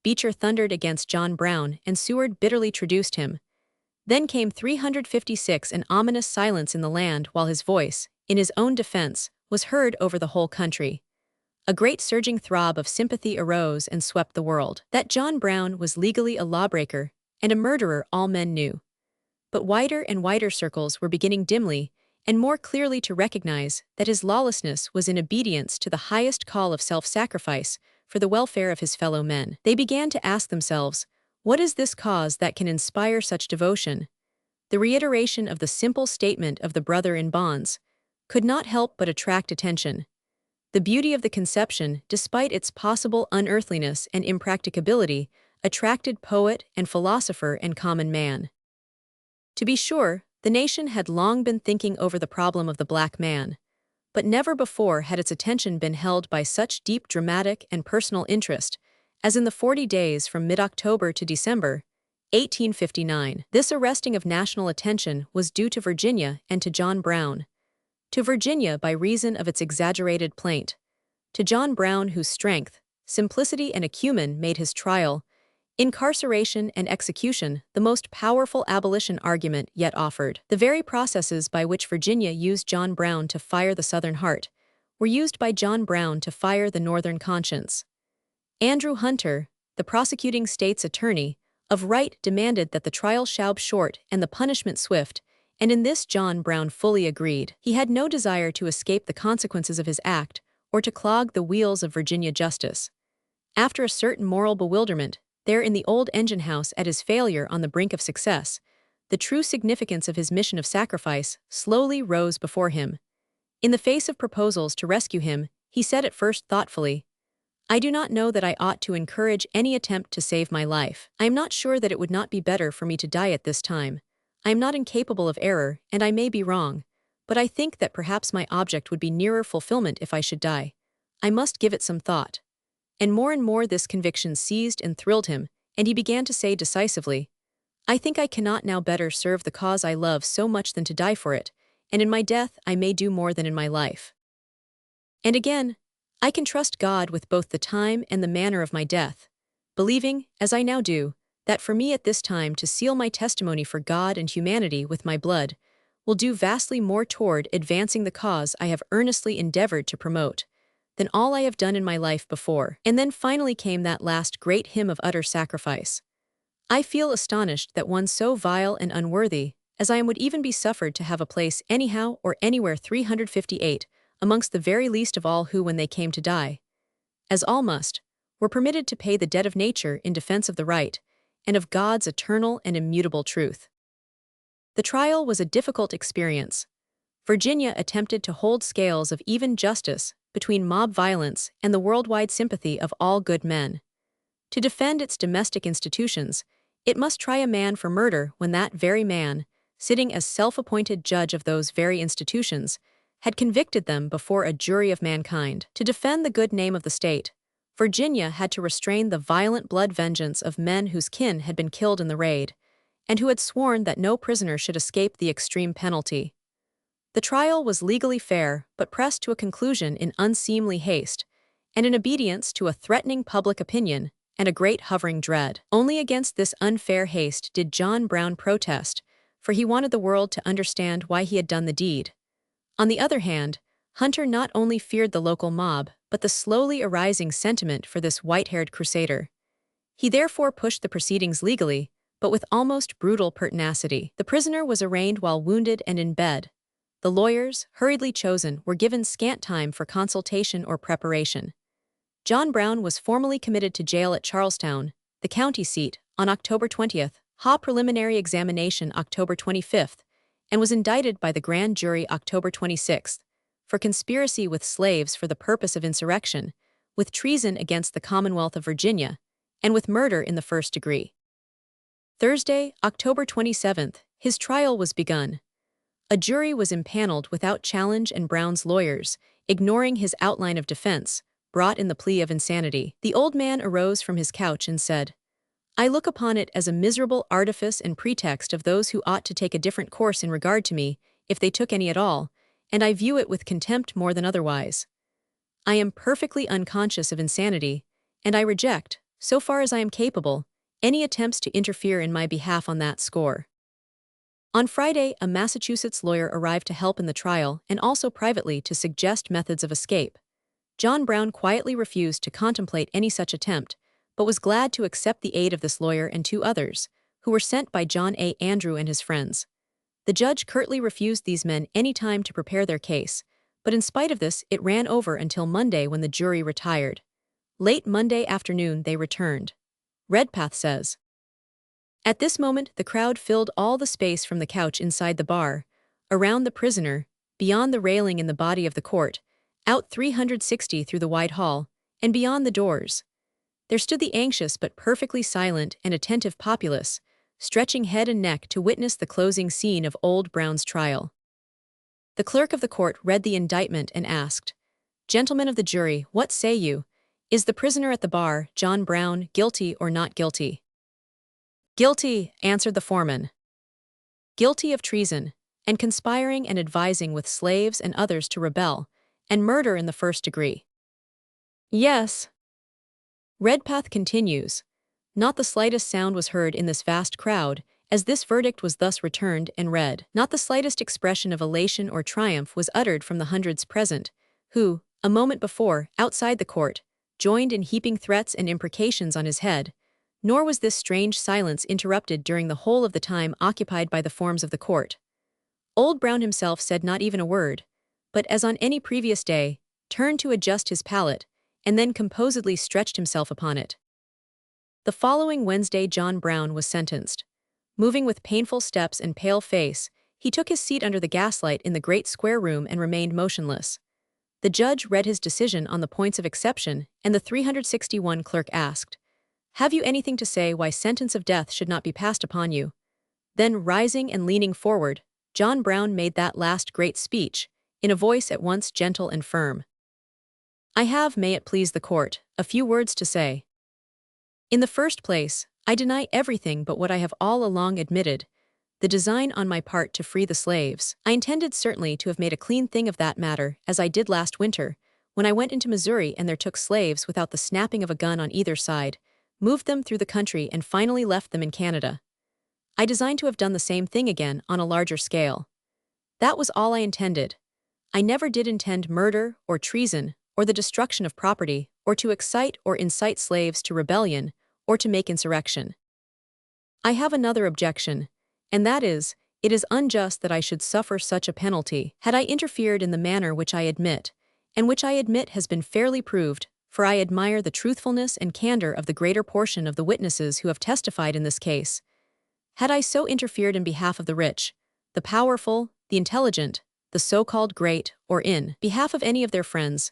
Beecher thundered against John Brown, and Seward bitterly traduced him. Then came 356, an ominous silence in the land while his voice, in his own defense, was heard over the whole country. A great surging throb of sympathy arose and swept the world. That John Brown was legally a lawbreaker and a murderer all men knew. But wider and wider circles were beginning dimly and more clearly to recognize that his lawlessness was in obedience to the highest call of self-sacrifice for the welfare of his fellow men. They began to ask themselves, what is this cause that can inspire such devotion? The reiteration of the simple statement of the brother in bonds could not help but attract attention. The beauty of the conception, despite its possible unearthliness and impracticability, attracted poet and philosopher and common man. To be sure, the nation had long been thinking over the problem of the black man, but never before had its attention been held by such deep dramatic and personal interest as in the 40 days from mid-October to December, 1859. This arresting of national attention was due to Virginia and to John Brown. To Virginia by reason of its exaggerated plaint. To John Brown whose strength, simplicity and acumen made his trial, incarceration and execution the most powerful abolition argument yet offered. The very processes by which Virginia used John Brown to fire the Southern heart were used by John Brown to fire the Northern conscience. Andrew Hunter, the prosecuting state's attorney, of right demanded that the trial shall be short and the punishment swift, and in this John Brown fully agreed. He had no desire to escape the consequences of his act or to clog the wheels of Virginia justice. After a certain moral bewilderment, there in the old engine house at his failure on the brink of success, the true significance of his mission of sacrifice slowly rose before him. In the face of proposals to rescue him, he said at first thoughtfully, I do not know that I ought to encourage any attempt to save my life. I am not sure that it would not be better for me to die at this time. I am not incapable of error, and I may be wrong, but I think that perhaps my object would be nearer fulfillment if I should die. I must give it some thought. And more this conviction seized and thrilled him, and he began to say decisively, I think I cannot now better serve the cause I love so much than to die for it, and in my death I may do more than in my life. And again, I can trust God with both the time and the manner of my death, believing, as I now do, that for me at this time to seal my testimony for God and humanity with my blood will do vastly more toward advancing the cause I have earnestly endeavored to promote than all I have done in my life before. And then finally came that last great hymn of utter sacrifice. I feel astonished that one so vile and unworthy as I am would even be suffered to have a place anyhow or anywhere 358 amongst the very least of all who, when they came to die, as all must, were permitted to pay the debt of nature in defense of the right, and of God's eternal and immutable truth. The trial was a difficult experience. Virginia attempted to hold scales of even justice between mob violence and the worldwide sympathy of all good men. To defend its domestic institutions, It must try a man for murder when that very man, sitting as self-appointed judge of those very institutions, had convicted them before a jury of mankind. To defend the good name of the state, Virginia had to restrain the violent blood vengeance of men whose kin had been killed in the raid, and who had sworn that no prisoner should escape the extreme penalty. The trial was legally fair, but pressed to a conclusion in unseemly haste, and in obedience to a threatening public opinion and a great hovering dread. Only against this unfair haste did John Brown protest, for he wanted the world to understand why he had done the deed. On the other hand, Hunter not only feared the local mob, but the slowly arising sentiment for this white-haired crusader. He therefore pushed the proceedings legally, but with almost brutal pertinacity. The prisoner was arraigned while wounded and in bed. The lawyers, hurriedly chosen, were given scant time for consultation or preparation. John Brown was formally committed to jail at Charlestown, the county seat, on October 20th, preliminary examination October 25th, and was indicted by the grand jury October 26th, for conspiracy with slaves for the purpose of insurrection, with treason against the Commonwealth of Virginia, and with murder in the first degree. Thursday, October 27th, his trial was begun. A jury was impaneled without challenge, and Brown's lawyers, ignoring his outline of defense, brought in the plea of insanity. The old man arose from his couch and said, "I look upon it as a miserable artifice and pretext of those who ought to take a different course in regard to me, if they took any at all, and I view it with contempt more than otherwise. I am perfectly unconscious of insanity, and I reject, so far as I am capable, any attempts to interfere in my behalf on that score." On Friday, a Massachusetts lawyer arrived to help in the trial and also privately to suggest methods of escape. John Brown quietly refused to contemplate any such attempt, but was glad to accept the aid of this lawyer and two others, who were sent by John A. Andrew and his friends. The judge curtly refused these men any time to prepare their case, but in spite of this, it ran over until Monday when the jury retired. Late Monday afternoon they returned. Redpath says, "At this moment the crowd filled all the space from the couch inside the bar, around the prisoner, beyond the railing in the body of the court, out 360 through the wide hall, and beyond the doors. There stood the anxious but perfectly silent and attentive populace, stretching head and neck to witness the closing scene of Old Brown's trial. The clerk of the court read the indictment and asked, 'Gentlemen of the jury, what say you? Is the prisoner at the bar, John Brown, guilty or not guilty?' 'Guilty,' answered the foreman. 'Guilty of treason, and conspiring and advising with slaves and others to rebel, and murder in the first degree?' 'Yes.' Redpath continues, 'Not the slightest sound was heard in this vast crowd, as this verdict was thus returned and read. Not the slightest expression of elation or triumph was uttered from the hundreds present, who, a moment before, outside the court, joined in heaping threats and imprecations on his head, nor was this strange silence interrupted during the whole of the time occupied by the forms of the court. Old Brown himself said not even a word, but, as on any previous day, turned to adjust his pallet, and then composedly stretched himself upon it. The following Wednesday John Brown was sentenced. Moving with painful steps and pale face, he took his seat under the gaslight in the great square room and remained motionless. The judge read his decision on the points of exception, and the 361 clerk asked, "Have you anything to say why sentence of death should not be passed upon you?" Then, rising and leaning forward, John Brown made that last great speech, in a voice at once gentle and firm. "I have, may it please the court, a few words to say. In the first place, I deny everything but what I have all along admitted, the design on my part to free the slaves. I intended certainly to have made a clean thing of that matter, as I did last winter, when I went into Missouri and there took slaves without the snapping of a gun on either side, moved them through the country and finally left them in Canada. I designed to have done the same thing again on a larger scale. That was all I intended. I never did intend murder or treason or the destruction of property or to excite or incite slaves to rebellion or to make insurrection. I have another objection, and that is, it is unjust that I should suffer such a penalty. Had I interfered in the manner which I admit, and which I admit has been fairly proved, for I admire the truthfulness and candor of the greater portion of the witnesses who have testified in this case, had I so interfered in behalf of the rich, the powerful, the intelligent, the so-called great, or in behalf of any of their friends,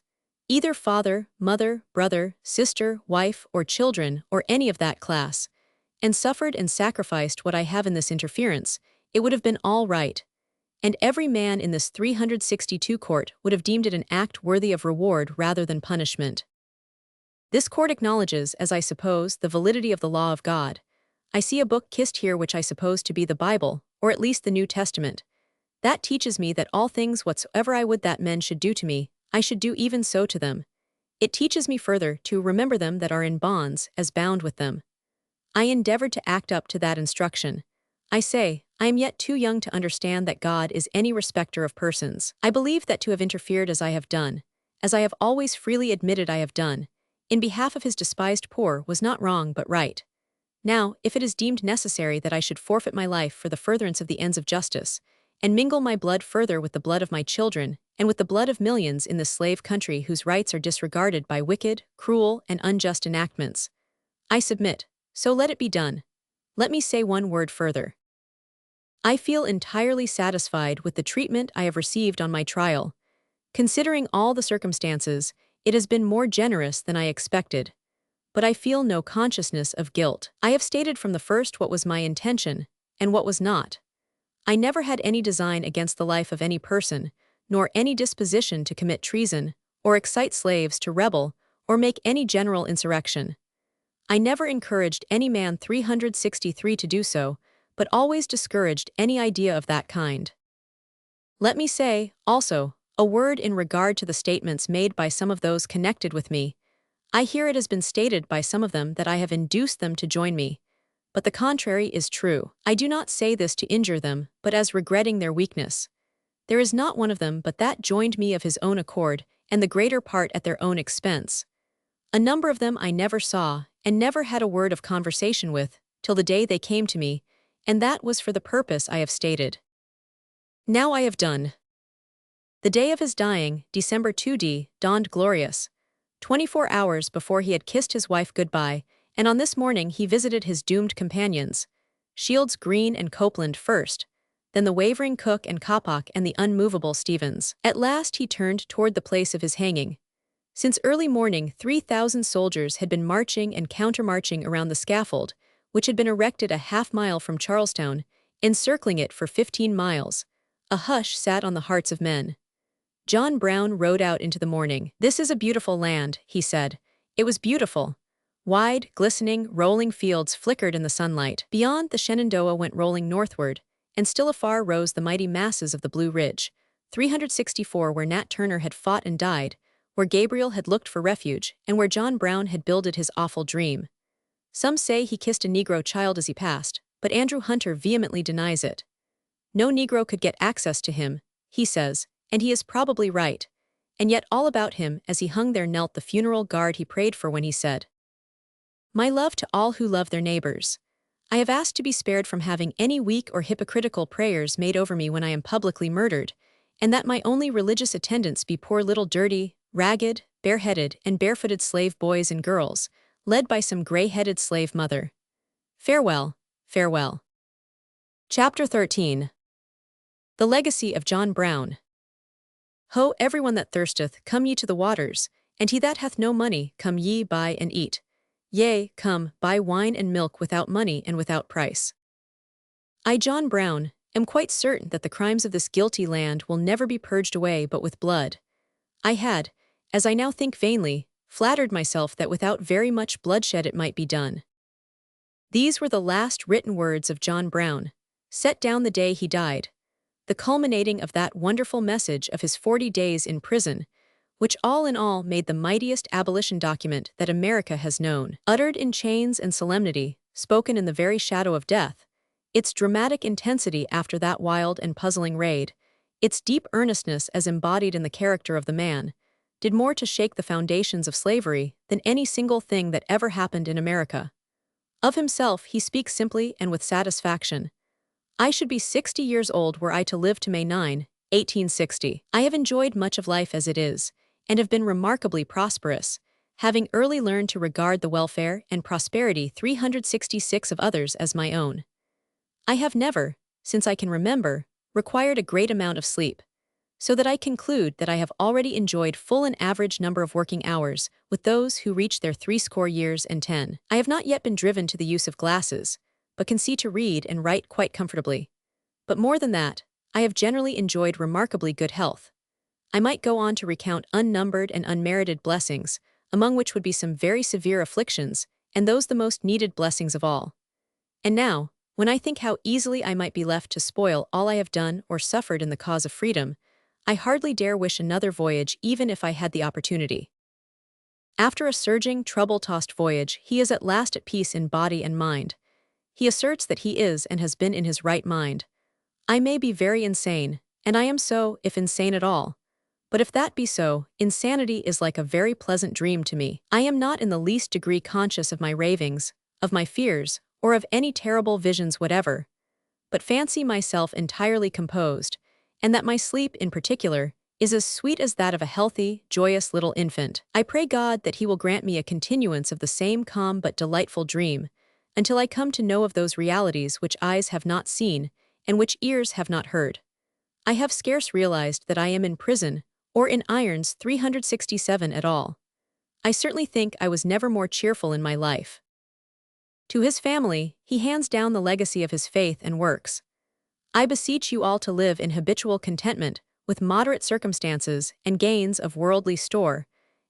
either father, mother, brother, sister, wife, or children, or any of that class, and suffered and sacrificed what I have in this interference, it would have been all right. And every man in this 362 court would have deemed it an act worthy of reward rather than punishment. This court acknowledges, as I suppose, the validity of the law of God. I see a book kissed here which I suppose to be the Bible, or at least the New Testament. That teaches me that all things whatsoever I would that men should do to me, I should do even so to them. It teaches me further to remember them that are in bonds, as bound with them. I endeavored to act up to that instruction. I say, I am yet too young to understand that God is any respecter of persons. I believe that to have interfered as I have done, as I have always freely admitted I have done, in behalf of his despised poor was not wrong but right. Now, if it is deemed necessary that I should forfeit my life for the furtherance of the ends of justice, and mingle my blood further with the blood of my children, and with the blood of millions in this slave country whose rights are disregarded by wicked, cruel, and unjust enactments, I submit, so let it be done. Let me say one word further. I feel entirely satisfied with the treatment I have received on my trial. Considering all the circumstances, it has been more generous than I expected. But I feel no consciousness of guilt. I have stated from the first what was my intention, and what was not. I never had any design against the life of any person, nor any disposition to commit treason, or excite slaves to rebel, or make any general insurrection. I never encouraged any man 363 to do so, but always discouraged any idea of that kind. Let me say, also, a word in regard to the statements made by some of those connected with me. I hear it has been stated by some of them that I have induced them to join me, but the contrary is true. I do not say this to injure them, but as regretting their weakness. There is not one of them but that joined me of his own accord, and the greater part at their own expense. A number of them I never saw, and never had a word of conversation with, till the day they came to me, and that was for the purpose I have stated. Now I have done. The day of his dying, December 2d, dawned glorious. 24 hours before he had kissed his wife goodbye, and on this morning he visited his doomed companions, Shields, Green, and Copeland first, then the wavering Cook and Coppock and the unmovable Stevens. At last he turned toward the place of his hanging. Since early morning 3,000 soldiers had been marching and countermarching around the scaffold, which had been erected a half-mile from Charlestown, encircling it for 15 miles. A hush sat on the hearts of men. John Brown rode out into the morning. "This is a beautiful land," he said. It was beautiful. Wide, glistening, rolling fields flickered in the sunlight. Beyond, the Shenandoah went rolling northward, and still afar rose the mighty masses of the Blue Ridge, 364 where Nat Turner had fought and died, where Gabriel had looked for refuge, and where John Brown had builded his awful dream. Some say he kissed a Negro child as he passed, but Andrew Hunter vehemently denies it. No Negro could get access to him, he says, and he is probably right. And yet all about him as he hung there knelt the funeral guard he prayed for when he said, "My love to all who love their neighbors. I have asked to be spared from having any weak or hypocritical prayers made over me when I am publicly murdered, and that my only religious attendants be poor little dirty, ragged, bareheaded, and barefooted slave boys and girls, led by some gray-headed slave mother. Farewell, farewell." Chapter 13. The Legacy of John Brown. Ho, everyone that thirsteth, come ye to the waters, and he that hath no money, come ye, buy and eat. Yea, come, buy wine and milk without money and without price. I, John Brown, am quite certain that the crimes of this guilty land will never be purged away but with blood. I had, as I now think vainly, flattered myself that without very much bloodshed it might be done. These were the last written words of John Brown, set down the day he died, the culminating of that wonderful message of his 40 days in prison, which all in all made the mightiest abolition document that America has known. Uttered in chains and solemnity, spoken in the very shadow of death, its dramatic intensity after that wild and puzzling raid, its deep earnestness as embodied in the character of the man, did more to shake the foundations of slavery than any single thing that ever happened in America. Of himself he speaks simply and with satisfaction. I should be 60 years old were I to live to May 9, 1860. I have enjoyed much of life as it is, and have been remarkably prosperous, having early learned to regard the welfare and prosperity 366 of others as my own. I have never, since I can remember, required a great amount of sleep. so that I conclude that I have already enjoyed full an average number of working hours with those who reach their 60 and 10. I have not yet been driven to the use of glasses, but can see to read and write quite comfortably. But more than that, I have generally enjoyed remarkably good health. I might go on to recount unnumbered and unmerited blessings, among which would be some very severe afflictions, and those the most needed blessings of all. And now, when I think how easily I might be left to spoil all I have done or suffered in the cause of freedom, I hardly dare wish another voyage even if I had the opportunity. After a surging, trouble-tossed voyage, he is at last at peace in body and mind. He asserts that he is and has been in his right mind. I may be very insane, and I am so, if insane at all. But if that be so, insanity is like a very pleasant dream to me. I am not in the least degree conscious of my ravings, of my fears, or of any terrible visions whatever, but fancy myself entirely composed, and that my sleep, in particular, is as sweet as that of a healthy, joyous little infant. I pray God that He will grant me a continuance of the same calm but delightful dream, until I come to know of those realities which eyes have not seen, and which ears have not heard. I have scarce realized that I am in prison, or in irons 367 at all. I certainly think I was never more cheerful in my life. To his family, he hands down the legacy of his faith and works. I beseech you all to live in habitual contentment, with moderate circumstances and gains of worldly store,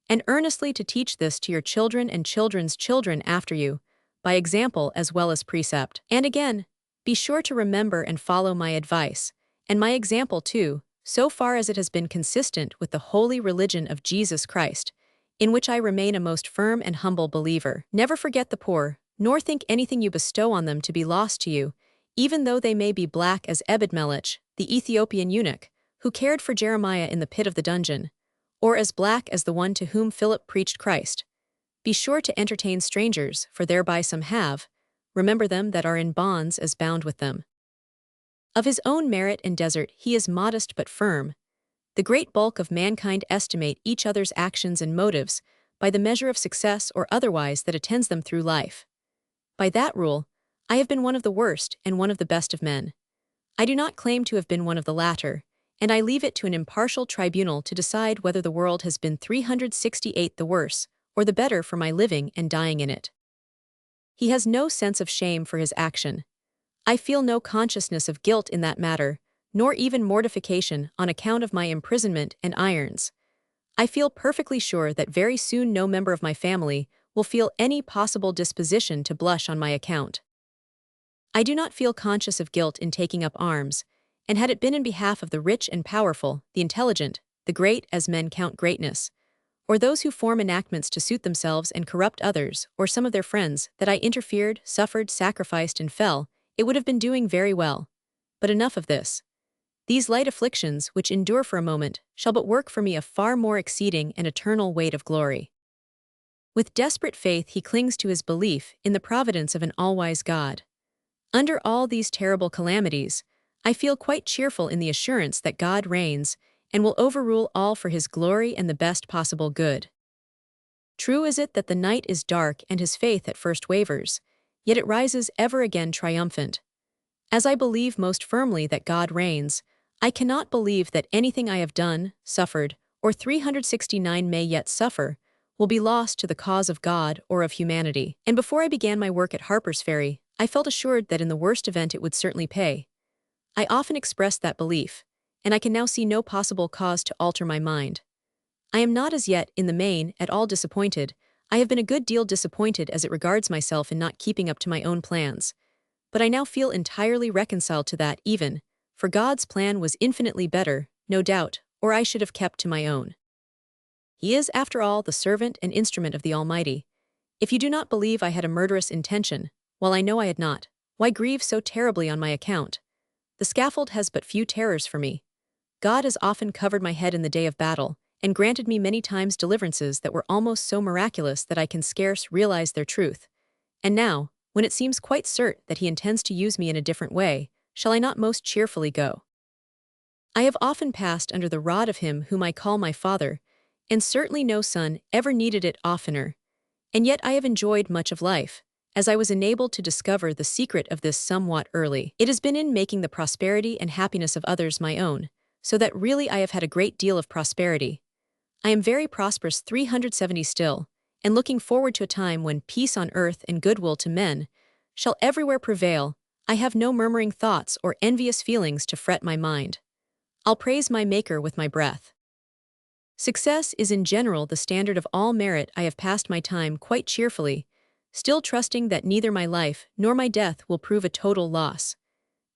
and earnestly to teach this to your children and children's children after you, by example as well as precept. And again, be sure to remember and follow my advice, and my example too, so far as it has been consistent with the holy religion of Jesus Christ, in which I remain a most firm and humble believer. Never forget the poor, nor think anything you bestow on them to be lost to you, even though they may be black as Ebed-melech, the Ethiopian eunuch, who cared for Jeremiah in the pit of the dungeon, or as black as the one to whom Philip preached Christ. Be sure to entertain strangers, for thereby some have. Remember them that are in bonds as bound with them. Of his own merit and desert he is modest but firm. The great bulk of mankind estimate each other's actions and motives by the measure of success or otherwise that attends them through life. By that rule, I have been one of the worst and one of the best of men. I do not claim to have been one of the latter, and I leave it to an impartial tribunal to decide whether the world has been 368 the worse, or the better for my living and dying in it. He has no sense of shame for his action. I feel no consciousness of guilt in that matter, nor even mortification on account of my imprisonment and irons. I feel perfectly sure that very soon no member of my family will feel any possible disposition to blush on my account. I do not feel conscious of guilt in taking up arms, and had it been in behalf of the rich and powerful, the intelligent, the great as men count greatness, or those who form enactments to suit themselves and corrupt others, or some of their friends, that I interfered, suffered, sacrificed, and fell, it would have been doing very well. But enough of this. These light afflictions, which endure for a moment, shall but work for me a far more exceeding and eternal weight of glory. With desperate faith he clings to his belief in the providence of an all-wise God. Under all these terrible calamities, I feel quite cheerful in the assurance that God reigns and will overrule all for his glory and the best possible good. True is it that the night is dark and his faith at first wavers, yet it rises ever again triumphant. As I believe most firmly that God reigns, I cannot believe that anything I have done, suffered, or 369 may yet suffer, will be lost to the cause of God or of humanity. And before I began my work at Harpers Ferry, I felt assured that in the worst event it would certainly pay. I often expressed that belief, and I can now see no possible cause to alter my mind. I am not as yet, in the main, at all disappointed. I have been a good deal disappointed as it regards myself in not keeping up to my own plans. But I now feel entirely reconciled to that even, for God's plan was infinitely better, no doubt, or I should have kept to my own. He is, after all, the servant and instrument of the Almighty. If you do not believe I had a murderous intention, while I know I had not, why grieve so terribly on my account? The scaffold has but few terrors for me. God has often covered my head in the day of battle, and granted me many times deliverances that were almost so miraculous that I can scarce realize their truth. And now, when it seems quite certain that he intends to use me in a different way, shall I not most cheerfully go? I have often passed under the rod of him whom I call my Father, and certainly no son ever needed it oftener. And yet I have enjoyed much of life, as I was enabled to discover the secret of this somewhat early. It has been in making the prosperity and happiness of others my own, so that really I have had a great deal of prosperity. I am very prosperous 370 still, and looking forward to a time when peace on earth and goodwill to men shall everywhere prevail. I have no murmuring thoughts or envious feelings to fret my mind. I'll praise my Maker with my breath. Success is in general the standard of all merit. I have passed my time quite cheerfully, still trusting that neither my life nor my death will prove a total loss.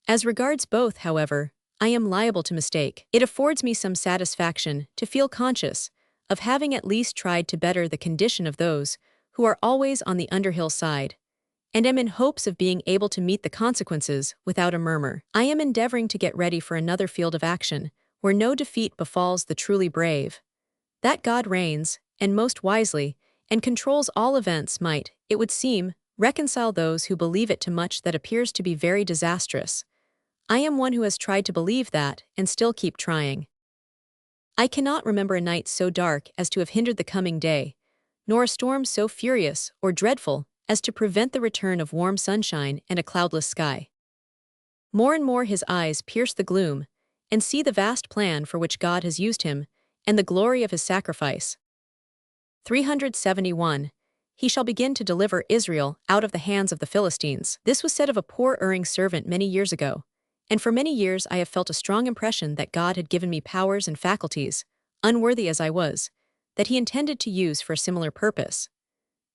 As regards both, however, I am liable to mistake. It affords me some satisfaction to feel conscious of having at least tried to better the condition of those who are always on the underhill side, and am in hopes of being able to meet the consequences without a murmur. I am endeavoring to get ready for another field of action, where no defeat befalls the truly brave. That God reigns, and most wisely, and controls all events might, it would seem, reconcile those who believe it to much that appears to be very disastrous. I am one who has tried to believe that, and still keep trying. I cannot remember a night so dark as to have hindered the coming day, nor a storm so furious or dreadful as to prevent the return of warm sunshine and a cloudless sky. More and more his eyes pierce the gloom, and see the vast plan for which God has used him, and the glory of his sacrifice. 371. He shall begin to deliver Israel out of the hands of the Philistines. This was said of a poor erring servant many years ago, and for many years I have felt a strong impression that God had given me powers and faculties, unworthy as I was, that he intended to use for a similar purpose.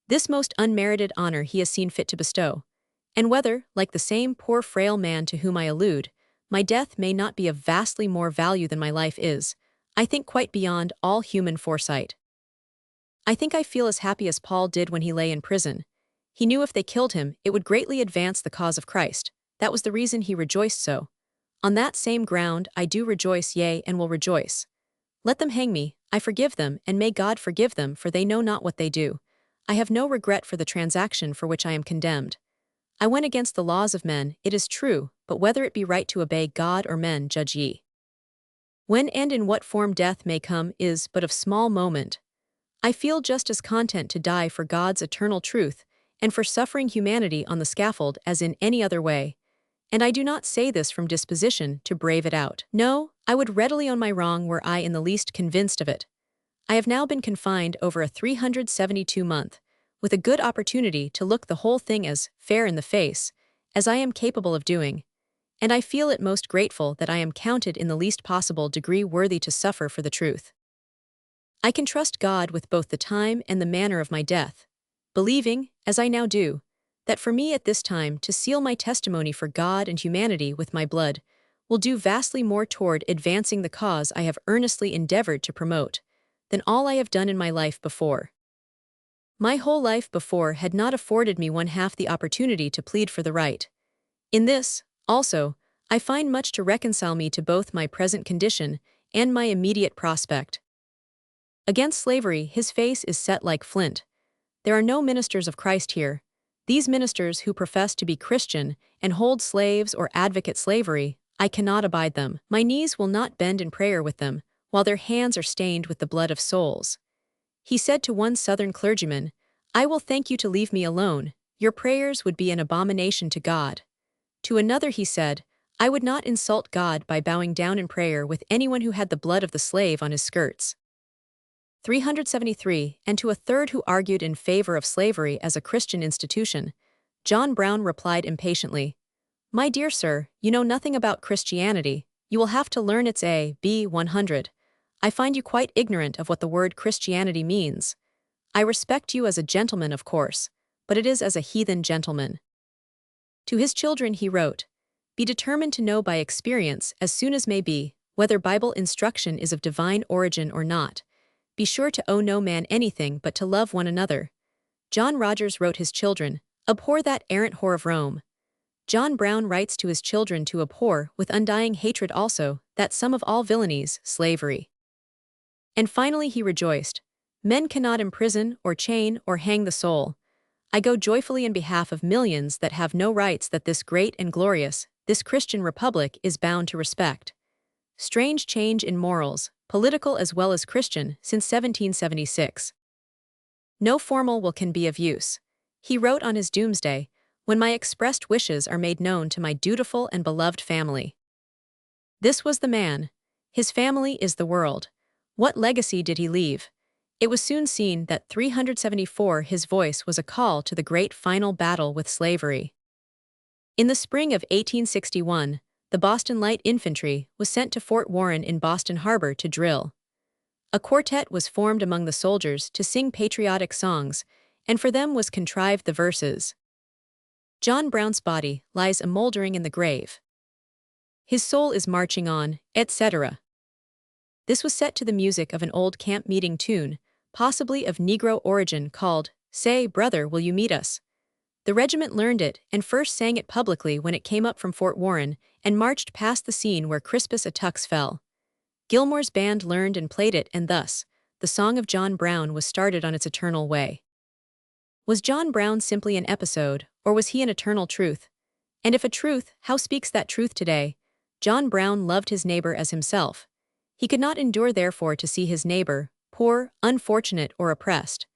This most unmerited honor he has seen fit to bestow, and whether, like the same poor frail man to whom I allude, my death may not be of vastly more value than my life is, I think quite beyond all human foresight. I think I feel as happy as Paul did when he lay in prison. He knew if they killed him, it would greatly advance the cause of Christ. That was the reason he rejoiced so. On that same ground I do rejoice, yea, and will rejoice. Let them hang me, I forgive them, and may God forgive them, for they know not what they do. I have no regret for the transaction for which I am condemned. I went against the laws of men, it is true, but whether it be right to obey God or men, judge ye. When and in what form death may come is but of small moment. I feel just as content to die for God's eternal truth, and for suffering humanity on the scaffold as in any other way. And I do not say this from disposition to brave it out. No, I would readily own my wrong were I in the least convinced of it. I have now been confined over a 372-month, with a good opportunity to look the whole thing as fair in the face, as I am capable of doing, and I feel it most grateful that I am counted in the least possible degree worthy to suffer for the truth. I can trust God with both the time and the manner of my death, believing, as I now do, that for me at this time to seal my testimony for God and humanity with my blood will do vastly more toward advancing the cause I have earnestly endeavored to promote, than all I have done in my life before. My whole life before had not afforded me one half the opportunity to plead for the right. In this, also, I find much to reconcile me to both my present condition and my immediate prospect. Against slavery his face is set like flint. There are no ministers of Christ here. These ministers who profess to be Christian and hold slaves or advocate slavery, I cannot abide them. My knees will not bend in prayer with them, while their hands are stained with the blood of souls. He said to one Southern clergyman, "I will thank you to leave me alone. Your prayers would be an abomination to God." To another he said, "I would not insult God by bowing down in prayer with anyone who had the blood of the slave on his skirts." 373, and to a third who argued in favor of slavery as a Christian institution, John Brown replied impatiently, "My dear sir, you know nothing about Christianity. You will have to learn its A.B. 100. I find you quite ignorant of what the word Christianity means. I respect you as a gentleman, of course, but it is as a heathen gentleman." To his children he wrote, "Be determined to know by experience, as soon as may be, whether Bible instruction is of divine origin or not. Be sure to owe no man anything but to love one another." John Rogers wrote his children, "Abhor that errant whore of Rome." John Brown writes to his children to abhor with undying hatred also that sum of all villainies, slavery. And finally he rejoiced, "Men cannot imprison or chain or hang the soul. I go joyfully in behalf of millions that have no rights that this great and glorious, this Christian republic is bound to respect." Strange change in morals, political as well as Christian, since 1776. "No formal will can be of use," he wrote on his doomsday, "when my expressed wishes are made known to my dutiful and beloved family." This was the man. His family is the world. What legacy did he leave? It was soon seen that 374 his voice was a call to the great final battle with slavery. In the spring of 1861, the Boston Light Infantry was sent to Fort Warren in Boston Harbor to drill. A quartet was formed among the soldiers to sing patriotic songs, and for them was contrived the verses, "John Brown's body lies a mouldering in the grave. His soul is marching on," etc. This was set to the music of an old camp meeting tune, possibly of Negro origin, called, "Say, Brother, Will You Meet Us?" The regiment learned it and first sang it publicly when it came up from Fort Warren and marched past the scene where Crispus Attucks fell. Gilmore's band learned and played it, and thus, the Song of John Brown was started on its eternal way. Was John Brown simply an episode, or was he an eternal truth? And if a truth, how speaks that truth today? John Brown loved his neighbor as himself. He could not endure therefore to see his neighbor, poor, unfortunate, or oppressed.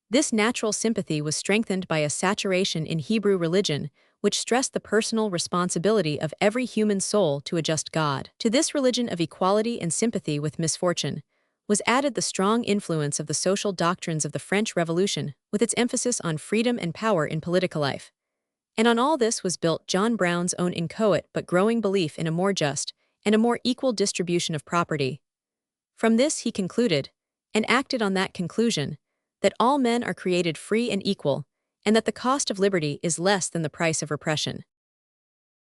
This natural sympathy was strengthened by a saturation in Hebrew religion, which stressed the personal responsibility of every human soul to a just God. To this religion of equality and sympathy with misfortune was added the strong influence of the social doctrines of the French Revolution, with its emphasis on freedom and power in political life. And on all this was built John Brown's own inchoate but growing belief in a more just and a more equal distribution of property. From this he concluded, and acted on that conclusion, that all men are created free and equal, and that the cost of liberty is less than the price of repression.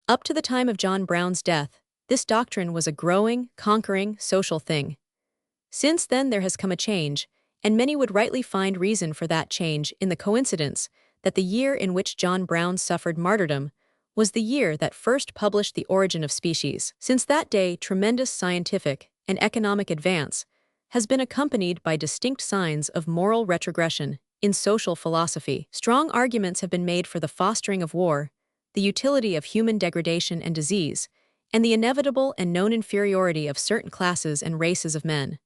Up to the time of John Brown's death, this doctrine was a growing, conquering, social thing. Since then there has come a change, and many would rightly find reason for that change in the coincidence that the year in which John Brown suffered martyrdom was the year that first published The Origin of Species. Since that day, tremendous scientific and economic advance has been accompanied by distinct signs of moral retrogression in social philosophy. Strong arguments have been made for the fostering of war, the utility of human degradation and disease, and the inevitable and known inferiority of certain classes and races of men.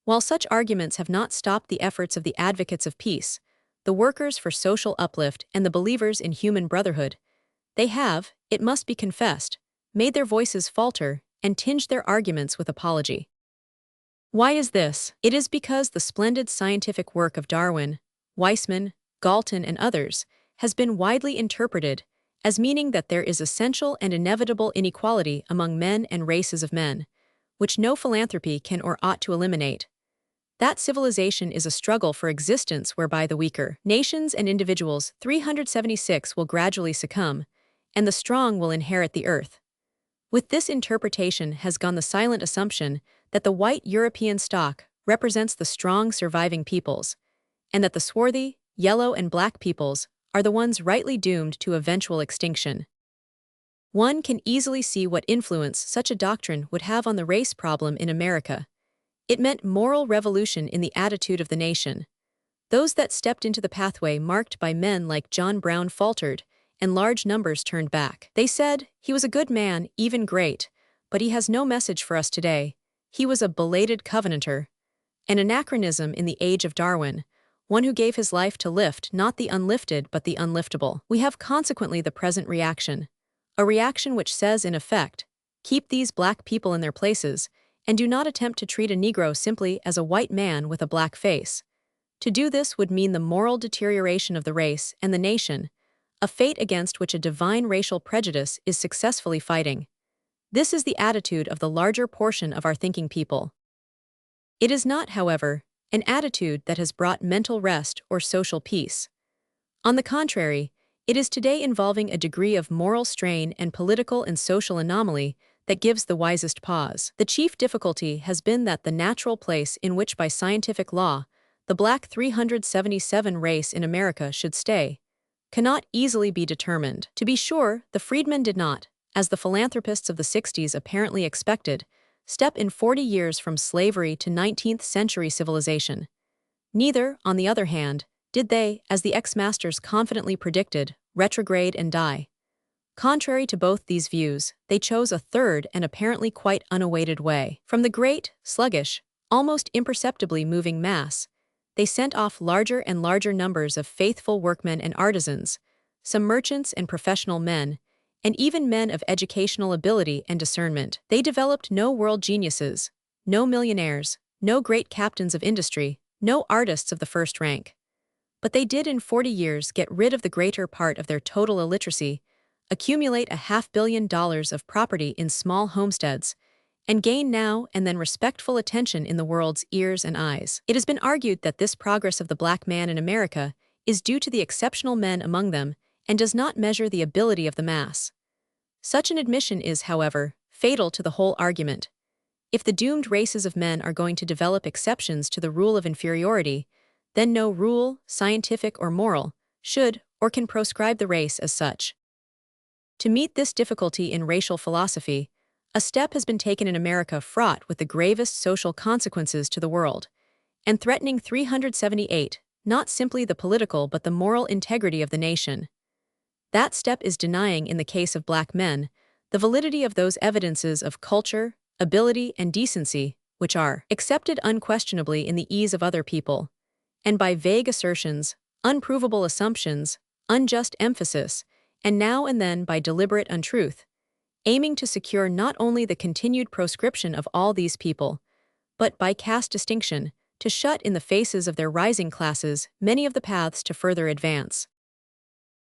While such arguments have not stopped the efforts of the advocates of peace, the workers for social uplift, and the believers in human brotherhood, they have, it must be confessed, made their voices falter and tinged their arguments with apology. Why is this? It is because the splendid scientific work of Darwin, Weismann, Galton, and others has been widely interpreted as meaning that there is essential and inevitable inequality among men and races of men, which no philanthropy can or ought to eliminate. That civilization is a struggle for existence whereby the weaker nations and individuals 376 will gradually succumb, and the strong will inherit the earth. With this interpretation has gone the silent assumption that the white European stock represents the strong surviving peoples, and that the swarthy, yellow, and black peoples are the ones rightly doomed to eventual extinction. One can easily see what influence such a doctrine would have on the race problem in America. It meant moral revolution in the attitude of the nation. Those that stepped into the pathway marked by men like John Brown faltered, and large numbers turned back. They said, "He was a good man, even great, but he has no message for us today. He was a belated covenanter, an anachronism in the age of Darwin, one who gave his life to lift not the unlifted but the unliftable." We have consequently the present reaction, a reaction which says in effect, keep these black people in their places, and do not attempt to treat a Negro simply as a white man with a black face. To do this would mean the moral deterioration of the race and the nation, a fate against which a divine racial prejudice is successfully fighting. This is the attitude of the larger portion of our thinking people. It is not, however, an attitude that has brought mental rest or social peace. On the contrary, it is today involving a degree of moral strain and political and social anomaly that gives the wisest pause. The chief difficulty has been that the natural place in which by scientific law the black 377 race in America should stay cannot easily be determined. To be sure, the freedmen did not, as the philanthropists of the 60s apparently expected, step in 40 years from slavery to 19th century civilization. Neither, on the other hand, did they, as the ex-masters confidently predicted, retrograde and die. Contrary to both these views, they chose a third and apparently quite unawaited way. From the great, sluggish, almost imperceptibly moving mass, they sent off larger and larger numbers of faithful workmen and artisans, some merchants and professional men, and even men of educational ability and discernment. They developed no world geniuses, no millionaires, no great captains of industry, no artists of the first rank. But they did in 40 years get rid of the greater part of their total illiteracy, accumulate $500 million of property in small homesteads, and gain now and then respectful attention in the world's ears and eyes. It has been argued that this progress of the black man in America is due to the exceptional men among them and does not measure the ability of the mass. Such an admission is, however, fatal to the whole argument. If the doomed races of men are going to develop exceptions to the rule of inferiority, then no rule, scientific or moral, should or can proscribe the race as such. To meet this difficulty in racial philosophy, a step has been taken in America fraught with the gravest social consequences to the world, and threatening 378, not simply the political but the moral integrity of the nation. That step is denying, in the case of black men, the validity of those evidences of culture, ability, and decency, which are accepted unquestionably in the ease of other people, and by vague assertions, unprovable assumptions, unjust emphasis, and now and then by deliberate untruth, aiming to secure not only the continued proscription of all these people, but by caste distinction, to shut in the faces of their rising classes many of the paths to further advance.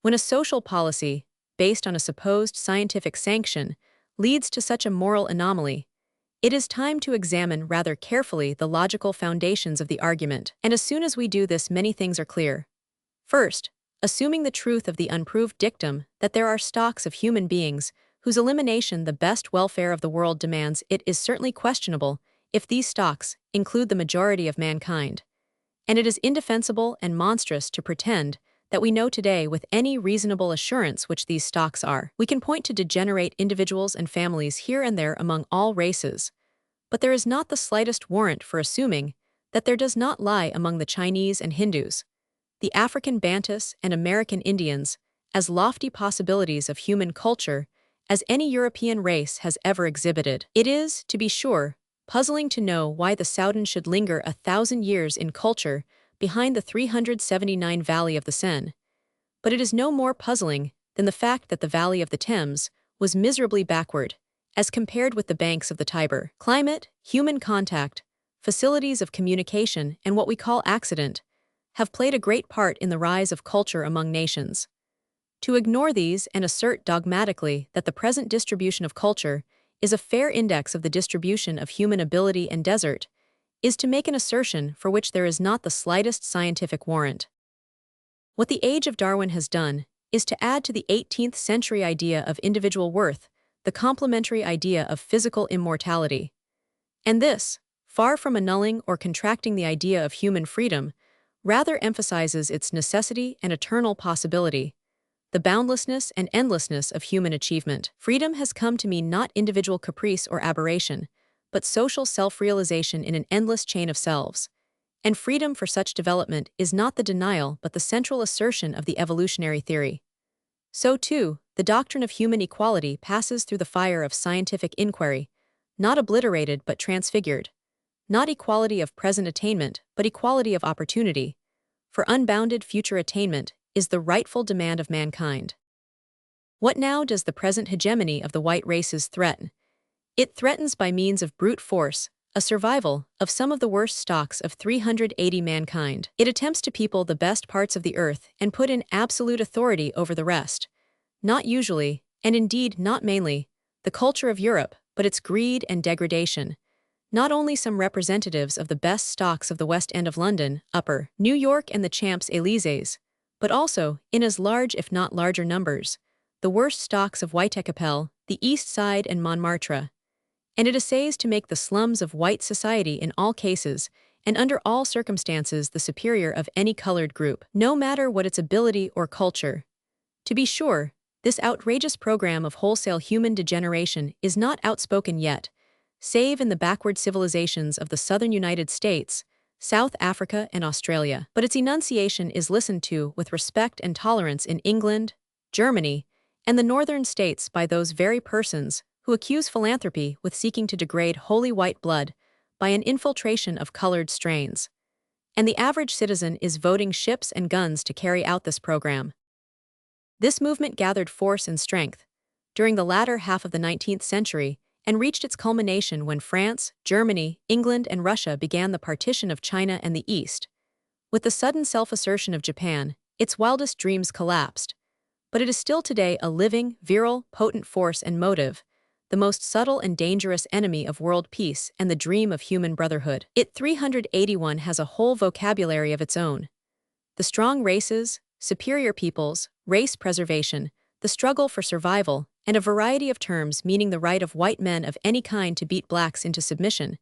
When a social policy, based on a supposed scientific sanction, leads to such a moral anomaly, it is time to examine rather carefully the logical foundations of the argument. And as soon as we do this, many things are clear. First, assuming the truth of the unproved dictum that there are stocks of human beings whose elimination the best welfare of the world demands, it is certainly questionable if these stocks include the majority of mankind. And it is indefensible and monstrous to pretend that we know today with any reasonable assurance which these stocks are. We can point to degenerate individuals and families here and there among all races, but there is not the slightest warrant for assuming that there does not lie among the Chinese and Hindus, the African Bantus and American Indians, as lofty possibilities of human culture as any European race has ever exhibited. It is, to be sure, puzzling to know why the Soudan should linger 1,000 years in culture behind the 379 valley of the Seine, but it is no more puzzling than the fact that the valley of the Thames was miserably backward, as compared with the banks of the Tiber. Climate, human contact, facilities of communication, and what we call accident have played a great part in the rise of culture among nations. To ignore these and assert dogmatically that the present distribution of culture is a fair index of the distribution of human ability and desert is to make an assertion for which there is not the slightest scientific warrant. What the age of Darwin has done is to add to the 18th century idea of individual worth the complementary idea of physical immortality. And this, far from annulling or contracting the idea of human freedom, rather emphasizes its necessity and eternal possibility, the boundlessness and endlessness of human achievement. Freedom has come to mean not individual caprice or aberration, but social self-realization in an endless chain of selves. And freedom for such development is not the denial but the central assertion of the evolutionary theory. So too, the doctrine of human equality passes through the fire of scientific inquiry, not obliterated but transfigured. Not equality of present attainment, but equality of opportunity, for unbounded future attainment is the rightful demand of mankind. What now does the present hegemony of the white races threaten? It threatens by means of brute force a survival of some of the worst stocks of 380 mankind. It attempts to people the best parts of the earth and put in absolute authority over the rest. Not usually, and indeed not mainly, the culture of Europe, but its greed and degradation. Not only some representatives of the best stocks of the West End of London, Upper New York and the Champs-Élysées, but also, in as large if not larger numbers, the worst stocks of Whitechapelle, the East Side and Montmartre. And it essays to make the slums of white society in all cases, and under all circumstances, the superior of any colored group, no matter what its ability or culture. To be sure, this outrageous program of wholesale human degeneration is not outspoken yet, save in the backward civilizations of the southern United States, South Africa, and Australia. But its enunciation is listened to with respect and tolerance in England, Germany, and the northern states by those very persons who accuse philanthropy with seeking to degrade holy white blood by an infiltration of colored strains. And the average citizen is voting ships and guns to carry out this program. This movement gathered force and strength, during the latter half of the 19th century and reached its culmination when France, Germany, England, and Russia began the partition of China and the East. With the sudden self-assertion of Japan, its wildest dreams collapsed. But it is still today a living, virile, potent force and motive, the most subtle and dangerous enemy of world peace and the dream of human brotherhood. It 381 has a whole vocabulary of its own. The strong races, superior peoples, race preservation, the struggle for survival, and a variety of terms meaning the right of white men of any kind to beat blacks into submission,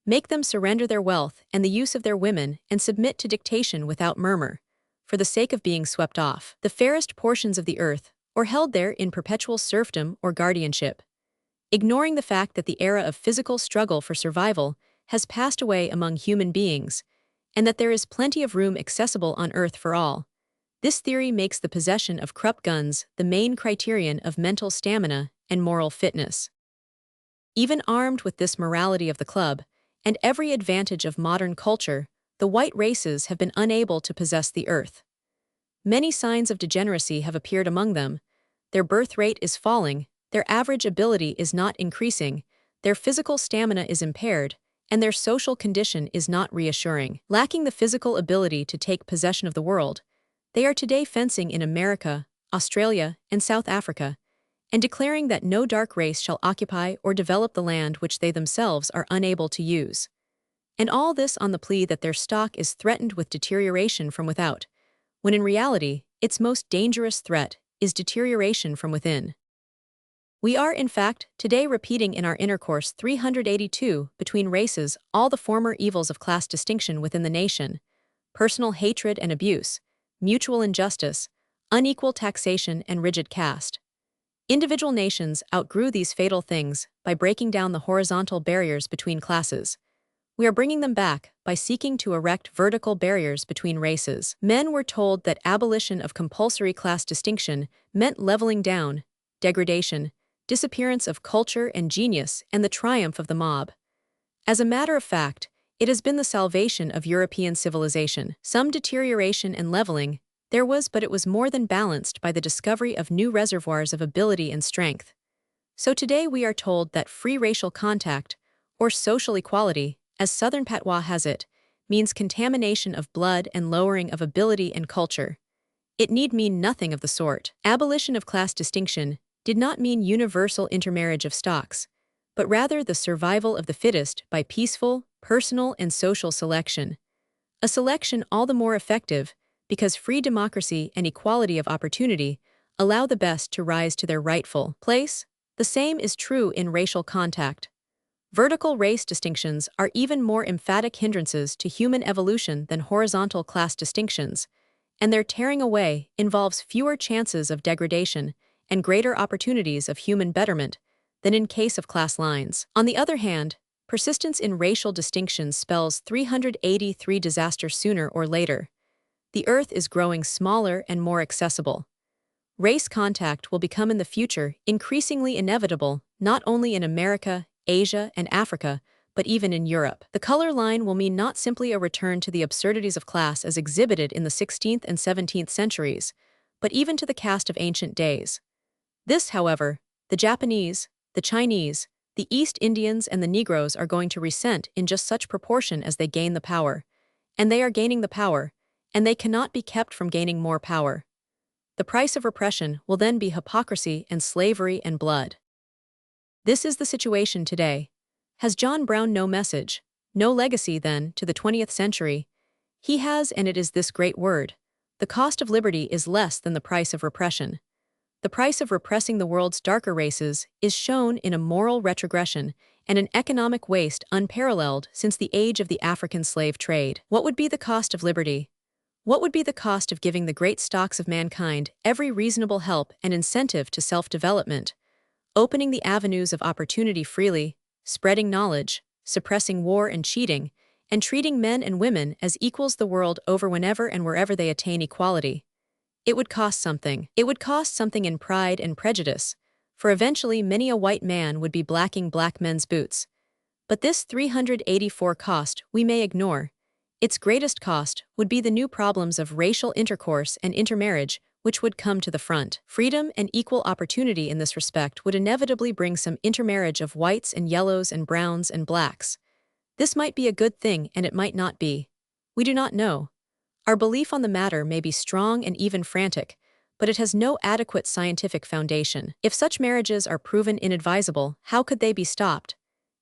make them surrender their wealth and the use of their women and submit to dictation without murmur, for the sake of being swept off the fairest portions of the earth, or held there in perpetual serfdom or guardianship. Ignoring the fact that the era of physical struggle for survival has passed away among human beings, and that there is plenty of room accessible on earth for all, this theory makes the possession of Krupp guns the main criterion of mental stamina and moral fitness. Even armed with this morality of the club, and every advantage of modern culture, the white races have been unable to possess the earth. Many signs of degeneracy have appeared among them. Their birth rate is falling, their average ability is not increasing, their physical stamina is impaired, and their social condition is not reassuring. Lacking the physical ability to take possession of the world, they are today fencing in America, Australia, and South Africa, and declaring that no dark race shall occupy or develop the land which they themselves are unable to use. And all this on the plea that their stock is threatened with deterioration from without, when in reality, its most dangerous threat is deterioration from within. We are, in fact, today repeating in our intercourse 382 between races all the former evils of class distinction within the nation: personal hatred and abuse, mutual injustice, unequal taxation, and rigid caste. Individual nations outgrew these fatal things by breaking down the horizontal barriers between classes. We are bringing them back by seeking to erect vertical barriers between races. Men were told that abolition of compulsory class distinction meant leveling down, degradation, disappearance of culture and genius, and the triumph of the mob. As a matter of fact, it has been the salvation of European civilization. Some deterioration and leveling there was, but it was more than balanced by the discovery of new reservoirs of ability and strength. So today we are told that free racial contact, or social equality, as Southern patois has it, means contamination of blood and lowering of ability and culture. It need mean nothing of the sort. Abolition of class distinction did not mean universal intermarriage of stocks, but rather the survival of the fittest by peaceful, personal, and social selection. A selection all the more effective because free democracy and equality of opportunity allow the best to rise to their rightful place. The same is true in racial contact. Vertical race distinctions are even more emphatic hindrances to human evolution than horizontal class distinctions, and their tearing away involves fewer chances of degradation and greater opportunities of human betterment than in case of class lines. On the other hand, persistence in racial distinctions spells 383 disaster sooner or later. The earth is growing smaller and more accessible. Race contact will become in the future increasingly inevitable, not only in America, Asia, and Africa, but even in Europe. The color line will mean not simply a return to the absurdities of class as exhibited in the 16th and 17th centuries, but even to the caste of ancient days. This, however, the Japanese, the Chinese, the East Indians, and the Negroes are going to resent in just such proportion as they gain the power. And they are gaining the power, and they cannot be kept from gaining more power. The price of repression will then be hypocrisy and slavery and blood. This is the situation today. Has John Brown no message, no legacy, then, to the 20th century? He has, and it is this great word: the cost of liberty is less than the price of repression. The price of repressing the world's darker races is shown in a moral retrogression and an economic waste unparalleled since the age of the African slave trade. What would be the cost of liberty? What would be the cost of giving the great stocks of mankind every reasonable help and incentive to self-development, opening the avenues of opportunity freely, spreading knowledge, suppressing war and cheating, and treating men and women as equals the world over whenever and wherever they attain equality? It would cost something. It would cost something in pride and prejudice, for eventually many a white man would be blacking black men's boots. But this 384 cost we may ignore. Its greatest cost would be the new problems of racial intercourse and intermarriage, which would come to the front. Freedom and equal opportunity in this respect would inevitably bring some intermarriage of whites and yellows and browns and blacks. This might be a good thing and it might not be. We do not know. Our belief on the matter may be strong and even frantic, but it has no adequate scientific foundation. If such marriages are proven inadvisable, how could they be stopped?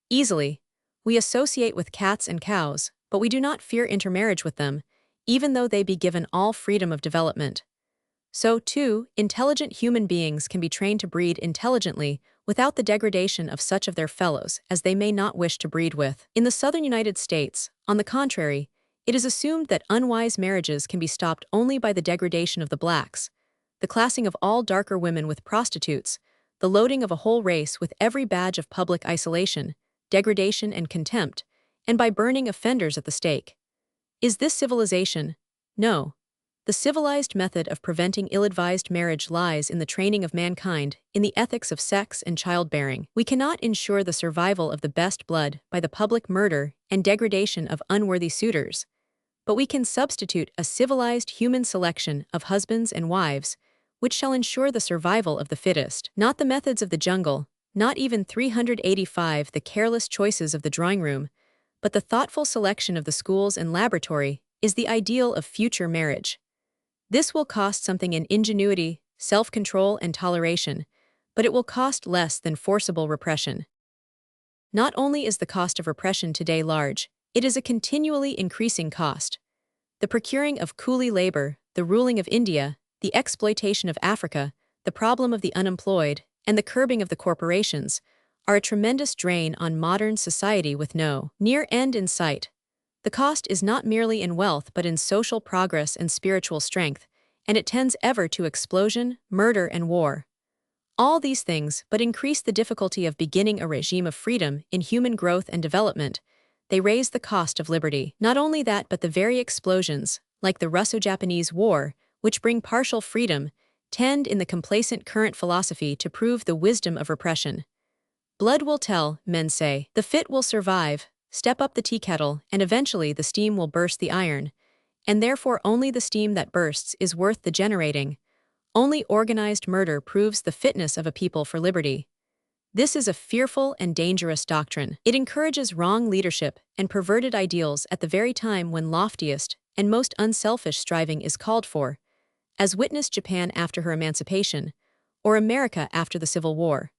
Easily. We associate with cats and cows, but we do not fear intermarriage with them, even though they be given all freedom of development. So, too, intelligent human beings can be trained to breed intelligently without the degradation of such of their fellows as they may not wish to breed with. In the southern United States, on the contrary, it is assumed that unwise marriages can be stopped only by the degradation of the blacks, the classing of all darker women with prostitutes, the loading of a whole race with every badge of public isolation, degradation and contempt, and by burning offenders at the stake. Is this civilization? No. The civilized method of preventing ill-advised marriage lies in the training of mankind, in the ethics of sex and childbearing. We cannot ensure the survival of the best blood by the public murder and degradation of unworthy suitors, but we can substitute a civilized human selection of husbands and wives, which shall ensure the survival of the fittest. Not the methods of the jungle, not even 385 the careless choices of the drawing room, but the thoughtful selection of the schools and laboratory is the ideal of future marriage. This will cost something in ingenuity, self-control, and toleration, but it will cost less than forcible repression. Not only is the cost of repression today large, it is a continually increasing cost. The procuring of coolie labor, the ruling of India, the exploitation of Africa, the problem of the unemployed, and the curbing of the corporations are a tremendous drain on modern society with no near end in sight. The cost is not merely in wealth but in social progress and spiritual strength, and it tends ever to explosion, murder, and war. All these things but increase the difficulty of beginning a regime of freedom in human growth and development. They raise the cost of liberty. Not only that, but the very explosions, like the Russo-Japanese War, which bring partial freedom, tend in the complacent current philosophy to prove the wisdom of repression. Blood will tell, men say. The fit will survive. Step up the tea kettle, and eventually the steam will burst the iron, and therefore only the steam that bursts is worth the generating. Only organized murder proves the fitness of a people for liberty. This is a fearful and dangerous doctrine. It encourages wrong leadership and perverted ideals at the very time when loftiest and most unselfish striving is called for, as witnessed Japan after her emancipation, or America after the Civil War.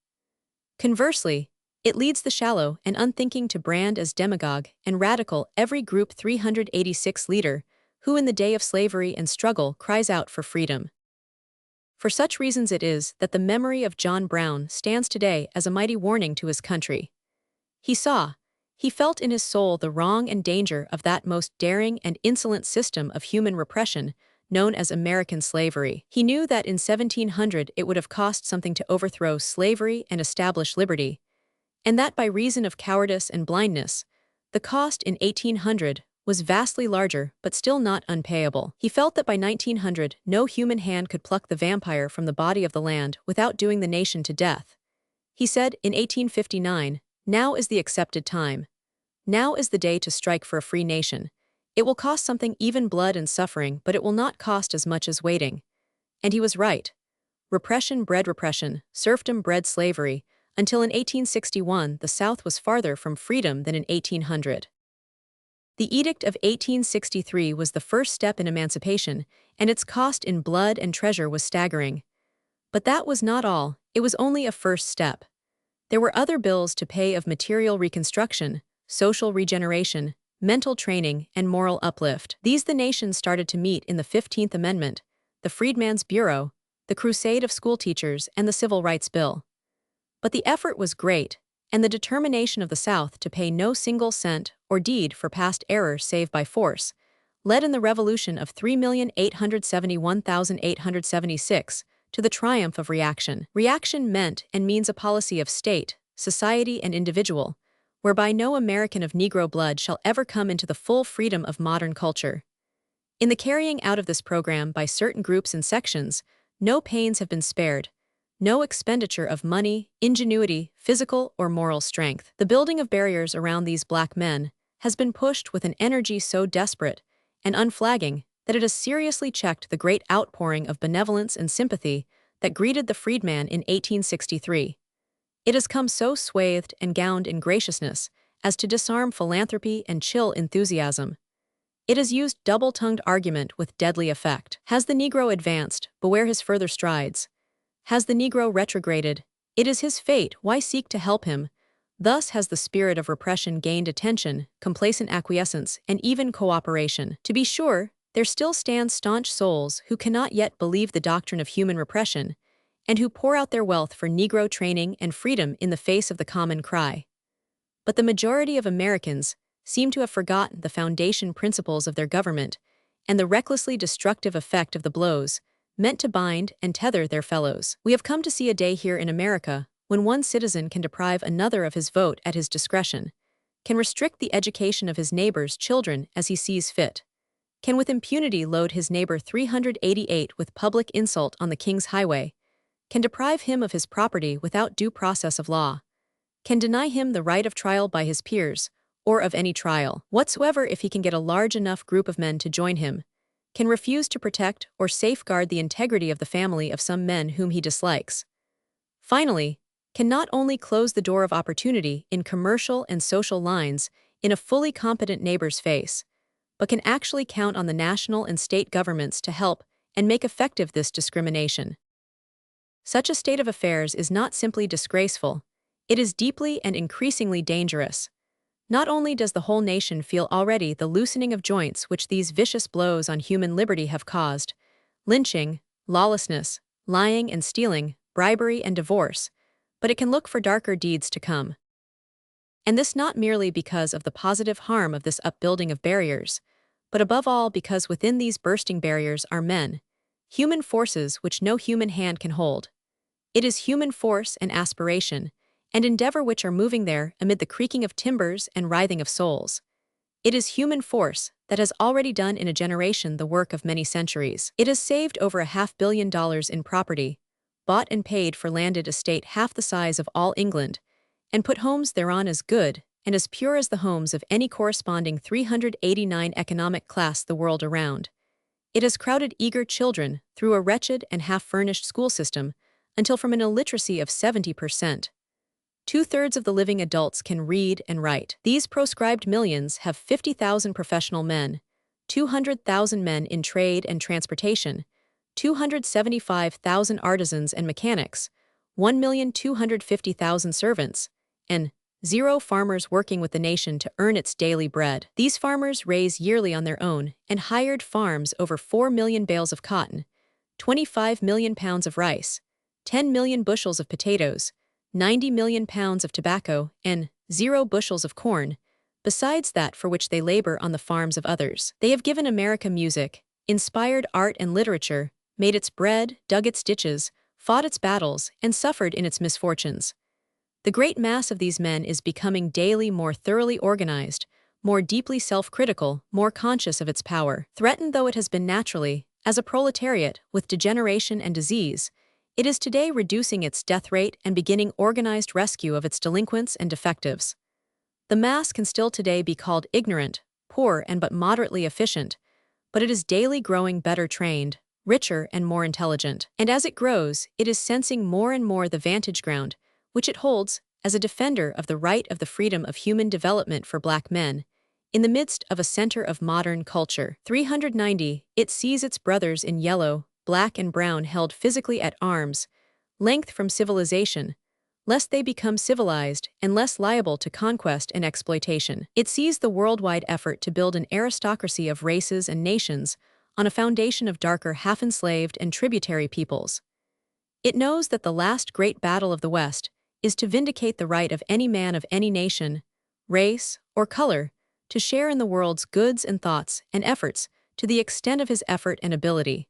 Conversely, it leads the shallow and unthinking to brand as demagogue and radical every Group 386 leader who in the day of slavery and struggle cries out for freedom. For such reasons it is that the memory of John Brown stands today as a mighty warning to his country. He felt in his soul the wrong and danger of that most daring and insolent system of human repression known as American slavery. He knew that in 1700 it would have cost something to overthrow slavery and establish liberty, and that by reason of cowardice and blindness, the cost in 1800 was vastly larger but still not unpayable. He felt that by 1900 no human hand could pluck the vampire from the body of the land without doing the nation to death. He said in 1859, "Now is the accepted time. Now is the day to strike for a free nation. It will cost something, even blood and suffering, but it will not cost as much as waiting." And he was right. Repression bred repression, serfdom bred slavery, until in 1861 the South was farther from freedom than in 1800. The Edict of 1863 was the first step in emancipation, and its cost in blood and treasure was staggering. But that was not all, it was only a first step. There were other bills to pay of material reconstruction, social regeneration, mental training, and moral uplift. These the nation started to meet in the 15th Amendment, the Freedmen's Bureau, the Crusade of Schoolteachers, and the Civil Rights Bill. But the effort was great, and the determination of the South to pay no single cent or deed for past error save by force led in the revolution of 3,871,876 to the triumph of reaction. Reaction meant and means a policy of state, society, and individual, whereby no American of Negro blood shall ever come into the full freedom of modern culture. In the carrying out of this program by certain groups and sections, no pains have been spared, no expenditure of money, ingenuity, physical or moral strength. The building of barriers around these black men has been pushed with an energy so desperate and unflagging that it has seriously checked the great outpouring of benevolence and sympathy that greeted the freedman in 1863. It has come so swathed and gowned in graciousness as to disarm philanthropy and chill enthusiasm. It has used double-tongued argument with deadly effect. Has the Negro advanced? Beware his further strides. Has the Negro retrograded? It is his fate, why seek to help him? Thus has the spirit of repression gained attention, complacent acquiescence, and even cooperation. To be sure, there still stand staunch souls who cannot yet believe the doctrine of human repression, and who pour out their wealth for Negro training and freedom in the face of the common cry. But the majority of Americans seem to have forgotten the foundation principles of their government and the recklessly destructive effect of the blows meant to bind and tether their fellows. We have come to see a day here in America when one citizen can deprive another of his vote at his discretion, can restrict the education of his neighbor's children as he sees fit, can with impunity load his neighbor 388 with public insult on the King's Highway, can deprive him of his property without due process of law, can deny him the right of trial by his peers, or of any trial whatsoever if he can get a large enough group of men to join him, can refuse to protect or safeguard the integrity of the family of some men whom he dislikes. Finally, can not only close the door of opportunity in commercial and social lines in a fully competent neighbor's face, but can actually count on the national and state governments to help and make effective this discrimination. Such a state of affairs is not simply disgraceful, it is deeply and increasingly dangerous. Not only does the whole nation feel already the loosening of joints which these vicious blows on human liberty have caused, lynching, lawlessness, lying and stealing, bribery and divorce, but it can look for darker deeds to come. And this not merely because of the positive harm of this upbuilding of barriers, but above all because within these bursting barriers are men, human forces which no human hand can hold. It is human force and aspiration, and endeavor which are moving there amid the creaking of timbers and writhing of souls. It is human force that has already done in a generation the work of many centuries. It has saved over $500 million in property, bought and paid for landed estate half the size of all England, and put homes thereon as good and as pure as the homes of any corresponding 389 economic class the world around. It has crowded eager children through a wretched and half-furnished school system until from an illiteracy of 70%. 2/3 of the living adults can read and write. These proscribed millions have 50,000 professional men, 200,000 men in trade and transportation, 275,000 artisans and mechanics, 1,250,000 servants, and 0 farmers working with the nation to earn its daily bread. These farmers raise yearly on their own and hired farms over 4 million bales of cotton, 25 million pounds of rice, 10 million bushels of potatoes, 90 million pounds of tobacco, and 0 bushels of corn, besides that for which they labor on the farms of others. They have given America music, inspired art and literature, made its bread, dug its ditches, fought its battles, and suffered in its misfortunes. The great mass of these men is becoming daily more thoroughly organized, more deeply self-critical, more conscious of its power. Threatened though it has been naturally, as a proletariat, with degeneration and disease, it is today reducing its death rate and beginning organized rescue of its delinquents and defectives. The mass can still today be called ignorant, poor, and but moderately efficient, but it is daily growing better trained, richer, and more intelligent. And as it grows, it is sensing more and more the vantage ground, which it holds as a defender of the right of the freedom of human development for black men, in the midst of a center of modern culture. 390, it sees its brothers in yellow, black and brown held physically at arm's length from civilization, lest they become civilized and less liable to conquest and exploitation. It sees the worldwide effort to build an aristocracy of races and nations on a foundation of darker half-enslaved and tributary peoples. It knows that the last great battle of the West is to vindicate the right of any man of any nation, race, or color to share in the world's goods and thoughts and efforts to the extent of his effort and ability.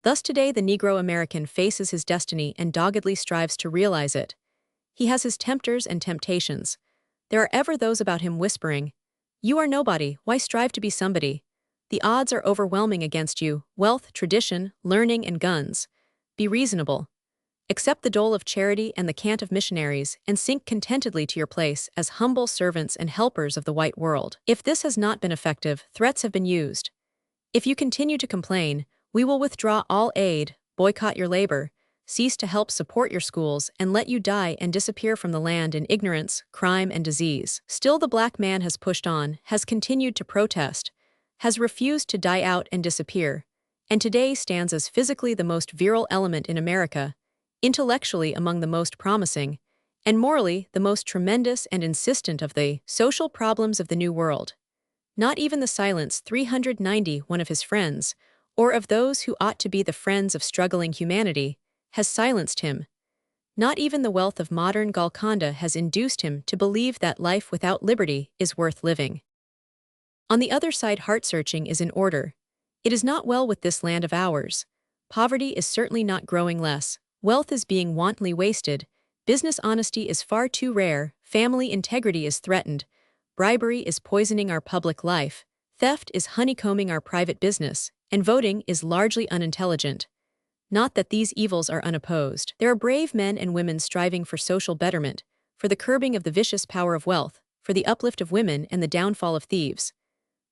Thus today the Negro American faces his destiny and doggedly strives to realize it. He has his tempters and temptations. There are ever those about him whispering, "You are nobody, why strive to be somebody? The odds are overwhelming against you, wealth, tradition, learning, and guns. Be reasonable. Accept the dole of charity and the cant of missionaries, and sink contentedly to your place as humble servants and helpers of the white world." If this has not been effective, threats have been used. If you continue to complain, we will withdraw all aid, boycott your labor, cease to help support your schools, and let you die and disappear from the land in ignorance, crime, and disease. Still, the black man has pushed on, has continued to protest, has refused to die out and disappear, and today stands as physically the most virile element in America, intellectually among the most promising, and morally the most tremendous and insistent of the social problems of the New World. Not even the silence 390, one of his friends, or of those who ought to be the friends of struggling humanity, has silenced him. Not even the wealth of modern Golconda has induced him to believe that life without liberty is worth living. On the other side, heart-searching is in order. It is not well with this land of ours. Poverty is certainly not growing less, wealth is being wantonly wasted, business honesty is far too rare, family integrity is threatened, bribery is poisoning our public life, theft is honeycombing our private business, and voting is largely unintelligent. Not that these evils are unopposed. There are brave men and women striving for social betterment, for the curbing of the vicious power of wealth, for the uplift of women and the downfall of thieves.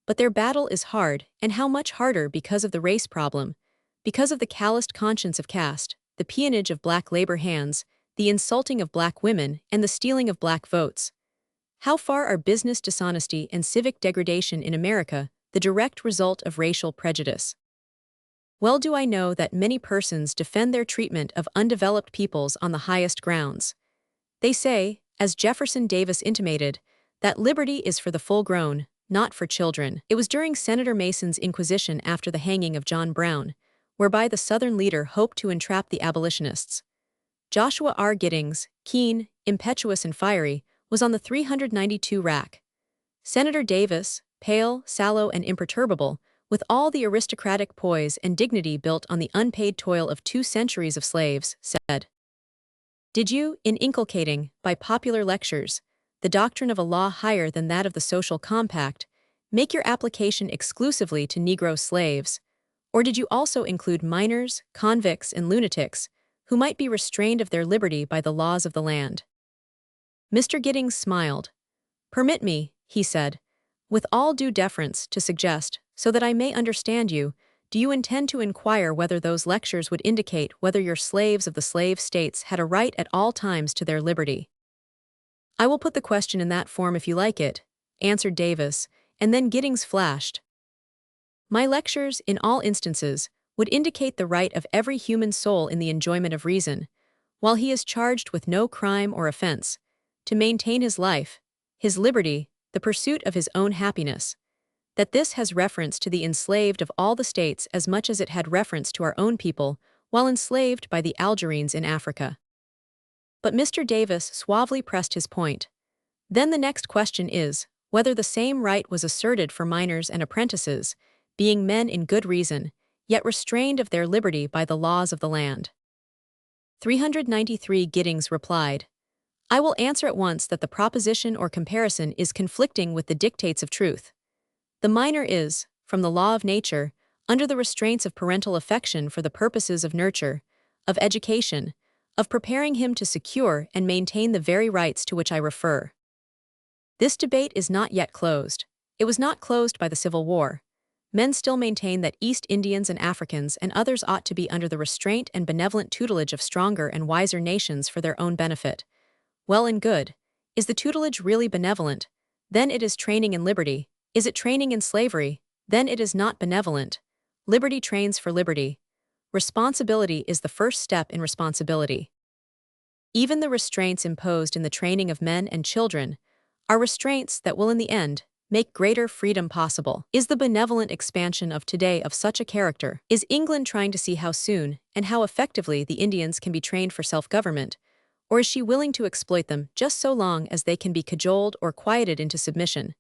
But their battle is hard, and how much harder because of the race problem, because of the calloused conscience of caste, the peonage of black labor hands, the insulting of black women, and the stealing of black votes. How far are business dishonesty and civic degradation in America the direct result of racial prejudice? Well do I know that many persons defend their treatment of undeveloped peoples on the highest grounds. They say, as Jefferson Davis intimated, that liberty is for the full-grown, not for children. It was during Senator Mason's inquisition after the hanging of John Brown, whereby the Southern leader hoped to entrap the abolitionists. Joshua R. Giddings, keen, impetuous, and fiery, was on the 392 rack. Senator Davis, pale, sallow, and imperturbable, with all the aristocratic poise and dignity built on the unpaid toil of 2 centuries of slaves, said, "Did you, in inculcating, by popular lectures, the doctrine of a law higher than that of the social compact, make your application exclusively to Negro slaves, or did you also include minors, convicts, and lunatics, who might be restrained of their liberty by the laws of the land?" Mr. Giddings smiled. "Permit me," he said, "with all due deference, to suggest, so that I may understand you, do you intend to inquire whether those lectures would indicate whether your slaves of the slave states had a right at all times to their liberty?" "I will put the question in that form if you like it," answered Davis, and then Giddings flashed. "My lectures, in all instances, would indicate the right of every human soul in the enjoyment of reason, while he is charged with no crime or offense, to maintain his life, his liberty, the pursuit of his own happiness. That this has reference to the enslaved of all the states as much as it had reference to our own people while enslaved by the Algerines in Africa." But Mr. Davis suavely pressed his point. "Then the next question is, whether the same right was asserted for minors and apprentices, being men in good reason, yet restrained of their liberty by the laws of the land." 393 Giddings replied, "I will answer at once that the proposition or comparison is conflicting with the dictates of truth. The minor is, from the law of nature, under the restraints of parental affection for the purposes of nurture, of education, of preparing him to secure and maintain the very rights to which I refer. This debate is not yet closed. It was not closed by the Civil War. Men still maintain that East Indians and Africans and others ought to be under the restraint and benevolent tutelage of stronger and wiser nations for their own benefit. Well and good. Is the tutelage really benevolent? Then it is training in liberty. Is it training in slavery? Then it is not benevolent. Liberty trains for liberty. Responsibility is the first step in responsibility. Even the restraints imposed in the training of men and children are restraints that will in the end make greater freedom possible. Is the benevolent expansion of today of such a character? Is England trying to see how soon and how effectively the Indians can be trained for self-government, or is she willing to exploit them just so long as they can be cajoled or quieted into submission?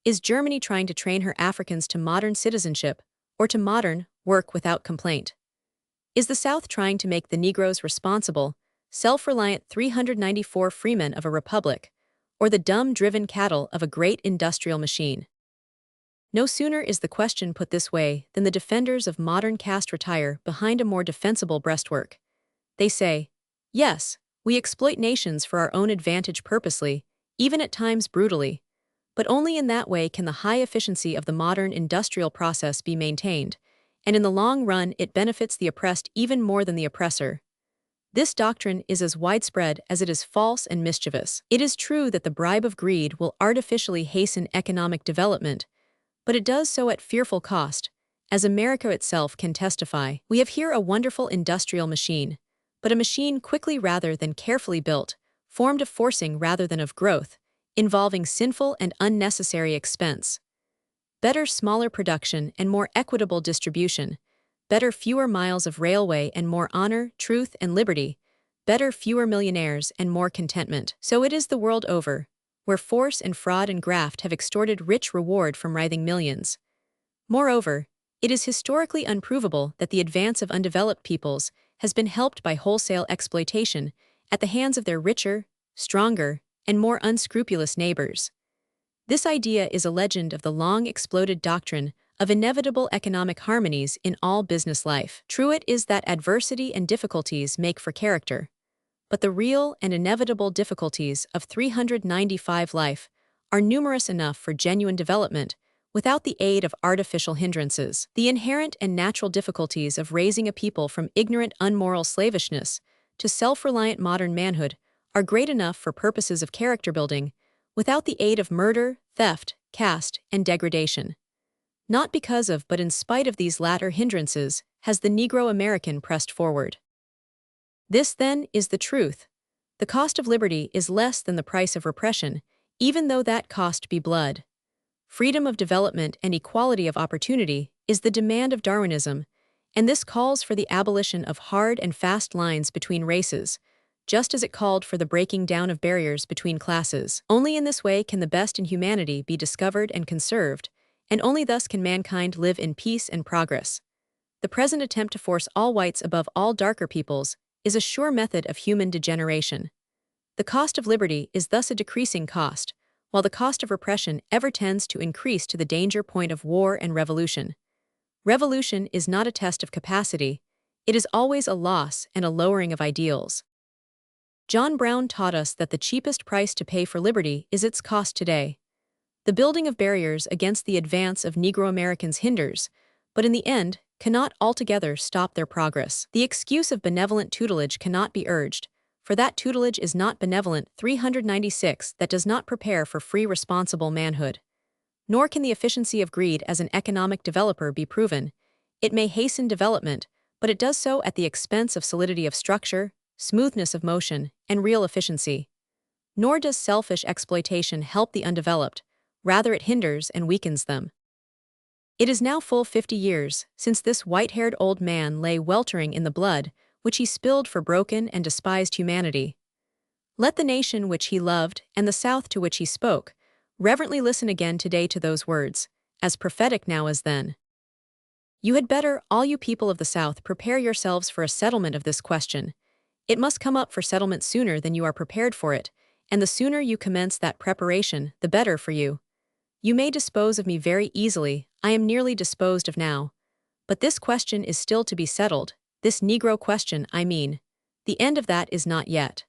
Is Germany trying to train her Africans to modern citizenship, or to modern work without complaint? Is the South trying to make the Negroes responsible, self-reliant 394 freemen of a republic, or the dumb-driven cattle of a great industrial machine? No sooner is the question put this way than the defenders of modern caste retire behind a more defensible breastwork. They say, "Yes, we exploit nations for our own advantage purposely, even at times brutally. But only in that way can the high efficiency of the modern industrial process be maintained, and in the long run it benefits the oppressed even more than the oppressor. This doctrine is as widespread as it is false and mischievous. It is true that the bribe of greed will artificially hasten economic development, but it does so at fearful cost, as America itself can testify. We have here a wonderful industrial machine, but a machine quickly rather than carefully built, formed of forcing rather than of growth, involving sinful and unnecessary expense. Better smaller production and more equitable distribution, better fewer miles of railway and more honor, truth, and liberty, better fewer millionaires and more contentment. So it is the world over, where force and fraud and graft have extorted rich reward from writhing millions. Moreover, it is historically unprovable that the advance of undeveloped peoples has been helped by wholesale exploitation at the hands of their richer, stronger, and more unscrupulous neighbors. This idea is a legend of the long-exploded doctrine of inevitable economic harmonies in all business life. True it is that adversity and difficulties make for character, but the real and inevitable difficulties of 395 life are numerous enough for genuine development without the aid of artificial hindrances. The inherent and natural difficulties of raising a people from ignorant, unmoral slavishness to self-reliant modern manhood are great enough for purposes of character building without the aid of murder, theft, caste, and degradation. Not because of but in spite of these latter hindrances has the Negro American pressed forward. This, then, is the truth. The cost of liberty is less than the price of repression, even though that cost be blood. Freedom of development and equality of opportunity is the demand of Darwinism, and this calls for the abolition of hard and fast lines between races, just as it called for the breaking down of barriers between classes. Only in this way can the best in humanity be discovered and conserved, and only thus can mankind live in peace and progress. The present attempt to force all whites above all darker peoples is a sure method of human degeneration. The cost of liberty is thus a decreasing cost, while the cost of repression ever tends to increase to the danger point of war and revolution. Revolution is not a test of capacity, it is always a loss and a lowering of ideals. John Brown taught us that the cheapest price to pay for liberty is its cost today. The building of barriers against the advance of Negro Americans hinders, but in the end, cannot altogether stop their progress. The excuse of benevolent tutelage cannot be urged, for that tutelage is not benevolent 396 that does not prepare for free responsible manhood. Nor can the efficiency of greed as an economic developer be proven. It may hasten development, but it does so at the expense of solidity of structure, smoothness of motion, and real efficiency. Nor does selfish exploitation help the undeveloped, rather it hinders and weakens them. It is now full 50 years since this white-haired old man lay weltering in the blood which he spilled for broken and despised humanity. Let the nation which he loved and the South to which he spoke reverently listen again today to those words, as prophetic now as then. You had better, all you people of the South, prepare yourselves for a settlement of this question. It must come up for settlement sooner than you are prepared for it, and the sooner you commence that preparation, the better for you. You may dispose of me very easily, I am nearly disposed of now. But this question is still to be settled, this Negro question, I mean. The end of that is not yet.